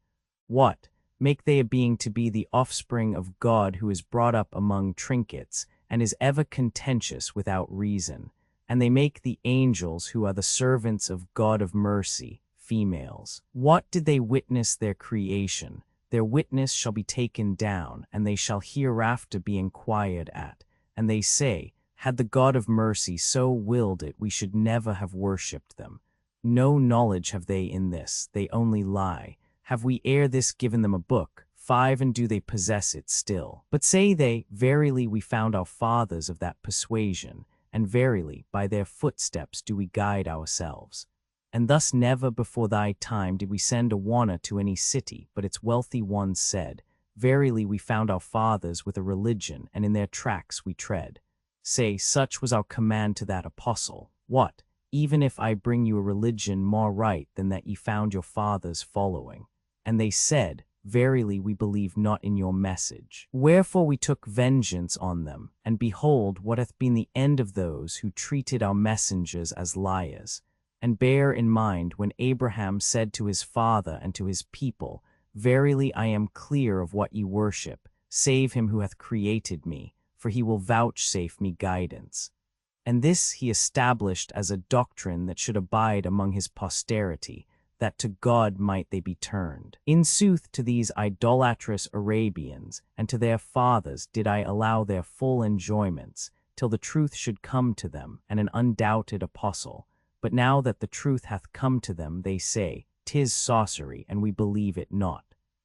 What? Make they a being to be the offspring of God, who is brought up among trinkets, and is ever contentious without reason. And they make the angels, who are the servants of God of mercy, females. What did they witness their creation? Their witness shall be taken down, and they shall hereafter be inquired at. And they say, Had the God of mercy so willed it, we should never have worshipped them. No knowledge have they in this, they only lie. Have we ere this given them a book? 5 And do they possess it still? But say they, Verily we found our fathers of that persuasion, and verily by their footsteps do we guide ourselves. And thus never before thy time did we send a warner to any city, but its wealthy ones said, Verily we found our fathers with a religion, and in their tracks we tread. Say, such was our command to that apostle. What, even if I bring you a religion more right than that ye found your fathers following? And they said, Verily we believe not in your message. Wherefore we took vengeance on them, and behold, what hath been the end of those who treated our messengers as liars. And bear in mind when Abraham said to his father and to his people, Verily I am clear of what ye worship, save him who hath created me, for he will vouchsafe me guidance. And this he established as a doctrine that should abide among his posterity, that to God might they be turned. In sooth, to these idolatrous Arabians, and to their fathers did I allow their full enjoyments, till the truth should come to them, and an undoubted apostle. But now that the truth hath come to them, they say, 'Tis sorcery, and we believe it not.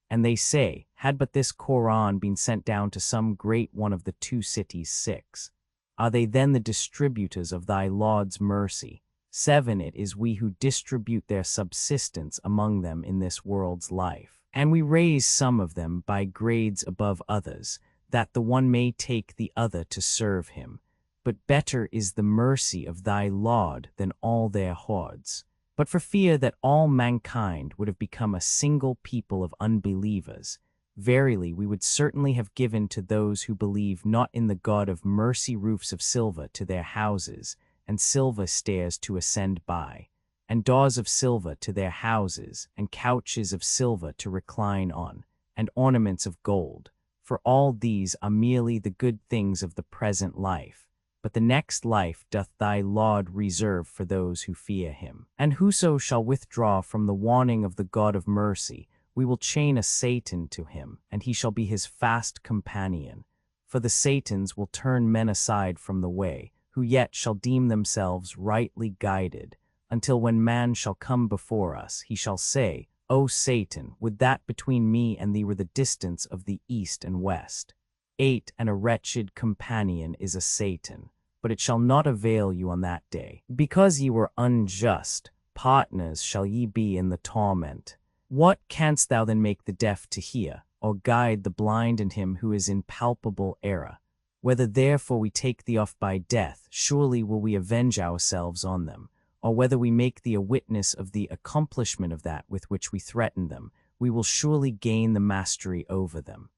And they say, Had but this Qur'an been sent down to some great one of the 2 cities 6. Are they then the distributors of thy Lord's mercy? 7 It is we who distribute their subsistence among them in this world's life. And we raise some of them by grades above others, that the one may take the other to serve him. But better is the mercy of thy Lord than all their hordes. But for fear that all mankind would have become a single people of unbelievers, verily we would certainly have given to those who believe not in the God of mercy roofs of silver to their houses, and silver stairs to ascend by, and doors of silver to their houses, and couches of silver to recline on, and ornaments of gold. For all these are merely the good things of the present life. But the next life doth thy Lord reserve for those who fear him. And whoso shall withdraw from the warning of the God of mercy, we will chain a Satan to him, and he shall be his fast companion. For the Satans will turn men aside from the way, who yet shall deem themselves rightly guided, until when man shall come before us, he shall say, O Satan, would that between me and thee were the distance of the east and west. 8 And a wretched companion is a Satan, but it shall not avail you on that day. Because ye were unjust, partners shall ye be in the torment. What canst thou then make the deaf to hear, or guide the blind and him who is in palpable error? Whether therefore we take thee off by death, surely will we avenge ourselves on them, or whether we make thee a witness of the accomplishment of that with which we threaten them, we will surely gain the mastery over them.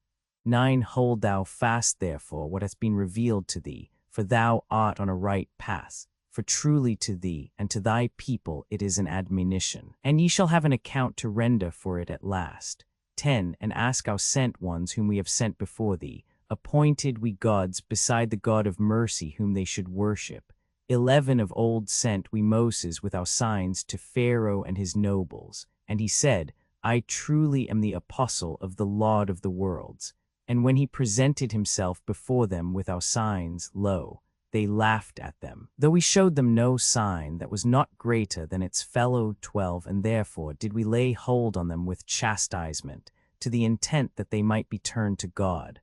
9. Hold thou fast therefore what hath been revealed to thee, for thou art on a right path. For truly to thee and to thy people it is an admonition, and ye shall have an account to render for it at last. 10. And ask our sent ones whom we have sent before thee, appointed we gods beside the God of mercy whom they should worship. 11. Of old sent we Moses with our signs to Pharaoh and his nobles, and he said, I truly am the apostle of the Lord of the worlds. And when he presented himself before them with our signs, lo, they laughed at them, though we showed them no sign that was not greater than its fellow 12, and therefore did we lay hold on them with chastisement, to the intent that they might be turned to God.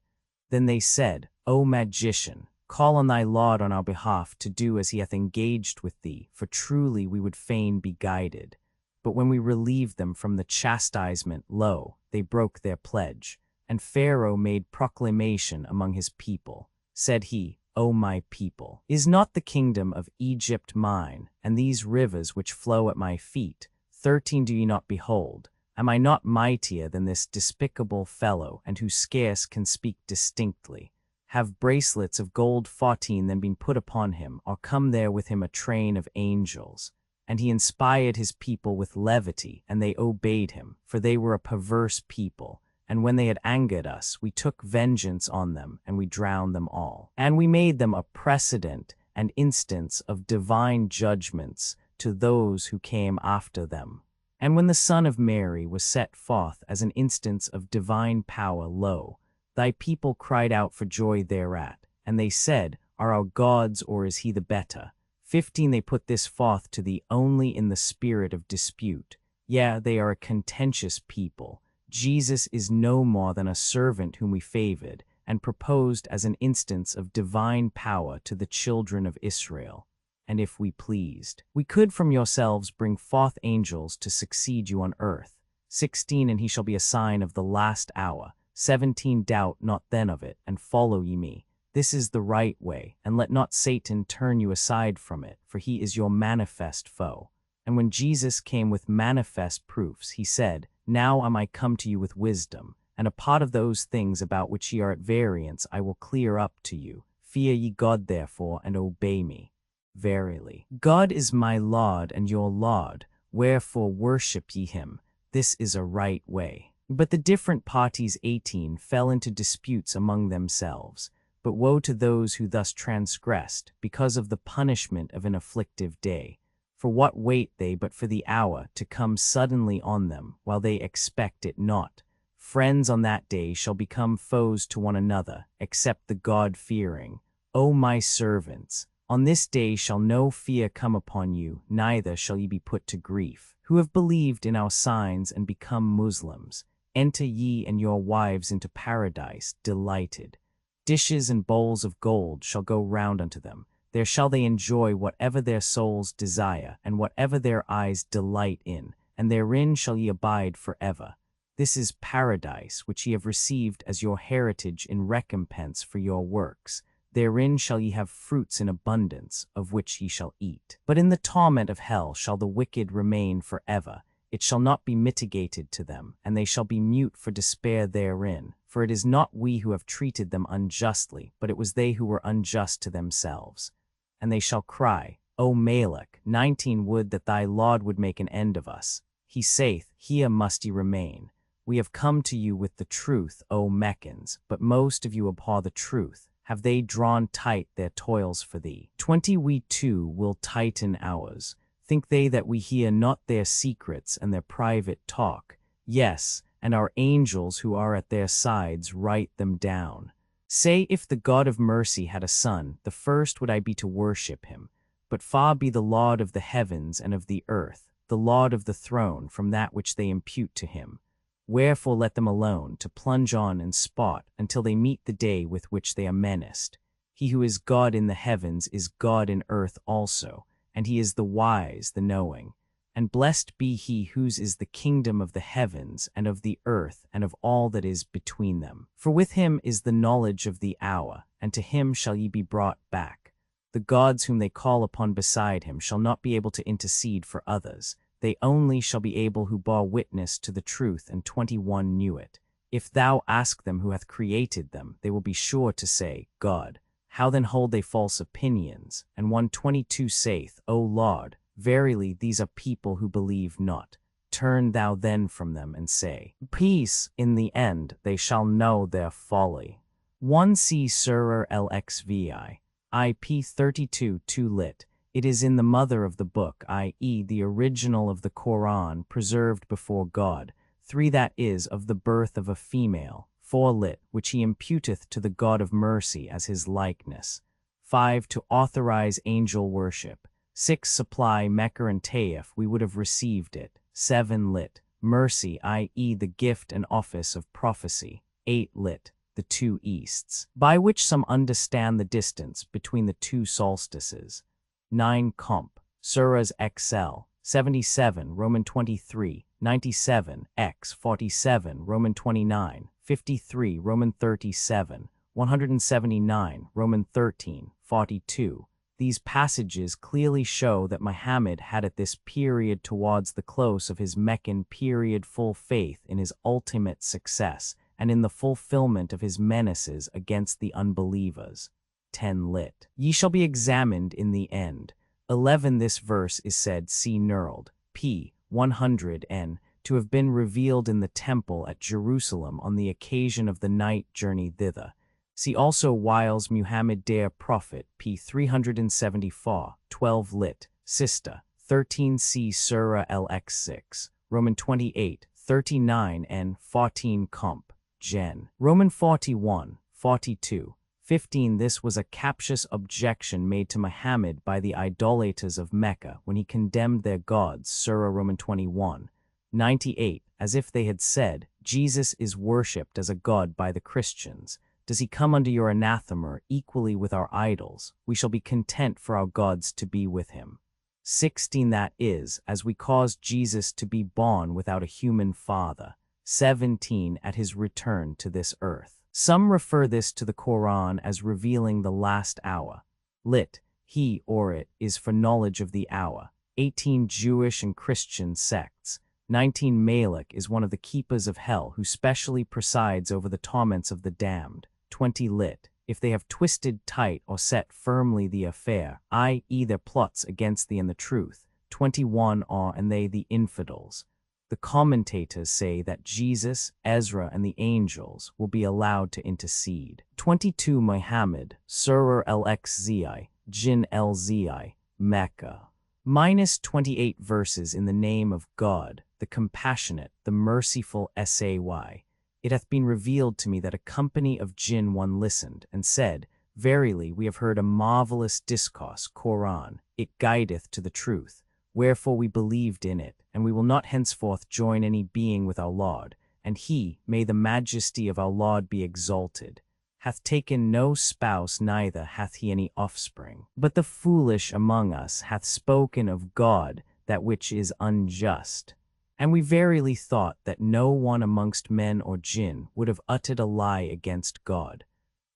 Then they said, O magician, call on thy Lord on our behalf to do as he hath engaged with thee, for truly we would fain be guided. But when we relieved them from the chastisement, lo, they broke their pledge. And Pharaoh made proclamation among his people. Said he, O my people, is not the kingdom of Egypt mine, and these rivers which flow at my feet? 13. Do ye not behold? Am I not mightier than this despicable fellow, and who scarce can speak distinctly? Have bracelets of gold 14 then been put upon him, or come there with him a train of angels? And he inspired his people with levity, and they obeyed him, for they were a perverse people. And when they had angered us, we took vengeance on them, and we drowned them all. And we made them a precedent and instance of divine judgments to those who came after them. And when the Son of Mary was set forth as an instance of divine power, lo, thy people cried out for joy thereat. And they said, Are our gods, or is he the better? 15. They put this forth to thee only in the spirit of dispute. Yea, they are a contentious people. Jesus is no more than a servant whom we favored, and proposed as an instance of divine power to the children of Israel. And if we pleased, we could from yourselves bring forth angels to succeed you on earth. 16. And he shall be a sign of the last hour. 17. Doubt not then of it, and follow ye me. This is the right way, and let not Satan turn you aside from it, for he is your manifest foe. And when Jesus came with manifest proofs, he said, Now am I come to you with wisdom, and a part of those things about which ye are at variance I will clear up to you. Fear ye God therefore, and obey me. Verily, God is my Lord and your Lord, wherefore worship ye him. This is a right way. But the different parties 18 fell into disputes among themselves. But woe to those who thus transgressed, because of the punishment of an afflictive day. For what wait they but for the hour to come suddenly on them, while they expect it not? Friends on that day shall become foes to one another, except the God-fearing. O my servants, on this day shall no fear come upon you, neither shall ye be put to grief, who have believed in our signs and become Muslims. Enter ye and your wives into paradise, delighted. Dishes and bowls of gold shall go round unto them. There shall they enjoy whatever their souls desire, and whatever their eyes delight in, and therein shall ye abide forever. This is paradise, which ye have received as your heritage in recompense for your works. Therein shall ye have fruits in abundance, of which ye shall eat. But in the torment of hell shall the wicked remain forever. It shall not be mitigated to them, and they shall be mute for despair therein. For it is not we who have treated them unjustly, but it was they who were unjust to themselves. And they shall cry, O Malek, 19. Would that thy Lord would make an end of us. He saith, Here must ye remain. We have come to you with the truth, O Meccans, but most of you abhor the truth. Have they drawn tight their toils for thee? 20. We too will tighten ours. Think they that we hear not their secrets and their private talk? Yes, and our angels who are at their sides write them down. Say, if the God of mercy had a son, the first would I be to worship him. But far be the Lord of the heavens and of the earth, the Lord of the throne, from that which they impute to him. Wherefore let them alone, to plunge on and spot, until they meet the day with which they are menaced. He who is God in the heavens is God in earth also, and he is the wise, the knowing. And blessed be he whose is the kingdom of the heavens and of the earth and of all that is between them. For with him is the knowledge of the hour, and to him shall ye be brought back. The gods whom they call upon beside him shall not be able to intercede for others. They only shall be able who bore witness to the truth, and 21 knew it. If thou ask them who hath created them, they will be sure to say, God. How then hold they false opinions? And 122 saith, O Lord, verily these are people who believe not. Turn thou then from them and say, Peace. In the end they shall know their folly. 1C Surah LXVI, IP 32 2 lit. It is in the mother of the book, i.e. the original of the Qur'an, preserved before God. 3 That is, of the birth of a female. 4 lit, which he imputeth to the God of mercy as his likeness. 5 To authorize angel worship. 6 Supply Mecca and Taif, we would have received it. 7 lit, mercy, i.e. the gift and office of prophecy. 8 lit, the 2 easts, by which some understand the distance between the 2 solstices. 9 Comp, Surahs XL, 77, Roman 23, 97, X 47, Roman 29, 53, Roman 37, 179, Roman 13, 42. These passages clearly show that Muhammad had at this period towards the close of his Meccan period full faith in his ultimate success and in the fulfillment of his menaces against the unbelievers. 10 lit. Ye shall be examined in the end. 11 This verse is said, see knurled, p. 100 n, to have been revealed in the temple at Jerusalem on the occasion of the night journey thither. See also Wiles Muhammad der Prophet, p. 374, 12 lit, sister, 13c Surah LX6, Roman 28, 39 n, 14 comp, gen. Roman 41, 42. 15 This was a captious objection made to Muhammad by the idolaters of Mecca when he condemned their gods, Surah Roman 21, 98, as if they had said, Jesus is worshipped as a god by the Christians. Does he come under your anathema equally with our idols? We shall be content for our gods to be with him. 16 That is, as we caused Jesus to be born without a human father. 17 At his return to this earth. Some refer this to the Qur'an as revealing the last hour. Lit, he or it is for knowledge of the hour. 18 Jewish and Christian sects. 19 Malik is one of the keepers of hell who specially presides over the torments of the damned. 20 lit, if they have twisted tight or set firmly the affair, i.e. their plots against thee and the truth. 21 are and they the infidels. The commentators say that Jesus, Ezra, and the angels will be allowed to intercede. 22 Muhammad, Surah LXZI, Jin LZI, Mecca. -28 verses in the name of God, the compassionate, the merciful Say. It hath been revealed to me that a company of jinn one listened, and said, Verily we have heard a marvelous discourse, Qur'an, it guideth to the truth. Wherefore we believed in it, and we will not henceforth join any being with our Lord, and he, may the majesty of our Lord be exalted, hath taken no spouse, neither hath he any offspring. But the foolish among us hath spoken of God that which is unjust. And we verily thought that no one amongst men or jinn would have uttered a lie against God.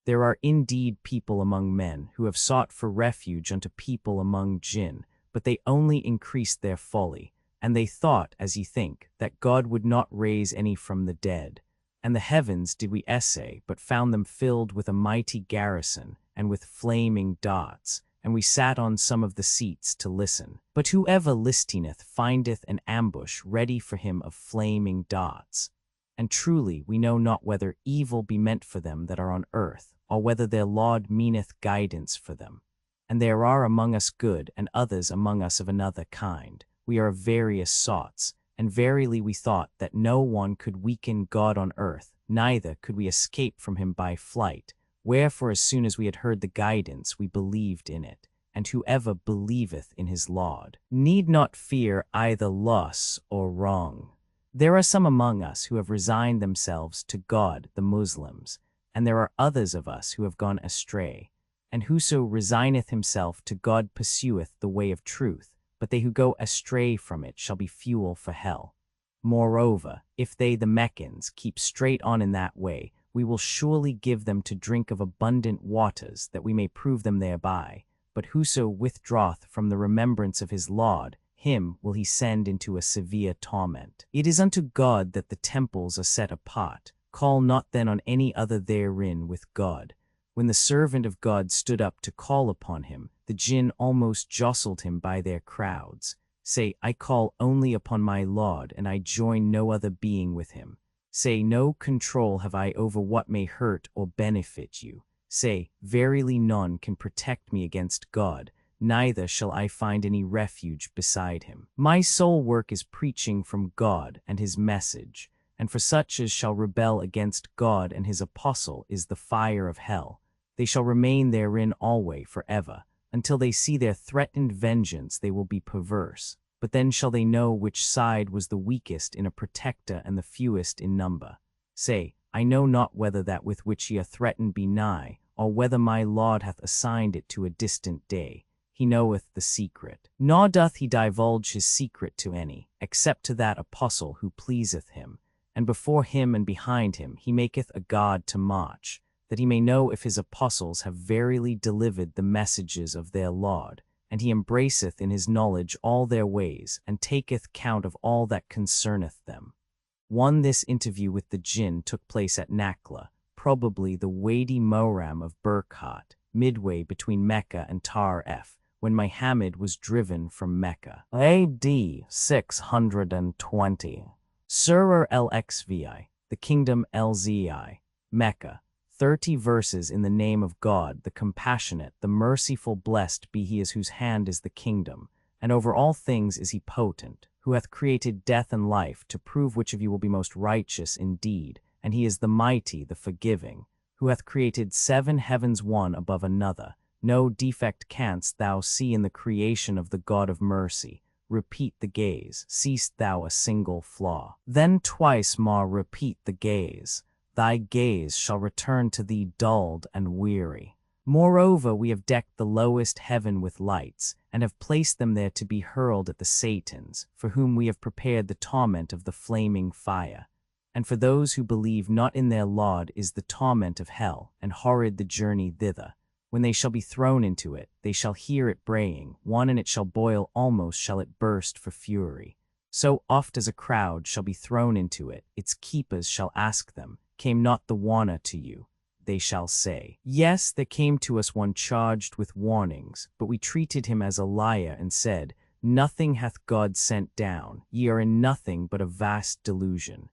There are indeed people among men who have sought for refuge unto people among jinn, but they only increased their folly, and they thought, as ye think, that God would not raise any from the dead. And the heavens did we essay, but found them filled with a mighty garrison, and with flaming darts, and we sat on some of the seats to listen. But whoever listeneth findeth an ambush ready for him of flaming darts. And truly we know not whether evil be meant for them that are on earth, or whether their Lord meaneth guidance for them. And there are among us good, and others among us of another kind. We are of various sorts, and verily we thought that no one could weaken God on earth, neither could we escape from him by flight. Wherefore as soon as we had heard the guidance, we believed in it. And whoever believeth in his Lord need not fear either loss or wrong. There are some among us who have resigned themselves to God, the Muslims, and there are others of us who have gone astray. And whoso resigneth himself to God pursueth the way of truth, but they who go astray from it shall be fuel for hell. Moreover, if they, the Meccans, keep straight on in that way, we will surely give them to drink of abundant waters, that we may prove them thereby. But whoso withdraweth from the remembrance of his Lord, him will he send into a severe torment. It is unto God that the temples are set apart. Call not then on any other therein with God. When the servant of God stood up to call upon him, the jinn almost jostled him by their crowds. Say, I call only upon my Lord, and I join no other being with him. Say, no control have I over what may hurt or benefit you. Say, verily none can protect me against God, neither shall I find any refuge beside him. My sole work is preaching from God and his message, and for such as shall rebel against God and his apostle is the fire of hell. They shall remain therein alway forever. Until they see their threatened vengeance they will be perverse. But then shall they know which side was the weakest in a protector and the fewest in number. Say, I know not whether that with which ye are threatened be nigh, or whether my Lord hath assigned it to a distant day. He knoweth the secret. Nor doth he divulge his secret to any, except to that apostle who pleaseth him. And before him and behind him he maketh a guard to march, that he may know if his apostles have verily delivered the messages of their Lord. And he embraceth in his knowledge all their ways, and taketh count of all that concerneth them. This interview with the jinn took place at Nakhla, probably the Wadi Moram of Burkhat, midway between Mecca and Ta'if, when Muhammad was driven from Mecca. A.D. 620. Surah al-Xvi, the kingdom Lzi, Mecca. 30 verses in the name of God, the compassionate, the merciful, blessed be he whose hand is the kingdom, and over all things is he potent, who hath created death and life, to prove which of you will be most righteous indeed, and he is the mighty, the forgiving, who hath created 7 heavens one above another. No defect canst thou see in the creation of the God of mercy. Repeat the gaze, seest thou a single flaw? Then twice more repeat the gaze. Thy gaze shall return to thee dulled and weary. Moreover, we have decked the lowest heaven with lights, and have placed them there to be hurled at the Satans, for whom we have prepared the torment of the flaming fire. And for those who believe not in their Lord is the torment of hell, and horrid the journey thither. When they shall be thrown into it, they shall hear it braying, and it shall boil, almost shall it burst for fury. So oft as a crowd shall be thrown into it, its keepers shall ask them, Came not the warner to you? They shall say, Yes, there came to us one charged with warnings, but we treated him as a liar and said, Nothing hath God sent down, ye are in nothing but a vast delusion.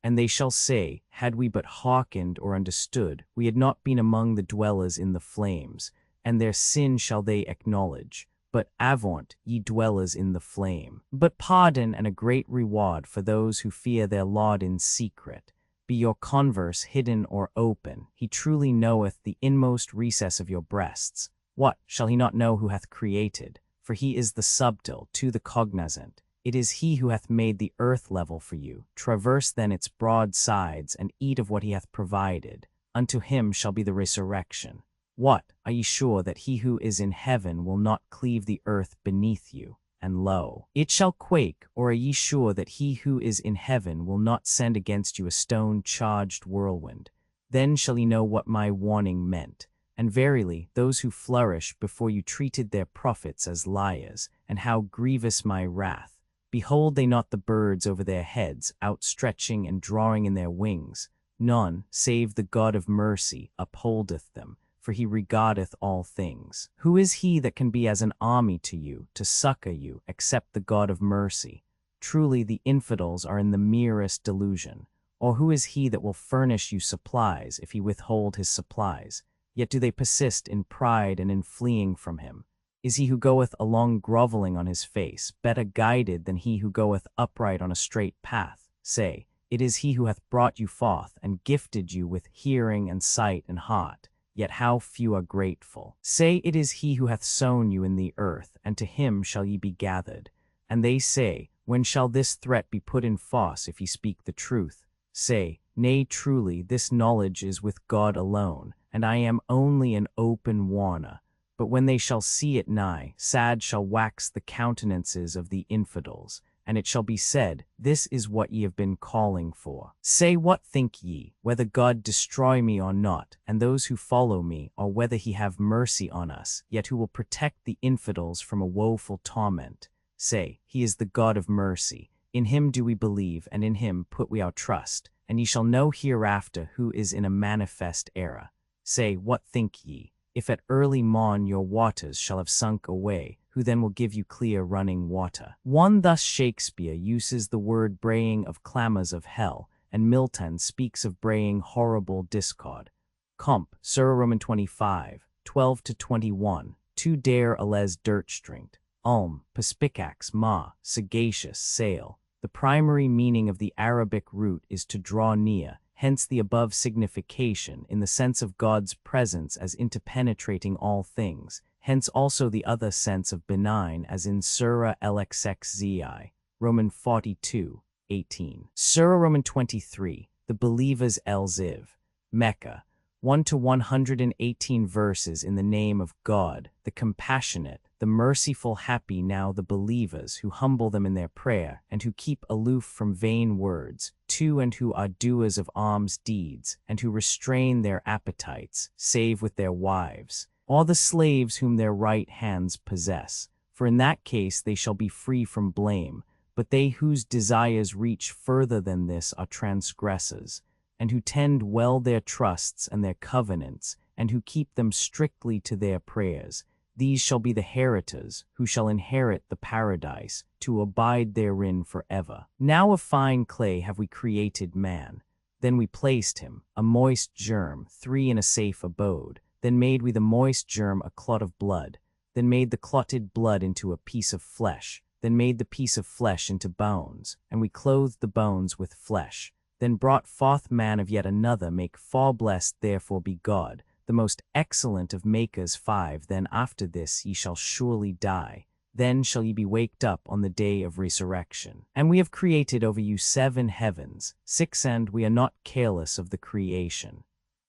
And they shall say, Had we but hearkened or understood, we had not been among the dwellers in the flames, and their sin shall they acknowledge. But avaunt, ye dwellers in the flame. But pardon and a great reward for those who fear their Lord in secret. Be your converse hidden or open, he truly knoweth the inmost recess of your breasts. What, shall he not know who hath created? For he is the subtle, to the cognizant. It is he who hath made the earth level for you. Traverse then its broad sides, and eat of what he hath provided. Unto him shall be the resurrection. What, are ye sure that he who is in heaven will not cleave the earth beneath you? And lo, it shall quake, or are ye sure that he who is in heaven will not send against you a stone-charged whirlwind? Then shall ye know what my warning meant. And verily, those who flourish before you treated their prophets as liars, and how grievous my wrath. Behold they not the birds over their heads, outstretching and drawing in their wings? None, save the God of mercy, upholdeth them. For he regardeth all things. Who is he that can be as an army to you, to succor you, except the God of mercy? Truly the infidels are in the merest delusion. Or who is he that will furnish you supplies, if he withhold his supplies? Yet do they persist in pride and in fleeing from him. Is he who goeth along groveling on his face better guided than he who goeth upright on a straight path? Say, it is he who hath brought you forth, and gifted you with hearing and sight and heart. Yet how few are grateful. Say, it is he who hath sown you in the earth, and to him shall ye be gathered. And they say, When shall this threat be put in force if ye speak the truth? Say, Nay, truly, this knowledge is with God alone, and I am only an open warner. But when they shall see it nigh, sad shall wax the countenances of the infidels, and it shall be said, This is what ye have been calling for. Say, what think ye, whether God destroy me or not, and those who follow me, or whether he have mercy on us, yet who will protect the infidels from a woeful torment? Say, he is the God of mercy. In him do we believe, and in him put we our trust. And ye shall know hereafter who is in a manifest error. Say, what think ye? If at early morn your waters shall have sunk away, who then will give you clear running water? One thus Shakespeare uses the word braying of clamors of hell, and Milton speaks of braying horrible discord. Comp. Surah Roman 25, 12-21, tu dare ales dirtstringt, perspicax ma, sagacious, sail. The primary meaning of the Arabic root is to draw near, hence the above signification in the sense of God's presence as interpenetrating all things, hence also the other sense of benign as in Surah LXXZI, Roman 42, 18. Surah Roman 23, the believers El-Ziv, Mecca, 1-118 verses in the name of God, the compassionate, the merciful, happy now the believers who humble them in their prayer and who keep aloof from vain words, and who are doers of alms deeds, and who restrain their appetites, save with their wives, or the slaves whom their right hands possess, for in that case they shall be free from blame, but they whose desires reach further than this are transgressors, and who tend well their trusts and their covenants, and who keep them strictly to their prayers. These shall be the heritors, who shall inherit the paradise, to abide therein forever. Now of fine clay have we created man. Then we placed him, a moist germ, 3 in a safe abode. Then made we the moist germ a clot of blood. Then made the clotted blood into a piece of flesh. Then made the piece of flesh into bones, and we clothed the bones with flesh. Then brought forth man of yet another make, for blessed therefore be God, the most excellent of makers. 5 Then after this ye shall surely die. Then shall ye be waked up on the day of resurrection. And we have created over you 7 heavens. 6 And we are not careless of the creation.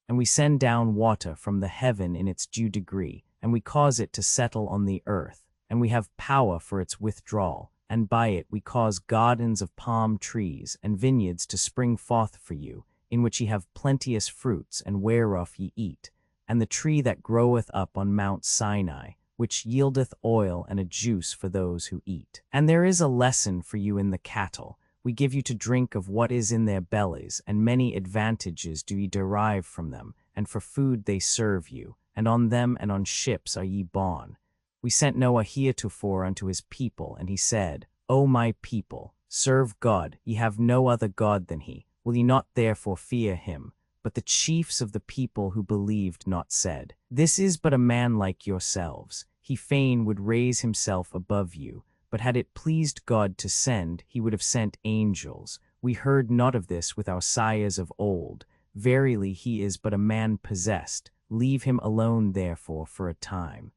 And we send down water from the heaven in its due degree, and we cause it to settle on the earth, and we have power for its withdrawal, and by it we cause gardens of palm trees and vineyards to spring forth for you, in which ye have plenteous fruits, and whereof ye eat, and the tree that groweth up on Mount Sinai, which yieldeth oil and a juice for those who eat. And there is a lesson for you in the cattle. We give you to drink of what is in their bellies, and many advantages do ye derive from them, and for food they serve you, and on them and on ships are ye borne. We sent Noah heretofore unto his people, and he said, O my people, serve God, ye have no other God than he. Will ye not therefore fear him? But the chiefs of the people who believed not said, This is but a man like yourselves. He fain would raise himself above you. But had it pleased God to send, he would have sent angels. We heard not of this with our sires of old. Verily he is but a man possessed. Leave him alone therefore for a time.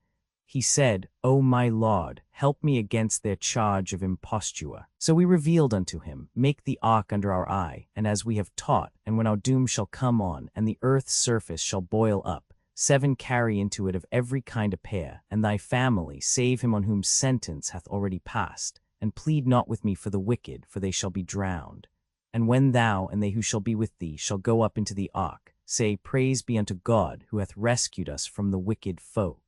He said, O my Lord, help me against their charge of imposture. So we revealed unto him, Make the ark under our eye, and as we have taught, and when our doom shall come on, and the earth's surface shall boil up, 7 carry into it of every kind a pair, and thy family, save him on whom sentence hath already passed, and plead not with me for the wicked, for they shall be drowned. And when thou and they who shall be with thee shall go up into the ark, say, Praise be unto God, who hath rescued us from the wicked folk.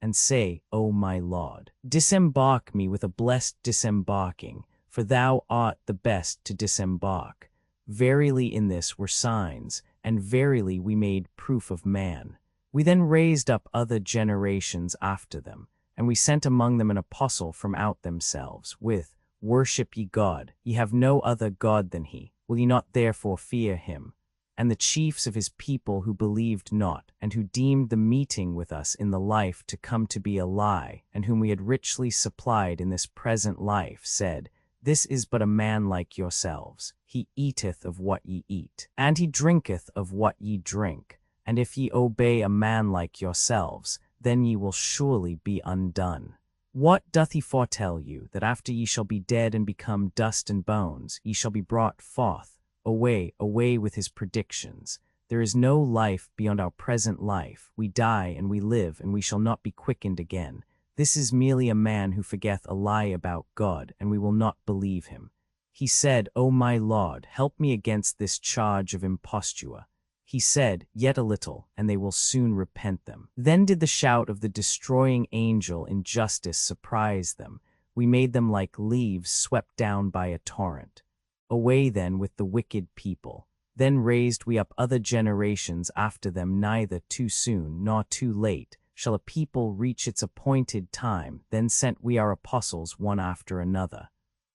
And say, O my Lord, disembark me with a blessed disembarking, for thou art the best to disembark. Verily in this were signs, and verily we made proof of man. We then raised up other generations after them, and we sent among them an apostle from out themselves, with, Worship ye God, ye have no other God than he, will ye not therefore fear him? And the chiefs of his people who believed not, and who deemed the meeting with us in the life to come to be a lie, and whom we had richly supplied in this present life, said, This is but a man like yourselves. He eateth of what ye eat, and he drinketh of what ye drink. And if ye obey a man like yourselves, then ye will surely be undone. What doth he foretell you, that after ye shall be dead and become dust and bones, ye shall be brought forth? Away, away with his predictions. There is no life beyond our present life. We die and we live, and we shall not be quickened again. This is merely a man who forgeth a lie about God, and we will not believe him. He said, O my Lord, help me against this charge of imposture. He said, Yet a little, and they will soon repent them. Then did the shout of the destroying angel in justice surprise them. We made them like leaves swept down by a torrent. Away then with the wicked people. Then raised we up other generations after them, neither too soon nor too late shall a people reach its appointed time. Then sent we our apostles one after another.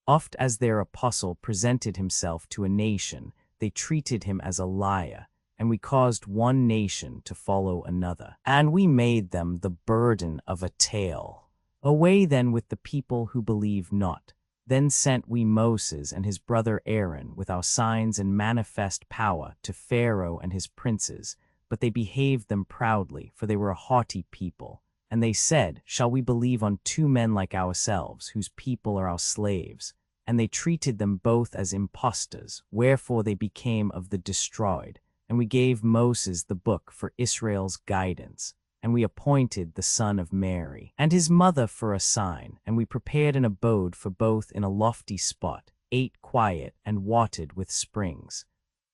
Oft as their apostle presented himself to a nation, they treated him as a liar, and we caused one nation to follow another. And we made them the burden of a tale. Away then with the people who believe not. Then sent we Moses and his brother Aaron with our signs and manifest power to Pharaoh and his princes, but they behaved them proudly, for they were a haughty people. And they said, Shall we believe on 2 men like ourselves, whose people are our slaves? And they treated them both as impostors, wherefore they became of the destroyed. And we gave Moses the book for Israel's guidance. And we appointed the son of Mary and his mother for a sign, and we prepared an abode for both in a lofty spot, ate quiet and watered with springs.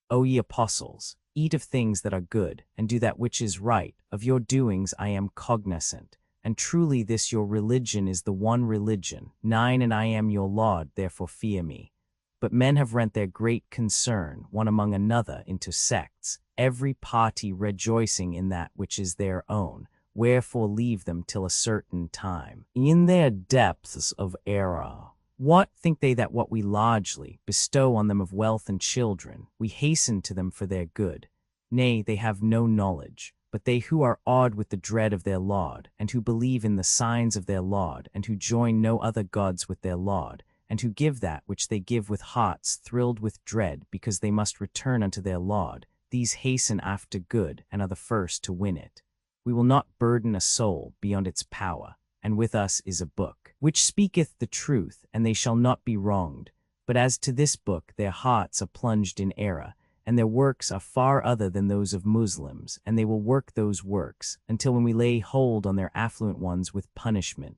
O ye apostles, eat of things that are good, and do that which is right. Of your doings I am cognizant, and truly this your religion is the one religion. 9 And I am your Lord, therefore fear me. But men have rent their great concern one among another into sects, every party rejoicing in that which is their own, wherefore leave them till a certain time. In their depths of error, what think they that what we largely bestow on them of wealth and children, we hasten to them for their good? Nay, they have no knowledge, but they who are awed with the dread of their Lord, and who believe in the signs of their Lord, and who join no other gods with their Lord, and who give that which they give with hearts thrilled with dread, because they must return unto their Lord, these hasten after good, and are the first to win it. We will not burden a soul beyond its power, and with us is a book, which speaketh the truth, and they shall not be wronged. But as to this book, their hearts are plunged in error, and their works are far other than those of Muslims, and they will work those works, until when we lay hold on their affluent ones with punishment.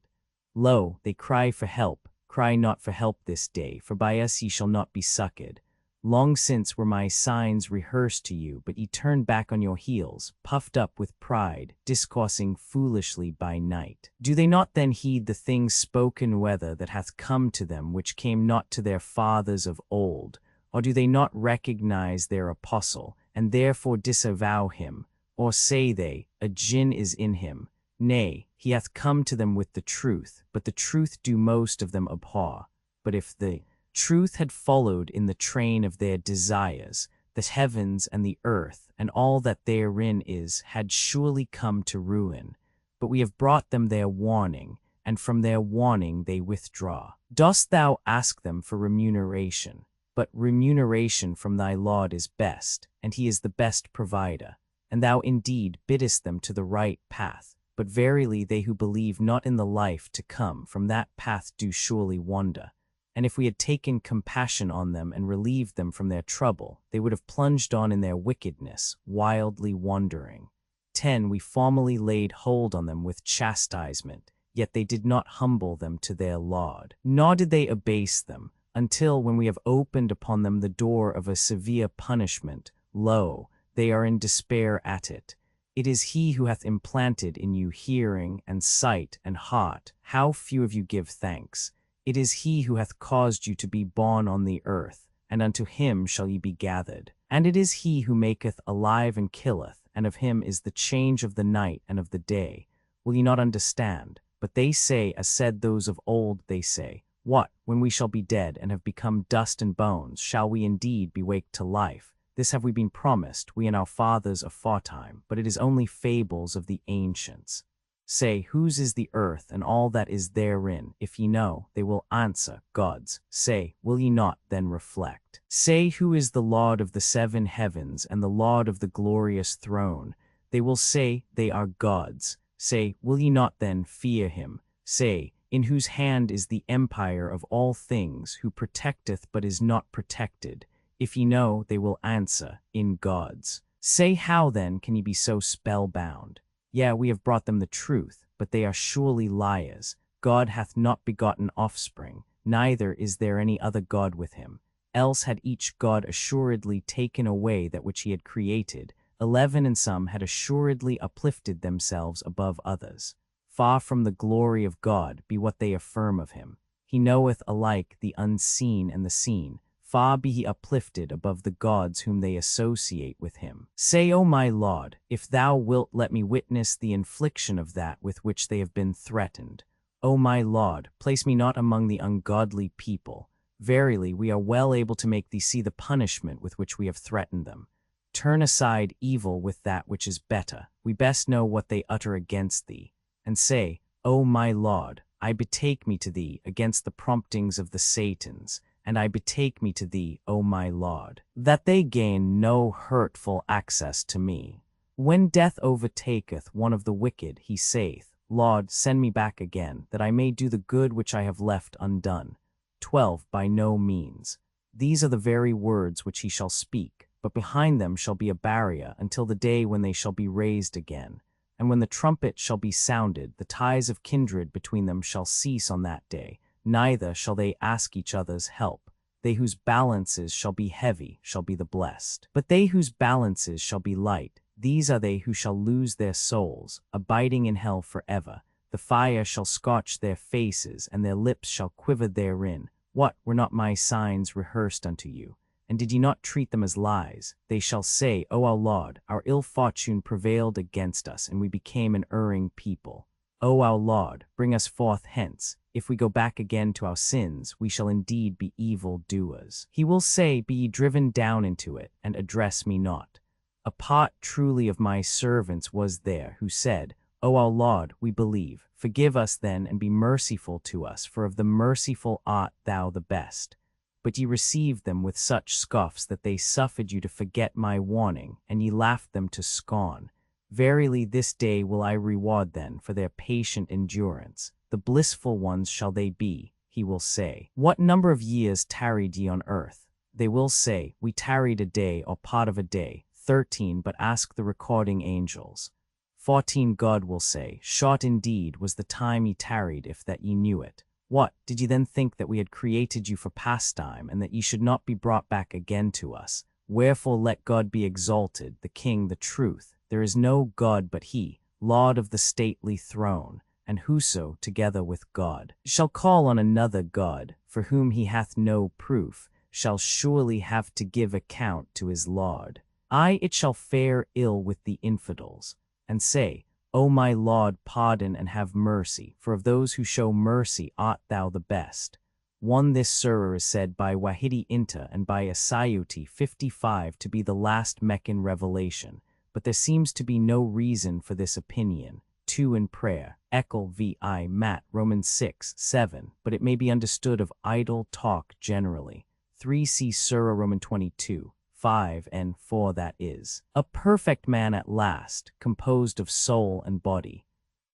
Lo, they cry for help. Cry not for help this day, for by us ye shall not be succored. Long since were my signs rehearsed to you, but ye turned back on your heels, puffed up with pride, discoursing foolishly by night. Do they not then heed the things spoken whether that hath come to them, which came not to their fathers of old? Or do they not recognize their apostle, and therefore disavow him? Or say they, A jinn is in him? Nay, he hath come to them with the truth, but the truth do most of them abhor. But if the truth had followed in the train of their desires, the heavens and the earth, and all that therein is, had surely come to ruin. But we have brought them their warning, and from their warning they withdraw. Dost thou ask them for remuneration? But remuneration from thy Lord is best, and he is the best provider. And thou indeed biddest them to the right path. But verily they who believe not in the life to come from that path do surely wander. And if we had taken compassion on them and relieved them from their trouble, they would have plunged on in their wickedness, wildly wandering. 10 We formerly laid hold on them with chastisement, yet they did not humble them to their Lord, nor did they abase them, until when we have opened upon them the door of a severe punishment, lo, they are in despair at it. It is he who hath implanted in you hearing and sight and heart. How few of you give thanks! It is he who hath caused you to be born on the earth, and unto him shall ye be gathered. And it is he who maketh alive and killeth, and of him is the change of the night and of the day. Will ye not understand? But they say, as said those of old, they say, What, when we shall be dead and have become dust and bones, shall we indeed be waked to life? This have we been promised, we and our fathers aforetime, but it is only fables of the ancients. Say, whose is the earth and all that is therein? If ye know, they will answer, God's. Say, will ye not then reflect? Say, who is the Lord of the 7 heavens and the Lord of the glorious throne? They will say, they are God's. Say, will ye not then fear him? Say, in whose hand is the empire of all things, who protecteth but is not protected? If ye know, they will answer, in God's. Say, how then can ye be so spellbound? Yeah, we have brought them the truth, but they are surely liars. God hath not begotten offspring, neither is there any other God with him. Else had each God assuredly taken away that which he had created. 11 And some had assuredly uplifted themselves above others. Far from the glory of God be what they affirm of him. He knoweth alike the unseen and the seen. Far be he uplifted above the gods whom they associate with him. Say, O my Lord, if thou wilt let me witness the infliction of that with which they have been threatened. O my Lord, place me not among the ungodly people. Verily, we are well able to make thee see the punishment with which we have threatened them. Turn aside evil with that which is better. We best know what they utter against thee. And say, O my Lord, I betake me to thee against the promptings of the Satans, and I betake me to thee, O my Lord, that they gain no hurtful access to me. When death overtaketh one of the wicked, he saith, Lord, send me back again, that I may do the good which I have left undone. 12 By no means. These are the very words which he shall speak, but behind them shall be a barrier until the day when they shall be raised again. And when the trumpet shall be sounded, the ties of kindred between them shall cease on that day, neither shall they ask each other's help. They whose balances shall be heavy shall be the blessed. But they whose balances shall be light, these are they who shall lose their souls, abiding in hell forever. The fire shall scorch their faces, and their lips shall quiver therein. What, were not my signs rehearsed unto you? And did ye not treat them as lies? They shall say, O our Lord, our ill fortune prevailed against us, and we became an erring people. O our Lord, bring us forth hence. If we go back again to our sins, we shall indeed be evil doers. He will say, Be ye driven down into it, and address me not. A part truly of my servants was there, who said, O our Lord, we believe. Forgive us then, and be merciful to us, for of the merciful art thou the best. But ye received them with such scoffs that they suffered you to forget my warning, and ye laughed them to scorn. Verily this day will I reward them for their patient endurance. The blissful ones shall they be, he will say. What number of years tarried ye on earth? They will say, We tarried a day or part of a day. 13 But ask the recording angels. 14 God will say, Short indeed was the time ye tarried, if that ye knew it. What, did ye then think that we had created you for pastime, and that ye should not be brought back again to us? Wherefore let God be exalted, the King, the truth. There is no God but he, Lord of the stately throne, and whoso, together with God, shall call on another God, for whom he hath no proof, shall surely have to give account to his Lord. Aye, it shall fare ill with the infidels, and say, O my Lord, pardon and have mercy, for of those who show mercy art thou the best. This surah is said by Wahidi Inta and by Asayuti 55 to be the last Meccan revelation, but there seems to be no reason for this opinion. 2 In prayer, Ekel vi Matt, Romans 6:7, but it may be understood of idle talk generally. 3 See Surah Roman 22:5 and 4 That is, a perfect man at last, composed of soul and body.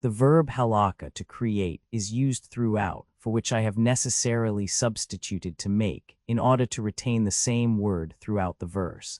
The verb halaka, to create, is used throughout, for which I have necessarily substituted to make, in order to retain the same word throughout the verse.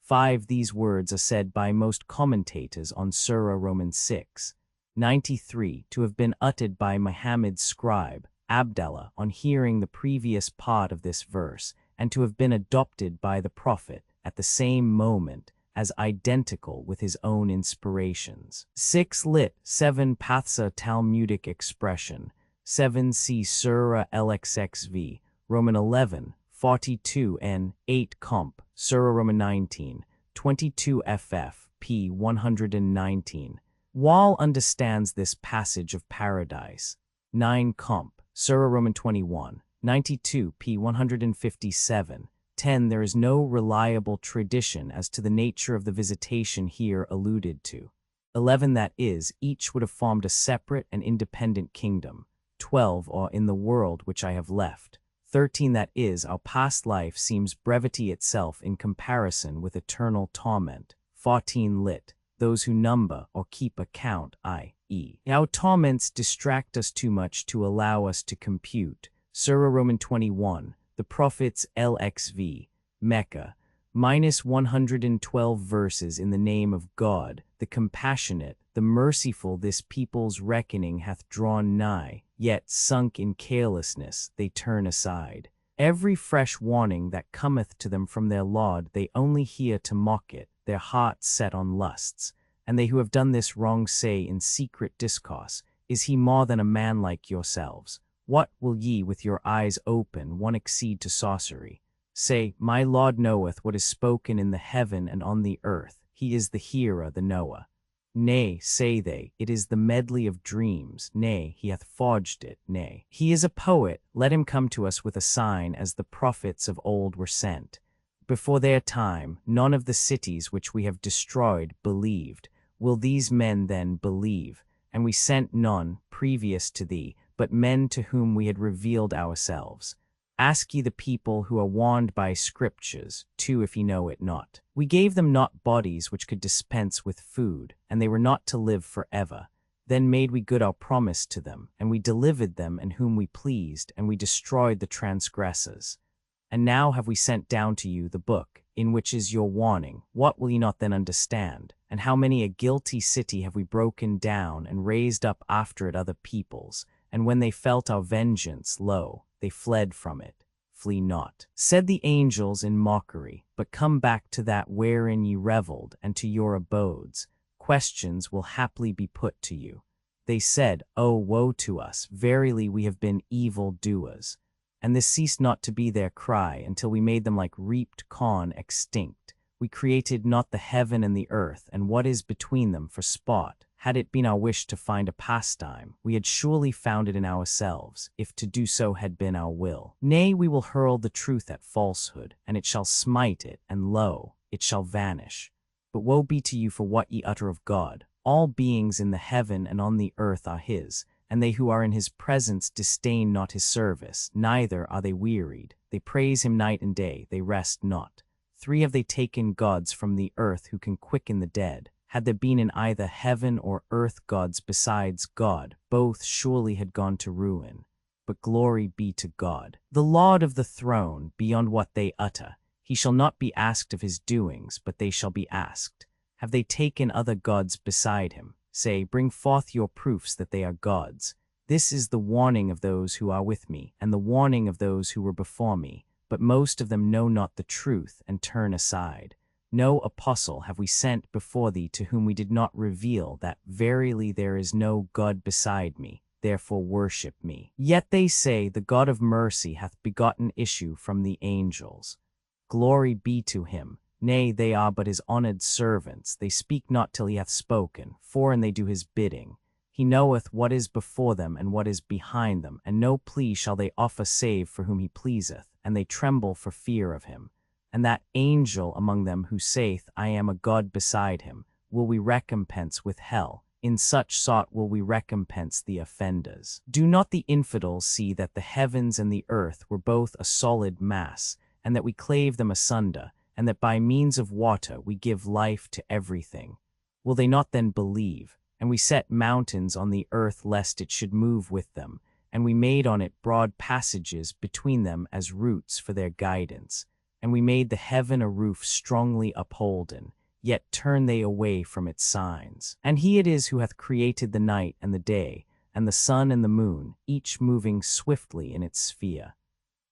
5 These words are said by most commentators on Surah Romans 6:93 to have been uttered by Muhammad's scribe, Abdallah, on hearing the previous part of this verse, and to have been adopted by the Prophet at the same moment as identical with his own inspirations. 6 Lit. 7 Pathsa Talmudic expression. 7 See Surah LXXV, Roman 11:42 and 8 Comp, Surah Roman 19:22 ff. p. 119. Wall understands this passage of paradise. 9 Comp, Surah Roman 21:92 p. 157. 10 There is no reliable tradition as to the nature of the visitation here alluded to. 11 That is, each would have formed a separate and independent kingdom. 12 Or in the world which I have left. 13 That is, our past life seems brevity itself in comparison with eternal torment. 14 Lit. Those who number or keep account, i.e., our torments distract us too much to allow us to compute. Surah Roman 21, the Prophets LXV, Mecca, -112 verses in the name of God, the compassionate, the merciful. This people's reckoning hath drawn nigh, yet sunk in carelessness they turn aside. Every fresh warning that cometh to them from their Lord they only hear to mock it, their hearts set on lusts. And they who have done this wrong say in secret discourse, Is he more than a man like yourselves? What will ye with your eyes open one exceed to sorcery? Say, My Lord knoweth what is spoken in the heaven and on the earth. He is the hearer, the knower. Nay, say they, it is the medley of dreams. Nay, he hath forged it. Nay, he is a poet. Let him come to us with a sign, as the prophets of old were sent. Before their time, none of the cities which we have destroyed believed. Will these men then believe? And we sent none previous to thee, but men to whom we had revealed ourselves. Ask ye the people who are warned by scriptures, too, if ye know it not. We gave them not bodies which could dispense with food, and they were not to live forever. Then made we good our promise to them, and we delivered them and whom we pleased, and we destroyed the transgressors. And now have we sent down to you the book, in which is your warning. What will ye not then understand? And how many a guilty city have we broken down, and raised up after it other peoples? And when they felt our vengeance, lo, they fled from it. Flee not, said the angels in mockery, but come back to that wherein ye revelled, and to your abodes. Questions will haply be put to you. They said, O woe to us, verily we have been evil doers. And this ceased not to be their cry, until we made them like reaped corn extinct. We created not the heaven and the earth, and what is between them, for sport. Had it been our wish to find a pastime, we had surely found it in ourselves, if to do so had been our will. Nay, we will hurl the truth at falsehood, and it shall smite it, and lo, it shall vanish. But woe be to you for what ye utter of God. All beings in the heaven and on the earth are his, and they who are in his presence disdain not his service, neither are they wearied. They praise him night and day, they rest not. 3 have they taken gods from the earth who can quicken the dead. Had there been in either heaven or earth gods besides God, both surely had gone to ruin. But glory be to God, the Lord of the throne, beyond what they utter. He shall not be asked of his doings, but they shall be asked. Have they taken other gods beside him? Say, bring forth your proofs that they are gods. This is the warning of those who are with me, and the warning of those who were before me. But most of them know not the truth, and turn aside. No apostle have we sent before thee to whom we did not reveal that verily there is no God beside me, therefore worship me. Yet they say, the God of mercy hath begotten issue from the angels. Glory be to him. Nay, they are but his honored servants. They speak not till he hath spoken, for and they do his bidding. He knoweth what is before them and what is behind them, and no plea shall they offer save for whom he pleaseth, and they tremble for fear of him. And that angel among them who saith, I am a God beside him, will we recompense with hell. In such sort will we recompense the offenders. Do not the infidels see that the heavens and the earth were both a solid mass, and that we clave them asunder, and that by means of water we give life to everything? Will they not then believe? And we set mountains on the earth lest it should move with them, and we made on it broad passages between them as roots for their guidance. And we made the heaven a roof strongly upholden, yet turn they away from its signs. And he it is who hath created the night and the day, and the sun and the moon, each moving swiftly in its sphere.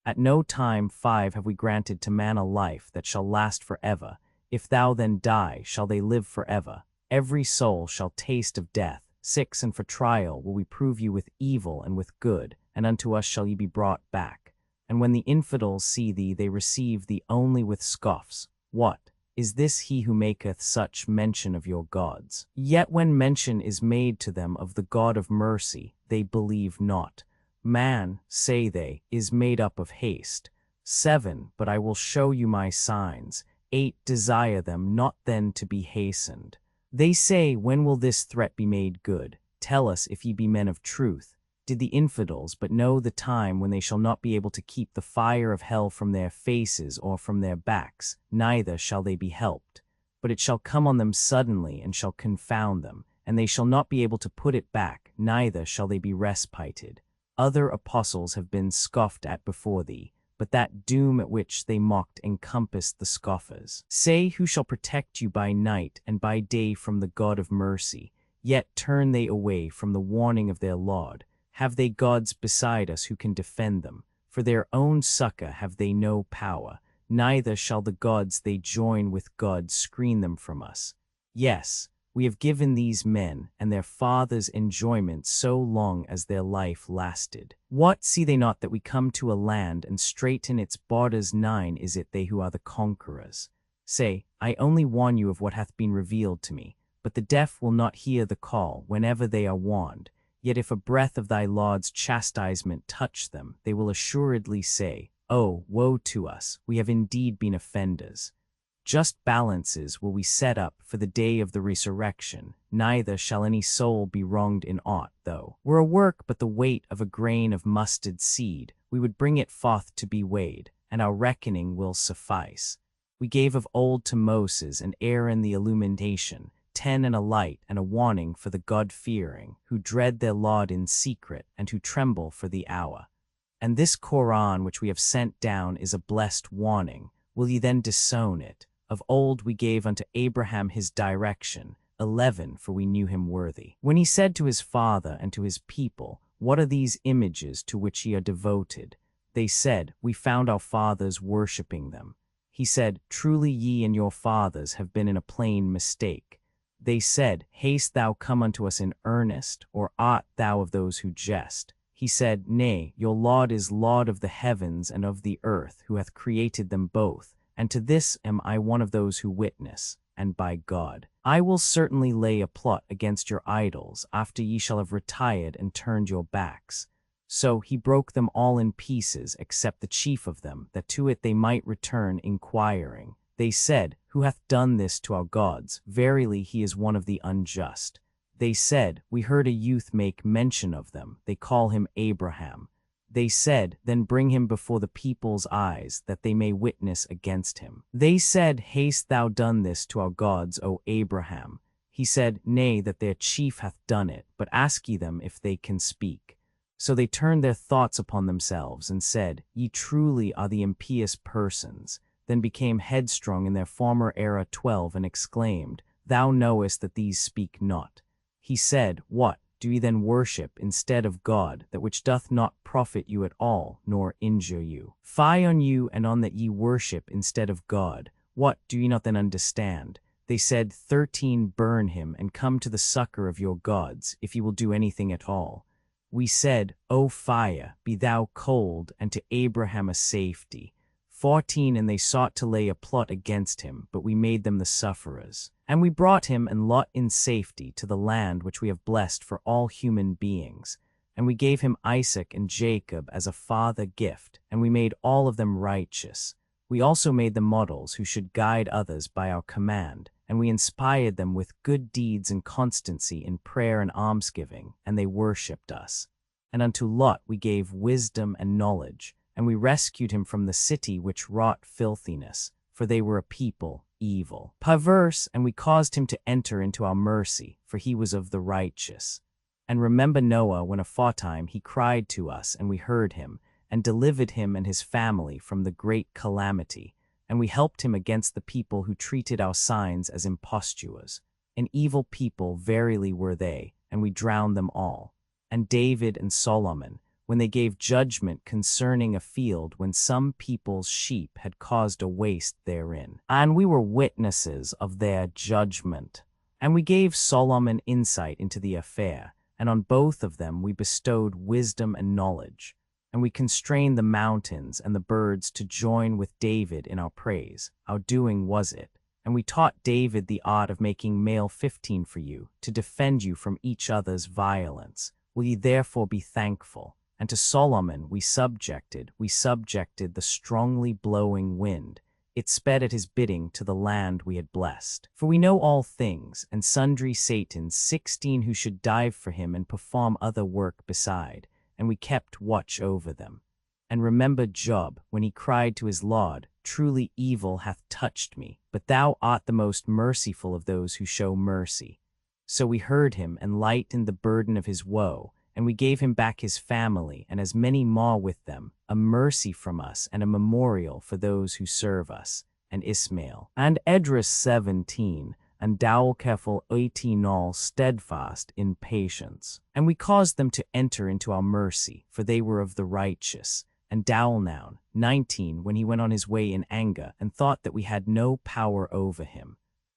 At no time 5 have we granted to man a life that shall last forever. If thou then die, shall they live forever. Every soul shall taste of death. 6 And for trial will we prove you with evil and with good, and unto us shall ye be brought back. And when the infidels see thee, they receive thee only with scoffs. What? Is this he who maketh such mention of your gods? Yet when mention is made to them of the God of mercy, they believe not. Man, say they, is made up of haste. 7 But I will show you my signs. 8 Desire them not then to be hastened. They say, when will this threat be made good? Tell us if ye be men of truth. Did the infidels but know the time when they shall not be able to keep the fire of hell from their faces or from their backs, neither shall they be helped. But it shall come on them suddenly, and shall confound them, and they shall not be able to put it back, neither shall they be respited. Other apostles have been scoffed at before thee, but that doom at which they mocked encompassed the scoffers. Say, who shall protect you by night and by day from the God of mercy? Yet turn they away from the warning of their Lord. Have they gods beside us who can defend them? For their own succor have they no power, neither shall the gods they join with God screen them from us. Yes, we have given these men and their fathers enjoyment so long as their life lasted. What, see they not that we come to a land, and straiten its borders? 9 is it they who are the conquerors. Say, I only warn you of what hath been revealed to me, but the deaf will not hear the call whenever they are warned. Yet if a breath of thy Lord's chastisement touch them, they will assuredly say, Oh, woe to us, we have indeed been offenders. Just balances will we set up for the day of the resurrection, neither shall any soul be wronged in aught, though were a work but the weight of a grain of mustard seed, we would bring it forth to be weighed, and our reckoning will suffice. We gave of old to Moses and Aaron the illumination, 10 and a light and a warning for the God-fearing, who dread their Lord in secret and who tremble for the hour. And this Qur'an which we have sent down is a blessed warning. Will ye then disown it? Of old we gave unto Abraham his direction, 11, for we knew him worthy. When he said to his father and to his people, What are these images to which ye are devoted? They said, We found our fathers worshipping them. He said, Truly ye and your fathers have been in a plain mistake. They said, Haste thou come unto us in earnest, or art thou of those who jest? He said, Nay, your Lord is Lord of the heavens and of the earth, who hath created them both, and to this am I one of those who witness, and by God, I will certainly lay a plot against your idols after ye shall have retired and turned your backs. So he broke them all in pieces, except the chief of them, that to it they might return inquiring. They said, Who hath done this to our gods? Verily he is one of the unjust. They said, We heard a youth make mention of them. They call him Abraham. They said, Then bring him before the people's eyes, that they may witness against him. They said, Hast thou done this to our gods, O Abraham? He said, Nay, that their chief hath done it, but ask ye them if they can speak. So they turned their thoughts upon themselves, and said, Ye truly are the impious persons. Then became headstrong in their former era 12, and exclaimed, Thou knowest that these speak not. He said, What, do ye then worship instead of God, that which doth not profit you at all, nor injure you? Fie on you, and on that ye worship instead of God. What, do ye not then understand? They said, 13, Burn him, and come to the succor of your gods, if ye will do anything at all. We said, O fire, be thou cold, and to Abraham a safety. 14, and they sought to lay a plot against him, but we made them the sufferers. And we brought him and Lot in safety to the land which we have blessed for all human beings. And we gave him Isaac and Jacob as a father gift, and we made all of them righteous. We also made them models who should guide others by our command, and we inspired them with good deeds and constancy in prayer and almsgiving, and they worshipped us. And unto Lot we gave wisdom and knowledge, and we rescued him from the city which wrought filthiness, for they were a people evil, perverse, and we caused him to enter into our mercy, for he was of the righteous. And remember Noah, when aforetime he cried to us, and we heard him, and delivered him and his family from the great calamity, and we helped him against the people who treated our signs as impostures. An evil people verily were they, and we drowned them all. And David and Solomon, when they gave judgment concerning a field when some people's sheep had caused a waste therein. And we were witnesses of their judgment. And we gave Solomon insight into the affair, and on both of them we bestowed wisdom and knowledge. And we constrained the mountains and the birds to join with David in our praise. Our doing was it. And we taught David the art of making male 15 for you, to defend you from each other's violence. Will ye therefore be thankful? And to Solomon we subjected the strongly blowing wind. It sped at his bidding to the land we had blessed. For we know all things, and sundry Satans 16 who should dive for him and perform other work beside, and we kept watch over them. And remember Job, when he cried to his Lord, Truly evil hath touched me, but thou art the most merciful of those who show mercy. So we heard him and lightened the burden of his woe, and we gave him back his family and as many more with them, a mercy from us and a memorial for those who serve us. And Ismail. And Edris 17, and Dowelkefel 18 all steadfast in patience. And we caused them to enter into our mercy, for they were of the righteous. And Dowelnoun 19, when he went on his way in anger, and thought that we had no power over him.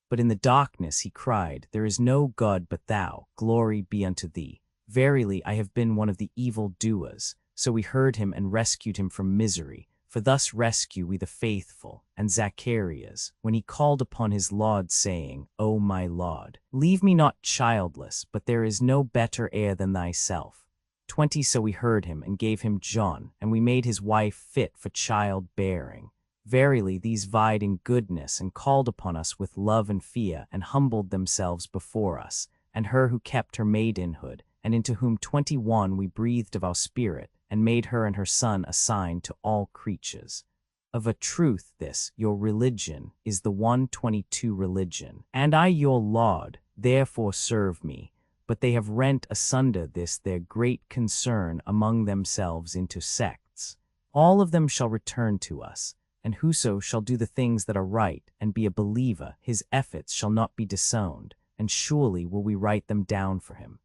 But in the darkness he cried, There is no God but thou, glory be unto thee. Verily I have been one of the evil doers. So we heard him and rescued him from misery. For thus rescue we the faithful. And Zacharias, when he called upon his Lord, saying, O my Lord, leave me not childless, but there is no better heir than thyself. 20 So we heard him, and gave him John, and we made his wife fit for childbearing. Verily these vied in goodness, and called upon us with love and fear, and humbled themselves before us, and her who kept her maidenhood, and into whom 21 we breathed of our spirit, and made her and her son a sign to all creatures. Of a truth this, your religion, is the 122 religion, and I your Lord, therefore serve me. But they have rent asunder this their great concern among themselves into sects. All of them shall return to us, and whoso shall do the things that are right, and be a believer, his efforts shall not be disowned, and surely will we write them down for him.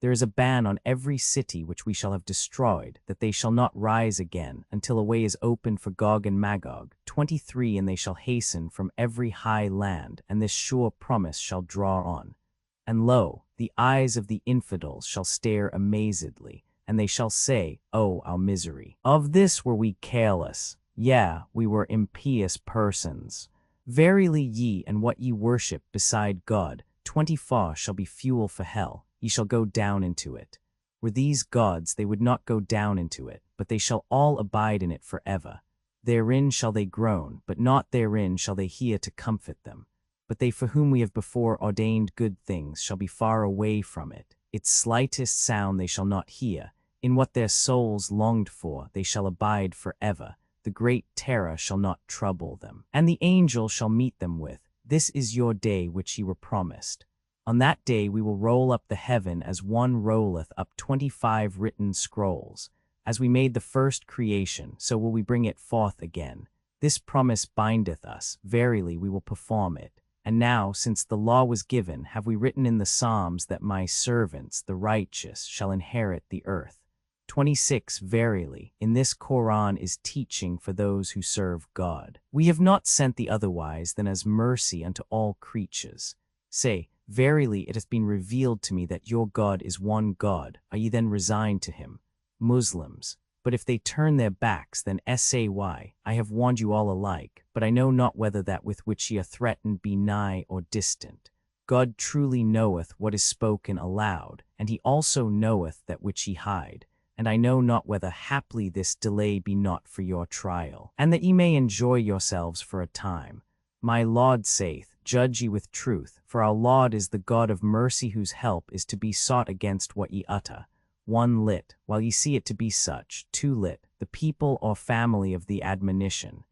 There is a ban on every city which we shall have destroyed, that they shall not rise again, until a way is opened for Gog and Magog. 23 And they shall hasten from every high land, and this sure promise shall draw on. And lo, the eyes of the infidels shall stare amazedly, and they shall say, O our misery! Of this were we careless, yea, we were impious persons. Verily ye and what ye worship beside God, 24 shall be fuel for hell. Ye shall go down into it. Were these gods, they would not go down into it, but they shall all abide in it forever. Therein shall they groan, but not therein shall they hear to comfort them. But they for whom we have before ordained good things shall be far away from it. Its slightest sound they shall not hear. In what their souls longed for, they shall abide forever. The great terror shall not trouble them. And the angel shall meet them with, This is your day which ye were promised. On that day we will roll up the heaven as one rolleth up 25 written scrolls. As we made the first creation, so will we bring it forth again. This promise bindeth us, verily we will perform it. And now, since the law was given, have we written in the Psalms that my servants, the righteous, shall inherit the earth. 26 Verily, in this Qur'an is teaching for those who serve God. We have not sent thee otherwise than as mercy unto all creatures. Say, Verily it hath been revealed to me that your God is one God. Are ye then resigned to him? Muslims. But if they turn their backs, then say, I have warned you all alike, but I know not whether that with which ye are threatened be nigh or distant. God truly knoweth what is spoken aloud, and he also knoweth that which ye hide. And I know not whether haply this delay be not for your trial, and that ye may enjoy yourselves for a time. My Lord saith, Judge ye with truth, for our Lord is the God of mercy whose help is to be sought against what ye utter. 1 lit, while ye see it to be such. 2 lit, the people or family of the admonition.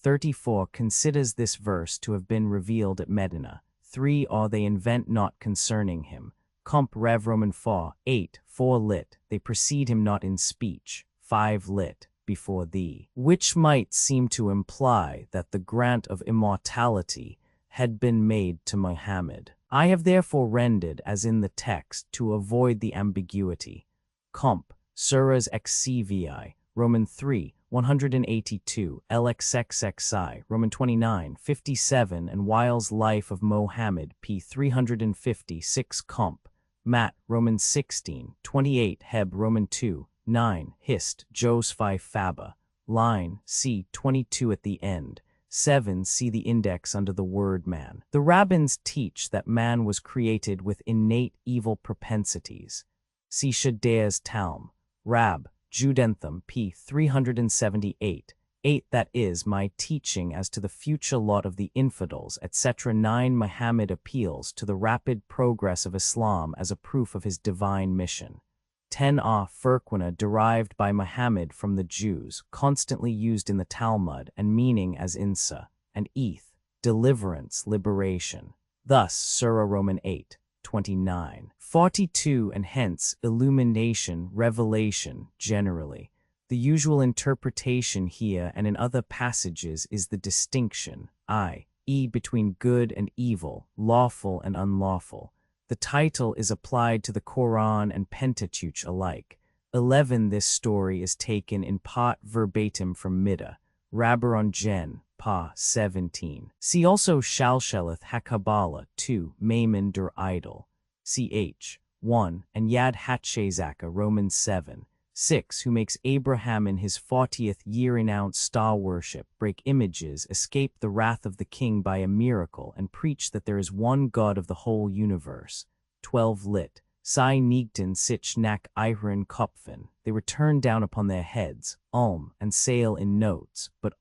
34 considers this verse to have been revealed at Medina. 3 or they invent not concerning him. Comp Rev Roman 4, 8, 4 lit, they precede him not in speech. 5 lit, before thee. Which might seem to imply that the grant of immortality had been made to Muhammad. I have therefore rendered as in the text to avoid the ambiguity. Comp. Surahs XCVI, Roman 3, 182, LXXXI, Roman 29, 57, and Weil's Life of Mohammed, p. 356. Comp. Mat, Roman 16, 28, Heb, Roman 2, 9, Hist, Jos 5 Faba, line, c. 22 at the end. 7 See the index under the word man. The rabbins teach that man was created with innate evil propensities. See Shadair's Talm, Rab, Judentham, p. 378. 8 That is my teaching as to the future lot of the infidels, etc. 9 Muhammad appeals to the rapid progress of Islam as a proof of his divine mission. 10 Furqana derived by Muhammad from the Jews, constantly used in the Talmud and meaning as Insa, and Eth, deliverance, liberation. Thus, Surah Roman 8. 29. 42 and hence illumination, revelation, generally. The usual interpretation here and in other passages is the distinction, i.e., between good and evil, lawful and unlawful. The title is applied to the Quran and Pentateuch alike. 11. This story is taken in part verbatim from Middah, Rabbaron Gen, Pa 17. See also Shalsheleth HaKabbalah 2, Maimon der Idol, ch. 1, and Yad Hatshezaka Romans 7. 6. Who makes Abraham in his 40th year renounce star worship, break images, escape the wrath of the king by a miracle, and preach that there is one God of the whole universe. 12. Lit. Sai Nigden sich nach ihren Kopfen. They were turned down upon their heads, and sail in notes, but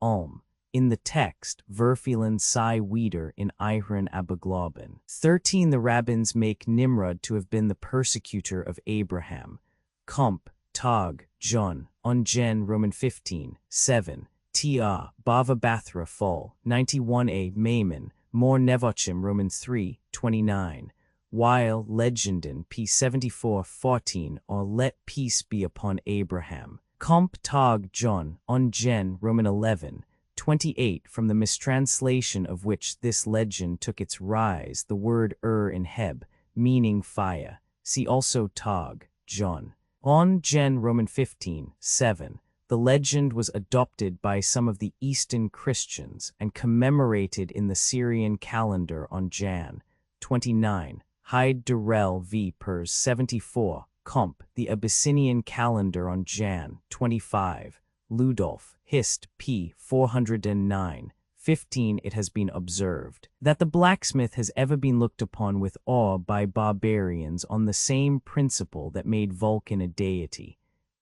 in the text, verfielen sei wieder in ihren Abegloben. 13. The rabbins make Nimrod to have been the persecutor of Abraham. Komp. Tag, John, on Gen Roman 15, 7, Ta, Bava Bathra Fall, 91a Maimon, More Nevochim Roman 3, 29, while Legenden P 74, 14, or let peace be upon Abraham. Komp Tag John, on Gen Roman 11, 28, from the mistranslation of which this legend took its rise, the word in Heb, meaning fire. See also Tag, John. On Gen Roman 15, 7, the legend was adopted by some of the Eastern Christians and commemorated in the Syrian calendar on Jan 29, Hyde Durrell v. Pers 74, Comp. The Abyssinian calendar on Jan 25, Ludolf, Hist. p. 409, 15. It has been observed that the blacksmith has ever been looked upon with awe by barbarians on the same principle that made Vulcan a deity.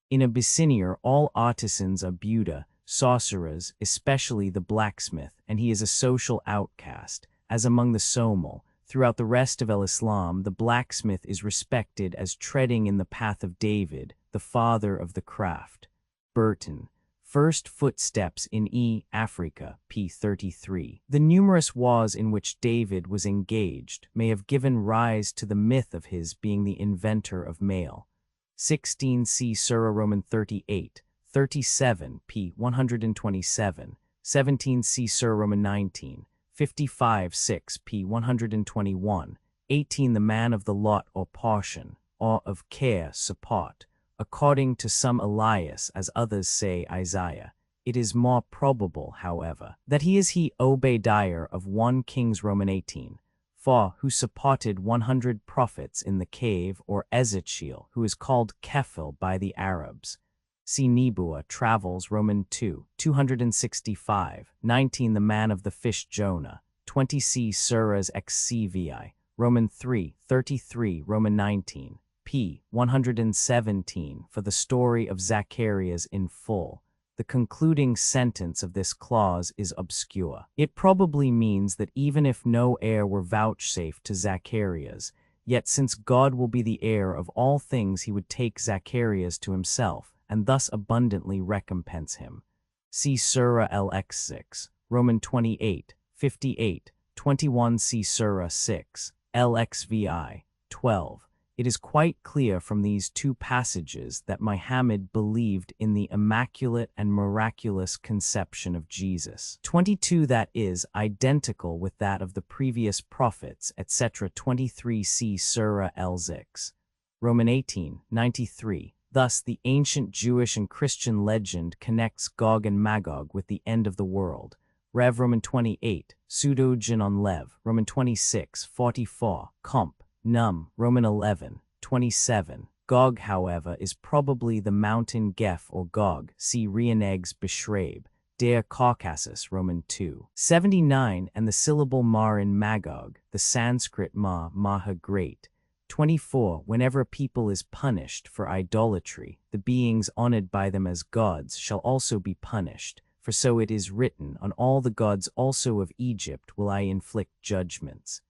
In Abyssinia, all artisans are Buddha, sorcerers, especially the blacksmith, and he is a social outcast, as among the Somal. Throughout the rest of El-Islam, the blacksmith is respected as treading in the path of David, the father of the craft. Burton. First Footsteps in Africa, p. 33. The numerous wars in which David was engaged may have given rise to the myth of his being the inventor of mail. 16 C. Surah Roman 38, 37, p. 127, 17 C. Surah Roman 19, 55 6, p. 121, 18 The man of the lot or portion, or of care support. According to some Elias, as others say Isaiah. It is more probable, however, that he is Obadiah of 1 Kings Roman 18, for who supported 100 prophets in the cave, or Ezechiel, who is called Kephil by the Arabs. See Nebuah Travels Roman 2, 265, 19 The man of the fish Jonah, 20 C. Surahs XCVI, Roman 3, 33, Roman 19. p. 117 for the story of Zacharias in full. The concluding sentence of this clause is obscure. It probably means that even if no heir were vouchsafed to Zacharias, yet since God will be the heir of all things, he would take Zacharias to himself, and thus abundantly recompense him. See Surah LX6, Roman 28, 58, 21 See Surah 6, LXVI, 12. It is quite clear from these two passages that Muhammad believed in the immaculate and miraculous conception of Jesus. 22 That is identical with that of the previous prophets, etc. 23 See Surah Al-Zix. Roman 18, 93. Thus, the ancient Jewish and Christian legend connects Gog and Magog with the end of the world. Rev. Roman 28, Pseudo-Gen on Lev, Roman 26, 44, Comp. Num, Roman 11, 27. Gog, however, is probably the mountain Gef or Gog, see Rienegs Beschreib, der Caucasus, Roman 2. 79 and the syllable mar in Magog, the Sanskrit Maha great. 24 Whenever a people is punished for idolatry, the beings honored by them as gods shall also be punished, for so it is written, on all the gods also of Egypt will I inflict judgments.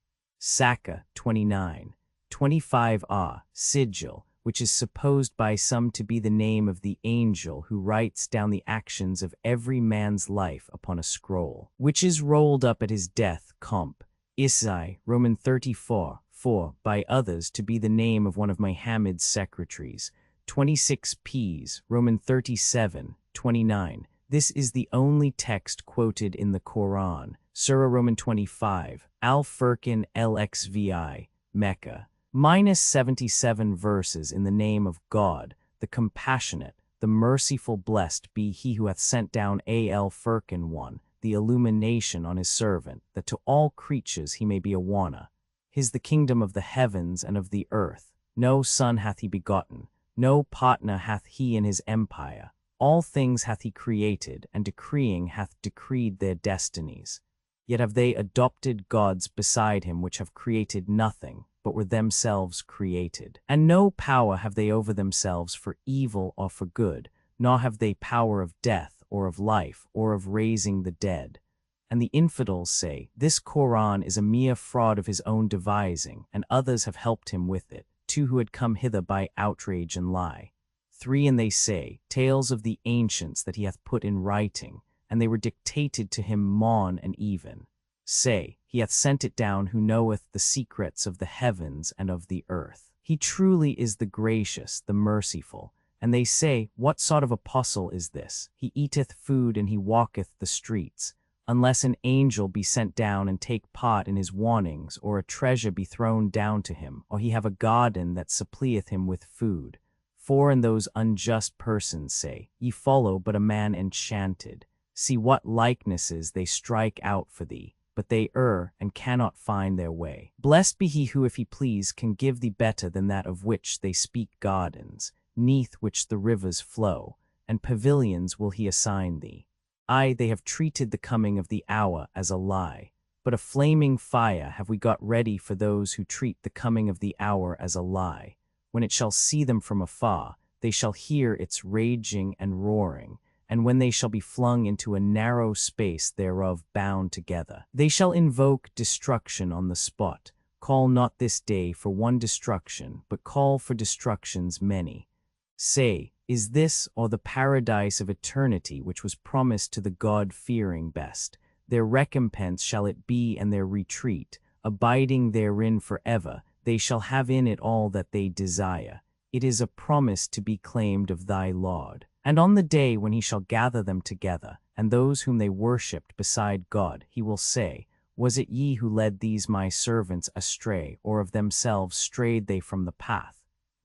Saka 29, 25 sigil, which is supposed by some to be the name of the angel who writes down the actions of every man's life upon a scroll, which is rolled up at his death. Comp. Isai, Roman 34, 4. By others to be the name of one of Muhammad's secretaries. 26 Ps. Roman 37, 29. This is the only text quoted in the Quran. Surah Roman 25. Al-Furqan LXVI. Mecca. Minus 77 verses in the name of God, the compassionate, the merciful. Blessed be he who hath sent down Al-Furqan 1, the illumination on his servant, that to all creatures he may be a warner. His the kingdom of the heavens and of the earth. No son hath he begotten, no partner hath he in his empire. All things hath he created, and decreeing hath decreed their destinies. Yet have they adopted gods beside him which have created nothing, but were themselves created. And no power have they over themselves for evil or for good, nor have they power of death or of life or of raising the dead. And the infidels say, this Quran is a mere fraud of his own devising, and others have helped him with it, two who had come hither by outrage and lie. 3. And they say, tales of the ancients that he hath put in writing, and they were dictated to him morn and even. Say, he hath sent it down who knoweth the secrets of the heavens and of the earth. He truly is the gracious, the merciful. And they say, what sort of apostle is this? He eateth food and he walketh the streets, unless an angel be sent down and take part in his warnings, or a treasure be thrown down to him, or he have a garden that supplieth him with food. 4. And those unjust persons say, ye follow but a man enchanted. See what likenesses they strike out for thee, but they err and cannot find their way. Blessed be he who, if he please, can give thee better than that of which they speak gardens, neath which the rivers flow, and pavilions will he assign thee. Aye, they have treated the coming of the hour as a lie, but a flaming fire have we got ready for those who treat the coming of the hour as a lie. When it shall see them from afar, they shall hear its raging and roaring, and when they shall be flung into a narrow space thereof bound together, they shall invoke destruction on the spot. Call not this day for one destruction, but call for destructions many. Say, is this or the paradise of eternity which was promised to the God-fearing best? Their recompense shall it be and their retreat, abiding therein forever. They shall have in it all that they desire. It is a promise to be claimed of thy Lord. And on the day when he shall gather them together, and those whom they worshipped beside God, he will say, was it ye who led these my servants astray, or of themselves strayed they from the path?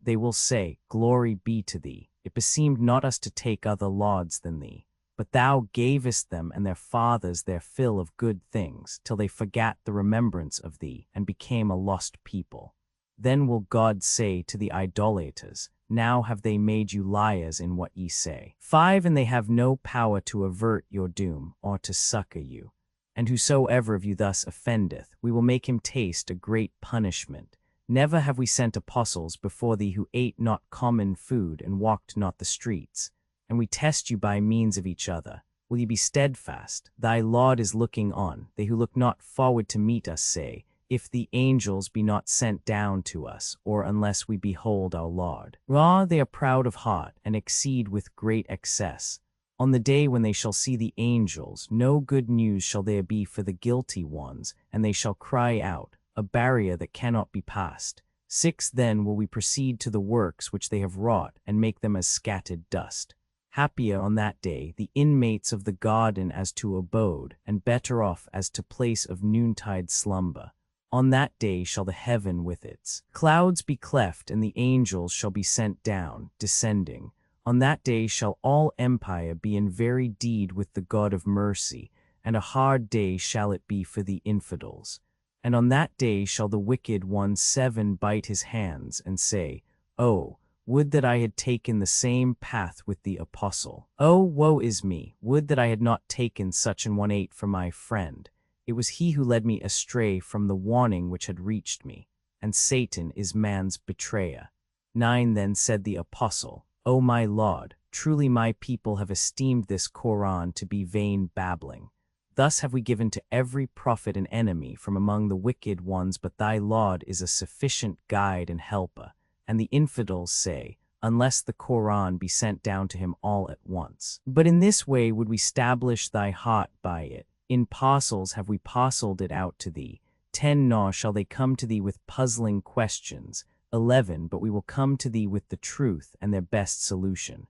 They will say, glory be to thee. It beseemed not us to take other lords than thee. But thou gavest them and their fathers their fill of good things, till they forgat the remembrance of thee, and became a lost people. Then will God say to the idolaters, now have they made you liars in what ye say. 5. And they have no power to avert your doom, or to succor you. And whosoever of you thus offendeth, we will make him taste a great punishment. Never have we sent apostles before thee who ate not common food and walked not the streets. And we test you by means of each other. Will ye be steadfast? Thy Lord is looking on. They who look not forward to meet us say, if the angels be not sent down to us, or unless we behold our Lord. Ra, they are proud of heart, and exceed with great excess. On the day when they shall see the angels, no good news shall there be for the guilty ones, and they shall cry out, a barrier that cannot be passed. 6. Then will we proceed to the works which they have wrought, and make them as scattered dust. Happier on that day the inmates of the garden as to abode, and better off as to place of noontide slumber. On that day shall the heaven with its clouds be cleft, and the angels shall be sent down, descending. On that day shall all empire be in very deed with the God of mercy, and a hard day shall it be for the infidels. And on that day shall the wicked one 7 bite his hands, and say, oh, would that I had taken the same path with the apostle. Oh, woe is me, would that I had not taken such an one 8 for my friend. It was he who led me astray from the warning which had reached me, and Satan is man's betrayer. 9. Then said the apostle, O my Lord, truly my people have esteemed this Quran to be vain babbling. Thus have we given to every prophet an enemy from among the wicked ones, but thy Lord is a sufficient guide and helper. And the infidels say, unless the Quran be sent down to him all at once. But in this way would we stablish thy heart by it. In parcels have we parceled it out to thee, 10 Nor shall they come to thee with puzzling questions. 11 But we will come to thee with the truth and their best solution.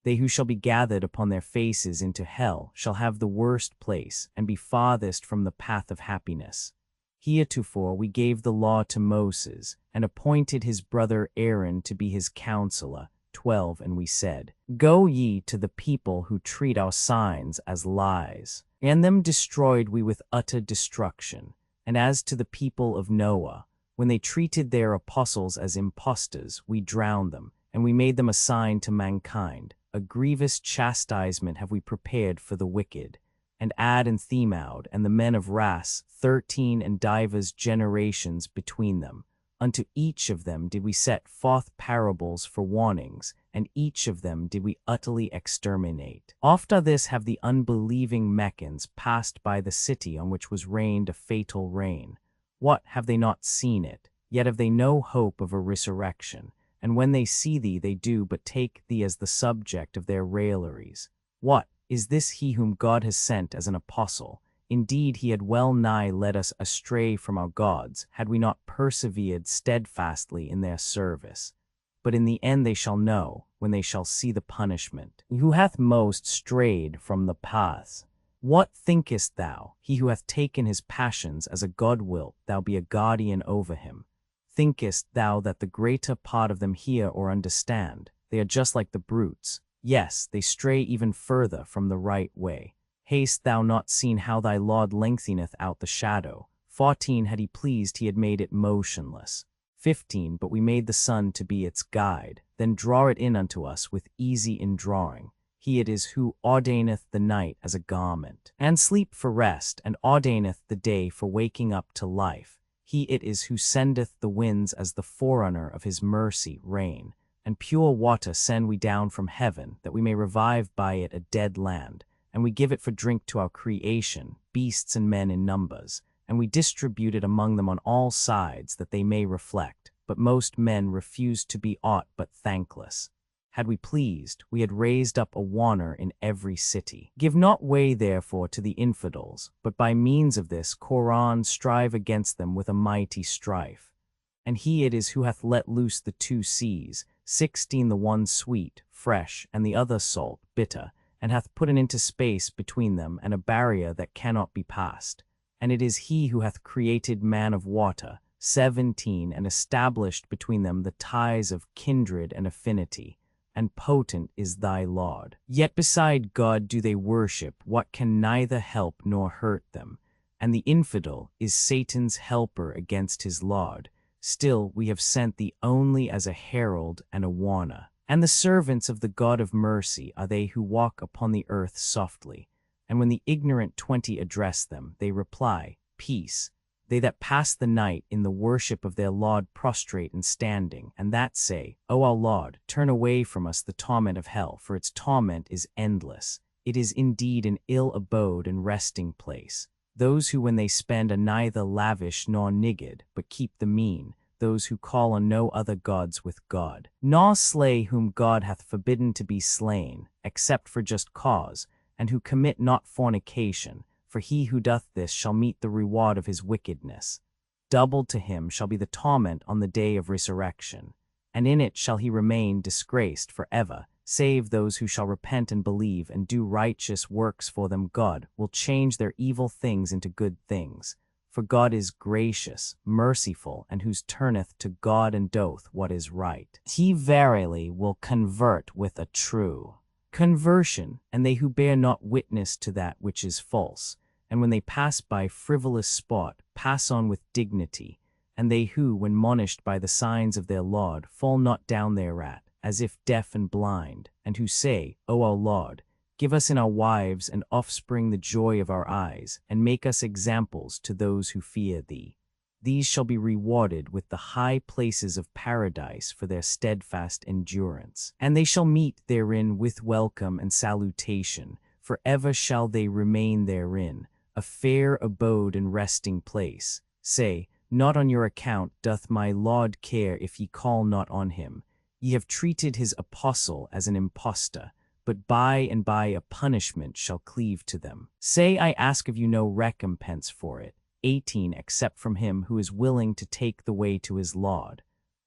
They who shall be gathered upon their faces into hell shall have the worst place and be farthest from the path of happiness. Heretofore we gave the law to Moses, and appointed his brother Aaron to be his counselor. 12 And we said, Go ye to the people who treat our signs as lies. And them destroyed we with utter destruction. And as to the people of Noah, when they treated their apostles as impostors, we drowned them, and we made them a sign to mankind. A grievous chastisement have we prepared for the wicked. And Ad and Themaud, and the men of Ras, 13 and divers generations between them. Unto each of them did we set forth parables for warnings, and each of them did we utterly exterminate. After this have the unbelieving Meccans passed by the city on which was rained a fatal rain. What, have they not seen it? Yet have they no hope of a resurrection, and when they see thee they do but take thee as the subject of their railleries. What, is this he whom God has sent as an apostle? Indeed, he had well nigh led us astray from our gods, had we not persevered steadfastly in their service. But in the end they shall know, when they shall see the punishment. Who hath most strayed from the paths? What thinkest thou? He who hath taken his passions as a god wilt thou be a guardian over him? Thinkest thou that the greater part of them hear or understand? They are just like the brutes. Yes, they stray even further from the right way. Hast thou not seen how thy Lord lengtheneth out the shadow? 14 Had he pleased, he had made it motionless. 15 But we made the sun to be its guide, then draw it in unto us with easy indrawing. He it is who ordaineth the night as a garment, and sleep for rest, and ordaineth the day for waking up to life. He it is who sendeth the winds as the forerunner of his mercy, rain, and pure water send we down from heaven, that we may revive by it a dead land. And we give it for drink to our creation, beasts and men in numbers, and we distribute it among them on all sides, that they may reflect. But most men refuse to be aught but thankless. Had we pleased, we had raised up a warner in every city. Give not way therefore to the infidels, but by means of this Qur'an strive against them with a mighty strife. And he it is who hath let loose the two seas, 16 the one sweet, fresh, and the other salt, bitter, and hath put an into space between them, and a barrier that cannot be passed. And it is he who hath created man of water, 17, and established between them the ties of kindred and affinity, and potent is thy Lord. Yet beside God do they worship what can neither help nor hurt them, and the infidel is Satan's helper against his Lord. Still we have sent thee only as a herald and a warner. And the servants of the God of mercy are they who walk upon the earth softly. And when the ignorant 20 address them, they reply, Peace. They that pass the night in the worship of their Lord prostrate and standing, and that say, O our Lord, turn away from us the torment of hell, for its torment is endless. It is indeed an ill abode and resting place. Those who when they spend are neither lavish nor niggard, but keep the mean. Those who call on no other gods with God, nor slay whom God hath forbidden to be slain, except for just cause, and who commit not fornication, for he who doth this shall meet the reward of his wickedness. Doubled to him shall be the torment on the day of resurrection, and in it shall he remain disgraced for ever, save those who shall repent and believe and do righteous works, for them God will change their evil things into good things. For God is gracious, merciful, and whose turneth to God and doth what is right. He verily will convert with a true conversion, and they who bear not witness to that which is false, and when they pass by frivolous sport, pass on with dignity, and they who, when monished by the signs of their Lord, fall not down thereat, as if deaf and blind, and who say, O our Lord, give us in our wives and offspring the joy of our eyes, and make us examples to those who fear thee. These shall be rewarded with the high places of paradise for their steadfast endurance. And they shall meet therein with welcome and salutation, for ever shall they remain therein, a fair abode and resting place. Say, not on your account doth my Lord care if ye call not on him. Ye have treated his apostle as an impostor, but by and by a punishment shall cleave to them. Say, I ask of you no recompense for it. 18 Except from him who is willing to take the way to his Lord.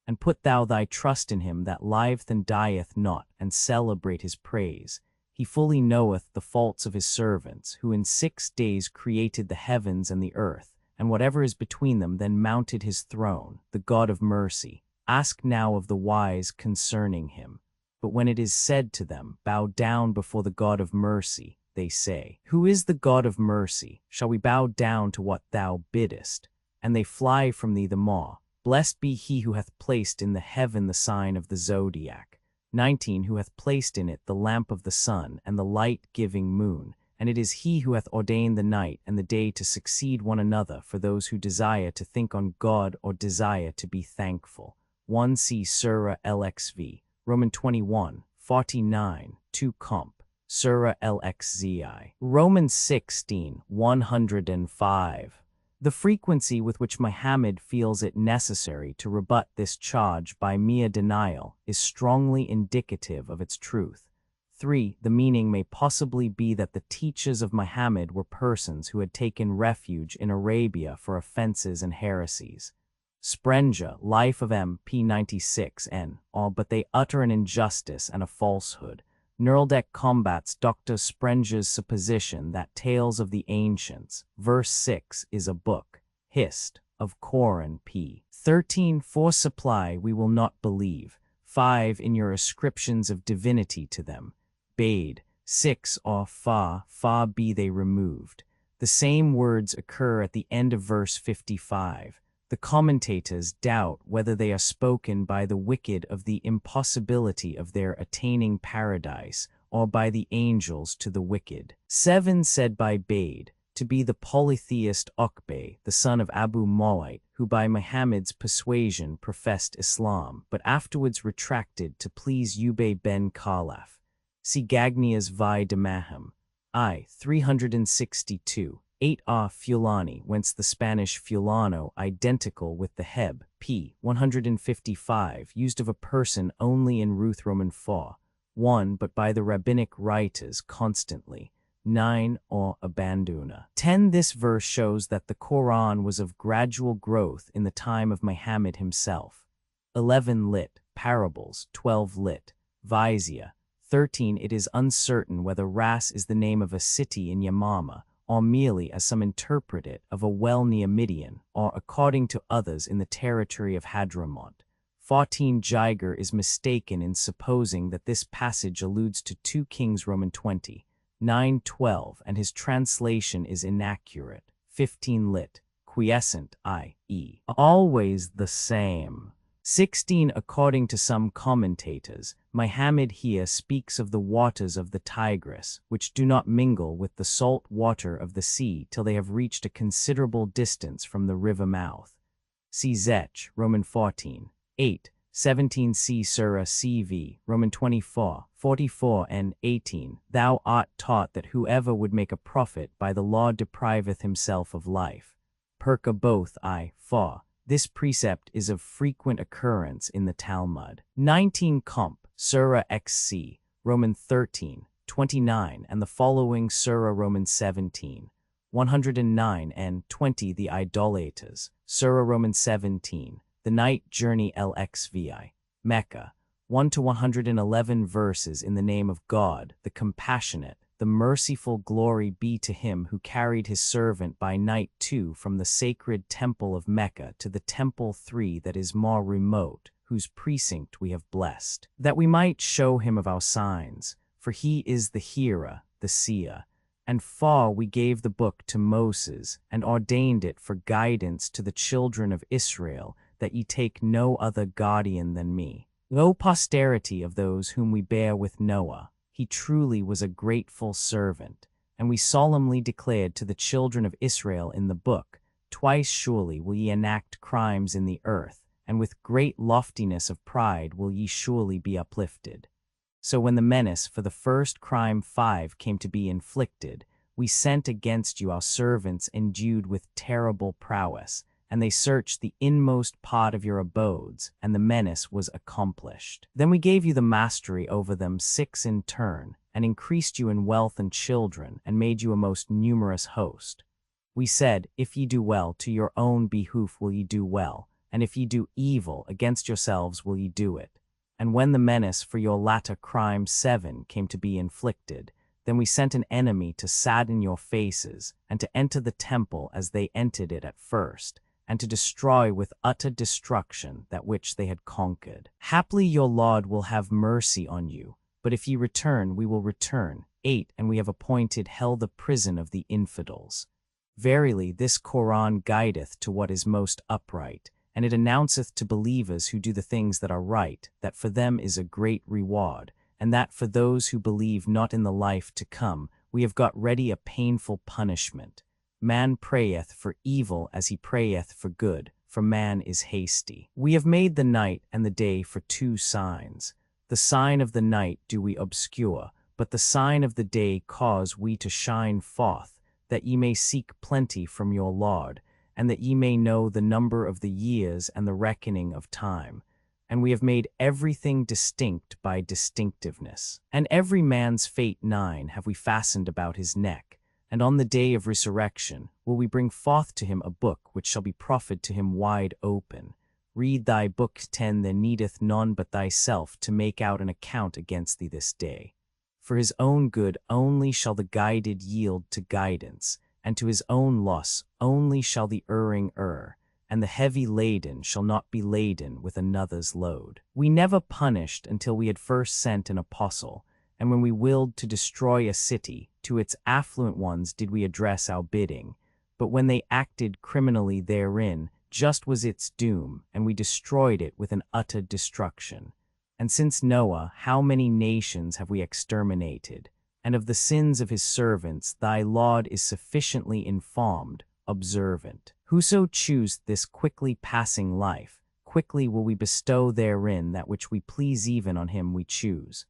And put thou thy trust in him that liveth and dieth not, and celebrate his praise. He fully knoweth the faults of his servants, who in 6 days created the heavens and the earth, and whatever is between them, then mounted his throne, the God of mercy. Ask now of the wise concerning him. But when it is said to them, Bow down before the God of mercy, they say, Who is the God of mercy? Shall we bow down to what thou biddest? And they fly from thee the maw. Blessed be he who hath placed in the heaven the sign of the zodiac. 19 Who hath placed in it the lamp of the sun and the light-giving moon. And it is he who hath ordained the night and the day to succeed one another for those who desire to think on God or desire to be thankful. 1 See Surah LXV, Roman 21, 49, 2 Comp. Surah LXZI, Romans 16, 105. The frequency with which Muhammad feels it necessary to rebut this charge by mere denial is strongly indicative of its truth. 3. The meaning may possibly be that the teachers of Muhammad were persons who had taken refuge in Arabia for offenses and heresies. Sprenger, Life of M. p. 96 n. But they utter an injustice and a falsehood. Neuraldeck combats Dr. Sprenger's supposition that Tales of the Ancients, verse 6, is a book, Hist, of Quran p. 13 For supply we will not believe. 5 In your ascriptions of divinity to them. Bade, 6 Far be they removed. The same words occur at the end of verse 55. The commentators doubt whether they are spoken by the wicked of the impossibility of their attaining paradise, or by the angels to the wicked. 7 Said by Bade, to be the polytheist Uqbay, the son of Abu Mu'ayt, who by Muhammad's persuasion professed Islam, but afterwards retracted to please Ubay ben Khalaf. See Gagnia's Vi de Maham, I. 362. 8 Fulani, whence the Spanish fulano, identical with the heb, p. 155, used of a person only in Ruth Roman 4, 1 but by the rabbinic writers constantly. 9 Abandona. 10 This verse shows that the Quran was of gradual growth in the time of Muhammad himself. 11 Lit. Parables. 12 Lit. Vizia. 13 It is uncertain whether Ras is the name of a city in Yamama, or merely, as some interpret it, of a well near Midian, or according to others in the territory of Hadramaut. 14 Jiger is mistaken in supposing that this passage alludes to 2 Kings Roman 20, 9-12, and his translation is inaccurate. 15 Lit. Quiescent, i.e., always the same. 16 According to some commentators, Muhammad here speaks of the waters of the Tigris, which do not mingle with the salt water of the sea till they have reached a considerable distance from the river mouth. See Zech, Roman 14, 8, 17 See Surah CV, Roman 24, 44 and 18. Thou art taught that whoever would make a profit by the law depriveth himself of life. Perka both I, 4. This precept is of frequent occurrence in the Talmud. 19 Comp. Surah XC, Roman 13, 29, and the following Surah Roman 17, 109 and 20 The Idolaters, Surah Roman 17, The Night Journey LXVI, Mecca, 1-111 verses in the name of God, the Compassionate, the Merciful. Glory be to him who carried his servant by night 2 from the sacred temple of Mecca to the temple 3 that is more remote, whose precinct we have blessed, that we might show him of our signs, for he is the hearer, the seer. And far we gave the book to Moses, and ordained it for guidance to the children of Israel, that ye take no other guardian than me. O posterity of those whom we bear with Noah, he truly was a grateful servant, and we solemnly declared to the children of Israel in the book, Twice surely will ye enact crimes in the earth, and with great loftiness of pride will ye surely be uplifted. So when the menace for the first crime 5 came to be inflicted, we sent against you our servants endued with terrible prowess, and they searched the inmost part of your abodes, and the menace was accomplished. Then we gave you the mastery over them 6 in turn, and increased you in wealth and children, and made you a most numerous host. We said, If ye do well, to your own behoof will ye do well, and if ye do evil, against yourselves will ye do it. And when the menace for your latter crime 7 came to be inflicted, then we sent an enemy to sadden your faces, and to enter the temple as they entered it at first, and to destroy with utter destruction that which they had conquered. Haply your Lord will have mercy on you, but if ye return, we will return. 8 And we have appointed hell the prison of the infidels. Verily, this Qur'an guideth to what is most upright, and it announceth to believers who do the things that are right, that for them is a great reward, and that for those who believe not in the life to come, we have got ready a painful punishment. Man prayeth for evil as he prayeth for good, for man is hasty. We have made the night and the day for 2 signs. The sign of the night do we obscure, but the sign of the day cause we to shine forth, that ye may seek plenty from your Lord, and that ye may know the number of the years and the reckoning of time. And we have made everything distinct by distinctiveness. And every man's fate 9 have we fastened about his neck, and on the day of resurrection will we bring forth to him a book which shall be proffered to him wide open. Read thy book 10 There needeth none but thyself to make out an account against thee this day. For his own good only shall the guided yield to guidance, and to his own loss only shall the erring err, and the heavy laden shall not be laden with another's load. We never punished until we had first sent an apostle, and when we willed to destroy a city, to its affluent ones did we address our bidding. But when they acted criminally therein, just was its doom, and we destroyed it with an utter destruction. And since Noah, how many nations have we exterminated? And of the sins of his servants thy Lord is sufficiently informed, observant. Whoso choose this quickly passing life, quickly will we bestow therein that which we please even on him we choose.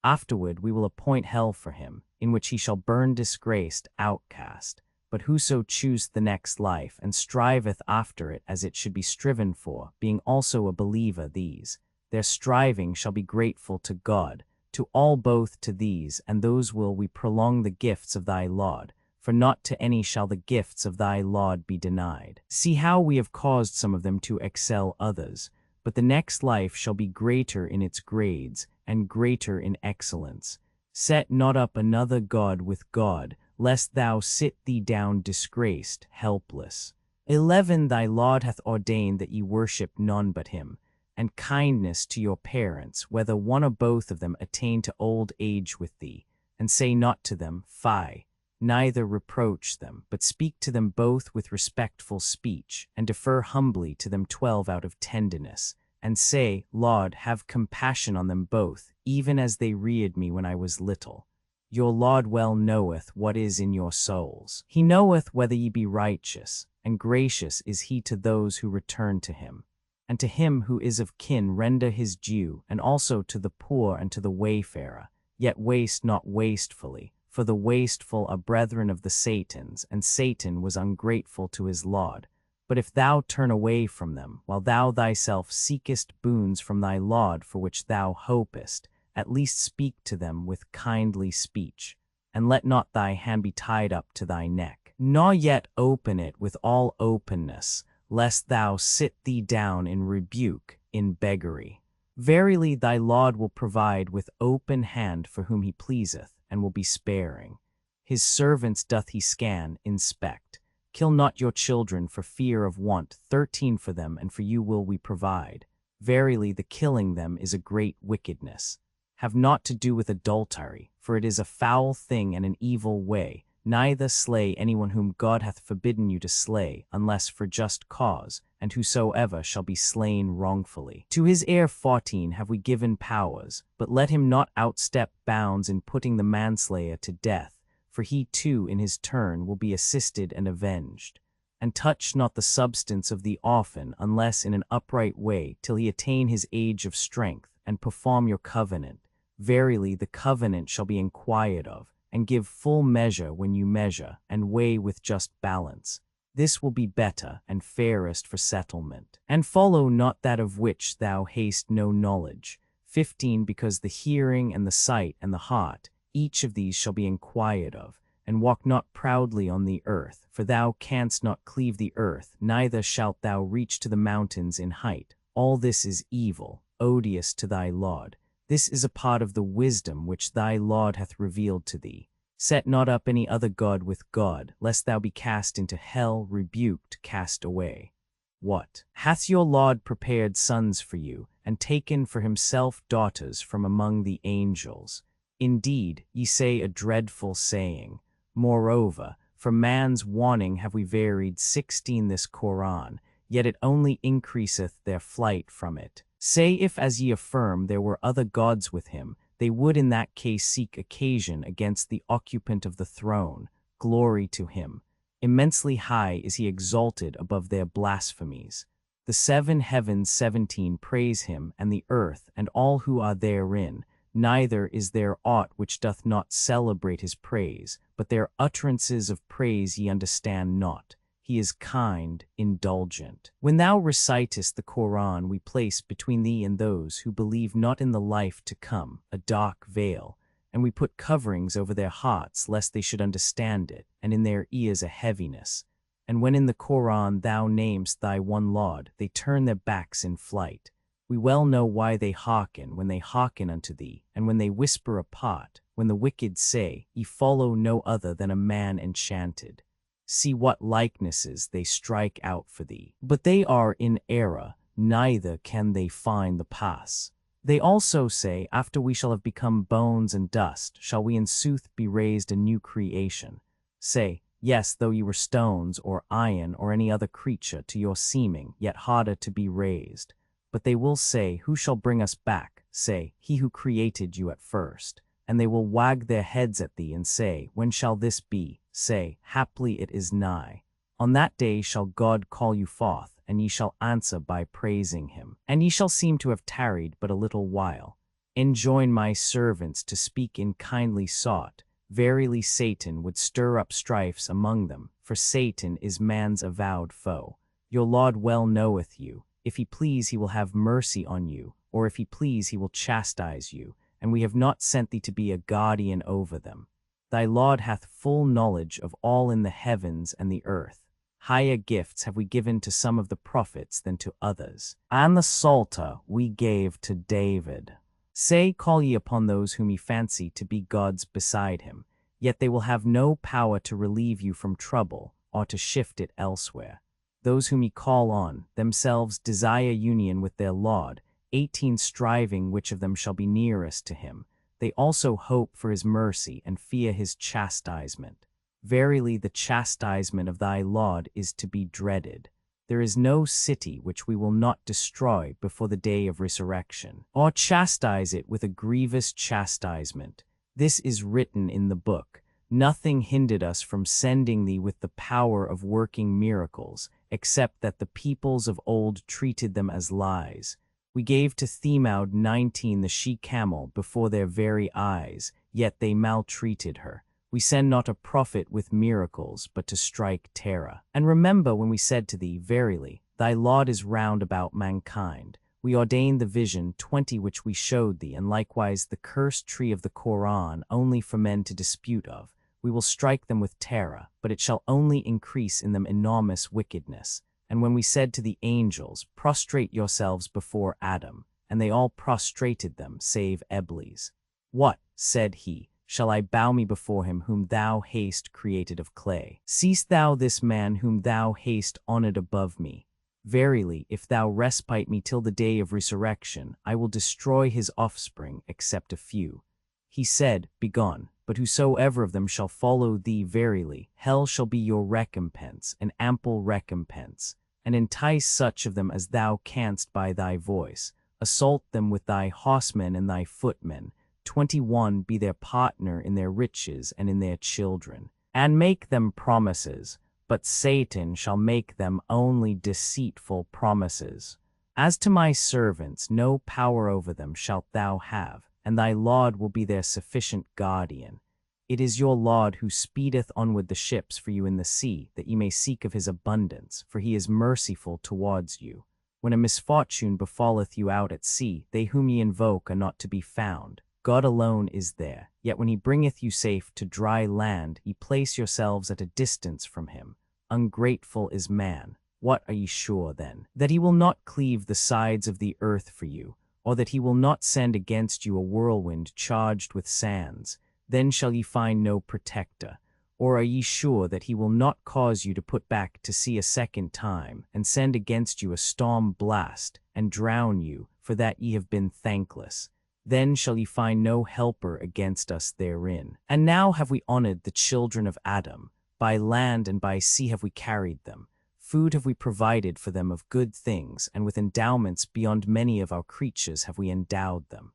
Afterward we will appoint hell for him, in which he shall burn disgraced, outcast. But whoso choose the next life, and striveth after it as it should be striven for, being also a believer, these, their striving shall be grateful to God, to all both to these and those will we prolong the gifts of thy Lord, for not to any shall the gifts of thy Lord be denied. See how we have caused some of them to excel others, but the next life shall be greater in its grades, and greater in excellence. Set not up another God with God, lest thou sit thee down disgraced, helpless. 11 Thy Lord hath ordained that ye worship none but him, and kindness to your parents, whether one or both of them attain to old age with thee, and say not to them, Fie, neither reproach them, but speak to them both with respectful speech, and defer humbly to them 12 out of tenderness, and say, Lord, have compassion on them both, even as they reared me when I was little. Your Lord well knoweth what is in your souls. He knoweth whether ye be righteous, and gracious is he to those who return to him. And to him who is of kin render his due, and also to the poor and to the wayfarer. Yet waste not wastefully, for the wasteful are brethren of the Satans, and Satan was ungrateful to his Lord. But if thou turn away from them, while thou thyself seekest boons from thy Lord for which thou hopest, at least speak to them with kindly speech, and let not thy hand be tied up to thy neck, nor yet open it with all openness, lest thou sit thee down in rebuke, in beggary. Verily thy Lord will provide with open hand for whom he pleaseth, and will be sparing. His servants doth he scan, inspect. Kill not your children for fear of want. 13 For them and for you will we provide. Verily the killing them is a great wickedness. Have not to do with adultery, for it is a foul thing and an evil way. Neither slay anyone whom God hath forbidden you to slay, unless for just cause, and whosoever shall be slain wrongfully. To his heir 14 have we given powers, but let him not outstep bounds in putting the manslayer to death, for he too in his turn will be assisted and avenged. And touch not the substance of the orphan, unless in an upright way, till he attain his age of strength, and perform your covenant. Verily the covenant shall be inquired of, and give full measure when you measure, and weigh with just balance. This will be better and fairest for settlement. And follow not that of which thou hast no knowledge. 15 Because the hearing and the sight and the heart, each of these shall be inquired of, and walk not proudly on the earth, for thou canst not cleave the earth, neither shalt thou reach to the mountains in height. All this is evil, odious to thy Lord. This is a part of the wisdom which thy Lord hath revealed to thee. Set not up any other god with God, lest thou be cast into hell, rebuked, cast away. What? Hath your Lord prepared sons for you, and taken for himself daughters from among the angels? Indeed, ye say a dreadful saying. Moreover, for man's warning have we varied 16 this Qur'an, yet it only increaseth their flight from it. Say if as ye affirm there were other gods with him, they would in that case seek occasion against the occupant of the throne. Glory to him. Immensely high is he exalted above their blasphemies. The 7 heavens 17 praise him, and the earth, and all who are therein. Neither is there aught which doth not celebrate his praise, but their utterances of praise ye understand not. He is kind, indulgent. When thou recitest the Qur'an, we place between thee and those who believe not in the life to come a dark veil, and we put coverings over their hearts lest they should understand it, and in their ears a heaviness. And when in the Qur'an thou namest thy one Lord, they turn their backs in flight. We well know why they hearken when they hearken unto thee, and when they whisper apart, when the wicked say, Ye follow no other than a man enchanted. See what likenesses they strike out for thee. But they are in error, neither can they find the pass. They also say, after we shall have become bones and dust, shall we in sooth be raised a new creation? Say, yes, though ye were stones, or iron, or any other creature to your seeming, yet harder to be raised. But they will say, who shall bring us back? Say, he who created you at first. And they will wag their heads at thee and say, when shall this be? Say, haply it is nigh. On that day shall God call you forth, and ye shall answer by praising him. And ye shall seem to have tarried but a little while. Enjoin my servants to speak in kindly sort. Verily Satan would stir up strifes among them, for Satan is man's avowed foe. Your Lord well knoweth you. If he please he will have mercy on you, or if he please he will chastise you, and we have not sent thee to be a guardian over them. Thy Lord hath full knowledge of all in the heavens and the earth. Higher gifts have we given to some of the prophets than to others. And the Psalter we gave to David. Say, call ye upon those whom ye fancy to be gods beside him, yet they will have no power to relieve you from trouble, or to shift it elsewhere. Those whom ye call on, themselves desire union with their Lord, 18 striving which of them shall be nearest to him. They also hope for his mercy and fear his chastisement. Verily the chastisement of thy Lord is to be dreaded. There is no city which we will not destroy before the day of resurrection, or chastise it with a grievous chastisement. This is written in the book. Nothing hindered us from sending thee with the power of working miracles, except that the peoples of old treated them as lies. We gave to Themaud 19 the she-camel before their very eyes, yet they maltreated her. We send not a prophet with miracles, but to strike terror. And remember when we said to thee, Verily, thy Lord is round about mankind. We ordained the vision 20 which we showed thee, and likewise the cursed tree of the Qur'an, only for men to dispute of. We will strike them with terror, but it shall only increase in them enormous wickedness. And when we said to the angels, Prostrate yourselves before Adam, and they all prostrated them, save Eblis. What, said he, shall I bow me before him whom thou hast created of clay? Seest thou this man whom thou hast honored above me? Verily, if thou respite me till the day of resurrection, I will destroy his offspring, except a few. He said, Begone, but whosoever of them shall follow thee, verily, hell shall be your recompense, an ample recompense. And entice such of them as thou canst by thy voice. Assault them with thy horsemen and thy footmen. 21 be their partner in their riches and in their children. And make them promises, but Satan shall make them only deceitful promises. As to my servants, no power over them shalt thou have, and thy Lord will be their sufficient guardian. It is your Lord who speedeth onward the ships for you in the sea, that ye may seek of his abundance, for he is merciful towards you. When a misfortune befalleth you out at sea, they whom ye invoke are not to be found. God alone is there. Yet when he bringeth you safe to dry land, ye place yourselves at a distance from him. Ungrateful is man. What are ye sure, then? That he will not cleave the sides of the earth for you, or that he will not send against you a whirlwind charged with sands? Then shall ye find no protector. Or are ye sure that he will not cause you to put back to sea a second time, and send against you a storm blast, and drown you, for that ye have been thankless? Then shall ye find no helper against us therein. And now have we honored the children of Adam. By land and by sea have we carried them. Food have we provided for them of good things, and with endowments beyond many of our creatures have we endowed them.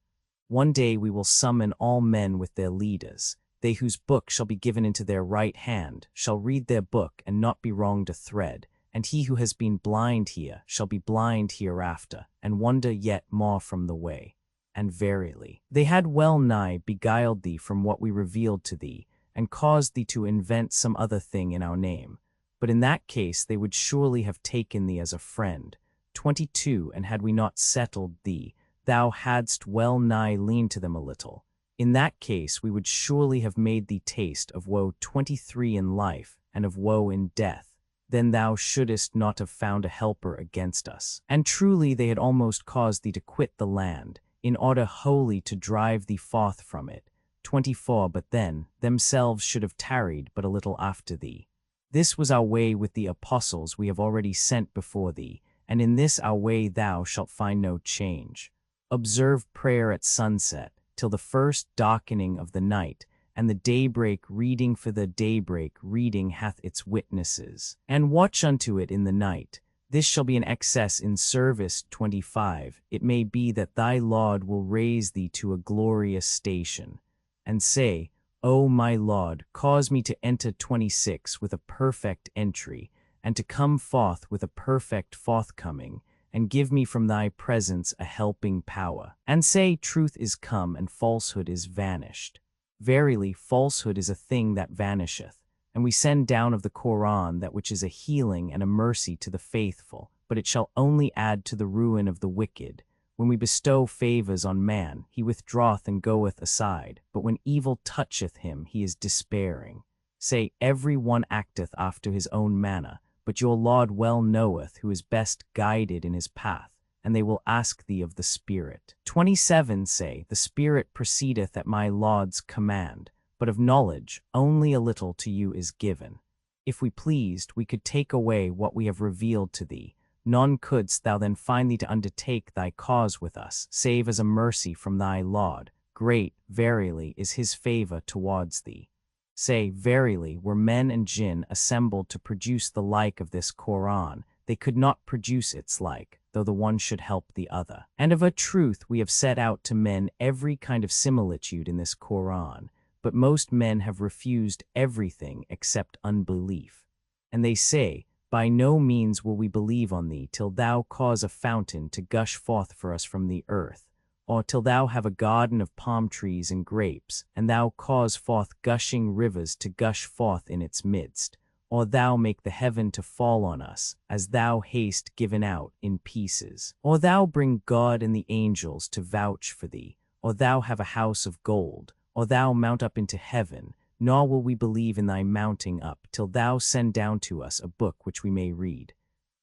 One day we will summon all men with their leaders. They whose book shall be given into their right hand shall read their book and not be wronged a thread, and he who has been blind here shall be blind hereafter, and wander yet more from the way. And verily, they had well nigh beguiled thee from what we revealed to thee, and caused thee to invent some other thing in our name. But in that case they would surely have taken thee as a friend. 22 And had we not settled thee, thou hadst well nigh leaned to them a little. In that case we would surely have made thee taste of woe 23 in life, and of woe in death. Then thou shouldest not have found a helper against us. And truly they had almost caused thee to quit the land, in order wholly to drive thee forth from it. 24 But then, themselves should have tarried but a little after thee. This was our way with the apostles we have already sent before thee, and in this our way thou shalt find no change. Observe prayer at sunset, till the first darkening of the night, and the daybreak reading, for the daybreak reading hath its witnesses. And watch unto it in the night. This shall be an excess in service. 25 It may be that thy Lord will raise thee to a glorious station. And say, O my Lord, cause me to enter 26 with a perfect entry, and to come forth with a perfect forthcoming, and give me from thy presence a helping power. And say, truth is come and falsehood is vanished. Verily, falsehood is a thing that vanisheth, and we send down of the Qur'an that which is a healing and a mercy to the faithful, but it shall only add to the ruin of the wicked. When we bestow favors on man, he withdraweth and goeth aside, but when evil toucheth him, he is despairing. Say, every one acteth after his own manner, but your Lord well knoweth who is best guided in his path, and they will ask thee of the Spirit. 27 Say, the Spirit proceedeth at my Lord's command, but of knowledge only a little to you is given. If we pleased, we could take away what we have revealed to thee. None couldst thou then find thee to undertake thy cause with us, save as a mercy from thy Lord. Great, verily, is his favor towards thee. Say, verily, were men and jinn assembled to produce the like of this Qur'an, they could not produce its like, though the one should help the other. And of a truth we have set out to men every kind of similitude in this Qur'an, but most men have refused everything except unbelief. And they say, by no means will we believe on thee till thou cause a fountain to gush forth for us from the earth, or till thou have a garden of palm trees and grapes, and thou cause forth gushing rivers to gush forth in its midst, or thou make the heaven to fall on us, as thou hast given out in pieces, or thou bring God and the angels to vouch for thee, or thou have a house of gold, or thou mount up into heaven, nor will we believe in thy mounting up till thou send down to us a book which we may read.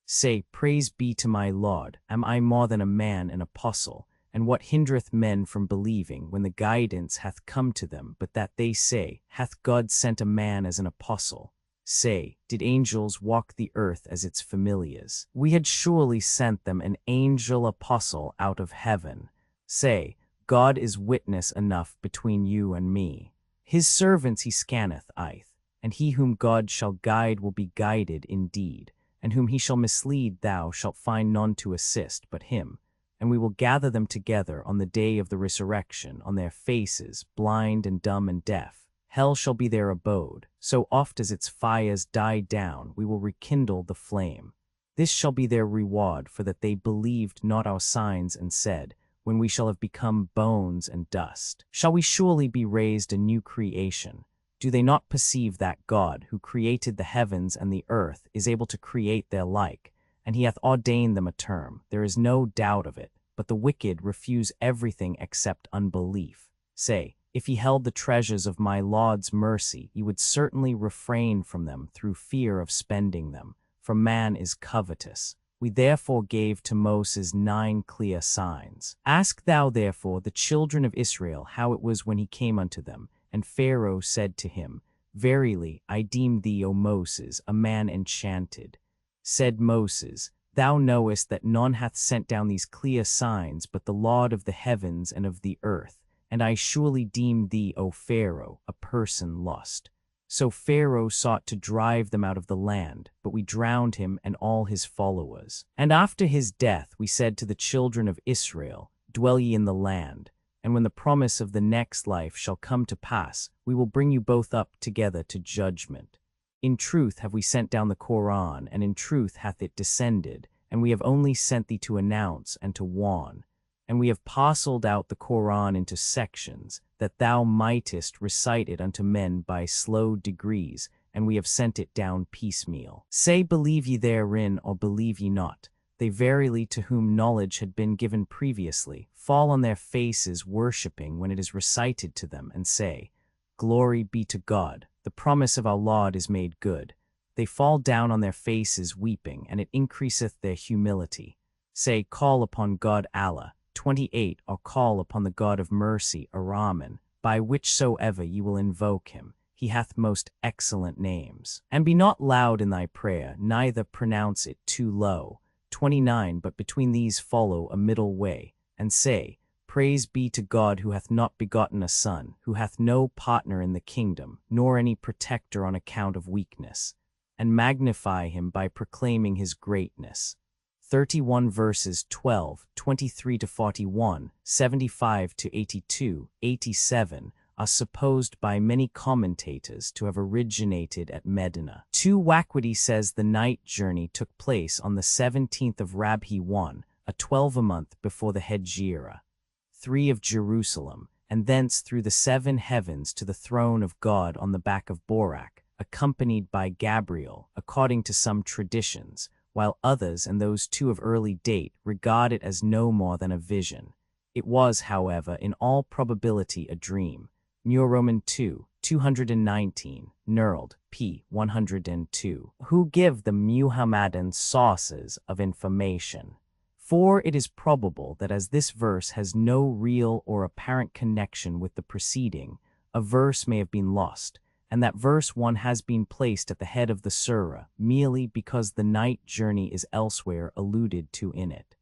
Say, praise be to my Lord, am I more than a man, an apostle? And what hindereth men from believing when the guidance hath come to them, but that they say, hath God sent a man as an apostle? Say, did angels walk the earth as its familiars? We had surely sent them an angel apostle out of heaven. Say, God is witness enough between you and me. His servants he scanneth ith, and he whom God shall guide will be guided indeed, and whom he shall mislead thou shalt find none to assist but him. And we will gather them together on the day of the resurrection on their faces, blind and dumb and deaf. Hell shall be their abode. So oft as its fires die down, we will rekindle the flame. This shall be their reward, for that they believed not our signs and said, when we shall have become bones and dust, shall we surely be raised a new creation? Do they not perceive that God, who created the heavens and the earth, is able to create their like? And he hath ordained them a term, there is no doubt of it, but the wicked refuse everything except unbelief. Say, If ye held the treasures of my Lord's mercy, ye would certainly refrain from them through fear of spending them, for man is covetous. We therefore gave to Moses 9 clear signs. Ask thou therefore the children of Israel how it was when he came unto them. And Pharaoh said to him, Verily, I deem thee, O Moses, a man enchanted. Said Moses, Thou knowest that none hath sent down these clear signs but the Lord of the heavens and of the earth. And I surely deem thee, O Pharaoh, a person lost. So Pharaoh sought to drive them out of the land, but we drowned him and all his followers. And after his death we said to the children of Israel, Dwell ye in the land, and when the promise of the next life shall come to pass, we will bring you both up together to judgment. In truth have we sent down the Qur'an, and in truth hath it descended, and we have only sent thee to announce and to warn. And we have parceled out the Qur'an into sections, that thou mightest recite it unto men by slow degrees, and we have sent it down piecemeal. Say, believe ye therein, or believe ye not. They verily to whom knowledge had been given previously, fall on their faces worshipping when it is recited to them, and say, Glory be to God, the promise of our Lord is made good. They fall down on their faces weeping, and it increaseth their humility. Say, Call upon God Allah, 28, or call upon the God of mercy, Ar-Rahman, by whichsoever ye will invoke him. He hath most excellent names. And be not loud in thy prayer, neither pronounce it too low. 29, but between these follow a middle way, and say, Praise be to God who hath not begotten a son, who hath no partner in the kingdom, nor any protector on account of weakness, and magnify him by proclaiming his greatness. 31 verses 12, 23-41, 75-82, 87 are supposed by many commentators to have originated at Medina. 2 Waqidi says the night journey took place on the 17th of Rabhi 1, a 12-month before the Hejira. 3 of Jerusalem, and thence through the 7 heavens to the throne of God on the back of Borak, accompanied by Gabriel, according to some traditions, while others, and those 2 of early date, regard it as no more than a vision. It was, however, in all probability a dream. Roman 2, 219, Knurled, p. 102, who give the Muhammadan sources of information. For it is probable that as this verse has no real or apparent connection with the preceding, a verse may have been lost, and that verse 1 has been placed at the head of the surah merely because the night journey is elsewhere alluded to in it.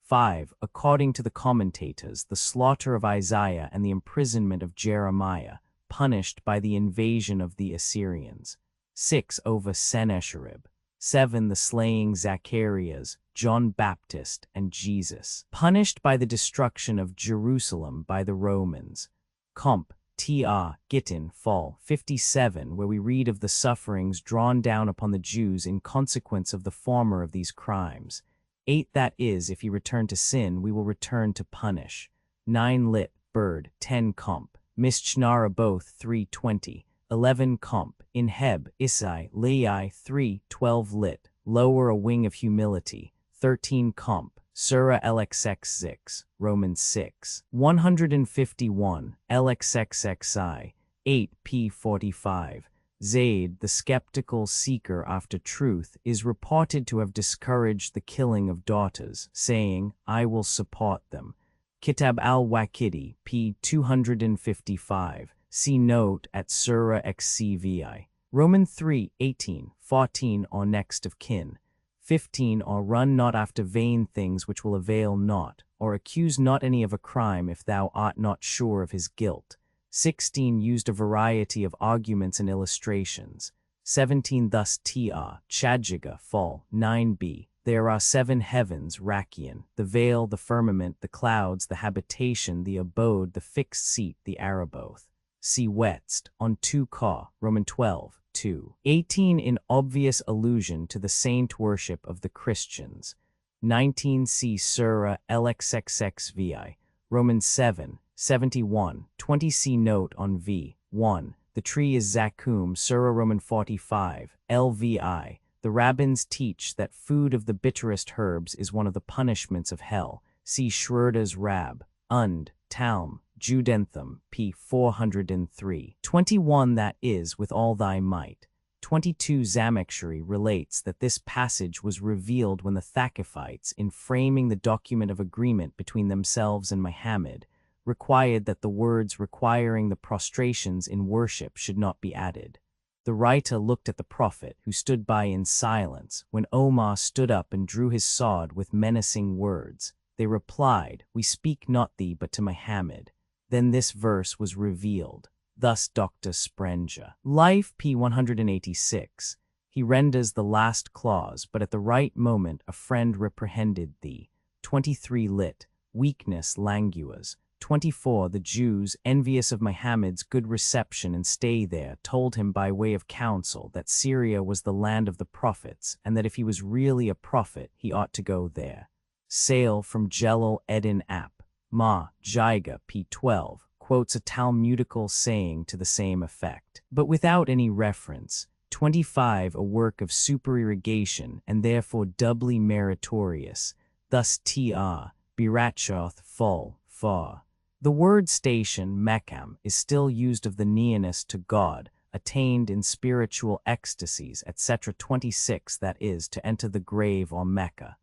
5. According to the commentators, the slaughter of Isaiah and the imprisonment of Jeremiah, punished by the invasion of the Assyrians. 6. Over Sennacherib. 7. The slaying Zacharias, John Baptist, and Jesus, punished by the destruction of Jerusalem by the Romans. Comp. Tr. Gittin, Fall 57, where we read of the sufferings drawn down upon the Jews in consequence of the former of these crimes. 8. That is, if ye return to sin, we will return to punish. 9. Lit. Bird, 10. Comp. Mischnara both 3:20. 11. Comp. In Heb, Isai, Leai 3:12 lit. Lower a wing of humility. 13. Comp. Surah LXX6, Romans 6. 151, LXXXI, 8 p. 45. Zayd, the skeptical seeker after truth, is reported to have discouraged the killing of daughters, saying, I will support them. Kitab al-Waqidi, p. 255. See note at Surah XCVI. Roman 3, 18, 14 or next of kin. 15. Or run not after vain things which will avail naught, or accuse not any of a crime if thou art not sure of his guilt. 16. Used a variety of arguments and illustrations. 17. Thus Tr. Chadjiga, Fall 9b. There are 7 heavens, Rakian, the veil, the firmament, the clouds, the habitation, the abode, the fixed seat, the Araboth. See Wetst, on 2 Ka, Roman 12. 2. 18. In obvious allusion to the saint worship of the Christians. 19. See Surah LXXXVI, Romans 7, 71. 20. See note on v. 1. The tree is Zakum, Surah Roman 45, LVI. The rabbins teach that food of the bitterest herbs is one of the punishments of hell. See Schroeder's Rab, Und, Talm, Judenthum, p. 403. 21 That is, with all thy might. 22 Zamakhshari relates that this passage was revealed when the Thaqafites, in framing the document of agreement between themselves and Muhammad, required that the words requiring the prostrations in worship should not be added. The writer looked at the Prophet, who stood by in silence, when Omar stood up and drew his sword with menacing words. They replied, "We speak not thee but to Muhammad." Then this verse was revealed. Thus Dr. Sprenger. Life, p. 186. He renders the last clause, but at the right moment a friend reprehended thee. 23 Lit. Weakness languors. 24 The Jews, envious of Muhammad's good reception and stay there, told him by way of counsel that Syria was the land of the prophets, and that if he was really a prophet, he ought to go there. Sale from Jelal Eddin App. Ma. Jiga, p. 12. Quotes a Talmudical saying to the same effect, but without any reference. 25 A work of supererogation, and therefore doubly meritorious. Thus T.R. Birachoth Fol. Fa. The word station, mekam, is still used of the nearness to God, attained in spiritual ecstasies, etc. 26 That is, to enter the grave or Mecca.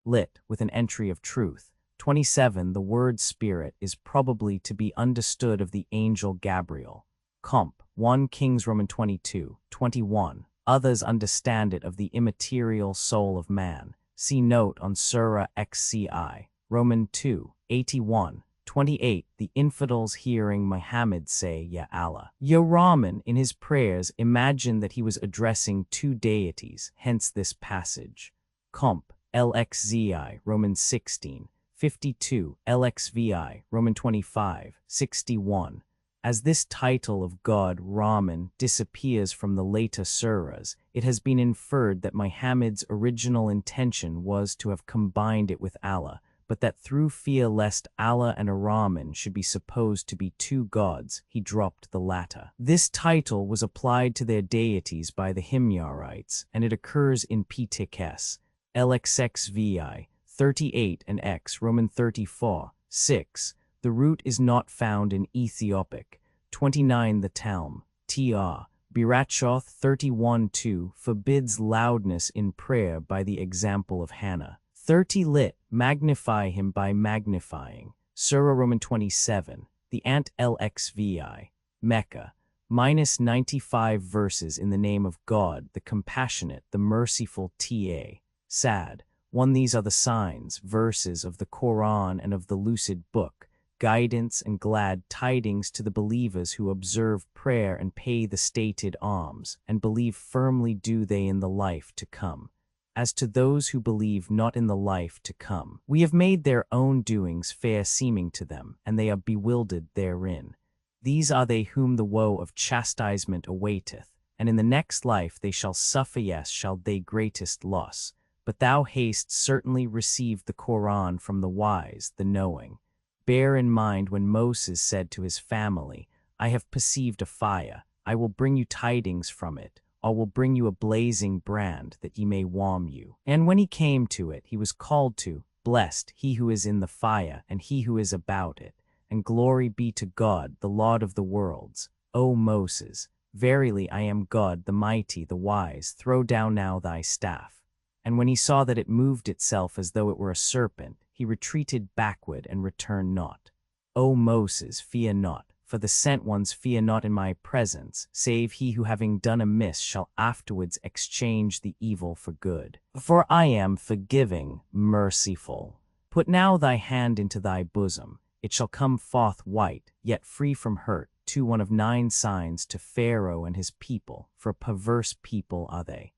Lit. With an entry of truth. 27 The word spirit is probably to be understood of the angel Gabriel. Comp. 1 Kings Roman 22, 21. Others understand it of the immaterial soul of man. See note on Surah XCI. Roman 2, 81. 28 The infidels hearing Muhammad say, Ya Allah, Ya Rahman, in his prayers imagined that he was addressing two deities, hence this passage. Comp. LXZI, Roman 16, 52, LXVI, Roman 25, 61. As this title of God, Rahman, disappears from the later surahs, it has been inferred that Muhammad's original intention was to have combined it with Allah, but that through fear lest Allah and Rahman should be supposed to be two gods, he dropped the latter. This title was applied to their deities by the Himyarites, and it occurs in Ptk's, LXXVI, 38 and X, Roman 34, 6. The root is not found in Ethiopic. 29 The Talm, Tr. Birachoth 31-2 forbids loudness in prayer by the example of Hannah. 30 Lit. Magnify him by magnifying. Surah Roman 27. The Ant LXVI. Mecca. Minus 95 verses in the name of God, the compassionate, the merciful Ta. Sad. 1 These are the signs, verses of the Qur'an and of the lucid book, guidance and glad tidings to the believers who observe prayer and pay the stated alms, and believe firmly do they in the life to come. As to those who believe not in the life to come, we have made their own doings fair seeming to them, and they are bewildered therein. These are they whom the woe of chastisement awaiteth, and in the next life they shall suffer, yes, shall they greatest loss. But thou hast certainly received the Qur'an from the wise, the knowing. Bear in mind when Moses said to his family, I have perceived a fire, I will bring you tidings from it, or will bring you a blazing brand, that ye may warm you. And when he came to it, he was called to, Blessed he who is in the fire, and he who is about it, and glory be to God, the Lord of the worlds. O Moses, verily I am God, the mighty, the wise, throw down now thy staff. And when he saw that it moved itself as though it were a serpent, he retreated backward and returned not. O Moses, fear not, for the sent ones fear not in my presence, save he who having done amiss shall afterwards exchange the evil for good. For I am forgiving, merciful. Put now thy hand into thy bosom, it shall come forth white, yet free from hurt, to one of 9 signs to Pharaoh and his people, for a perverse people are they.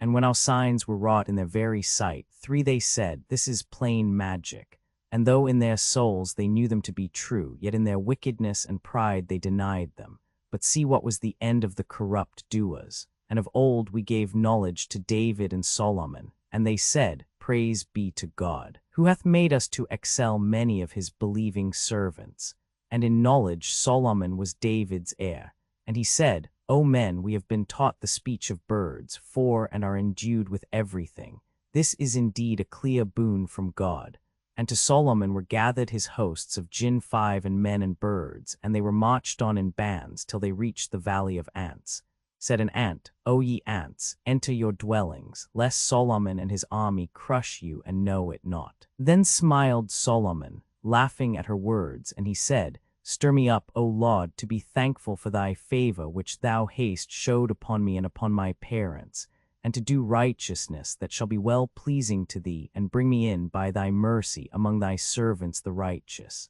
And when our signs were wrought in their very sight, 3 they said, This is plain magic. And though in their souls they knew them to be true, yet in their wickedness and pride they denied them. But see what was the end of the corrupt doers. And of old we gave knowledge to David and Solomon, and they said, Praise be to God, who hath made us to excel many of his believing servants. And in knowledge Solomon was David's heir. And he said, O men, we have been taught the speech of birds, and are endued with everything. This is indeed a clear boon from God. And to Solomon were gathered his hosts of jinn 5 and men and birds, and they were marched on in bands till they reached the valley of ants. Said an ant, O ye ants, enter your dwellings, lest Solomon and his army crush you and know it not. Then smiled Solomon, laughing at her words, and he said, Stir me up, O Lord, to be thankful for thy favor which thou hast showed upon me and upon my parents, and to do righteousness that shall be well pleasing to thee, and bring me in by thy mercy among thy servants the righteous.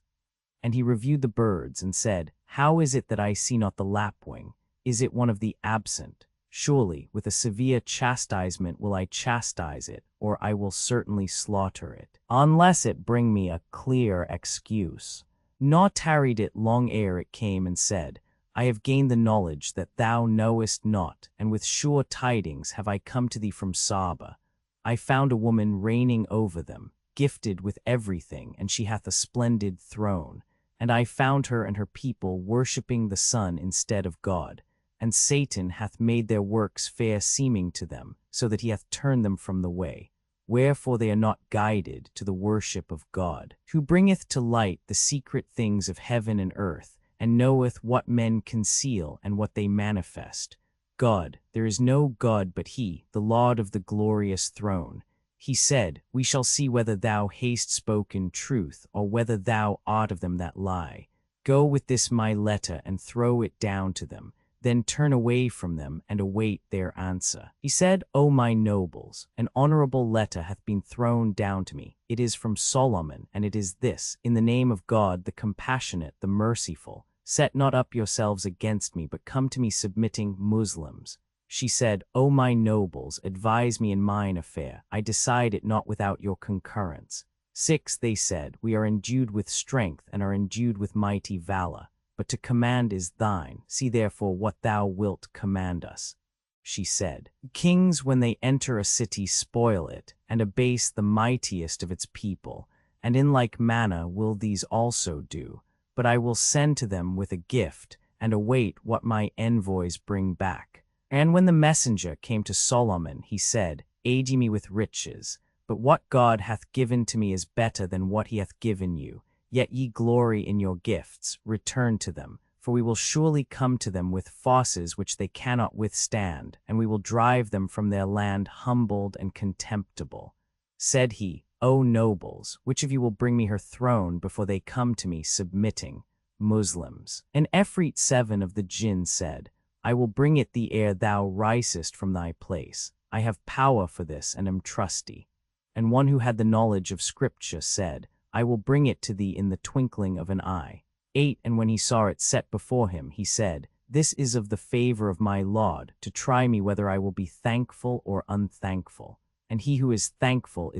And he reviewed the birds, and said, How is it that I see not the lapwing? Is it one of the absent? Surely, with a severe chastisement will I chastise it, or I will certainly slaughter it, unless it bring me a clear excuse. Nor tarried it long ere it came and said, I have gained the knowledge that thou knowest not, and with sure tidings have I come to thee from Saba. I found a woman reigning over them, gifted with everything, and she hath a splendid throne. And I found her and her people worshipping the sun instead of God. And Satan hath made their works fair seeming to them, so that he hath turned them from the way. Wherefore they are not guided to the worship of God, who bringeth to light the secret things of heaven and earth, and knoweth what men conceal and what they manifest. God, there is no God but he, the Lord of the glorious throne. He said, We shall see whether thou hast spoken truth, or whether thou art of them that lie. Go with this my letter, and throw it down to them. Then turn away from them, and await their answer. He said, O my nobles, an honorable letter hath been thrown down to me. It is from Solomon, and it is this, In the name of God, the compassionate, the merciful. Set not up yourselves against me, but come to me submitting Muslims. She said, O my nobles, advise me in mine affair. I decide it not without your concurrence. 6, they said, We are endued with strength, and are endued with mighty valor. But to command is thine. See therefore what thou wilt command us. She said, Kings, when they enter a city, spoil it, and abase the mightiest of its people, and in like manner will these also do. But I will send to them with a gift, and await what my envoys bring back. And when the messenger came to Solomon, he said, Aid ye me with riches, but what God hath given to me is better than what he hath given you. Yet ye glory in your gifts, return to them, for we will surely come to them with forces which they cannot withstand, and we will drive them from their land humbled and contemptible. Said he, O nobles, which of you will bring me her throne before they come to me submitting? Muslims. And Ephreet 7 of the jinn said, I will bring it thee ere thou risest from thy place. I have power for this, and am trusty. And one who had the knowledge of Scripture said, I will bring it to thee in the twinkling of an eye. 8, and when he saw it set before him, he said, This is of the favor of my Lord, to try me whether I will be thankful or unthankful. And he who is thankful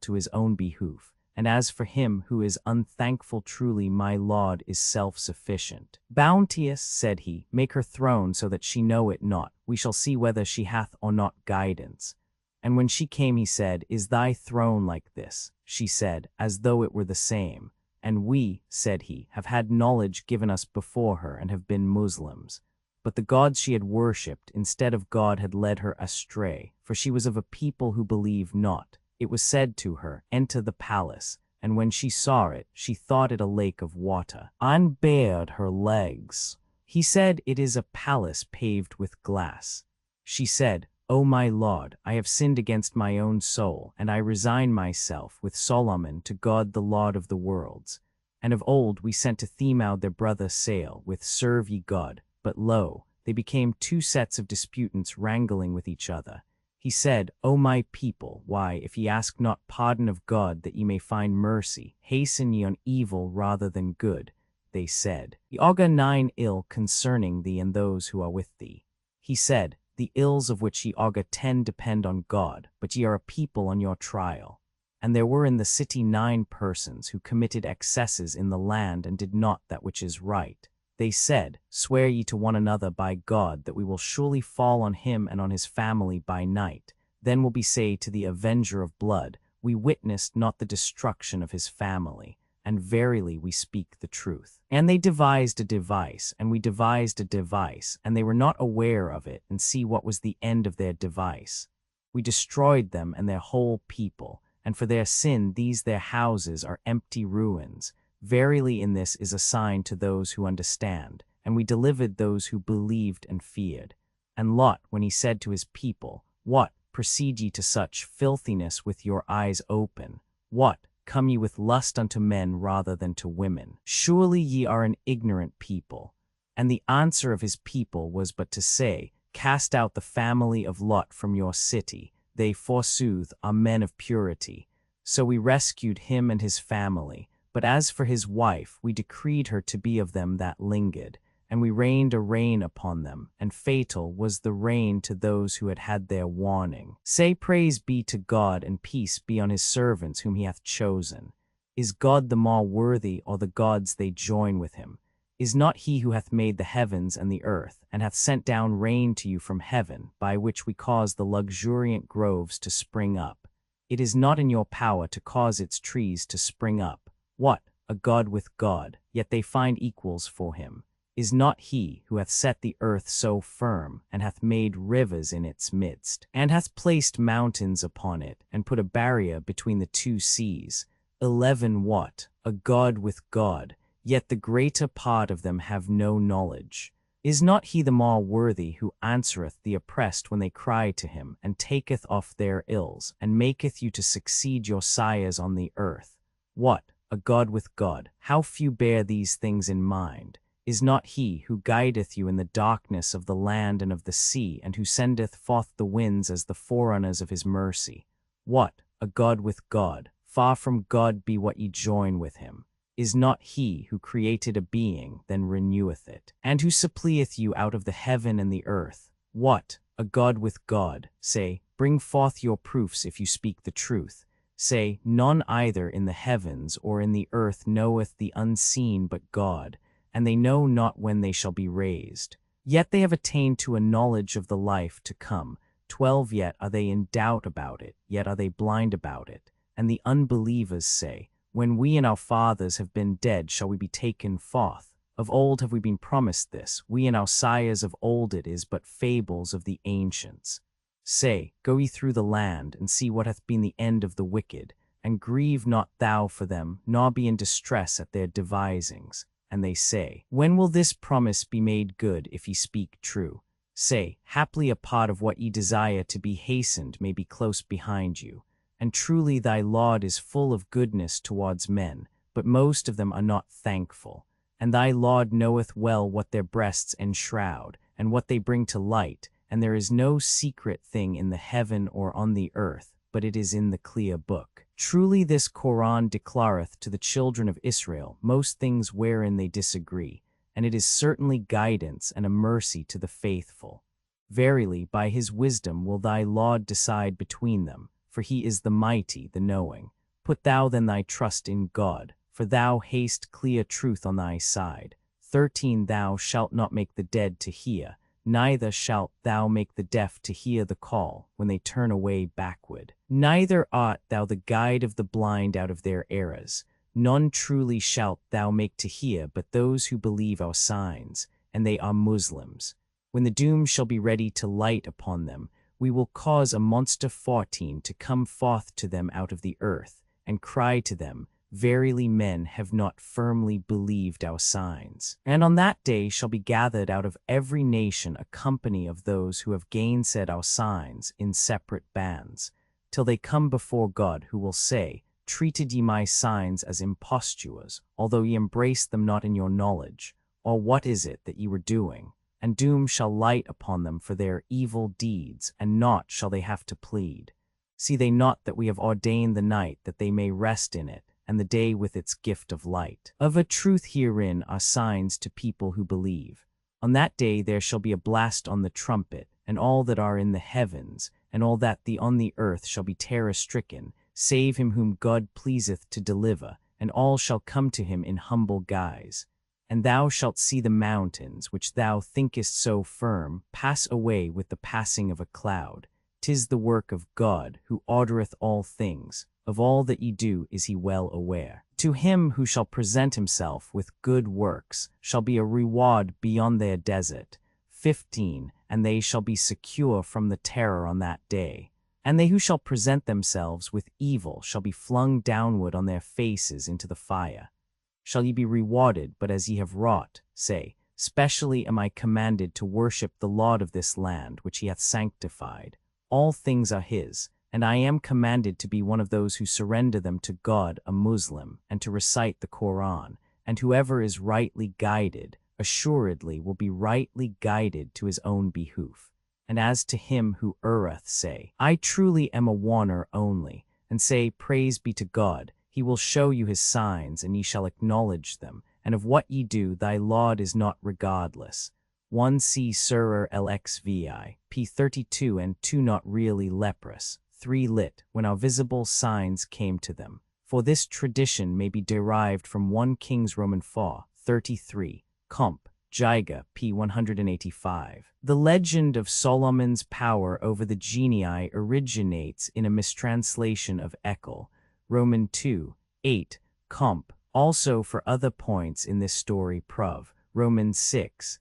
to his own behoof. And as for him who is unthankful, truly my Lord is self-sufficient. Bounteous, said he, make her throne so that she know it not. We shall see whether she hath or not guidance. And when she came, he said, Is thy throne like this? She said, As though it were the same. And we, said he, have had knowledge given us before her, and have been Muslims. But the gods she had worshipped instead of God had led her astray, for she was of a people who believe not. It was said to her, Enter the palace. And when she saw it, she thought it a lake of water. Unbared her legs. He said, It is a palace paved with glass. She said, O my Lord, I have sinned against my own soul, and I resign myself with Solomon to God the Lord of the worlds. And of old we sent to Themaud their brother Sail, with Serve ye God. But lo, they became two sets of disputants wrangling with each other. He said, O my people, why, if ye ask not pardon of God that ye may find mercy, hasten ye on evil rather than good? They said, Ye augur 9 ill concerning thee and those who are with thee. He said, The ills of which ye augur 10 depend on God, but ye are a people on your trial. And there were in the city 9 persons who committed excesses in the land and did not that which is right. They said, Swear ye to one another by God that we will surely fall on him and on his family by night. Then will we say to the avenger of blood, We witnessed not the destruction of his family, and verily we speak the truth. And they devised a device, and we devised a device, and they were not aware of it, and see what was the end of their device. We destroyed them and their whole people, and for their sin these their houses are empty ruins. Verily in this is a sign to those who understand, and we delivered those who believed and feared. And Lot, when he said to his people, What, proceed ye to such filthiness with your eyes open? What, come ye with lust unto men rather than to women? Surely ye are an ignorant people. And the answer of his people was but to say, Cast out the family of Lot from your city. They, forsooth, are men of purity. So we rescued him and his family. But as for his wife, we decreed her to be of them that lingered, and we rained a rain upon them, and fatal was the rain to those who had had their warning. Say, Praise be to God, and peace be on his servants whom he hath chosen. Is God the more worthy, or the gods they join with him? Is not he who hath made the heavens and the earth, and hath sent down rain to you from heaven, by which we cause the luxuriant groves to spring up? It is not in your power to cause its trees to spring up. What, a God with God, yet they find equals for him? Is not he who hath set the earth so firm, and hath made rivers in its midst, and hath placed mountains upon it, and put a barrier between the two seas? 11 What, a God with God, yet the greater part of them have no knowledge. Is not he the more worthy who answereth the oppressed when they cry to him, and taketh off their ills, and maketh you to succeed your sires on the earth? What, a God with God, how few bear these things in mind? Is not he who guideth you in the darkness of the land and of the sea, and who sendeth forth the winds as the forerunners of his mercy? What, a God with God, far from God be what ye join with him. Is not he who created a being, then reneweth it, and who supplieth you out of the heaven and the earth? What, a God with God, say, Bring forth your proofs if you speak the truth. Say, None either in the heavens or in the earth knoweth the unseen but God, and they know not when they shall be raised. Yet they have attained to a knowledge of the life to come. 12 Yet are they in doubt about it, yet are they blind about it. And the unbelievers say, When we and our fathers have been dead, shall we be taken forth? Of old have we been promised this, we and our sires of old, it is but fables of the ancients. Say, Go ye through the land, and see what hath been the end of the wicked, and grieve not thou for them, nor be in distress at their devisings. And they say, When will this promise be made good, if ye speak true? Say, Haply a part of what ye desire to be hastened may be close behind you. And truly thy Lord is full of goodness towards men, but most of them are not thankful. And thy Lord knoweth well what their breasts enshroud, and what they bring to light, and there is no secret thing in the heaven or on the earth, but it is in the clear book. Truly this Qur'an declareth to the children of Israel most things wherein they disagree, and it is certainly guidance and a mercy to the faithful. Verily, by his wisdom will thy Lord decide between them, for he is the mighty, the knowing. Put thou then thy trust in God, for thou hast clear truth on thy side. 13 Thou shalt not make the dead to hear, neither shalt thou make the deaf to hear the call when they turn away backward. Neither art thou the guide of the blind out of their errors. None truly shalt thou make to hear but those who believe our signs, and they are Muslims. When the doom shall be ready to light upon them, we will cause a monster 14 to come forth to them out of the earth, and cry to them, Verily men have not firmly believed our signs. And on that day shall be gathered out of every nation a company of those who have gainsaid our signs in separate bands, till they come before God, who will say, Treated ye my signs as impostures, although ye embraced them not in your knowledge? Or what is it that ye were doing? And doom shall light upon them for their evil deeds, and naught shall they have to plead. See they not that we have ordained the night that they may rest in it, and the day with its gift of light? Of a truth herein are signs to people who believe. On that day there shall be a blast on the trumpet, and all that are in the heavens, and all that the on the earth shall be terror-stricken, save him whom God pleaseth to deliver, and all shall come to him in humble guise. And thou shalt see the mountains, which thou thinkest so firm, pass away with the passing of a cloud. 'Tis the work of God, who ordereth all things. Of all that ye do is he well aware. To him who shall present himself with good works shall be a reward beyond their desert. 15 And they shall be secure from the terror on that day. And they who shall present themselves with evil shall be flung downward on their faces into the fire. Shall ye be rewarded but as ye have wrought? Say, specially am I commanded to worship the Lord of this land, which he hath sanctified. All things are his, and I am commanded to be one of those who surrender them to God, a Muslim, and to recite the Qur'an, and whoever is rightly guided, assuredly will be rightly guided to his own behoof. And as to him who erreth, say, I truly am a warner only, and say, Praise be to God, he will show you his signs, and ye shall acknowledge them, and of what ye do thy Lord is not regardless. 1 Surah Al-Xvi, p. 32 and 2 Not really leprous. 3 Lit. When our visible signs came to them. For this tradition may be derived from 1 Kings Roman 4, 33, Comp. Jiga, p. 185. The legend of Solomon's power over the genii originates in a mistranslation of Ekel, Roman 2, 8, Comp. Also for other points in this story Prov, Romans 6,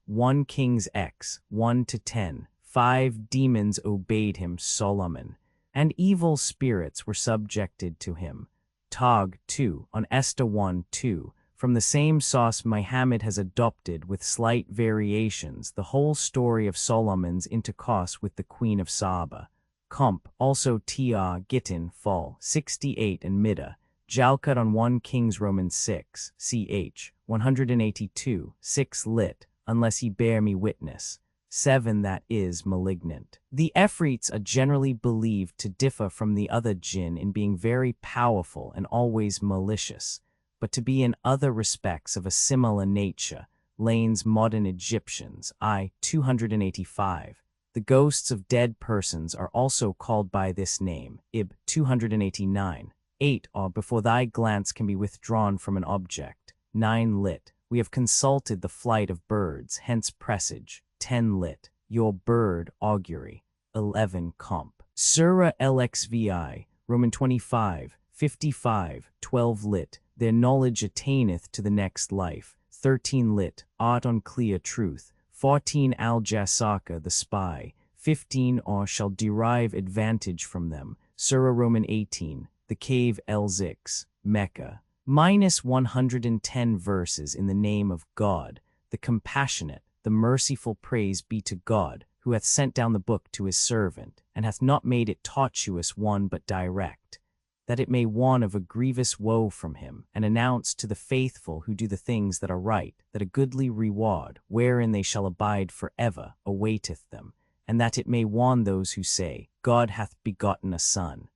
1 Kings X, 1-10, 5 demons obeyed him Solomon, and evil spirits were subjected to him. Tog 2, on Esther 1, 2, from the same source Muhammad has adopted with slight variations the whole story of Solomon's intercourse with the Queen of Saba. Comp. Also Tr. Gittin, Fall, 68 and Midda, Jalkut on 1 Kings Roman 6, ch. 182, 6 Lit, unless ye bear me witness. 7 That is malignant. The Efreets are generally believed to differ from the other jinn in being very powerful and always malicious, but to be in other respects of a similar nature. Lane's Modern Egyptians, I. 285. The ghosts of dead persons are also called by this name, Ib. 289. 8 Or before thy glance can be withdrawn from an object. 9 Lit. We have consulted the flight of birds, hence presage. 10 Lit. Your bird augury. 11 Comp. Surah Al-Xvi, Roman 25, 55, 12 Lit. Their knowledge attaineth to the next life. 13 Lit. Art on clear truth. 14 Al-Jasaka the spy. 15 Or shall derive advantage from them. Surah Roman 18, the cave El-Zix, Mecca. -110 verses in the name of God, the compassionate, the merciful. Praise be to God, who hath sent down the book to his servant, and hath not made it tortuous one but direct, that it may warn of a grievous woe from him, and announce to the faithful who do the things that are right, that a goodly reward, wherein they shall abide forever, awaiteth them, and that it may warn those who say, God hath begotten a son.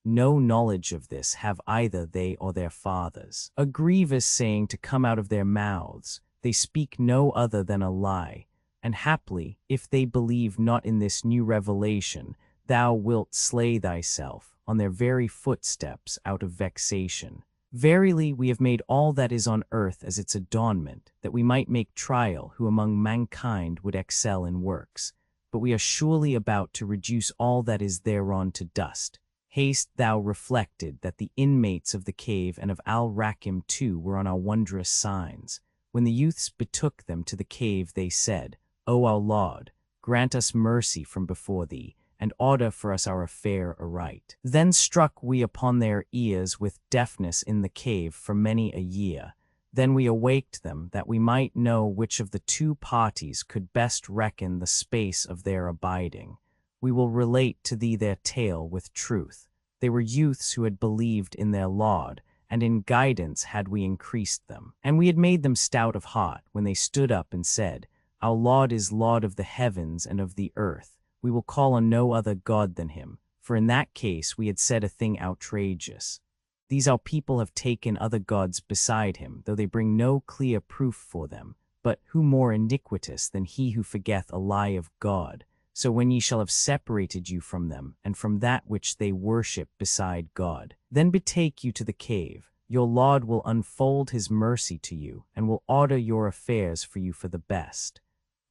No knowledge of this have either they or their fathers. A grievous saying to come out of their mouths, they speak no other than a lie, and haply, if they believe not in this new revelation, thou wilt slay thyself on their very footsteps out of vexation. Verily, we have made all that is on earth as its adornment, that we might make trial who among mankind would excel in works. But we are surely about to reduce all that is thereon to dust. Hast thou reflected that the inmates of the cave and of Al-Rakim too were on our wondrous signs? When the youths betook them to the cave, they said, O our Lord, grant us mercy from before thee, and order for us our affair aright. Then struck we upon their ears with deafness in the cave for many a year. Then we awaked them, that we might know which of the two parties could best reckon the space of their abiding. We will relate to thee their tale with truth. They were youths who had believed in their Lord, and in guidance had we increased them. And we had made them stout of heart, when they stood up and said, Our Lord is Lord of the heavens and of the earth. We will call on no other God than him, for in that case we had said a thing outrageous. These our people have taken other gods beside him, though they bring no clear proof for them. But who more iniquitous than he who forgeth a lie of God? So when ye shall have separated you from them, and from that which they worship beside God, then betake you to the cave. Your Lord will unfold his mercy to you, and will order your affairs for you for the best.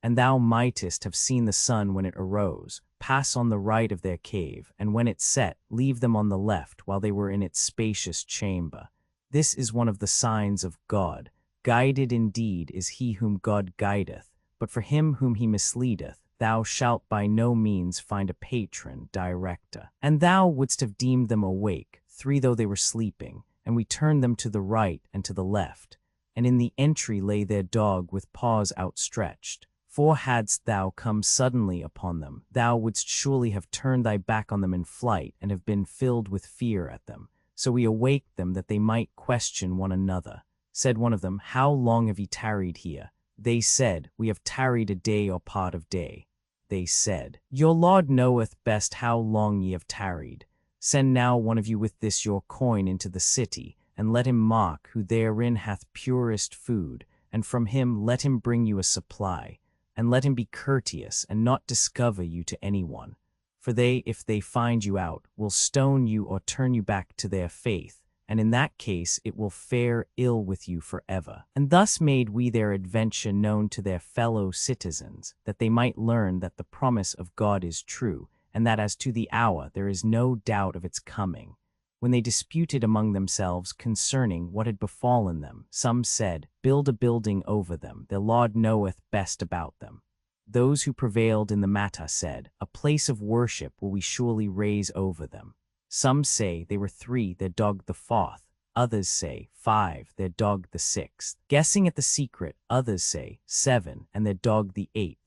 And thou mightest have seen the sun when it arose, pass on the right of their cave, and when it set, leave them on the left, while they were in its spacious chamber. This is one of the signs of God. Guided indeed is he whom God guideth, but for him whom he misleadeth, thou shalt by no means find a patron director. And thou wouldst have deemed them awake, 3 though they were sleeping, and we turned them to the right and to the left. And in the entry lay their dog with paws outstretched. 4 hadst thou come suddenly upon them, thou wouldst surely have turned thy back on them in flight, and have been filled with fear at them. So we awaked them that they might question one another. Said one of them, How long have ye tarried here? They said, We have tarried a day or part of day. They said, Your Lord knoweth best how long ye have tarried. Send now one of you with this your coin into the city, and let him mark who therein hath purest food, and from him let him bring you a supply. And let him be courteous, and not discover you to any one. For they, if they find you out, will stone you or turn you back to their faith, and in that case it will fare ill with you forever. And thus made we their adventure known to their fellow citizens, that they might learn that the promise of God is true, and that as to the hour there is no doubt of its coming. When they disputed among themselves concerning what had befallen them, some said, Build a building over them, their Lord knoweth best about them. Those who prevailed in the matter said, A place of worship will we surely raise over them. Some say they were 3, their dog the 4th. Others say 5, their dog the 6th. Guessing at the secret, others say 7, and their dog the 8th.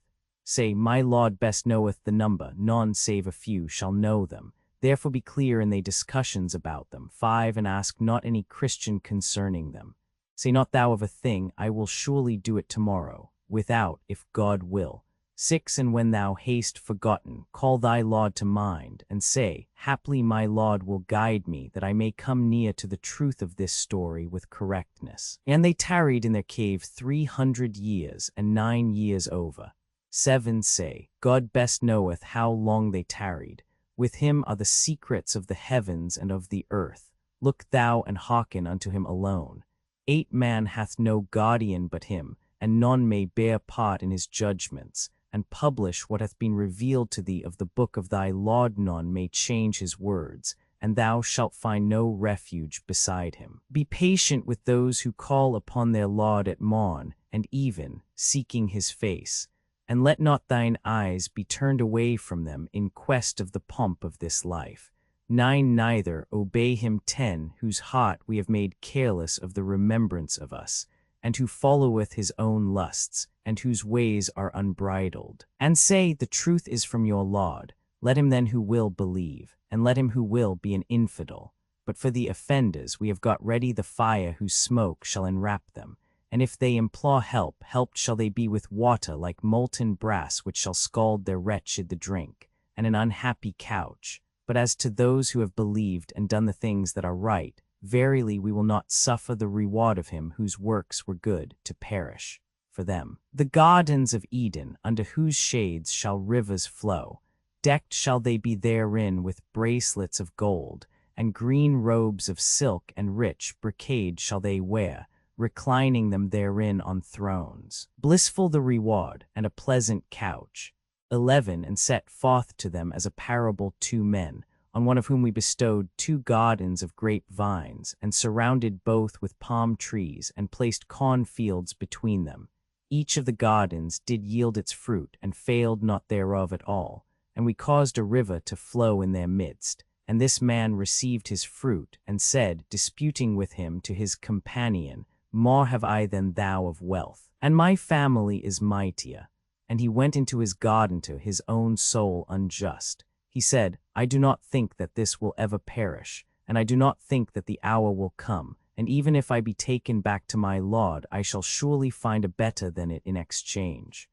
Say, My Lord best knoweth the number, none save a few shall know them. Therefore be clear in thy discussions about them. 5, and ask not any Christian concerning them. Say not thou of a thing, I will surely do it tomorrow, without, if God will. 6, and when thou hast forgotten, call thy Lord to mind, and say, Haply my Lord will guide me, that I may come near to the truth of this story with correctness. And they tarried in their cave 300 years, and 9 years over. 7 say, God best knoweth how long they tarried. With him are the secrets of the heavens and of the earth. Look thou and hearken unto him alone. 8 man hath no guardian but him, and none may bear part in his judgments, and publish what hath been revealed to thee of the book of thy Lord. None may change his words, and thou shalt find no refuge beside him. Be patient with those who call upon their Lord at morn and even, seeking his face. And let not thine eyes be turned away from them in quest of the pomp of this life. 9 neither obey him 10, whose heart we have made careless of the remembrance of us, and who followeth his own lusts, and whose ways are unbridled. And say, The truth is from your Lord. Let him then who will believe, and let him who will be an infidel. But for the offenders we have got ready the fire whose smoke shall enwrap them. And if they implore help, helped shall they be with water like molten brass, which shall scald their wretched the drink, and an unhappy couch. But as to those who have believed and done the things that are right, verily we will not suffer the reward of him whose works were good to perish. For them, the gardens of Eden, under whose shades shall rivers flow, decked shall they be therein with bracelets of gold, and green robes of silk, and rich brocade shall they wear, reclining them therein on thrones. Blissful the reward, and a pleasant couch. 11 And set forth to them as a parable 2 men, on one of whom we bestowed 2 gardens of grape vines, and surrounded both with palm trees, and placed corn fields between them. Each of the gardens did yield its fruit, and failed not thereof at all. And we caused a river to flow in their midst. And this man received his fruit, and said, disputing with him to his companion, More have I than thou of wealth, and my family is mightier. And he went into his garden to his own soul unjust. He said, I do not think that this will ever perish, and I do not think that the hour will come, and even if I be taken back to my Lord, I shall surely find a better than it in exchange.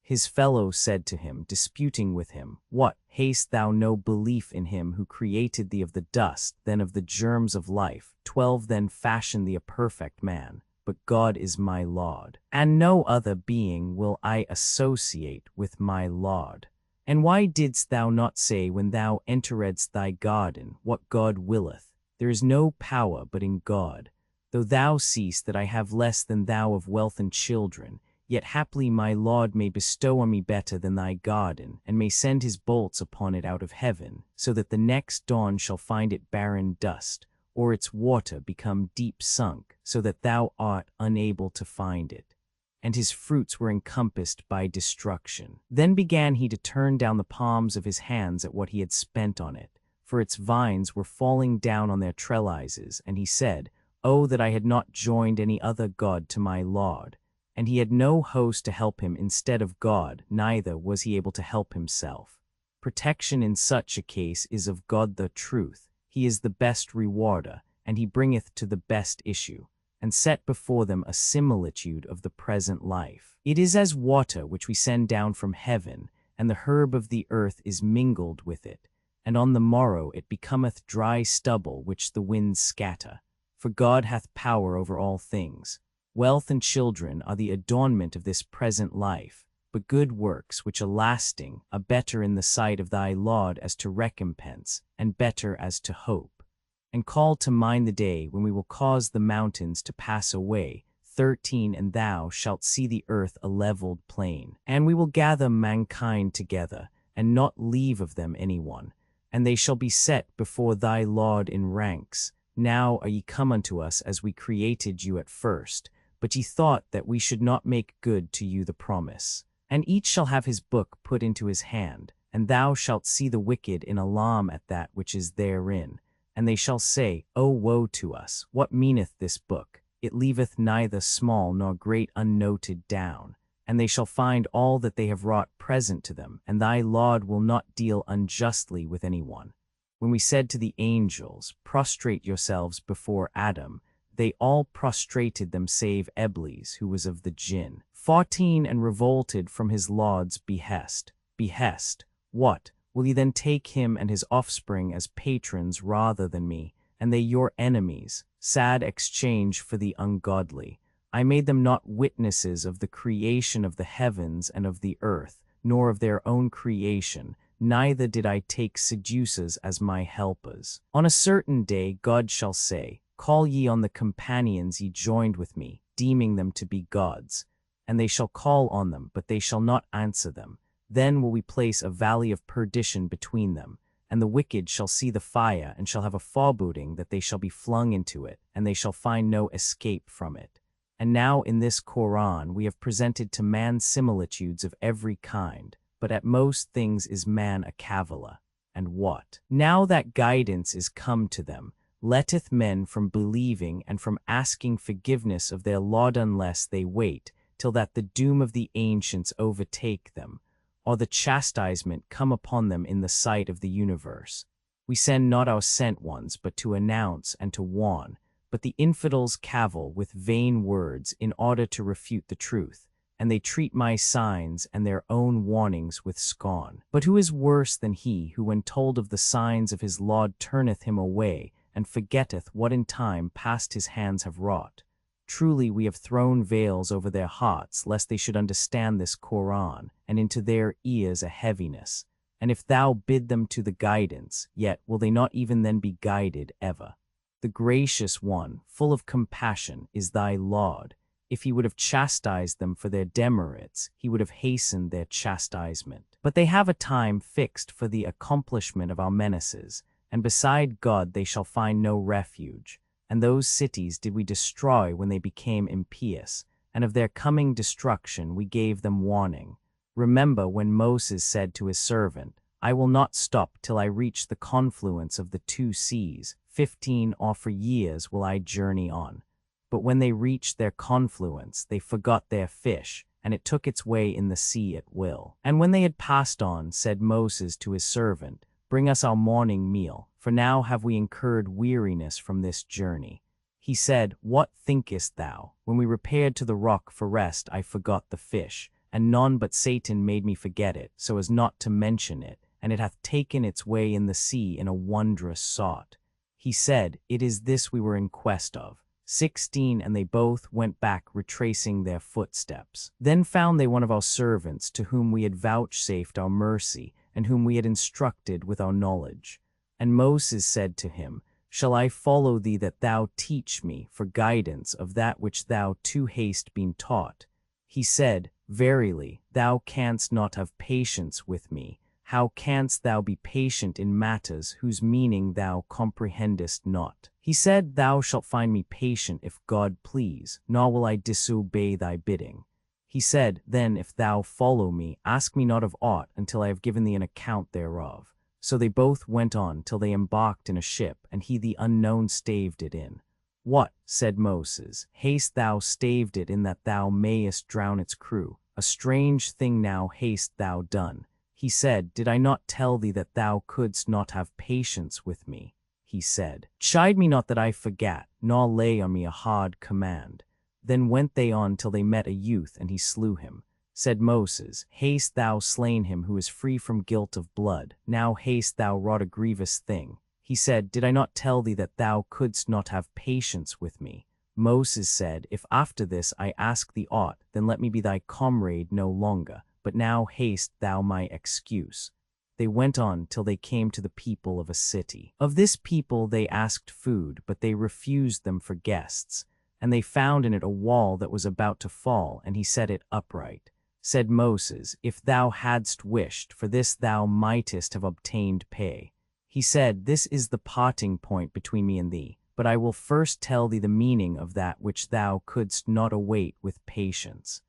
His fellow said to him, disputing with him, What, hast thou no belief in him who created thee of the dust, then of the germs of life? 12 Then fashioned thee a perfect man, but God is my Lord, and no other being will I associate with my Lord. And why didst thou not say when thou enteredst thy garden, What God willeth? There is no power but in God. Though thou seest that I have less than thou of wealth and children, yet haply my Lord may bestow on me better than thy garden, and may send his bolts upon it out of heaven, so that the next dawn shall find it barren dust, or its water become deep sunk, so that thou art unable to find it. and his fruits were encompassed by destruction. Then began he to turn down the palms of his hands at what he had spent on it, for its vines were falling down on their trellises, and he said, "Oh, that I had not joined any other god to my Lord." And he had no host to help him instead of God, neither was he able to help himself. Protection in such a case is of God the truth. He is the best rewarder, and he bringeth to the best issue, and set before them a similitude of the present life. It is as water which we send down from heaven, and the herb of the earth is mingled with it, and on the morrow it becometh dry stubble which the winds scatter. For God hath power over all things. Wealth and children are the adornment of this present life, but good works which are lasting are better in the sight of thy Lord as to recompense, and better as to hope. And call to mind the day when we will cause the mountains to pass away. 13 And thou shalt see the earth a leveled plain. And we will gather mankind together, and not leave of them any one. And they shall be set before thy Lord in ranks. Now are ye come unto us as we created you at first, but ye thought that we should not make good to you the promise. And each shall have his book put into his hand, and thou shalt see the wicked in alarm at that which is therein. And they shall say, O woe to us! What meaneth this book? It leaveth neither small nor great unnoted down. And they shall find all that they have wrought present to them, and thy Lord will not deal unjustly with any one. When we said to the angels, Prostrate yourselves before Adam, they all prostrated them save Eblis, who was of the jinn. 14 And revolted from his Lord's behest. Behest, what? Will ye then take him and his offspring as patrons rather than me, and they your enemies? Sad exchange for the ungodly. I made them not witnesses of the creation of the heavens and of the earth, nor of their own creation, neither did I take seducers as my helpers. On a certain day God shall say, Call ye on the companions ye joined with me, deeming them to be gods. And they shall call on them, but they shall not answer them. Then will we place a valley of perdition between them, and the wicked shall see the fire, and shall have a foreboding that they shall be flung into it, and they shall find no escape from it. And now in this Qur'an we have presented to man similitudes of every kind, but at most things is man a caviller. And what? Now that guidance is come to them, letteth men from believing and from asking forgiveness of their Lord unless they wait till that the doom of the ancients overtake them, or the chastisement come upon them in the sight of the universe. We send not our sent ones but to announce and to warn, but the infidels cavil with vain words in order to refute the truth, and they treat my signs and their own warnings with scorn. But who is worse than he who when told of the signs of his Lord turneth him away, and forgetteth what in time past his hands have wrought? Truly we have thrown veils over their hearts, lest they should understand this Qur'an, and into their ears a heaviness. And if thou bid them to the guidance, yet will they not even then be guided ever. The gracious one, full of compassion, is thy Lord. If he would have chastised them for their demerits, he would have hastened their chastisement. But they have a time fixed for the accomplishment of our menaces, and beside God they shall find no refuge. And those cities did we destroy when they became impious, and of their coming destruction we gave them warning. Remember when Moses said to his servant, I will not stop till I reach the confluence of the two seas. 15 Or for years will I journey on. But when they reached their confluence, they forgot their fish, and it took its way in the sea at will. And when they had passed on, said Moses to his servant, Bring us our morning meal, for now have we incurred weariness from this journey. He said, What thinkest thou? When we repaired to the rock for rest, I forgot the fish, and none but Satan made me forget it, so as not to mention it, and it hath taken its way in the sea in a wondrous sort. He said, It is this we were in quest of. 16 And they both went back retracing their footsteps. Then found they one of our servants, to whom we had vouchsafed our mercy, and whom we had instructed with our knowledge. And Moses said to him, Shall I follow thee that thou teach me for guidance of that which thou too hast been taught? He said, Verily, thou canst not have patience with me. How canst thou be patient in matters whose meaning thou comprehendest not? He said, Thou shalt find me patient if God please, nor will I disobey thy bidding. He said, Then if thou follow me, ask me not of aught until I have given thee an account thereof. So they both went on till they embarked in a ship, and he the unknown staved it in. What, said Moses, hast thou staved it in that thou mayest drown its crew? A strange thing now hast thou done. He said, Did I not tell thee that thou couldst not have patience with me? He said, Chide me not that I forgat, nor lay on me a hard command. Then went they on till they met a youth, and he slew him. Said Moses, Hast thou slain him who is free from guilt of blood? Now hast thou wrought a grievous thing. He said, Did I not tell thee that thou couldst not have patience with me? Moses said, If after this I ask thee aught, then let me be thy comrade no longer, but now haste thou my excuse. They went on till they came to the people of a city. Of this people they asked food, but they refused them for guests. And they found in it a wall that was about to fall, and he set it upright. Said Moses, If thou hadst wished, for this thou mightest have obtained pay. He said, This is the parting point between me and thee, but I will first tell thee the meaning of that which thou couldst not await with patience.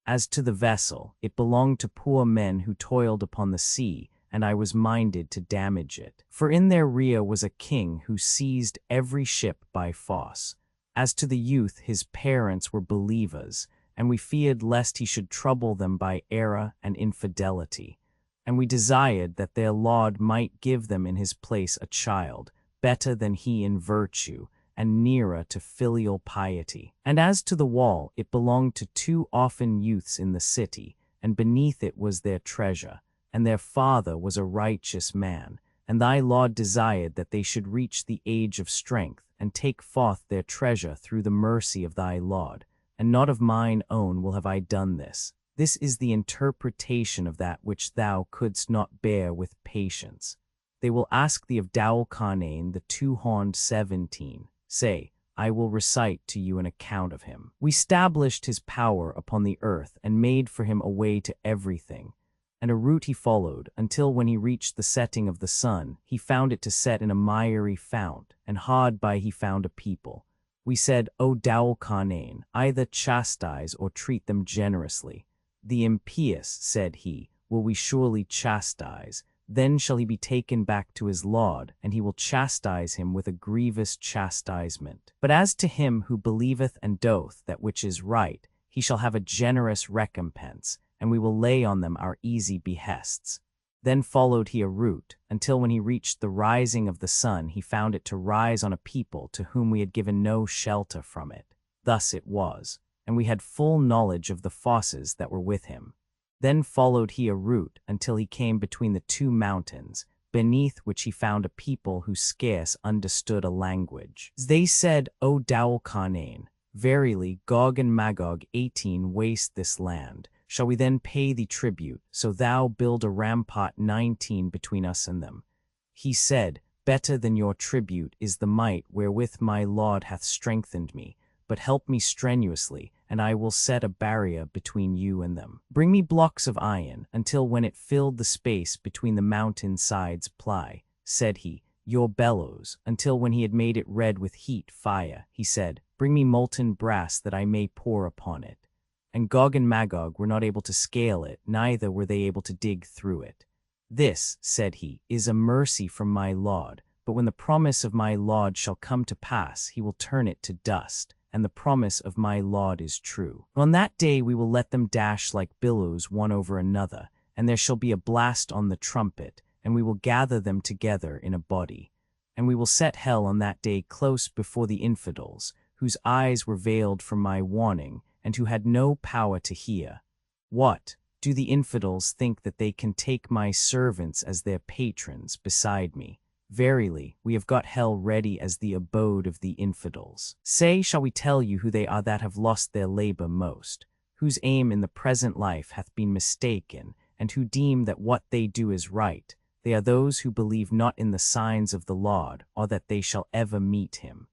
As to the vessel, it belonged to poor men who toiled upon the sea, and I was minded to damage it. For in their rear was a king who seized every ship by force. As to the youth, his parents were believers, and we feared lest he should trouble them by error and infidelity. And we desired that their Lord might give them in his place a child, better than he in virtue, and nearer to filial piety. And as to the wall, it belonged to 2 orphan youths in the city, and beneath it was their treasure, and their father was a righteous man. And thy Lord desired that they should reach the age of strength, and take forth their treasure through the mercy of thy Lord, and not of mine own will have I done this. This is the interpretation of that which thou couldst not bear with patience. They will ask thee of Al-Qur'an, the 2-horned 17. Say, I will recite to you an account of him. We established his power upon the earth, and made for him a way to everything. And a route he followed, until when he reached the setting of the sun, he found it to set in a miry fount, and hard by he found a people. We said, O Al-Qur'an, either chastise or treat them generously. The impious, said he, will we surely chastise. Then shall he be taken back to his Lord, and he will chastise him with a grievous chastisement. But as to him who believeth and doth that which is right, he shall have a generous recompense, and we will lay on them our easy behests. Then followed he a route, until when he reached the rising of the sun, he found it to rise on a people to whom we had given no shelter from it. Thus it was, and we had full knowledge of the forces that were with him. Then followed he a route until he came between the 2 mountains, beneath which he found a people who scarce understood a language. They said, O Al-Qur'an, verily Gog and Magog 18 waste this land. Shall we then pay thee tribute, so thou build a rampart 19 between us and them? He said, Better than your tribute is the might wherewith my Lord hath strengthened me, but help me strenuously, and I will set a barrier between you and them. Bring me blocks of iron, until when it filled the space between the mountain sides ply, said he, your bellows, until when he had made it red with heat fire, he said, Bring me molten brass that I may pour upon it. And Gog and Magog were not able to scale it, neither were they able to dig through it. This, said he, is a mercy from my Lord, but when the promise of my Lord shall come to pass, he will turn it to dust, and the promise of my Lord is true. On that day we will let them dash like billows one over another, and there shall be a blast on the trumpet, and we will gather them together in a body. And we will set hell on that day close before the infidels, whose eyes were veiled from my warning, and who had no power to hear. What? Do the infidels think that they can take my servants as their patrons beside me? Verily, we have got hell ready as the abode of the infidels. Say, shall we tell you who they are that have lost their labor most, whose aim in the present life hath been mistaken, and who deem that what they do is right? They are those who believe not in the signs of the Lord, or that they shall ever meet him.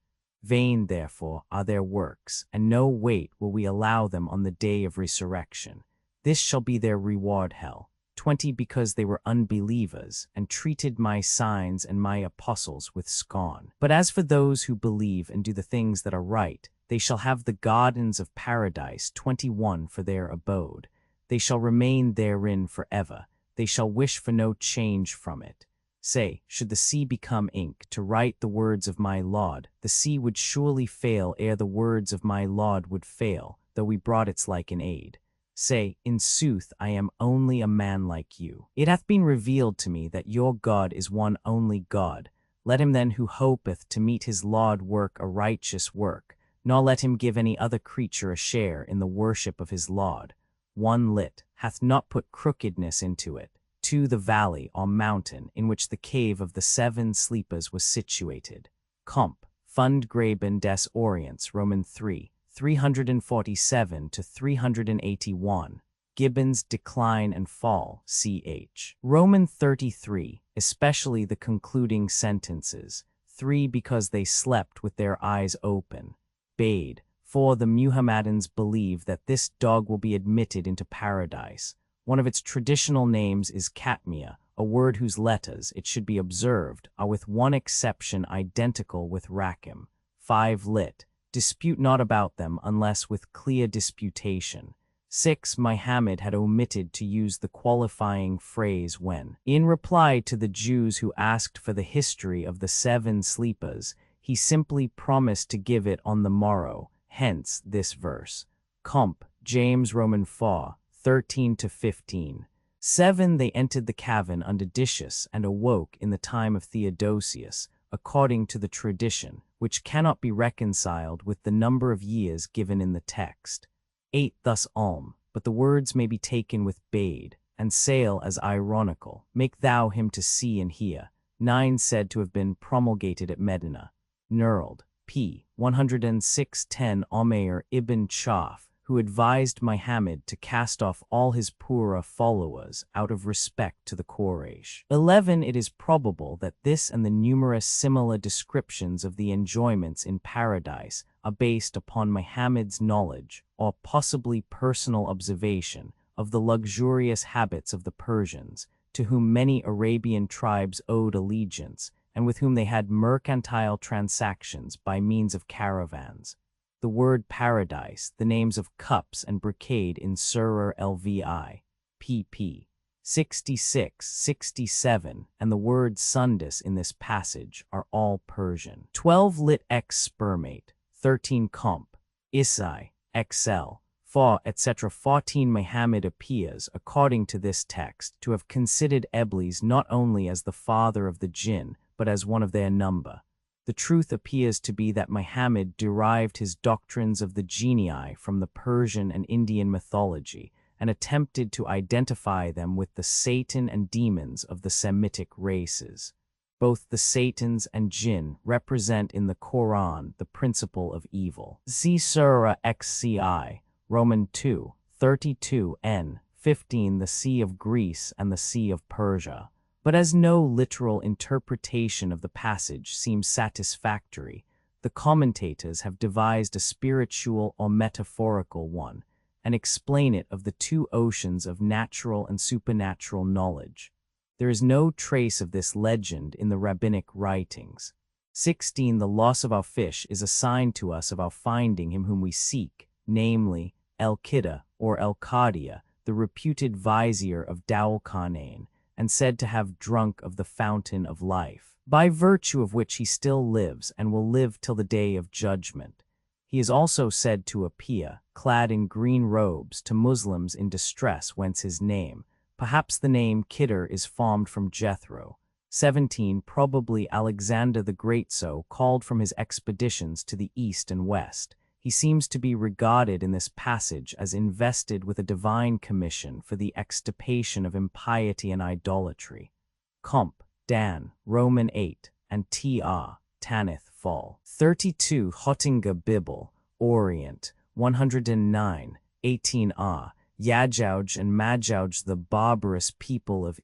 Vain, therefore, are their works, and no weight will we allow them on the day of resurrection. This shall be their reward hell. 20 because they were unbelievers and treated my signs and my apostles with scorn. But as for those who believe and do the things that are right, they shall have the gardens of paradise 21 for their abode. They shall remain therein forever. They shall wish for no change from it. Say, should the sea become ink to write the words of my Lord, the sea would surely fail ere the words of my Lord would fail, though we brought its like in aid. Say, in sooth, I am only a man like you. It hath been revealed to me that your God is one only God. Let him then who hopeth to meet his Lord work a righteous work, nor let him give any other creature a share in the worship of his Lord. 1 Lit hath not put crookedness into it. 2 The valley or mountain in which the cave of the 7 sleepers was situated. Comp. Fundgraben des Orients, Roman 3, 347 to 381. Gibbon's Decline and Fall, ch. Roman 33, especially the concluding sentences. 3 Because they slept with their eyes open. Bade. 4 The Muhammadans believe that this dog will be admitted into paradise. One of its traditional names is Katmia, a word whose letters, it should be observed, are with one exception identical with Rakim. 5 Lit. Dispute not about them unless with clear disputation. 6 Muhammad had omitted to use the qualifying phrase when, in reply to the Jews who asked for the history of the 7 sleepers, he simply promised to give it on the morrow, hence this verse. Comp. James Roman 4, 13 to 15. 7 They entered the cavern under Decius and awoke in the time of Theodosius, according to the tradition, which cannot be reconciled with the number of years given in the text. 8 Thus but the words may be taken with bade, and sail as ironical, make thou him to see and hear. 9 Said to have been promulgated at Medina. Knurled, p. 106-10 Omeir ibn Chaf, who advised Muhammad to cast off all his poorer followers out of respect to the Quraysh. 11 It is probable that this and the numerous similar descriptions of the enjoyments in paradise are based upon Muhammad's knowledge, or possibly personal observation, of the luxurious habits of the Persians, to whom many Arabian tribes owed allegiance, and with whom they had mercantile transactions by means of caravans. The word paradise, the names of cups and brocade in Surah Lvi, pp. 66-67, and the word sundus in this passage are all Persian. 12 Lit X spermate, 13 Comp. Isai, XL, Fa, etc. 14 Muhammad appears, according to this text, to have considered Eblis not only as the father of the jinn, but as one of their number. The truth appears to be that Muhammad derived his doctrines of the genii from the Persian and Indian mythology and attempted to identify them with the Satan and demons of the Semitic races. Both the Satans and jinn represent in the Qur'an the principle of evil. See Surah XCI, Roman 2, 32 n. 15 The Sea of Greece and the Sea of Persia. But as no literal interpretation of the passage seems satisfactory, the commentators have devised a spiritual or metaphorical one, and explain it of the 2 oceans of natural and supernatural knowledge. There is no trace of this legend in the rabbinic writings. 16 The loss of our fish is a sign to us of our finding him whom we seek, namely, El-Qida or El-Qadia, the reputed vizier of Dawul-Qarnayn, and said to have drunk of the fountain of life, by virtue of which he still lives and will live till the day of judgment. He is also said to appear, clad in green robes, to Muslims in distress, whence his name. Perhaps the name Khidr is formed from Jethro. 17 Probably Alexander the Great, so called from his expeditions to the east and west. He seems to be regarded in this passage as invested with a divine commission for the extirpation of impiety and idolatry. Comp. Dan, Roman 8, and Tr. Tanith Fall. 32 Hottinga Bible, Orient, 109, 18a. Yajouj and Majouj, the barbarous people of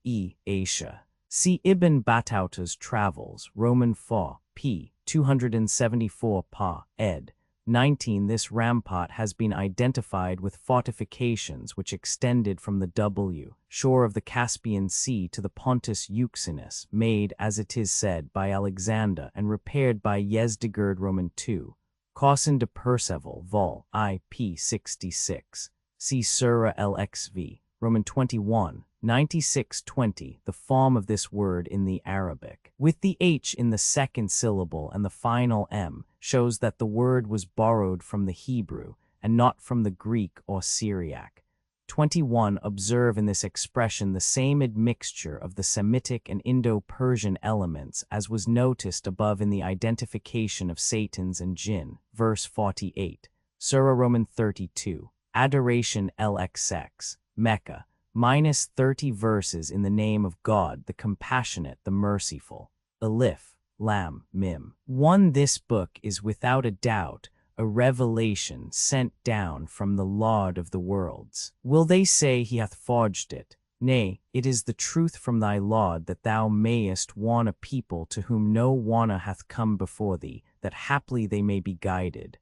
Asia. See Ibn Battuta's Travels, Roman 4, p. 274 pa. ed. 19. This rampart has been identified with fortifications which extended from the shore of the Caspian Sea to the Pontus Euxinus, made, as it is said, by Alexander and repaired by Yezdegerd Roman II. Causin de Perceval, vol. I. p. 66. See Surah LXV, Roman 21, 96-20, the form of this word in the Arabic, with the H in the second syllable and the final M, shows that the word was borrowed from the Hebrew and not from the Greek or Syriac. 21. Observe in this expression the same admixture of the Semitic and Indo-Persian elements as was noticed above in the identification of Satans and Jinn, verse 48. Surah Roman 32. Adoration LXX, Mecca, minus 30 verses in the name of God, the Compassionate, the Merciful. Alif, Lam, Mim. 1. This book is without a doubt a revelation sent down from the Lord of the worlds. Will they say he hath forged it? Nay, it is the truth from thy Lord, that thou mayest warn a people to whom no warner hath come before thee, that haply they may be guided.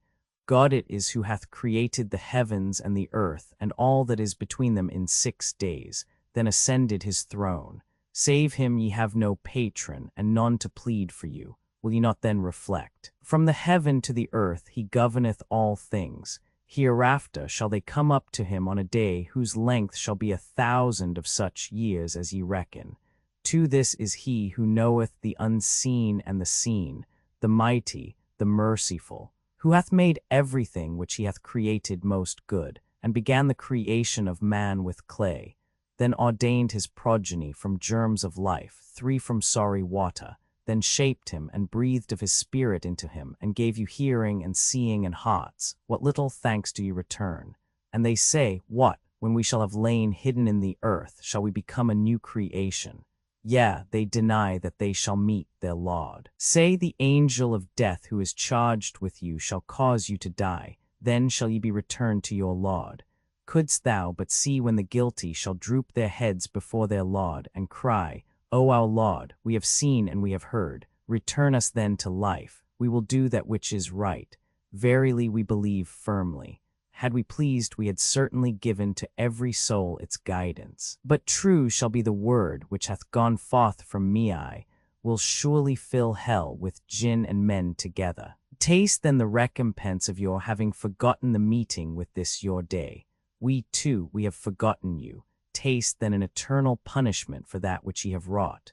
God it is who hath created the heavens and the earth, and all that is between them in 6 days, then ascended his throne. Save him ye have no patron, and none to plead for you. Will ye not then reflect? From the heaven to the earth he governeth all things. Hereafter shall they come up to him on a day whose length shall be 1,000 of such years as ye reckon. To this is he who knoweth the unseen and the seen, the mighty, the merciful, who hath made everything which he hath created most good, and began the creation of man with clay, then ordained his progeny from germs of life, 3 from sorry water, then shaped him and breathed of his spirit into him, and gave you hearing and seeing and hearts. What little thanks do you return? And they say, what, when we shall have lain hidden in the earth, shall we become a new creation? Yea, they deny that they shall meet their Lord. Say, the angel of death who is charged with you shall cause you to die, then shall ye be returned to your Lord. Couldst thou but see when the guilty shall droop their heads before their Lord, and cry, O our Lord, we have seen and we have heard, return us then to life, we will do that which is right. Verily we believe firmly. Had we pleased, we had certainly given to every soul its guidance. But true shall be the word which hath gone forth from me, will surely fill hell with jinn and men together. Taste then the recompense of your having forgotten the meeting with this your day. We too, we have forgotten you. Taste then an eternal punishment for that which ye have wrought.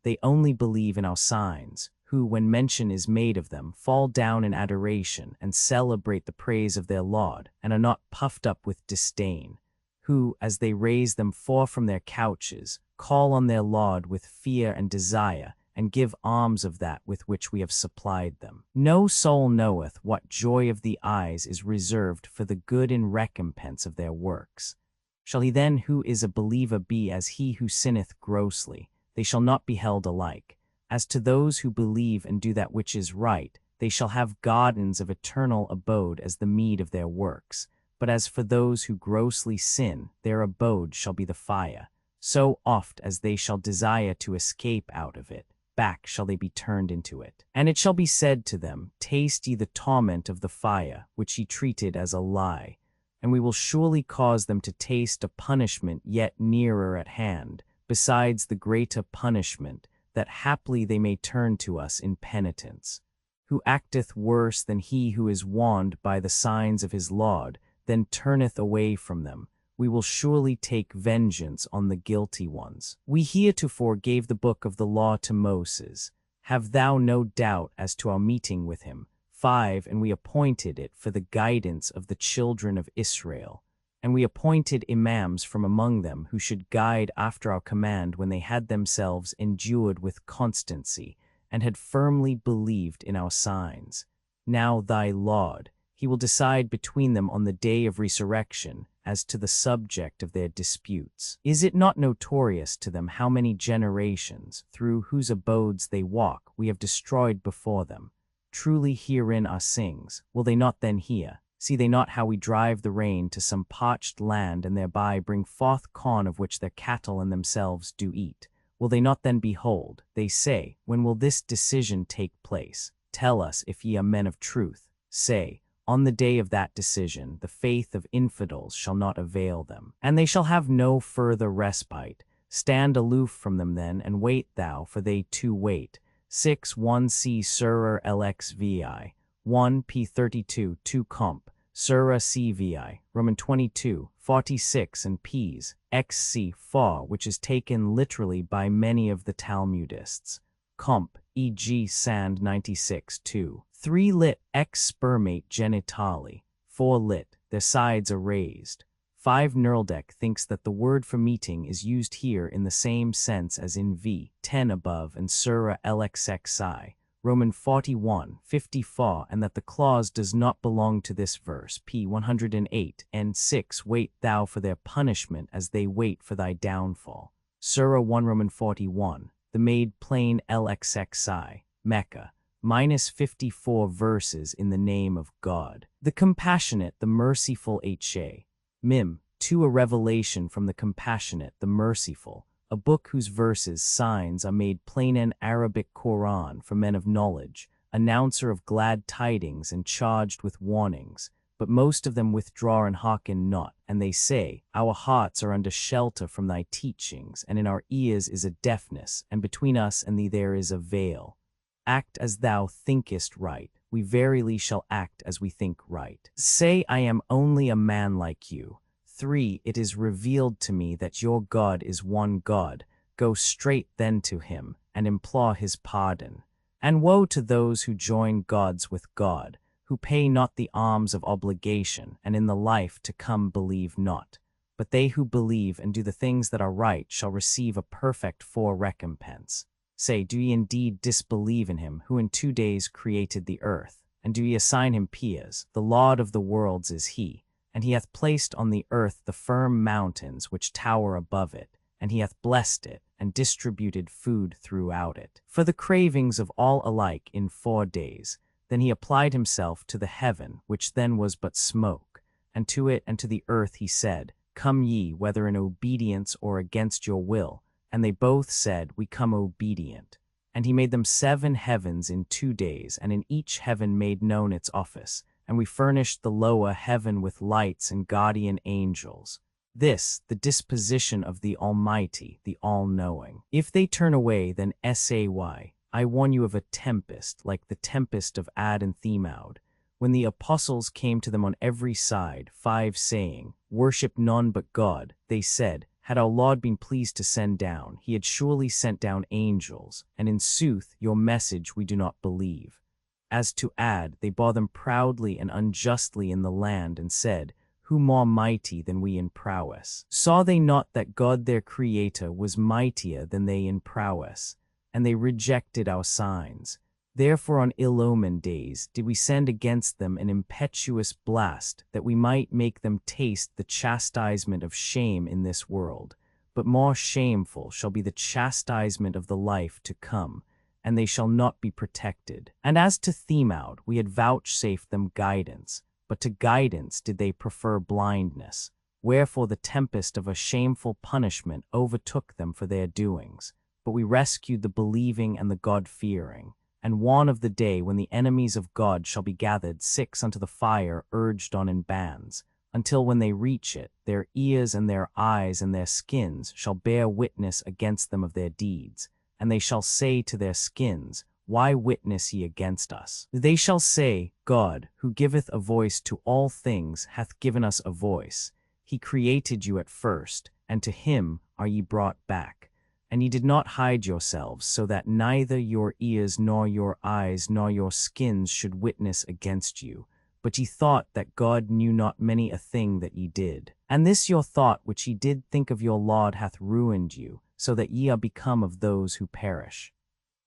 They only believe in our signs, who, when mention is made of them, fall down in adoration and celebrate the praise of their Lord, and are not puffed up with disdain, who, as they raise them forth from their couches, call on their Lord with fear and desire, and give alms of that with which we have supplied them. No soul knoweth what joy of the eyes is reserved for the good in recompense of their works. Shall he then who is a believer be as he who sinneth grossly? They shall not be held alike. As to those who believe and do that which is right, they shall have gardens of eternal abode as the meed of their works. But as for those who grossly sin, their abode shall be the fire. So oft as they shall desire to escape out of it, back shall they be turned into it. And it shall be said to them, taste ye the torment of the fire, which ye treated as a lie. And we will surely cause them to taste a punishment yet nearer at hand, besides the greater punishment, that haply they may turn to us in penitence. Who acteth worse than he who is warned by the signs of his Lord, then turneth away from them. We will surely take vengeance on the guilty ones. We heretofore gave the book of the law to Moses. Have thou no doubt as to our meeting with him? 5. And we appointed it for the guidance of the children of Israel. And we appointed imams from among them who should guide after our command when they had themselves endured with constancy, and had firmly believed in our signs. Now thy Lord, he will decide between them on the day of resurrection as to the subject of their disputes. Is it not notorious to them how many generations, through whose abodes they walk, we have destroyed before them? Truly herein are sings. Will they not then hear? See they not how we drive the rain to some parched land, and thereby bring forth corn of which their cattle and themselves do eat? Will they not then behold? They say, when will this decision take place? Tell us if ye are men of truth. Say, On the day of that decision, the faith of infidels shall not avail them, and they shall have no further respite. Stand aloof from them then, and wait thou, for they too wait. 6 1 C Surah LXVI 1 P32 2 Comp Surah CVI Roman 22 46 and Ps XC Fa, which is taken literally by many of the Talmudists. Comp e.g. Sand 96 2 3 lit ex spermate genitali 4 lit their sides are raised. 5 Nurldek thinks that the word for meeting is used here in the same sense as in v. 10 above and Surah LXXI, Roman 41, 54, and that the clause does not belong to this verse, p. 108, and 6, wait thou for their punishment as they wait for thy downfall. Surah 1 Roman 41, the made plain LXXI, Mecca, minus 54 verses in the name of God. The compassionate, the merciful HA. Mim. 2 A revelation from the compassionate, the merciful, a book whose verses, signs are made plain in Arabic Qur'an for men of knowledge, announcer of glad tidings and charged with warnings, but most of them withdraw and hearken not, and they say, our hearts are under shelter from thy teachings, and in our ears is a deafness, and between us and thee there is a veil. Act as thou thinkest right, we verily shall act as we think right. Say, I am only a man like you. 3 It is revealed to me that your God is one God. Go straight then to him, and implore his pardon. And woe to those who join gods with God, who pay not the alms of obligation, and in the life to come believe not. But they who believe and do the things that are right shall receive a perfect recompense. Say, do ye indeed disbelieve in him, who in 2 days created the earth? And do ye assign him peers? The Lord of the worlds is he. And he hath placed on the earth the firm mountains which tower above it, and he hath blessed it, and distributed food throughout it, for the cravings of all alike in 4 days. Then he applied himself to the heaven, which then was but smoke, and to it and to the earth he said, Come ye, whether in obedience or against your will. And they both said, We come obedient. And he made them 7 heavens in 2 days, and in each heaven made known its office. And we furnished the lower heaven with lights and guardian angels. This, the disposition of the Almighty, the All-Knowing. If they turn away, then say, I warn you of a tempest, like the tempest of Ad and Themaud, when the apostles came to them on every side, 5 saying, Worship none but God. They said, Had our Lord been pleased to send down, he had surely sent down angels, and in sooth your message we do not believe. As to Ad, they bore them proudly and unjustly in the land, and said, Who more mighty than we in prowess? Saw they not that God their Creator was mightier than they in prowess? And they rejected our signs. Therefore on ill-omened days did we send against them an impetuous blast, that we might make them taste the chastisement of shame in this world. But more shameful shall be the chastisement of the life to come, and they shall not be protected. And as to Themaud, we had vouchsafed them guidance, but to guidance did they prefer blindness. Wherefore the tempest of a shameful punishment overtook them for their doings. But we rescued the believing and the God-fearing, and warn of the day when the enemies of God shall be gathered 6 unto the fire, urged on in bands, until when they reach it, their ears and their eyes and their skins shall bear witness against them of their deeds. And they shall say to their skins, Why witness ye against us? They shall say, God, who giveth a voice to all things, hath given us a voice. He created you at first, and to him are ye brought back. And ye did not hide yourselves, so that neither your ears nor your eyes nor your skins should witness against you. But ye thought that God knew not many a thing that ye did. And this your thought which ye did think of your Lord hath ruined you, so that ye are become of those who perish.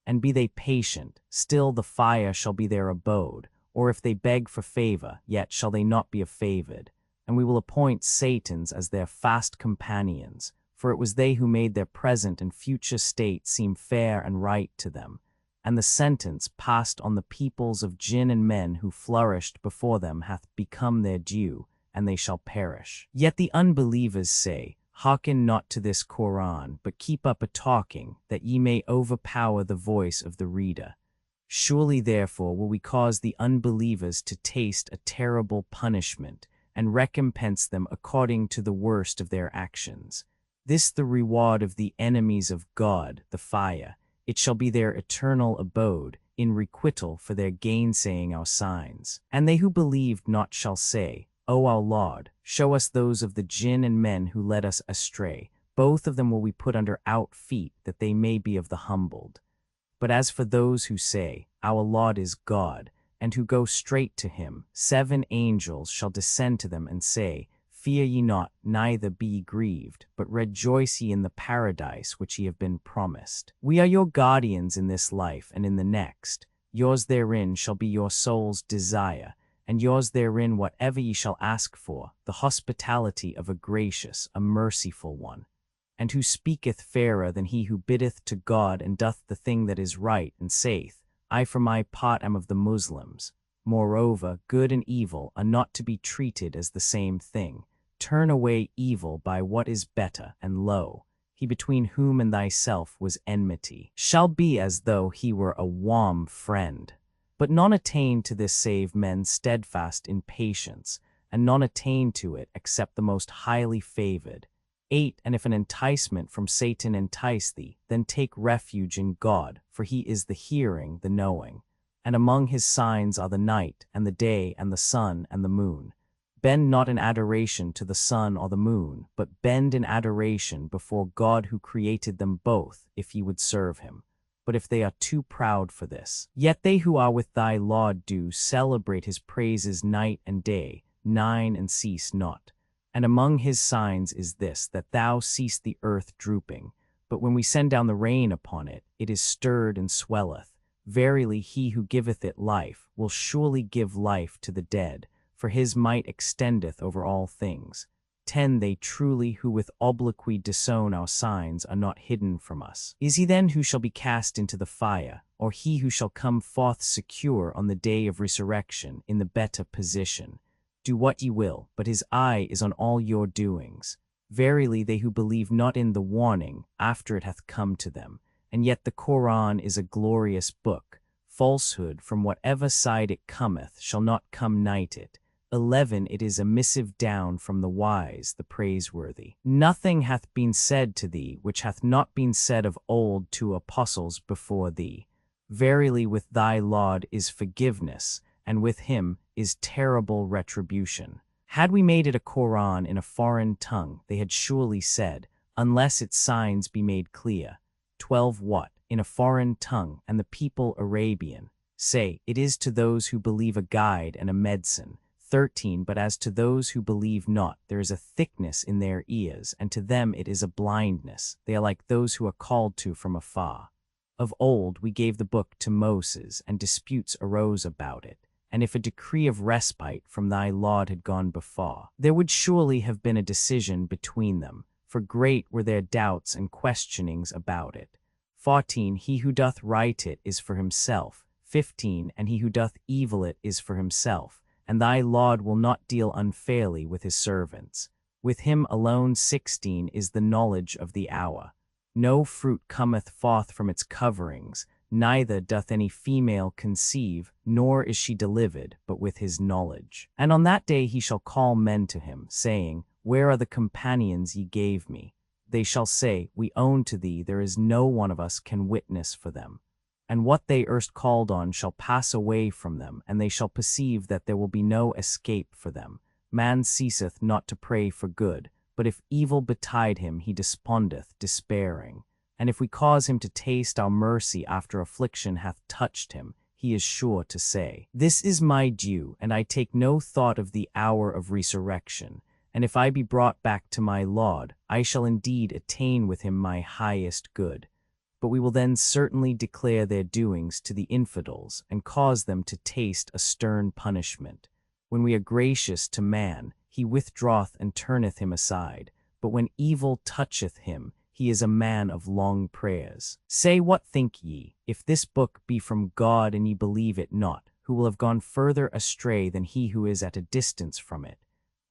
And be they patient, still the fire shall be their abode, or if they beg for favor, yet shall they not be favoured. And we will appoint Satans as their fast companions, for it was they who made their present and future state seem fair and right to them. And the sentence passed on the peoples of jinn and men who flourished before them hath become their due, and they shall perish. Yet the unbelievers say, Hearken not to this Qur'an, but keep up a talking, that ye may overpower the voice of the reader. Surely therefore will we cause the unbelievers to taste a terrible punishment, and recompense them according to the worst of their actions. This the reward of the enemies of God, the fire. It shall be their eternal abode, in requital for their gainsaying our signs. And they who believed not shall say, O our Lord, show us those of the jinn and men who led us astray. Both of them will we put under our feet, that they may be of the humbled. But as for those who say, Our Lord is God, and who go straight to him, 7 angels shall descend to them and say, Fear ye not, neither be ye grieved, but rejoice ye in the paradise which ye have been promised. We are your guardians in this life and in the next. Yours therein shall be your soul's desire, and yours therein whatever ye shall ask for, the hospitality of a gracious, a merciful one. And who speaketh fairer than he who biddeth to God and doth the thing that is right, and saith, I for my part am of the Muslims. Moreover, good and evil are not to be treated as the same thing. Turn away evil by what is better, and lo, he between whom and thyself was enmity, shall be as though he were a warm friend. But none attain to this save men steadfast in patience, and none attain to it except the most highly favored. 8. And if an enticement from Satan entice thee, then take refuge in God, for he is the hearing, the knowing. And among his signs are the night, and the day, and the sun, and the moon. Bend not in adoration to the sun or the moon, but bend in adoration before God who created them both, if ye would serve him. But if they are too proud for this, yet they who are with thy Lord do celebrate his praises night and day, 9 and cease not. And among his signs is this, that thou seest the earth drooping. But when we send down the rain upon it, it is stirred and swelleth. Verily he who giveth it life will surely give life to the dead, for his might extendeth over all things. 10. They truly who with obloquy disown our signs are not hidden from us. Is he then who shall be cast into the fire, or he who shall come forth secure on the day of resurrection in the better position? Do what ye will, but his eye is on all your doings. Verily they who believe not in the warning after it hath come to them, and yet the Qur'an is a glorious book. Falsehood from whatever side it cometh shall not come nigh it. 11. It is a missive down from the wise, the praiseworthy. Nothing hath been said to thee which hath not been said of old to apostles before thee. Verily with thy Lord is forgiveness, and with him is terrible retribution. Had we made it a Qur'an in a foreign tongue, they had surely said, unless its signs be made clear. 12. What? In a foreign tongue, and the people Arabian. Say, it is to those who believe a guide and a medicine. 13. But as to those who believe not, there is a thickness in their ears, and to them it is a blindness. They are like those who are called to from afar. Of old we gave the book to Moses, and disputes arose about it. And if a decree of respite from thy Lord had gone before, there would surely have been a decision between them, for great were their doubts and questionings about it. 14. He who doth right it is for himself. 15. And he who doth evil it is for himself. And thy Lord will not deal unfairly with his servants. With him alone. 16. Is the knowledge of the hour. No fruit cometh forth from its coverings, neither doth any female conceive, nor is she delivered, but with his knowledge. And on that day he shall call men to him, saying, Where are the companions ye gave me? They shall say, We own to thee there is no one of us can witness for them. And what they erst called on shall pass away from them, and they shall perceive that there will be no escape for them. Man ceaseth not to pray for good, but if evil betide him he despondeth, despairing. And if we cause him to taste our mercy after affliction hath touched him, he is sure to say, This is my due, and I take no thought of the hour of resurrection. And if I be brought back to my Lord, I shall indeed attain with him my highest good. But we will then certainly declare their doings to the infidels, and cause them to taste a stern punishment. When we are gracious to man, he withdraweth and turneth him aside. But when evil toucheth him, he is a man of long prayers. Say, what think ye? If this book be from God and ye believe it not, who will have gone further astray than he who is at a distance from it?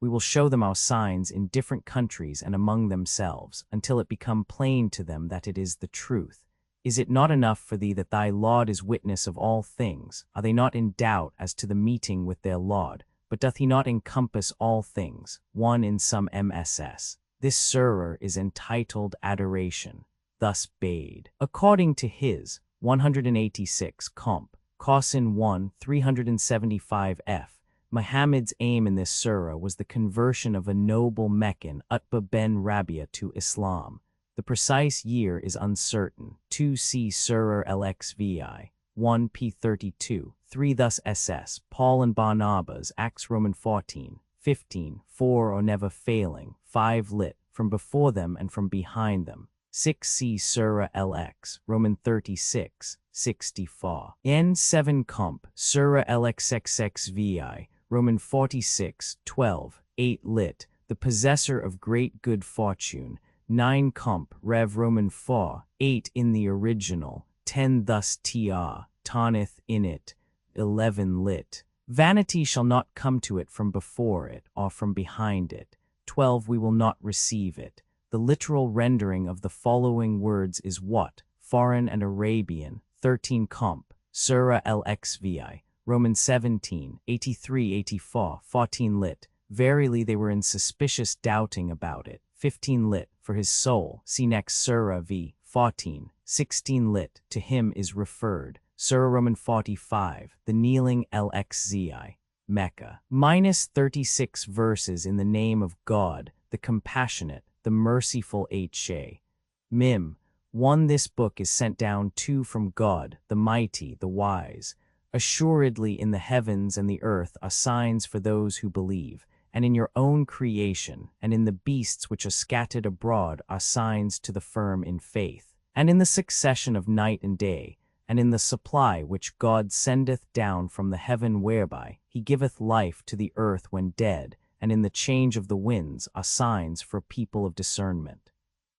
We will show them our signs in different countries and among themselves, until it become plain to them that it is the truth. Is it not enough for thee that thy Lord is witness of all things? Are they not in doubt as to the meeting with their Lord? But doth he not encompass all things? 1 in some MSS. This surah is entitled Adoration, thus bade. According to his 186 comp. Qasim 1 375f, Muhammad's aim in this surah was the conversion of a noble Meccan Utbah ben Rabia to Islam. The precise year is uncertain. 2c Surah Al-Xvi 1 p32 3 thus ss Paul and Barnabas Acts Roman 14 15 4 or never failing 5 lit from before them and from behind them. 6c Surah LX Roman 36 64 n7 comp Surah LXXXVI Roman 46 12 8 lit the possessor of great good fortune. 9 comp Rev Roman 4 8 in the original 10 thus tr toneth in it 11 lit vanity shall not come to it from before it or from behind it. 12 we will not receive it. The literal rendering of the following words is what? Foreign and Arabian. 13 comp Surah LXVI Roman 17 83 84 14 lit verily they were in suspicious doubting about it. 15 lit for his soul. See next Surah v. 14 16 lit to him is referred. Surah Roman 45 the kneeling LXZI Mecca. Minus 36 verses in the name of God, the compassionate, the merciful HA. Mim. 1 This book is sent down to from God, the mighty, the wise. Assuredly in the heavens and the earth are signs for those who believe, and in your own creation, and in the beasts which are scattered abroad are signs to the firm in faith, and in the succession of night and day, and in the supply which God sendeth down from the heaven whereby he giveth life to the earth when dead, and in the change of the winds are signs for people of discernment.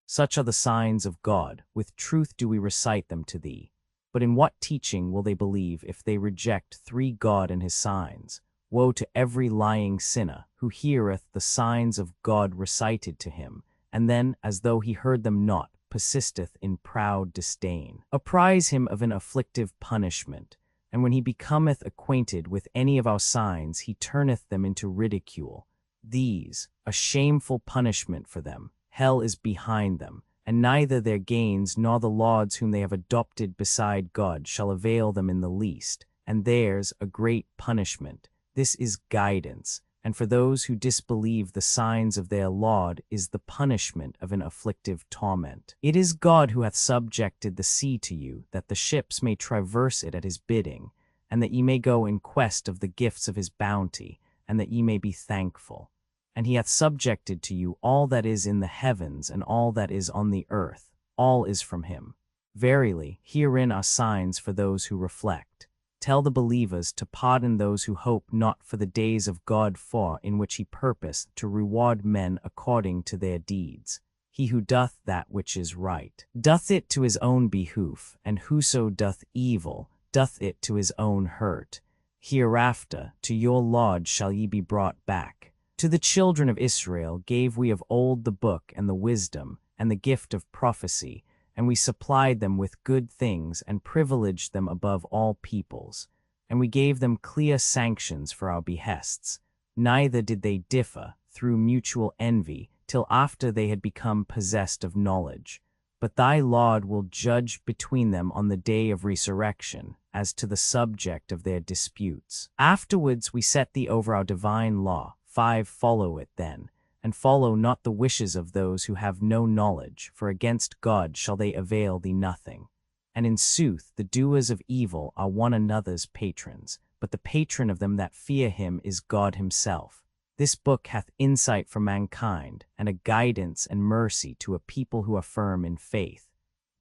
Such are the signs of God, with truth do we recite them to thee. But in what teaching will they believe if they reject three God and his signs? Woe to every lying sinner who heareth the signs of God recited to him, and then, as though he heard them not, persisteth in proud disdain. Apprise him of an afflictive punishment, and when he becometh acquainted with any of our signs, he turneth them into ridicule. These, a shameful punishment for them, hell is behind them, and neither their gains nor the Lords whom they have adopted beside God shall avail them in the least, and theirs a great punishment. This is guidance, and for those who disbelieve the signs of their Lord is the punishment of an afflictive torment. It is God who hath subjected the sea to you, that the ships may traverse it at his bidding, and that ye may go in quest of the gifts of his bounty, and that ye may be thankful. And he hath subjected to you all that is in the heavens and all that is on the earth. All is from him. Verily, herein are signs for those who reflect. Tell the believers to pardon those who hope not for the days of God, for in which he purposed to reward men according to their deeds. He who doth that which is right, doth it to his own behoof, and whoso doth evil, doth it to his own hurt. Hereafter to your Lord shall ye be brought back. To the children of Israel gave we of old the book and the wisdom and the gift of prophecy, and we supplied them with good things and privileged them above all peoples, and we gave them clear sanctions for our behests. Neither did they differ through mutual envy till after they had become possessed of knowledge. But thy Lord will judge between them on the day of resurrection as to the subject of their disputes. Afterwards we set thee over our divine law. 5 Follow it then, and follow not the wishes of those who have no knowledge, for against God shall they avail thee nothing. And in sooth the doers of evil are one another's patrons, but the patron of them that fear him is God himself. This book hath insight for mankind, and a guidance and mercy to a people who are firm in faith.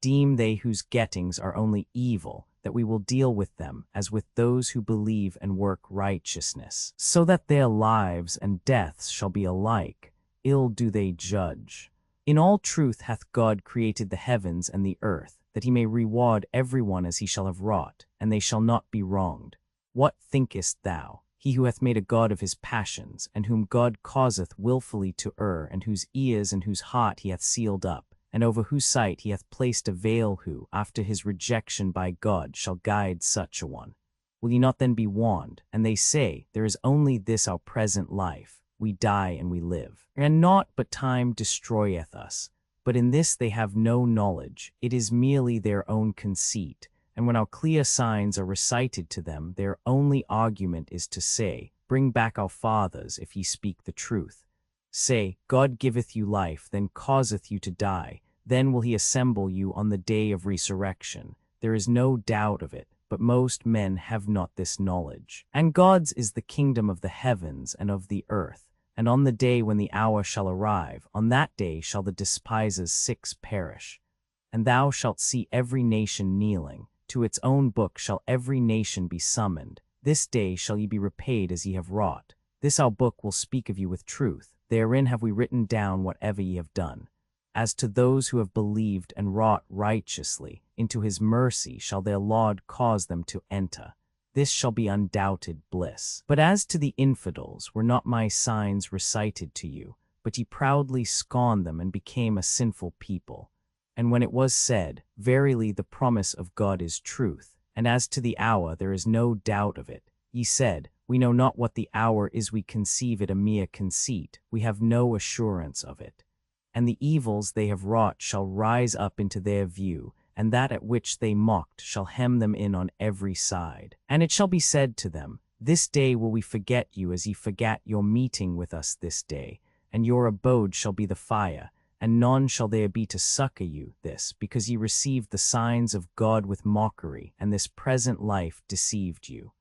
Deem they whose gettings are only evil, that we will deal with them as with those who believe and work righteousness, so that their lives and deaths shall be alike. Ill do they judge. In all truth hath God created the heavens and the earth, that he may reward everyone as he shall have wrought, and they shall not be wronged. What thinkest thou? He who hath made a god of his passions, and whom God causeth wilfully to err, and whose ears and whose heart he hath sealed up, and over whose sight he hath placed a veil, who, after his rejection by God, shall guide such a one. Will ye not then be warned? And they say, there is only this our present life, we die and we live. And naught but time destroyeth us. But in this they have no knowledge, it is merely their own conceit. And when our clear signs are recited to them, their only argument is to say, bring back our fathers, if ye speak the truth. Say, God giveth you life, then causeth you to die, then will he assemble you on the day of resurrection. There is no doubt of it, but most men have not this knowledge. And God's is the kingdom of the heavens and of the earth. And on the day when the hour shall arrive, on that day shall the despisers 6 perish. And thou shalt see every nation kneeling, to its own book shall every nation be summoned. This day shall ye be repaid as ye have wrought. This our book will speak of you with truth. Therein have we written down whatever ye have done. As to those who have believed and wrought righteously, into his mercy shall their Lord cause them to enter. This shall be undoubted bliss. But as to the infidels, were not my signs recited to you, but ye proudly scorned them and became a sinful people. And when it was said, verily the promise of God is truth, and as to the hour there is no doubt of it, ye said, we know not what the hour is, we conceive it a mere conceit, we have no assurance of it. And the evils they have wrought shall rise up into their view, and that at which they mocked shall hem them in on every side. And it shall be said to them, this day will we forget you as ye forgat your meeting with us this day, and your abode shall be the fire, and none shall there be to succor you, this, because ye received the signs of God with mockery, and this present life deceived you.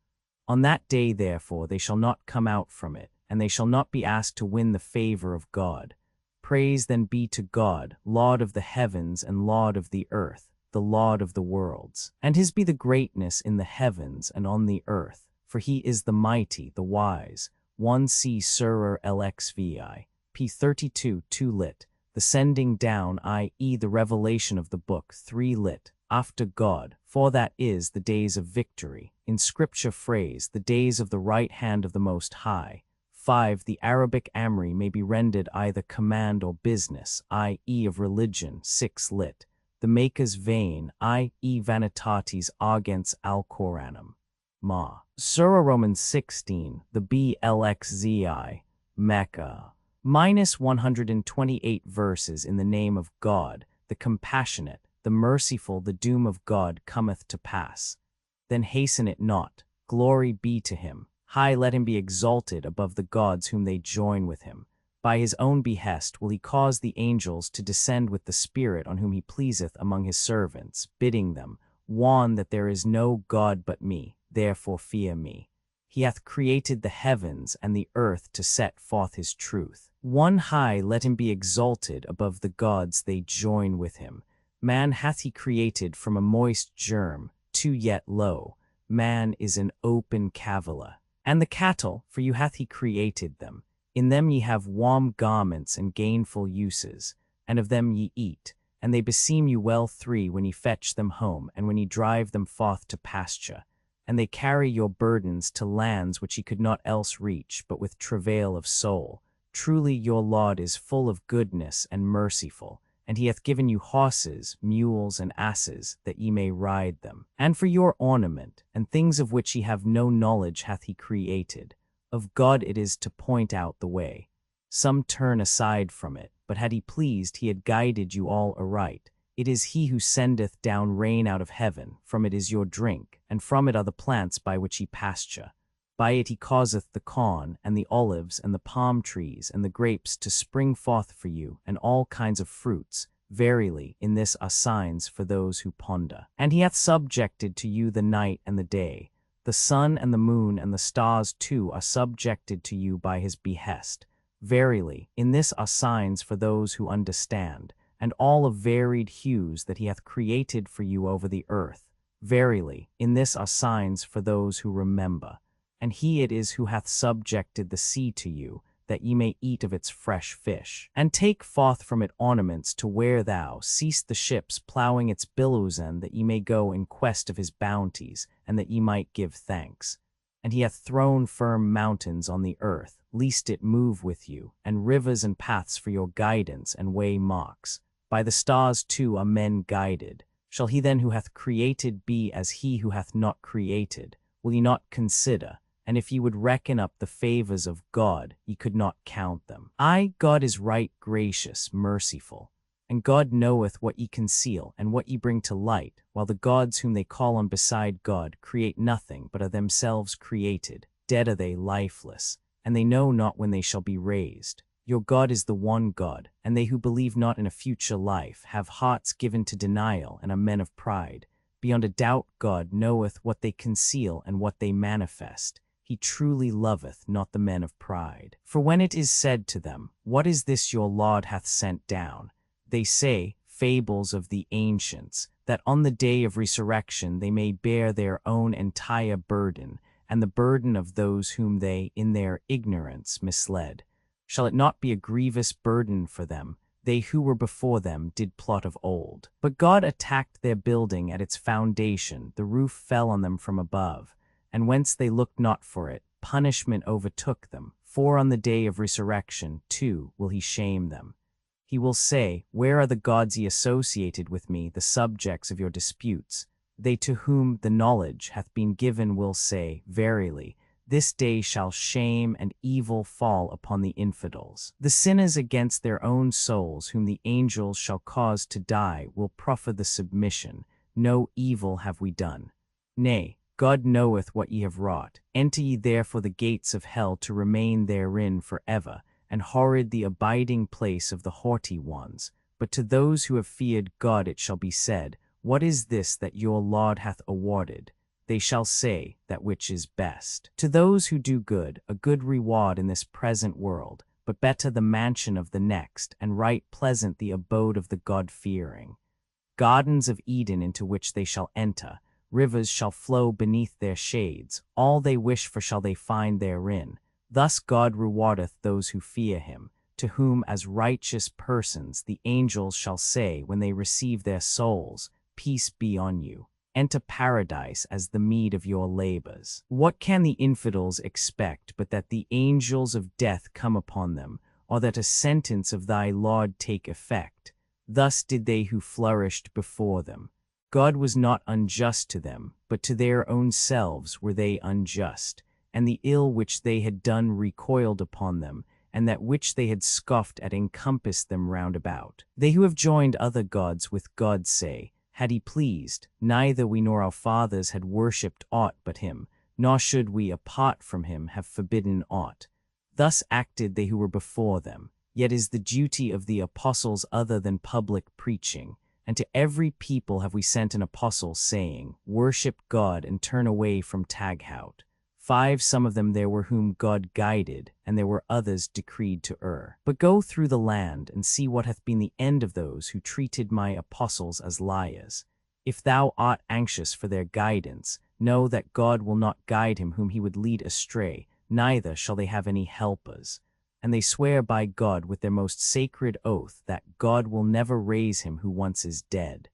On that day, therefore, they shall not come out from it, and they shall not be asked to win the favor of God. Praise then be to God, Lord of the heavens and Lord of the earth, the Lord of the worlds. And his be the greatness in the heavens and on the earth, for he is the mighty, the wise. 1 Surah LXVI, p. 2 lit. The sending down, i.e. the revelation of the book, 3 lit. After God, for that is the days of victory. In scripture phrase, the days of the right hand of the Most High. 5. The Arabic amri may be rendered either command or business, i.e. of religion, 6 lit. The maker's vein, i.e. vanitatis against Al-Qur'anum. Ma. Surah Romans 16, the BLXZI, Mecca. -128 verses in the name of God, the compassionate, the merciful, the doom of God cometh to pass. Then hasten it not, glory be to him. High let him be exalted above the gods whom they join with him. By his own behest will he cause the angels to descend with the Spirit on whom he pleaseth among his servants, bidding them, warn that there is no God but me, therefore fear me. He hath created the heavens and the earth to set forth his truth. One high let him be exalted above the gods they join with him. Man hath he created from a moist germ, 2 yet low. Man is an open cavilla. And the cattle, for you hath he created them. In them ye have warm garments and gainful uses, and of them ye eat, and they beseem you well 3 when ye fetch them home, and when ye drive them forth to pasture. And they carry your burdens to lands which ye could not else reach, but with travail of soul. Truly your Lord is full of goodness and merciful, and he hath given you horses, mules, and asses, that ye may ride them. And for your ornament, and things of which ye have no knowledge hath he created. Of God it is to point out the way. Some turn aside from it, but had he pleased, he had guided you all aright. It is he who sendeth down rain out of heaven, from it is your drink, and from it are the plants by which ye pasture. By it he causeth the corn, and the olives, and the palm trees, and the grapes to spring forth for you, and all kinds of fruits. Verily, in this are signs for those who ponder. And he hath subjected to you the night and the day. The sun and the moon and the stars too are subjected to you by his behest. Verily, in this are signs for those who understand, and all of varied hues that he hath created for you over the earth. Verily, in this are signs for those who remember. And he it is who hath subjected the sea to you, that ye may eat of its fresh fish, and take forth from it ornaments to wear thou seest the ships ploughing its billows in, that ye may go in quest of his bounties, and that ye might give thanks. And he hath thrown firm mountains on the earth, lest it move with you, and rivers and paths for your guidance and way marks. By the stars too are men guided. Shall he then who hath created be as he who hath not created? Will ye not consider? And if ye would reckon up the favors of God, ye could not count them. God is right gracious, merciful. And God knoweth what ye conceal, and what ye bring to light, while the gods whom they call on beside God create nothing, but are themselves created. Dead are they, lifeless, and they know not when they shall be raised. Your God is the one God, and they who believe not in a future life have hearts given to denial and are men of pride. Beyond a doubt God knoweth what they conceal and what they manifest. He truly loveth not the men of pride. For when it is said to them, What is this your Lord hath sent down? They say, fables of the ancients, that on the day of resurrection they may bear their own entire burden, and the burden of those whom they, in their ignorance, misled. Shall it not be a grievous burden for them? They who were before them did plot of old. But God attacked their building at its foundation, the roof fell on them from above, and whence they looked not for it, punishment overtook them. For on the day of resurrection, too, will he shame them. He will say, Where are the gods ye associated with me, the subjects of your disputes? They to whom the knowledge hath been given will say, Verily, this day shall shame and evil fall upon the infidels. The sinners against their own souls, whom the angels shall cause to die, will proffer the submission, No evil have we done. Nay, God knoweth what ye have wrought. Enter ye therefore the gates of hell to remain therein forever, and horrid the abiding place of the haughty ones. But to those who have feared God it shall be said, What is this that your Lord hath awarded? They shall say, That which is best. To those who do good, a good reward in this present world, but better the mansion of the next, and right pleasant the abode of the God-fearing. Gardens of Eden into which they shall enter, rivers shall flow beneath their shades, all they wish for shall they find therein. Thus God rewardeth those who fear him, to whom as righteous persons the angels shall say when they receive their souls, Peace be on you. Enter paradise as the meed of your labors. What can the infidels expect but that the angels of death come upon them, or that a sentence of thy Lord take effect? Thus did they who flourished before them. God was not unjust to them, but to their own selves were they unjust, and the ill which they had done recoiled upon them, and that which they had scoffed at encompassed them round about. They who have joined other gods with God say, Had he pleased, neither we nor our fathers had worshipped aught but him, nor should we, apart from him, have forbidden aught. Thus acted they who were before them. Yet is the duty of the apostles other than public preaching, and to every people have we sent an apostle, saying, Worship God and turn away from Taghout. 5 Some of them there were whom God guided, and there were others decreed to err. But go through the land, and see what hath been the end of those who treated my apostles as liars. If thou art anxious for their guidance, know that God will not guide him whom he would lead astray, neither shall they have any helpers. And they swear by God with their most sacred oath that God will never raise him who once is dead.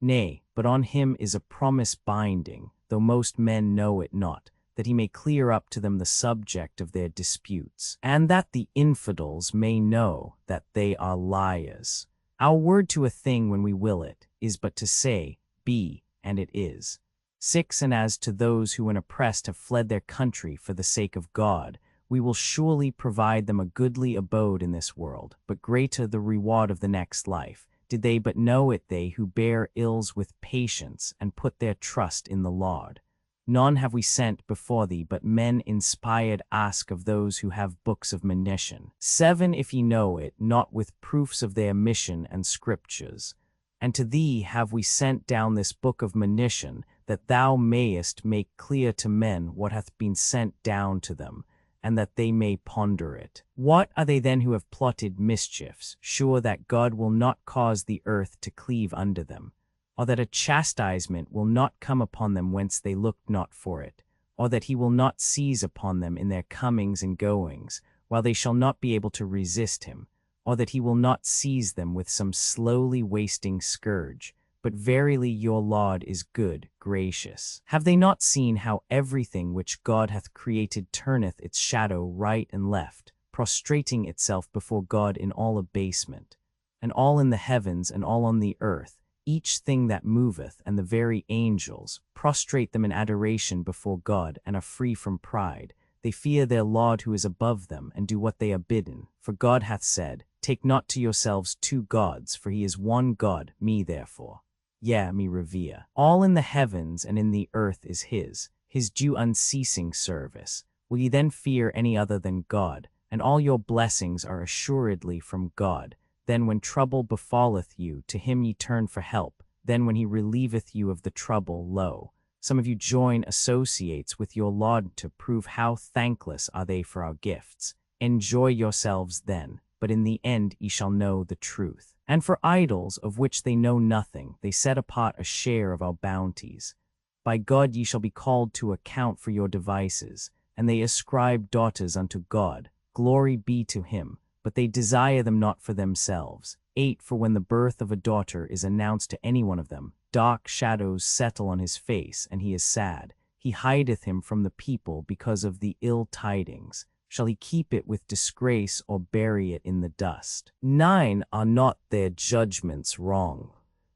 Nay, but on him is a promise binding, though most men know it not, that he may clear up to them the subject of their disputes, and that the infidels may know that they are liars. Our word to a thing when we will it, is but to say, Be, and it is. 6 And as to those who when oppressed have fled their country for the sake of God, we will surely provide them a goodly abode in this world, but greater the reward of the next life, did they but know it, they who bear ills with patience, and put their trust in the Lord. None have we sent before thee, but men inspired ask of those who have books of monition. 7 If ye know it, not with proofs of their mission and scriptures. And to thee have we sent down this book of monition, that thou mayest make clear to men what hath been sent down to them, and that they may ponder it. What are they then who have plotted mischiefs, sure that God will not cause the earth to cleave under them, or that a chastisement will not come upon them whence they looked not for it, or that he will not seize upon them in their comings and goings, while they shall not be able to resist him, or that he will not seize them with some slowly wasting scourge. But verily your Lord is good, gracious. Have they not seen how everything which God hath created turneth its shadow right and left, prostrating itself before God in all abasement? and all in the heavens and all on the earth, each thing that moveth, and the very angels, prostrate them in adoration before God, and are free from pride. They fear their Lord who is above them, and do what they are bidden. For God hath said, Take not to yourselves two gods, for he is one God, me therefore. Me revere. All in the heavens and in the earth is his due unceasing service. Will ye then fear any other than God? And all your blessings are assuredly from God. Then when trouble befalleth you, to him ye turn for help. Then when he relieveth you of the trouble, lo, some of you join associates with your Lord to prove how thankless are they for our gifts. Enjoy yourselves then, but in the end ye shall know the truth. And for idols, of which they know nothing, they set apart a share of our bounties. By God ye shall be called to account for your devices, and they ascribe daughters unto God. Glory be to him. But they desire them not for themselves. 8 For when the birth of a daughter is announced to any one of them, dark shadows settle on his face, and he is sad. He hideth him from the people because of the ill tidings. Shall he keep it with disgrace, or bury it in the dust? 9 Are not their judgments wrong?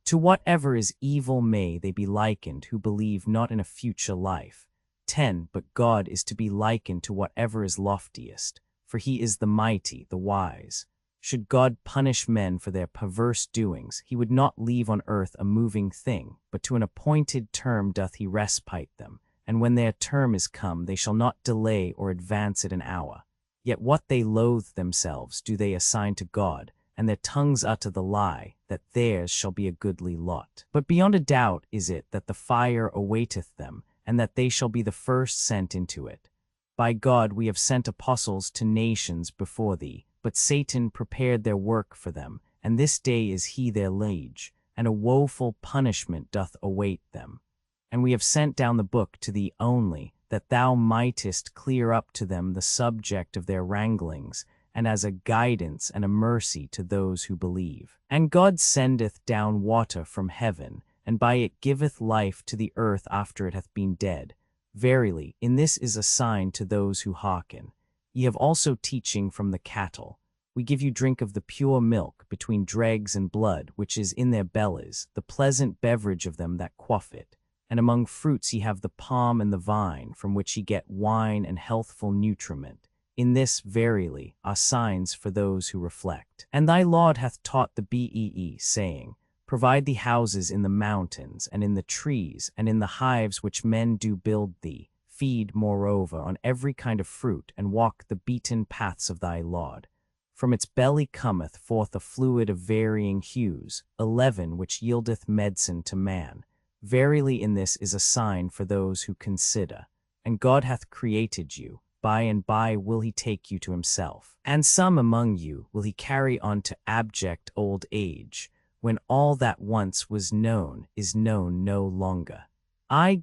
To whatever is evil may they be likened who believe not in a future life. 10 But God is to be likened to whatever is loftiest. For he is the mighty, the wise. Should God punish men for their perverse doings, he would not leave on earth a moving thing, but to an appointed term doth he respite them, and when their term is come, they shall not delay or advance it an hour. Yet what they loathe themselves do they assign to God, and their tongues utter the lie, that theirs shall be a goodly lot. But beyond a doubt is it that the fire awaiteth them, and that they shall be the first sent into it. By God we have sent apostles to nations before thee, but Satan prepared their work for them, and this day is he their liege, and a woeful punishment doth await them. And we have sent down the book to thee only, that thou mightest clear up to them the subject of their wranglings, and as a guidance and a mercy to those who believe. And God sendeth down water from heaven, and by it giveth life to the earth after it hath been dead. Verily, in this is a sign to those who hearken. Ye have also teaching from the cattle. We give you drink of the pure milk between dregs and blood, which is in their bellies, the pleasant beverage of them that quaff it. And among fruits ye have the palm and the vine, from which ye get wine and healthful nutriment. In this, verily, are signs for those who reflect. And thy Lord hath taught the Bee, saying, Provide thee houses in the mountains, and in the trees, and in the hives which men do build thee. Feed, moreover, on every kind of fruit, and walk the beaten paths of thy Lord. From its belly cometh forth a fluid of varying hues, 11 which yieldeth medicine to man. Verily in this is a sign for those who consider. And God hath created you. By and by will he take you to himself. And some among you will he carry on to abject old age, when all that once was known is known no longer.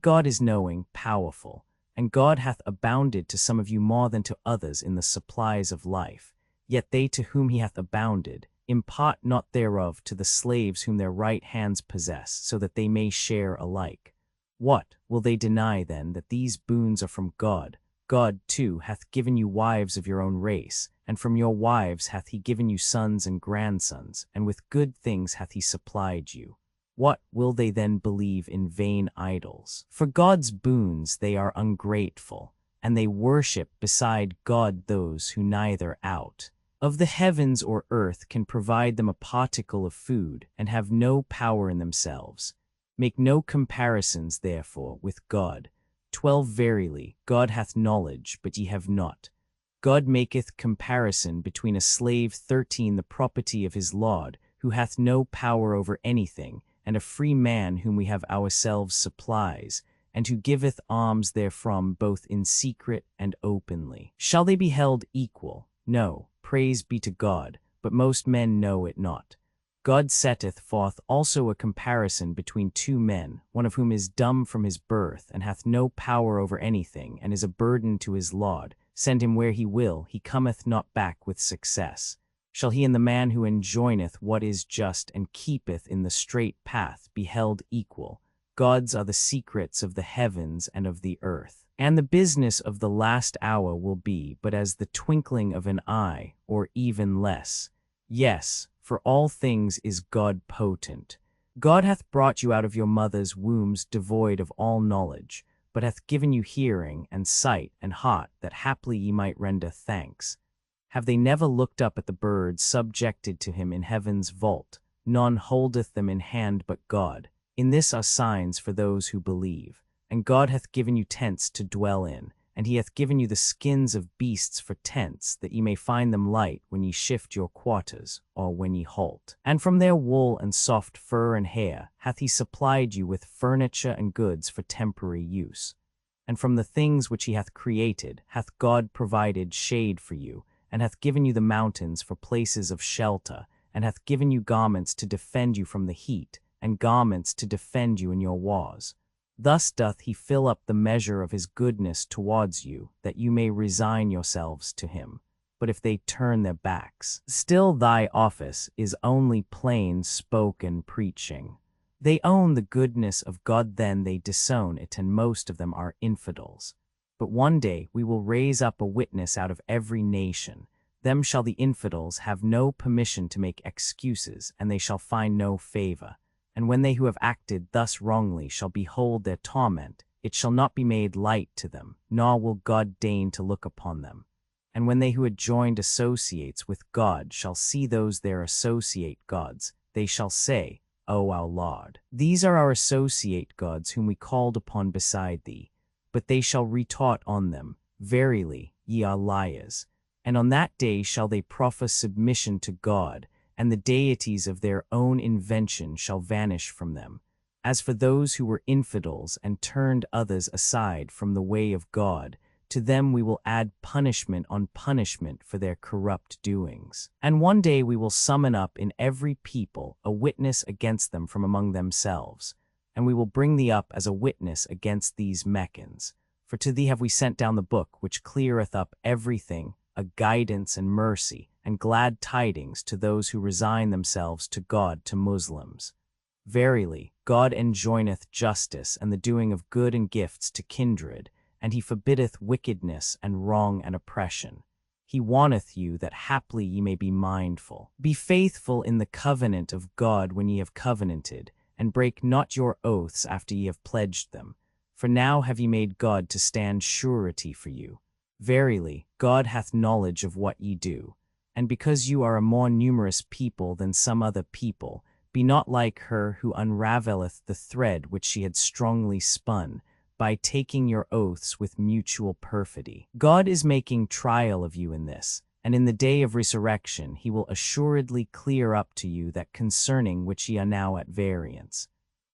God is knowing, powerful, and God hath abounded to some of you more than to others in the supplies of life. Yet they to whom he hath abounded, impart not thereof to the slaves whom their right hands possess, so that they may share alike. What, will they deny then that these boons are from God? God, too, hath given you wives of your own race, and from your wives hath he given you sons and grandsons, and with good things hath he supplied you. What, will they then believe in vain idols? For God's boons they are ungrateful, and they worship beside God those who neither out of the heavens or earth can provide them a particle of food, and have no power in themselves. Make no comparisons, therefore, with God. 12 Verily, God hath knowledge, but ye have not. God maketh comparison between a slave. 13 The property of his Lord, who hath no power over anything, and a free man whom we have ourselves supplies, and who giveth alms therefrom both in secret and openly. Shall they be held equal? No, praise be to God, but most men know it not. God setteth forth also a comparison between two men, one of whom is dumb from his birth, and hath no power over anything, and is a burden to his Lord. Send him where he will, he cometh not back with success. Shall he and the man who enjoineth what is just and keepeth in the straight path be held equal? God's are the secrets of the heavens and of the earth. And the business of the last hour will be but as the twinkling of an eye, or even less. Yes, for all things is God potent. God hath brought you out of your mother's wombs devoid of all knowledge, but hath given you hearing, and sight, and heart, that haply ye might render thanks. Have they never looked up at the birds subjected to him in heaven's vault? None holdeth them in hand but God. In this are signs for those who believe. And God hath given you tents to dwell in, and he hath given you the skins of beasts for tents, that ye may find them light when ye shift your quarters, or when ye halt. And from their wool and soft fur and hair hath he supplied you with furniture and goods for temporary use. And from the things which he hath created hath God provided shade for you, and hath given you the mountains for places of shelter, and hath given you garments to defend you from the heat, and garments to defend you in your wars. Thus doth he fill up the measure of his goodness towards you, that you may resign yourselves to him. But if they turn their backs, still thy office is only plain spoken preaching. They own the goodness of God, then they disown it, and most of them are infidels. But one day we will raise up a witness out of every nation. Them shall the infidels have no permission to make excuses, and they shall find no favor. And when they who have acted thus wrongly shall behold their torment, it shall not be made light to them, nor will God deign to look upon them. And when they who had joined associates with God shall see those their associate gods, they shall say, O our Lord, these are our associate gods whom we called upon beside thee. But they shall retort on them, Verily, ye are liars. And on that day shall they proffer submission to God, and the deities of their own invention shall vanish from them. As for those who were infidels and turned others aside from the way of God, to them we will add punishment on punishment for their corrupt doings. And one day we will summon up in every people a witness against them from among themselves, and we will bring thee up as a witness against these Meccans. For to thee have we sent down the book which cleareth up everything, a guidance and mercy, and glad tidings to those who resign themselves to God, to Muslims. Verily, God enjoineth justice and the doing of good and gifts to kindred, and he forbiddeth wickedness and wrong and oppression. He warneth you that haply ye may be mindful. Be faithful in the covenant of God when ye have covenanted, and break not your oaths after ye have pledged them. For now have ye made God to stand surety for you. Verily, God hath knowledge of what ye do. And because you are a more numerous people than some other people, be not like her who unravelleth the thread which she had strongly spun, by taking your oaths with mutual perfidy. God is making trial of you in this, and in the day of resurrection he will assuredly clear up to you that concerning which ye are now at variance.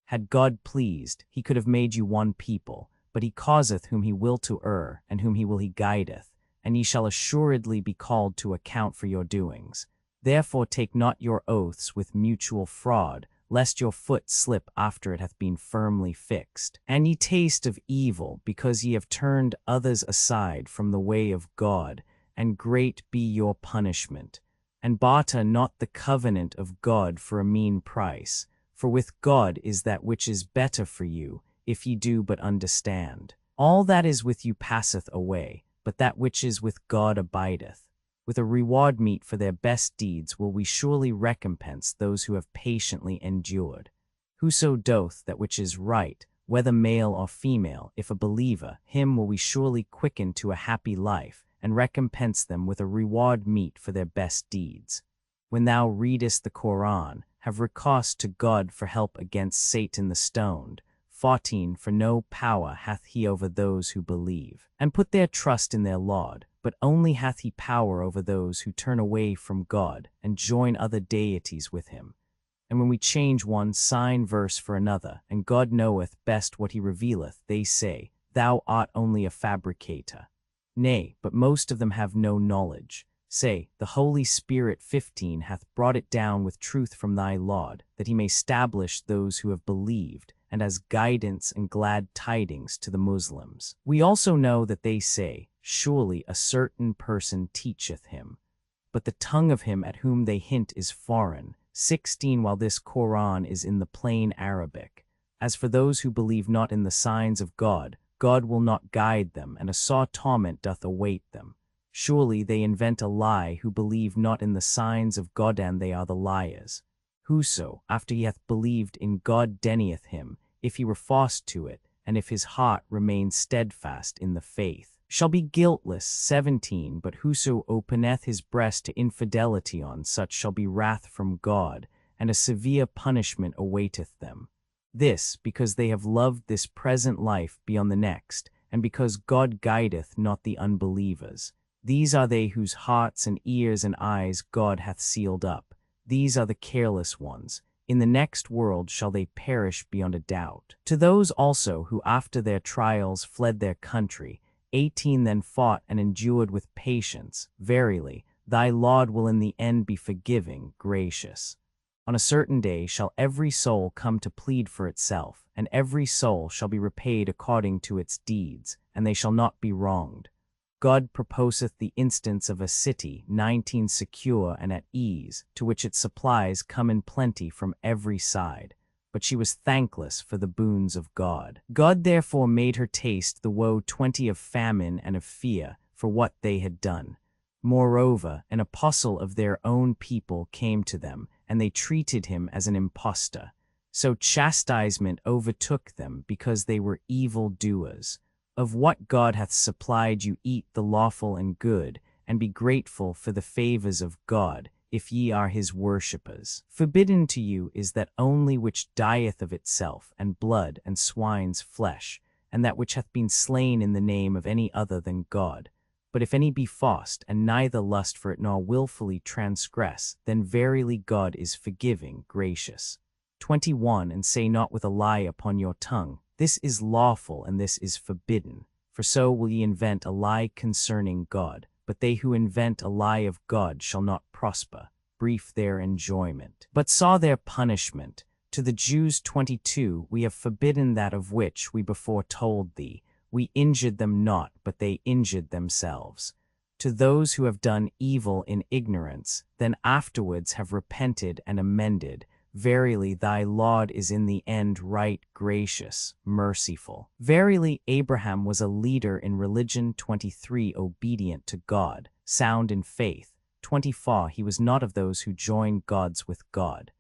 Had God pleased, he could have made you one people, but he causeth whom he will to err, and whom he will he guideth, and ye shall assuredly be called to account for your doings. Therefore take not your oaths with mutual fraud, lest your foot slip after it hath been firmly fixed. And ye taste of evil, because ye have turned others aside from the way of God, and great be your punishment. And barter not the covenant of God for a mean price, for with God is that which is better for you, if ye do but understand. All that is with you passeth away, but that which is with God abideth. With a reward meet for their best deeds will we surely recompense those who have patiently endured. Whoso doth that which is right, whether male or female, if a believer, him will we surely quicken to a happy life, and recompense them with a reward meet for their best deeds. When thou readest the Qur'an, have recourse to God for help against Satan the stoned. 14 For no power hath he over those who believe, and put their trust in their Lord, but only hath he power over those who turn away from God, and join other deities with him. And when we change one sign verse for another, and God knoweth best what he revealeth, they say, Thou art only a fabricator. Nay, but most of them have no knowledge. Say, the Holy Spirit 15 hath brought it down with truth from thy Lord, that he may stablish those who have believed, and as guidance and glad tidings to the Muslims. We also know that they say, Surely a certain person teacheth him, but the tongue of him at whom they hint is foreign. 16 While this Qur'an is in the plain Arabic. As for those who believe not in the signs of God, God will not guide them, and a sore torment doth await them. Surely they invent a lie who believe not in the signs of God, and they are the liars. Whoso, after he hath believed in God, denieth him, if he were forced to it, and if his heart remain steadfast in the faith, shall be guiltless. 17 But whoso openeth his breast to infidelity, on such shall be wrath from God, and a severe punishment awaiteth them. This because they have loved this present life beyond the next, and because God guideth not the unbelievers. These are they whose hearts and ears and eyes God hath sealed up. These are the careless ones. In the next world shall they perish beyond a doubt. To those also who after their trials fled their country, 18 Then fought and endured with patience, verily, thy Lord will in the end be forgiving, gracious. On a certain day shall every soul come to plead for itself, and every soul shall be repaid according to its deeds, and they shall not be wronged. God proposeth the instance of a city, 19 secure and at ease, to which its supplies come in plenty from every side. But she was thankless for the boons of God. God therefore made her taste the woe 20 of famine and of fear for what they had done. Moreover, an apostle of their own people came to them, and they treated him as an impostor. So chastisement overtook them because they were evil doers. Of what God hath supplied you eat the lawful and good, and be grateful for the favors of God, if ye are his worshippers. Forbidden to you is that only which dieth of itself, and blood, and swine's flesh, and that which hath been slain in the name of any other than God. But if any be forced, and neither lust for it nor wilfully transgress, then verily God is forgiving, gracious. 21 And say not with a lie upon your tongue, this is lawful and this is forbidden, for so will ye invent a lie concerning God. But they who invent a lie of God shall not prosper, brief their enjoyment, but saw their punishment. To the Jews 22 We have forbidden that of which we before told thee. We injured them not, but they injured themselves. To those who have done evil in ignorance, then afterwards have repented and amended, verily thy Lord is in the end right, gracious, merciful. Verily Abraham was a leader in religion. 23 Obedient to God, sound in faith. 24 He was not of those who join gods with God.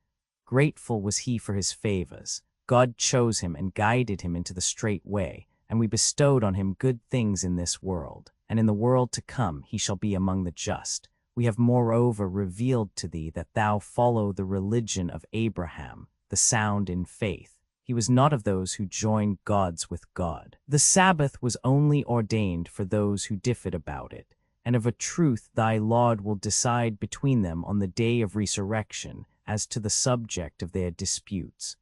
Grateful was he for his favors. God chose him and guided him into the straight way, and we bestowed on him good things in this world, and in the world to come he shall be among the just. We have moreover revealed to thee that thou follow the religion of Abraham, the sound in faith. He was not of those who join gods with God. The Sabbath was only ordained for those who differed about it, and of a truth thy Lord will decide between them on the day of resurrection as to the subject of their disputes.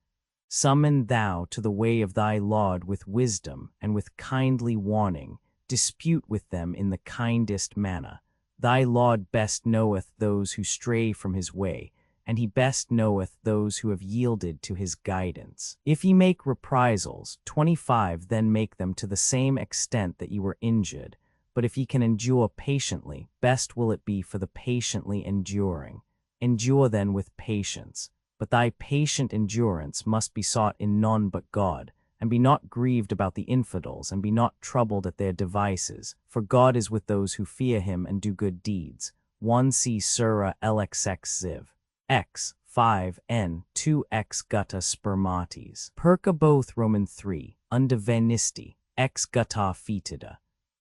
Summon thou to the way of thy Lord with wisdom and with kindly warning, dispute with them in the kindest manner. Thy Lord best knoweth those who stray from his way, and he best knoweth those who have yielded to his guidance. If ye make reprisals, 25 Then make them to the same extent that ye were injured. But if ye can endure patiently, best will it be for the patiently enduring. Endure then with patience. But thy patient endurance must be sought in none but God. And be not grieved about the infidels, and be not troubled at their devices, for God is with those who fear him and do good deeds. 1 See Surah LXX Ziv. X. 5 N. 2 X Gutta Spermates. Perka both Roman 3. Undevenisti. X Gutta Fetida.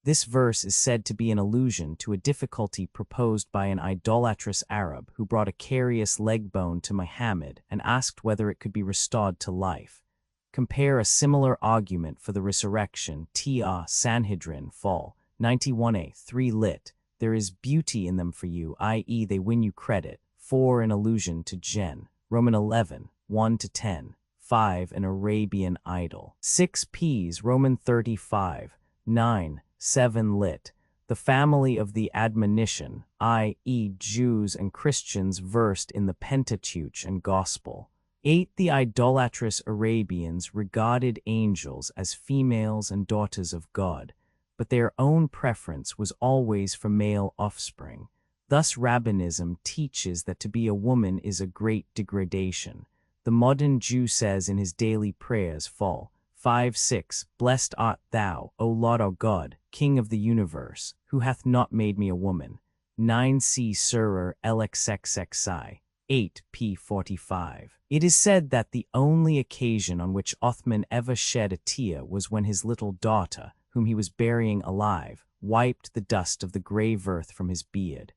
This verse is said to be an allusion to a difficulty proposed by an idolatrous Arab who brought a carious leg bone to Muhammad and asked whether it could be restored to life. Compare a similar argument for the resurrection. T.A. Sanhedrin, Fall, 91a, 3 lit. There is beauty in them for you, i.e. they win you credit. 4 An allusion to Gen. Roman 11, 1-10. 5 An Arabian idol. 6 Ps. Roman 35, 9, 7 lit. The family of the admonition, i.e. Jews and Christians versed in the Pentateuch and Gospel. 8 The idolatrous Arabians regarded angels as females and daughters of God, but their own preference was always for male offspring. Thus Rabbinism teaches that to be a woman is a great degradation. The modern Jew says in his daily prayers, Fall, 5:6. Blessed art thou, O Lord our God, King of the universe, who hath not made me a woman. 9c Surah LXXXI. 8p45. It is said that the only occasion on which Othman ever shed a tear was when his little daughter, whom he was burying alive, wiped the dust of the grave earth from his beard.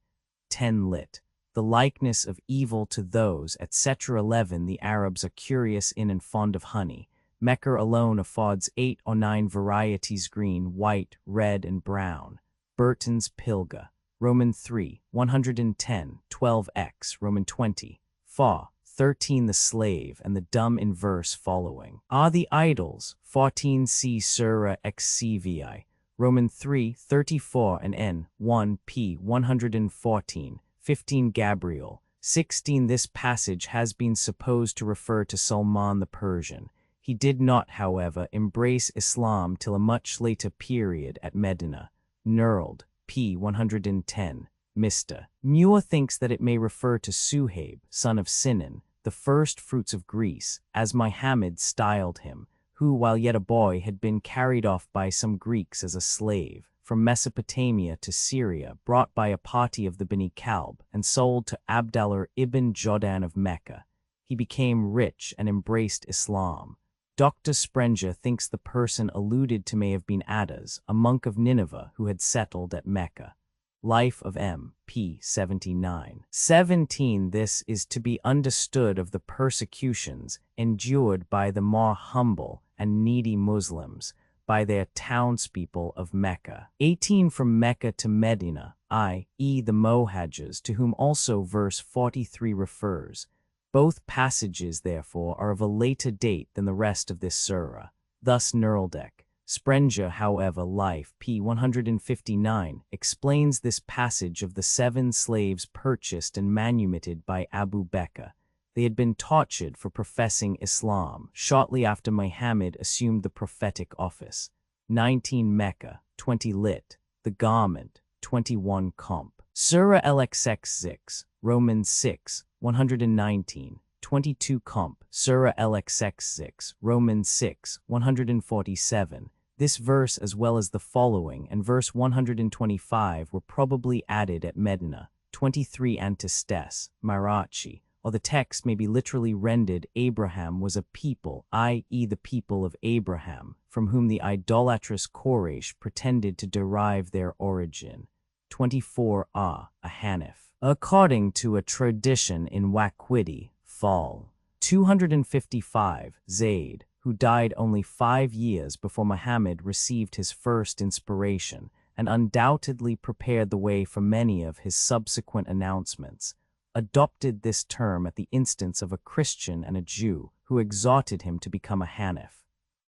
10 lit. The likeness of evil to those, etc. 11. The Arabs are curious in and fond of honey. Mecca alone affords 8 or 9 varieties: green, white, red, and brown. Burton's Pilger. Roman 3, 110, 12x, Roman 20. Fa, 13. The slave and the dumb in verse following are the idols. 14c Surah XCVI. Roman 3, 34 and n. 1p 114. 15 Gabriel. 16. This passage has been supposed to refer to Salman the Persian. He did not, however, embrace Islam till a much later period at Medina. Knurled. p. 110. Mr. Muir thinks that it may refer to Suhaib, son of Sinan, the first fruits of Greece, as Muhammad styled him, who while yet a boy had been carried off by some Greeks as a slave, from Mesopotamia to Syria, brought by a party of the Bani Kalb, and sold to Abdallah ibn Jordan of Mecca. He became rich and embraced Islam. Dr. Sprenger thinks the person alluded to may have been Adas, a monk of Nineveh who had settled at Mecca. Life of M. p. 79. 17. This is to be understood of the persecutions endured by the more humble and needy Muslims, by their townspeople of Mecca. 18. From Mecca to Medina, i.e. the Mohajjers, to whom also verse 43 refers. Both passages, therefore, are of a later date than the rest of this surah. Thus Knurldeck. Sprenger, however, Life, p. 159, explains this passage of the 7 slaves purchased and manumitted by Abu Bakr. They had been tortured for professing Islam shortly after Muhammad assumed the prophetic office. 19 Mecca, 20 lit. The garment, 21 comp. Surah LXX6, Romans 6, 119, 22 comp. Surah LXX6, Romans 6, 147. This verse as well as the following and verse 125 were probably added at Medina. 23 Antistes, Marachi, or the text may be literally rendered Abraham was a people, i.e. the people of Abraham, from whom the idolatrous Quraysh pretended to derive their origin. 24 a Hanif. According to a tradition in Waqidi, Fall. 255, Zayd, who died only 5 years before Muhammad received his first inspiration, and undoubtedly prepared the way for many of his subsequent announcements, adopted this term at the instance of a Christian and a Jew who exhorted him to become a Hanif.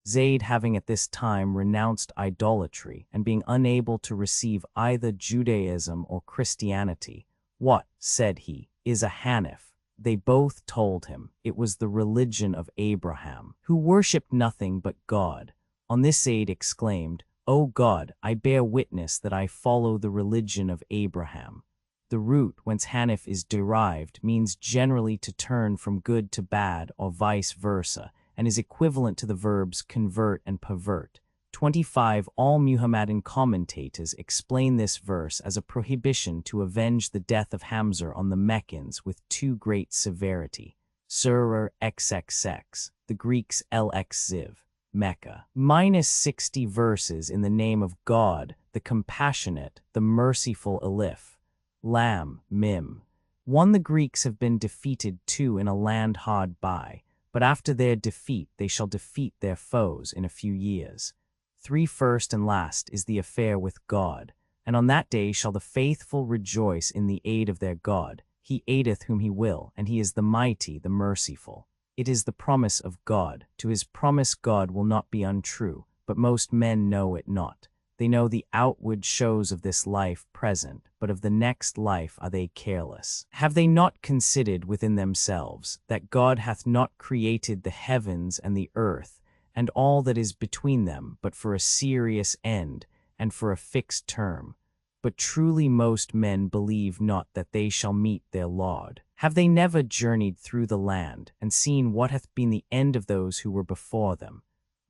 Zayd, having at this time renounced idolatry and being unable to receive either Judaism or Christianity, "What," said he, "is a Hanif?" They both told him it was the religion of Abraham, who worshipped nothing but God. On this Zayd exclaimed, "O God, I bear witness that I follow the religion of Abraham." The root whence Hanif is derived means generally to turn from good to bad or vice versa, and is equivalent to the verbs convert and pervert. 25 All Muhammadan commentators explain this verse as a prohibition to avenge the death of Hamza on the Meccans with too great severity. Surah XXX, the Greeks LXziv, Mecca. -60 verses in the name of God, the compassionate, the merciful Alif, Lam, Mim. 1 The Greeks have been defeated 2 in a land hard by, but after their defeat they shall defeat their foes in a few years. 3 First and last is the affair with God, and on that day shall the faithful rejoice in the aid of their God. He aideth whom he will, and he is the mighty, the merciful. It is the promise of God. To his promise God will not be untrue, but most men know it not. They know the outward shows of this life present, but of the next life are they careless. Have they not considered within themselves that God hath not created the heavens and the earth, and all that is between them, but for a serious end, and for a fixed term? But truly most men believe not that they shall meet their Lord. Have they never journeyed through the land, and seen what hath been the end of those who were before them?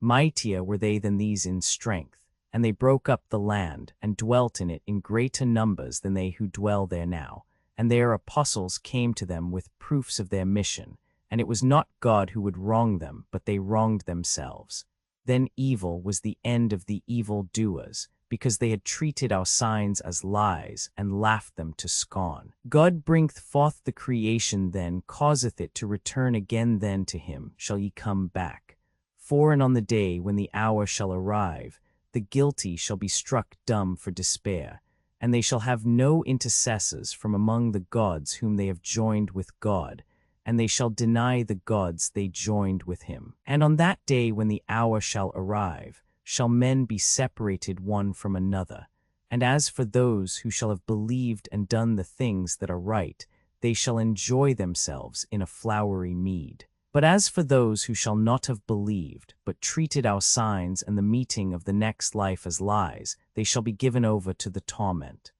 Mightier were they than these in strength, and they broke up the land, and dwelt in it in greater numbers than they who dwell there now. And their apostles came to them with proofs of their mission, and it was not God who would wrong them, but they wronged themselves. Then evil was the end of the evil-doers, because they had treated our signs as lies, and laughed them to scorn. God bringeth forth the creation, then causeth it to return again, then to him shall ye come back. For and on the day when the hour shall arrive, the guilty shall be struck dumb for despair, and they shall have no intercessors from among the gods whom they have joined with God, and they shall deny the gods they joined with him. And on that day when the hour shall arrive, shall men be separated one from another. And as for those who shall have believed and done the things that are right, they shall enjoy themselves in a flowery mead. But as for those who shall not have believed, but treated our signs and the meeting of the next life as lies, they shall be given over to the torment.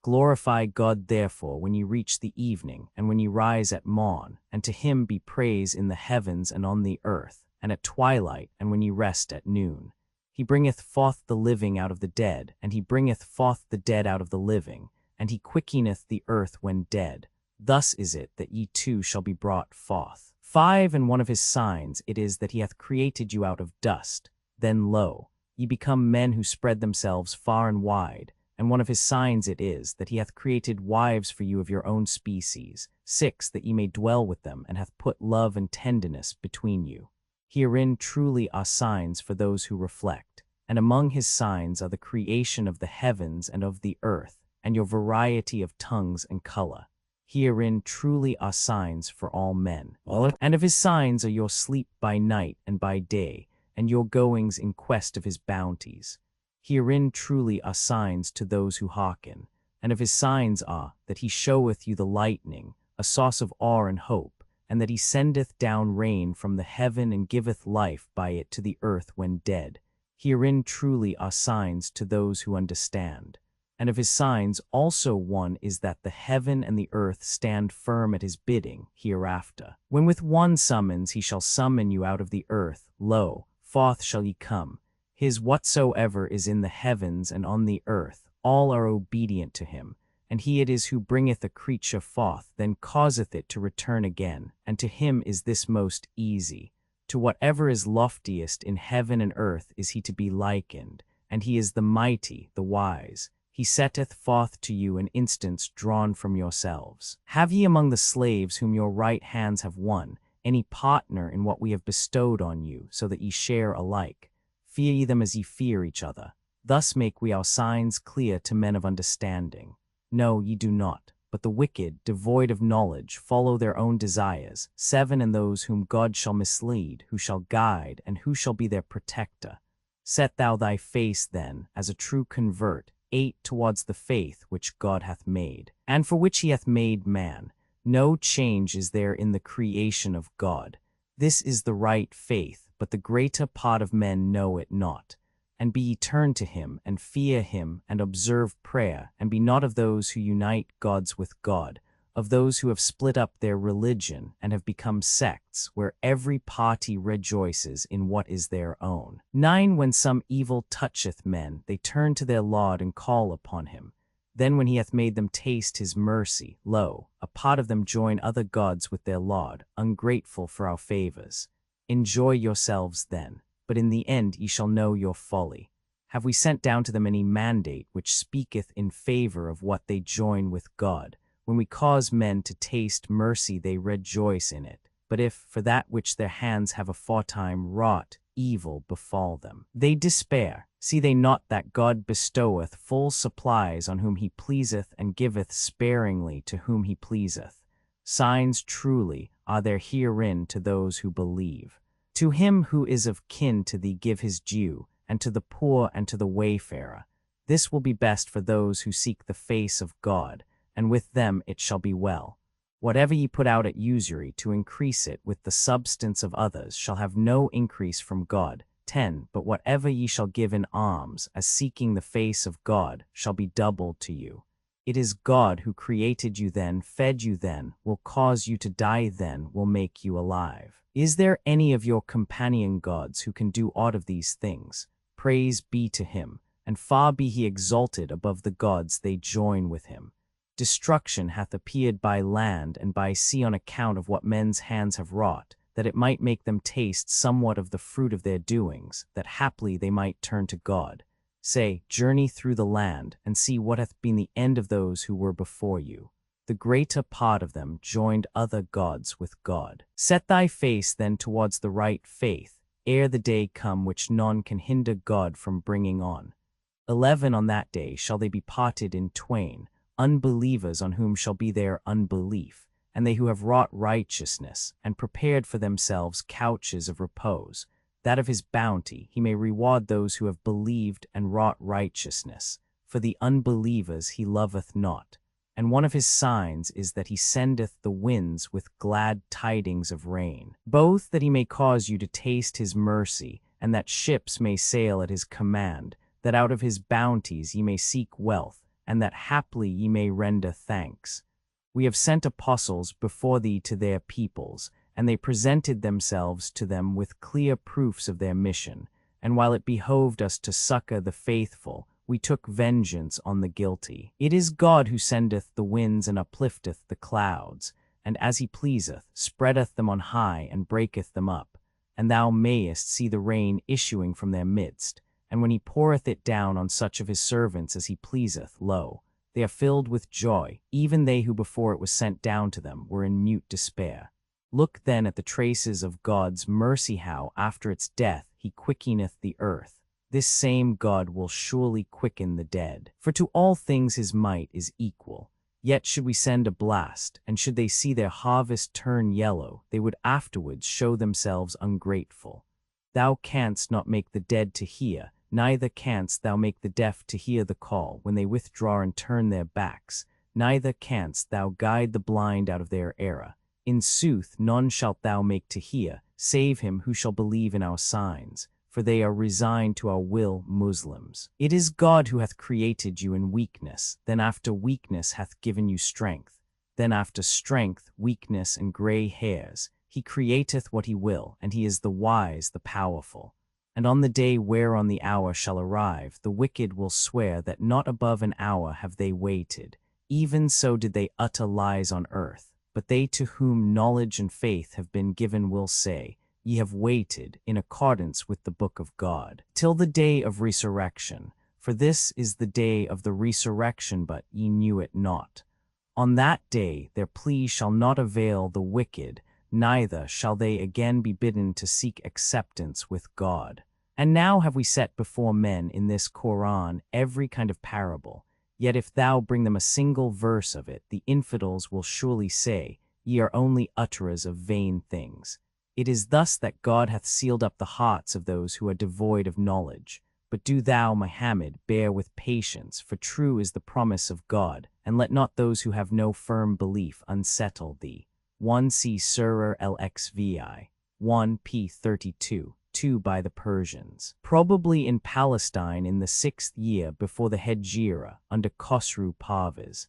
Glorify God therefore when ye reach the evening, and when ye rise at morn, and to him be praise in the heavens and on the earth, and at twilight, and when ye rest at noon. He bringeth forth the living out of the dead, and he bringeth forth the dead out of the living, and he quickeneth the earth when dead. Thus is it that ye too shall be brought forth. 5. And one of his signs it is that he hath created you out of dust. Then lo, ye become men who spread themselves far and wide. And one of his signs it is that he hath created wives for you of your own species. 6. That ye may dwell with them, and hath put love and tenderness between you. Herein truly are signs for those who reflect. And among his signs are the creation of the heavens and of the earth, and your variety of tongues and color. Herein truly are signs for all men. And of his signs are your sleep by night and by day, and your goings in quest of his bounties. Herein truly are signs to those who hearken. And of his signs are, that he showeth you the lightning, a source of awe and hope, and that he sendeth down rain from the heaven and giveth life by it to the earth when dead. Herein truly are signs to those who understand. And of his signs also one is that the heaven and the earth stand firm at his bidding hereafter. When with one summons he shall summon you out of the earth, lo, forth shall ye come. His whatsoever is in the heavens and on the earth, all are obedient to him. And he it is who bringeth a creature forth, then causeth it to return again, and to him is this most easy. To whatever is loftiest in heaven and earth is he to be likened, and he is the mighty, the wise. He setteth forth to you an instance drawn from yourselves. Have ye among the slaves whom your right hands have won, any partner in what we have bestowed on you, so that ye share alike? Fear ye them as ye fear each other. Thus make we our signs clear to men of understanding. No, ye do not, but the wicked, devoid of knowledge, follow their own desires. 7. And those whom God shall mislead, who shall guide, and who shall be their protector. Set thou thy face, then, as a true convert, 8. Towards the faith which God hath made, and for which he hath made man. No change is there in the creation of God. This is the right faith, but the greater part of men know it not. And be ye turned to him, and fear him, and observe prayer, and be not of those who unite gods with God, of those who have split up their religion, and have become sects, where every party rejoices in what is their own. 9. When some evil toucheth men, they turn to their Lord and call upon him. Then when he hath made them taste his mercy, lo, a part of them join other gods with their Lord, ungrateful for our favors. Enjoy yourselves then, but in the end ye shall know your folly. Have we sent down to them any mandate which speaketh in favor of what they join with God? When we cause men to taste mercy, they rejoice in it. But if, for that which their hands have aforetime wrought, evil befall them, they despair. See they not that God bestoweth full supplies on whom he pleaseth, and giveth sparingly to whom he pleaseth? Signs truly are there herein to those who believe. To him who is of kin to thee give his due, and to the poor and to the wayfarer. This will be best for those who seek the face of God, and with them it shall be well. Whatever ye put out at usury to increase it with the substance of others shall have no increase from God. 10. But whatever ye shall give in alms, as seeking the face of God, shall be doubled to you. It is God who created you then, fed you then, will cause you to die then, will make you alive. Is there any of your companion gods who can do aught of these things? Praise be to him, and far be he exalted above the gods they join with him. Destruction hath appeared by land and by sea on account of what men's hands have wrought, that it might make them taste somewhat of the fruit of their doings, that haply they might turn to God. Say, journey through the land, and see what hath been the end of those who were before you. The greater part of them joined other gods with God. Set thy face then towards the right faith, ere the day come which none can hinder God from bringing on. 11 On that day shall they be parted in twain, unbelievers on whom shall be their unbelief, and they who have wrought righteousness, and prepared for themselves couches of repose, that of his bounty he may reward those who have believed and wrought righteousness. For the unbelievers he loveth not. And one of his signs is that he sendeth the winds with glad tidings of rain, both that he may cause you to taste his mercy, and that ships may sail at his command, that out of his bounties ye may seek wealth, and that haply ye may render thanks. We have sent apostles before thee to their peoples, and they presented themselves to them with clear proofs of their mission, and while it behoved us to succor the faithful, we took vengeance on the guilty. It is God who sendeth the winds and uplifteth the clouds, and as he pleaseth, spreadeth them on high and breaketh them up, and thou mayest see the rain issuing from their midst, and when he poureth it down on such of his servants as he pleaseth, lo, they are filled with joy, even they who before it was sent down to them were in mute despair. Look then at the traces of God's mercy, how, after its death, he quickeneth the earth. This same God will surely quicken the dead. For to all things his might is equal. Yet should we send a blast, and should they see their harvest turn yellow, they would afterwards show themselves ungrateful. Thou canst not make the dead to hear, neither canst thou make the deaf to hear the call when they withdraw and turn their backs, neither canst thou guide the blind out of their error. In sooth, none shalt thou make to hear, save him who shall believe in our signs, for they are resigned to our will, Muslims. It is God who hath created you in weakness, then after weakness hath given you strength, then after strength, weakness and grey hairs. He createth what he will, and he is the wise, the powerful. And on the day whereon the hour shall arrive, the wicked will swear that not above an hour have they waited. Even so did they utter lies on earth. But they to whom knowledge and faith have been given will say, Ye have waited, in accordance with the book of God, till the day of resurrection. For this is the day of the resurrection, but ye knew it not. On that day their plea shall not avail the wicked, neither shall they again be bidden to seek acceptance with God. And now have we set before men in this Qur'an every kind of parable. Yet if thou bring them a single verse of it, the infidels will surely say, Ye are only utterers of vain things. It is thus that God hath sealed up the hearts of those who are devoid of knowledge. But do thou, Muhammad, bear with patience, for true is the promise of God, and let not those who have no firm belief unsettle thee. 1 C. Surah Al-Xvi. 1 p. 32. 2 by the Persians. Probably in Palestine in the 6th year before the Hejira, under Khosru Parvez.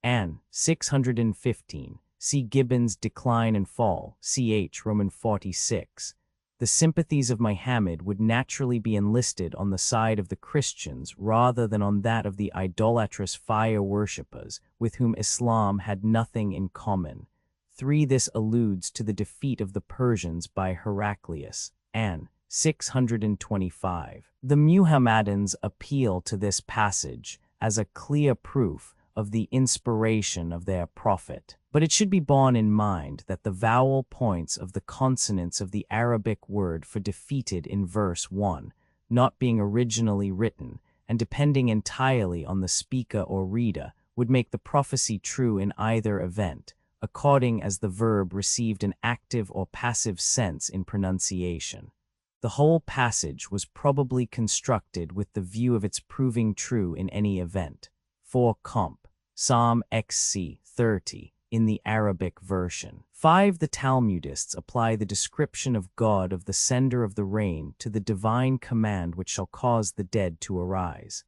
An. 615. See Gibbon's Decline and Fall, ch. Roman 46. The sympathies of Muhammad would naturally be enlisted on the side of the Christians rather than on that of the idolatrous fire worshippers, with whom Islam had nothing in common. 3. This alludes to the defeat of the Persians by Heraclius. An. 625. The Muhammadans appeal to this passage as a clear proof of the inspiration of their prophet. But it should be borne in mind that the vowel points of the consonants of the Arabic word for defeated in verse 1, not being originally written, and depending entirely on the speaker or reader, would make the prophecy true in either event, according as the verb received an active or passive sense in pronunciation. The whole passage was probably constructed with the view of its proving true in any event. 4 Comp. Psalm XC 30 in the Arabic version. 5. The Talmudists apply the description of God of the sender of the rain to the divine command which shall cause the dead to arise.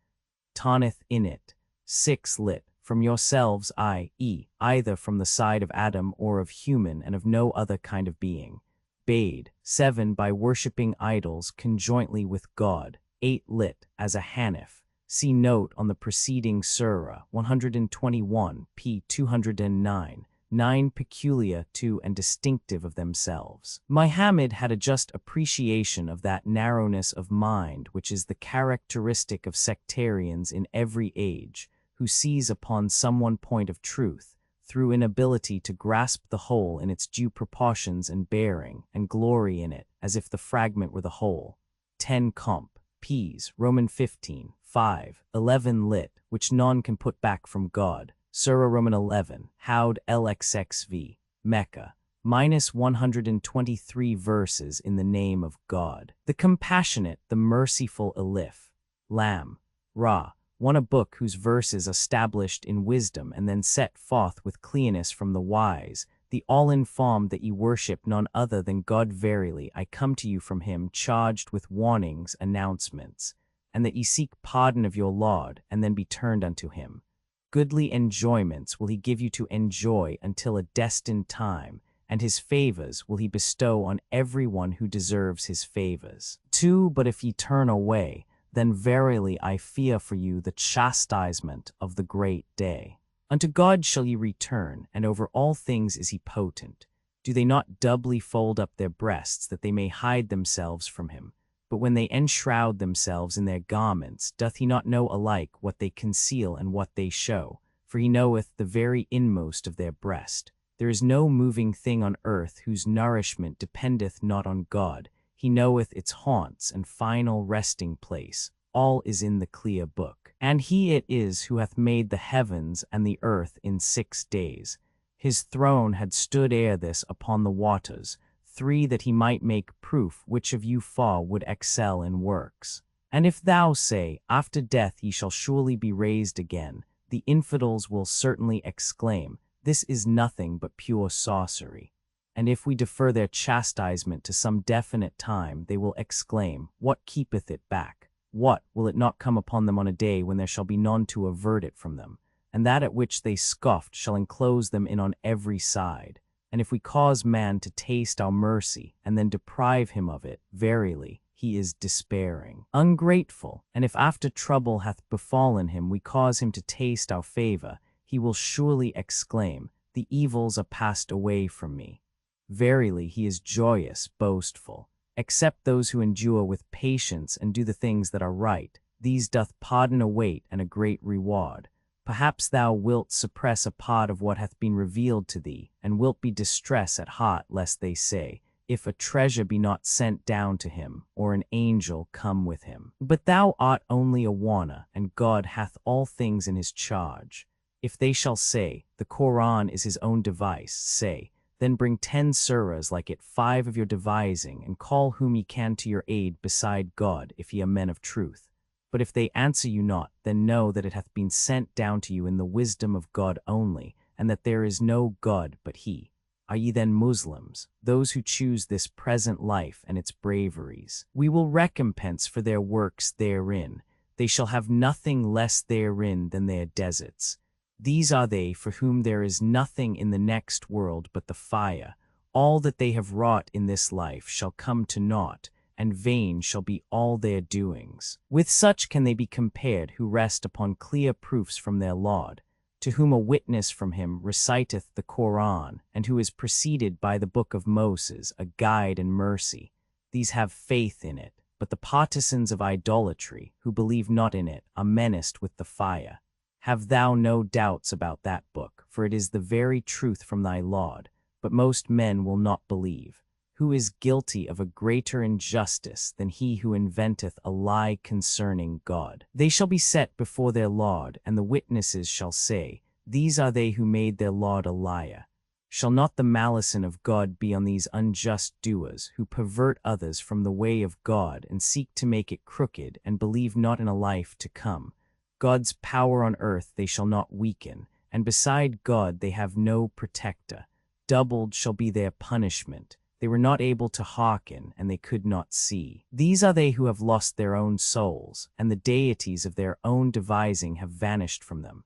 Tanith in it. 6 lit. from yourselves, i.e., either from the side of Adam or of human and of no other kind of being. Bade. 7. By worshipping idols conjointly with God. 8. Lit. As a Hanif. See note on the preceding Surah 121, p. 209. 9. Peculiar to and distinctive of themselves. Muhammad had a just appreciation of that narrowness of mind which is the characteristic of sectarians in every age, who seize upon some one point of truth, through inability to grasp the whole in its due proportions and bearing, and glory in it, as if the fragment were the whole. 10. Comp. Ps. Roman 15, 5, 11 lit, which none can put back from God. Surah Roman 11, Howd LXXV, Mecca, -123 verses in the name of God. The compassionate, the merciful Alif, Lam, Ra, one a book whose verses established in wisdom and then set forth with clearness from the wise, the all-informed that ye worship none other than God. Verily, I come to you from him charged with warnings, announcements, and that ye seek pardon of your Lord, and then be turned unto him. Goodly enjoyments will he give you to enjoy until a destined time, and his favors will he bestow on every one who deserves his favors. 2. But if ye turn away, then verily I fear for you the chastisement of the great day. Unto God shall ye return, and over all things is he potent. Do they not doubly fold up their breasts, that they may hide themselves from him? But when they enshroud themselves in their garments, doth he not know alike what they conceal and what they show? For he knoweth the very inmost of their breast. There is no moving thing on earth whose nourishment dependeth not on God. He knoweth its haunts and final resting place. All is in the clear book. And he it is who hath made the heavens and the earth in 6 days. His throne had stood ere this upon the waters. 3. That he might make proof which of you far would excel in works. And if thou say, after death ye shall surely be raised again, the infidels will certainly exclaim, this is nothing but pure sorcery. And if we defer their chastisement to some definite time, they will exclaim, what keepeth it back? What, will it not come upon them on a day when there shall be none to avert it from them? And that at which they scoffed shall enclose them in on every side. And if we cause man to taste our mercy, and then deprive him of it, verily, he is despairing, ungrateful. And if after trouble hath befallen him, we cause him to taste our favor, he will surely exclaim, the evils are passed away from me. Verily, he is joyous, boastful. Except those who endure with patience and do the things that are right, these doth pardon await and a great reward. Perhaps thou wilt suppress a part of what hath been revealed to thee, and wilt be distressed at heart lest they say, if a treasure be not sent down to him, or an angel come with him. But thou art only a warner, and God hath all things in his charge. If they shall say, the Qur'an is his own device, say, then bring 10 surahs like it, 5 of your devising, and call whom ye can to your aid beside God, if ye are men of truth. But if they answer you not, then know that it hath been sent down to you in the wisdom of God only, and that there is no God but he. Are ye then Muslims, those who choose this present life and its braveries? We will recompense for their works therein. They shall have nothing less therein than their deserts. These are they for whom there is nothing in the next world but the fire. All that they have wrought in this life shall come to naught, and vain shall be all their doings. With such can they be compared who rest upon clear proofs from their Lord, to whom a witness from him reciteth the Qur'an, and who is preceded by the book of Moses, a guide and mercy. These have faith in it, but the partisans of idolatry, who believe not in it, are menaced with the fire. Have thou no doubts about that book, for it is the very truth from thy Lord, but most men will not believe. Who is guilty of a greater injustice than he who inventeth a lie concerning God? They shall be set before their Lord, and the witnesses shall say, these are they who made their Lord a liar. Shall not the malison of God be on these unjust doers, who pervert others from the way of God, and seek to make it crooked, and believe not in a life to come? God's power on earth they shall not weaken, and beside God they have no protector. Doubled shall be their punishment. They were not able to hearken, and they could not see. These are they who have lost their own souls, and the deities of their own devising have vanished from them.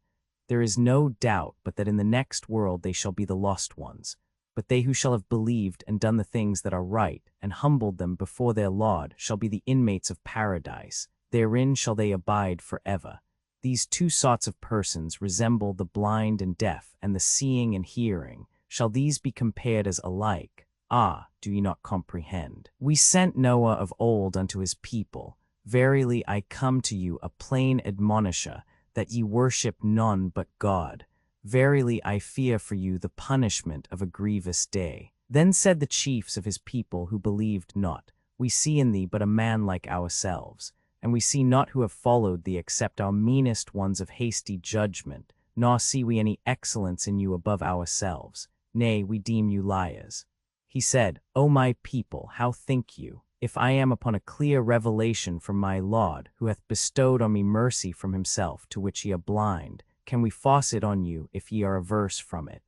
There is no doubt but that in the next world they shall be the lost ones. But they who shall have believed and done the things that are right, and humbled them before their Lord, shall be the inmates of paradise. Therein shall they abide forever. These two sorts of persons resemble the blind and deaf, and the seeing and hearing. Shall these be compared as alike? Ah, do ye not comprehend? We sent Noah of old unto his people. Verily I come to you a plain admonisher, that ye worship none but God. Verily I fear for you the punishment of a grievous day. Then said the chiefs of his people who believed not, We see in thee but a man like ourselves, and we see not who have followed thee except our meanest ones of hasty judgment, nor see we any excellence in you above ourselves. Nay, we deem you liars. He said, O my people, how think you? If I am upon a clear revelation from my Lord, who hath bestowed on me mercy from himself, to which ye are blind, can we force it on you if ye are averse from it?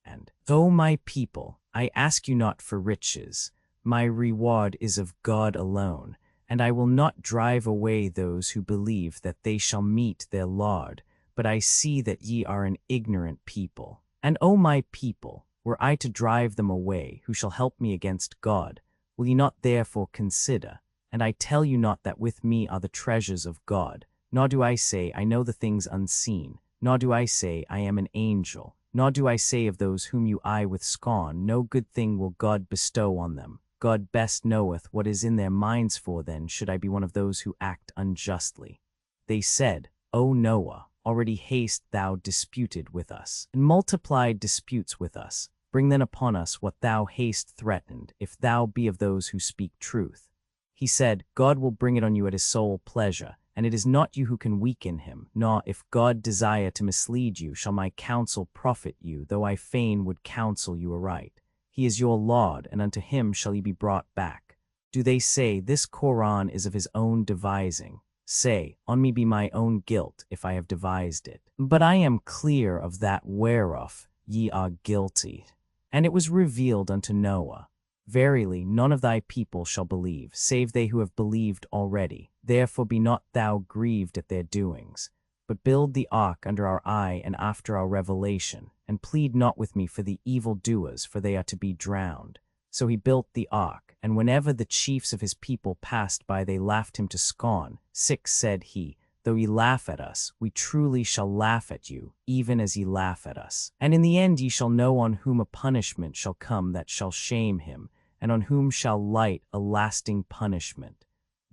And, O my people, I ask you not for riches. My reward is of God alone, and I will not drive away those who believe that they shall meet their Lord, but I see that ye are an ignorant people. And, O my people, were I to drive them away, who shall help me against God? Will ye not therefore consider? And I tell you not that with me are the treasures of God, nor do I say I know the things unseen, nor do I say I am an angel, nor do I say of those whom you eye with scorn, no good thing will God bestow on them. God best knoweth what is in their minds, for then should I be one of those who act unjustly. They said, O Noah, already hast thou disputed with us, and multiplied disputes with us. Bring then upon us what thou hast threatened, if thou be of those who speak truth. He said, God will bring it on you at his sole pleasure, and it is not you who can weaken him, nor, if God desire to mislead you, shall my counsel profit you, though I fain would counsel you aright. He is your Lord, and unto him shall ye be brought back. Do they say, This Qur'an is of his own devising? Say, On me be my own guilt, if I have devised it. But I am clear of that whereof ye are guilty. And it was revealed unto Noah, Verily none of thy people shall believe, save they who have believed already. Therefore be not thou grieved at their doings, but build the ark under our eye and after our revelation, and plead not with me for the evildoers, for they are to be drowned. So he built the ark, and whenever the chiefs of his people passed by, they laughed him to scorn. 6 Said he, Though ye laugh at us, we truly shall laugh at you, even as ye laugh at us. And in the end ye shall know on whom a punishment shall come that shall shame him, and on whom shall light a lasting punishment.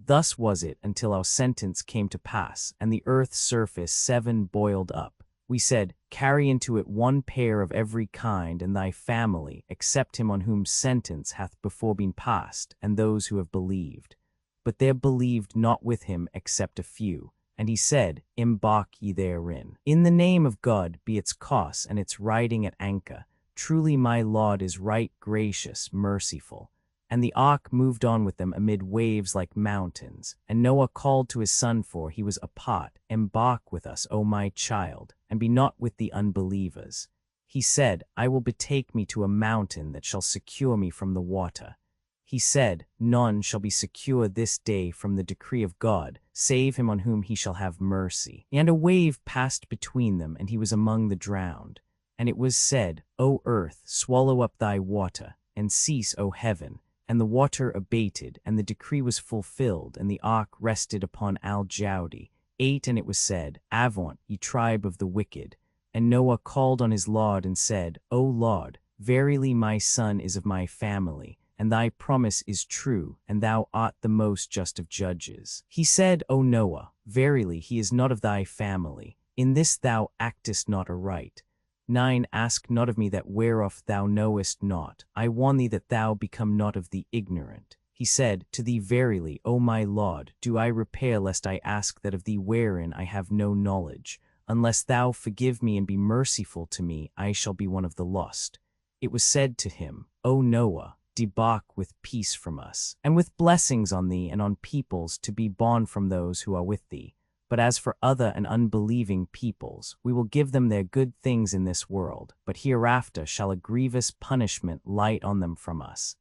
Thus was it until our sentence came to pass, and the earth's surface 7 boiled up. We said, Carry into it 1 pair of every kind and thy family, except him on whom sentence hath before been passed, and those who have believed. But there believed not with him except a few. And he said, Embark ye therein. In the name of God be its course and its riding at anchor. Truly my Lord is right gracious, merciful. And the ark moved on with them amid waves like mountains. And Noah called to his son, for he was apart, Embark with us, O my child, and be not with the unbelievers. He said, I will betake me to a mountain that shall secure me from the water. He said, None shall be secure this day from the decree of God, save him on whom he shall have mercy. And a wave passed between them, and he was among the drowned. And it was said, O earth, swallow up thy water, and cease, O heaven. And the water abated, and the decree was fulfilled, and the ark rested upon Al-Jawdi. 8 And it was said, Avaunt, ye tribe of the wicked. And Noah called on his Lord and said, O Lord, verily my son is of my family, and thy promise is true, and thou art the most just of judges. He said, O Noah, verily he is not of thy family. In this thou actest not aright. 9 Ask not of me that whereof thou knowest not. I warn thee that thou become not of the ignorant. He said, To thee verily, O my Lord, do I repair, lest I ask that of thee wherein I have no knowledge. Unless thou forgive me and be merciful to me, I shall be one of the lost. It was said to him, O Noah, debark with peace from us, and with blessings on thee and on peoples to be born from those who are with thee. But as for other and unbelieving peoples, we will give them their good things in this world, but hereafter shall a grievous punishment light on them from us.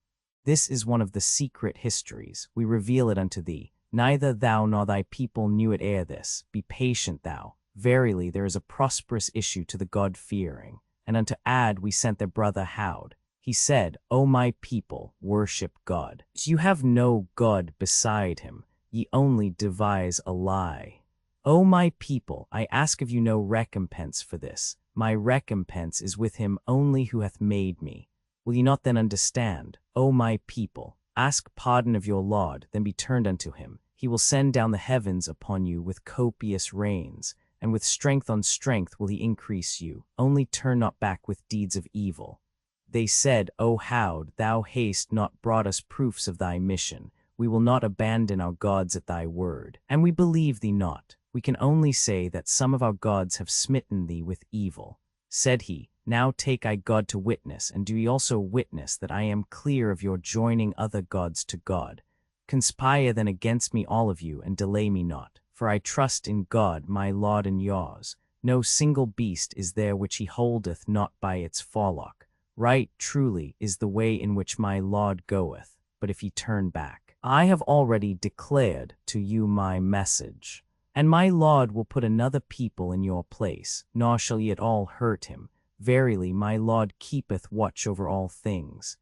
This is one of the secret histories. We reveal it unto thee. Neither thou nor thy people knew it ere this. Be patient thou. Verily there is a prosperous issue to the God-fearing. And unto Ad we sent their brother Howd. He said, O my people, worship God. You have no God beside him, ye only devise a lie. O my people, I ask of you no recompense for this. My recompense is with him only who hath made me. Will ye not then understand? O my people, ask pardon of your Lord, then be turned unto him. He will send down the heavens upon you with copious rains, and with strength on strength will he increase you. Only turn not back with deeds of evil. They said, O Howd, thou hast not brought us proofs of thy mission. We will not abandon our gods at thy word. And we believe thee not. We can only say that some of our gods have smitten thee with evil. Said he, Now take I God to witness, and do ye also witness that I am clear of your joining other gods to God. Conspire then against me all of you, and delay me not. For I trust in God my Lord and yours. No single beast is there which he holdeth not by its forelock. Right truly is the way in which my Lord goeth, but if ye turn back, I have already declared to you my message. And my Lord will put another people in your place, nor shall ye at all hurt him. Verily my Lord keepeth watch over all things.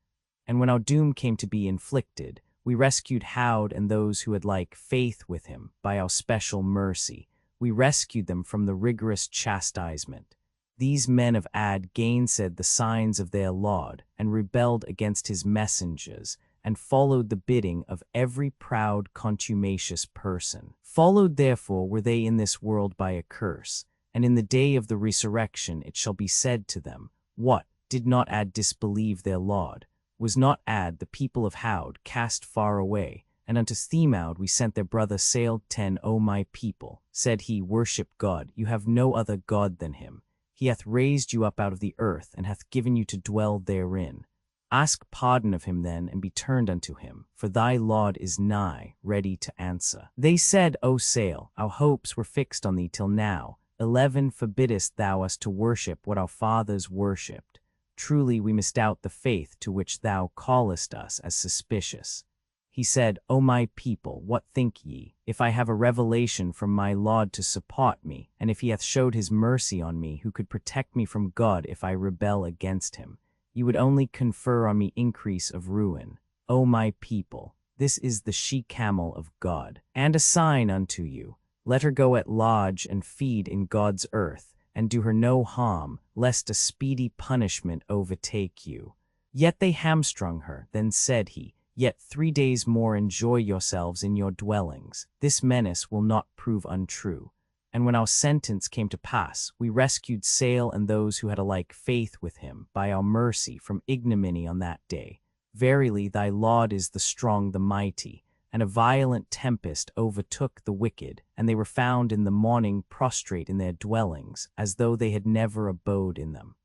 And when our doom came to be inflicted, we rescued Howd and those who had like faith with him by our special mercy. We rescued them from the rigorous chastisement. These men of Ad gainsaid the signs of their Lord, and rebelled against his messengers, and followed the bidding of every proud contumacious person. Followed therefore were they in this world by a curse, and in the day of the resurrection it shall be said to them, What, did not Ad disbelieve their Lord? Was not Ad, the people of Howd, cast far away? And unto Themaud we sent their brother sailed 10, O my people, said he, worship God, you have no other God than him. He hath raised you up out of the earth, and hath given you to dwell therein. Ask pardon of him then, and be turned unto him, for thy Lord is nigh, ready to answer. They said, O sail, our hopes were fixed on thee till now. 11 Forbiddest thou us to worship what our fathers worshipped. Truly we misdoubt the faith to which thou callest us as suspicious. He said, O my people, what think ye? If I have a revelation from my Lord to support me, and if he hath showed his mercy on me, who could protect me from God if I rebel against him? You would only confer on me increase of ruin. O my people, this is the she-camel of God, and a sign unto you. Let her go at large and feed in God's earth, and do her no harm, lest a speedy punishment overtake you. Yet they hamstrung her. Then said he, Yet 3 days more enjoy yourselves in your dwellings. This menace will not prove untrue. And when our sentence came to pass, we rescued Sail and those who had a like faith with him by our mercy from ignominy on that day. Verily thy Lord is the strong, the mighty. And a violent tempest overtook the wicked, and they were found in the morning prostrate in their dwellings, as though they had never abode in them.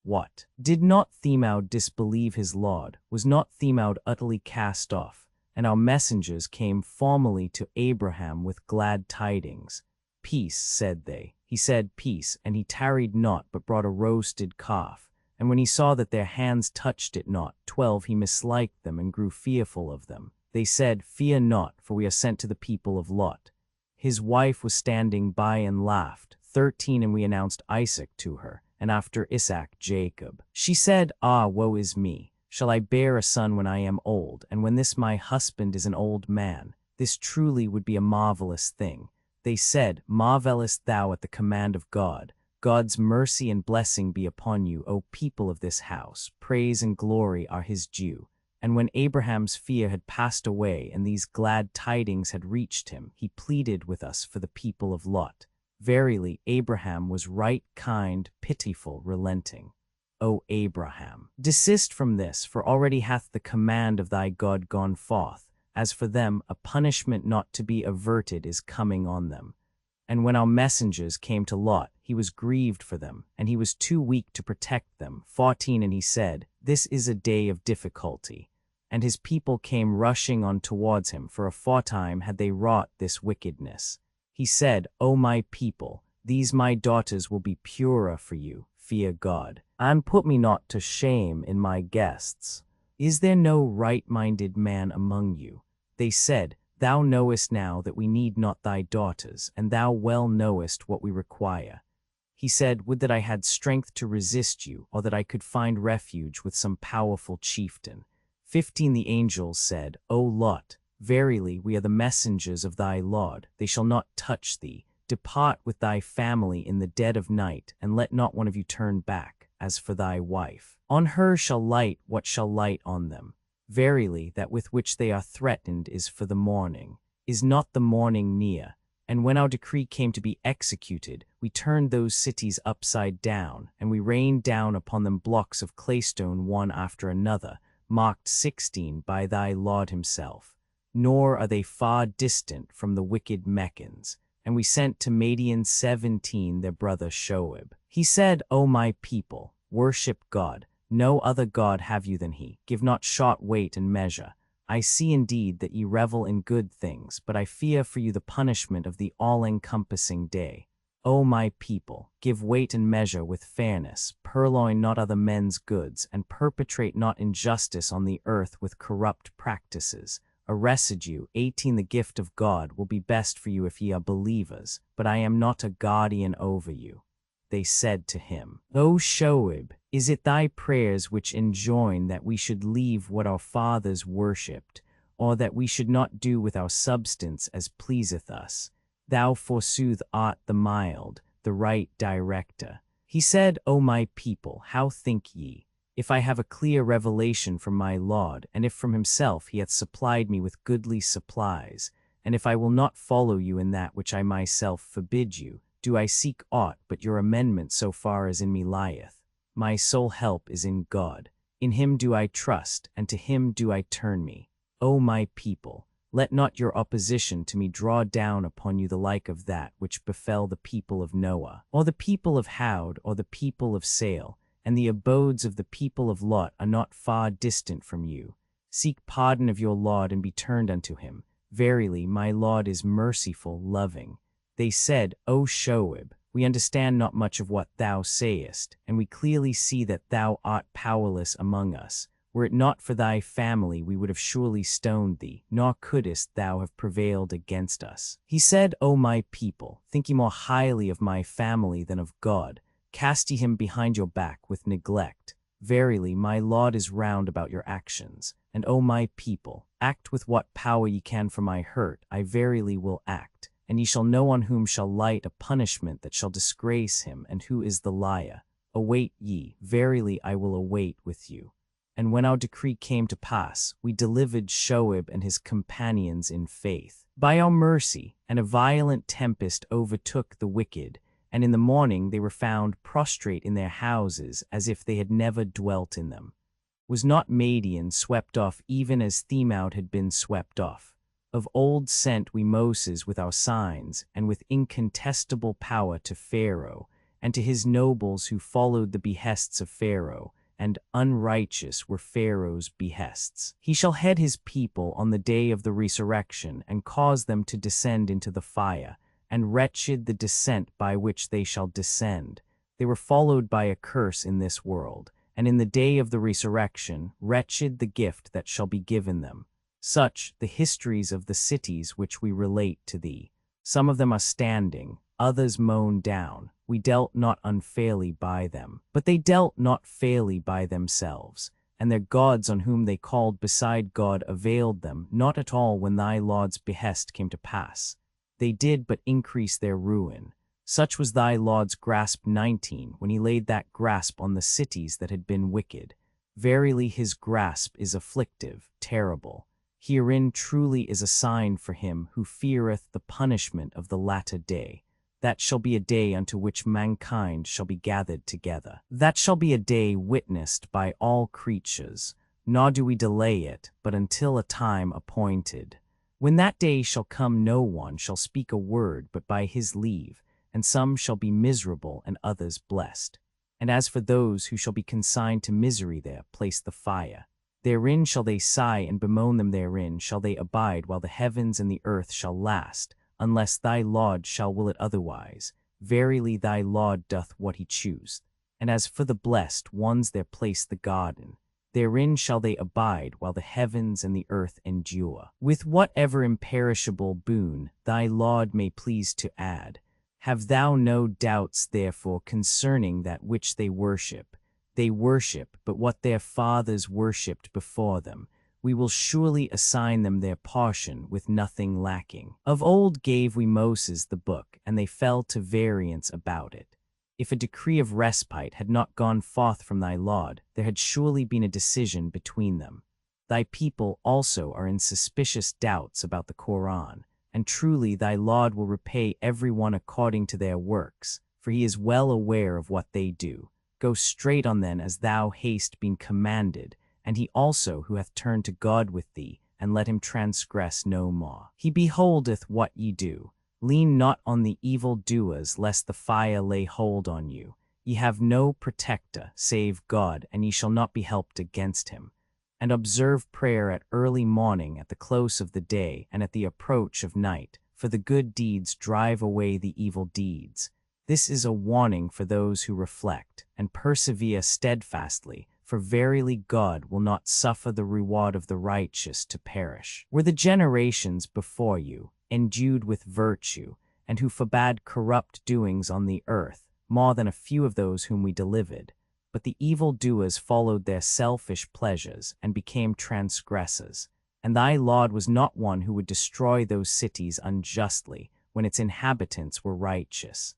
What? Did not Themaud disbelieve his Lord? Was not Themaud utterly cast off? And our messengers came formally to Abraham with glad tidings. Peace, said they. He said, Peace, and he tarried not, but brought a roasted calf. And when he saw that their hands touched it not, 12, he misliked them and grew fearful of them. They said, Fear not, for we are sent to the people of Lot. His wife was standing by and laughed. 13, and we announced Isaac to her, and after Isaac Jacob. She said, Ah, woe is me! Shall I bear a son when I am old, and when this my husband is an old man? This truly would be a marvelous thing. They said, Marvelest thou at the command of God? God's mercy and blessing be upon you, O people of this house. Praise and glory are his due. And when Abraham's fear had passed away and these glad tidings had reached him, he pleaded with us for the people of Lot. Verily, Abraham was right, kind, pitiful, relenting. O Abraham, desist from this, for already hath the command of thy God gone forth. As for them, a punishment not to be averted is coming on them. And when our messengers came to Lot, he was grieved for them, and he was too weak to protect them. 14, and he said, This is a day of difficulty. And his people came rushing on towards him, for aforetime had they wrought this wickedness. He said, O my people, these my daughters will be purer for you. Fear God, and put me not to shame in my guests. Is there no right-minded man among you? They said, Thou knowest now that we need not thy daughters, and thou well knowest what we require. He said, Would that I had strength to resist you, or that I could find refuge with some powerful chieftain. 15 The angels said, O Lot, verily we are the messengers of thy Lord, they shall not touch thee. Depart with thy family in the dead of night, and let not one of you turn back. As for thy wife, on her shall light what shall light on them. Verily that with which they are threatened is for the morning. Is not the morning near? And when our decree came to be executed, we turned those cities upside down, and we rained down upon them blocks of claystone one after another, marked 16 by thy Lord himself. Nor are they far distant from the wicked Meccans. And we sent to Madian 17 their brother Shoaib. He said, O my people, worship God. No other God have you than he. Give not short weight and measure. I see indeed that ye revel in good things, but I fear for you the punishment of the all-encompassing day. O my people, give weight and measure with fairness, purloin not other men's goods, and perpetrate not injustice on the earth with corrupt practices. A residue, 18 The gift of God will be best for you if ye are believers, but I am not a guardian over you. They said to him, O Shoaib, is it thy prayers which enjoin that we should leave what our fathers worshipped, or that we should not do with our substance as pleaseth us? Thou forsooth art the mild, the right director. He said, O my people, how think ye? If I have a clear revelation from my Lord, and if from himself he hath supplied me with goodly supplies, and if I will not follow you in that which I myself forbid you, do I seek aught but your amendment so far as in me lieth? My sole help is in God. In him do I trust, and to him do I turn me. O my people, let not your opposition to me draw down upon you the like of that which befell the people of Noah, or the people of Hod, or the people of Sail, and the abodes of the people of Lot are not far distant from you. Seek pardon of your Lord and be turned unto him. Verily, my Lord is merciful, loving. They said, O Shoaib, we understand not much of what thou sayest, and we clearly see that thou art powerless among us. Were it not for thy family, we would have surely stoned thee, nor couldst thou have prevailed against us. He said, O my people, think ye more highly of my family than of God. Cast ye him behind your back with neglect. Verily, my Lord is round about your actions. And O my people, act with what power ye can for my hurt, I verily will act. And ye shall know on whom shall light a punishment that shall disgrace him, and who is the liar. Await ye, verily I will await with you. And when our decree came to pass, we delivered Shoaib and his companions in faith by our mercy, and a violent tempest overtook the wicked, and in the morning they were found prostrate in their houses as if they had never dwelt in them. Was not Madian swept off even as Themaud had been swept off? Of old sent we Moses with our signs, and with incontestable power to Pharaoh, and to his nobles who followed the behests of Pharaoh, and unrighteous were Pharaoh's behests. He shall head his people on the day of the resurrection, and cause them to descend into the fire, and wretched the descent by which they shall descend. They were followed by a curse in this world, and in the day of the resurrection, wretched the gift that shall be given them. Such the histories of the cities which we relate to thee. Some of them are standing, others mown down. We dealt not unfairly by them, but they dealt not fairly by themselves, and their gods on whom they called beside God availed them not at all when thy Lord's behest came to pass. They did but increase their ruin. Such was thy Lord's grasp 19, when he laid that grasp on the cities that had been wicked. Verily his grasp is afflictive, terrible. Herein truly is a sign for him who feareth the punishment of the latter day. That shall be a day unto which mankind shall be gathered together. That shall be a day witnessed by all creatures, nor do we delay it, but until a time appointed. When that day shall come, no one shall speak a word but by his leave, and some shall be miserable and others blessed. And as for those who shall be consigned to misery there, place the fire. Therein shall they sigh and bemoan them, therein shall they abide while the heavens and the earth shall last, unless thy Lord shall will it otherwise. Verily thy Lord doth what he chooseth. And as for the blessed ones, there place the garden. Therein shall they abide while the heavens and the earth endure. With whatever imperishable boon thy Lord may please to add, have thou no doubts therefore concerning that which they worship. They worship but what their fathers worshipped before them. We will surely assign them their portion with nothing lacking. Of old gave we Moses the book, and they fell to variance about it. If a decree of respite had not gone forth from thy Lord, there had surely been a decision between them. Thy people also are in suspicious doubts about the Qur'an, and truly thy Lord will repay every one according to their works, for he is well aware of what they do. Go straight on then as thou hast been commanded, and he also who hath turned to God with thee, and let him transgress no more. He beholdeth what ye do. Lean not on the evil doers, lest the fire lay hold on you. Ye have no protector save God, and ye shall not be helped against him. And observe prayer at early morning, at the close of the day, and at the approach of night, for the good deeds drive away the evil deeds. This is a warning for those who reflect, and persevere steadfastly, for verily God will not suffer the reward of the righteous to perish. Were the generations before you endued with virtue, and who forbade corrupt doings on the earth, more than a few of those whom we delivered. But the evil-doers followed their selfish pleasures, and became transgressors. And thy Lord was not one who would destroy those cities unjustly, when its inhabitants were righteous.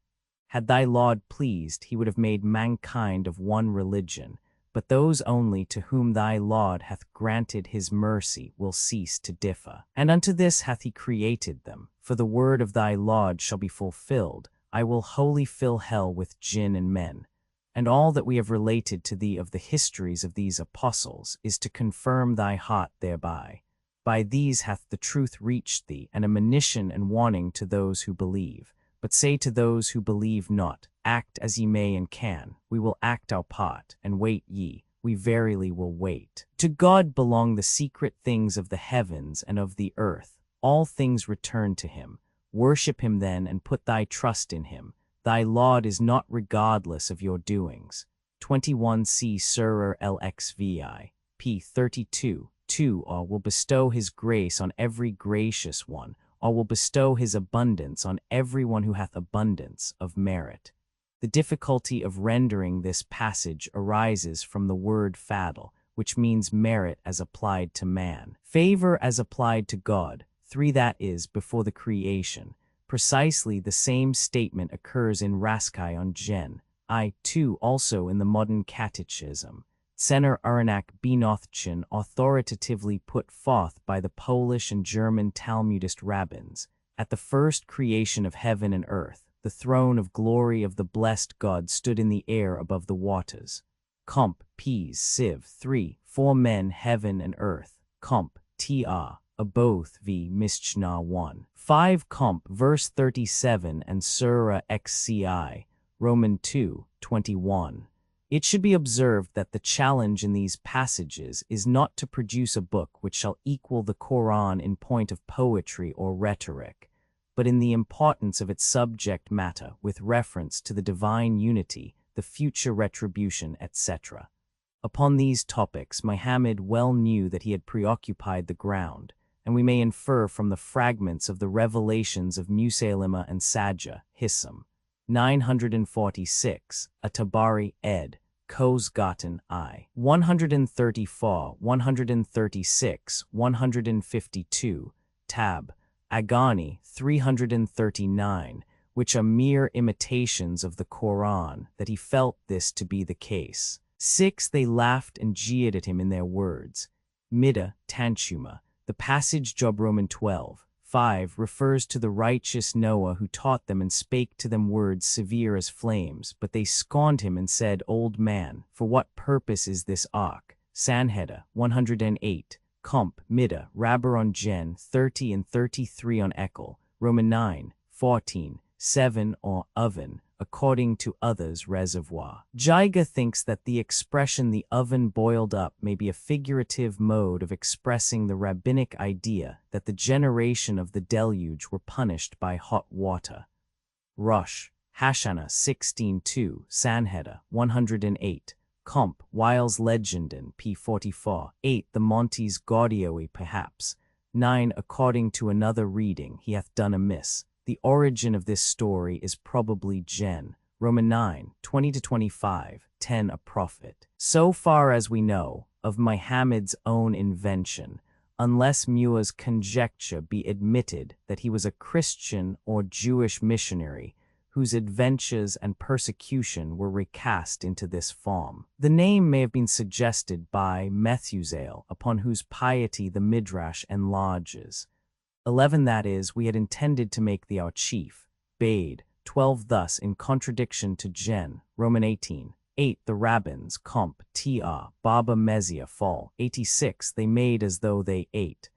Had thy Lord pleased, he would have made mankind of one religion, but those only to whom thy Lord hath granted his mercy will cease to differ. And unto this hath he created them, for the word of thy Lord shall be fulfilled, I will wholly fill hell with jinn and men. And all that we have related to thee of the histories of these apostles is to confirm thy heart thereby. By these hath the truth reached thee, and a monition and warning to those who believe. But say to those who believe not, act as ye may and can, we will act our part, and wait ye, we verily will wait. To God belong the secret things of the heavens and of the earth, all things return to him. Worship him then, and put thy trust in him. Thy Lord is not regardless of your doings. 21c Surah Al-Xvi, p. 32, 2 Or will bestow his grace on every gracious one, or will bestow his abundance on everyone who hath abundance of merit. The difficulty of rendering this passage arises from the word fadl, which means merit as applied to man, favor as applied to God, 3 that is, before the creation. Precisely the same statement occurs in Raskai on Gen. I2 also in the modern catechism. Sener Uranak Benothchin authoritatively put forth by the Polish and German Talmudist rabbins. At the first creation of heaven and earth, the throne of glory of the blessed God stood in the air above the waters. Comp. Ps. Civ. 3, 4 Men, heaven and earth. Comp. Tr. Aboth v. Mishna 1. 5 Comp. Verse 37 and Surah Xci. Roman 2, 21. It should be observed that the challenge in these passages is not to produce a book which shall equal the Qur'an in point of poetry or rhetoric, but in the importance of its subject matter with reference to the divine unity, the future retribution, etc. Upon these topics, Muhammad well knew that he had preoccupied the ground, and we may infer from the fragments of the revelations of Musaylima and Sajjah, Hissam. 946, At-Tabari, ed. Kozgaten I. 134, 136, 152, Tab. Agani, 339, which are mere imitations of the Qur'an, that he felt this to be the case. 6 They laughed and jeered at him in their words. Mida, Tanchuma. The passage Job Roman 12, 5 refers to the righteous Noah who taught them and spake to them words severe as flames, but they scorned him and said, Old man, for what purpose is this ark? Sanhedrin 108, Comp. Mida, Rabber on Gen. 30 and 33 on Ekel, Roman 9, 14, 7 or oven, according to others reservoir. Jiga thinks that the expression the oven boiled up may be a figurative mode of expressing the rabbinic idea that the generation of the deluge were punished by hot water. Rosh Hashanah 16:2, Sanhedrin 108, Comp. Wiles Legenden, p. 44. 8. The Montes Gaudioi perhaps. 9. According to another reading, he hath done amiss. The origin of this story is probably Gen. Roman 9, 20-25, 10. A prophet. So far as we know, of Muhammad's own invention, unless Muir's conjecture be admitted that he was a Christian or Jewish missionary whose adventures and persecution were recast into this form. The name may have been suggested by Methuselah, upon whose piety the Midrash enlarges. 11. That is, we had intended to make thee our chief. Bade. 12. Thus, in contradiction to Gen. Roman 18. 8. The rabbins, Comp. Tr. Baba Mezia, Fall. 86. They made as though they ate.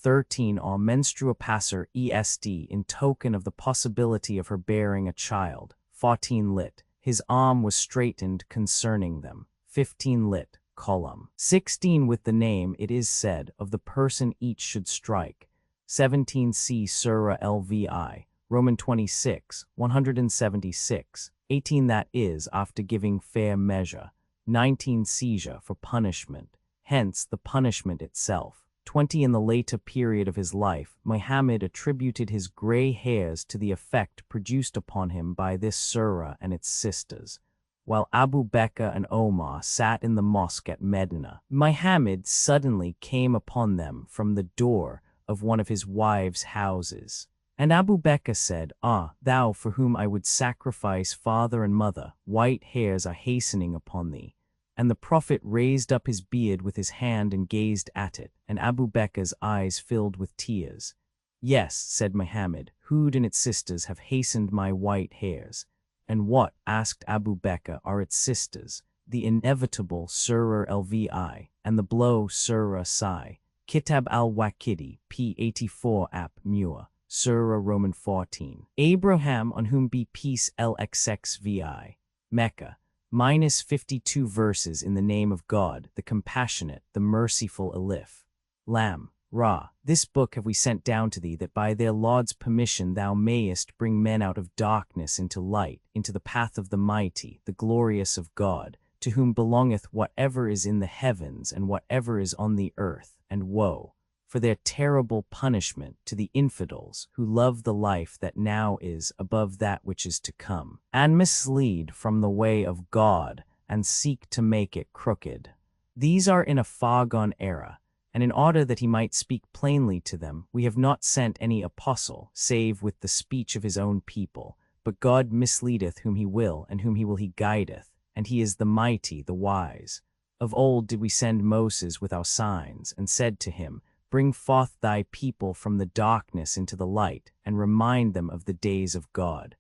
13. Or menstrua passer est in token of the possibility of her bearing a child. 14. Lit. His arm was straightened concerning them. 15. Lit. Column. 16. With the name, it is said, of the person each should strike. 17. C. Surah Lvi. Roman 26, 176. 18. That is, after giving fair measure. 19. Seizure for punishment. Hence, the punishment itself. 20. In the later period of his life, Muhammad attributed his gray hairs to the effect produced upon him by this surah and its sisters. While Abu Bakr and Omar sat in the mosque at Medina, Muhammad suddenly came upon them from the door of one of his wives' houses. And Abu Bakr said, Ah, thou for whom I would sacrifice father and mother, white hairs are hastening upon thee. And the Prophet raised up his beard with his hand and gazed at it, and Abu Bakr's eyes filled with tears. Yes, said Muhammad, Hud and its sisters have hastened my white hairs. And what, asked Abu Bakr, are its sisters? The inevitable Surah Lvi, and the blow Surah Sai. Kitab al-Waqidi, p. 84 ap. Muir. Surah Roman 14. Abraham, on whom be peace LXXVI. Mecca. Minus 52 verses in the name of God, the compassionate, the merciful Alif. Lam. Ra. This book have we sent down to thee, that by their Lord's permission thou mayest bring men out of darkness into light, into the path of the mighty, the glorious of God, to whom belongeth whatever is in the heavens and whatever is on the earth, and woe for their terrible punishment to the infidels who love the life that now is above that which is to come, and mislead from the way of God, and seek to make it crooked. These are in a far-gone era, and in order that he might speak plainly to them, we have not sent any apostle, save with the speech of his own people. But God misleadeth whom he will, and whom he will he guideth, and he is the mighty, the wise. Of old did we send Moses with our signs, and said to him, Bring forth thy people from the darkness into the light, and remind them of the days of God.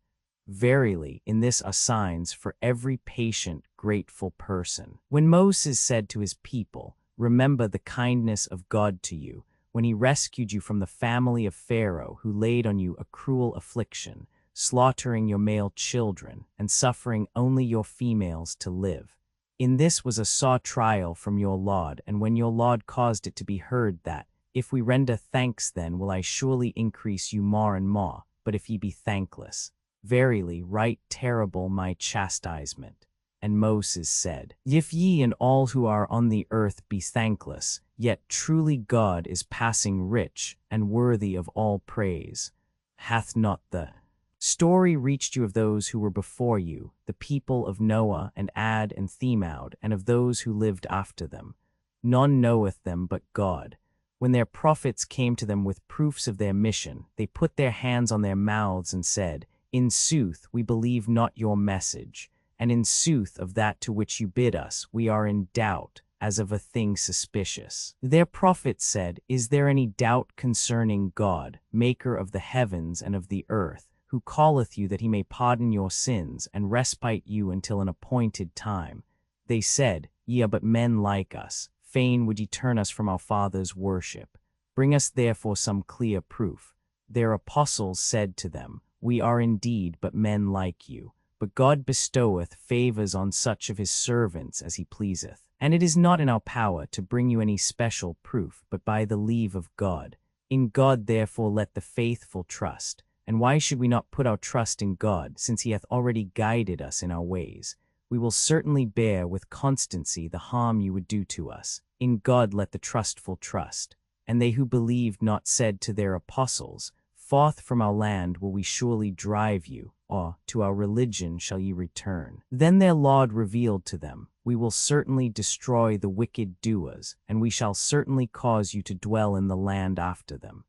Verily, in this are signs for every patient, grateful person. When Moses said to his people, Remember the kindness of God to you, when he rescued you from the family of Pharaoh, who laid on you a cruel affliction, slaughtering your male children, and suffering only your females to live. In this was a sore trial from your Lord, and when your Lord caused it to be heard that, If we render thanks, then will I surely increase you more and more, but if ye be thankless, verily right terrible my chastisement. And Moses said, If ye and all who are on the earth be thankless, yet truly God is passing rich and worthy of all praise. Hath not the story reached you of those who were before you, the people of Noah and Ad and Themaud, and of those who lived after them? None knoweth them but God. When their prophets came to them with proofs of their mission, they put their hands on their mouths and said, In sooth, we believe not your message, and in sooth of that to which you bid us, we are in doubt, as of a thing suspicious. Their prophets said, Is there any doubt concerning God, maker of the heavens and of the earth, who calleth you that he may pardon your sins and respite you until an appointed time? They said, Ye are but men like us. Fain would ye turn us from our fathers' worship. Bring us therefore some clear proof. Their apostles said to them, We are indeed but men like you, but God bestoweth favors on such of his servants as he pleaseth. And it is not in our power to bring you any special proof, but by the leave of God. In God therefore let the faithful trust. And why should we not put our trust in God, since he hath already guided us in our ways? we will certainly bear with constancy the harm you would do to us. In God let the trustful trust. And they who believed not said to their apostles, Forth from our land will we surely drive you, or to our religion shall ye return. Then their Lord revealed to them, We will certainly destroy the wicked doers, and we shall certainly cause you to dwell in the land after them.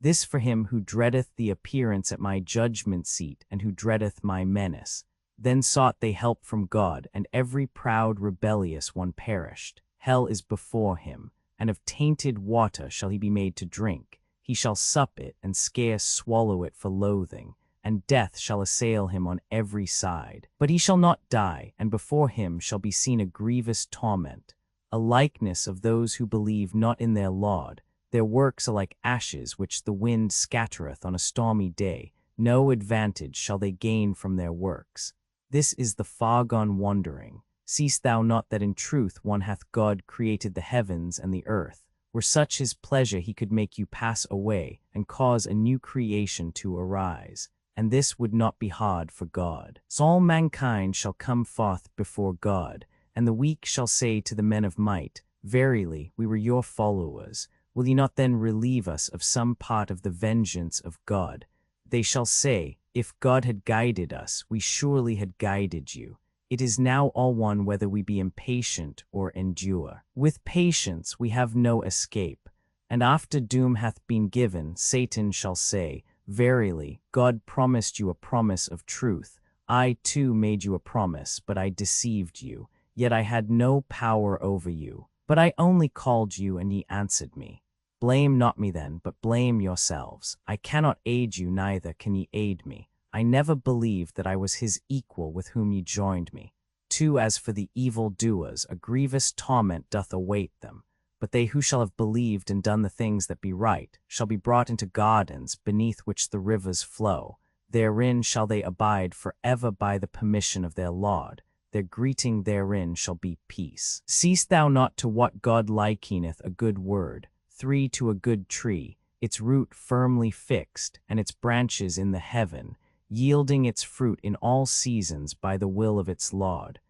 This for him who dreadeth the appearance at my judgment seat, and who dreadeth my menace. Then sought they help from God, and every proud rebellious one perished. Hell is before him, and of tainted water shall he be made to drink. He shall sup it, and scarce swallow it for loathing, and death shall assail him on every side. But he shall not die, and before him shall be seen a grievous torment, a likeness of those who believe not in their Lord. Their works are like ashes which the wind scattereth on a stormy day. No advantage shall they gain from their works. This is the far-gone wandering. Seest thou not that in truth one hath God created the heavens and the earth? Were such his pleasure he could make you pass away, and cause a new creation to arise. And this would not be hard for God. So all mankind shall come forth before God, and the weak shall say to the men of might, Verily, we were your followers. Will ye not then relieve us of some part of the vengeance of God? They shall say, If God had guided us, we surely had guided you. It is now all one whether we be impatient or endure. With patience we have no escape. And after doom hath been given, Satan shall say, Verily, God promised you a promise of truth. I too made you a promise, but I deceived you. Yet I had no power over you. But I only called you, and ye answered me. Blame not me then, but blame yourselves. I cannot aid you, neither can ye aid me. I never believed that I was his equal with whom ye joined me. 2 As for the evil-doers, a grievous torment doth await them. But they who shall have believed and done the things that be right shall be brought into gardens beneath which the rivers flow. Therein shall they abide forever by the permission of their Lord. Their greeting therein shall be peace. Seest thou not to what God likeneth a good word? 3 To a good tree, its root firmly fixed, and its branches in the heaven, yielding its fruit in all seasons by the will of its Lord.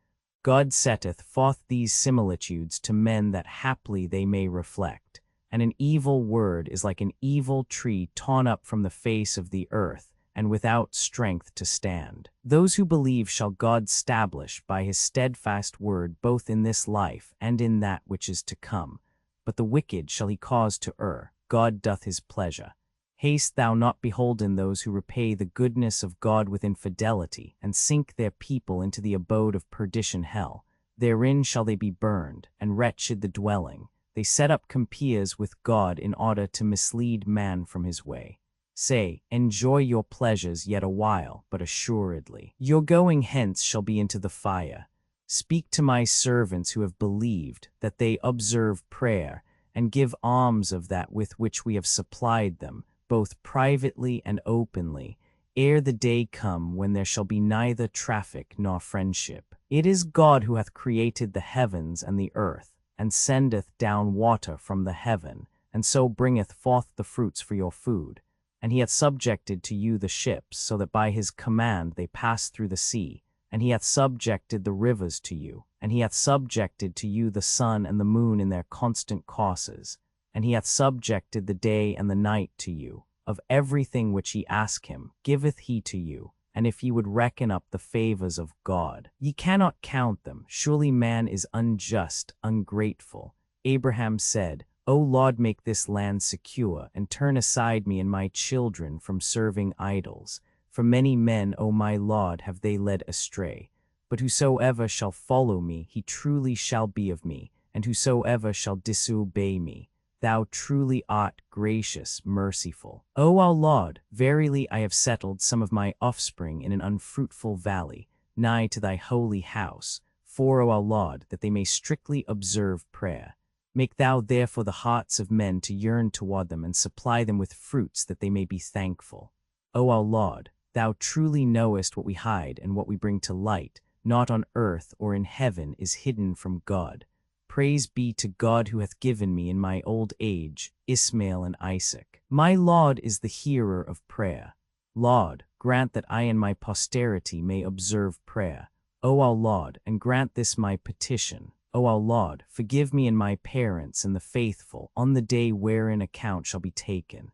God setteth forth these similitudes to men that haply they may reflect. And an evil word is like an evil tree torn up from the face of the earth, and without strength to stand. Those who believe shall God stablish by his steadfast word both in this life and in that which is to come. But the wicked shall he cause to err. God doth his pleasure. Hast thou not beholden those who repay the goodness of God with infidelity, and sink their people into the abode of perdition hell? Therein shall they be burned, and wretched the dwelling. They set up compeers with God in order to mislead man from his way. Say, Enjoy your pleasures yet a while, but assuredly your going hence shall be into the fire. Speak to my servants who have believed, that they observe prayer, and give alms of that with which we have supplied them, both privately and openly, ere the day come when there shall be neither traffic nor friendship. It is God who hath created the heavens and the earth, and sendeth down water from the heaven, and so bringeth forth the fruits for your food. And he hath subjected to you the ships, so that by his command they pass through the sea. And he hath subjected the rivers to you, and he hath subjected to you the sun and the moon in their constant courses. And he hath subjected the day and the night to you. Of everything which ye ask him, giveth he to you. And if ye would reckon up the favors of God, ye cannot count them. Surely man is unjust, ungrateful. Abraham said, O Lord, make this land secure, and turn aside me and my children from serving idols. For many men, O my Lord, have they led astray. But whosoever shall follow me, he truly shall be of me, and whosoever shall disobey me, thou truly art gracious, merciful. O our Lord, verily I have settled some of my offspring in an unfruitful valley, nigh to thy holy house, for, O our Lord, that they may strictly observe prayer. Make thou therefore the hearts of men to yearn toward them, and supply them with fruits that they may be thankful. O our Lord, thou truly knowest what we hide and what we bring to light. Not on earth or in heaven is hidden from God. Praise be to God who hath given me in my old age Ishmael and Isaac. My Lord is the hearer of prayer. Lord, grant that I and my posterity may observe prayer. O our Lord, and grant this my petition. O our Lord, forgive me and my parents and the faithful on the day wherein account shall be taken.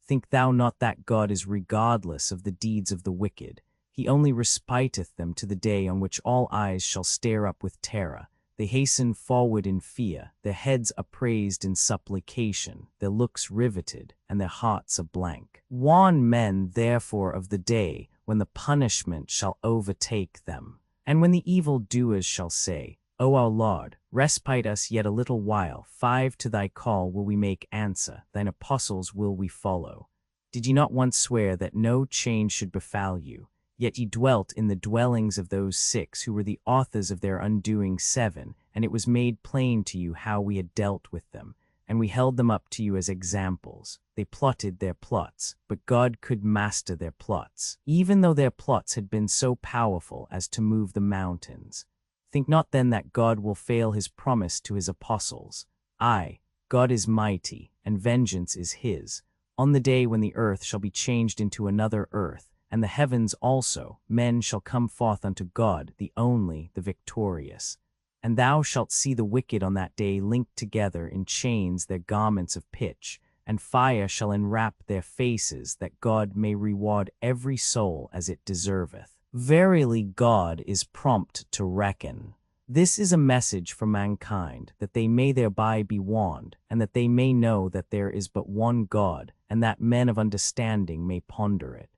Think thou not that God is regardless of the deeds of the wicked. He only respiteth them to the day on which all eyes shall stare up with terror. They hasten forward in fear, their heads upraised in supplication, their looks riveted, and their hearts a blank. Warn men therefore of the day when the punishment shall overtake them. And when the evil-doers shall say, O our Lord, respite us yet a little while, 5 to thy call will we make answer, thine apostles will we follow. Did ye not once swear that no change should befall you? Yet ye dwelt in the dwellings of those 6 who were the authors of their undoing 7, and it was made plain to you how we had dealt with them, and we held them up to you as examples. They plotted their plots, but God could master their plots, even though their plots had been so powerful as to move the mountains. Think not then that God will fail his promise to his apostles. Aye, God is mighty, and vengeance is his. On the day when the earth shall be changed into another earth, and the heavens also, men shall come forth unto God, the only, the victorious. And thou shalt see the wicked on that day linked together in chains their garments of pitch, and fire shall enwrap their faces, that God may reward every soul as it deserveth. Verily God is prompt to reckon. This is a message for mankind, that they may thereby be warned, and that they may know that there is but one God, and that men of understanding may ponder it.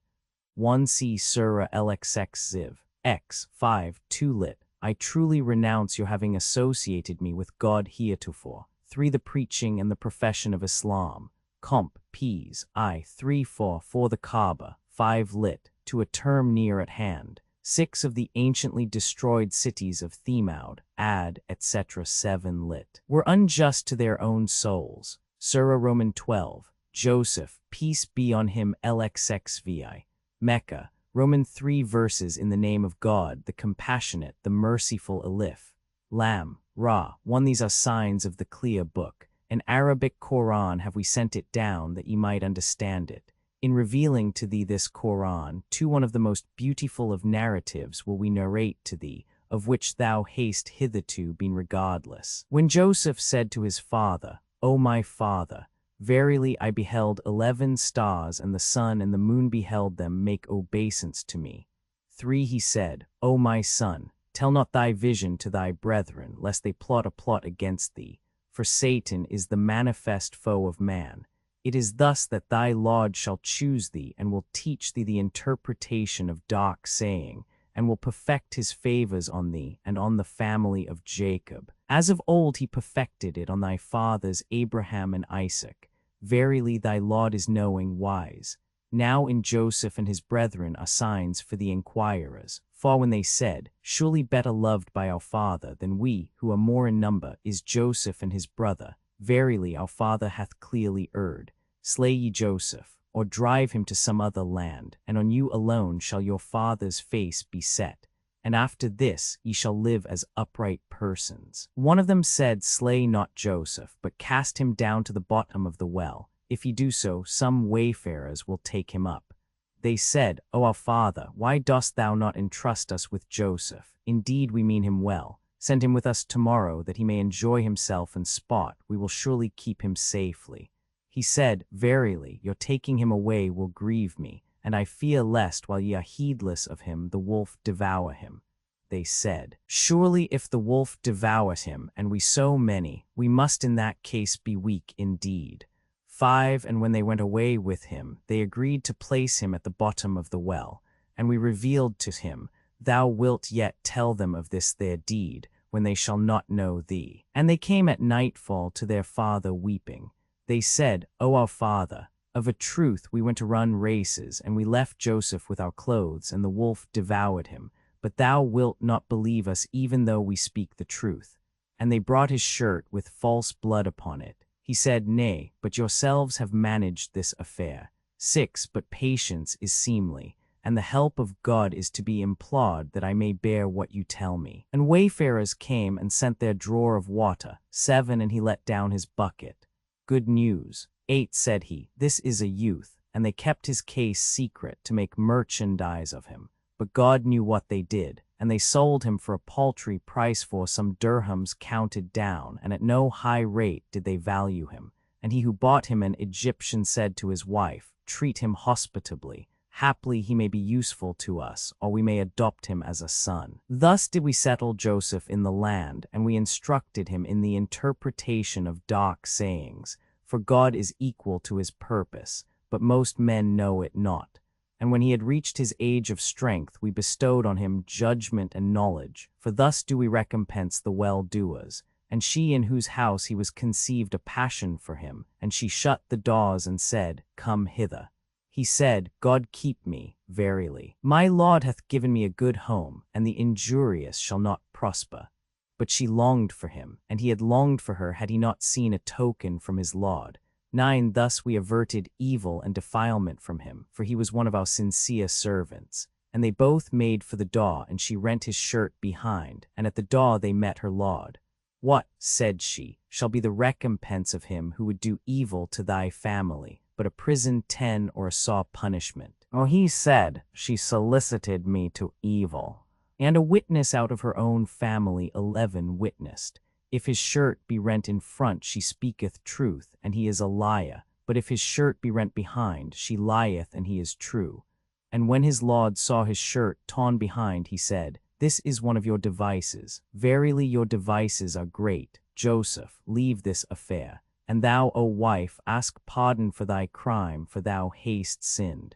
1c Surah LXX Ziv. X. 5. 2 lit. I truly renounce your having associated me with God heretofore. 3. The preaching and the profession of Islam. Comp. Ps. I. 3. 4. For the Kaaba. 5 lit. To a term near at hand. 6. Of the anciently destroyed cities of Themaud, Ad, etc. 7 lit. Were unjust to their own souls. Surah Roman 12. Joseph, peace be on him LXXVI. Mecca, Roman 3 verses in the name of God, the compassionate, the merciful Alif. Lam, Ra, 1. These are signs of the clear book. An Arabic Quran have we sent it down that ye might understand it. In revealing to thee this Quran, 2. One of the most beautiful of narratives will we narrate to thee, of which thou hast hitherto been regardless. When Joseph said to his father, O my father, verily I beheld 11 stars, and the sun and the moon beheld them make obeisance to me. 3. He said, O my son, tell not thy vision to thy brethren, lest they plot a plot against thee. For Satan is the manifest foe of man. It is thus that thy Lord shall choose thee, and will teach thee the interpretation of dark saying, and will perfect his favors on thee and on the family of Jacob. As of old he perfected it on thy fathers Abraham and Isaac. Verily thy Lord is knowing, wise. Now in Joseph and his brethren are signs for the inquirers. For when they said, Surely better loved by our father than we, who are more in number, is Joseph and his brother. Verily our father hath clearly erred. Slay ye Joseph, or drive him to some other land, and on you alone shall your father's face be set. And after this ye shall live as upright persons. One of them said, Slay not Joseph, but cast him down to the bottom of the well. If ye do so, some wayfarers will take him up. They said, O our father, why dost thou not entrust us with Joseph? Indeed we mean him well. Send him with us tomorrow, that he may enjoy himself and sport. We will surely keep him safely. He said, Verily, your taking him away will grieve me, and I fear lest while ye are heedless of him, the wolf devour him. They said, Surely if the wolf devours him, and we so many, we must in that case be weak indeed. 5. And when they went away with him, they agreed to place him at the bottom of the well. And we revealed to him, Thou wilt yet tell them of this their deed, when they shall not know thee. And they came at nightfall to their father weeping. They said, O our father, of a truth we went to run races, and we left Joseph with our clothes, and the wolf devoured him. But thou wilt not believe us even though we speak the truth. And they brought his shirt with false blood upon it. He said, Nay, but yourselves have managed this affair. 6. But patience is seemly, and the help of God is to be implored, that I may bear what you tell me. And wayfarers came and sent their drawer of water. 7. And he let down his bucket. Good news. 8. Said he, This is a youth, and they kept his case secret to make merchandise of him. But God knew what they did. and they sold him for a paltry price for some dirhams counted down, and at no high rate did they value him. And he who bought him, an Egyptian, said to his wife, "Treat him hospitably. Haply he may be useful to us, or we may adopt him as a son." Thus did we settle Joseph in the land, and we instructed him in the interpretation of dark sayings. For God is equal to his purpose, but most men know it not. And when he had reached his age of strength, we bestowed on him judgment and knowledge, for thus do we recompense the well-doers. And she in whose house he was conceived a passion for him, and she shut the doors and said, "Come hither." He said, "God keep me, verily. My Lord hath given me a good home, and the injurious shall not prosper." But she longed for him, and he had longed for her had he not seen a token from his Lord. 9. Thus we averted evil and defilement from him, for he was one of our sincere servants. And they both made for the door, and she rent his shirt behind, and at the door they met her Lord. "What," said she, "shall be the recompense of him who would do evil to thy family, but a prison 10 or a sore punishment?" Oh, he said, "She solicited me to evil." And a witness out of her own family 11 witnessed, "If his shirt be rent in front, she speaketh truth, and he is a liar. But if his shirt be rent behind, she lieth, and he is true." And when his Lord saw his shirt torn behind, he said, "This is one of your devices. Verily your devices are great. Joseph, leave this affair. And thou, O wife, ask pardon for thy crime, for thou hast sinned."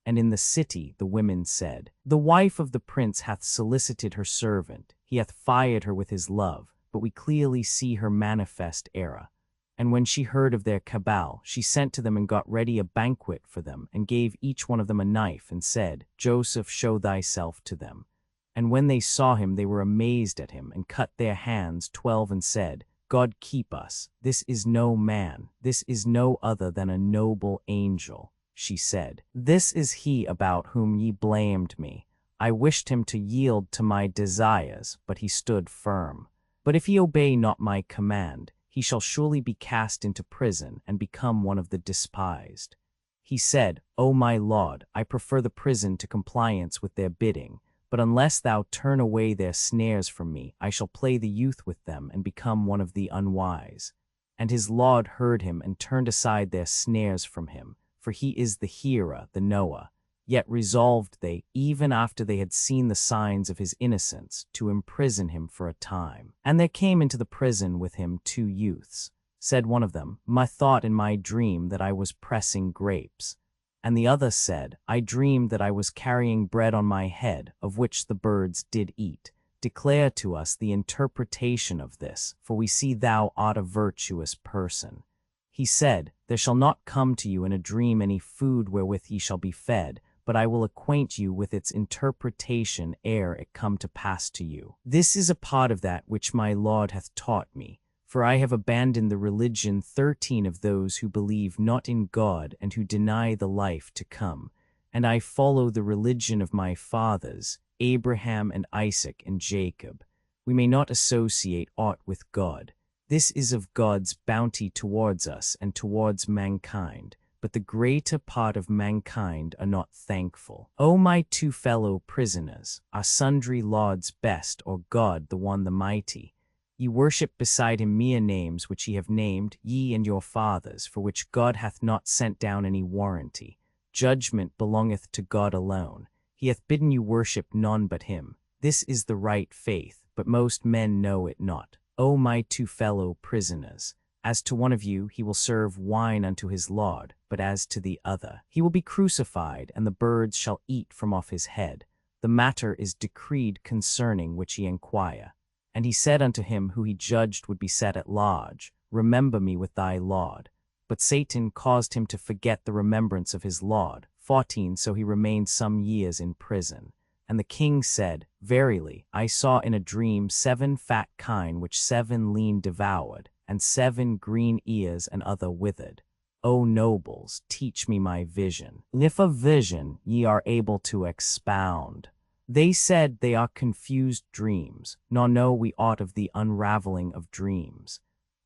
And in the city the women said, "The wife of the prince hath solicited her servant. He hath fired her with his love, but we clearly see her manifest error." And when she heard of their cabal, she sent to them and got ready a banquet for them, and gave each one of them a knife, and said, "Joseph, show thyself to them." And when they saw him, they were amazed at him, and cut their hands 12, and said, "God keep us. This is no man. This is no other than a noble angel." She said, "This is he about whom ye blamed me. I wished him to yield to my desires, but he stood firm. But if he obey not my command, he shall surely be cast into prison and become one of the despised." He said, "O my Lord, I prefer the prison to compliance with their bidding. But unless thou turn away their snares from me, I shall play the youth with them and become one of the unwise." And his Lord heard him and turned aside their snares from him, for he is the hearer, the knower. Yet resolved they, even after they had seen the signs of his innocence, to imprison him for a time. And there came into the prison with him 2 youths. Said one of them, "I thought in my dream that I was pressing grapes." And the other said, "I dreamed that I was carrying bread on my head, of which the birds did eat. Declare to us the interpretation of this, for we see thou art a virtuous person." He said, "There shall not come to you in a dream any food wherewith ye shall be fed, but I will acquaint you with its interpretation ere it come to pass to you. This is a part of that which my Lord hath taught me. For I have abandoned the religion 13 of those who believe not in God and who deny the life to come, and I follow the religion of my fathers, Abraham and Isaac and Jacob. We may not associate aught with God. This is of God's bounty towards us and towards mankind, but the greater part of mankind are not thankful. O my 2 fellow prisoners, are sundry lords best, or God the one the mighty? Ye worship beside him mere names which ye have named, ye and your fathers, for which God hath not sent down any warranty. Judgment belongeth to God alone. He hath bidden you worship none but him. This is the right faith, but most men know it not. O my 2 fellow prisoners, as to one of you he will serve wine unto his Lord, but as to the other he will be crucified, and the birds shall eat from off his head. The matter is decreed concerning which ye inquire. And he said unto him who he judged would be set at large, Remember me with thy Lord. But Satan caused him to forget the remembrance of his Lord. 14. So he remained some years in prison. And the king said, Verily, I saw in a dream 7 fat kine which 7 lean devoured, and 7 green ears and other withered. O nobles, teach me my vision. If a vision ye are able to expound. They said they are confused dreams, nor know we aught of the unraveling of dreams.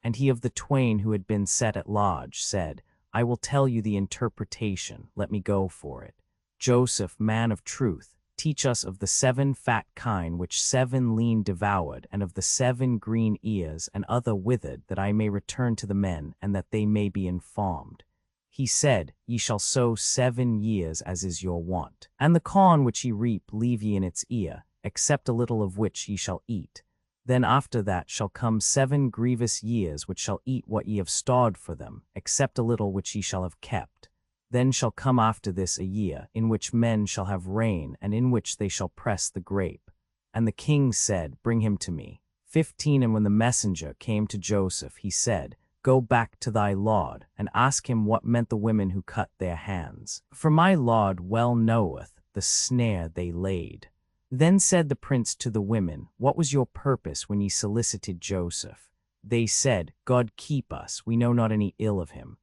And he of the twain who had been set at large said, I will tell you the interpretation, let me go for it. Joseph, man of truth, teach us of the 7 fat kine which 7 lean devoured, and of the 7 green ears and other withered, that I may return to the men, and that they may be informed. He said, Ye shall sow 7 years as is your wont. And the corn which ye reap leave ye in its ear, except a little of which ye shall eat. Then after that shall come 7 grievous years, which shall eat what ye have stored for them, except a little which ye shall have kept. Then shall come after this a year, in which men shall have rain, and in which they shall press the grape. And the king said, Bring him to me. 15 And when the messenger came to Joseph, he said, Go back to thy lord, and ask him what meant the women who cut their hands. For my lord well knoweth the snare they laid. Then said the prince to the women, What was your purpose when ye solicited Joseph? They said, God keep us, we know not any ill of him.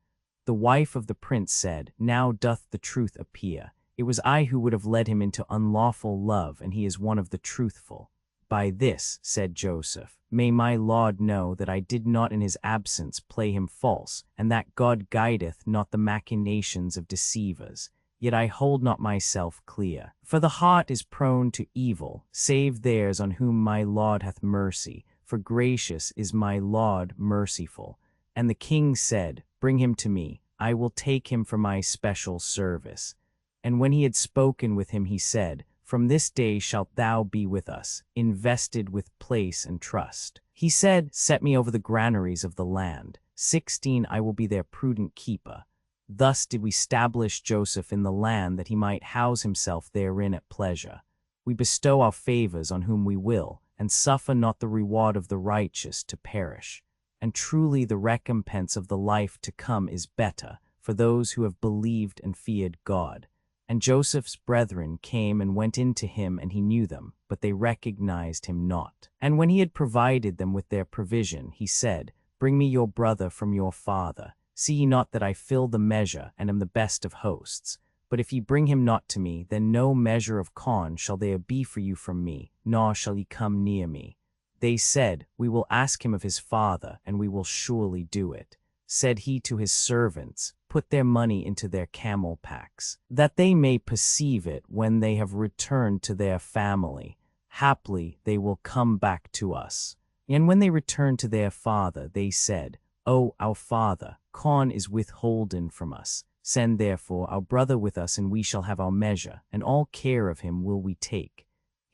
The wife of the prince said, Now doth the truth appear. It was I who would have led him into unlawful love, and he is one of the truthful. By this, said Joseph, may my lord know that I did not in his absence play him false, and that God guideth not the machinations of deceivers. Yet I hold not myself clear. For the heart is prone to evil, save theirs on whom my lord hath mercy, for gracious is my lord merciful. And the king said, Bring him to me, I will take him for my special service. And when he had spoken with him, he said, From this day shalt thou be with us, invested with place and trust. He said, Set me over the granaries of the land. 16 I will be their prudent keeper. Thus did we stablish Joseph in the land, that he might house himself therein at pleasure. We bestow our favors on whom we will, and suffer not the reward of the righteous to perish. And truly the recompense of the life to come is better for those who have believed and feared God. And Joseph's brethren came and went in to him, and he knew them, but they recognized him not. And when he had provided them with their provision, he said, Bring me your brother from your father. See ye not that I fill the measure, and am the best of hosts? But if ye bring him not to me, then no measure of corn shall there be for you from me, nor shall ye come near me. They said, We will ask him of his father, and we will surely do it. Said he to his servants, Put their money into their camel packs, that they may perceive it when they have returned to their family. Haply they will come back to us. And when they returned to their father, they said, O our father, corn is withholden from us. Send therefore our brother with us, and we shall have our measure, and all care of him will we take.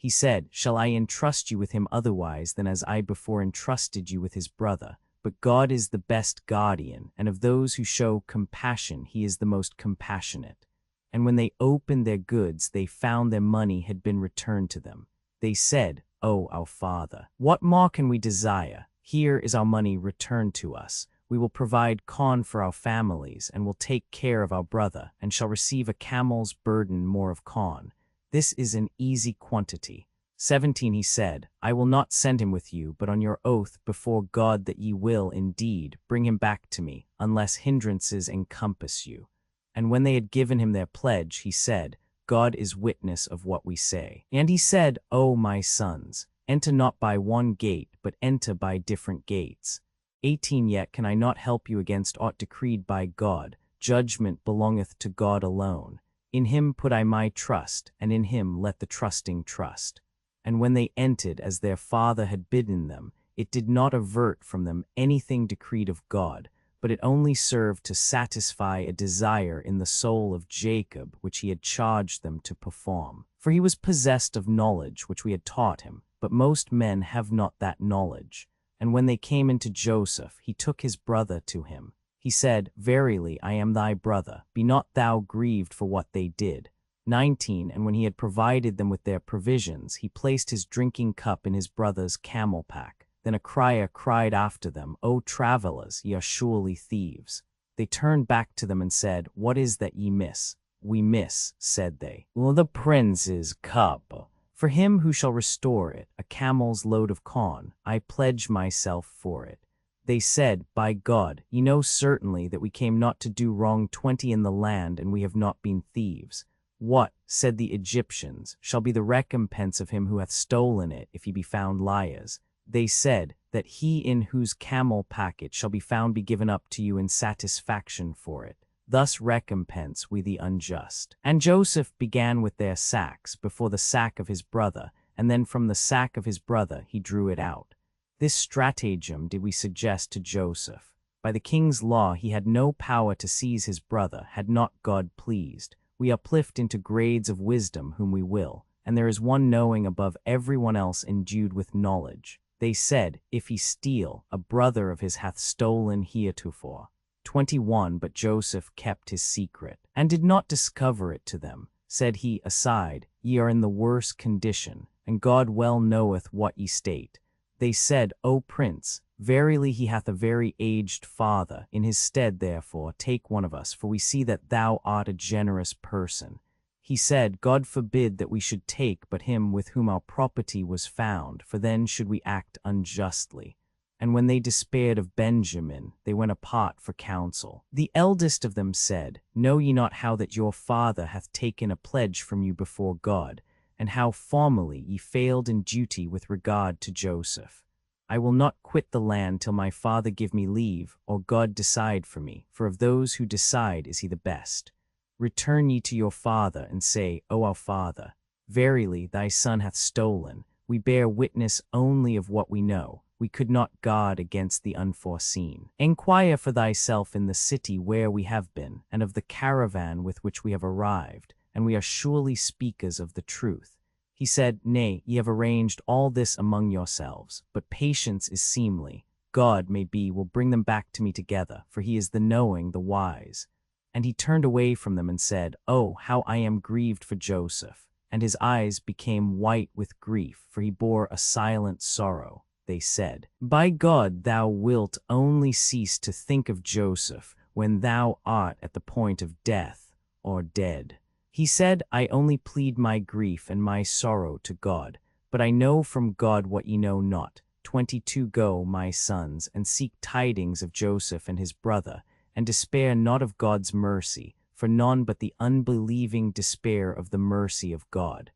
He said, Shall I entrust you with him otherwise than as I before entrusted you with his brother? But God is the best guardian, and of those who show compassion he is the most compassionate. And when they opened their goods, they found their money had been returned to them. They said, O our father, what more can we desire? Here is our money returned to us. We will provide corn for our families, and will take care of our brother, and shall receive a camel's burden more of corn. This is an easy quantity. 17 He said, I will not send him with you, but on your oath before God that ye will, indeed, bring him back to me, unless hindrances encompass you. And when they had given him their pledge, he said, God is witness of what we say. And he said, O my sons, enter not by one gate, but enter by different gates. 18 Yet can I not help you against aught decreed by God. Judgment belongeth to God alone. In him put I my trust, and in him let the trusting trust. And when they entered as their father had bidden them, it did not avert from them anything decreed of God, but it only served to satisfy a desire in the soul of Jacob which he had charged them to perform. For he was possessed of knowledge which we had taught him, but most men have not that knowledge. And when they came into Joseph, he took his brother to him. He said, Verily, I am thy brother. Be not thou grieved for what they did. 19 And when he had provided them with their provisions, he placed his drinking cup in his brother's camel pack. Then a crier cried after them, O travelers, ye are surely thieves. They turned back to them and said, What is that ye miss? We miss, said they, the prince's cup. For him who shall restore it, a camel's load of corn, I pledge myself for it. They said, By God, ye know certainly that we came not to do wrong 20 in the land, and we have not been thieves. What, said the Egyptians, shall be the recompense of him who hath stolen it, if he be found liars? They said, That he in whose camel packet shall be found be given up to you in satisfaction for it. thus recompense we the unjust. And Joseph began with their sacks before the sack of his brother, and then from the sack of his brother he drew it out. This stratagem did we suggest to Joseph. By the king's law he had no power to seize his brother, had not God pleased. We uplift into grades of wisdom whom we will, and there is one knowing above everyone else endued with knowledge. They said, if he steal, a brother of his hath stolen heretofore. 21 But Joseph kept his secret, and did not discover it to them. Said he aside, Ye are in the worst condition, and God well knoweth what ye state. They said, O prince, verily he hath a very aged father. In his stead therefore take one of us, for we see that thou art a generous person. He said, God forbid that we should take but him with whom our property was found, for then should we act unjustly. And when they despaired of Benjamin, they went apart for counsel. The eldest of them said, Know ye not how that your father hath taken a pledge from you before God, and how formerly ye failed in duty with regard to Joseph? I will not quit the land till my father give me leave, or God decide for me, for of those who decide is he the best. Return ye to your father, and say, O our father, verily thy son hath stolen. We bear witness only of what we know. We could not guard against the unforeseen. Enquire for thyself in the city where we have been, and of the caravan with which we have arrived, and we are surely speakers of the truth. He said, Nay, ye have arranged all this among yourselves, but patience is seemly. God, may be, will bring them back to me together, for he is the knowing, the wise. And he turned away from them and said, Oh, how I am grieved for Joseph. And his eyes became white with grief, for he bore a silent sorrow. They said, By God, thou wilt only cease to think of Joseph when thou art at the point of death, or dead. He said, I only plead my grief and my sorrow to God, but I know from God what ye know not. 22 Go, my sons, and seek tidings of Joseph and his brother, and despair not of God's mercy, for none but the unbelieving despair of the mercy of God.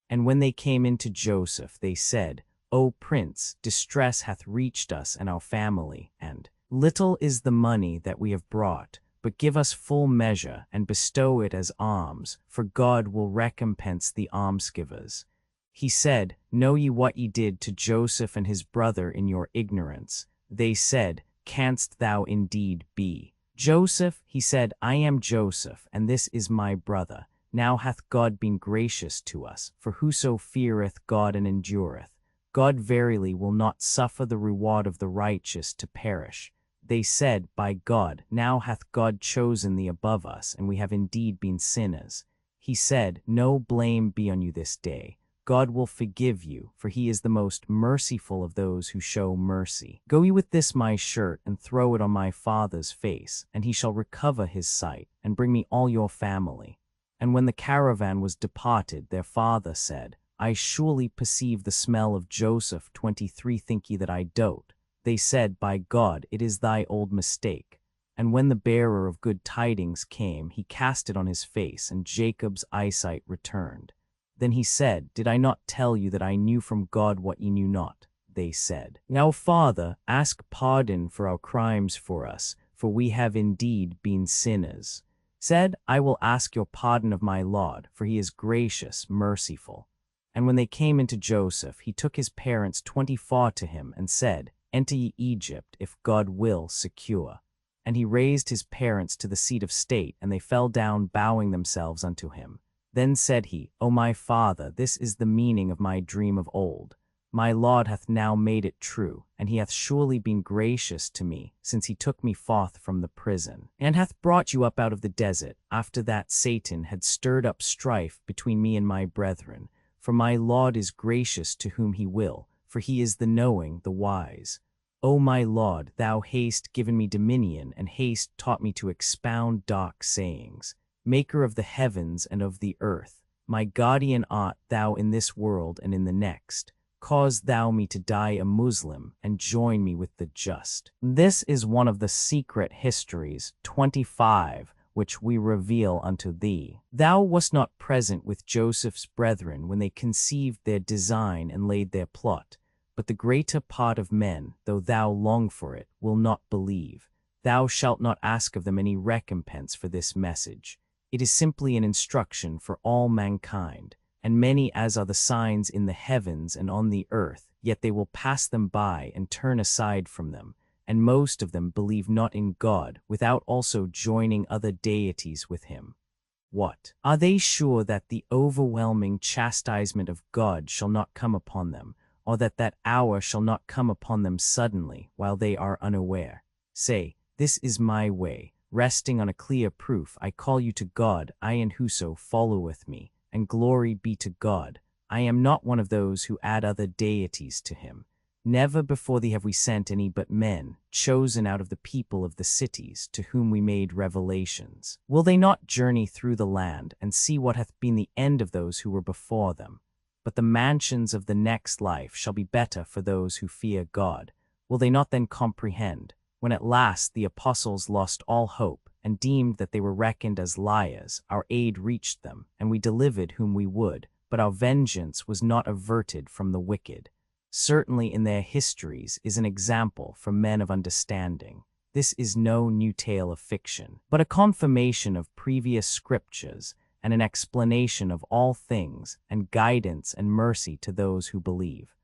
And when they came into Joseph, they said, O prince, distress hath reached us and our family, and little is the money that we have brought, but give us full measure, and bestow it as alms, for God will recompense the almsgivers. He said, Know ye what ye did to Joseph and his brother in your ignorance? They said, Canst thou indeed be Joseph? He said, I am Joseph, and this is my brother. Now hath God been gracious to us, for whoso feareth God and endureth, God verily will not suffer the reward of the righteous to perish. They said, By God, now hath God chosen thee above us, and we have indeed been sinners. He said, No blame be on you this day. God will forgive you, for he is the most merciful of those who show mercy. Go ye with this my shirt, and throw it on my father's face, and he shall recover his sight, and bring me all your family. And when the caravan was departed, their father said, I surely perceive the smell of Joseph. 23 Think ye that I dote? They said, By God, it is thy old mistake. And when the bearer of good tidings came, he cast it on his face, and Jacob's eyesight returned. Then he said, Did I not tell you that I knew from God what ye knew not? They said, Now, Father, ask pardon for our crimes for us, for we have indeed been sinners. Said, I will ask your pardon of my Lord, for he is gracious, merciful. And when they came into Joseph, he took his parents 24 to him, and said, Enter ye Egypt, if God will secure. And he raised his parents to the seat of state, and they fell down bowing themselves unto him. Then said he, O my father, this is the meaning of my dream of old. My Lord hath now made it true, and he hath surely been gracious to me, since he took me forth from the prison, and hath brought you up out of the desert, after that Satan had stirred up strife between me and my brethren. For my Lord is gracious to whom he will, for he is the knowing, the wise. O my Lord, thou hast given me dominion, and hast taught me to expound dark sayings. Maker of the heavens and of the earth, my guardian art thou in this world and in the next. Cause thou me to die a Muslim, and join me with the just. This is one of the secret histories, 25, which we reveal unto thee. Thou wast not present with Joseph's brethren when they conceived their design and laid their plot, but the greater part of men, though thou long for it, will not believe. Thou shalt not ask of them any recompense for this message. It is simply an instruction for all mankind, and many as are the signs in the heavens and on the earth, yet they will pass them by and turn aside from them, and most of them believe not in God without also joining other deities with him. What? Are they sure that the overwhelming chastisement of God shall not come upon them, or that that hour shall not come upon them suddenly while they are unaware? Say, this is my way, resting on a clear proof. I call you to God, I and whoso followeth me, and glory be to God. I am not one of those who add other deities to him. Never before thee have we sent any but men, chosen out of the people of the cities, to whom we made revelations. Will they not journey through the land, and see what hath been the end of those who were before them? But the mansions of the next life shall be better for those who fear God. Will they not then comprehend, when at last the apostles lost all hope, and deemed that they were reckoned as liars, our aid reached them, and we delivered whom we would, but our vengeance was not averted from the wicked. Certainly in their histories is an example for men of understanding. This is no new tale of fiction, but a confirmation of previous scriptures, and an explanation of all things, and guidance and mercy to those who believe.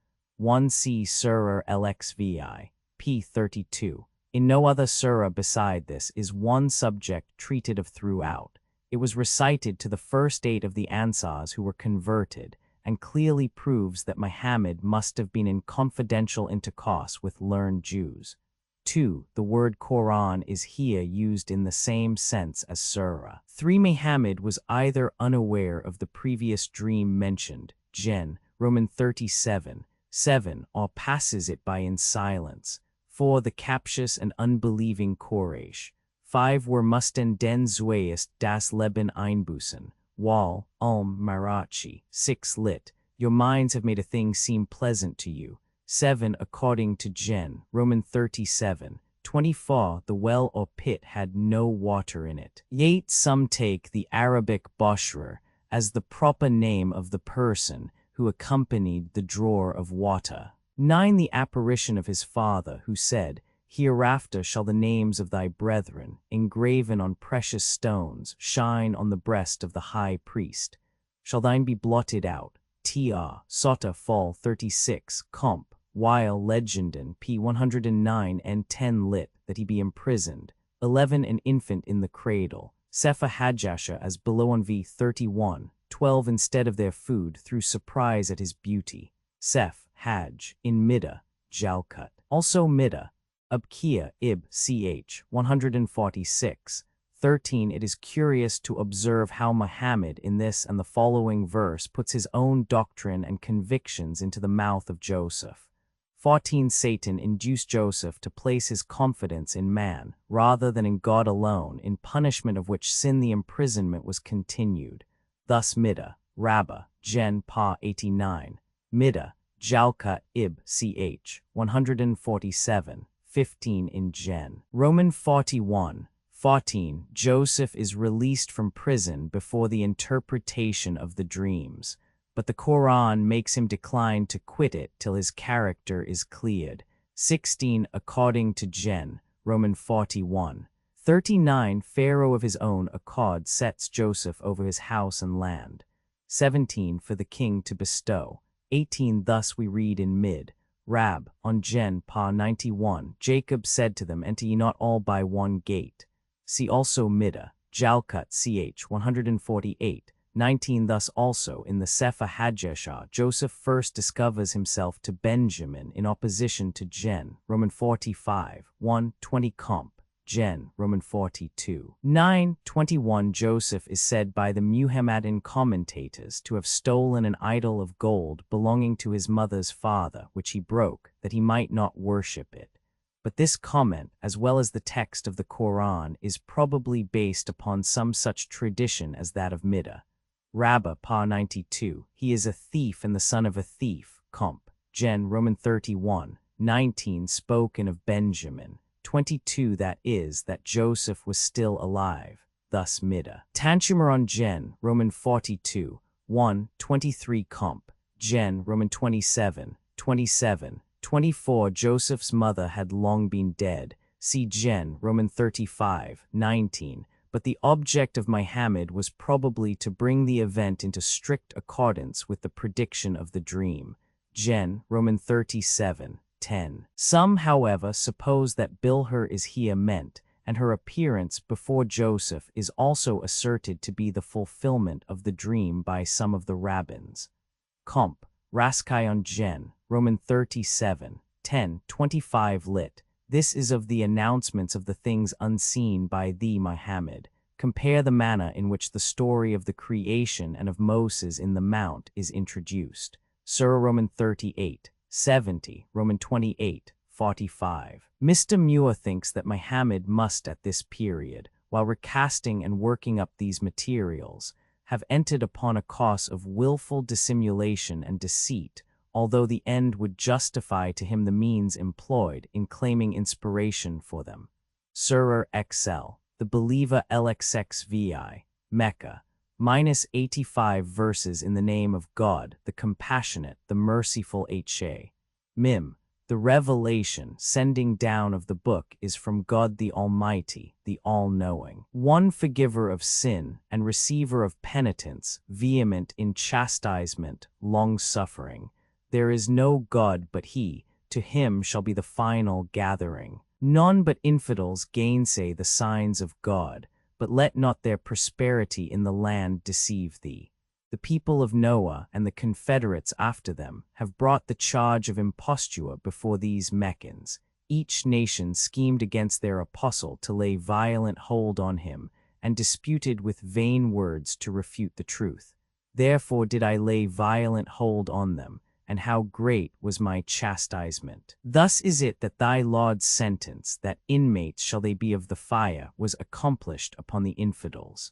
1c Surah LXVI, p. 32. In no other surah beside this is one subject treated of throughout. It was recited to the first 8 of the Ansars who were converted, and clearly proves that Muhammad must have been in confidential intercourse with learned Jews. 2. The word Qur'an is here used in the same sense as surah. 3. Muhammad was either unaware of the previous dream mentioned, Gen. Roman 37, 7, or passes it by in silence. 4. The captious and unbelieving Quraysh. 5. Were mussten den zuerst das Leben einbüßen. Wal, Marachi. 6. Lit. Your minds have made a thing seem pleasant to you. 7. According to Gen. Roman 37, 24. The well or pit had no water in it. 8. Some take the Arabic boshrer as the proper name of the person who accompanied the drawer of water. 9. The apparition of his father, who said, Hereafter shall the names of thy brethren, engraven on precious stones, shine on the breast of the high priest. Shall thine be blotted out? Tr. Sota Fall 36, Comp. While Legenden p. 109 and 10 lit. That he be imprisoned. 11. An infant in the cradle. Sefa Hajjasha as below on v. 31, 12. Instead of their food through surprise at his beauty. Sef Hajj in Middah, Jalkut. Also Middah. Abkia Ib ch. 146, 13. It is curious to observe how Muhammad in this and the following verse puts his own doctrine and convictions into the mouth of Joseph. 14. Satan induced Joseph to place his confidence in man, rather than in God alone, in punishment of which sin the imprisonment was continued. Thus Middah, Rabbah, Gen. Pa 89, Middah, Jalkut Ib ch. 147. 15 in Gen. Roman 41, 14. Joseph is released from prison before the interpretation of the dreams, but the Qur'an makes him decline to quit it till his character is cleared. 16. According to Gen. Roman 41, 39. Pharaoh of his own accord sets Joseph over his house and land. 17. For the king to bestow. 18. Thus we read in Mid. Rab, on Gen. Pa 91, Jacob said to them, Enter ye not all by one gate. See also Middah, Jalkut ch. 148, 19. Thus also in the Sefa Hajjasha, Joseph first discovers himself to Benjamin in opposition to Gen. Roman 45, 1, 20 Comp. Gen. Roman 42. 9, 21. Joseph is said by the Muhammadan commentators to have stolen an idol of gold belonging to his mother's father, which he broke, that he might not worship it. But this comment, as well as the text of the Qur'an, is probably based upon some such tradition as that of Middah. Rabbah Pa 92. He is a thief and the son of a thief. Comp. Gen. Roman 31, 19. Spoken of Benjamin. 22. That is, that Joseph was still alive. Thus Middah. Tanchumar on Gen. Roman 42, 1, 23 Comp. Gen. Roman 27, 27, 24. Joseph's mother had long been dead, See Gen, Roman 35:19. But the object of Muhammad was probably to bring the event into strict accordance with the prediction of the dream. Gen, Roman 37:10. Some, however, suppose that Bilher is here meant, and her appearance before Joseph is also asserted to be the fulfillment of the dream by some of the rabbins. Comp. Raskaion Gen, Roman 37:10-25 lit. This is of the announcements of the things unseen by thee, Muhammad. Compare the manner in which the story of the creation and of Moses in the Mount is introduced. Surah Roman 38:70, Roman 28:45. Mr. Muir thinks that Muhammad must at this period, while recasting and working up these materials, have entered upon a course of willful dissimulation and deceit, although the end would justify to him the means employed in claiming inspiration for them. Surah XL, the believer LXXVI, Mecca, -85 verses in the name of God, the compassionate, the merciful HA. Mim, the revelation, sending down of the book is from God the Almighty, the All-Knowing, one forgiver of sin and receiver of penitence, vehement in chastisement, long-suffering. There is no God but He, to Him shall be the final gathering. None but infidels gainsay the signs of God, but let not their prosperity in the land deceive thee. The people of Noah and the confederates after them have brought the charge of imposture before these Meccans. Each nation schemed against their apostle to lay violent hold on him, and disputed with vain words to refute the truth. Therefore did I lay violent hold on them, and how great was my chastisement. Thus is it that thy Lord's sentence, that inmates shall they be of the fire, was accomplished upon the infidels.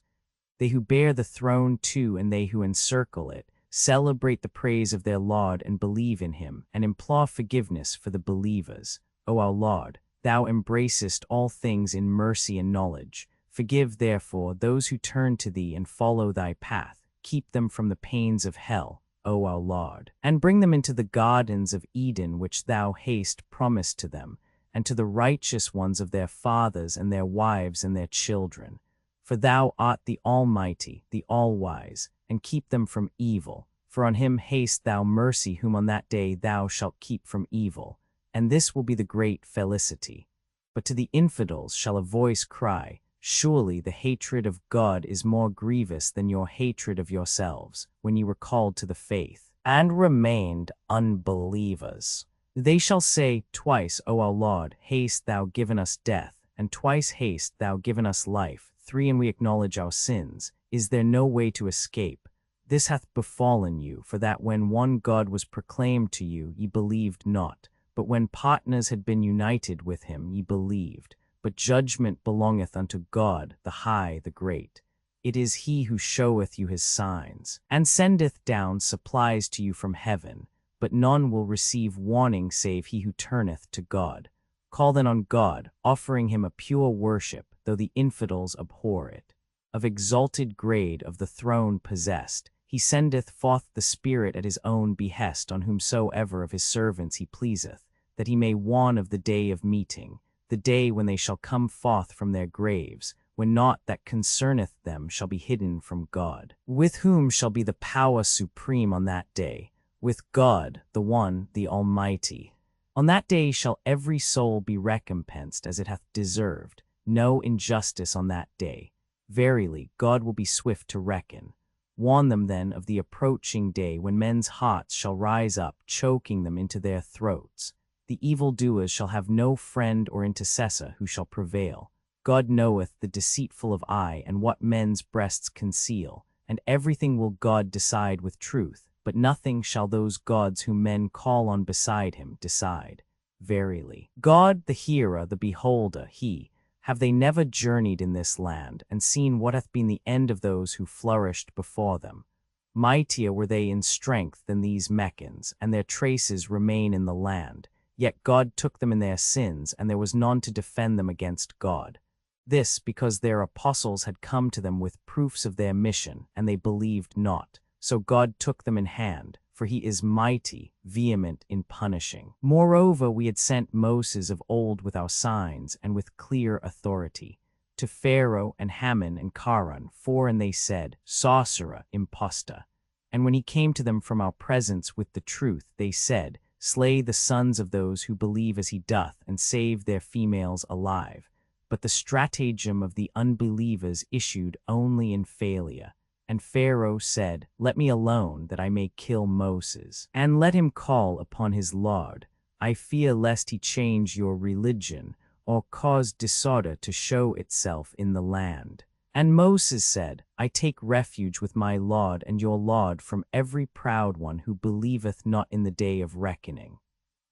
They who bear the throne too, and they who encircle it, celebrate the praise of their Lord and believe in him, and implore forgiveness for the believers. O our Lord, thou embracest all things in mercy and knowledge. Forgive, therefore, those who turn to thee and follow thy path. Keep them from the pains of hell, O our Lord, and bring them into the gardens of Eden which thou hast promised to them, and to the righteous ones of their fathers and their wives and their children. For thou art the Almighty, the All-Wise, and keep them from evil. For on him hast thou mercy whom on that day thou shalt keep from evil, and this will be the great felicity. But to the infidels shall a voice cry, Surely the hatred of God is more grievous than your hatred of yourselves, when ye were called to the faith, and remained unbelievers. They shall say, Twice, O our Lord, hast thou given us death, and twice hast thou given us life. 3, and we acknowledge our sins. Is there no way to escape? This hath befallen you, for that when one God was proclaimed to you, ye believed not, but when partners had been united with him, ye believed. But judgment belongeth unto God, the High, the Great. It is he who showeth you his signs, and sendeth down supplies to you from heaven, but none will receive warning save he who turneth to God. Call then on God, offering him a pure worship, though the infidels abhor it. Of exalted grade of the throne possessed, he sendeth forth the Spirit at his own behest on whomsoever of his servants he pleaseth, that he may warn of the day of meeting, the day when they shall come forth from their graves, when naught that concerneth them shall be hidden from God. With whom shall be the power supreme on that day? With God, the One, the Almighty. On that day shall every soul be recompensed as it hath deserved. No injustice on that day. Verily, God will be swift to reckon. Warn them then of the approaching day when men's hearts shall rise up, choking them into their throats. The evildoers shall have no friend or intercessor who shall prevail. God knoweth the deceitful of eye and what men's breasts conceal, and everything will God decide with truth, but nothing shall those gods whom men call on beside him decide. Verily, God the hearer, the beholder, he, have they never journeyed in this land, and seen what hath been the end of those who flourished before them? Mightier were they in strength than these Meccans, and their traces remain in the land. Yet God took them in their sins, and there was none to defend them against God. This because their apostles had come to them with proofs of their mission, and they believed not. So God took them in hand, for he is mighty, vehement in punishing. Moreover, we had sent Moses of old with our signs and with clear authority to Pharaoh and Haman and Charan, and they said, Sorcerer, impostor. And when he came to them from our presence with the truth, they said, Slay the sons of those who believe as he doth, and save their females alive. But the stratagem of the unbelievers issued only in failure. And Pharaoh said, Let me alone, that I may kill Moses, and let him call upon his Lord. I fear lest he change your religion, or cause disorder to show itself in the land. And Moses said, I take refuge with my Lord and your Lord from every proud one who believeth not in the day of reckoning.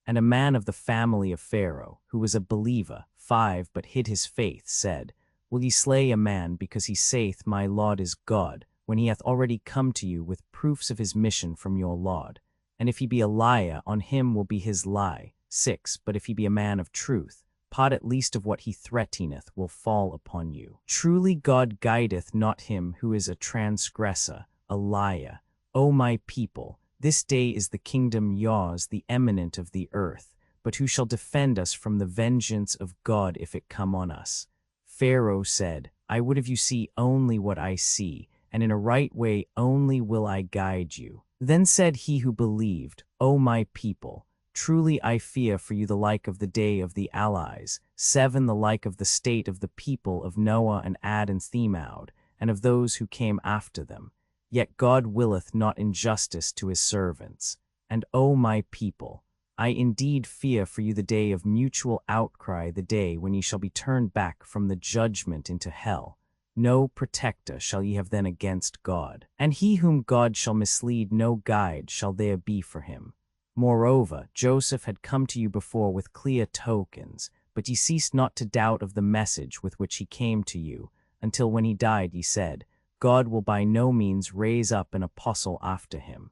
And a man of the family of Pharaoh, who was a believer, but hid his faith, said, Will ye slay a man because he saith, My Lord is God, when he hath already come to you with proofs of his mission from your Lord? And if he be a liar, on him will be his lie. 6. But if he be a man of truth, part at least of what he threateneth will fall upon you. Truly God guideth not him who is a transgressor, a liar. O my people, this day is the kingdom yours, the eminent of the earth. But who shall defend us from the vengeance of God if it come on us? Pharaoh said, I would have you see only what I see, and in a right way only will I guide you. Then said he who believed, O my people, truly I fear for you the like of the day of the allies, 7 the like of the state of the people of Noah and Ad and Themaud, and of those who came after them. Yet God willeth not injustice to his servants. And O my people, I indeed fear for you the day of mutual outcry, the day when ye shall be turned back from the judgment into hell. No protector shall ye have then against God. And he whom God shall mislead, no guide shall there be for him. Moreover, Joseph had come to you before with clear tokens, but ye ceased not to doubt of the message with which he came to you, until when he died ye said, God will by no means raise up an apostle after him.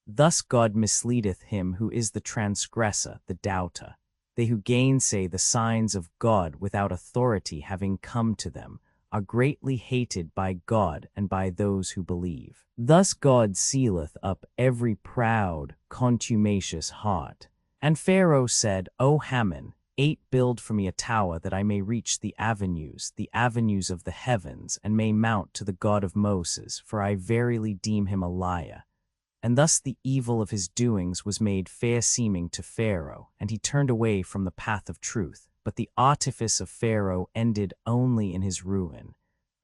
Thus God misleadeth him who is the transgressor, the doubter. They who gainsay the signs of God without authority having come to them, are greatly hated by God and by those who believe. Thus God sealeth up every proud, contumacious heart. And Pharaoh said, O Haman, 8 build for me a tower that I may reach the avenues of the heavens, and may mount to the God of Moses, for I verily deem him a liar. And thus the evil of his doings was made fair seeming to Pharaoh, and he turned away from the path of truth. But the artifice of Pharaoh ended only in his ruin.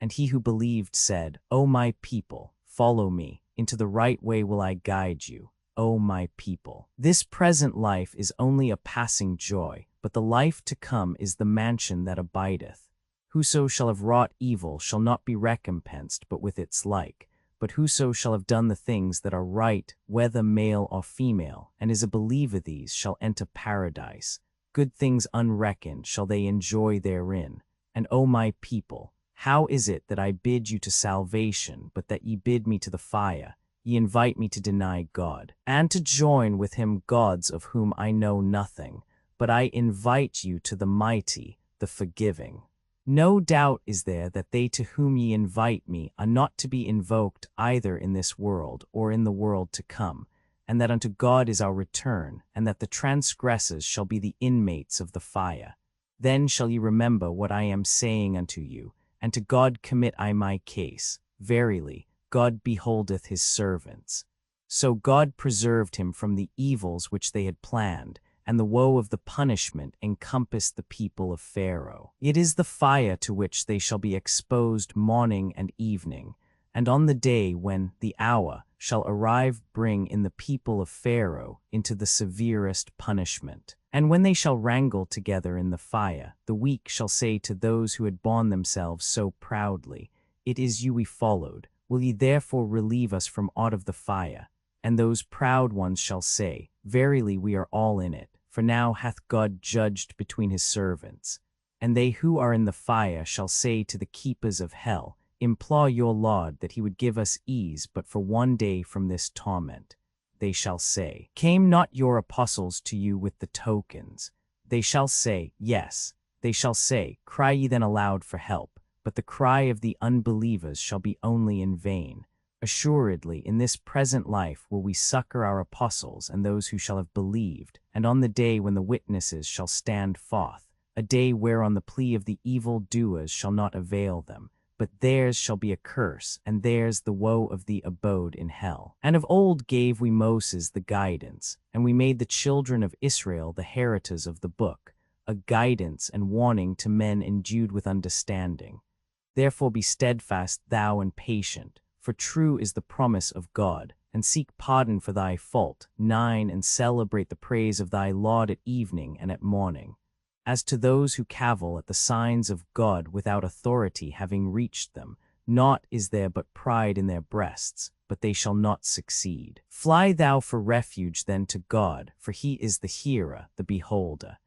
And he who believed said, O my people, follow me, into the right way will I guide you, O my people. This present life is only a passing joy, but the life to come is the mansion that abideth. Whoso shall have wrought evil shall not be recompensed but with its like. But whoso shall have done the things that are right, whether male or female, and is a believer, these shall enter paradise. Good things unreckoned shall they enjoy therein. And O my people, how is it that I bid you to salvation, but that ye bid me to the fire? Ye invite me to deny God, and to join with him gods of whom I know nothing. But I invite you to the mighty, the forgiving. No doubt is there that they to whom ye invite me are not to be invoked either in this world or in the world to come, and that unto God is our return, and that the transgressors shall be the inmates of the fire. Then shall ye remember what I am saying unto you, and to God commit I my case. Verily, God beholdeth his servants. So God preserved him from the evils which they had planned, and the woe of the punishment encompassed the people of Pharaoh. It is the fire to which they shall be exposed morning and evening, and on the day when the hour shall arrive bring in the people of Pharaoh into the severest punishment. And when they shall wrangle together in the fire, the weak shall say to those who had borne themselves so proudly, It is you we followed, will ye therefore relieve us from aught of the fire? And those proud ones shall say, Verily we are all in it, for now hath God judged between his servants. And they who are in the fire shall say to the keepers of hell, Implore your Lord that he would give us ease but for one day from this torment. They shall say, Came not your apostles to you with the tokens? They shall say, Yes. They shall say, Cry ye then aloud for help, but the cry of the unbelievers shall be only in vain. Assuredly, in this present life will we succor our apostles and those who shall have believed, and on the day when the witnesses shall stand forth, a day whereon the plea of the evil doers shall not avail them, but theirs shall be a curse, and theirs the woe of the abode in hell. And of old gave we Moses the guidance, and we made the children of Israel the heritors of the book, a guidance and warning to men endued with understanding. Therefore be steadfast thou and patient, for true is the promise of God, and seek pardon for thy fault. 9 And celebrate the praise of thy Lord at evening and at morning. As to those who cavil at the signs of God without authority having reached them, naught is there but pride in their breasts, but they shall not succeed. Fly thou for refuge then to God, for he is the hearer, the beholder.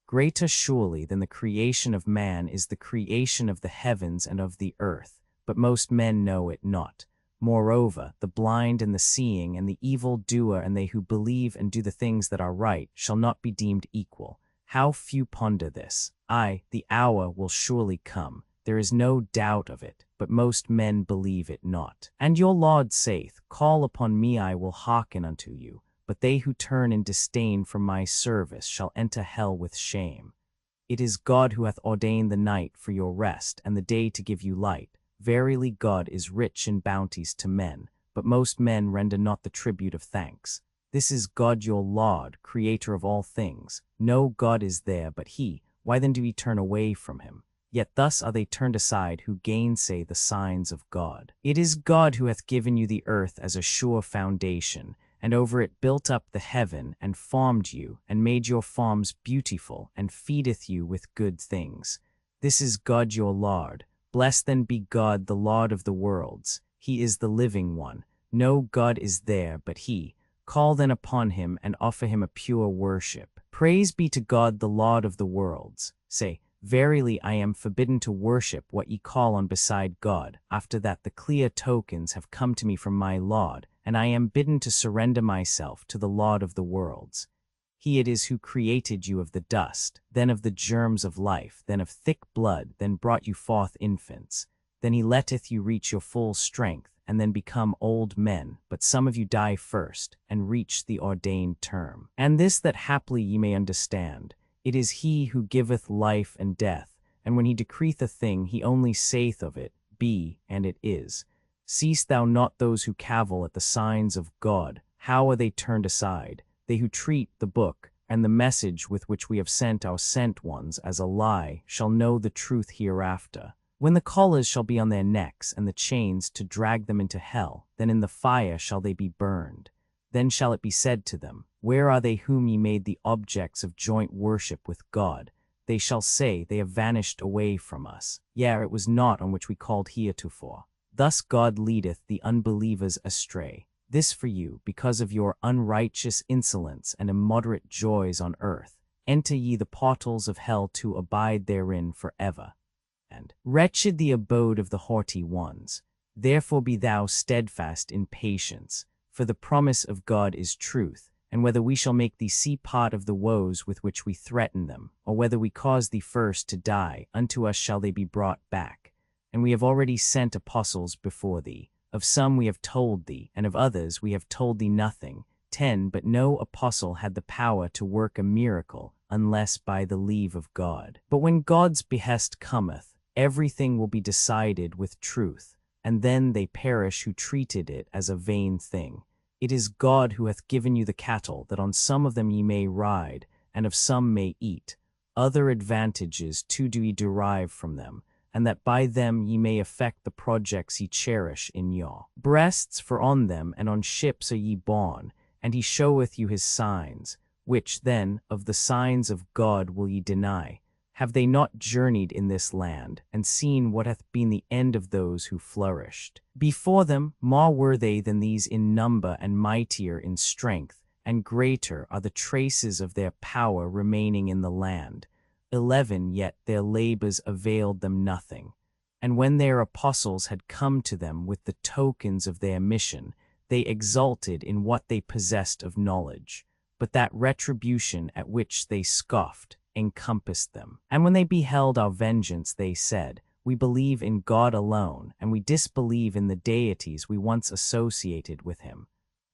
Greater surely than the creation of man is the creation of the heavens and of the earth, but most men know it not. Moreover, the blind and the seeing and the evil doer and they who believe and do the things that are right shall not be deemed equal. How few ponder this! Aye, the hour will surely come, there is no doubt of it, but most men believe it not. And your Lord saith, Call upon me, I will hearken unto you. But they who turn in disdain from my service shall enter hell with shame. It is God who hath ordained the night for your rest, and the day to give you light. Verily God is rich in bounties to men, but most men render not the tribute of thanks. This is God your Lord, creator of all things. No God is there but he. Why then do ye turn away from him? Yet thus are they turned aside who gainsay the signs of God. It is God who hath given you the earth as a sure foundation, and over it built up the heaven, and formed you, and made your forms beautiful, and feedeth you with good things. This is God your Lord. Blessed then be God, the Lord of the worlds. He is the living one. No God is there but he. Call then upon him, and offer him a pure worship. Praise be to God, the Lord of the worlds. Say, Verily I am forbidden to worship what ye call on beside God. After that the clear tokens have come to me from my Lord, and I am bidden to surrender myself to the Lord of the worlds. He it is who created you of the dust, then of the germs of life, then of thick blood, then brought you forth infants. Then he letteth you reach your full strength, and then become old men, but some of you die first, and reach the ordained term. And this that haply ye may understand, it is he who giveth life and death, and when he decreeth a thing, he only saith of it, Be, and it is. Seest thou not those who cavil at the signs of God? How are they turned aside? They who treat the book, and the message with which we have sent our sent ones as a lie, shall know the truth hereafter. When the collars shall be on their necks, and the chains to drag them into hell, then in the fire shall they be burned. Then shall it be said to them, Where are they whom ye made the objects of joint worship with God? They shall say, They have vanished away from us. Yea, it was not on which we called heretofore. Thus God leadeth the unbelievers astray. This for you, because of your unrighteous insolence and immoderate joys on earth. Enter ye the portals of hell to abide therein forever. And wretched the abode of the haughty ones. Therefore be thou steadfast in patience, for the promise of God is truth. And whether we shall make thee see part of the woes with which we threaten them, or whether we cause thee first to die, unto us shall they be brought back. And we have already sent apostles before thee. Of some we have told thee, and of others we have told thee nothing. 10 But no apostle had the power to work a miracle, unless by the leave of God. But when God's behest cometh, everything will be decided with truth, and then they perish who treated it as a vain thing. It is God who hath given you the cattle, that on some of them ye may ride, and of some may eat. Other advantages too do ye derive from them, and that by them ye may effect the projects ye cherish in your breasts, for on them and on ships are ye borne, and he showeth you his signs. Which then, of the signs of God will ye deny? Have they not journeyed in this land, and seen what hath been the end of those who flourished? Before them, more were they than these in number, and mightier in strength, and greater are the traces of their power remaining in the land. 11 Yet their labors availed them nothing. And when their apostles had come to them with the tokens of their mission, they exulted in what they possessed of knowledge. But that retribution at which they scoffed encompassed them. And when they beheld our vengeance, they said, We believe in God alone, and we disbelieve in the deities we once associated with him.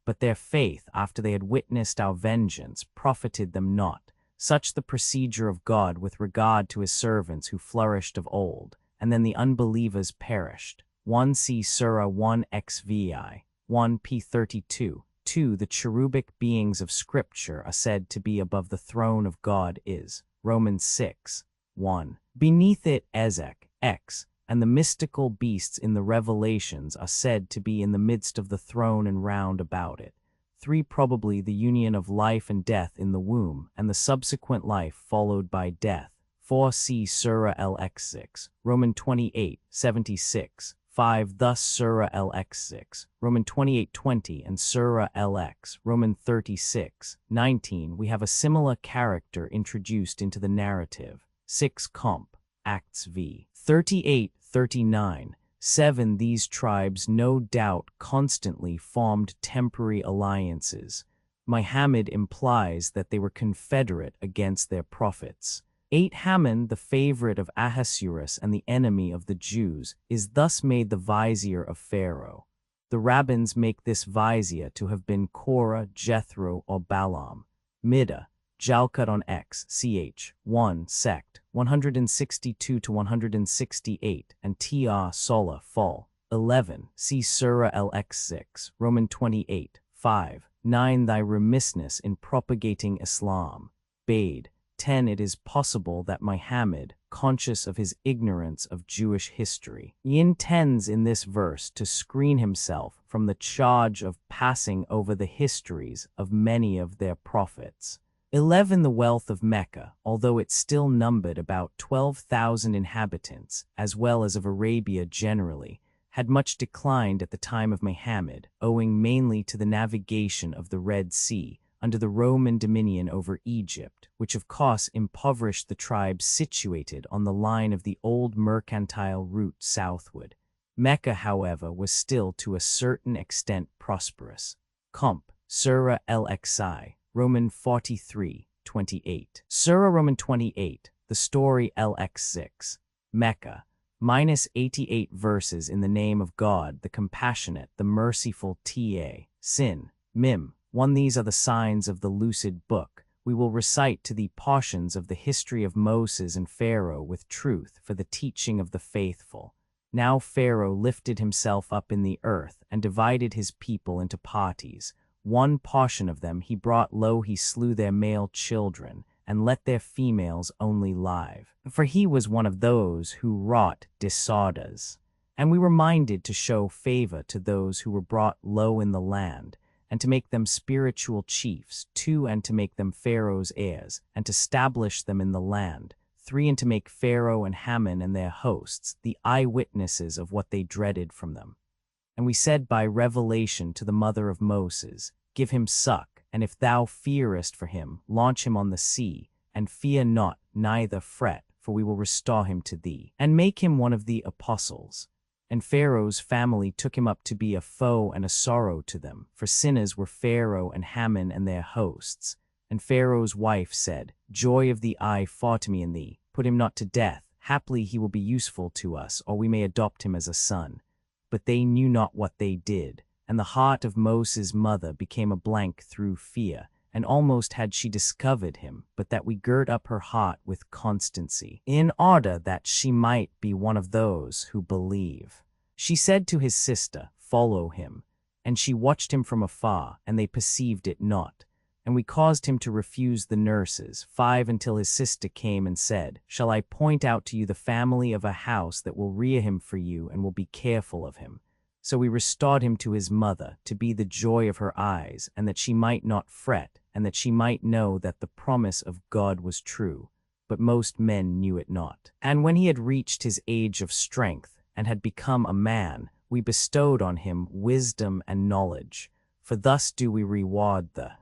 But their faith, after they had witnessed our vengeance, profited them not. Such the procedure of God with regard to his servants who flourished of old, and then the unbelievers perished. 1 see Surah 1 XVI, 1 P32. 2. The cherubic beings of Scripture are said to be above the throne of God is Romans 6, 1. Beneath it Ezek, X, and the mystical beasts in the Revelations are said to be in the midst of the throne and round about it. 3. Probably the union of life and death in the womb, and the subsequent life followed by death. 4. See Surah LX6, Roman 28, 76. 5. Thus Surah LX6, Roman 28:20, and Surah LX, Roman 36, 19. We have a similar character introduced into the narrative. 6. Comp. Acts v. 38, 39. 7. These tribes no doubt constantly formed temporary alliances. Muhammad implies that they were confederate against their prophets. 8. Haman, the favorite of Ahasuerus and the enemy of the Jews, is thus made the vizier of Pharaoh. The rabbins make this vizier to have been Korah, Jethro, or Balaam. Middah, Jalkut on X, ch. 1, sect, 162 to 168, and Tr. Sola, Fol. 11. See Surah LX6, Roman 28, 5. 9. Thy remissness in propagating Islam. Bade. 10. It is possible that Muhammad, conscious of his ignorance of Jewish history, he intends in this verse to screen himself from the charge of passing over the histories of many of their prophets. 11. The wealth of Mecca, although it still numbered about 12,000 inhabitants, as well as of Arabia generally, had much declined at the time of Muhammad, owing mainly to the navigation of the Red Sea, under the Roman dominion over Egypt, which of course impoverished the tribes situated on the line of the old mercantile route southward. Mecca, however, was still to a certain extent prosperous. Comp. Surah LXI, Roman 43, 28. Surah Roman 28, the story LX6. Mecca, minus 88 verses in the name of God, the compassionate, the merciful Ta, Sin, Mim. 1. These are the signs of the lucid book. We will recite to thee portions of the history of Moses and Pharaoh with truth for the teaching of the faithful. Now Pharaoh lifted himself up in the earth and divided his people into parties. One portion of them he brought low, he slew their male children, and let their females only live. For he was one of those who wrought disorders. And we were minded to show favor to those who were brought low in the land, and to make them spiritual chiefs. 2. And to make them Pharaoh's heirs, and to establish them in the land. 3. And to make Pharaoh and Haman and their hosts the eyewitnesses of what they dreaded from them. And we said by revelation to the mother of Moses, give him suck, and if thou fearest for him, launch him on the sea, and fear not, neither fret, for we will restore him to thee, and make him one of the apostles. And Pharaoh's family took him up to be a foe and a sorrow to them, for sinners were Pharaoh and Haman and their hosts. And Pharaoh's wife said, joy of the eye fought me in thee, put him not to death, haply he will be useful to us, or we may adopt him as a son. But they knew not what they did, and the heart of Moses' mother became a blank through fear, and almost had she discovered him, but that we girt up her heart with constancy, in order that she might be one of those who believe. She said to his sister, follow him. And she watched him from afar, and they perceived it not. And we caused him to refuse the nurses. 5. Until his sister came and said, shall I point out to you the family of a house that will rear him for you and will be careful of him? So we restored him to his mother, to be the joy of her eyes, and that she might not fret, and that she might know that the promise of God was true. But most men knew it not. And when he had reached his age of strength, and had become a man, we bestowed on him wisdom and knowledge. For thus do we reward the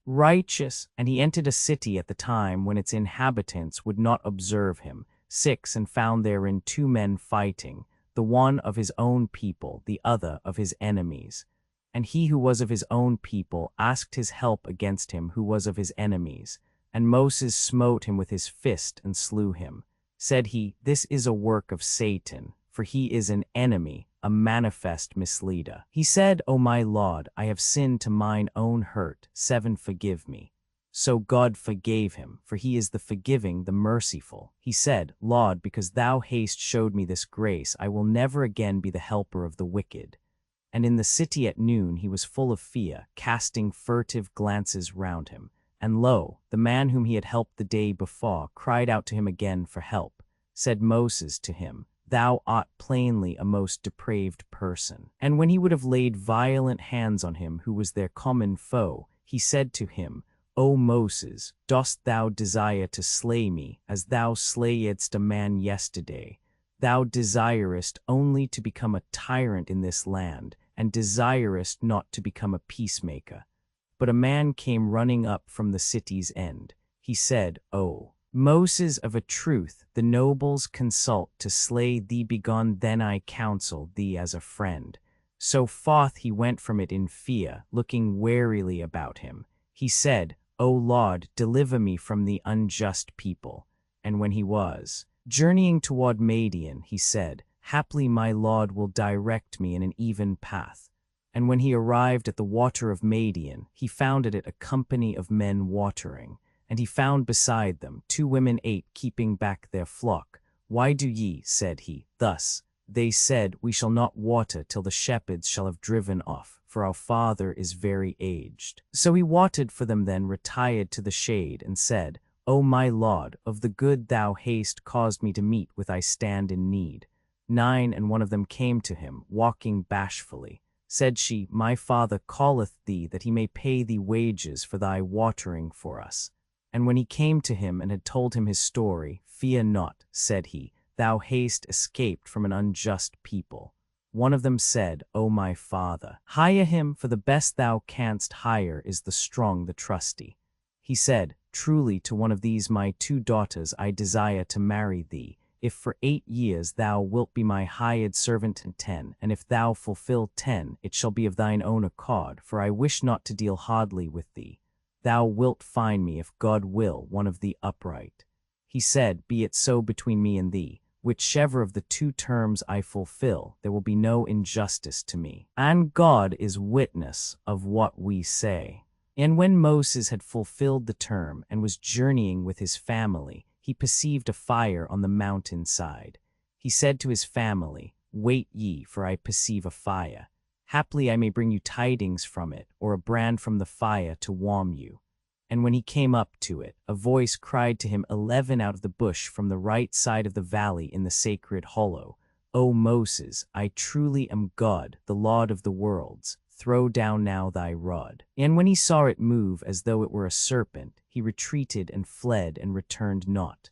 righteous. And he entered a city at the time when its inhabitants would not observe him. 6. And found therein 2 men fighting, the one of his own people, the other of his enemies. And he who was of his own people asked his help against him who was of his enemies. And Moses smote him with his fist and slew him. Said he, "This is a work of Satan, for he is an enemy, a manifest misleader." He said, "O my Lord, I have sinned to mine own hurt. 7 Forgive me." So God forgave him, for he is the forgiving, the merciful. He said, "Lord, because thou hast showed me this grace, I will never again be the helper of the wicked." And in the city at noon he was full of fear, casting furtive glances round him. And lo, the man whom he had helped the day before cried out to him again for help. Said Moses to him, "Thou art plainly a most depraved person." And when he would have laid violent hands on him who was their common foe, he said to him, "O Moses, dost thou desire to slay me, as thou slayedst a man yesterday? Thou desirest only to become a tyrant in this land, and desirest not to become a peacemaker." But a man came running up from the city's end. He said, "O Moses, of a truth, the nobles consult to slay thee. Begone, then I counsel thee as a friend." So forth he went from it in fear, looking warily about him. He said, "O Lord, deliver me from the unjust people." And when he was journeying toward Madian, he said, "Haply my Lord will direct me in an even path." And when he arrived at the water of Madian, he found at it a company of men watering. And he found beside them 2 women 8 keeping back their flock. "Why do ye," said he, "thus?" They said, "We shall not water till the shepherds shall have driven off, for our father is very aged." So he watered for them, then retired to the shade, and said, "O my Lord, of the good thou hast caused me to meet with, I stand in need." 9 And one of them came to him, walking bashfully. Said she, "My father calleth thee, that he may pay thee wages for thy watering for us." And when he came to him and had told him his story, "Fear not," said he, "thou hast escaped from an unjust people." One of them said, "O my father, hire him, for the best thou canst hire is the strong, the trusty." He said, "Truly to one of these my 2 daughters I desire to marry thee, if for 8 years thou wilt be my hired servant, and 10, and if thou fulfill 10, it shall be of thine own accord, for I wish not to deal hardly with thee. Thou wilt find me, if God will, one of the upright." He said, "Be it so between me and thee. Whichever of the 2 terms I fulfill, there will be no injustice to me. And God is witness of what we say." And when Moses had fulfilled the term and was journeying with his family, he perceived a fire on the mountain side. He said to his family, "Wait ye, for I perceive a fire. Haply I may bring you tidings from it, or a brand from the fire to warm you." And when he came up to it, a voice cried to him 11 out of the bush from the right side of the valley in the sacred hollow, "O Moses, I truly am God, the Lord of the worlds. Throw down now thy rod." And when he saw it move as though it were a serpent, he retreated and fled and returned not.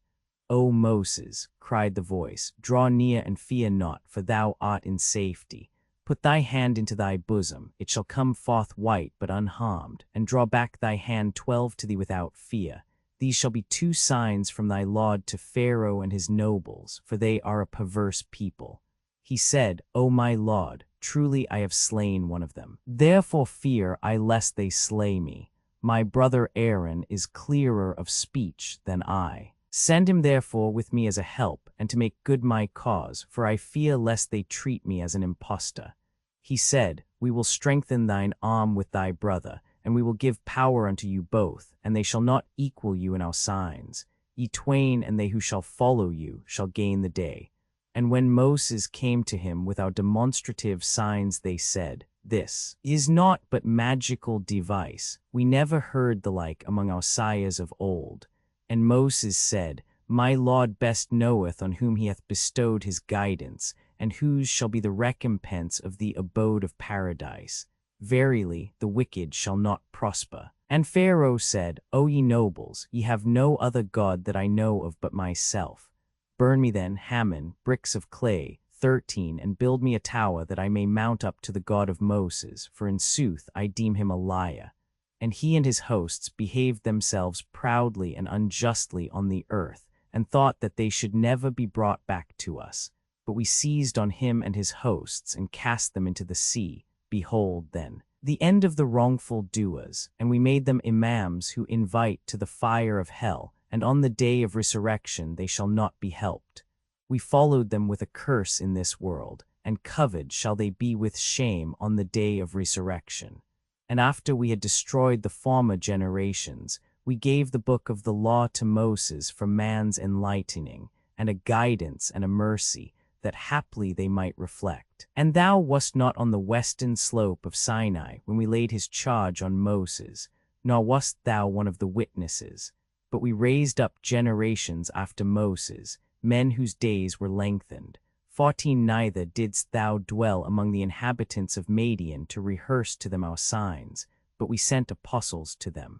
"O Moses," cried the voice, "draw near and fear not, for thou art in safety. Put thy hand into thy bosom, it shall come forth white but unharmed, and draw back thy hand 12 to thee without fear. These shall be 2 signs from thy Lord to Pharaoh and his nobles, for they are a perverse people." He said, "O my Lord, truly I have slain one of them. Therefore fear I lest they slay me. My brother Aaron is clearer of speech than I. Send him therefore with me as a help, and to make good my cause, for I fear lest they treat me as an impostor." He said, "We will strengthen thine arm with thy brother, and we will give power unto you both, and they shall not equal you in our signs. Ye twain and they who shall follow you shall gain the day." And when Moses came to him with our demonstrative signs, they said, "This is naught but magical device. We never heard the like among our sires of old." And Moses said, "My Lord best knoweth on whom he hath bestowed his guidance, and whose shall be the recompense of the abode of paradise. Verily, the wicked shall not prosper." And Pharaoh said, "O ye nobles, ye have no other God that I know of but myself. Burn me then, Haman, bricks of clay, 13, and build me a tower that I may mount up to the God of Moses, for in sooth I deem him a liar." And he and his hosts behaved themselves proudly and unjustly on the earth, and thought that they should never be brought back to us. But we seized on him and his hosts, and cast them into the sea. Behold, then, the end of the wrongful doers, and we made them imams who invite to the fire of hell, and on the day of resurrection they shall not be helped. We followed them with a curse in this world, and covered shall they be with shame on the day of resurrection. And after we had destroyed the former generations, we gave the book of the law to Moses for man's enlightening, and a guidance and a mercy, that haply they might reflect. And thou wast not on the western slope of Sinai when we laid his charge on Moses, nor wast thou one of the witnesses. But we raised up generations after Moses, men whose days were lengthened. 14 Neither didst thou dwell among the inhabitants of Madian to rehearse to them our signs, but we sent apostles to them.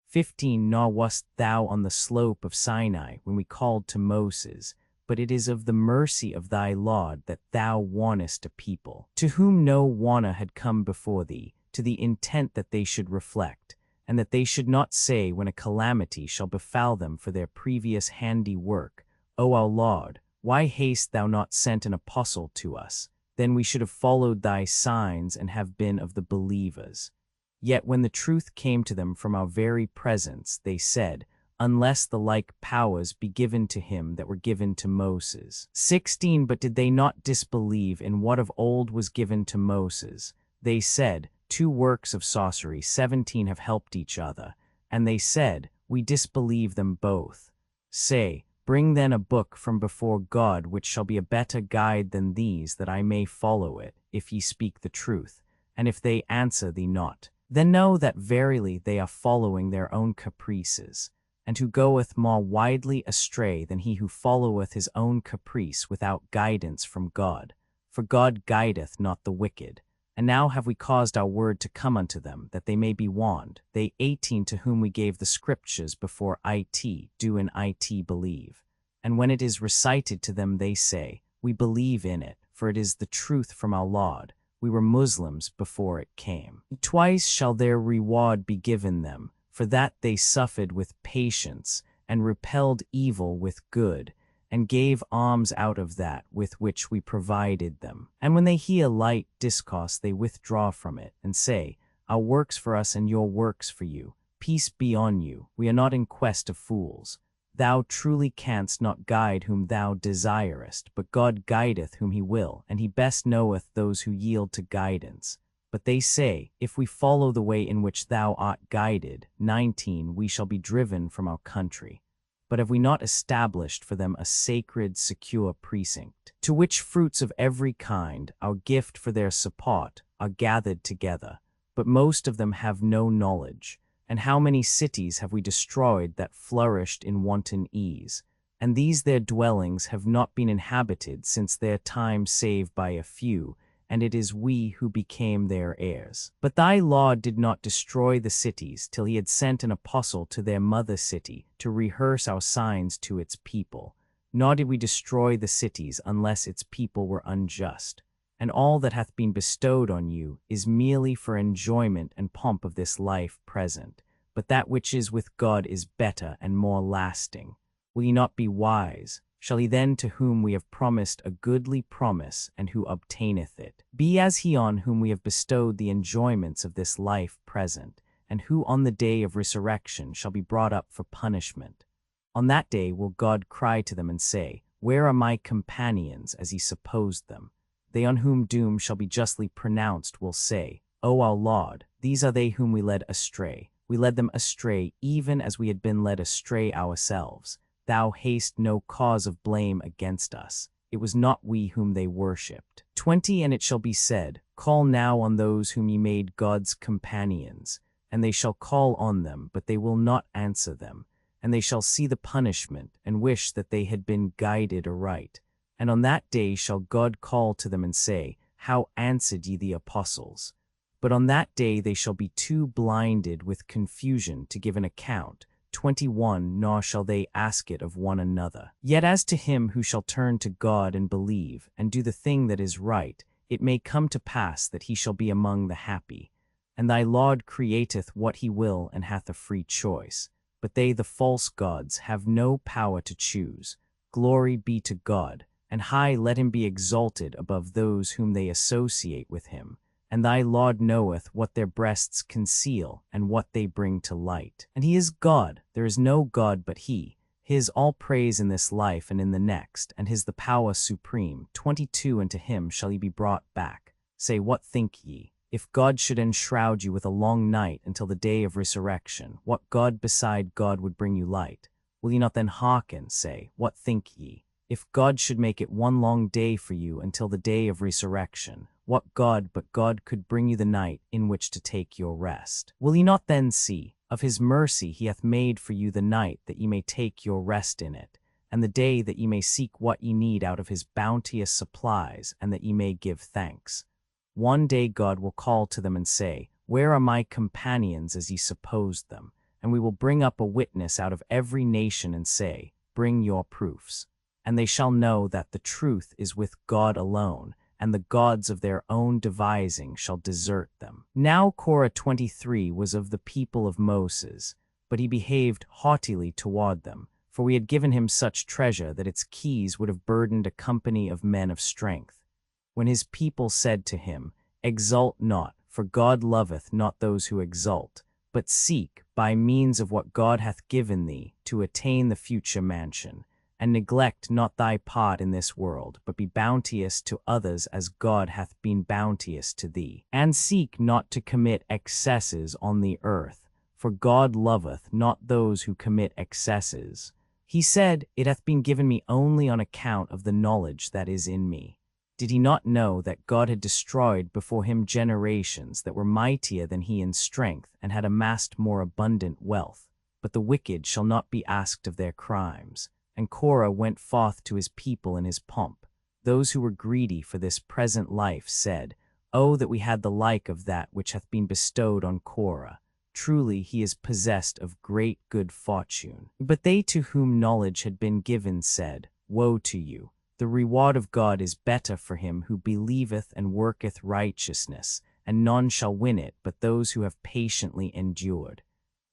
15 Nor wast thou on the slope of Sinai when we called to Moses, but it is of the mercy of thy Lord that thou warnest a people, to whom no warner had come before thee, to the intent that they should reflect, and that they should not say when a calamity shall befall them for their previous handiwork, O our Lord, why hast thou not sent an apostle to us? Then we should have followed thy signs and have been of the believers. Yet when the truth came to them from our very presence, they said, unless the like powers be given to him that were given to Moses. 16 But did they not disbelieve in what of old was given to Moses? They said, 2 works of sorcery 17 have helped each other. And they said, we disbelieve them both. Say, bring then a book from before God which shall be a better guide than these, that I may follow it, if ye speak the truth. And if they answer thee not, then know that verily they are following their own caprices. And who goeth more widely astray than he who followeth his own caprice without guidance from God? For God guideth not the wicked. And now have we caused our word to come unto them, that they may be warned. They 18 to whom we gave the scriptures before it, do in it believe. And when it is recited to them they say, we believe in it, for it is the truth from our Lord. We were Muslims before it came. Twice shall their reward be given them, for that they suffered with patience, and repelled evil with good, and gave alms out of that with which we provided them. And when they hear light discourse, they withdraw from it, and say, our works for us and your works for you. Peace be on you, we are not in quest of fools. Thou truly canst not guide whom thou desirest, but God guideth whom he will, and he best knoweth those who yield to guidance. But they say, if we follow the way in which thou art guided, 19, we shall be driven from our country. But have we not established for them a sacred, secure precinct, to which fruits of every kind, our gift for their support, are gathered together? But most of them have no knowledge. And how many cities have we destroyed that flourished in wanton ease? And these their dwellings have not been inhabited since their time save by a few, and it is we who became their heirs. But thy Lord did not destroy the cities till he had sent an apostle to their mother city to rehearse our signs to its people. Nor did we destroy the cities unless its people were unjust. And all that hath been bestowed on you is merely for enjoyment and pomp of this life present. But that which is with God is better and more lasting. Will ye not be wise? Shall he then to whom we have promised a goodly promise, and who obtaineth it, be as he on whom we have bestowed the enjoyments of this life present, and who on the day of resurrection shall be brought up for punishment? On that day will God cry to them and say, where are my companions, as ye supposed them? They on whom doom shall be justly pronounced will say, O our Lord, these are they whom we led astray. We led them astray even as we had been led astray ourselves. Thou hast no cause of blame against us. It was not we whom they worshipped. 20 And it shall be said, call now on those whom ye made God's companions. And they shall call on them, but they will not answer them. And they shall see the punishment, and wish that they had been guided aright. And on that day shall God call to them and say, how answered ye the apostles? But on that day they shall be too blinded with confusion to give an account. 21 Nor shall they ask it of one another. Yet as to him who shall turn to God and believe, and do the thing that is right, it may come to pass that he shall be among the happy. And thy Lord createth what he will, and hath a free choice. But they, the false gods, have no power to choose. Glory be to God, and high let him be exalted above those whom they associate with him. and thy Lord knoweth what their breasts conceal, and what they bring to light. And he is God, there is no God but he. His all praise in this life and in the next, and his the power supreme. 22 And to him shall ye be brought back. Say, what think ye? If God should enshroud you with a long night until the day of resurrection, what God beside God would bring you light? Will ye not then hearken? Say, what think ye? If God should make it one long day for you until the day of resurrection, what God but God could bring you the night in which to take your rest? Will ye not then see? Of his mercy he hath made for you the night that ye may take your rest in it, and the day that ye may seek what ye need out of his bounteous supplies, and that ye may give thanks. One day God will call to them and say, where are my companions as ye supposed them? And we will bring up a witness out of every nation and say, bring your proofs. And they shall know that the truth is with God alone, and the gods of their own devising shall desert them. Now Korah 23 was of the people of Moses, but he behaved haughtily toward them, for we had given him such treasure that its keys would have burdened a company of men of strength. When his people said to him, exult not, for God loveth not those who exult, but seek, by means of what God hath given thee, to attain the future mansion. And neglect not thy part in this world, but be bounteous to others as God hath been bounteous to thee. And seek not to commit excesses on the earth, for God loveth not those who commit excesses. He said, it hath been given me only on account of the knowledge that is in me. Did he not know that God had destroyed before him generations that were mightier than he in strength, and had amassed more abundant wealth? But the wicked shall not be asked of their crimes. And Korah went forth to his people in his pomp. Those who were greedy for this present life said, oh, that we had the like of that which hath been bestowed on Korah. Truly he is possessed of great good fortune. But they to whom knowledge had been given said, woe to you! The reward of God is better for him who believeth and worketh righteousness, and none shall win it but those who have patiently endured.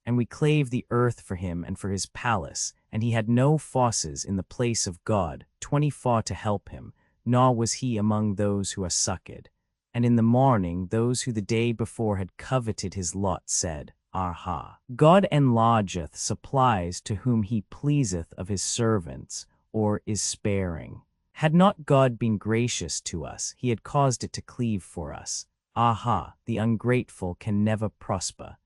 And we clave the earth for him and for his palace, and he had no forces in the place of God, 24 to help him, nor was he among those who are succored. And in the morning those who the day before had coveted his lot said, aha! God enlargeth supplies to whom he pleaseth of his servants, or is sparing. Had not God been gracious to us, he had caused it to cleave for us. Aha! The ungrateful can never prosper.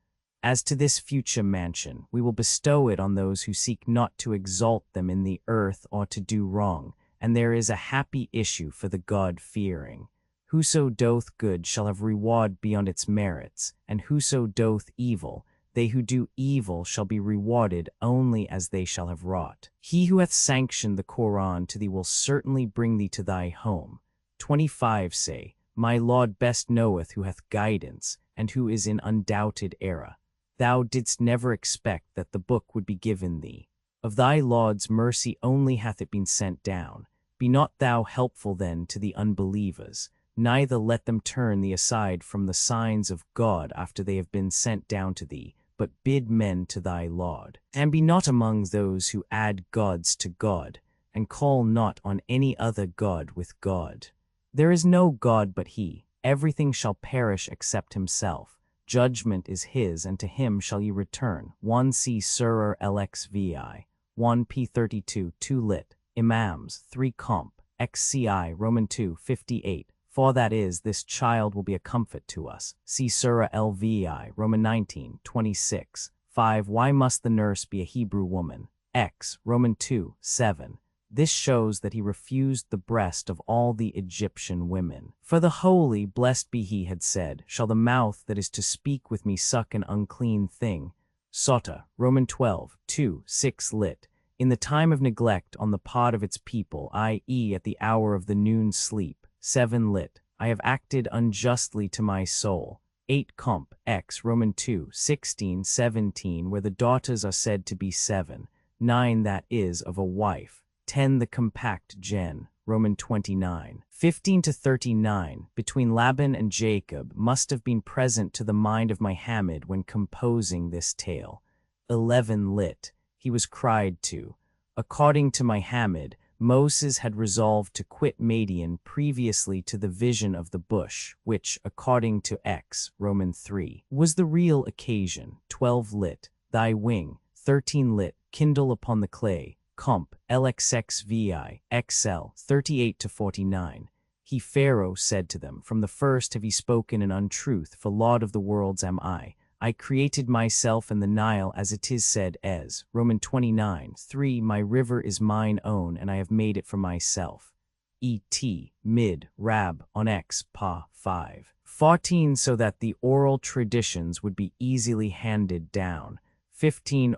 As to this future mansion, we will bestow it on those who seek not to exalt them in the earth or to do wrong, and there is a happy issue for the God-fearing. Whoso doth good shall have reward beyond its merits, and whoso doth evil, they who do evil shall be rewarded only as they shall have wrought. He who hath sanctioned the Qur'an to thee will certainly bring thee to thy home. 25 Say, my Lord best knoweth who hath guidance, and who is in undoubted error. Thou didst never expect that the book would be given thee. Of thy Lord's mercy only hath it been sent down. Be not thou helpful then to the unbelievers, neither let them turn thee aside from the signs of God after they have been sent down to thee, but bid men to thy Lord. And be not among those who add gods to God, and call not on any other God with God. There is no God but he. Everything shall perish except himself. Judgment is his, and to him shall ye return. 1 C. Surah LXVI, 1 P32, 2 Lit. Imams, 3 Comp. XCI, Roman 2, 58. For that is, this child will be a comfort to us. See Surah LVI, Roman 19, 26. 5 Why must the nurse be a Hebrew woman? X, Roman 2, 7. This shows that he refused the breast of all the Egyptian women. For the holy, blessed be he, had said, shall the mouth that is to speak with me suck an unclean thing. Sota, Roman 12, 2, 6 Lit. In the time of neglect on the part of its people, i.e. at the hour of the noon sleep. 7 Lit. I have acted unjustly to my soul. 8 Comp. X, Roman 2, 16, 17, where the daughters are said to be 7. 9 That is, of a wife. 10 The compact gen, Roman 29. 15 to 39, between Laban and Jacob, must have been present to the mind of Muhammad when composing this tale. 11 Lit. He was cried to. According to Muhammad, Moses had resolved to quit Madian previously to the vision of the bush, which, according to X, Roman 3, was the real occasion. 12 lit, thy wing, 13 lit, kindle upon the clay, comp, LXXVI, XL, 38-49. He Pharaoh said to them, from the first have ye spoken an untruth, for Lord of the worlds am I. I created myself and the Nile as it is said as, Roman 29:3, my river is mine own and I have made it for myself. Et, mid, rab, on X, pa, 5. 14, so that the oral traditions would be easily handed down. 15,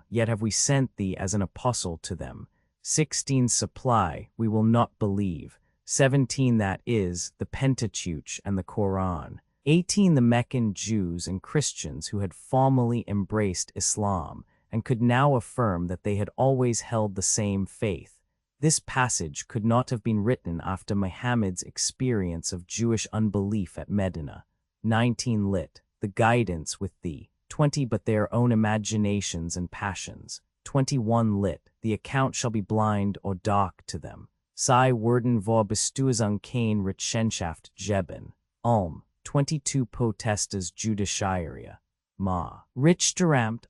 yet have we sent thee as an apostle to them. 16, supply, we will not believe. 17, that is, the Pentateuch and the Qur'an. 18, the Meccan Jews and Christians who had formally embraced Islam and could now affirm that they had always held the same faith. This passage could not have been written after Muhammad's experience of Jewish unbelief at Medina. 19 lit, the guidance with thee. 20, but their own imaginations and passions. 21 lit, the account shall be blind or dark to them. Sei werden vor Bestuhlung keine Rechenschaft geben. 22 Potestas Judiciaria. Ma. Richterampt.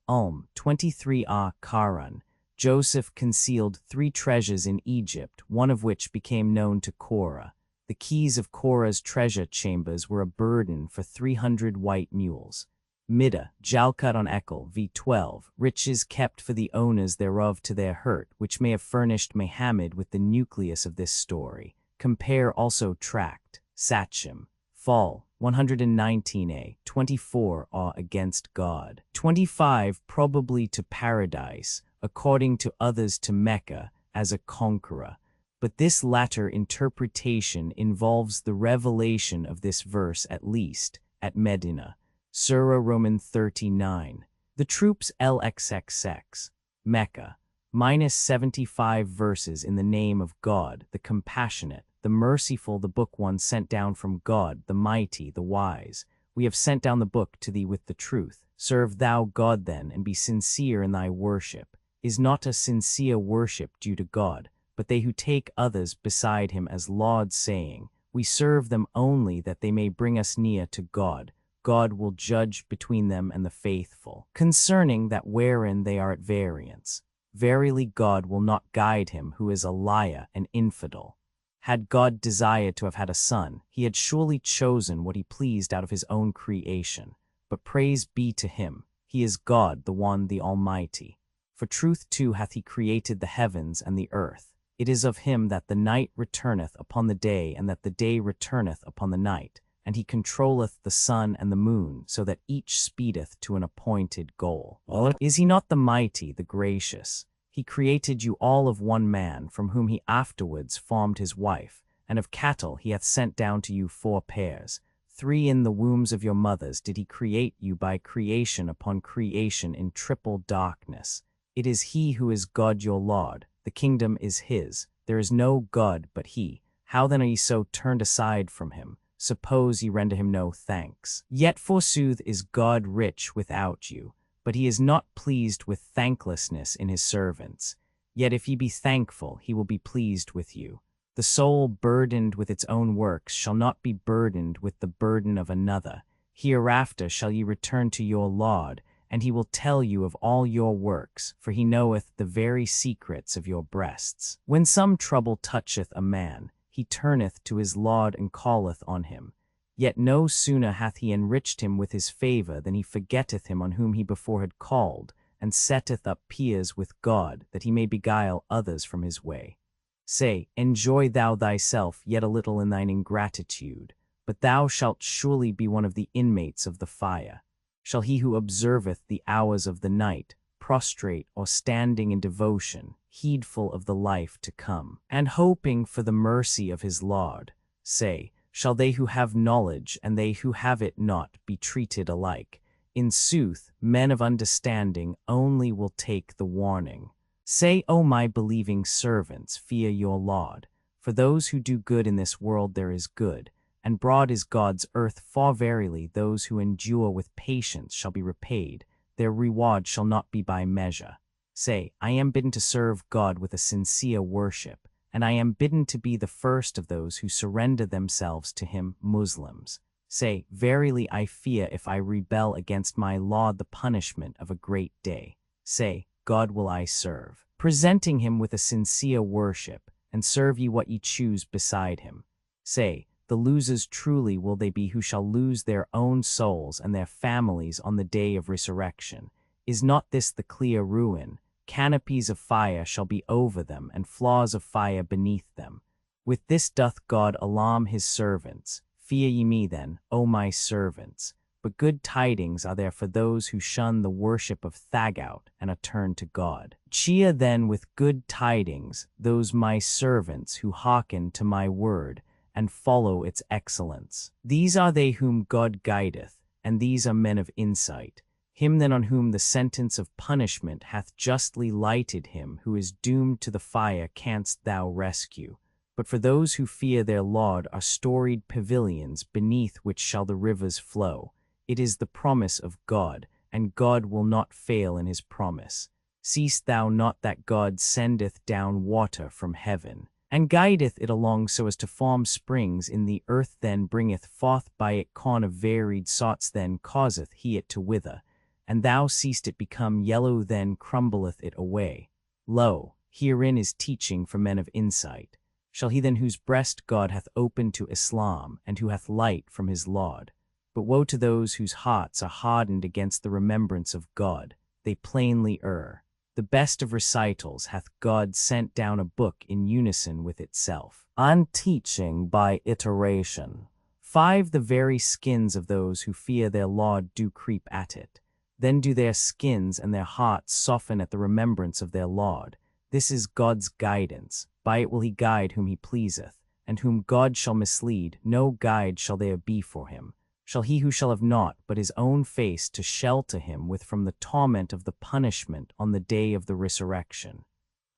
23 A. Karan. Joseph concealed 3 treasures in Egypt, one of which became known to Korah. The keys of Korah's treasure chambers were a burden for 300 white mules. Midda, Jalkut on Ekel, v12, riches kept for the owners thereof to their hurt, which may have furnished Muhammad with the nucleus of this story. Compare also Tract, Sachem, Fall, 119a, 24 against God. 25 probably to paradise, according to others to Mecca, as a conqueror. But this latter interpretation involves the revelation of this verse at least, at Medina. Surah Roman 39. The troops LXXX. Mecca. -75 verses in the name of God, the compassionate, the merciful, the book one sent down from God, the mighty, the wise. We have sent down the book to thee with the truth. Serve thou God then, and be sincere in thy worship. Is not a sincere worship due to God, but they who take others beside him as Lord, saying, we serve them only that they may bring us near to God. God will judge between them and the faithful, concerning that wherein they are at variance. Verily God will not guide him who is a liar and infidel. Had God desired to have had a son, he had surely chosen what he pleased out of his own creation. But praise be to him, he is God, the one, the Almighty. For truth too hath he created the heavens and the earth. It is of him that the night returneth upon the day, and that the day returneth upon the night. And he controlleth the sun and the moon, so that each speedeth to an appointed goal. Is he not the mighty, the gracious? He created you all of one man, from whom he afterwards formed his wife, and of cattle he hath sent down to you 4 pairs. 3 in the wombs of your mothers did he create you by creation upon creation in triple darkness. It is he who is God your Lord, the kingdom is his, there is no God but he. How then are ye so turned aside from him? Suppose ye render him no thanks. Yet forsooth is God rich without you, but he is not pleased with thanklessness in his servants. Yet if ye be thankful, he will be pleased with you. The soul burdened with its own works shall not be burdened with the burden of another. Hereafter shall ye return to your Lord, and he will tell you of all your works, for he knoweth the very secrets of your breasts. When some trouble toucheth a man, he turneth to his Lord and calleth on him. Yet no sooner hath he enriched him with his favor than he forgetteth him on whom he before had called, and setteth up peers with God, that he may beguile others from his way. Say, enjoy thou thyself yet a little in thine ingratitude, but thou shalt surely be one of the inmates of the fire. Shall he who observeth the hours of the night, prostrate or standing in devotion, heedful of the life to come, and hoping for the mercy of his Lord, say, shall they who have knowledge and they who have it not be treated alike? In sooth, men of understanding only will take the warning. Say, O my believing servants, fear your Lord. For those who do good in this world there is good, and broad is God's earth, for verily those who endure with patience shall be repaid, their reward shall not be by measure. Say, I am bidden to serve God with a sincere worship, and I am bidden to be the first of those who surrender themselves to him, Muslims. Say, verily I fear if I rebel against my Lord the punishment of a great day. Say, God will I serve, presenting him with a sincere worship, and serve ye what ye choose beside him. Say, the losers truly will they be who shall lose their own souls and their families on the day of resurrection. Is not this the clear ruin? Canopies of fire shall be over them, and floors of fire beneath them. With this doth God alarm his servants. Fear ye me then, O my servants. But good tidings are there for those who shun the worship of Thagout and are turned to God. Cheer then with good tidings those my servants who hearken to my word, and follow its excellence. These are they whom God guideth, and these are men of insight. Him then on whom the sentence of punishment hath justly lighted him who is doomed to the fire canst thou rescue. But for those who fear their Lord are storied pavilions beneath which shall the rivers flow. It is the promise of God, and God will not fail in his promise. Seest thou not that God sendeth down water from heaven, and guideth it along so as to form springs in the earth, then bringeth forth by it corn of varied sorts, then causeth he it to wither, and thou seest it become yellow, then crumbleth it away. Lo, herein is teaching for men of insight. Shall he then whose breast God hath opened to Islam, and who hath light from his Lord? But woe to those whose hearts are hardened against the remembrance of God, they plainly err. The best of recitals hath God sent down a book in unison with itself, unteaching by iteration. 5. The very skins of those who fear their Lord do creep at it. Then do their skins and their hearts soften at the remembrance of their Lord. This is God's guidance. By it will he guide whom he pleaseth, and whom God shall mislead, no guide shall there be for him. Shall he who shall have naught but his own face to shelter him with from the torment of the punishment on the day of the resurrection.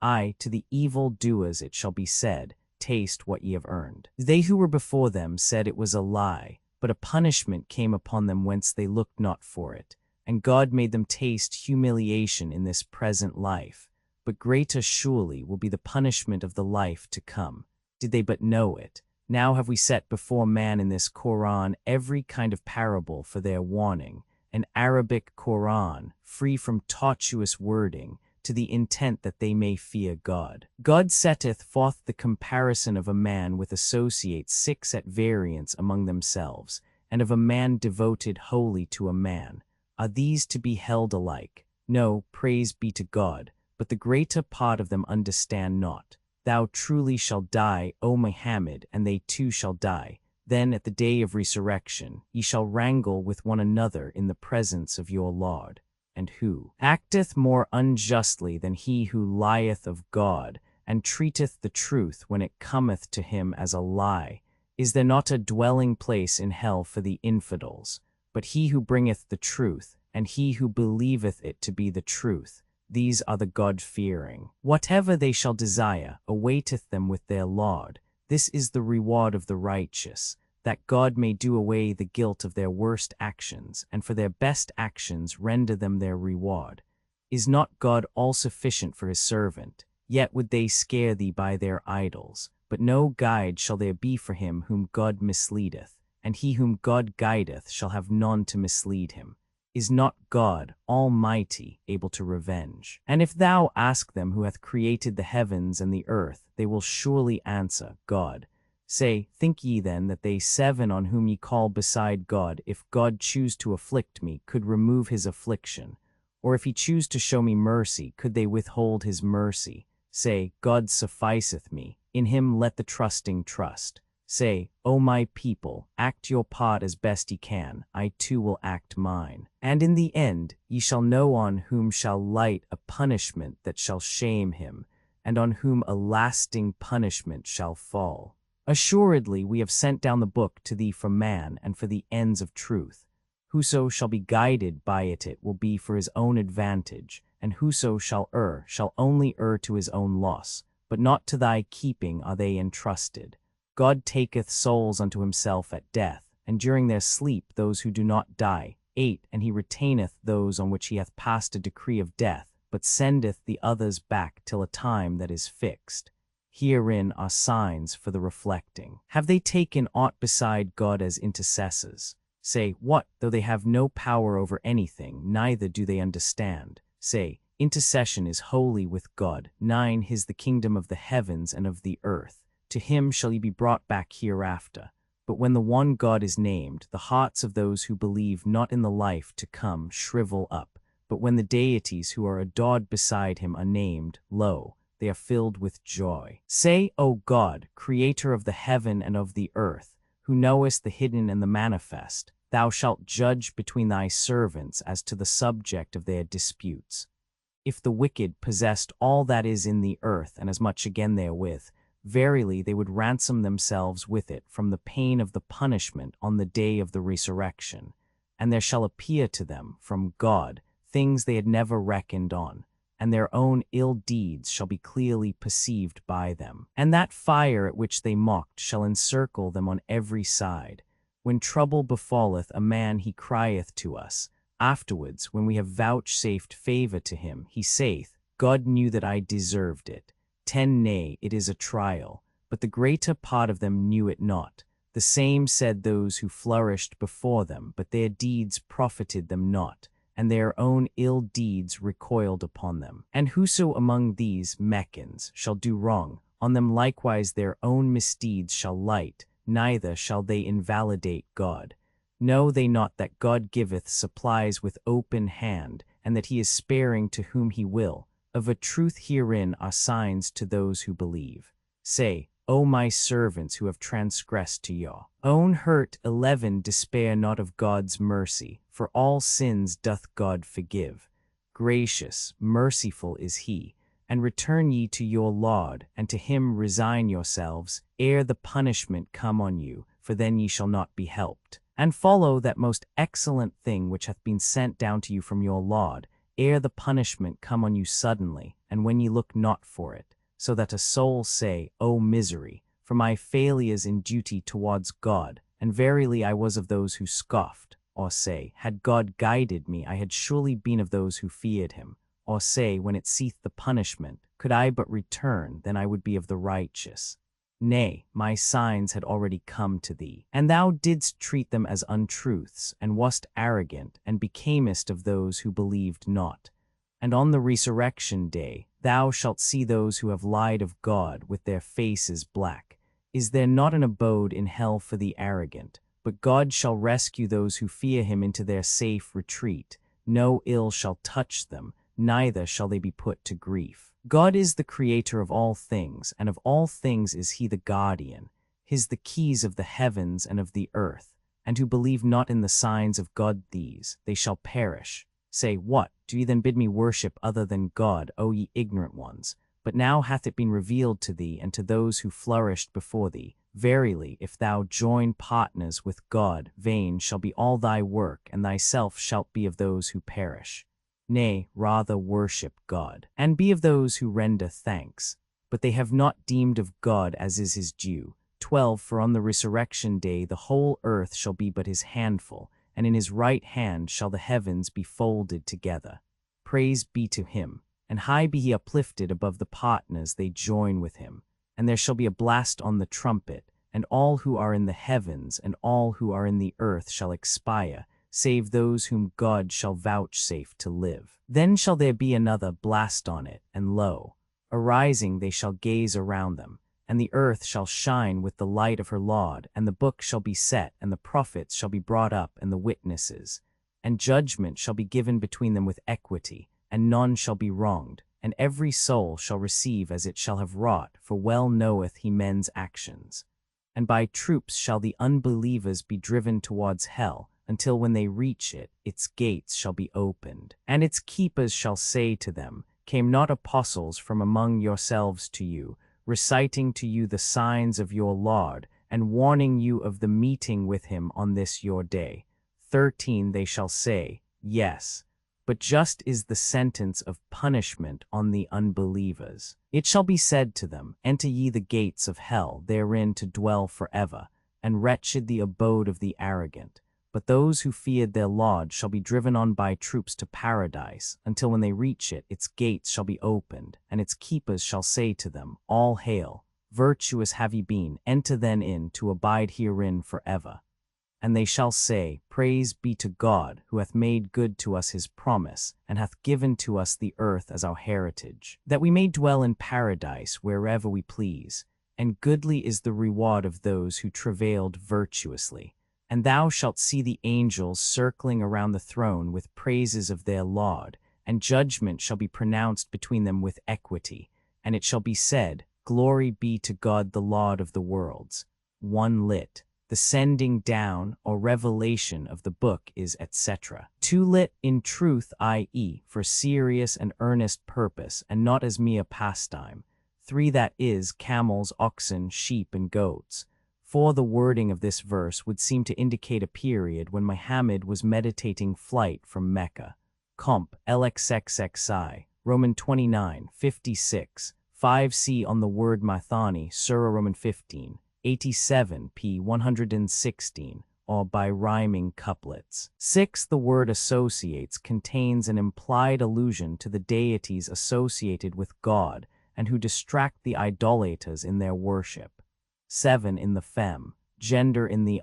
Aye, to the evil doers it shall be said, taste what ye have earned. They who were before them said it was a lie, but a punishment came upon them whence they looked not for it, and God made them taste humiliation in this present life. But greater surely will be the punishment of the life to come, did they but know it. Now have we set before man in this Qur'an every kind of parable for their warning, an Arabic Qur'an, free from tortuous wording, to the intent that they may fear God. God setteth forth the comparison of a man with associates 6 at variance among themselves, and of a man devoted wholly to a man. Are these to be held alike? No, praise be to God, but the greater part of them understand not. Thou truly shalt die, O Muhammad, and they too shall die. Then at the day of resurrection ye shall wrangle with one another in the presence of your Lord. And who acteth more unjustly than he who lieth of God, and treateth the truth when it cometh to him as a lie? Is there not a dwelling place in hell for the infidels? But he who bringeth the truth, and he who believeth it to be the truth, these are the God-fearing. Whatever they shall desire awaiteth them with their Lord. This is the reward of the righteous, that God may do away the guilt of their worst actions, and for their best actions render them their reward. Is not God all-sufficient for his servant? Yet would they scare thee by their idols. But no guide shall there be for him whom God misleadeth, and he whom God guideth shall have none to mislead him. Is not God Almighty able to revenge? And if thou ask them who hath created the heavens and the earth, they will surely answer, God. Say, think ye then that they 7 on whom ye call beside God, if God choose to afflict me, could remove his affliction? Or if he choose to show me mercy, could they withhold his mercy? Say, God sufficeth me, in him let the trusting trust. Say, O my people, act your part as best ye can, I too will act mine. And in the end ye shall know on whom shall light a punishment that shall shame him, and on whom a lasting punishment shall fall. Assuredly we have sent down the book to thee from man, and for the ends of truth. Whoso shall be guided by it will be for his own advantage, and whoso shall only err to his own loss, but not to thy keeping are they entrusted. God taketh souls unto himself at death, and during their sleep those who do not die. 8. And he retaineth those on which he hath passed a decree of death, but sendeth the others back till a time that is fixed. Herein are signs for the reflecting. Have they taken aught beside God as intercessors? Say, what, though they have no power over anything, neither do they understand? Say, intercession is holy with God. 9 His the kingdom of the heavens and of the earth. To him shall ye be brought back hereafter. But when the one God is named, the hearts of those who believe not in the life to come shrivel up. But when the deities who are adored beside him are named, lo, they are filled with joy. Say, O God, creator of the heaven and of the earth, who knowest the hidden and the manifest, thou shalt judge between thy servants as to the subject of their disputes. If the wicked possessed all that is in the earth and as much again therewith, verily they would ransom themselves with it from the pain of the punishment on the day of the resurrection. And there shall appear to them from God things they had never reckoned on, and their own ill deeds shall be clearly perceived by them. And that fire at which they mocked shall encircle them on every side. When trouble befalleth a man, he crieth to us. Afterwards, when we have vouchsafed favor to him, he saith, God knew that I deserved it. 10 Nay, it is a trial, but the greater part of them knew it not. The same said those who flourished before them, but their deeds profited them not, and their own ill deeds recoiled upon them. And whoso among these Meccans shall do wrong, on them likewise their own misdeeds shall light, neither shall they invalidate God. Know they not that God giveth supplies with open hand, and that he is sparing to whom he will? Of a truth herein are signs to those who believe. Say, O my servants who have transgressed to your own hurt. 11 Despair not of God's mercy, for all sins doth God forgive. Gracious, merciful is he. And return ye to your Lord, and to him resign yourselves, ere the punishment come on you, for then ye shall not be helped. And follow that most excellent thing which hath been sent down to you from your Lord, ere the punishment come on you suddenly, and when ye look not for it, so that a soul say, O misery, for my failures in duty towards God, and verily I was of those who scoffed. Or say, had God guided me, I had surely been of those who feared him. Or say, when it seeth the punishment, could I but return, then I would be of the righteous. Nay, my signs had already come to thee, and thou didst treat them as untruths, and wast arrogant, and becamest of those who believed not. And on the resurrection day thou shalt see those who have lied of God with their faces black. Is there not an abode in hell for the arrogant? But God shall rescue those who fear him into their safe retreat. No ill shall touch them, neither shall they be put to grief. God is the creator of all things, and of all things is he the guardian. His the keys of the heavens and of the earth. And who believe not in the signs of God, these, they shall perish. Say, what, do ye then bid me worship other than God, O ye ignorant ones? But now hath it been revealed to thee and to those who flourished before thee. Verily, if thou join partners with God, vain shall be all thy work, and thyself shalt be of those who perish. Nay, rather worship God, and be of those who render thanks. But they have not deemed of God as is his due. 12 For on the resurrection day the whole earth shall be but his handful, and in his right hand shall the heavens be folded together. Praise be to him, and high be he uplifted above the partners they join with him. And there shall be a blast on the trumpet, and all who are in the heavens and all who are in the earth shall expire, save those whom God shall vouchsafe to live. Then shall there be another blast on it, and lo, arising they shall gaze around them, and the earth shall shine with the light of her Lord, and the book shall be set, and the prophets shall be brought up, and the witnesses. And judgment shall be given between them with equity, and none shall be wronged, and every soul shall receive as it shall have wrought, for well knoweth he men's actions. And by troops shall the unbelievers be driven towards hell, until when they reach it, its gates shall be opened. And its keepers shall say to them, Came not apostles from among yourselves to you, reciting to you the signs of your Lord, and warning you of the meeting with him on this your day? 13 They shall say, Yes. But just is the sentence of punishment on the unbelievers. It shall be said to them, Enter ye the gates of hell, therein to dwell forever, and wretched the abode of the arrogant. But those who feared their Lord shall be driven on by troops to paradise, until when they reach it, its gates shall be opened, and its keepers shall say to them, All hail, virtuous have ye been, enter then in, to abide herein forever. And they shall say, Praise be to God, who hath made good to us his promise, and hath given to us the earth as our heritage, that we may dwell in paradise wherever we please. And goodly is the reward of those who travailed virtuously. And thou shalt see the angels circling around the throne with praises of their Lord, and judgment shall be pronounced between them with equity. And it shall be said, Glory be to God the Lord of the worlds. 1 lit. The sending down or revelation of the book is etc. 2 lit. In truth, i.e., for serious and earnest purpose, and not as mere pastime. 3 that is, camels, oxen, sheep, and goats. 4 the wording of this verse would seem to indicate a period when Muhammad was meditating flight from Mecca. Comp. LXXXI, Roman 29, 56, 5c on the word Mathani, Surah Roman 15, 87 p. 116, or by rhyming couplets. 6 the word associates contains an implied allusion to the deities associated with God and who distract the idolaters in their worship. 7 in the fem, gender in the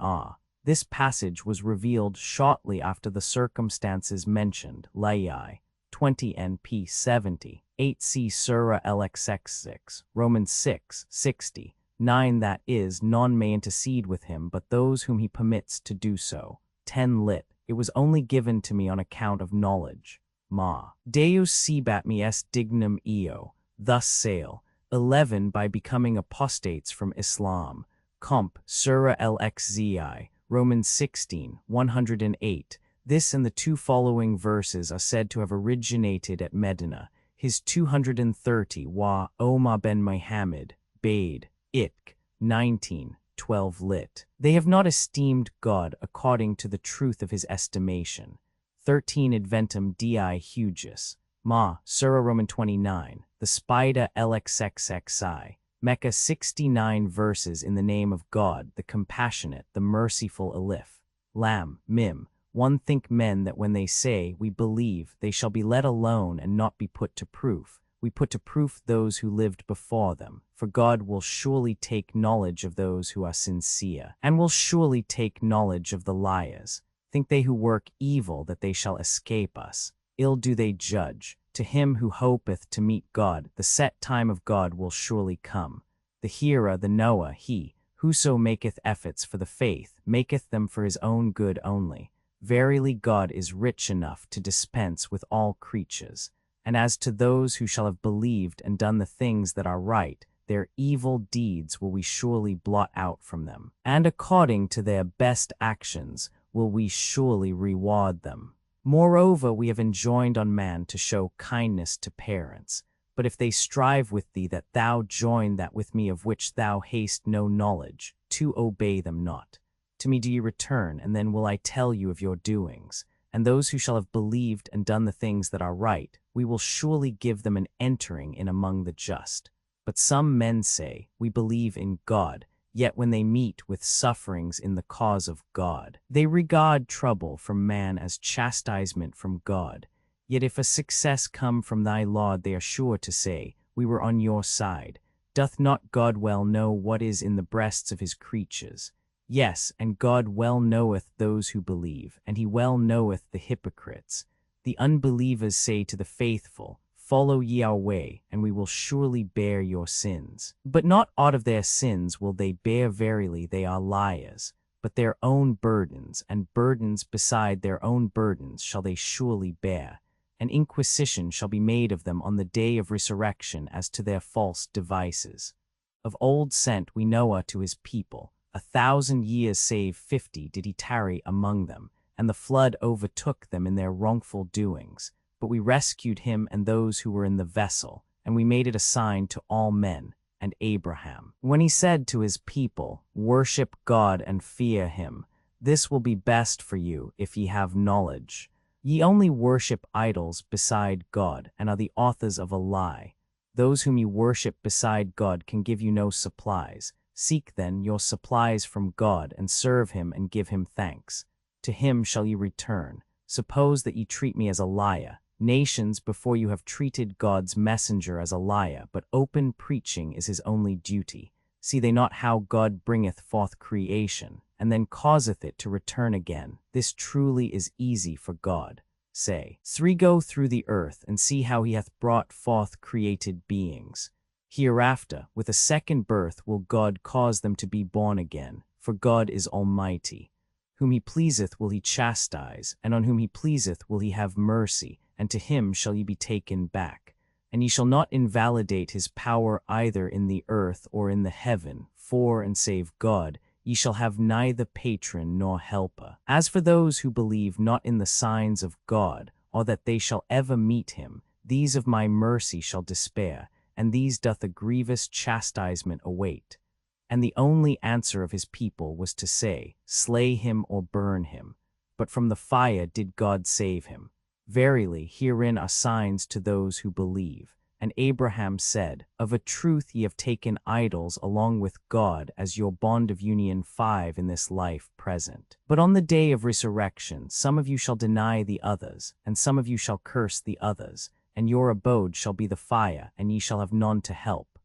This passage was revealed shortly after the circumstances mentioned, Lai 20 NP 70, 8c Surah LXX6, Romans 6, 60, 9 that is, none may intercede with him but those whom he permits to do so. 10 lit. It was only given to me on account of knowledge. Ma. Deus sebat me est dignum eo, thus sail. 11 by becoming apostates from Islam. Comp. Surah LXZI, Romans 16, 108. This and the 2 following verses are said to have originated at Medina. His 230 wa Omar ben Muhammad, Bade, Itk, 19, 12 lit. They have not esteemed God according to the truth of his estimation. 13 adventum di hugis. Ma, Surah Roman 29, the spider LXXXI, Mecca 69 verses in the name of God, the compassionate, the merciful Alif, Lam, Mim. 1 think men that when they say, we believe, they shall be let alone and not be put to proof. We put to proof those who lived before them, for God will surely take knowledge of those who are sincere, and will surely take knowledge of the liars. Think they who work evil that they shall escape us? Ill do they judge. To him who hopeth to meet God, the set time of God will surely come. The hearer, the knower, he, whoso maketh efforts for the faith, maketh them for his own good only. Verily God is rich enough to dispense with all creatures. And as to those who shall have believed and done the things that are right, their evil deeds will we surely blot out from them. And according to their best actions will we surely reward them. Moreover, we have enjoined on man to show kindness to parents. But if they strive with thee that thou join that with me of which thou hast no knowledge, to obey them not. To me do ye return, and then will I tell you of your doings. And those who shall have believed and done the things that are right, we will surely give them an entering in among the just. But some men say, we believe in God, yet when they meet with sufferings in the cause of God, they regard trouble from man as chastisement from God. Yet if a success come from thy Lord, they are sure to say, we were on your side. Doth not God well know what is in the breasts of his creatures? Yes, and God well knoweth those who believe, and he well knoweth the hypocrites. The unbelievers say to the faithful, Follow ye our way, and we will surely bear your sins. But not aught of their sins will they bear, verily they are liars. But their own burdens, and burdens beside their own burdens, shall they surely bear. An inquisition shall be made of them on the day of resurrection as to their false devices. Of old sent we Noah to his people. 1,000 years save 50 did he tarry among them, and the flood overtook them in their wrongful doings. But we rescued him and those who were in the vessel, and we made it a sign to all men, and Abraham. When he said to his people, Worship God and fear him, this will be best for you if ye have knowledge. Ye only worship idols beside God, and are the authors of a lie. Those whom you worship beside God can give you no supplies. Seek then your supplies from God, and serve him and give him thanks. to him shall ye return. Suppose that ye treat me as a liar, nations, before you have treated God's messenger as a liar, but open preaching is his only duty. See they not how God bringeth forth creation, and then causeth it to return again? This truly is easy for God. Say, 3 Go through the earth, and see how he hath brought forth created beings. Hereafter, with a second birth will God cause them to be born again, for God is almighty. Whom he pleaseth will he chastise, and on whom he pleaseth will he have mercy, and to him shall ye be taken back. And ye shall not invalidate his power either in the earth or in the heaven, for, and save God, ye shall have neither patron nor helper. As for those who believe not in the signs of God, or that they shall ever meet him, these of my mercy shall despair, and these doth a grievous chastisement await. And the only answer of his people was to say, Slay him or burn him. But from the fire did God save him. Verily, herein are signs to those who believe. And Abraham said, Of a truth ye have taken idols along with God as your bond of union 5 in this life present. But on the day of resurrection some of you shall deny the others, and some of you shall curse the others, and your abode shall be the fire, and ye shall have none to help.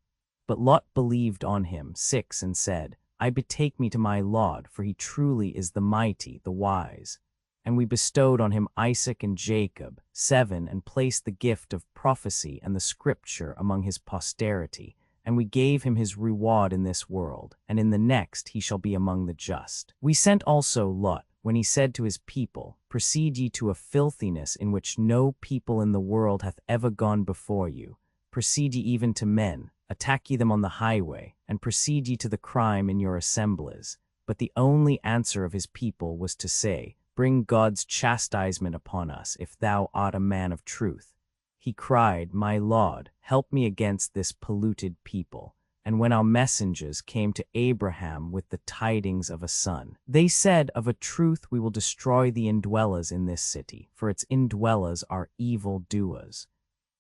But Lot believed on him, 6, and said, I betake me to my Lord, for he truly is the mighty, the wise. And we bestowed on him Isaac and Jacob, 7, and placed the gift of prophecy and the scripture among his posterity. And we gave him his reward in this world, and in the next he shall be among the just. We sent also Lot, when he said to his people, Proceed ye to a filthiness in which no people in the world hath ever gone before you. Proceed ye even to men, attack ye them on the highway, and proceed ye to the crime in your assemblies. But the only answer of his people was to say, Bring God's chastisement upon us, if thou art a man of truth. He cried, My Lord, help me against this polluted people. And when our messengers came to Abraham with the tidings of a son, they said, Of a truth we will destroy the indwellers in this city, for its indwellers are evil doers.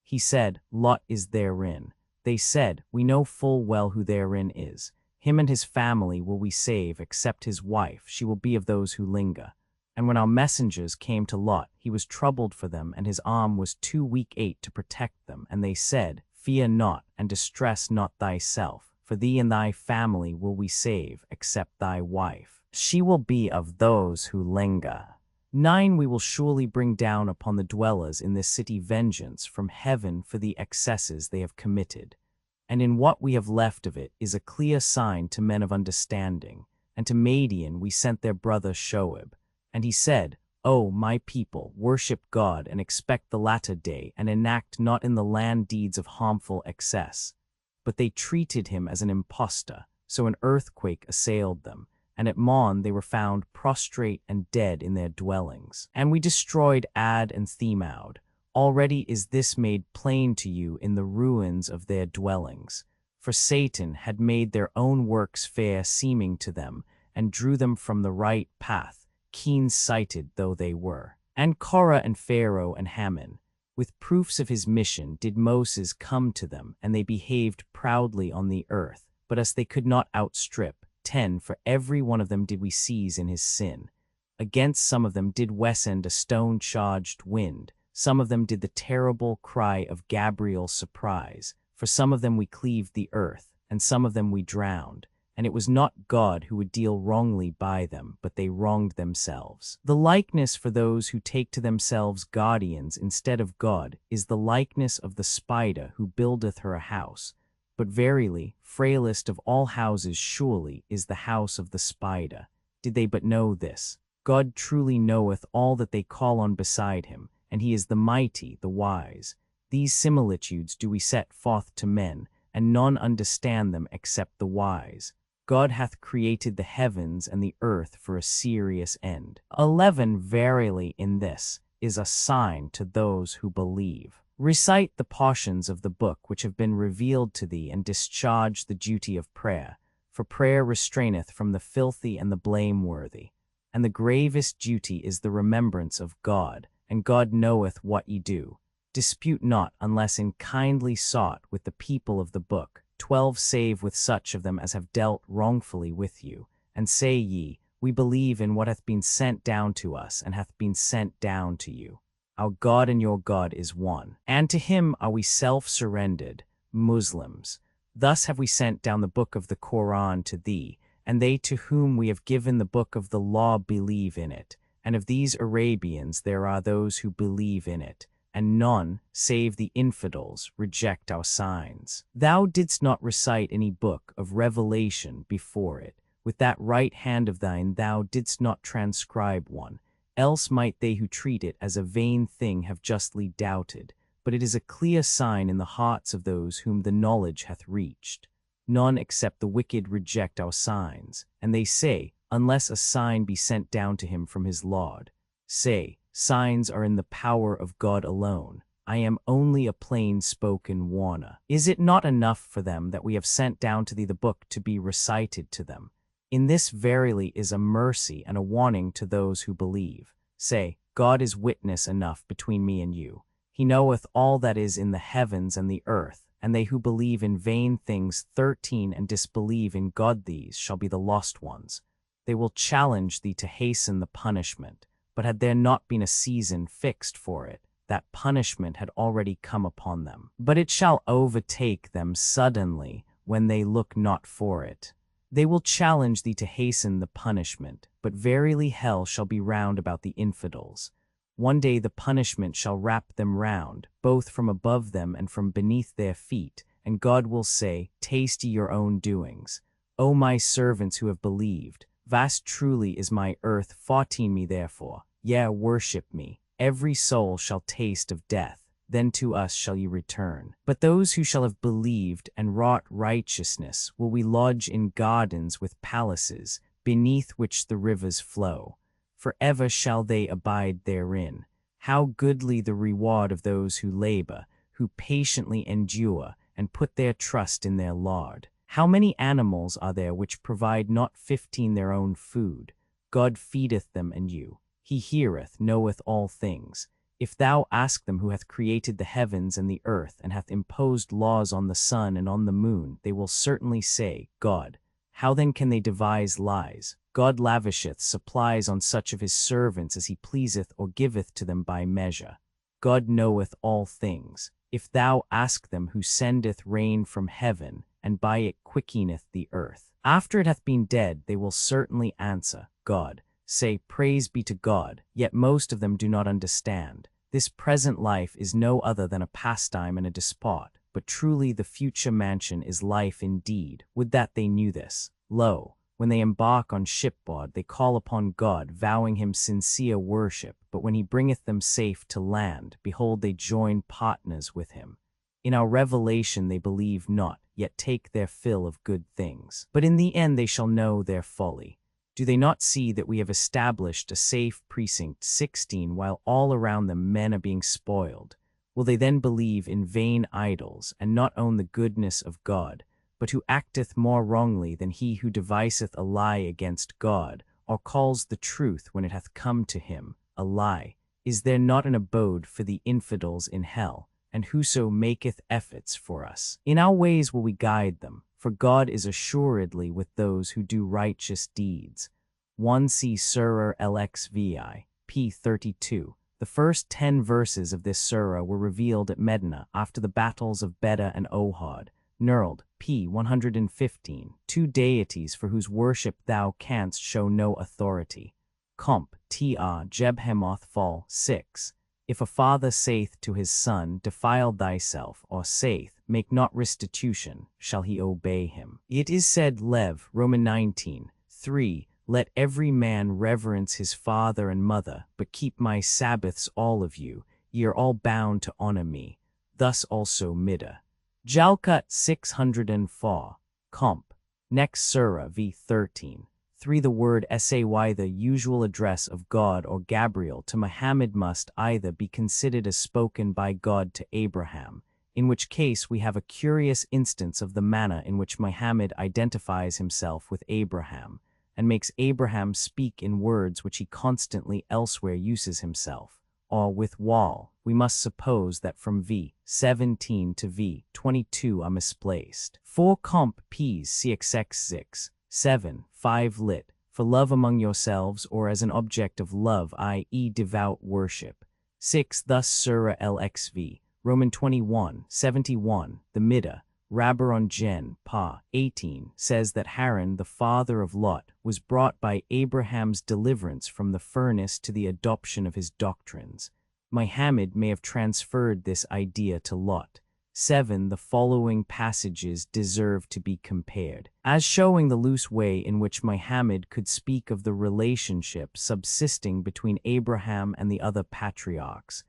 He said, Lot is therein. They said, We know full well who therein is. Him and his family will we save, except his wife, she will be of those who linger. And when our messengers came to Lot, he was troubled for them, and his arm was too weak to protect them. And they said, Fear not, and distress not thyself, for thee and thy family will we save, except thy wife. She will be of those who linger. 9 We will surely bring down upon the dwellers in this city vengeance from heaven for the excesses they have committed. And in what we have left of it is a clear sign to men of understanding. And to Madian we sent their brother Shoeb. And he said, O my people, worship God, and expect the latter day, and enact not in the land deeds of harmful excess. But they treated him as an impostor, so an earthquake assailed them, and at Mon they were found prostrate and dead in their dwellings. And we destroyed Ad and Themaud. Already is this made plain to you in the ruins of their dwellings. For Satan had made their own works fair seeming to them, and drew them from the right path, keen-sighted though they were. And Korah and Pharaoh and Haman, with proofs of his mission, did Moses come to them, and they behaved proudly on the earth, but us they could not outstrip. 10 For every one of them did we seize in his sin. Against some of them did Wesend a stone-charged wind, some of them did the terrible cry of Gabriel surprise, for some of them we cleaved the earth, and some of them we drowned. And it was not God who would deal wrongly by them, but they wronged themselves. The likeness for those who take to themselves guardians instead of God is the likeness of the spider who buildeth her a house. But verily, frailest of all houses surely is the house of the spider. Did they but know this, God truly knoweth all that they call on beside him, and he is the mighty, the wise. These similitudes do we set forth to men, and none understand them except the wise. God hath created the heavens and the earth for a serious end. 11 Verily in this is a sign to those who believe. Recite the portions of the book which have been revealed to thee, and discharge the duty of prayer, for prayer restraineth from the filthy and the blameworthy. And the gravest duty is the remembrance of God, and God knoweth what ye do. Dispute not unless in kindly sought with the people of the book. 12 Save with such of them as have dealt wrongfully with you, and say ye, We believe in what hath been sent down to us and hath been sent down to you. Our God and your God is one, and to him are we self-surrendered, Muslims. Thus have we sent down the book of the Qur'an to thee, and they to whom we have given the book of the law believe in it, and of these Arabians there are those who believe in it, and none, save the infidels, reject our signs. Thou didst not recite any book of revelation before it. With that right hand of thine thou didst not transcribe one, else might they who treat it as a vain thing have justly doubted. But it is a clear sign in the hearts of those whom the knowledge hath reached. None except the wicked reject our signs, and they say, unless a sign be sent down to him from his Lord. Say, signs are in the power of God alone. I am only a plain-spoken warner. Is it not enough for them that we have sent down to thee the book to be recited to them? In this verily is a mercy and a warning to those who believe. Say, God is witness enough between me and you. He knoweth all that is in the heavens and the earth, and they who believe in vain things 13 and disbelieve in God, these shall be the lost ones. They will challenge thee to hasten the punishment, but had there not been a season fixed for it, that punishment had already come upon them. But it shall overtake them suddenly when they look not for it. They will challenge thee to hasten the punishment, but verily hell shall be round about the infidels. One day the punishment shall wrap them round, both from above them and from beneath their feet, and God will say, taste ye your own doings. O my servants who have believed, vast truly is my earth, 14 me therefore, yea, worship me. Every soul shall taste of death, then to us shall ye return. But those who shall have believed and wrought righteousness will we lodge in gardens with palaces, beneath which the rivers flow. Forever shall they abide therein. How goodly the reward of those who labor, who patiently endure, and put their trust in their Lord. How many animals are there which provide not 15 their own food? God feedeth them and you. He heareth, knoweth all things. If thou ask them who hath created the heavens and the earth, and hath imposed laws on the sun and on the moon, they will certainly say, God. How then can they devise lies? God lavisheth supplies on such of his servants as he pleaseth, or giveth to them by measure. God knoweth all things. If thou ask them who sendeth rain from heaven, and by it quickeneth the earth, after it hath been dead, they will certainly answer, God. Say, praise be to God, yet most of them do not understand. This present life is no other than a pastime and a despot, but truly the future mansion is life indeed. Would that they knew this. Lo, when they embark on shipboard, they call upon God, vowing him sincere worship, but when he bringeth them safe to land, behold, they join partners with him. In our revelation they believe not, yet take their fill of good things. But in the end they shall know their folly. Do they not see that we have established a safe precinct 16 while all around them men are being spoiled? Will they then believe in vain idols, and not own the goodness of God, but who acteth more wrongly than he who deviseth a lie against God, or calls the truth when it hath come to him, a lie? Is there not an abode for the infidels in hell? And whoso maketh efforts for us, in our ways will we guide them, for God is assuredly with those who do righteous deeds. 1 Surah Al-Xvi, p. 32. The first 10 verses of this surah were revealed at Medina after the battles of Bedr and Ohad. Nurled, p. 115. Two deities for whose worship thou canst show no authority. Comp. Tr. Jebhemoth Fall 6. If a father saith to his son, defile thyself, or saith, make not restitution, shall he obey him? It is said, Lev, Roman 19, 3, let every man reverence his father and mother, but keep my Sabbaths all of you, ye are all bound to honor me. Thus also Middah. Jalkut 604. Comp. Next Surah v. 13. 3. The word say, the usual address of God or Gabriel to Muhammad must either be considered as spoken by God to Abraham, in which case we have a curious instance of the manner in which Muhammad identifies himself with Abraham, and makes Abraham speak in words which he constantly elsewhere uses himself, or with Wal, we must suppose that from v. 17 to v. 22 are misplaced. 4. Comp. Ps. cxx 6. 7, 5 lit. for love among yourselves or as an object of love, i.e. devout worship. 6. Thus Surah Al-Xv, Roman 21:71, the Middah, Rabbaron Gen. Pa. 18, says that Haran, the father of Lot, was brought by Abraham's deliverance from the furnace to the adoption of his doctrines. Muhammad may have transferred this idea to Lot. 7. The following passages deserve to be compared, as showing the loose way in which Muhammad could speak of the relationship subsisting between Abraham and the other patriarchs.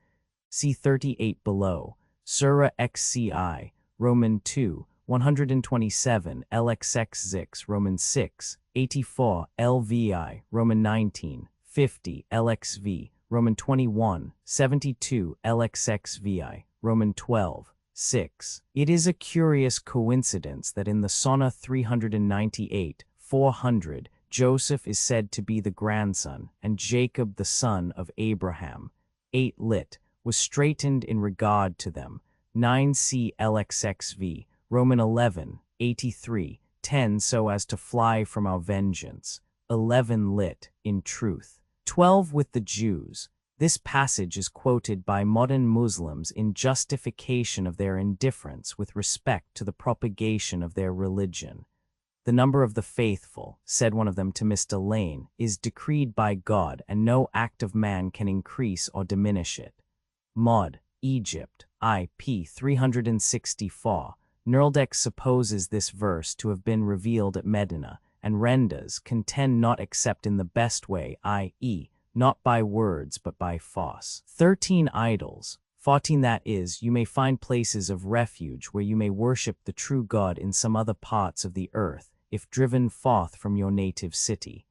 See 38 below. Surah Xci, Roman 2, 127, LXX6, Roman 6, 84, LVI, Roman 19, 50, LXV, Roman 21, 72, LXXVI, Roman 12, 6. It is a curious coincidence that in the Sonah 398, 400, Joseph is said to be the grandson, and Jacob the son of Abraham. 8 lit. Was straitened in regard to them. 9 C LXXV, Roman 11, 83, 10 so as to fly from our vengeance. 11 lit. In truth. 12 with the Jews. This passage is quoted by modern Muslims in justification of their indifference with respect to the propagation of their religion. The number of the faithful, said one of them to Mr. Lane, is decreed by God, and no act of man can increase or diminish it. Mod. Egypt, IP 364. Nurldeck supposes this verse to have been revealed at Medina, and Rendas contend not except in the best way, i.e., not by words but by force. 13 idols. 14 that is, you may find places of refuge where you may worship the true God in some other parts of the earth, if driven forth from your native city.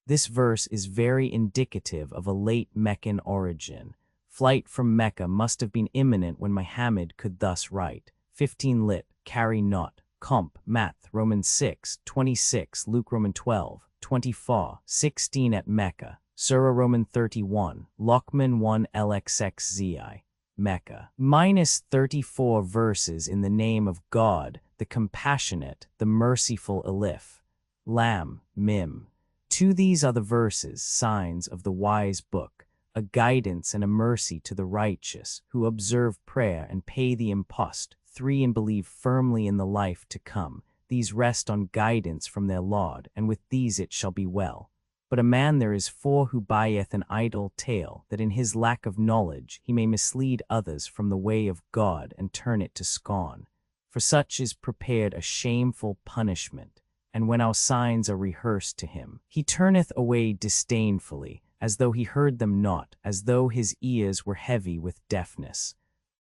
This verse is very indicative of a late Meccan origin. Flight from Mecca must have been imminent when Muhammad could thus write. 15 lit. Carry not. Comp. Math. Roman 6, 26, Luke Roman 12, 24, 16 at Mecca. Surah Roman 31, Lockman 1 LXXZI. Mecca. Minus 34 verses in the name of God, the compassionate, the merciful Alif. Lam. Mim. To these are the verses, signs of the wise book, a guidance and a mercy to the righteous, who observe prayer and pay the impost. 3 and believe firmly in the life to come. These rest on guidance from their Lord, and with these it shall be well. But a man there is 4 who buyeth an idle tale, that in his lack of knowledge he may mislead others from the way of God and turn it to scorn. For such is prepared a shameful punishment, and when our signs are rehearsed to him, he turneth away disdainfully, as though he heard them not, as though his ears were heavy with deafness.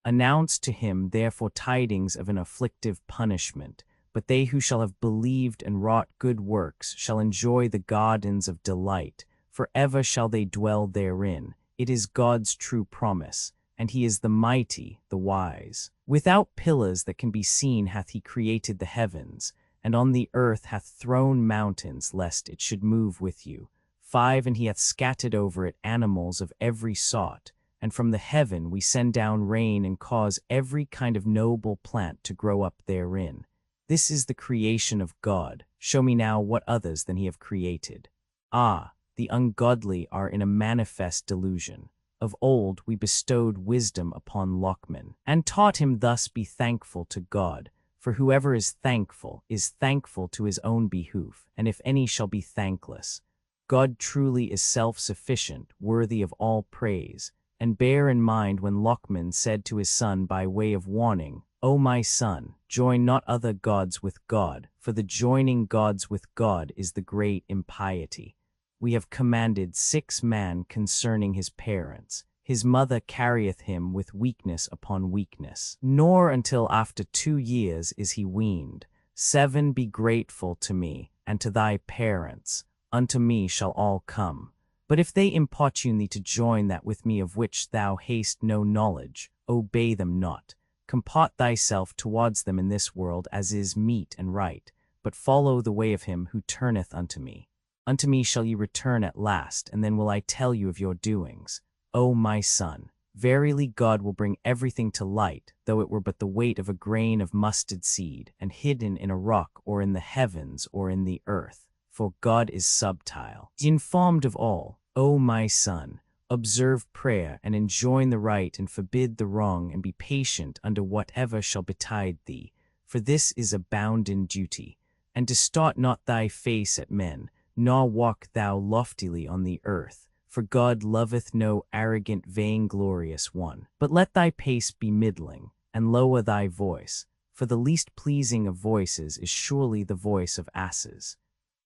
Announce to him therefore tidings of an afflictive punishment, but they who shall have believed and wrought good works shall enjoy the gardens of delight, for ever shall they dwell therein. It is God's true promise, and he is the mighty, the wise. Without pillars that can be seen hath he created the heavens, and on the earth hath thrown mountains, lest it should move with you. 5 And he hath scattered over it animals of every sort, and from the heaven we send down rain and cause every kind of noble plant to grow up therein. This is the creation of God. Show me now what others than he have created. Ah, the ungodly are in a manifest delusion. Of old we bestowed wisdom upon Lockman, and taught him thus be thankful to God, for whoever is thankful to his own behoof, and if any shall be thankless. God truly is self-sufficient, worthy of all praise, and bear in mind when Lockman said to his son by way of warning, O my son, join not other gods with God, for the joining gods with God is the great impiety. We have commanded 6 man concerning his parents. His mother carrieth him with weakness upon weakness, nor until after 2 years is he weaned. 7 Be grateful to me, and to thy parents. Unto me shall all come. But if they importune thee to join that with me of which thou hast no knowledge, obey them not. Comport thyself towards them in this world as is meet and right, but follow the way of him who turneth unto me. Unto me shall ye return at last, and then will I tell you of your doings. O my son, verily God will bring everything to light, though it were but the weight of a grain of mustard seed, and hidden in a rock or in the heavens or in the earth. for God is subtile. Informed of all, O my son, observe prayer and enjoin the right and forbid the wrong and be patient under whatever shall betide thee, for this is a bounden duty. And distort not thy face at men, nor walk thou loftily on the earth, for God loveth no arrogant vainglorious one. But let thy pace be middling, and lower thy voice, for the least pleasing of voices is surely the voice of asses.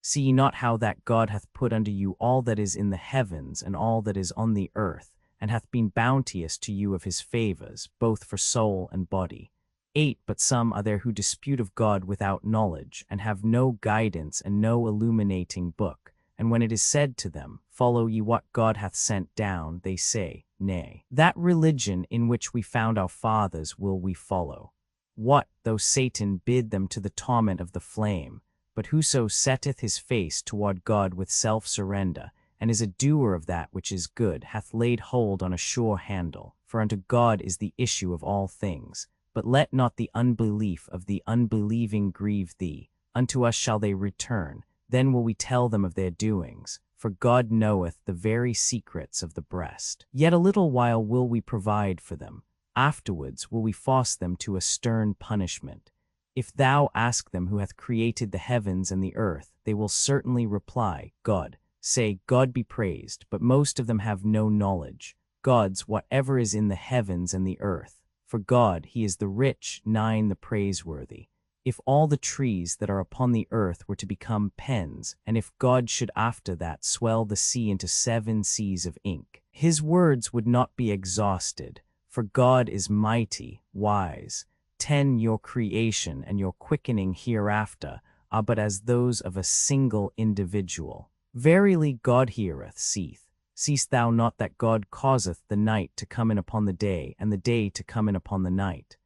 See ye not how that God hath put unto you all that is in the heavens and all that is on the earth, and hath been bounteous to you of his favors, both for soul and body? 8. But some are there who dispute of God without knowledge, and have no guidance and no illuminating book. And when it is said to them, Follow ye what God hath sent down, they say, Nay, that religion in which we found our fathers will we follow. What though Satan bid them to the torment of the flame? But whoso setteth his face toward God with self-surrender, and is a doer of that which is good, hath laid hold on a sure handle. For unto God is the issue of all things. But let not the unbelief of the unbelieving grieve thee. Unto us shall they return, then will we tell them of their doings. For God knoweth the very secrets of the breast. Yet a little while will we provide for them. Afterwards will we force them to a stern punishment. If thou ask them who hath created the heavens and the earth, they will certainly reply, God. Say, God be praised, but most of them have no knowledge. God's whatever is in the heavens and the earth. For God, he is the rich, 9 the praiseworthy. If all the trees that are upon the earth were to become pens, and if God should after that swell the sea into 7 seas of ink, his words would not be exhausted, for God is mighty, wise. 10 Your creation and your quickening hereafter are but as those of a single individual. Verily God heareth, seeth. Seest thou not that God causeth the night to come in upon the day, and the day to come in upon the night?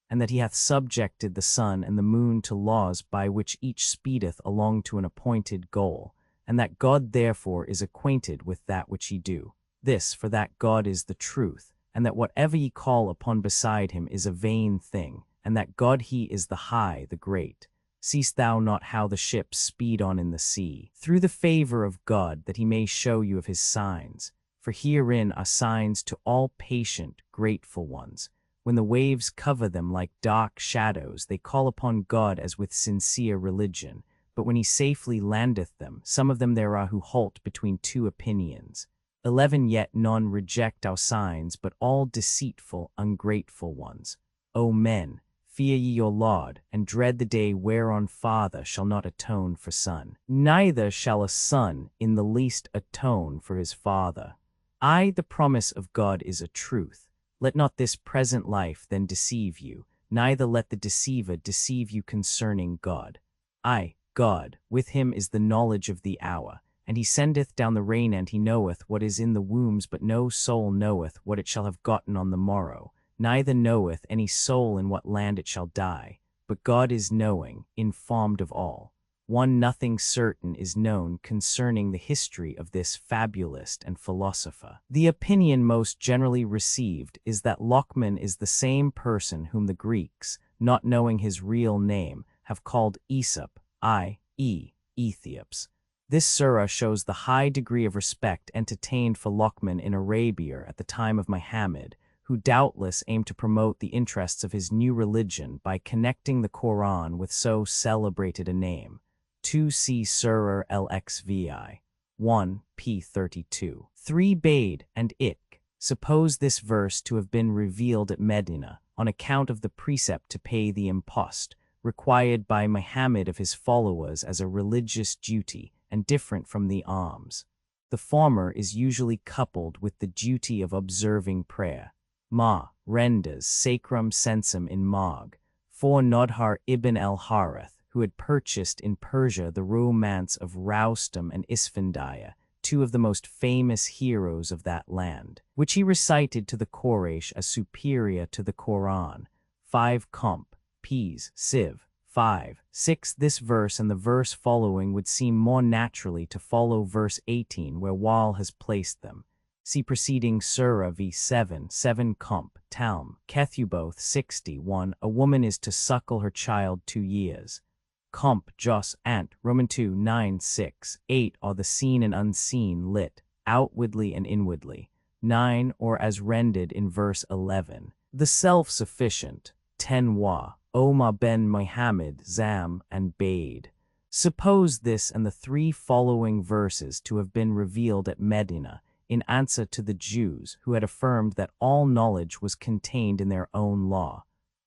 And that he hath subjected the sun and the moon to laws by which each speedeth along to an appointed goal, and that God therefore is acquainted with that which ye do. This for that God is the truth, and that whatever ye call upon beside him is a vain thing, and that God he is the high, the great. Seest thou not how the ships speed on in the sea, through the favor of God, that he may show you of his signs? For herein are signs to all patient, grateful ones. When the waves cover them like dark shadows, they call upon God as with sincere religion. But when he safely landeth them, some of them there are who halt between 2 opinions. 11 Yet none reject our signs, but all deceitful, ungrateful ones. O men, fear ye your Lord, and dread the day whereon father shall not atone for son, neither shall a son in the least atone for his father. The promise of God is a truth. Let not this present life then deceive you, neither let the deceiver deceive you concerning God. God, with him is the knowledge of the hour, and he sendeth down the rain, and he knoweth what is in the wombs, but no soul knoweth what it shall have gotten on the morrow. Neither knoweth any soul in what land it shall die, but God is knowing, informed of all. 1 Nothing certain is known concerning the history of this fabulist and philosopher. The opinion most generally received is that Lockman is the same person whom the Greeks, not knowing his real name, have called Aesop, i.e., Ethiops. This surah shows the high degree of respect entertained for Lockman in Arabia at the time of Muhammad, who doubtless aimed to promote the interests of his new religion by connecting the Qur'an with so celebrated a name. 2 See Surah Al-Xvi. 1 p. 32. 3 Bade and Ik. Suppose this verse to have been revealed at Medina, on account of the precept to pay the impost, required by Muhammad of his followers as a religious duty, and different from the alms. The former is usually coupled with the duty of observing prayer. Ma renders sacrum sensum in Mag. 4 Nodhar ibn al-Harith, who had purchased in Persia the romance of Rustam and Isfandiya, 2 of the most famous heroes of that land, which he recited to the Quraysh as superior to the Qur'an. 5 Comp. Ps. Civ. 5. 6 This verse and the verse following would seem more naturally to follow verse 18, where Wal has placed them. See preceding Surah v. 7 Comp. Talm. Kethuboth 61. A woman is to suckle her child 2 years. comp, jos, ant, Roman 2, 9, 6, 8 are the seen and unseen, lit, outwardly and inwardly. 9, or as rendered in verse 11, the self-sufficient, 10 wa, Omar ben Muhammad, Zam, and Bade. Suppose this and the 3 following verses to have been revealed at Medina, in answer to the Jews who had affirmed that all knowledge was contained in their own law.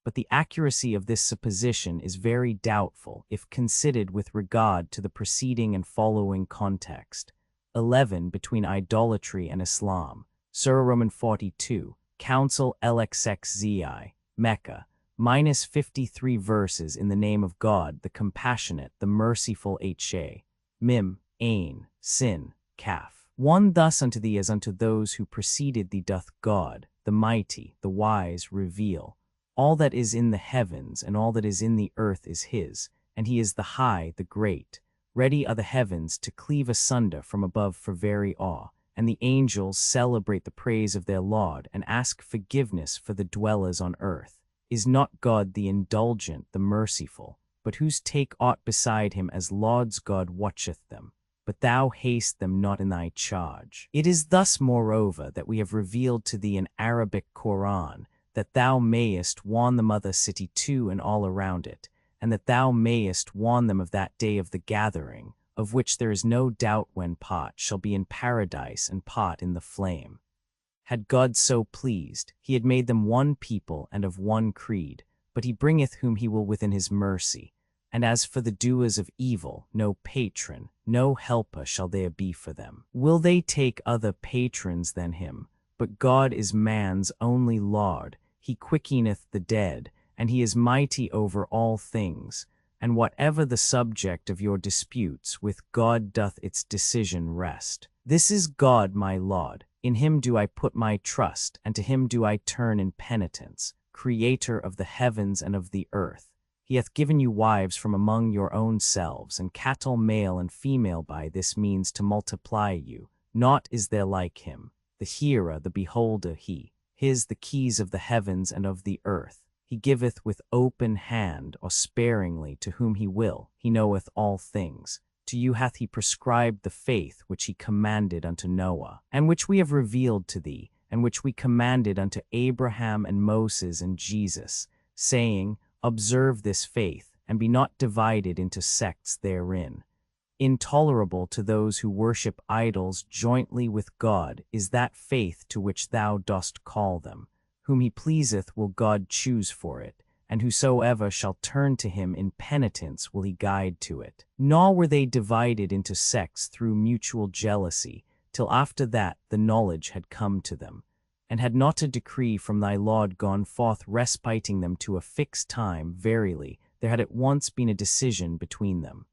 But the accuracy of this supposition is very doubtful if considered with regard to the preceding and following context. 11 between idolatry and Islam. Surah Roman 42, Council LXXZI, Mecca, minus 53 verses in the name of God, the compassionate, the merciful. HA, Mim, Ain, Sin, Kaf. 1 Thus unto thee as unto those who preceded thee doth God, the mighty, the wise, reveal. All that is in the heavens and all that is in the earth is his, and he is the high, the great. Ready are the heavens to cleave asunder from above for very awe, and the angels celebrate the praise of their Lord and ask forgiveness for the dwellers on earth. Is not God the indulgent, the merciful, but whose take aught beside him as Lord's God watcheth them? But thou haste them not in thy charge. It is thus, moreover, that we have revealed to thee an Arabic Qur'an, that thou mayest warn the mother city too and all around it, and that thou mayest warn them of that day of the gathering, of which there is no doubt, when part shall be in paradise and part in the flame. Had God so pleased, he had made them one people and of one creed, but he bringeth whom he will within his mercy. And as for the doers of evil, no patron, no helper shall there be for them. Will they take other patrons than him? But God is man's only Lord. He quickeneth the dead, and he is mighty over all things. And whatever the subject of your disputes, with God doth its decision rest. This is God my Lord. In him do I put my trust, and to him do I turn in penitence, creator of the heavens and of the earth. He hath given you wives from among your own selves, and cattle male and female, by this means to multiply you. Naught is there like him, the hearer, the beholder, he. His the keys of the heavens and of the earth. He giveth with open hand, or sparingly, to whom he will. He knoweth all things. To you hath he prescribed the faith which he commanded unto Noah, and which we have revealed to thee, and which we commanded unto Abraham and Moses and Jesus, saying, Observe this faith, and be not divided into sects therein. Intolerable to those who worship idols jointly with God is that faith to which thou dost call them. Whom he pleaseth will God choose for it, and whosoever shall turn to him in penitence will he guide to it. Nor were they divided into sects through mutual jealousy, till after that the knowledge had come to them. And had not a decree from thy Lord gone forth respiting them to a fixed time, verily, there had at once been a decision between them.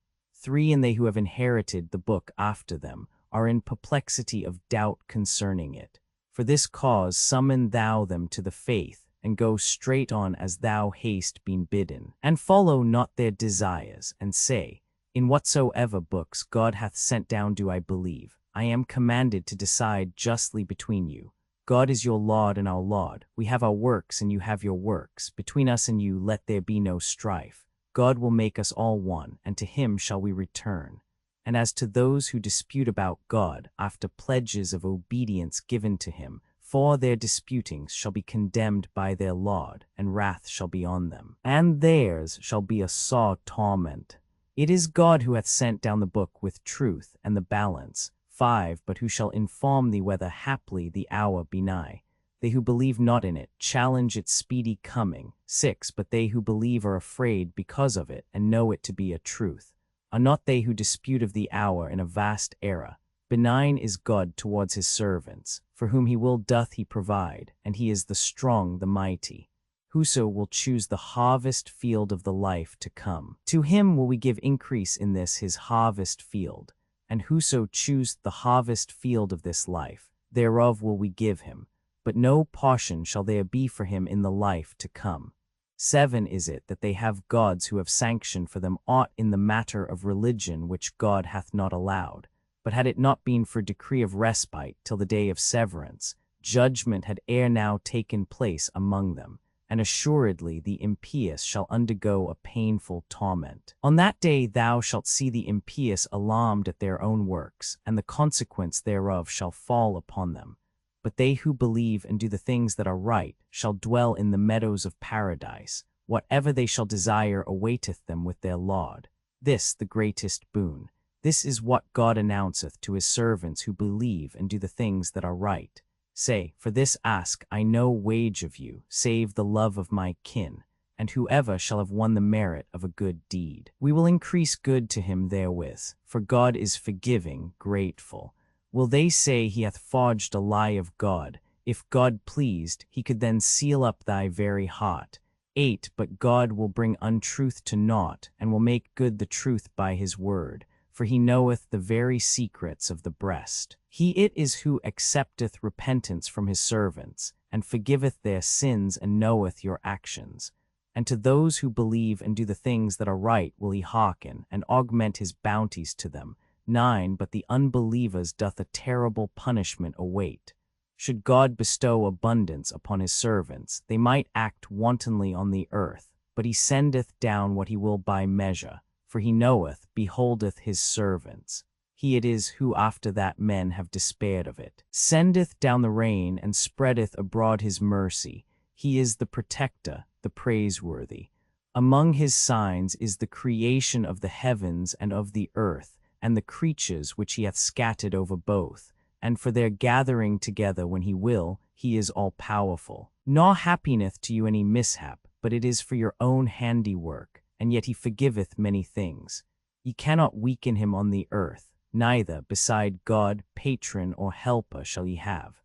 3 And they who have inherited the book after them are in perplexity of doubt concerning it. For this cause summon thou them to the faith, and go straight on as thou hast been bidden, and follow not their desires, and say, In whatsoever books God hath sent down do I believe. I am commanded to decide justly between you. God is your Lord and our Lord. We have our works and you have your works. Between us and you let there be no strife. God will make us all one, and to him shall we return. And as to those who dispute about God, after pledges of obedience given to him, for their disputings shall be condemned by their Lord, and wrath shall be on them. And theirs shall be a sore torment. It is God who hath sent down the book with truth and the balance. 5 But who shall inform thee whether haply the hour be nigh? They who believe not in it challenge its speedy coming. 6 But they who believe are afraid because of it, and know it to be a truth. Are not they who dispute of the hour in a vast error? Benign is God towards his servants, for whom he will doth he provide, and he is the strong, the mighty. Whoso will choose the harvest field of the life to come, to him will we give increase in this his harvest field. And whoso choose the harvest field of this life, thereof will we give him, but no portion shall there be for him in the life to come. 7 Is it that they have gods who have sanctioned for them aught in the matter of religion which God hath not allowed, but had it not been for decree of respite till the day of severance, judgment had ere now taken place among them, and assuredly the impious shall undergo a painful torment. On that day thou shalt see the impious alarmed at their own works, and the consequence thereof shall fall upon them. But they who believe and do the things that are right shall dwell in the meadows of paradise. Whatever they shall desire awaiteth them with their Lord. This the greatest boon. This is what God announceth to his servants who believe and do the things that are right. Say, for this ask I no wage of you, save the love of my kin, and whoever shall have won the merit of a good deed. We will increase good to him therewith, for God is forgiving, grateful. Will they say he hath forged a lie of God? If God pleased, he could then seal up thy very heart. 8. But God will bring untruth to naught, and will make good the truth by his word. For he knoweth the very secrets of the breast. He it is who accepteth repentance from his servants, and forgiveth their sins, and knoweth your actions. And to those who believe and do the things that are right will he hearken, and augment his bounties to them. 9. But the unbelievers doth a terrible punishment await. Should God bestow abundance upon his servants, they might act wantonly on the earth, but he sendeth down what he will by measure. For he knoweth, beholdeth his servants. He it is who after that men have despaired of it, sendeth down the rain, and spreadeth abroad his mercy. He is the protector, the praiseworthy. Among his signs is the creation of the heavens and of the earth, and the creatures which he hath scattered over both. And for their gathering together when he will, he is all-powerful. Nor happeneth to you any mishap, but it is for your own handiwork. And yet he forgiveth many things. Ye cannot weaken him on the earth, neither, beside God, patron or helper shall ye have.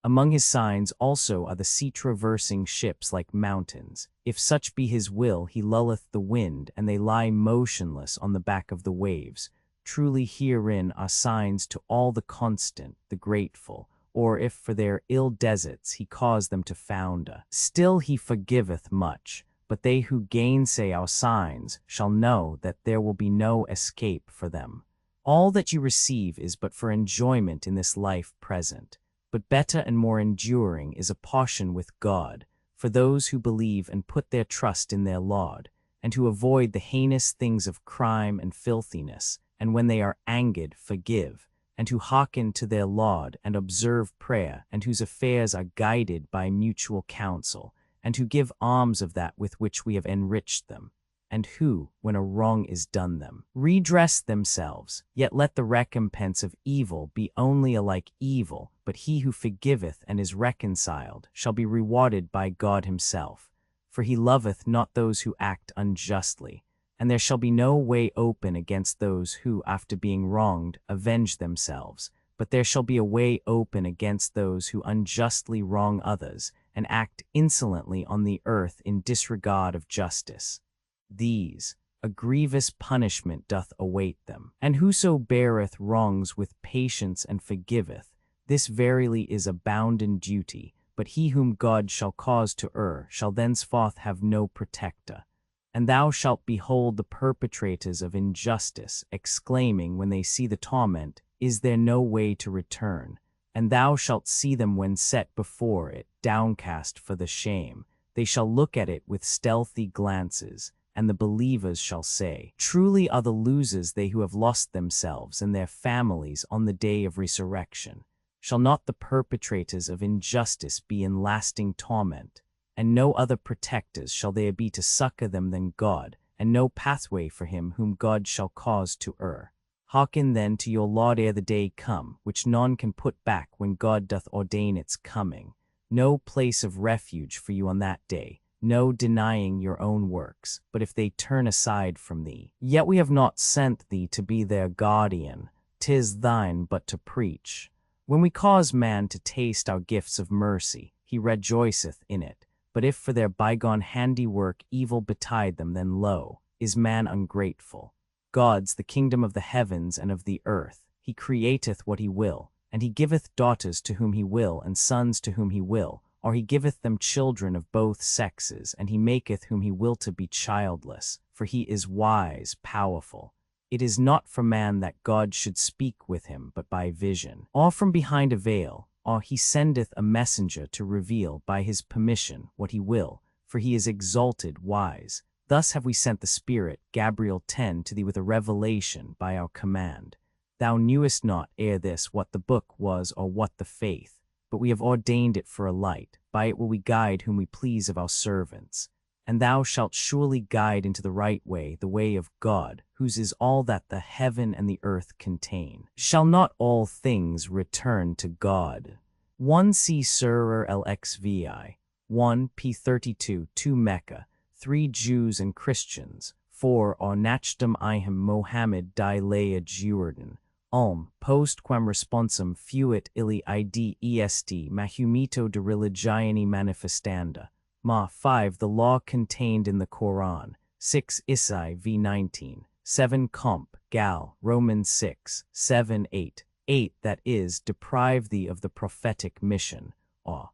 Among his signs also are the sea-traversing ships like mountains. If such be his will, he lulleth the wind, and they lie motionless on the back of the waves. Truly herein are signs to all the constant, the grateful. Or if for their ill deserts he cause them to founder, still he forgiveth much. But they who gainsay our signs shall know that there will be no escape for them. All that you receive is but for enjoyment in this life present, but better and more enduring is a portion with God, for those who believe and put their trust in their Lord, and who avoid the heinous things of crime and filthiness, and when they are angered forgive, and who hearken to their Lord and observe prayer, and whose affairs are guided by mutual counsel, and who give alms of that with which we have enriched them, and who, when a wrong is done them, redress themselves. Yet let the recompense of evil be only alike evil, but he who forgiveth and is reconciled shall be rewarded by God himself. For he loveth not those who act unjustly, and there shall be no way open against those who, after being wronged, avenge themselves, but there shall be a way open against those who unjustly wrong others, and act insolently on the earth in disregard of justice. These, a grievous punishment doth await them. And whoso beareth wrongs with patience and forgiveth, this verily is a bounden duty, but he whom God shall cause to err shall thenceforth have no protector. And thou shalt behold the perpetrators of injustice, exclaiming when they see the torment, Is there no way to return? And thou shalt see them when set before it, downcast for the shame. They shall look at it with stealthy glances, and the believers shall say, Truly are the losers they who have lost themselves and their families on the day of resurrection. Shall not the perpetrators of injustice be in lasting torment? And no other protectors shall there be to succor them than God, and no pathway for him whom God shall cause to err. Hearken then to your Lord ere the day come, which none can put back when God doth ordain its coming. No place of refuge for you on that day, no denying your own works, but if they turn aside from thee. Yet we have not sent thee to be their guardian, 'tis thine but to preach. When we cause man to taste our gifts of mercy, he rejoiceth in it. But if for their bygone handiwork evil betide them, then lo, is man ungrateful. God's the kingdom of the heavens and of the earth. He createth what he will, and he giveth daughters to whom he will, and sons to whom he will, or he giveth them children of both sexes, and he maketh whom he will to be childless, for he is wise, powerful. It is not for man that God should speak with him, but by vision, or from behind a veil, or he sendeth a messenger to reveal by his permission what he will. for he is exalted wise. Thus have we sent the Spirit, Gabriel 10, to thee with a revelation by our command. Thou knewest not ere this what the book was or what the faith, but we have ordained it for a light. By it will we guide whom we please of our servants. And thou shalt surely guide into the right way, the way of God, whose is all that the heaven and the earth contain. Shall not all things return to God? 1 C. Surah LXVI, 1 P32, 2 Mecca, 3 Jews and Christians, 4 or Nachdam ihim Mohammed di Leia Jordan. Postquam responsum fuit illi id est mahumito de religione manifestanda. 5 The law contained in the Qur'an. 6 Isai v 19. 7 Comp. Gal. Romans 6. 7 8. 8 That is, deprive thee of the prophetic mission.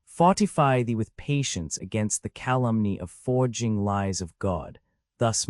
Fortify thee with patience against the calumny of forging lies of God. Thus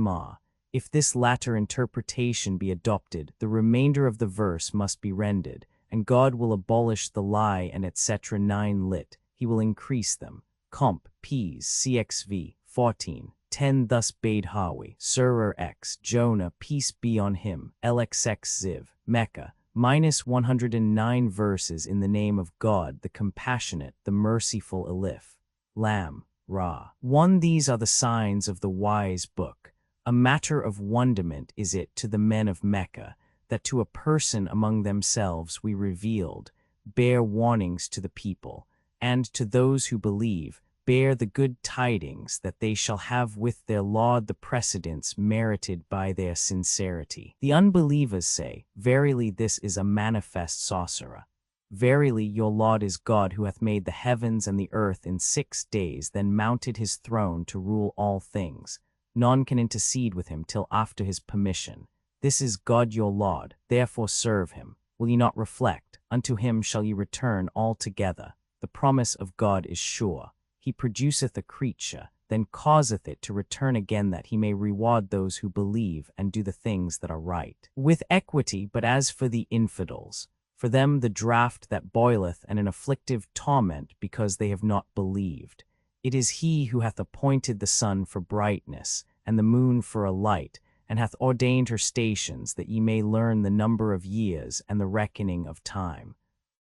if this latter interpretation be adopted, the remainder of the verse must be rendered, and God will abolish the lie and etc. 9 lit. He will increase them. Comp. Ps. CXV. 14. 10 Thus bade Hawi, Surah X, Jonah, peace be on him, LXX Ziv, Mecca, -109 verses in the name of God, the compassionate, the merciful Alif, Lam, Ra. 1 These are the signs of the wise book. A matter of wonderment is it to the men of Mecca, that to a person among themselves we revealed, bear warnings to the people, and to those who believe, bear the good tidings that they shall have with their Lord the precedence merited by their sincerity. The unbelievers say, Verily this is a manifest sorcerer. Verily your Lord is God who hath made the heavens and the earth in 6 days, then mounted his throne to rule all things. None can intercede with him till after his permission. This is God your Lord, therefore serve him. Will ye not reflect? Unto him shall ye return altogether. The promise of God is sure. He produceth a creature, then causeth it to return again, that he may reward those who believe and do the things that are right, with equity. But as for the infidels, for them the draught that boileth and an afflictive torment, because they have not believed. It is he who hath appointed the sun for brightness, and the moon for a light, and hath ordained her stations, that ye may learn the number of years and the reckoning of time.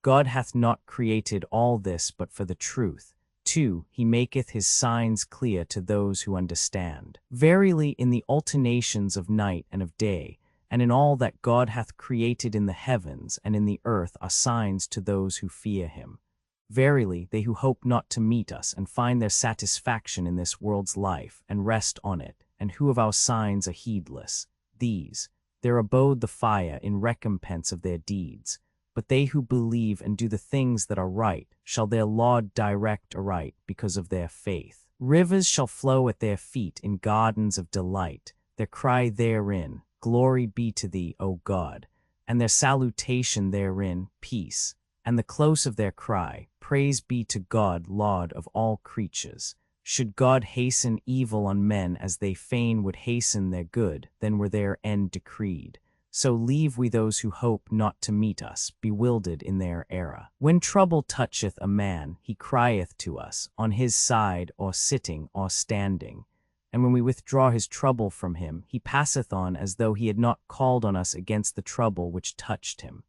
God hath not created all this but for the truth. 2 He maketh his signs clear to those who understand. Verily in the alternations of night and of day, and in all that God hath created in the heavens and in the earth, are signs to those who fear him. Verily they who hope not to meet us and find their satisfaction in this world's life and rest on it, and who of our signs are heedless, these, there abode the fire in recompense of their deeds. But they who believe and do the things that are right, shall their Lord direct aright because of their faith. Rivers shall flow at their feet in gardens of delight, their cry therein, Glory be to thee, O God, and their salutation therein, Peace. And the close of their cry, Praise be to God, Lord of all creatures. Should God hasten evil on men as they fain would hasten their good, then were their end decreed. So leave we those who hope not to meet us, bewildered in their error. When trouble toucheth a man, he crieth to us, on his side, or sitting, or standing. And when we withdraw his trouble from him, he passeth on as though he had not called on us against the trouble which touched him.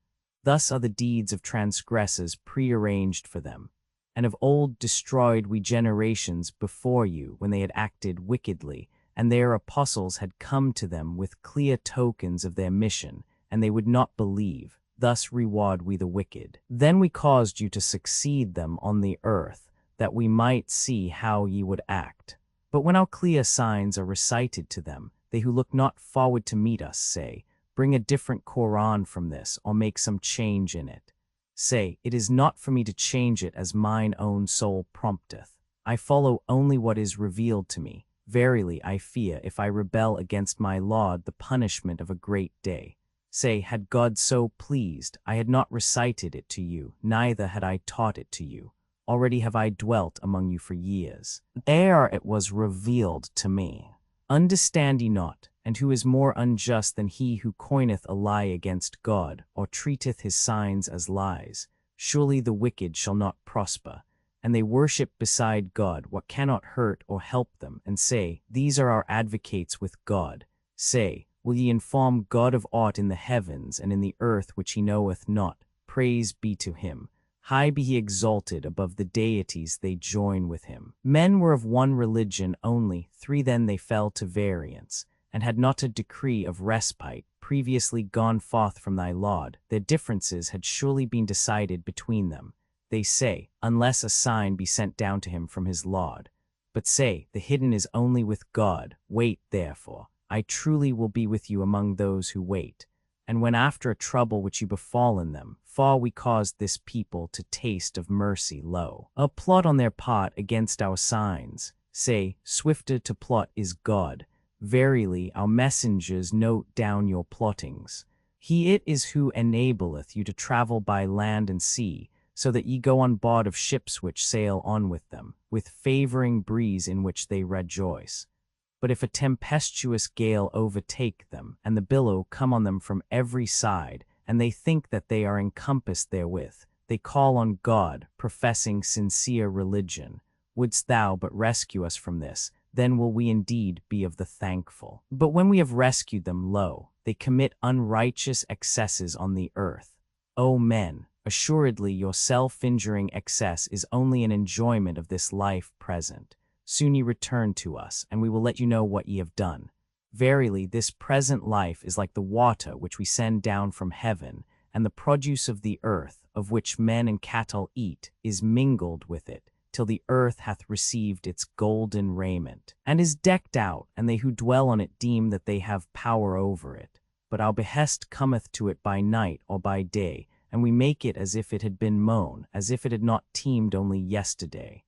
Thus are the deeds of transgressors prearranged for them. And of old destroyed we generations before you, when they had acted wickedly, and their apostles had come to them with clear tokens of their mission, and they would not believe. Thus reward we the wicked. Then we caused you to succeed them on the earth, that we might see how ye would act. But when our clear signs are recited to them, they who look not forward to meet us say, Bring a different Qur'an from this, or make some change in it. Say, It is not for me to change it as mine own soul prompteth. I follow only what is revealed to me. Verily I fear, if I rebel against my Lord, the punishment of a great day. Say, Had God so pleased, I had not recited it to you, neither had I taught it to you. Already have I dwelt among you for years. Ere it was revealed to me. Understand ye not, and who is more unjust than he who coineth a lie against God, or treateth his signs as lies? Surely the wicked shall not prosper, and they worship beside God what cannot hurt or help them, and say, These are our advocates with God. Say, Will ye inform God of aught in the heavens and in the earth which he knoweth not? Praise be to him. High be he exalted above the deities they join with him. Men were of one religion only, 3 then they fell to variance, and had not a decree of respite previously gone forth from thy laud. Their differences had surely been decided between them. They say, unless a sign be sent down to him from his laud. But say, the hidden is only with God. Wait, therefore. I truly will be with you among those who wait. And when after a trouble which you befallen them, far we caused this people to taste of mercy, lo, a plot on their part against our signs. Say, swifter to plot is God. Verily, our messengers note down your plottings. He it is who enableth you to travel by land and sea, so that ye go on board of ships which sail on with them, with favoring breeze in which they rejoice. But if a tempestuous gale overtake them, and the billow come on them from every side, and they think that they are encompassed therewith, they call on God, professing sincere religion. Wouldst thou but rescue us from this, then will we indeed be of the thankful. But when we have rescued them, lo, they commit unrighteous excesses on the earth. O men, assuredly your self-injuring excess is only an enjoyment of this life present. Soon ye return to us, and we will let you know what ye have done. Verily, this present life is like the water which we send down from heaven, and the produce of the earth, of which men and cattle eat, is mingled with it, till the earth hath received its golden raiment, and is decked out, and they who dwell on it deem that they have power over it. But our behest cometh to it by night or by day, and we make it as if it had been mown, as if it had not teemed only yesterday.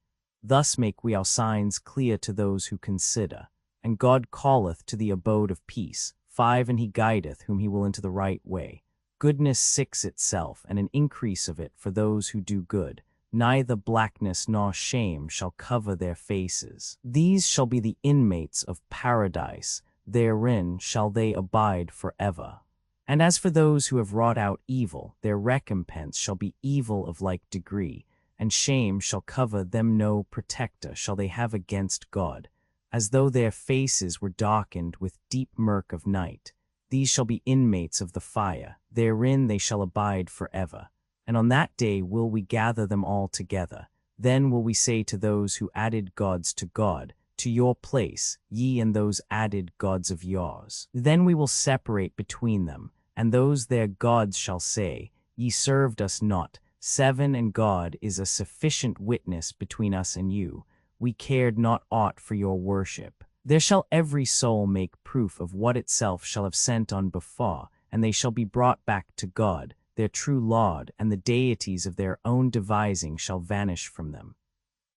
Thus make we our signs clear to those who consider. And God calleth to the abode of peace. 5 And he guideth whom he will into the right way. Goodness 6 itself, and an increase of it for those who do good. Neither blackness nor shame shall cover their faces. These shall be the inmates of paradise. Therein shall they abide forever. And as for those who have wrought out evil, their recompense shall be evil of like degree. And shame shall cover them, no protector shall they have against God, as though their faces were darkened with deep murk of night. These shall be inmates of the fire, therein they shall abide forever. And on that day will we gather them all together. Then will we say to those who added gods to God, To your place, ye and those added gods of yours. Then we will separate between them, and those their gods shall say, Ye served us not. 7 And God is a sufficient witness between us and you. We cared not aught for your worship. There shall every soul make proof of what itself shall have sent on before, and they shall be brought back to God, their true Lord, and the deities of their own devising shall vanish from them.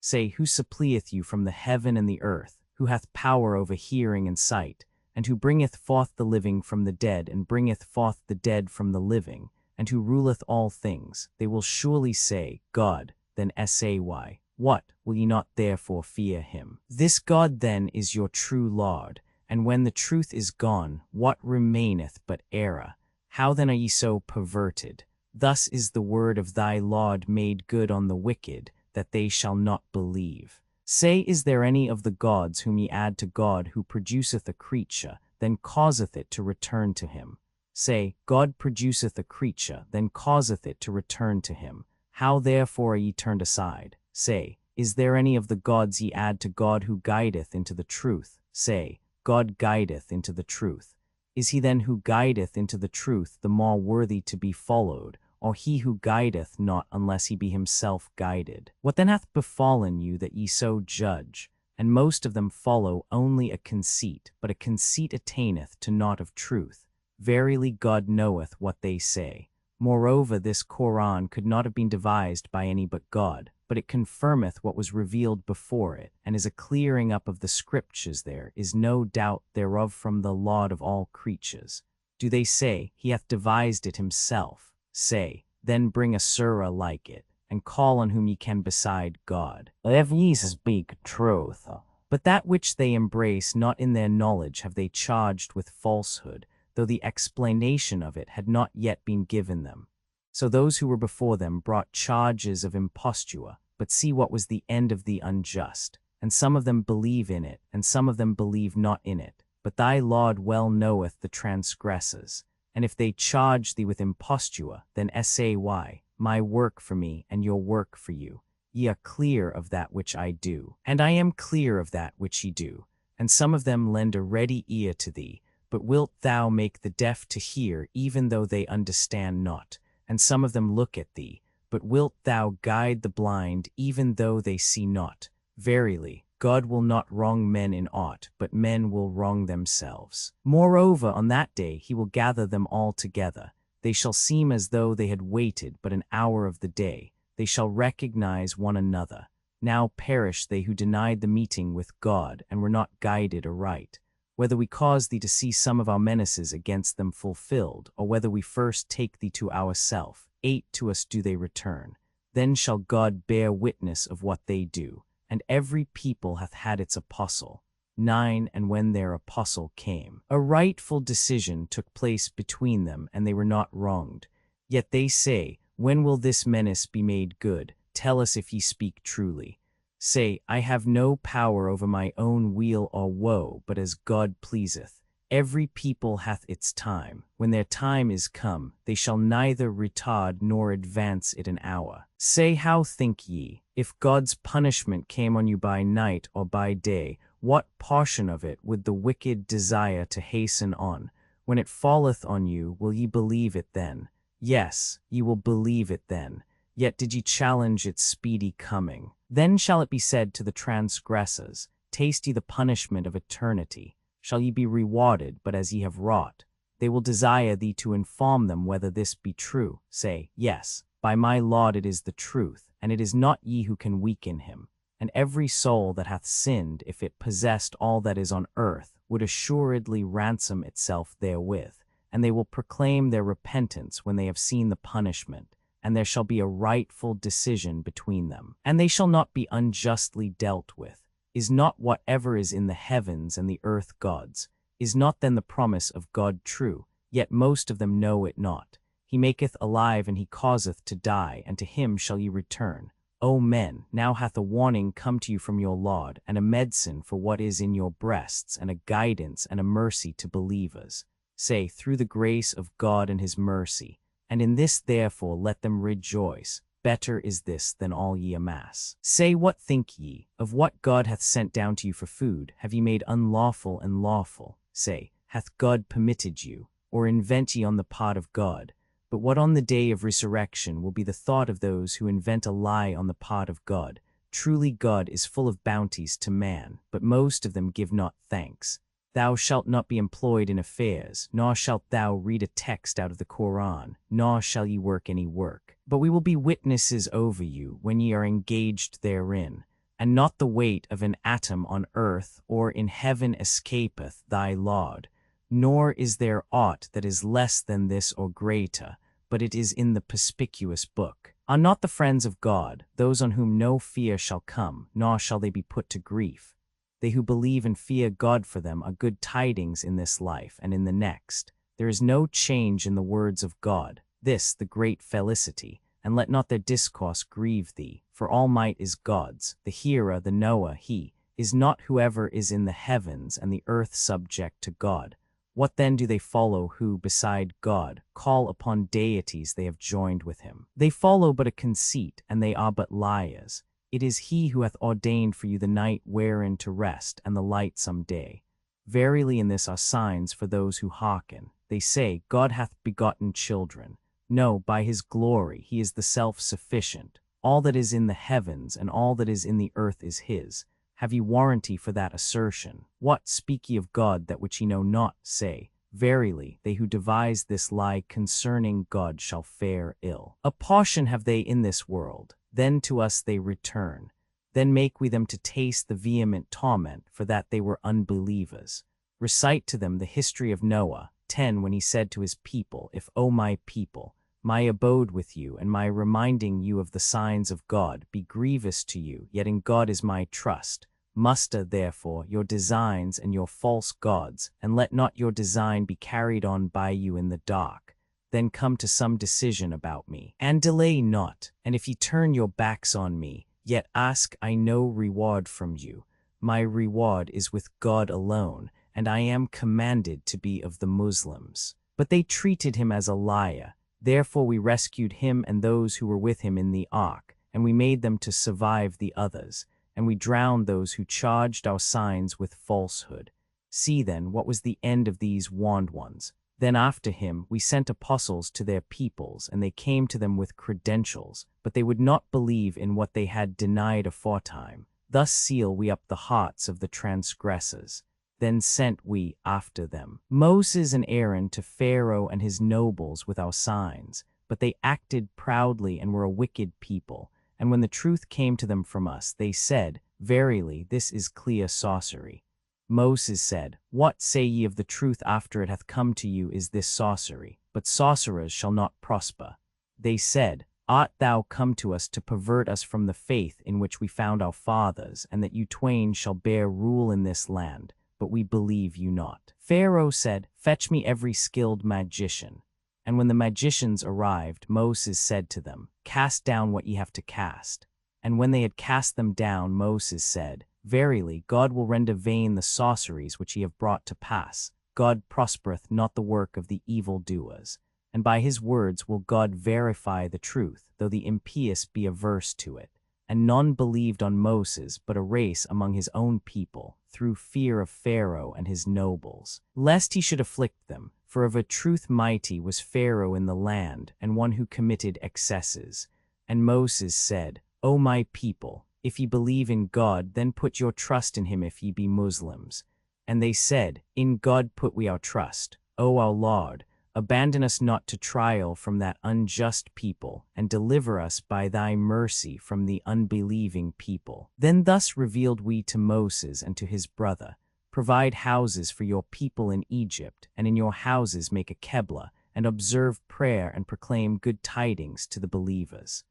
Say, who supplieth you from the heaven and the earth, who hath power over hearing and sight, and who bringeth forth the living from the dead, and bringeth forth the dead from the living, and who ruleth all things? They will surely say, God. Then say, What, will ye not therefore fear him? This God then is your true Lord, and when the truth is gone, what remaineth but error? How then are ye so perverted? Thus is the word of thy Lord made good on the wicked, that they shall not believe. Say, is there any of the gods whom ye add to God, who produceth a creature, then causeth it to return to him? Say, God produceth a creature, then causeth it to return to him. How therefore are ye turned aside? Say, is there any of the gods ye add to God, who guideth into the truth? Say, God guideth into the truth. Is he then who guideth into the truth the more worthy to be followed, or he who guideth not unless he be himself guided? What then hath befallen you that ye so judge? And most of them follow only a conceit, but a conceit attaineth to naught of truth. Verily God knoweth what they say. Moreover, this Qur'an could not have been devised by any but God, but it confirmeth what was revealed before it, and is a clearing up of the scriptures. There is no doubt thereof from the Lord of all creatures. Do they say, he hath devised it himself? Say, then bring a surah like it, and call on whom ye can beside God. If ye speak truth. But that which they embrace not in their knowledge have they charged with falsehood, though the explanation of it had not yet been given them. So those who were before them brought charges of imposture, but see what was the end of the unjust. And some of them believe in it, and some of them believe not in it. But thy Lord well knoweth the transgressors. And if they charge thee with imposture, then say, my work for me, and your work for you. Ye are clear of that which I do, and I am clear of that which ye do. And some of them lend a ready ear to thee, but wilt thou make the deaf to hear, even though they understand not? And some of them look at thee, but wilt thou guide the blind, even though they see not? Verily, God will not wrong men in aught, but men will wrong themselves. Moreover, on that day he will gather them all together. They shall seem as though they had waited but an hour of the day. They shall recognize one another. Now perish they who denied the meeting with God and were not guided aright. Whether we cause thee to see some of our menaces against them fulfilled, or whether we first take thee to ourself, 8 to us do they return. Then shall God bear witness of what they do. And every people hath had its apostle. 9 And when their apostle came, a rightful decision took place between them, and they were not wronged. Yet they say, when will this menace be made good? Tell us if ye speak truly. Say, I have no power over my own weal or woe, but as God pleaseth. Every people hath its time. When their time is come, they shall neither retard nor advance it an hour. Say, how think ye? If God's punishment came on you by night or by day, what portion of it would the wicked desire to hasten on? When it falleth on you, will ye believe it then? Yes, ye will believe it then. Yet did ye challenge its speedy coming. Then shall it be said to the transgressors, taste ye the punishment of eternity. Shall ye be rewarded but as ye have wrought? They will desire thee to inform them whether this be true. Say, yes, by my Lord it is the truth, and it is not ye who can weaken him. And every soul that hath sinned, if it possessed all that is on earth, would assuredly ransom itself therewith. And they will proclaim their repentance when they have seen the punishment, and there shall be a rightful decision between them. And they shall not be unjustly dealt with. Is not whatever is in the heavens and the earth God's? Is not then the promise of God true? Yet most of them know it not. He maketh alive and he causeth to die, and to him shall ye return. O men, now hath a warning come to you from your Lord, and a medicine for what is in your breasts, and a guidance and a mercy to believers. Say, through the grace of God and his mercy, and in this therefore let them rejoice. Better is this than all ye amass. Say, what think ye? Of what God hath sent down to you for food, have ye made unlawful and lawful? Say, hath God permitted you? Or invent ye on the part of God? But what on the day of resurrection will be the thought of those who invent a lie on the part of God? Truly God is full of bounties to man, but most of them give not thanks. Thou shalt not be employed in affairs, nor shalt thou read a text out of the Qur'an, nor shall ye work any work. But we will be witnesses over you when ye are engaged therein, and not the weight of an atom on earth or in heaven escapeth thy Lord. Nor is there aught that is less than this or greater, but it is in the perspicuous book. Are not the friends of God those on whom no fear shall come, nor shall they be put to grief? They who believe and fear God, for them are good tidings in this life and in the next. There is no change in the words of God, this the great felicity, and let not their discourse grieve thee, for all might is God's, the hearer, the knower, he. Is not whoever is in the heavens and the earth subject to God? What then do they follow who, beside God, call upon deities they have joined with him? They follow but a conceit, and they are but liars. It is he who hath ordained for you the night wherein to rest, and the light some day. Verily in this are signs for those who hearken. They say, God hath begotten children. No, by his glory he is the self-sufficient. All that is in the heavens and all that is in the earth is his. Have ye warranty for that assertion? What speak ye of God that which ye know not? Say, verily, they who devise this lie concerning God shall fare ill. A portion have they in this world, then to us they return. Then make we them to taste the vehement torment, for that they were unbelievers. Recite to them the history of Noah, 10, when he said to his people, If, O my people, my abode with you, and my reminding you of the signs of God be grievous to you, yet in God is my trust. Muster, therefore, your designs and your false gods, and let not your design be carried on by you in the dark. Then come to some decision about me, and delay not. And if ye turn your backs on me, Yet ask I no reward from you. My reward is with God alone, and I am commanded to be of the Muslims. But they treated him as a liar. Therefore we rescued him and those who were with him in the ark, and we made them to survive the others, and we drowned those who charged our signs with falsehood. See then what was the end of these warned ones. Then after him we sent apostles to their peoples, and they came to them with credentials, but they would not believe in what they had denied aforetime. Thus seal we up the hearts of the transgressors. Then sent we after them Moses and Aaron to Pharaoh and his nobles with our signs, but they acted proudly and were a wicked people. And when the truth came to them from us, they said, Verily, this is clear sorcery. Moses said, What say ye of the truth after it hath come to you is this sorcery? But sorcerers shall not prosper. They said, Art thou come to us to pervert us from the faith in which we found our fathers, and that you twain shall bear rule in this land? But we believe you not. Pharaoh said, Fetch me every skilled magician. And when the magicians arrived, Moses said to them, Cast down what ye have to cast. And when they had cast them down, Moses said, Verily, God will render vain the sorceries which ye have brought to pass. God prospereth not the work of the evildoers. And by his words will God verify the truth, though the impious be averse to it. And none believed on Moses, but a race among his own people, through fear of Pharaoh and his nobles, lest he should afflict them. For of a truth mighty was Pharaoh in the land, and one who committed excesses. And Moses said, O my people, if ye believe in God, then put your trust in him if ye be Muslims. And they said, In God put we our trust. O our Lord, abandon us not to trial from that unjust people, and deliver us by thy mercy from the unbelieving people. Then thus revealed we to Moses and to his brother, Provide houses for your people in Egypt, and in your houses make a Qibla, and observe prayer and proclaim good tidings to the believers.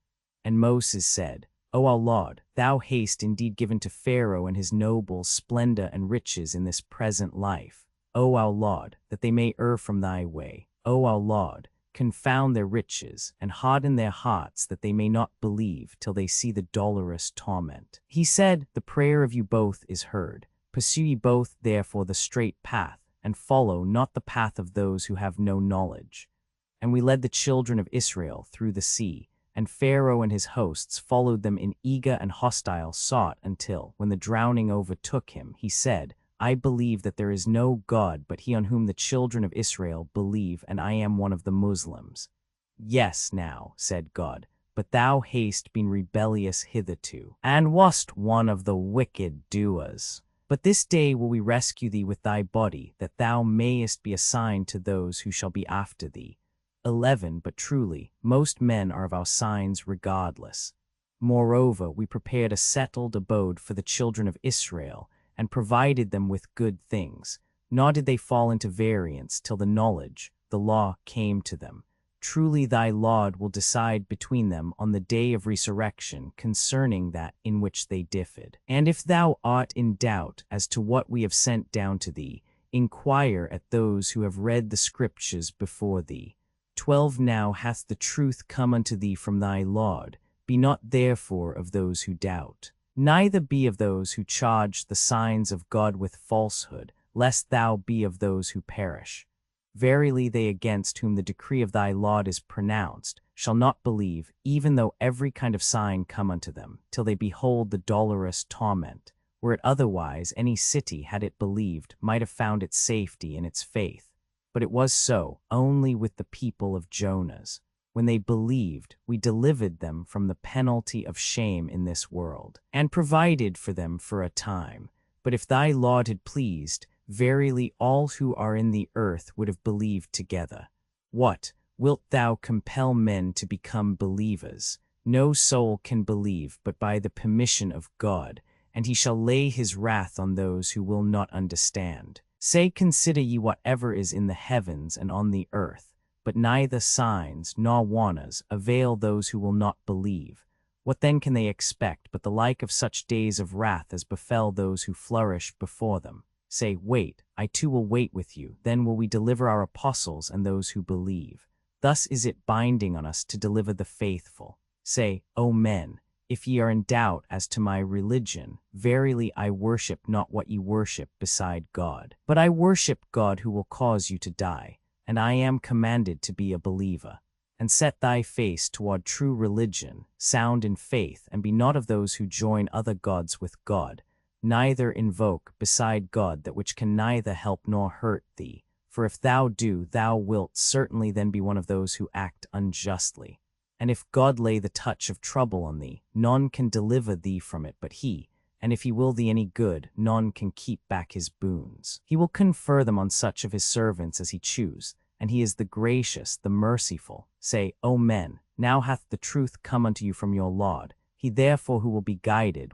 And Moses said, O our Lord, thou hast indeed given to Pharaoh and his nobles splendor and riches in this present life. O our Lord, that they may err from thy way. O our Lord, confound their riches, and harden their hearts that they may not believe till they see the dolorous torment. He said, The prayer of you both is heard. Pursue ye both therefore the straight path, and follow not the path of those who have no knowledge. And we led the children of Israel through the sea, and Pharaoh and his hosts followed them in eager and hostile sort until, when the drowning overtook him, he said, I believe that there is no God but he on whom the children of Israel believe, and I am one of the Muslims. Yes, now, said God, but thou hast been rebellious hitherto, and wast one of the wicked doers. But this day will we rescue thee with thy body, that thou mayest be assigned to those who shall be after thee. 11. But truly, most men are of our signs regardless. Moreover, we prepared a settled abode for the children of Israel, and provided them with good things. Nor did they fall into variance till the knowledge, the law, came to them. Truly thy Lord will decide between them on the day of resurrection concerning that in which they differed. And if thou art in doubt as to what we have sent down to thee, inquire at those who have read the scriptures before thee. 12. Now hath the truth come unto thee from thy Lord. Be not therefore of those who doubt. Neither be of those who charge the signs of God with falsehood, lest thou be of those who perish. Verily they against whom the decree of thy Lord is pronounced shall not believe, even though every kind of sign come unto them, till they behold the dolorous torment. Were it otherwise, any city, had it believed, might have found its safety in its faith. But it was so only with the people of Jonah's. When they believed, we delivered them from the penalty of shame in this world, and provided for them for a time. But if thy Lord had pleased, verily all who are in the earth would have believed together. What? Wilt thou compel men to become believers? No soul can believe but by the permission of God, and he shall lay his wrath on those who will not understand. Say, consider ye whatever is in the heavens and on the earth, but neither signs nor wonders avail those who will not believe. What then can they expect but the like of such days of wrath as befell those who flourished before them? Say, Wait, I too will wait with you, then will we deliver our apostles and those who believe. Thus is it binding on us to deliver the faithful. Say, O men, If ye are in doubt as to my religion, verily I worship not what ye worship beside God. But I worship God who will cause you to die, and I am commanded to be a believer. And set thy face toward true religion, sound in faith, and be not of those who join other gods with God, neither invoke beside God that which can neither help nor hurt thee. For if thou do, thou wilt certainly then be one of those who act unjustly. And if God lay the touch of trouble on thee, none can deliver thee from it but he, and if he will thee any good, none can keep back his boons. He will confer them on such of his servants as he choose, and he is the gracious, the merciful. Say, O men, now hath the truth come unto you from your Lord. He therefore who will be guided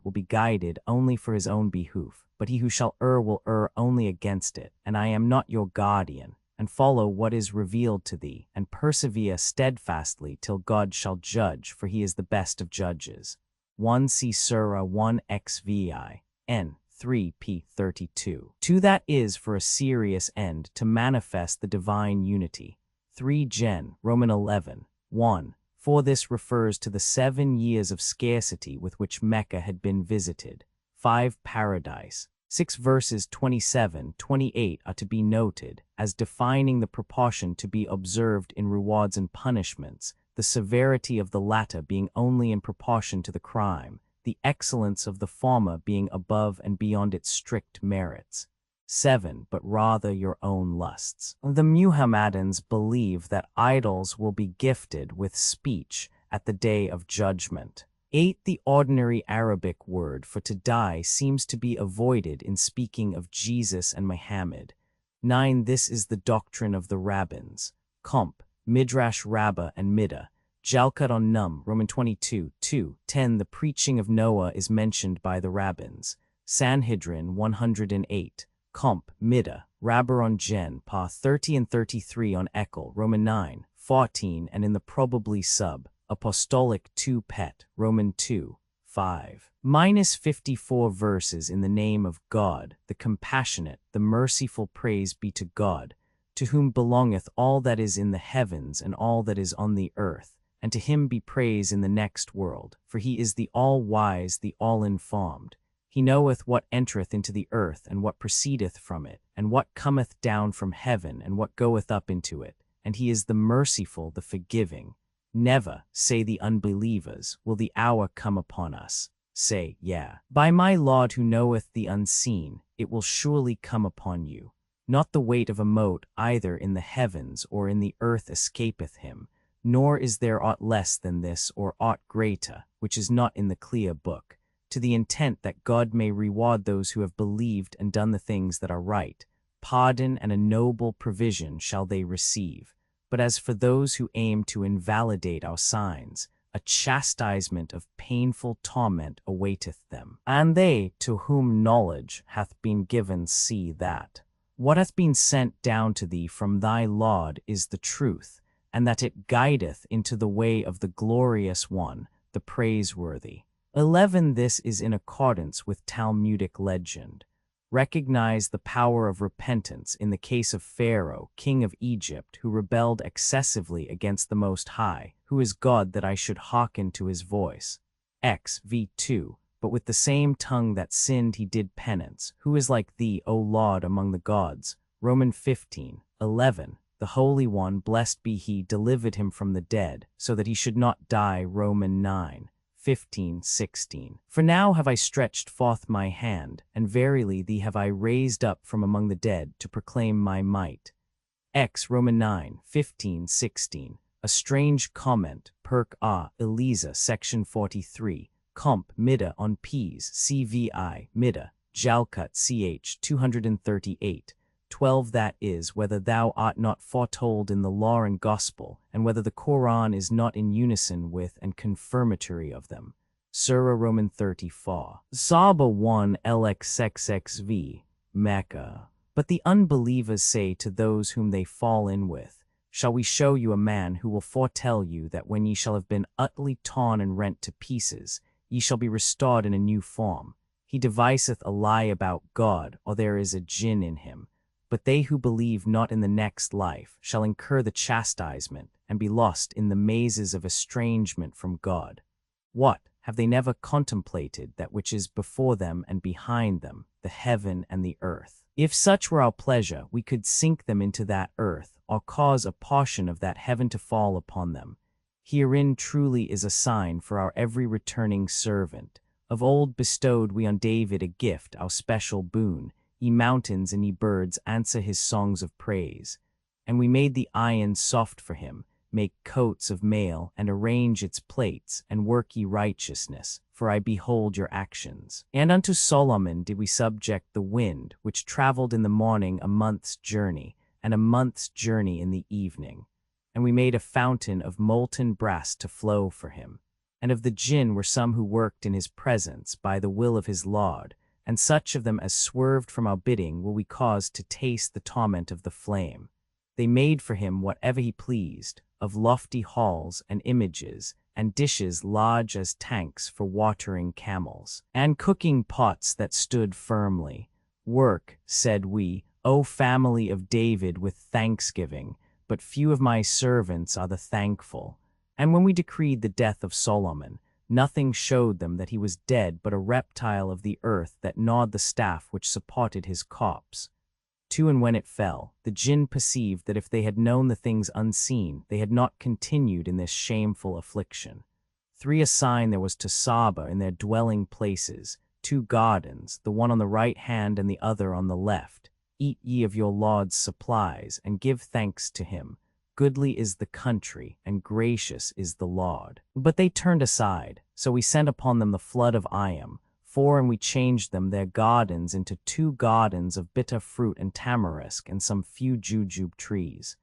only for his own behoof, but he who shall err will err only against it. And I am not your guardian, and follow what is revealed to thee, and persevere steadfastly till God shall judge, for he is the best of judges. 1 C Surah 1 XVI, N. 3 P 32. 2 That is for a serious end to manifest the divine unity. 3 Gen. Roman 11, 1. For this refers to the 7 years of scarcity with which Mecca had been visited. 5 Paradise. 6 verses 27, 28 are to be noted as defining the proportion to be observed in rewards and punishments, the severity of the latter being only in proportion to the crime, the excellence of the former being above and beyond its strict merits. 7 But rather your own lusts. The Muhammadans believe that idols will be gifted with speech at the day of judgment. 8 The ordinary Arabic word for to die seems to be avoided in speaking of Jesus and Muhammad. 9 This is the doctrine of the rabbins. Comp. Midrash Rabbah and Middah. Jalkut on Num, Roman 22, 2. 10 The preaching of Noah is mentioned by the rabbins. Sanhedrin 108. Comp. Middah. Rabbah on Gen. Pa 30 and 33 on Ekel, Roman 9, 14 and in the probably sub. Apostolic 2 Pet, Roman 2, 5. -54 verses in the name of God, the compassionate, the merciful. Praise be to God, to whom belongeth all that is in the heavens and all that is on the earth, and to him be praise in the next world, for he is the all-wise, the all-informed. He knoweth what entereth into the earth, and what proceedeth from it, and what cometh down from heaven, and what goeth up into it, and he is the merciful, the forgiving. Never, say the unbelievers, will the hour come upon us. Say, yeah. By my Lord who knoweth the unseen, it will surely come upon you. Not the weight of a mote either in the heavens or in the earth escapeth him, nor is there aught less than this or aught greater, which is not in the clear book, to the intent that God may reward those who have believed and done the things that are right. Pardon and a noble provision shall they receive. But as for those who aim to invalidate our signs, a chastisement of painful torment awaiteth them. And they to whom knowledge hath been given see that what hath been sent down to thee from thy Lord is the truth, and that it guideth into the way of the glorious one, the praiseworthy. 11 This is in accordance with Talmudic legend. Recognize the power of repentance in the case of Pharaoh, king of Egypt, who rebelled excessively against the Most High, who is God that I should hearken to his voice. XV2 But with the same tongue that sinned he did penance. Who is like thee, O Lord, among the gods? Roman 15, 11 The Holy One, blessed be he, delivered him from the dead, so that he should not die. Roman 9, 15, 16 For now have I stretched forth my hand, and verily thee have I raised up from among the dead to proclaim my might. Roman 9, 15, 16 A strange comment, Perk A. Elisa, section 43, Comp. Middah on Ps. CVI, Middah, Jalkut ch. 238, 12 That is, whether thou art not foretold in the law and gospel, and whether the Qur'an is not in unison with and confirmatory of them. Surah Roman 34. Saba 1 LXXXV, Mecca. But the unbelievers say to those whom they fall in with, Shall we show you a man who will foretell you that when ye shall have been utterly torn and rent to pieces, ye shall be restored in a new form? He deviseth a lie about God, or there is a jinn in him. But they who believe not in the next life shall incur the chastisement and be lost in the mazes of estrangement from God. What, have they never contemplated that which is before them and behind them, the heaven and the earth? If such were our pleasure, we could sink them into that earth, or cause a portion of that heaven to fall upon them. Herein truly is a sign for our every returning servant. Of old bestowed we on David a gift, our special boon. Ye mountains and ye birds answer his songs of praise. And we made the iron soft for him, make coats of mail, and arrange its plates, and work ye righteousness, for I behold your actions. And unto Solomon did we subject the wind, which travelled in the morning a month's journey, and a month's journey in the evening. And we made a fountain of molten brass to flow for him. And of the jinn were some who worked in his presence by the will of his Lord, and such of them as swerved from our bidding will we cause to taste the torment of the flame. They made for him whatever he pleased, of lofty halls and images, and dishes large as tanks for watering camels, and cooking pots that stood firmly. Work, said we, O family of David, with thanksgiving, but few of my servants are the thankful. And when we decreed the death of Solomon, nothing showed them that he was dead but a reptile of the earth that gnawed the staff which supported his corpse. To and when it fell, the jinn perceived that if they had known the things unseen, they had not continued in this shameful affliction. 3 a sign there was to Saba in their dwelling places, 2 gardens, the one on the right hand and the other on the left. Eat ye of your Lord's supplies, and give thanks to him. Goodly is the country, and gracious is the Lord. But they turned aside, so we sent upon them the flood of Iam, 4 and we changed them their gardens into 2 gardens of bitter fruit and tamarisk and some few jujube trees.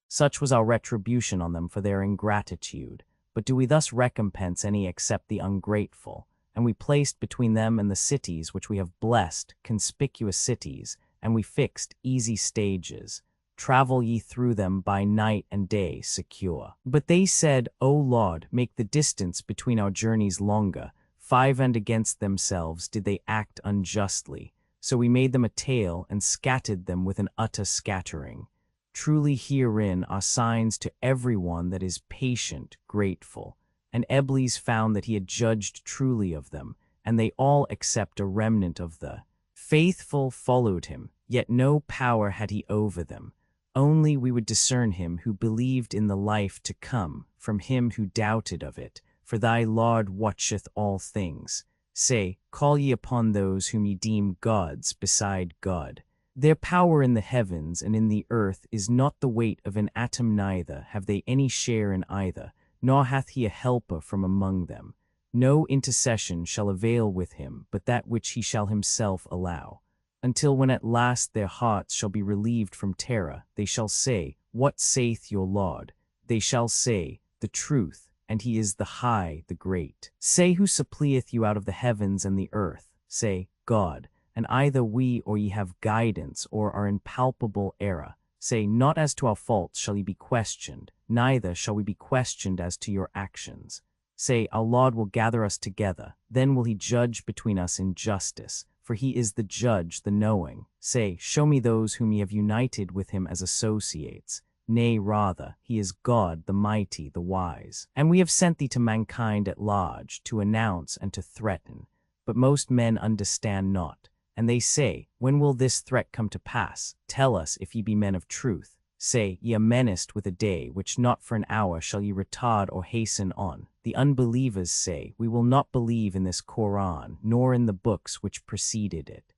Such was our retribution on them for their ingratitude. But do we thus recompense any except the ungrateful? And we placed between them and the cities which we have blessed, conspicuous cities, and we fixed easy stages. Travel ye through them by night and day secure. But they said, O Lord, make the distance between our journeys longer. 5 and against themselves did they act unjustly. So we made them a tail and scattered them with an utter scattering. Truly herein are signs to every one that is patient, grateful. And Eblis found that he had judged truly of them, and they all except a remnant of the faithful followed him, yet no power had he over them. Only we would discern him who believed in the life to come, from him who doubted of it. For thy Lord watcheth all things. Say, call ye upon those whom ye deem gods beside God. Their power in the heavens and in the earth is not the weight of an atom, neither have they any share in either, nor hath he a helper from among them. No intercession shall avail with him, but that which he shall himself allow. Until when at last their hearts shall be relieved from terror, they shall say, What saith your Lord? They shall say, The truth. And he is the high, the great. Say, who suppleeth you out of the heavens and the earth? Say, God. And either we or ye have guidance, or are in palpable error. Say, not as to our faults shall ye be questioned, neither shall we be questioned as to your actions. Say, our Lord will gather us together, then will he judge between us in justice, for he is the judge, the knowing. Say, show me those whom ye have united with him as associates. Nay, rather, he is God, the mighty, the wise. And we have sent thee to mankind at large, to announce and to threaten. But most men understand not. And they say, When will this threat come to pass? Tell us, if ye be men of truth. Say, ye are menaced with a day, which not for an hour shall ye retard or hasten on. The unbelievers say, We will not believe in this Qur'an, nor in the books which preceded it.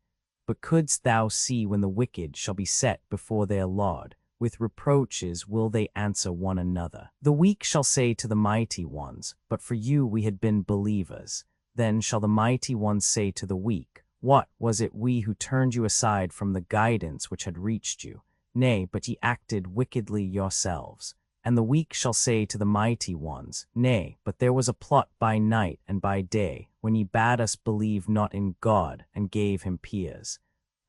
But couldst thou see when the wicked shall be set before their Lord? With reproaches will they answer one another. The weak shall say to the mighty ones, But for you we had been believers. Then shall the mighty ones say to the weak, What was it we who turned you aside from the guidance which had reached you? Nay, but ye acted wickedly yourselves. And the weak shall say to the mighty ones, Nay, but there was a plot by night and by day, when ye bade us believe not in God, and gave him peers.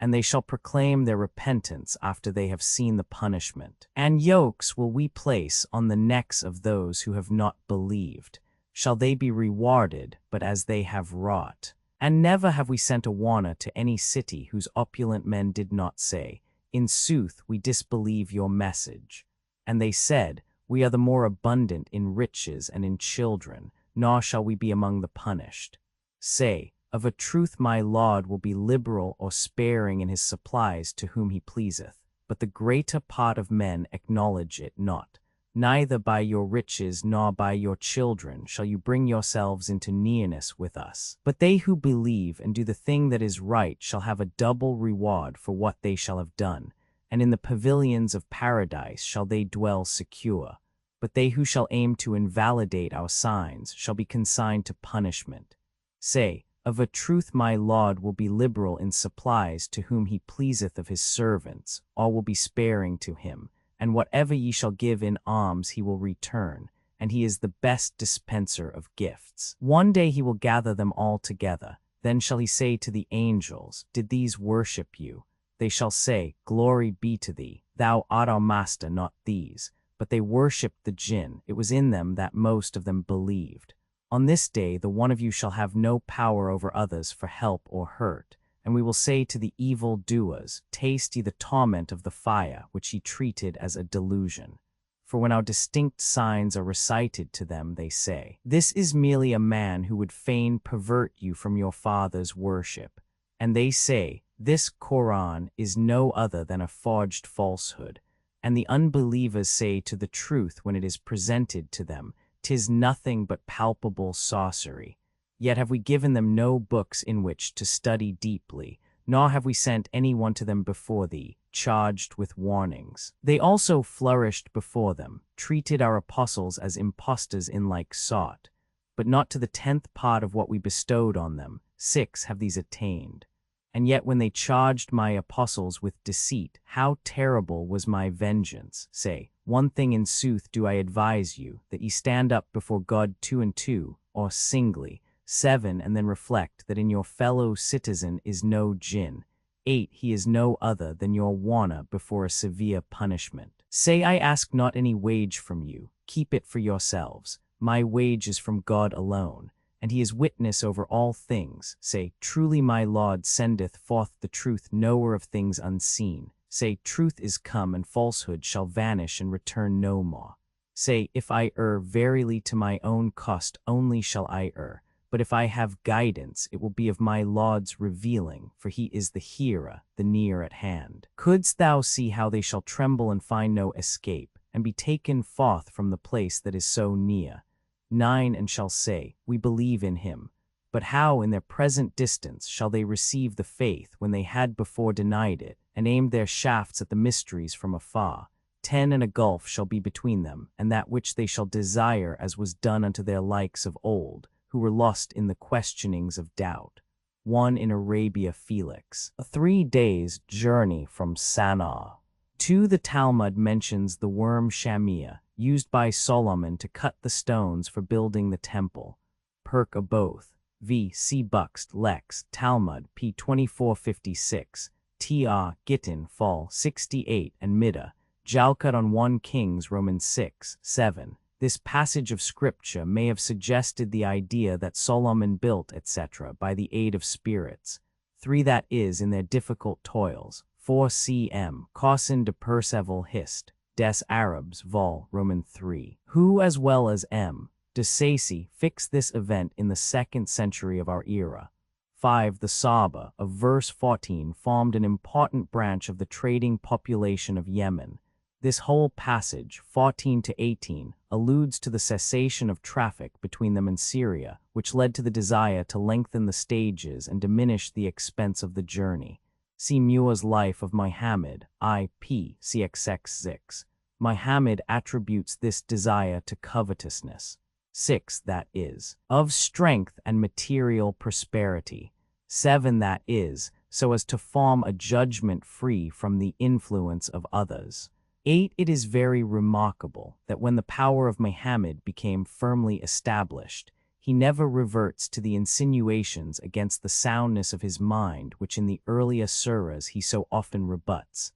And they shall proclaim their repentance after they have seen the punishment. And yokes will we place on the necks of those who have not believed. Shall they be rewarded, but as they have wrought? And never have we sent a warner to any city whose opulent men did not say, In sooth we disbelieve your message. And they said, We are the more abundant in riches and in children. nor shall we be among the punished. Say, of a truth my Lord will be liberal or sparing in his supplies to whom he pleaseth, but the greater part of men acknowledge it not. Neither by your riches nor by your children shall you bring yourselves into nearness with us. But they who believe and do the thing that is right shall have a double reward for what they shall have done, and in the pavilions of paradise shall they dwell secure. But they who shall aim to invalidate our signs shall be consigned to punishment. Say, of a truth my Lord will be liberal in supplies to whom he pleaseth of his servants, or will be sparing to him, and whatever ye shall give in alms he will return, and he is the best dispenser of gifts. One day he will gather them all together. Then shall he say to the angels, Did these worship you? They shall say, Glory be to thee, thou art our master, not these. But they worshipped the jinn. It was in them that most of them believed. On this day the one of you shall have no power over others for help or hurt. And we will say to the evil doers, Taste ye the torment of the fire, which ye treated as a delusion. For when our distinct signs are recited to them, they say, This is merely a man who would fain pervert you from your father's worship. And they say, This Qur'an is no other than a forged falsehood. And the unbelievers say to the truth when it is presented to them, 'Tis nothing but palpable sorcery. Yet have we given them no books in which to study deeply, nor have we sent anyone to them before thee, charged with warnings. They also flourished before them, treated our apostles as impostors in like sort, but not to the 10th part of what we bestowed on them. 6 have these attained. And yet when they charged my apostles with deceit, how terrible was my vengeance. Say, one thing in sooth do I advise you, that ye stand up before God 2 and 2, or singly, 7, and then reflect that in your fellow citizen is no jinn. 8, he is no other than your warner before a severe punishment. Say, I ask not any wage from you, keep it for yourselves. My wage is from God alone, and he is witness over all things. Say, truly my Lord sendeth forth the truth, knower of things unseen. Say, truth is come, and falsehood shall vanish and return no more. Say, if I err, verily to my own cost only shall I err. But if I have guidance, it will be of my Lord's revealing, for he is the hearer, the near at hand. Couldst thou see how they shall tremble and find no escape, and be taken forth from the place that is so near? 9, and shall say, We believe in him. But how in their present distance shall they receive the faith when they had before denied it, and aimed their shafts at the mysteries from afar? 10, and a gulf shall be between them, and that which they shall desire, as was done unto their likes of old, who were lost in the questionings of doubt. 1 in Arabia Felix. A 3 days' journey from Sana'a. 2 the Talmud mentions the worm shamia, used by Solomon to cut the stones for building the temple. Perk of both. V. C. Buxt, Lex, Talmud, p. 2456, Tr. Gittin, Fall, 68, and Middah, Jalkut on 1 Kings, Romans 6, 7. This passage of scripture may have suggested the idea that Solomon built, etc., by the aid of spirits. 3 that is, in their difficult toils. 4 cm. Causin de Perceval Hist. Des Arabs, Vol. Roman 3. Who, as well as M. de Sacy, fixed this event in the 2nd century of our era. 5 the Saba, of verse 14, formed an important branch of the trading population of Yemen. This whole passage, 14 to 18, alludes to the cessation of traffic between them and Syria, which led to the desire to lengthen the stages and diminish the expense of the journey. See Muir's Life of Muhammad, I.P. CXX6. Muhammad attributes this desire to covetousness. 6 that is, of strength and material prosperity. 7 that is, so as to form a judgment free from the influence of others. 8 it is very remarkable that when the power of Muhammad became firmly established, he never reverts to the insinuations against the soundness of his mind which in the earlier surahs he so often rebuts.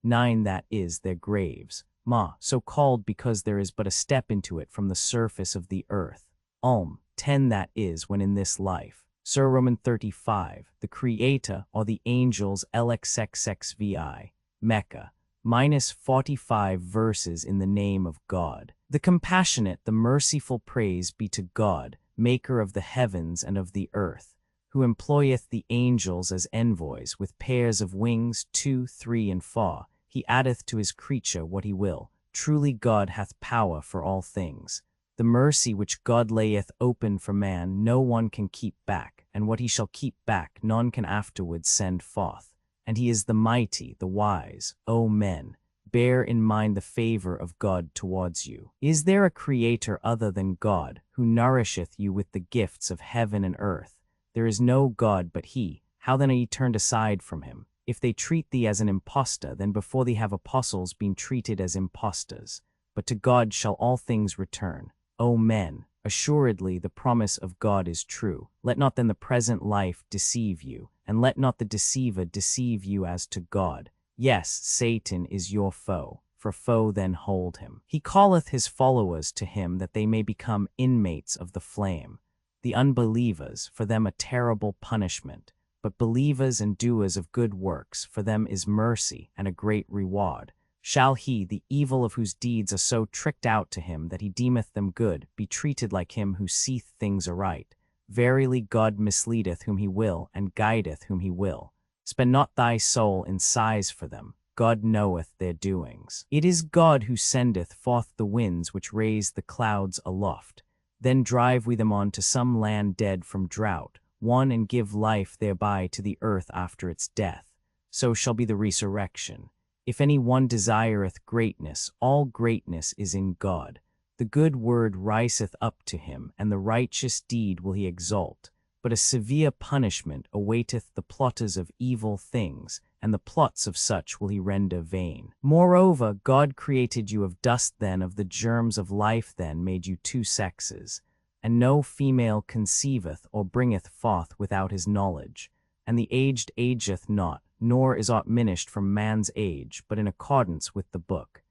9 that is, their graves, so called because there is but a step into it from the surface of the earth. 10 that is, when in this life. Surah Roman 35, the Creator or the angels LXXXVI, Mecca. -45 verses in the name of God. The compassionate, the merciful, praise be to God, maker of the heavens and of the earth, who employeth the angels as envoys with pairs of wings 2, 3, and 4. He addeth to his creature what he will. Truly God hath power for all things. The mercy which God layeth open for man no one can keep back, and what he shall keep back none can afterwards send forth. And he is the mighty, the wise. O men, bear in mind the favor of God towards you. Is there a creator other than God, who nourisheth you with the gifts of heaven and earth? There is no God but he. How then are ye turned aside from him? If they treat thee as an impostor, then before thee have apostles been treated as impostors. But to God shall all things return. O men, assuredly the promise of God is true. Let not then the present life deceive you, and let not the deceiver deceive you as to God. Yes, Satan is your foe, for foe then hold him. He calleth his followers to him that they may become inmates of the flame. The unbelievers, for them a terrible punishment, but believers and doers of good works, for them is mercy and a great reward. Shall he, the evil of whose deeds are so tricked out to him that he deemeth them good, be treated like him who seeth things aright? Verily God misleadeth whom he will, and guideth whom he will. Spend not thy soul in sighs for them. God knoweth their doings. It is God who sendeth forth the winds which raise the clouds aloft. Then drive we them on to some land dead from drought, one and give life thereby to the earth after its death. So shall be the resurrection. If any one desireth greatness, all greatness is in God. The good word riseth up to him, and the righteous deed will he exalt. But a severe punishment awaiteth the plotters of evil things, and the plots of such will he render vain. Moreover, God created you of dust then, of the germs of life then made you two sexes. And no female conceiveth or bringeth forth without his knowledge. And the aged ageth not, nor is aught minished from man's age, but in accordance with the book.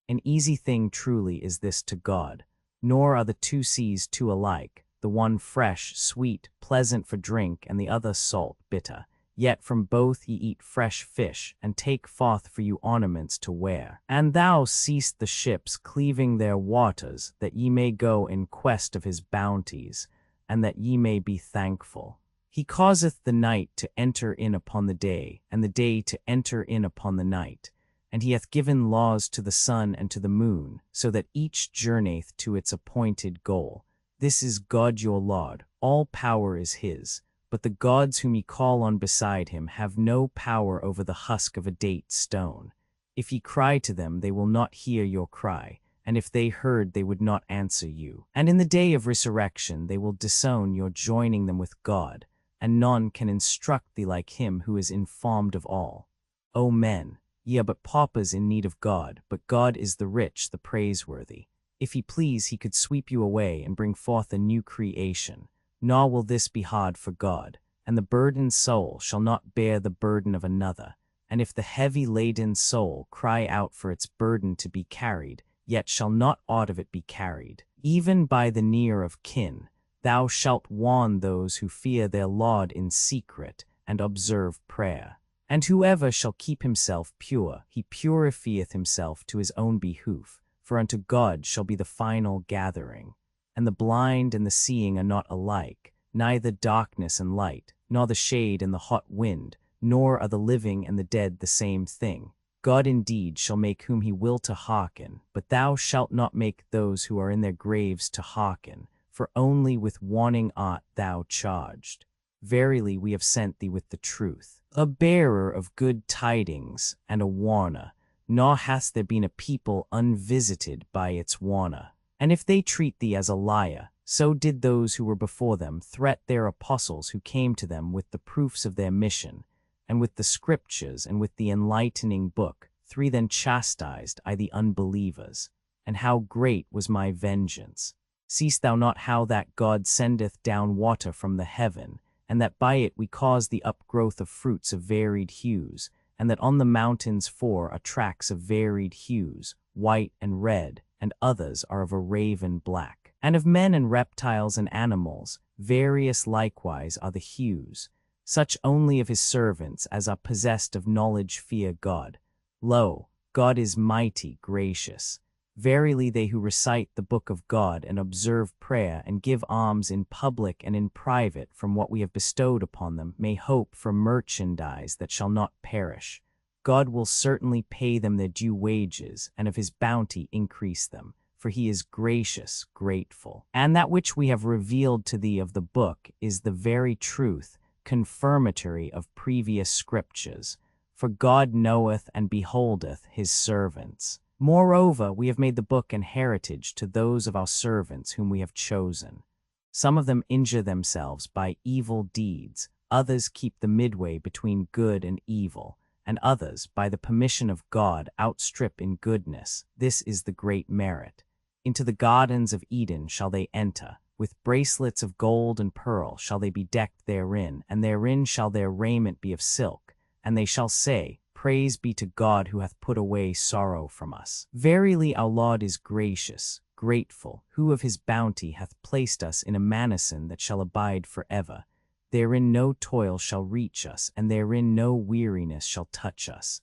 An easy thing truly is this to God. Nor are the two seas two alike, the one fresh, sweet, pleasant for drink, and the other salt, bitter. Yet from both ye eat fresh fish, and take forth for you ornaments to wear. And thou seest the ships cleaving their waters, that ye may go in quest of his bounties, and that ye may be thankful. He causeth the night to enter in upon the day, and the day to enter in upon the night. And he hath given laws to the sun and to the moon, so that each journeyeth to its appointed goal. This is God your Lord, all power is his. But the gods whom ye call on beside him have no power over the husk of a date stone. If ye cry to them, they will not hear your cry, and if they heard, they would not answer you. And in the day of resurrection they will disown your joining them with God, and none can instruct thee like him who is informed of all. O men, ye are but paupers in need of God, but God is the rich, the praiseworthy. If he please, he could sweep you away and bring forth a new creation. Nor will this be hard for God, and the burdened soul shall not bear the burden of another. And if the heavy-laden soul cry out for its burden to be carried, yet shall not aught of it be carried, even by the near of kin. Thou shalt warn those who fear their Lord in secret, and observe prayer. And whoever shall keep himself pure, he purifieth himself to his own behoof, for unto God shall be the final gathering. And the blind and the seeing are not alike, neither darkness and light, nor the shade and the hot wind, nor are the living and the dead the same thing. God indeed shall make whom he will to hearken, but thou shalt not make those who are in their graves to hearken, for only with warning art thou charged. Verily we have sent thee with the truth, a bearer of good tidings and a warner, nor hath there been a people unvisited by its warner. And if they treat thee as a liar, so did those who were before them threat their apostles who came to them with the proofs of their mission, and with the scriptures and with the enlightening book. 3 Then chastised I the unbelievers, and how great was my vengeance. Seest thou not how that God sendeth down water from the heaven, and that by it we cause the upgrowth of fruits of varied hues, and that on the mountains 4 are tracks of varied hues, white and red, and others are of a raven black. And of men and reptiles and animals, various likewise are the hues. Such only of his servants as are possessed of knowledge fear God. Lo, God is mighty, gracious. Verily they who recite the book of God and observe prayer and give alms in public and in private from what we have bestowed upon them may hope for merchandise that shall not perish. God will certainly pay them their due wages, and of his bounty increase them, for he is gracious, grateful. And that which we have revealed to thee of the book is the very truth, confirmatory of previous scriptures. For God knoweth and beholdeth his servants. Moreover, we have made the book an heritage to those of our servants whom we have chosen. Some of them injure themselves by evil deeds, others keep the midway between good and evil, and others, by the permission of God, outstrip in goodness. This is the great merit. Into the gardens of Eden shall they enter, with bracelets of gold and pearl shall they be decked therein, and therein shall their raiment be of silk, and they shall say, Praise be to God who hath put away sorrow from us. Verily our Lord is gracious, grateful, who of his bounty hath placed us in a manison that shall abide forever. Therein no toil shall reach us, and therein no weariness shall touch us.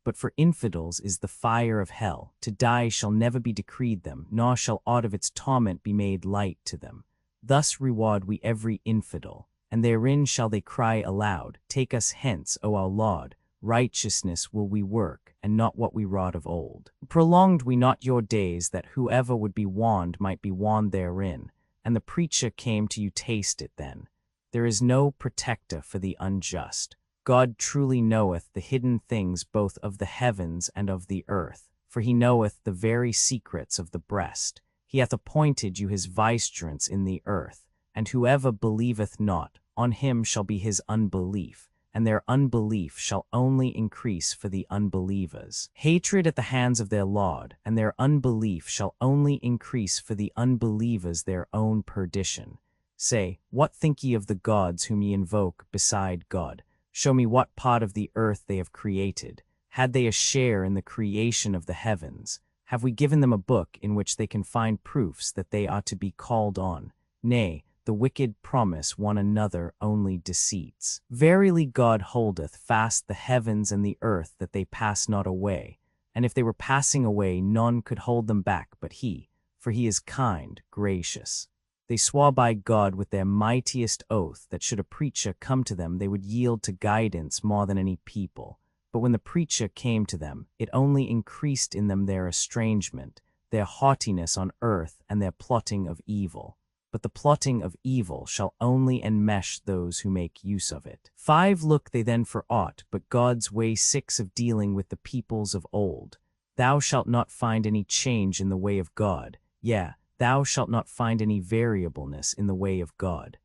But for infidels is the fire of hell. To die shall never be decreed them, nor shall aught of its torment be made light to them. Thus reward we every infidel, and therein shall they cry aloud, Take us hence, O our Lord. Righteousness will we work, and not what we wrought of old. Prolonged we not your days, that whoever would be warned might be warned therein, and the preacher came to you taste it then. There is no protector for the unjust. God truly knoweth the hidden things both of the heavens and of the earth, for he knoweth the very secrets of the breast. He hath appointed you his vicegerents in the earth, and whoever believeth not, on him shall be his unbelief, and their unbelief shall only increase for the unbelievers. Hatred at the hands of their Lord, and their unbelief shall only increase for the unbelievers their own perdition. Say, what think ye of the gods whom ye invoke beside God? Show me what part of the earth they have created. Had they a share in the creation of the heavens? Have we given them a book in which they can find proofs that they are to be called on? Nay, the wicked promise one another only deceits. Verily God holdeth fast the heavens and the earth that they pass not away, and if they were passing away none could hold them back but he, for he is kind, gracious. They swore by God with their mightiest oath that should a preacher come to them they would yield to guidance more than any people. But when the preacher came to them, it only increased in them their estrangement, their haughtiness on earth, and their plotting of evil. But the plotting of evil shall only enmesh those who make use of it. 5 Look they then for aught but God's way 6 of dealing with the peoples of old. Thou shalt not find any change in the way of God, yea, thou shalt not find any variableness in the way of God.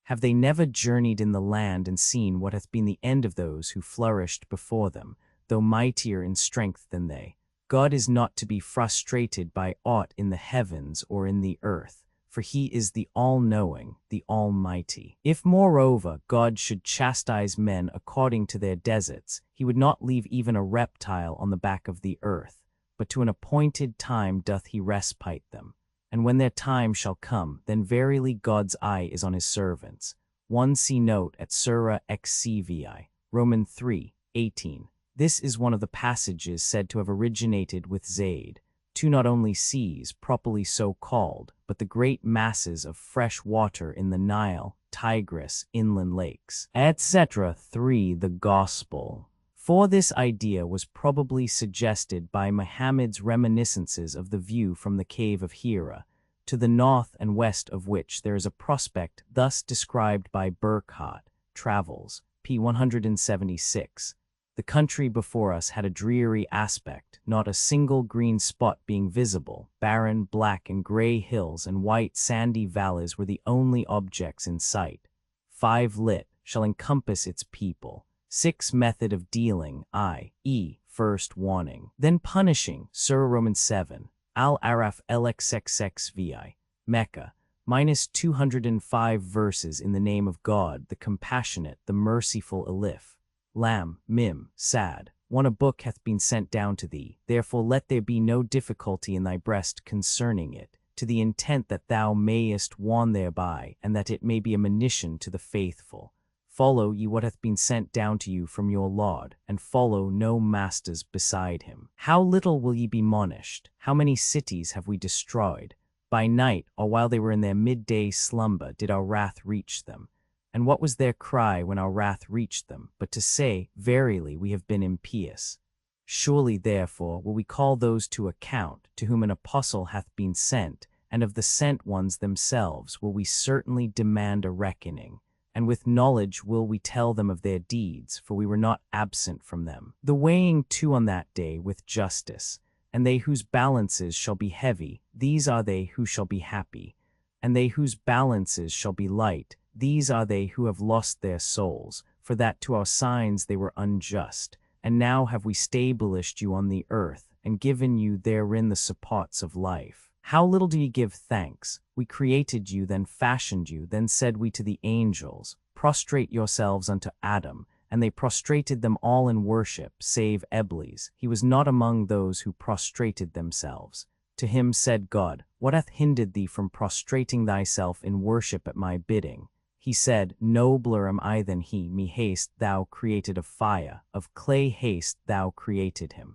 Have they never journeyed in the land and seen what hath been the end of those who flourished before them, though mightier in strength than they? God is not to be frustrated by aught in the heavens or in the earth, for he is the all-knowing, the Almighty. If moreover God should chastise men according to their deserts, he would not leave even a reptile on the back of the earth, but to an appointed time doth he respite them. And when their time shall come, then verily God's eye is on his servants. 1 See note at Surah XCVI, Romans 3:18. This is one of the passages said to have originated with Zayd. 2 Not only seas, properly so called, but the great masses of fresh water in the Nile, Tigris, inland lakes, etc. 3 The Gospel. 4 This idea was probably suggested by Muhammad's reminiscences of the view from the cave of Hira, to the north and west of which there is a prospect thus described by Burckhardt, Travels, p. 176. The country before us had a dreary aspect, not a single green spot being visible. Barren, black and gray hills and white sandy valleys were the only objects in sight. 5 Lit. Shall encompass its people. 6 Method of dealing, i.e., first warning, then punishing. Surah Romans 7, Al-Araf LXXXVI, Mecca, -205 verses in the name of God, the compassionate, the merciful. Alif, Lam, Mim, Sad. 1 A book hath been sent down to thee, therefore let there be no difficulty in thy breast concerning it, to the intent that thou mayest warn thereby, and that it may be a monition to the faithful. Follow ye what hath been sent down to you from your Lord, and follow no masters beside him. How little will ye be monished? How many cities have we destroyed? By night, or while they were in their midday slumber, did our wrath reach them. And what was their cry when our wrath reached them, but to say, Verily, we have been impious? Surely, therefore, will we call those to account, to whom an apostle hath been sent, and of the sent ones themselves will we certainly demand a reckoning. And with knowledge will we tell them of their deeds, for we were not absent from them. The weighing too on that day with justice, and they whose balances shall be heavy, these are they who shall be happy. And they whose balances shall be light, these are they who have lost their souls, for that to our signs they were unjust. And now have we stablished you on the earth, and given you therein the supports of life. How little do ye give thanks? We created you, then fashioned you, then said we to the angels, Prostrate yourselves unto Adam. And they prostrated them all in worship, save Eblis. He was not among those who prostrated themselves. To him said God, What hath hindered thee from prostrating thyself in worship at my bidding? He said, Nobler am I than he, me haste thou created of fire, of clay haste thou created him.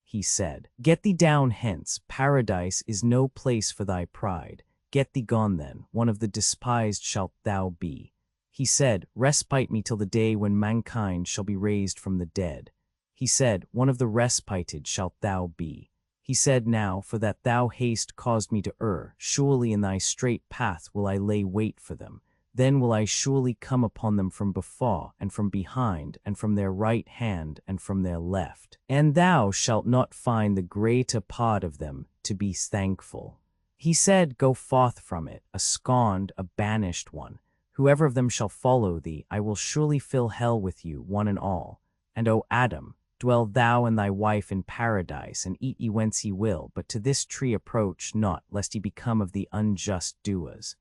He said, Get thee down hence, paradise is no place for thy pride. Get thee gone then, one of the despised shalt thou be. He said, Respite me till the day when mankind shall be raised from the dead. He said, One of the respited shalt thou be. He said, Now, for that thou hast caused me to err, surely in thy straight path will I lay wait for them. Then will I surely come upon them from before, and from behind, and from their right hand, and from their left. And thou shalt not find the greater part of them to be thankful. He said, Go forth from it, a scorned, a banished one. Whoever of them shall follow thee, I will surely fill hell with you, one and all. And, O Adam, dwell thou and thy wife in paradise, and eat ye whence ye will, but to this tree approach not, lest ye become of the unjust doers.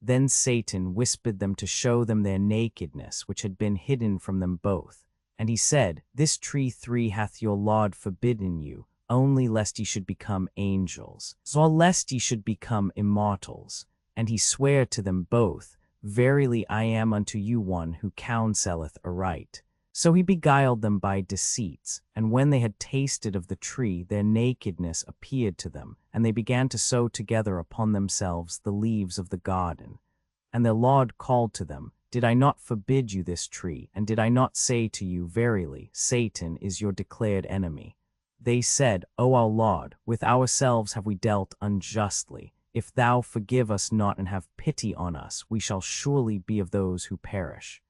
Then Satan whispered them to show them their nakedness, which had been hidden from them both. And he said, This tree hath your Lord forbidden you, only lest ye should become angels, or lest ye should become immortals. And he sware to them both, Verily I am unto you one who counselleth aright. So he beguiled them by deceits, and when they had tasted of the tree, their nakedness appeared to them, and they began to sew together upon themselves the leaves of the garden. And their Lord called to them, Did I not forbid you this tree, and did I not say to you, Verily, Satan is your declared enemy? They said, O our Lord, with ourselves have we dealt unjustly. If thou forgive us not and have pity on us, we shall surely be of those who perish.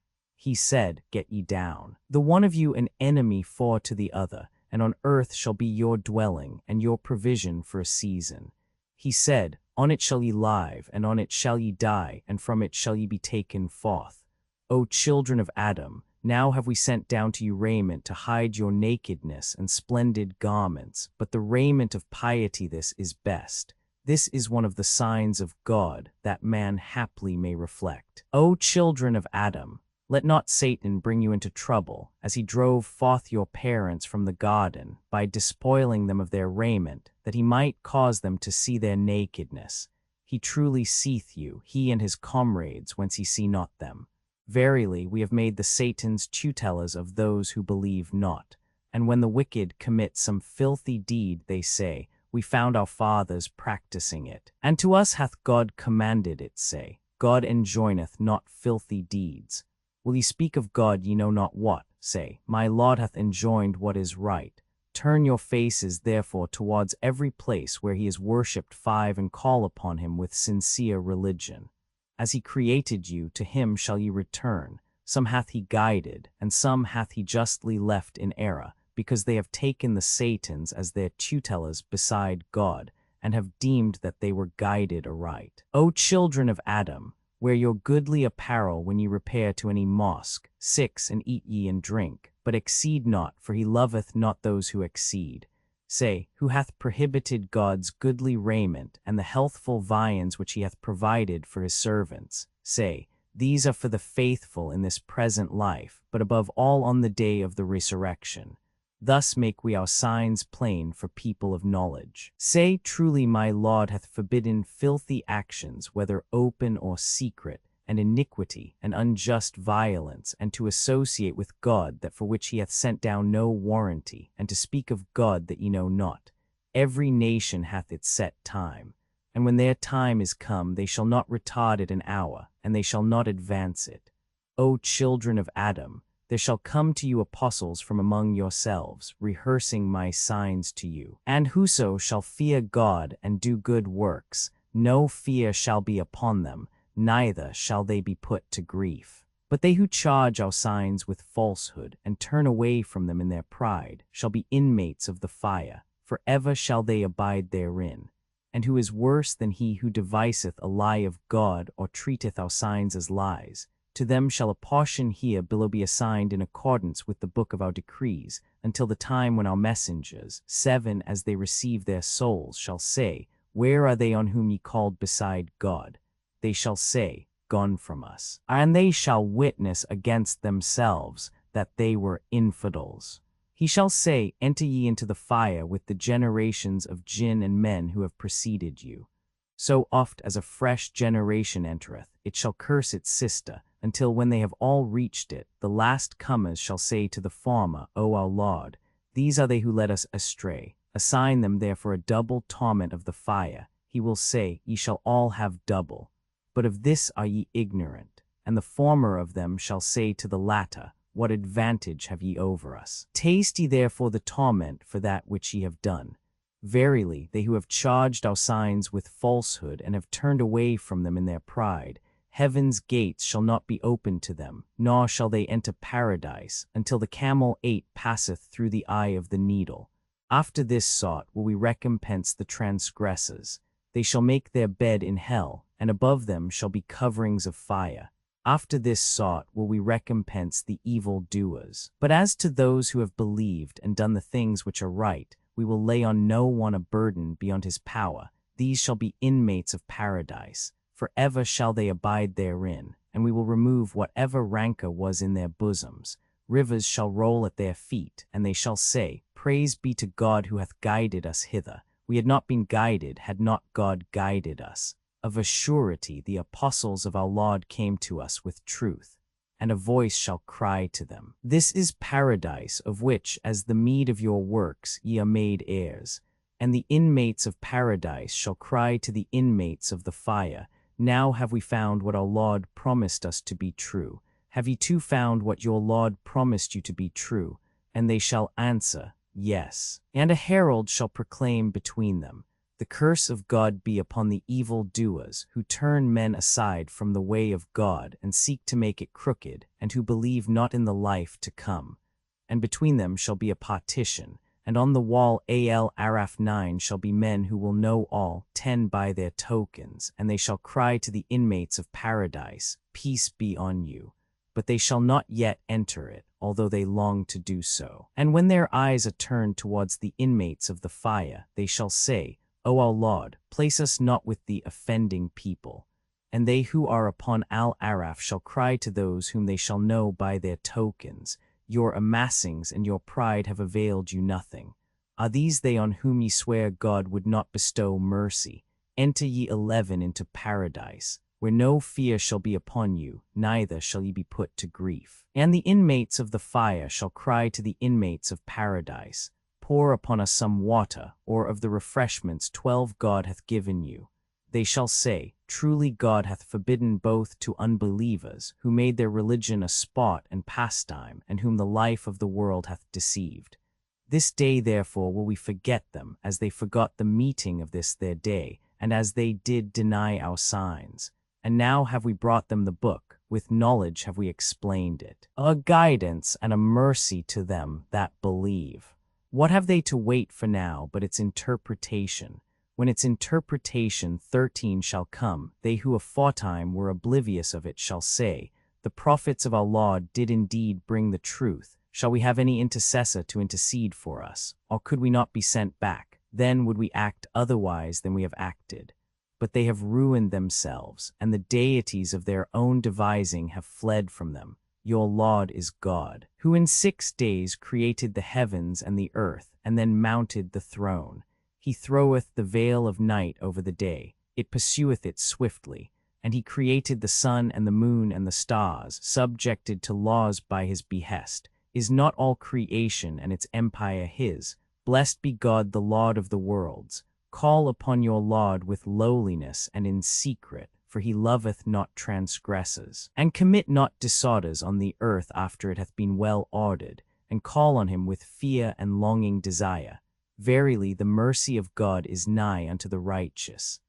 He said, Get ye down, the one of you an enemy for to the other, and on earth shall be your dwelling, and your provision for a season. He said, On it shall ye live, and on it shall ye die, and from it shall ye be taken forth. O children of Adam, now have we sent down to you raiment to hide your nakedness and splendid garments, but the raiment of piety this is best. This is one of the signs of God, that man haply may reflect. O children of Adam, let not Satan bring you into trouble, as he drove forth your parents from the garden, by despoiling them of their raiment, that he might cause them to see their nakedness. He truly seeth you, he and his comrades, whence he see not them. Verily, we have made the Satans tutelers of those who believe not. And when the wicked commit some filthy deed, they say, We found our fathers practicing it. And to us hath God commanded it, say, God enjoineth not filthy deeds. Will ye speak of God ye know not what? Say, My Lord hath enjoined what is right. Turn your faces therefore towards every place where he is worshipped and call upon him with sincere religion. As he created you, to him shall ye return. Some hath he guided, and some hath he justly left in error, because they have taken the Satans as their tutelers beside God, and have deemed that they were guided aright. O children of Adam, wear your goodly apparel when ye repair to any mosque. 6 And eat ye and drink, but exceed not, for he loveth not those who exceed. Say, who hath prohibited God's goodly raiment, and the healthful viands which he hath provided for his servants? Say, these are for the faithful in this present life, but above all on the day of the resurrection. Thus make we our signs plain for people of knowledge. Say, truly my Lord hath forbidden filthy actions, whether open or secret, and iniquity, and unjust violence, and to associate with God that for which he hath sent down no warranty, and to speak of God that ye know not. Every nation hath its set time, and when their time is come, they shall not retard it an hour, and they shall not advance it. O children of Adam, there shall come to you apostles from among yourselves, rehearsing my signs to you. And whoso shall fear God and do good works, no fear shall be upon them, neither shall they be put to grief. But they who charge our signs with falsehood, and turn away from them in their pride, shall be inmates of the fire, for ever shall they abide therein. And who is worse than he who deviseth a lie of God, or treateth our signs as lies? To them shall a portion here below be assigned in accordance with the book of our decrees, until the time when our messengers, 7 as they receive their souls, shall say, Where are they on whom ye called beside God? They shall say, Gone from us. And they shall witness against themselves that they were infidels. He shall say, Enter ye into the fire with the generations of jinn and men who have preceded you. So oft as a fresh generation entereth, it shall curse its sister, until when they have all reached it, the last comers shall say to the former, O our Lord, these are they who led us astray. Assign them therefore a double torment of the fire. He will say, Ye shall all have double. But of this are ye ignorant. And the former of them shall say to the latter, What advantage have ye over us? Taste ye therefore the torment for that which ye have done. Verily, they who have charged our signs with falsehood and have turned away from them in their pride, heaven's gates shall not be opened to them, nor shall they enter paradise, until the camel 8 passeth through the eye of the needle. After this sort will we recompense the transgressors. They shall make their bed in hell, and above them shall be coverings of fire. After this sort will we recompense the evil doers. But as to those who have believed and done the things which are right, we will lay on no one a burden beyond his power. These shall be inmates of paradise. Forever shall they abide therein, and we will remove whatever rancor was in their bosoms. Rivers shall roll at their feet, and they shall say, Praise be to God who hath guided us hither. We had not been guided had not God guided us. Of a surety the apostles of our Lord came to us with truth, and a voice shall cry to them, This is paradise, of which, as the meed of your works, ye are made heirs. And the inmates of paradise shall cry to the inmates of the fire, Now have we found what our Lord promised us to be true. Have ye too found what your Lord promised you to be true? And they shall answer, Yes. And a herald shall proclaim between them, The curse of God be upon the evil doers, who turn men aside from the way of God, and seek to make it crooked, and who believe not in the life to come. And between them shall be a partition, and on the wall Al-Araf 9 shall be men who will know all 10 by their tokens, and they shall cry to the inmates of paradise, Peace be on you. But they shall not yet enter it, although they long to do so. And when their eyes are turned towards the inmates of the fire, they shall say, O our Lord, place us not with the offending people. And they who are upon Al-Araf shall cry to those whom they shall know by their tokens, Your amassings and your pride have availed you nothing. Are these they on whom ye swear God would not bestow mercy? Enter ye 11 into paradise, where no fear shall be upon you, neither shall ye be put to grief. And the inmates of the fire shall cry to the inmates of paradise, Pour upon us some water, or of the refreshments 12 God hath given you. They shall say, Truly God hath forbidden both to unbelievers, who made their religion a sport and pastime, and whom the life of the world hath deceived. This day therefore will we forget them, as they forgot the meeting of this their day, and as they did deny our signs. And now have we brought them the book, with knowledge have we explained it, a guidance and a mercy to them that believe. What have they to wait for now but its interpretation? When its interpretation 13 shall come, they who aforetime were oblivious of it shall say, The prophets of our Lord did indeed bring the truth. Shall we have any intercessor to intercede for us? Or could we not be sent back? Then would we act otherwise than we have acted. But they have ruined themselves, and the deities of their own devising have fled from them. Your Lord is God, who in 6 days created the heavens and the earth, and then mounted the throne. He throweth the veil of night over the day, it pursueth it swiftly, And he created the sun and the moon and the stars, subjected to laws by his behest. Is not all creation and its empire his? Blessed be God, the Lord of the worlds. Call upon your Lord with lowliness and in secret, for he loveth not transgressors. And commit not disorders on the earth after it hath been well ordered, and call on him with fear and longing desire. Verily the mercy of God is nigh unto the righteous.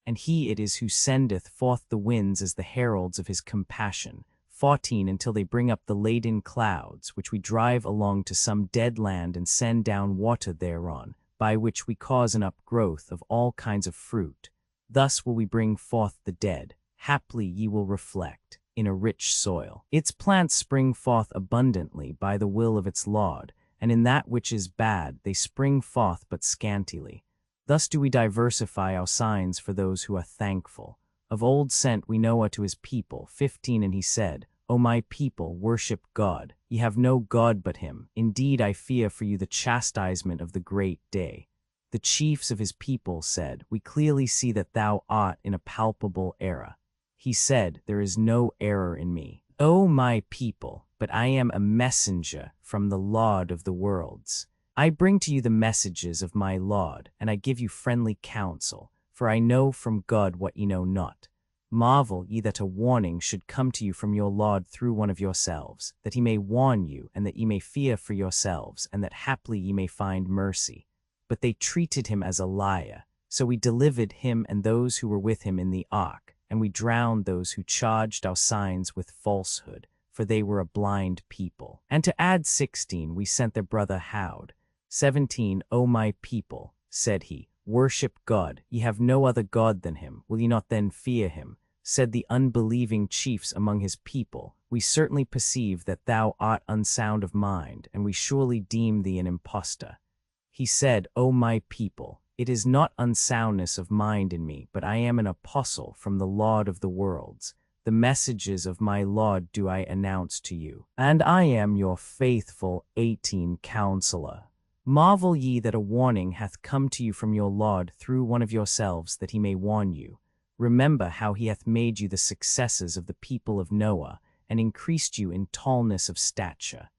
And he it is who sendeth forth the winds as the heralds of his compassion. 14 Until they bring up the laden clouds, which we drive along to some dead land and send down water thereon, by which we cause an upgrowth of all kinds of fruit. Thus will we bring forth the dead. Haply ye will reflect, in a rich soil. Its plants spring forth abundantly by the will of its Lord, and in that which is bad they spring forth but scantily. Thus do we diversify our signs for those who are thankful. Of old sent we Noah to his people. 15 And he said, O my people, worship God. Ye have no God but him. Indeed I fear for you the chastisement of the great day. The chiefs of his people said, We clearly see that thou art in a palpable error. He said, There is no error in me, O my people, but I am a messenger from the Lord of the worlds. I bring to you the messages of my Lord, and I give you friendly counsel, for I know from God what ye know not. Marvel ye that a warning should come to you from your Lord through one of yourselves, that he may warn you, and that ye may fear for yourselves, and that haply ye may find mercy. But they treated him as a liar, so we delivered him and those who were with him in the ark, and we drowned those who charged our signs with falsehood, for they were a blind people. And to add 16, we sent their brother Hud. 17 O my people, said he, worship God. Ye have no other God than him. Will ye not then fear him? Said the unbelieving chiefs among his people, We certainly perceive that thou art unsound of mind, and we surely deem thee an impostor. He said, O my people, it is not unsoundness of mind in me, but I am an apostle from the Lord of the worlds. The messages of my Lord do I announce to you, and I am your faithful 18 counselor. Marvel ye that a warning hath come to you from your Lord through one of yourselves, that he may warn you. Remember how he hath made you the successors of the people of Noah, and increased you in tallness of stature.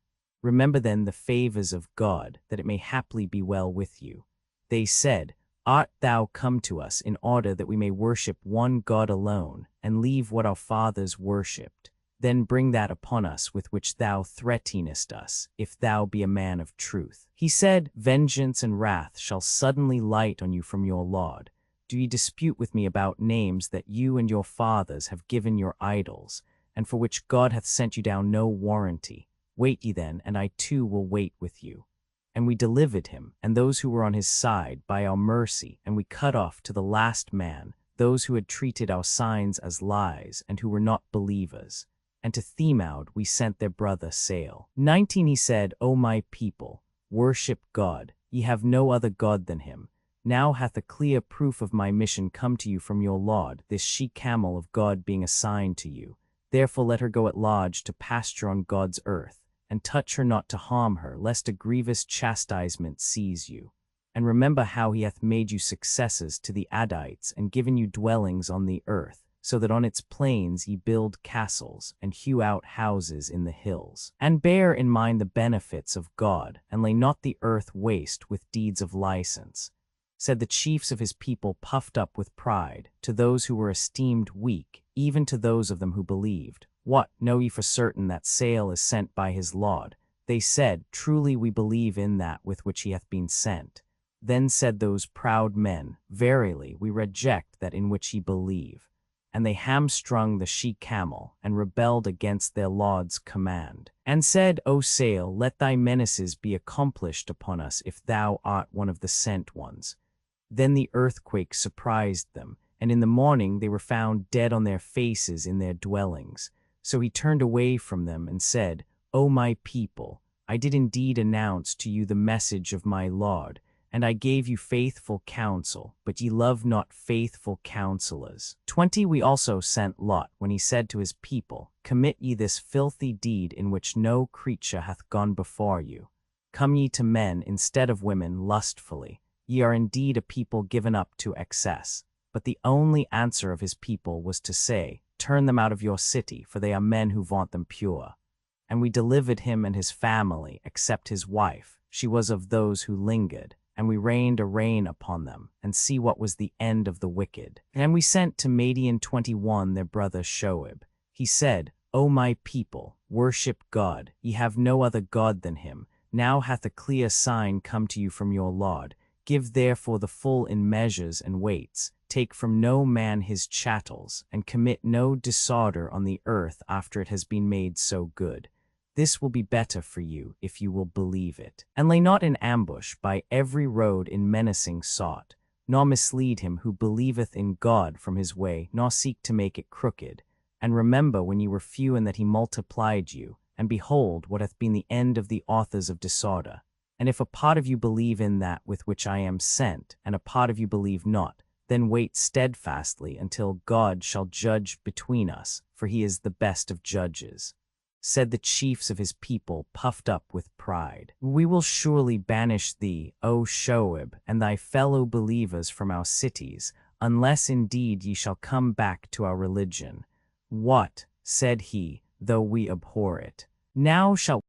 Remember then the favors of God, that it may haply be well with you. They said, Art thou come to us in order that we may worship one God alone, and leave what our fathers worshipped? Then bring that upon us with which thou threatenest us, if thou be a man of truth. He said, Vengeance and wrath shall suddenly light on you from your Lord. Do ye dispute with me about names that you and your fathers have given your idols, and for which God hath sent you down no warranty? Wait ye then, and I too will wait with you. And we delivered him, and those who were on his side, by our mercy, and we cut off to the last man those who had treated our signs as lies, and who were not believers. And to Themaud we sent their brother Sail. 19 He said, O my people, worship God. Ye have no other God than him. Now hath a clear proof of my mission come to you from your Lord, this she-camel of God being assigned to you. Therefore let her go at large to pasture on God's earth, and touch her not to harm her, lest a grievous chastisement seize you. And remember how he hath made you successors to the Adites, and given you dwellings on the earth, so that on its plains ye build castles, and hew out houses in the hills. And bear in mind the benefits of God, and lay not the earth waste with deeds of license. Said the chiefs of his people, puffed up with pride, to those who were esteemed weak, even to those of them who believed, What, know ye for certain that Sail is sent by his Lord? They said, Truly we believe in that with which he hath been sent. Then said those proud men, Verily we reject that in which ye believe. And they hamstrung the she-camel, and rebelled against their Lord's command, and said, O Sail, let thy menaces be accomplished upon us, if thou art one of the sent ones. Then the earthquake surprised them, and in the morning they were found dead on their faces in their dwellings. So he turned away from them and said, O my people, I did indeed announce to you the message of my Lord, and I gave you faithful counsel, but ye love not faithful counselors. 20 We also sent Lot, when he said to his people, Commit ye this filthy deed in which no creature hath gone before you. Come ye to men instead of women lustfully. Ye are indeed a people given up to excess. but the only answer of his people was to say, "Turn them out of your city, for they are men who vaunt them pure." And we delivered him and his family, except his wife. She was of those who lingered, and we rained a rain upon them, and see what was the end of the wicked. And we sent to Madian 21 their brother Shoaib. He said, "O my people, worship God, ye have no other God than him. Now hath a clear sign come to you from your Lord. Give therefore the full in measures and weights. Take from no man his chattels, and commit no disorder on the earth after it has been made so good. This will be better for you, if you will believe it. And lay not in ambush by every road in menacing sort, nor mislead him who believeth in God from his way, nor seek to make it crooked. And remember when ye were few and that he multiplied you, and behold what hath been the end of the authors of disorder. And if a part of you believe in that with which I am sent, and a part of you believe not, then wait steadfastly until God shall judge between us, for he is the best of judges." Said the chiefs of his people, puffed up with pride, "We will surely banish thee, O Shoaib, and thy fellow believers from our cities, unless indeed ye shall come back to our religion. What," said he, "though we abhor it? Now shall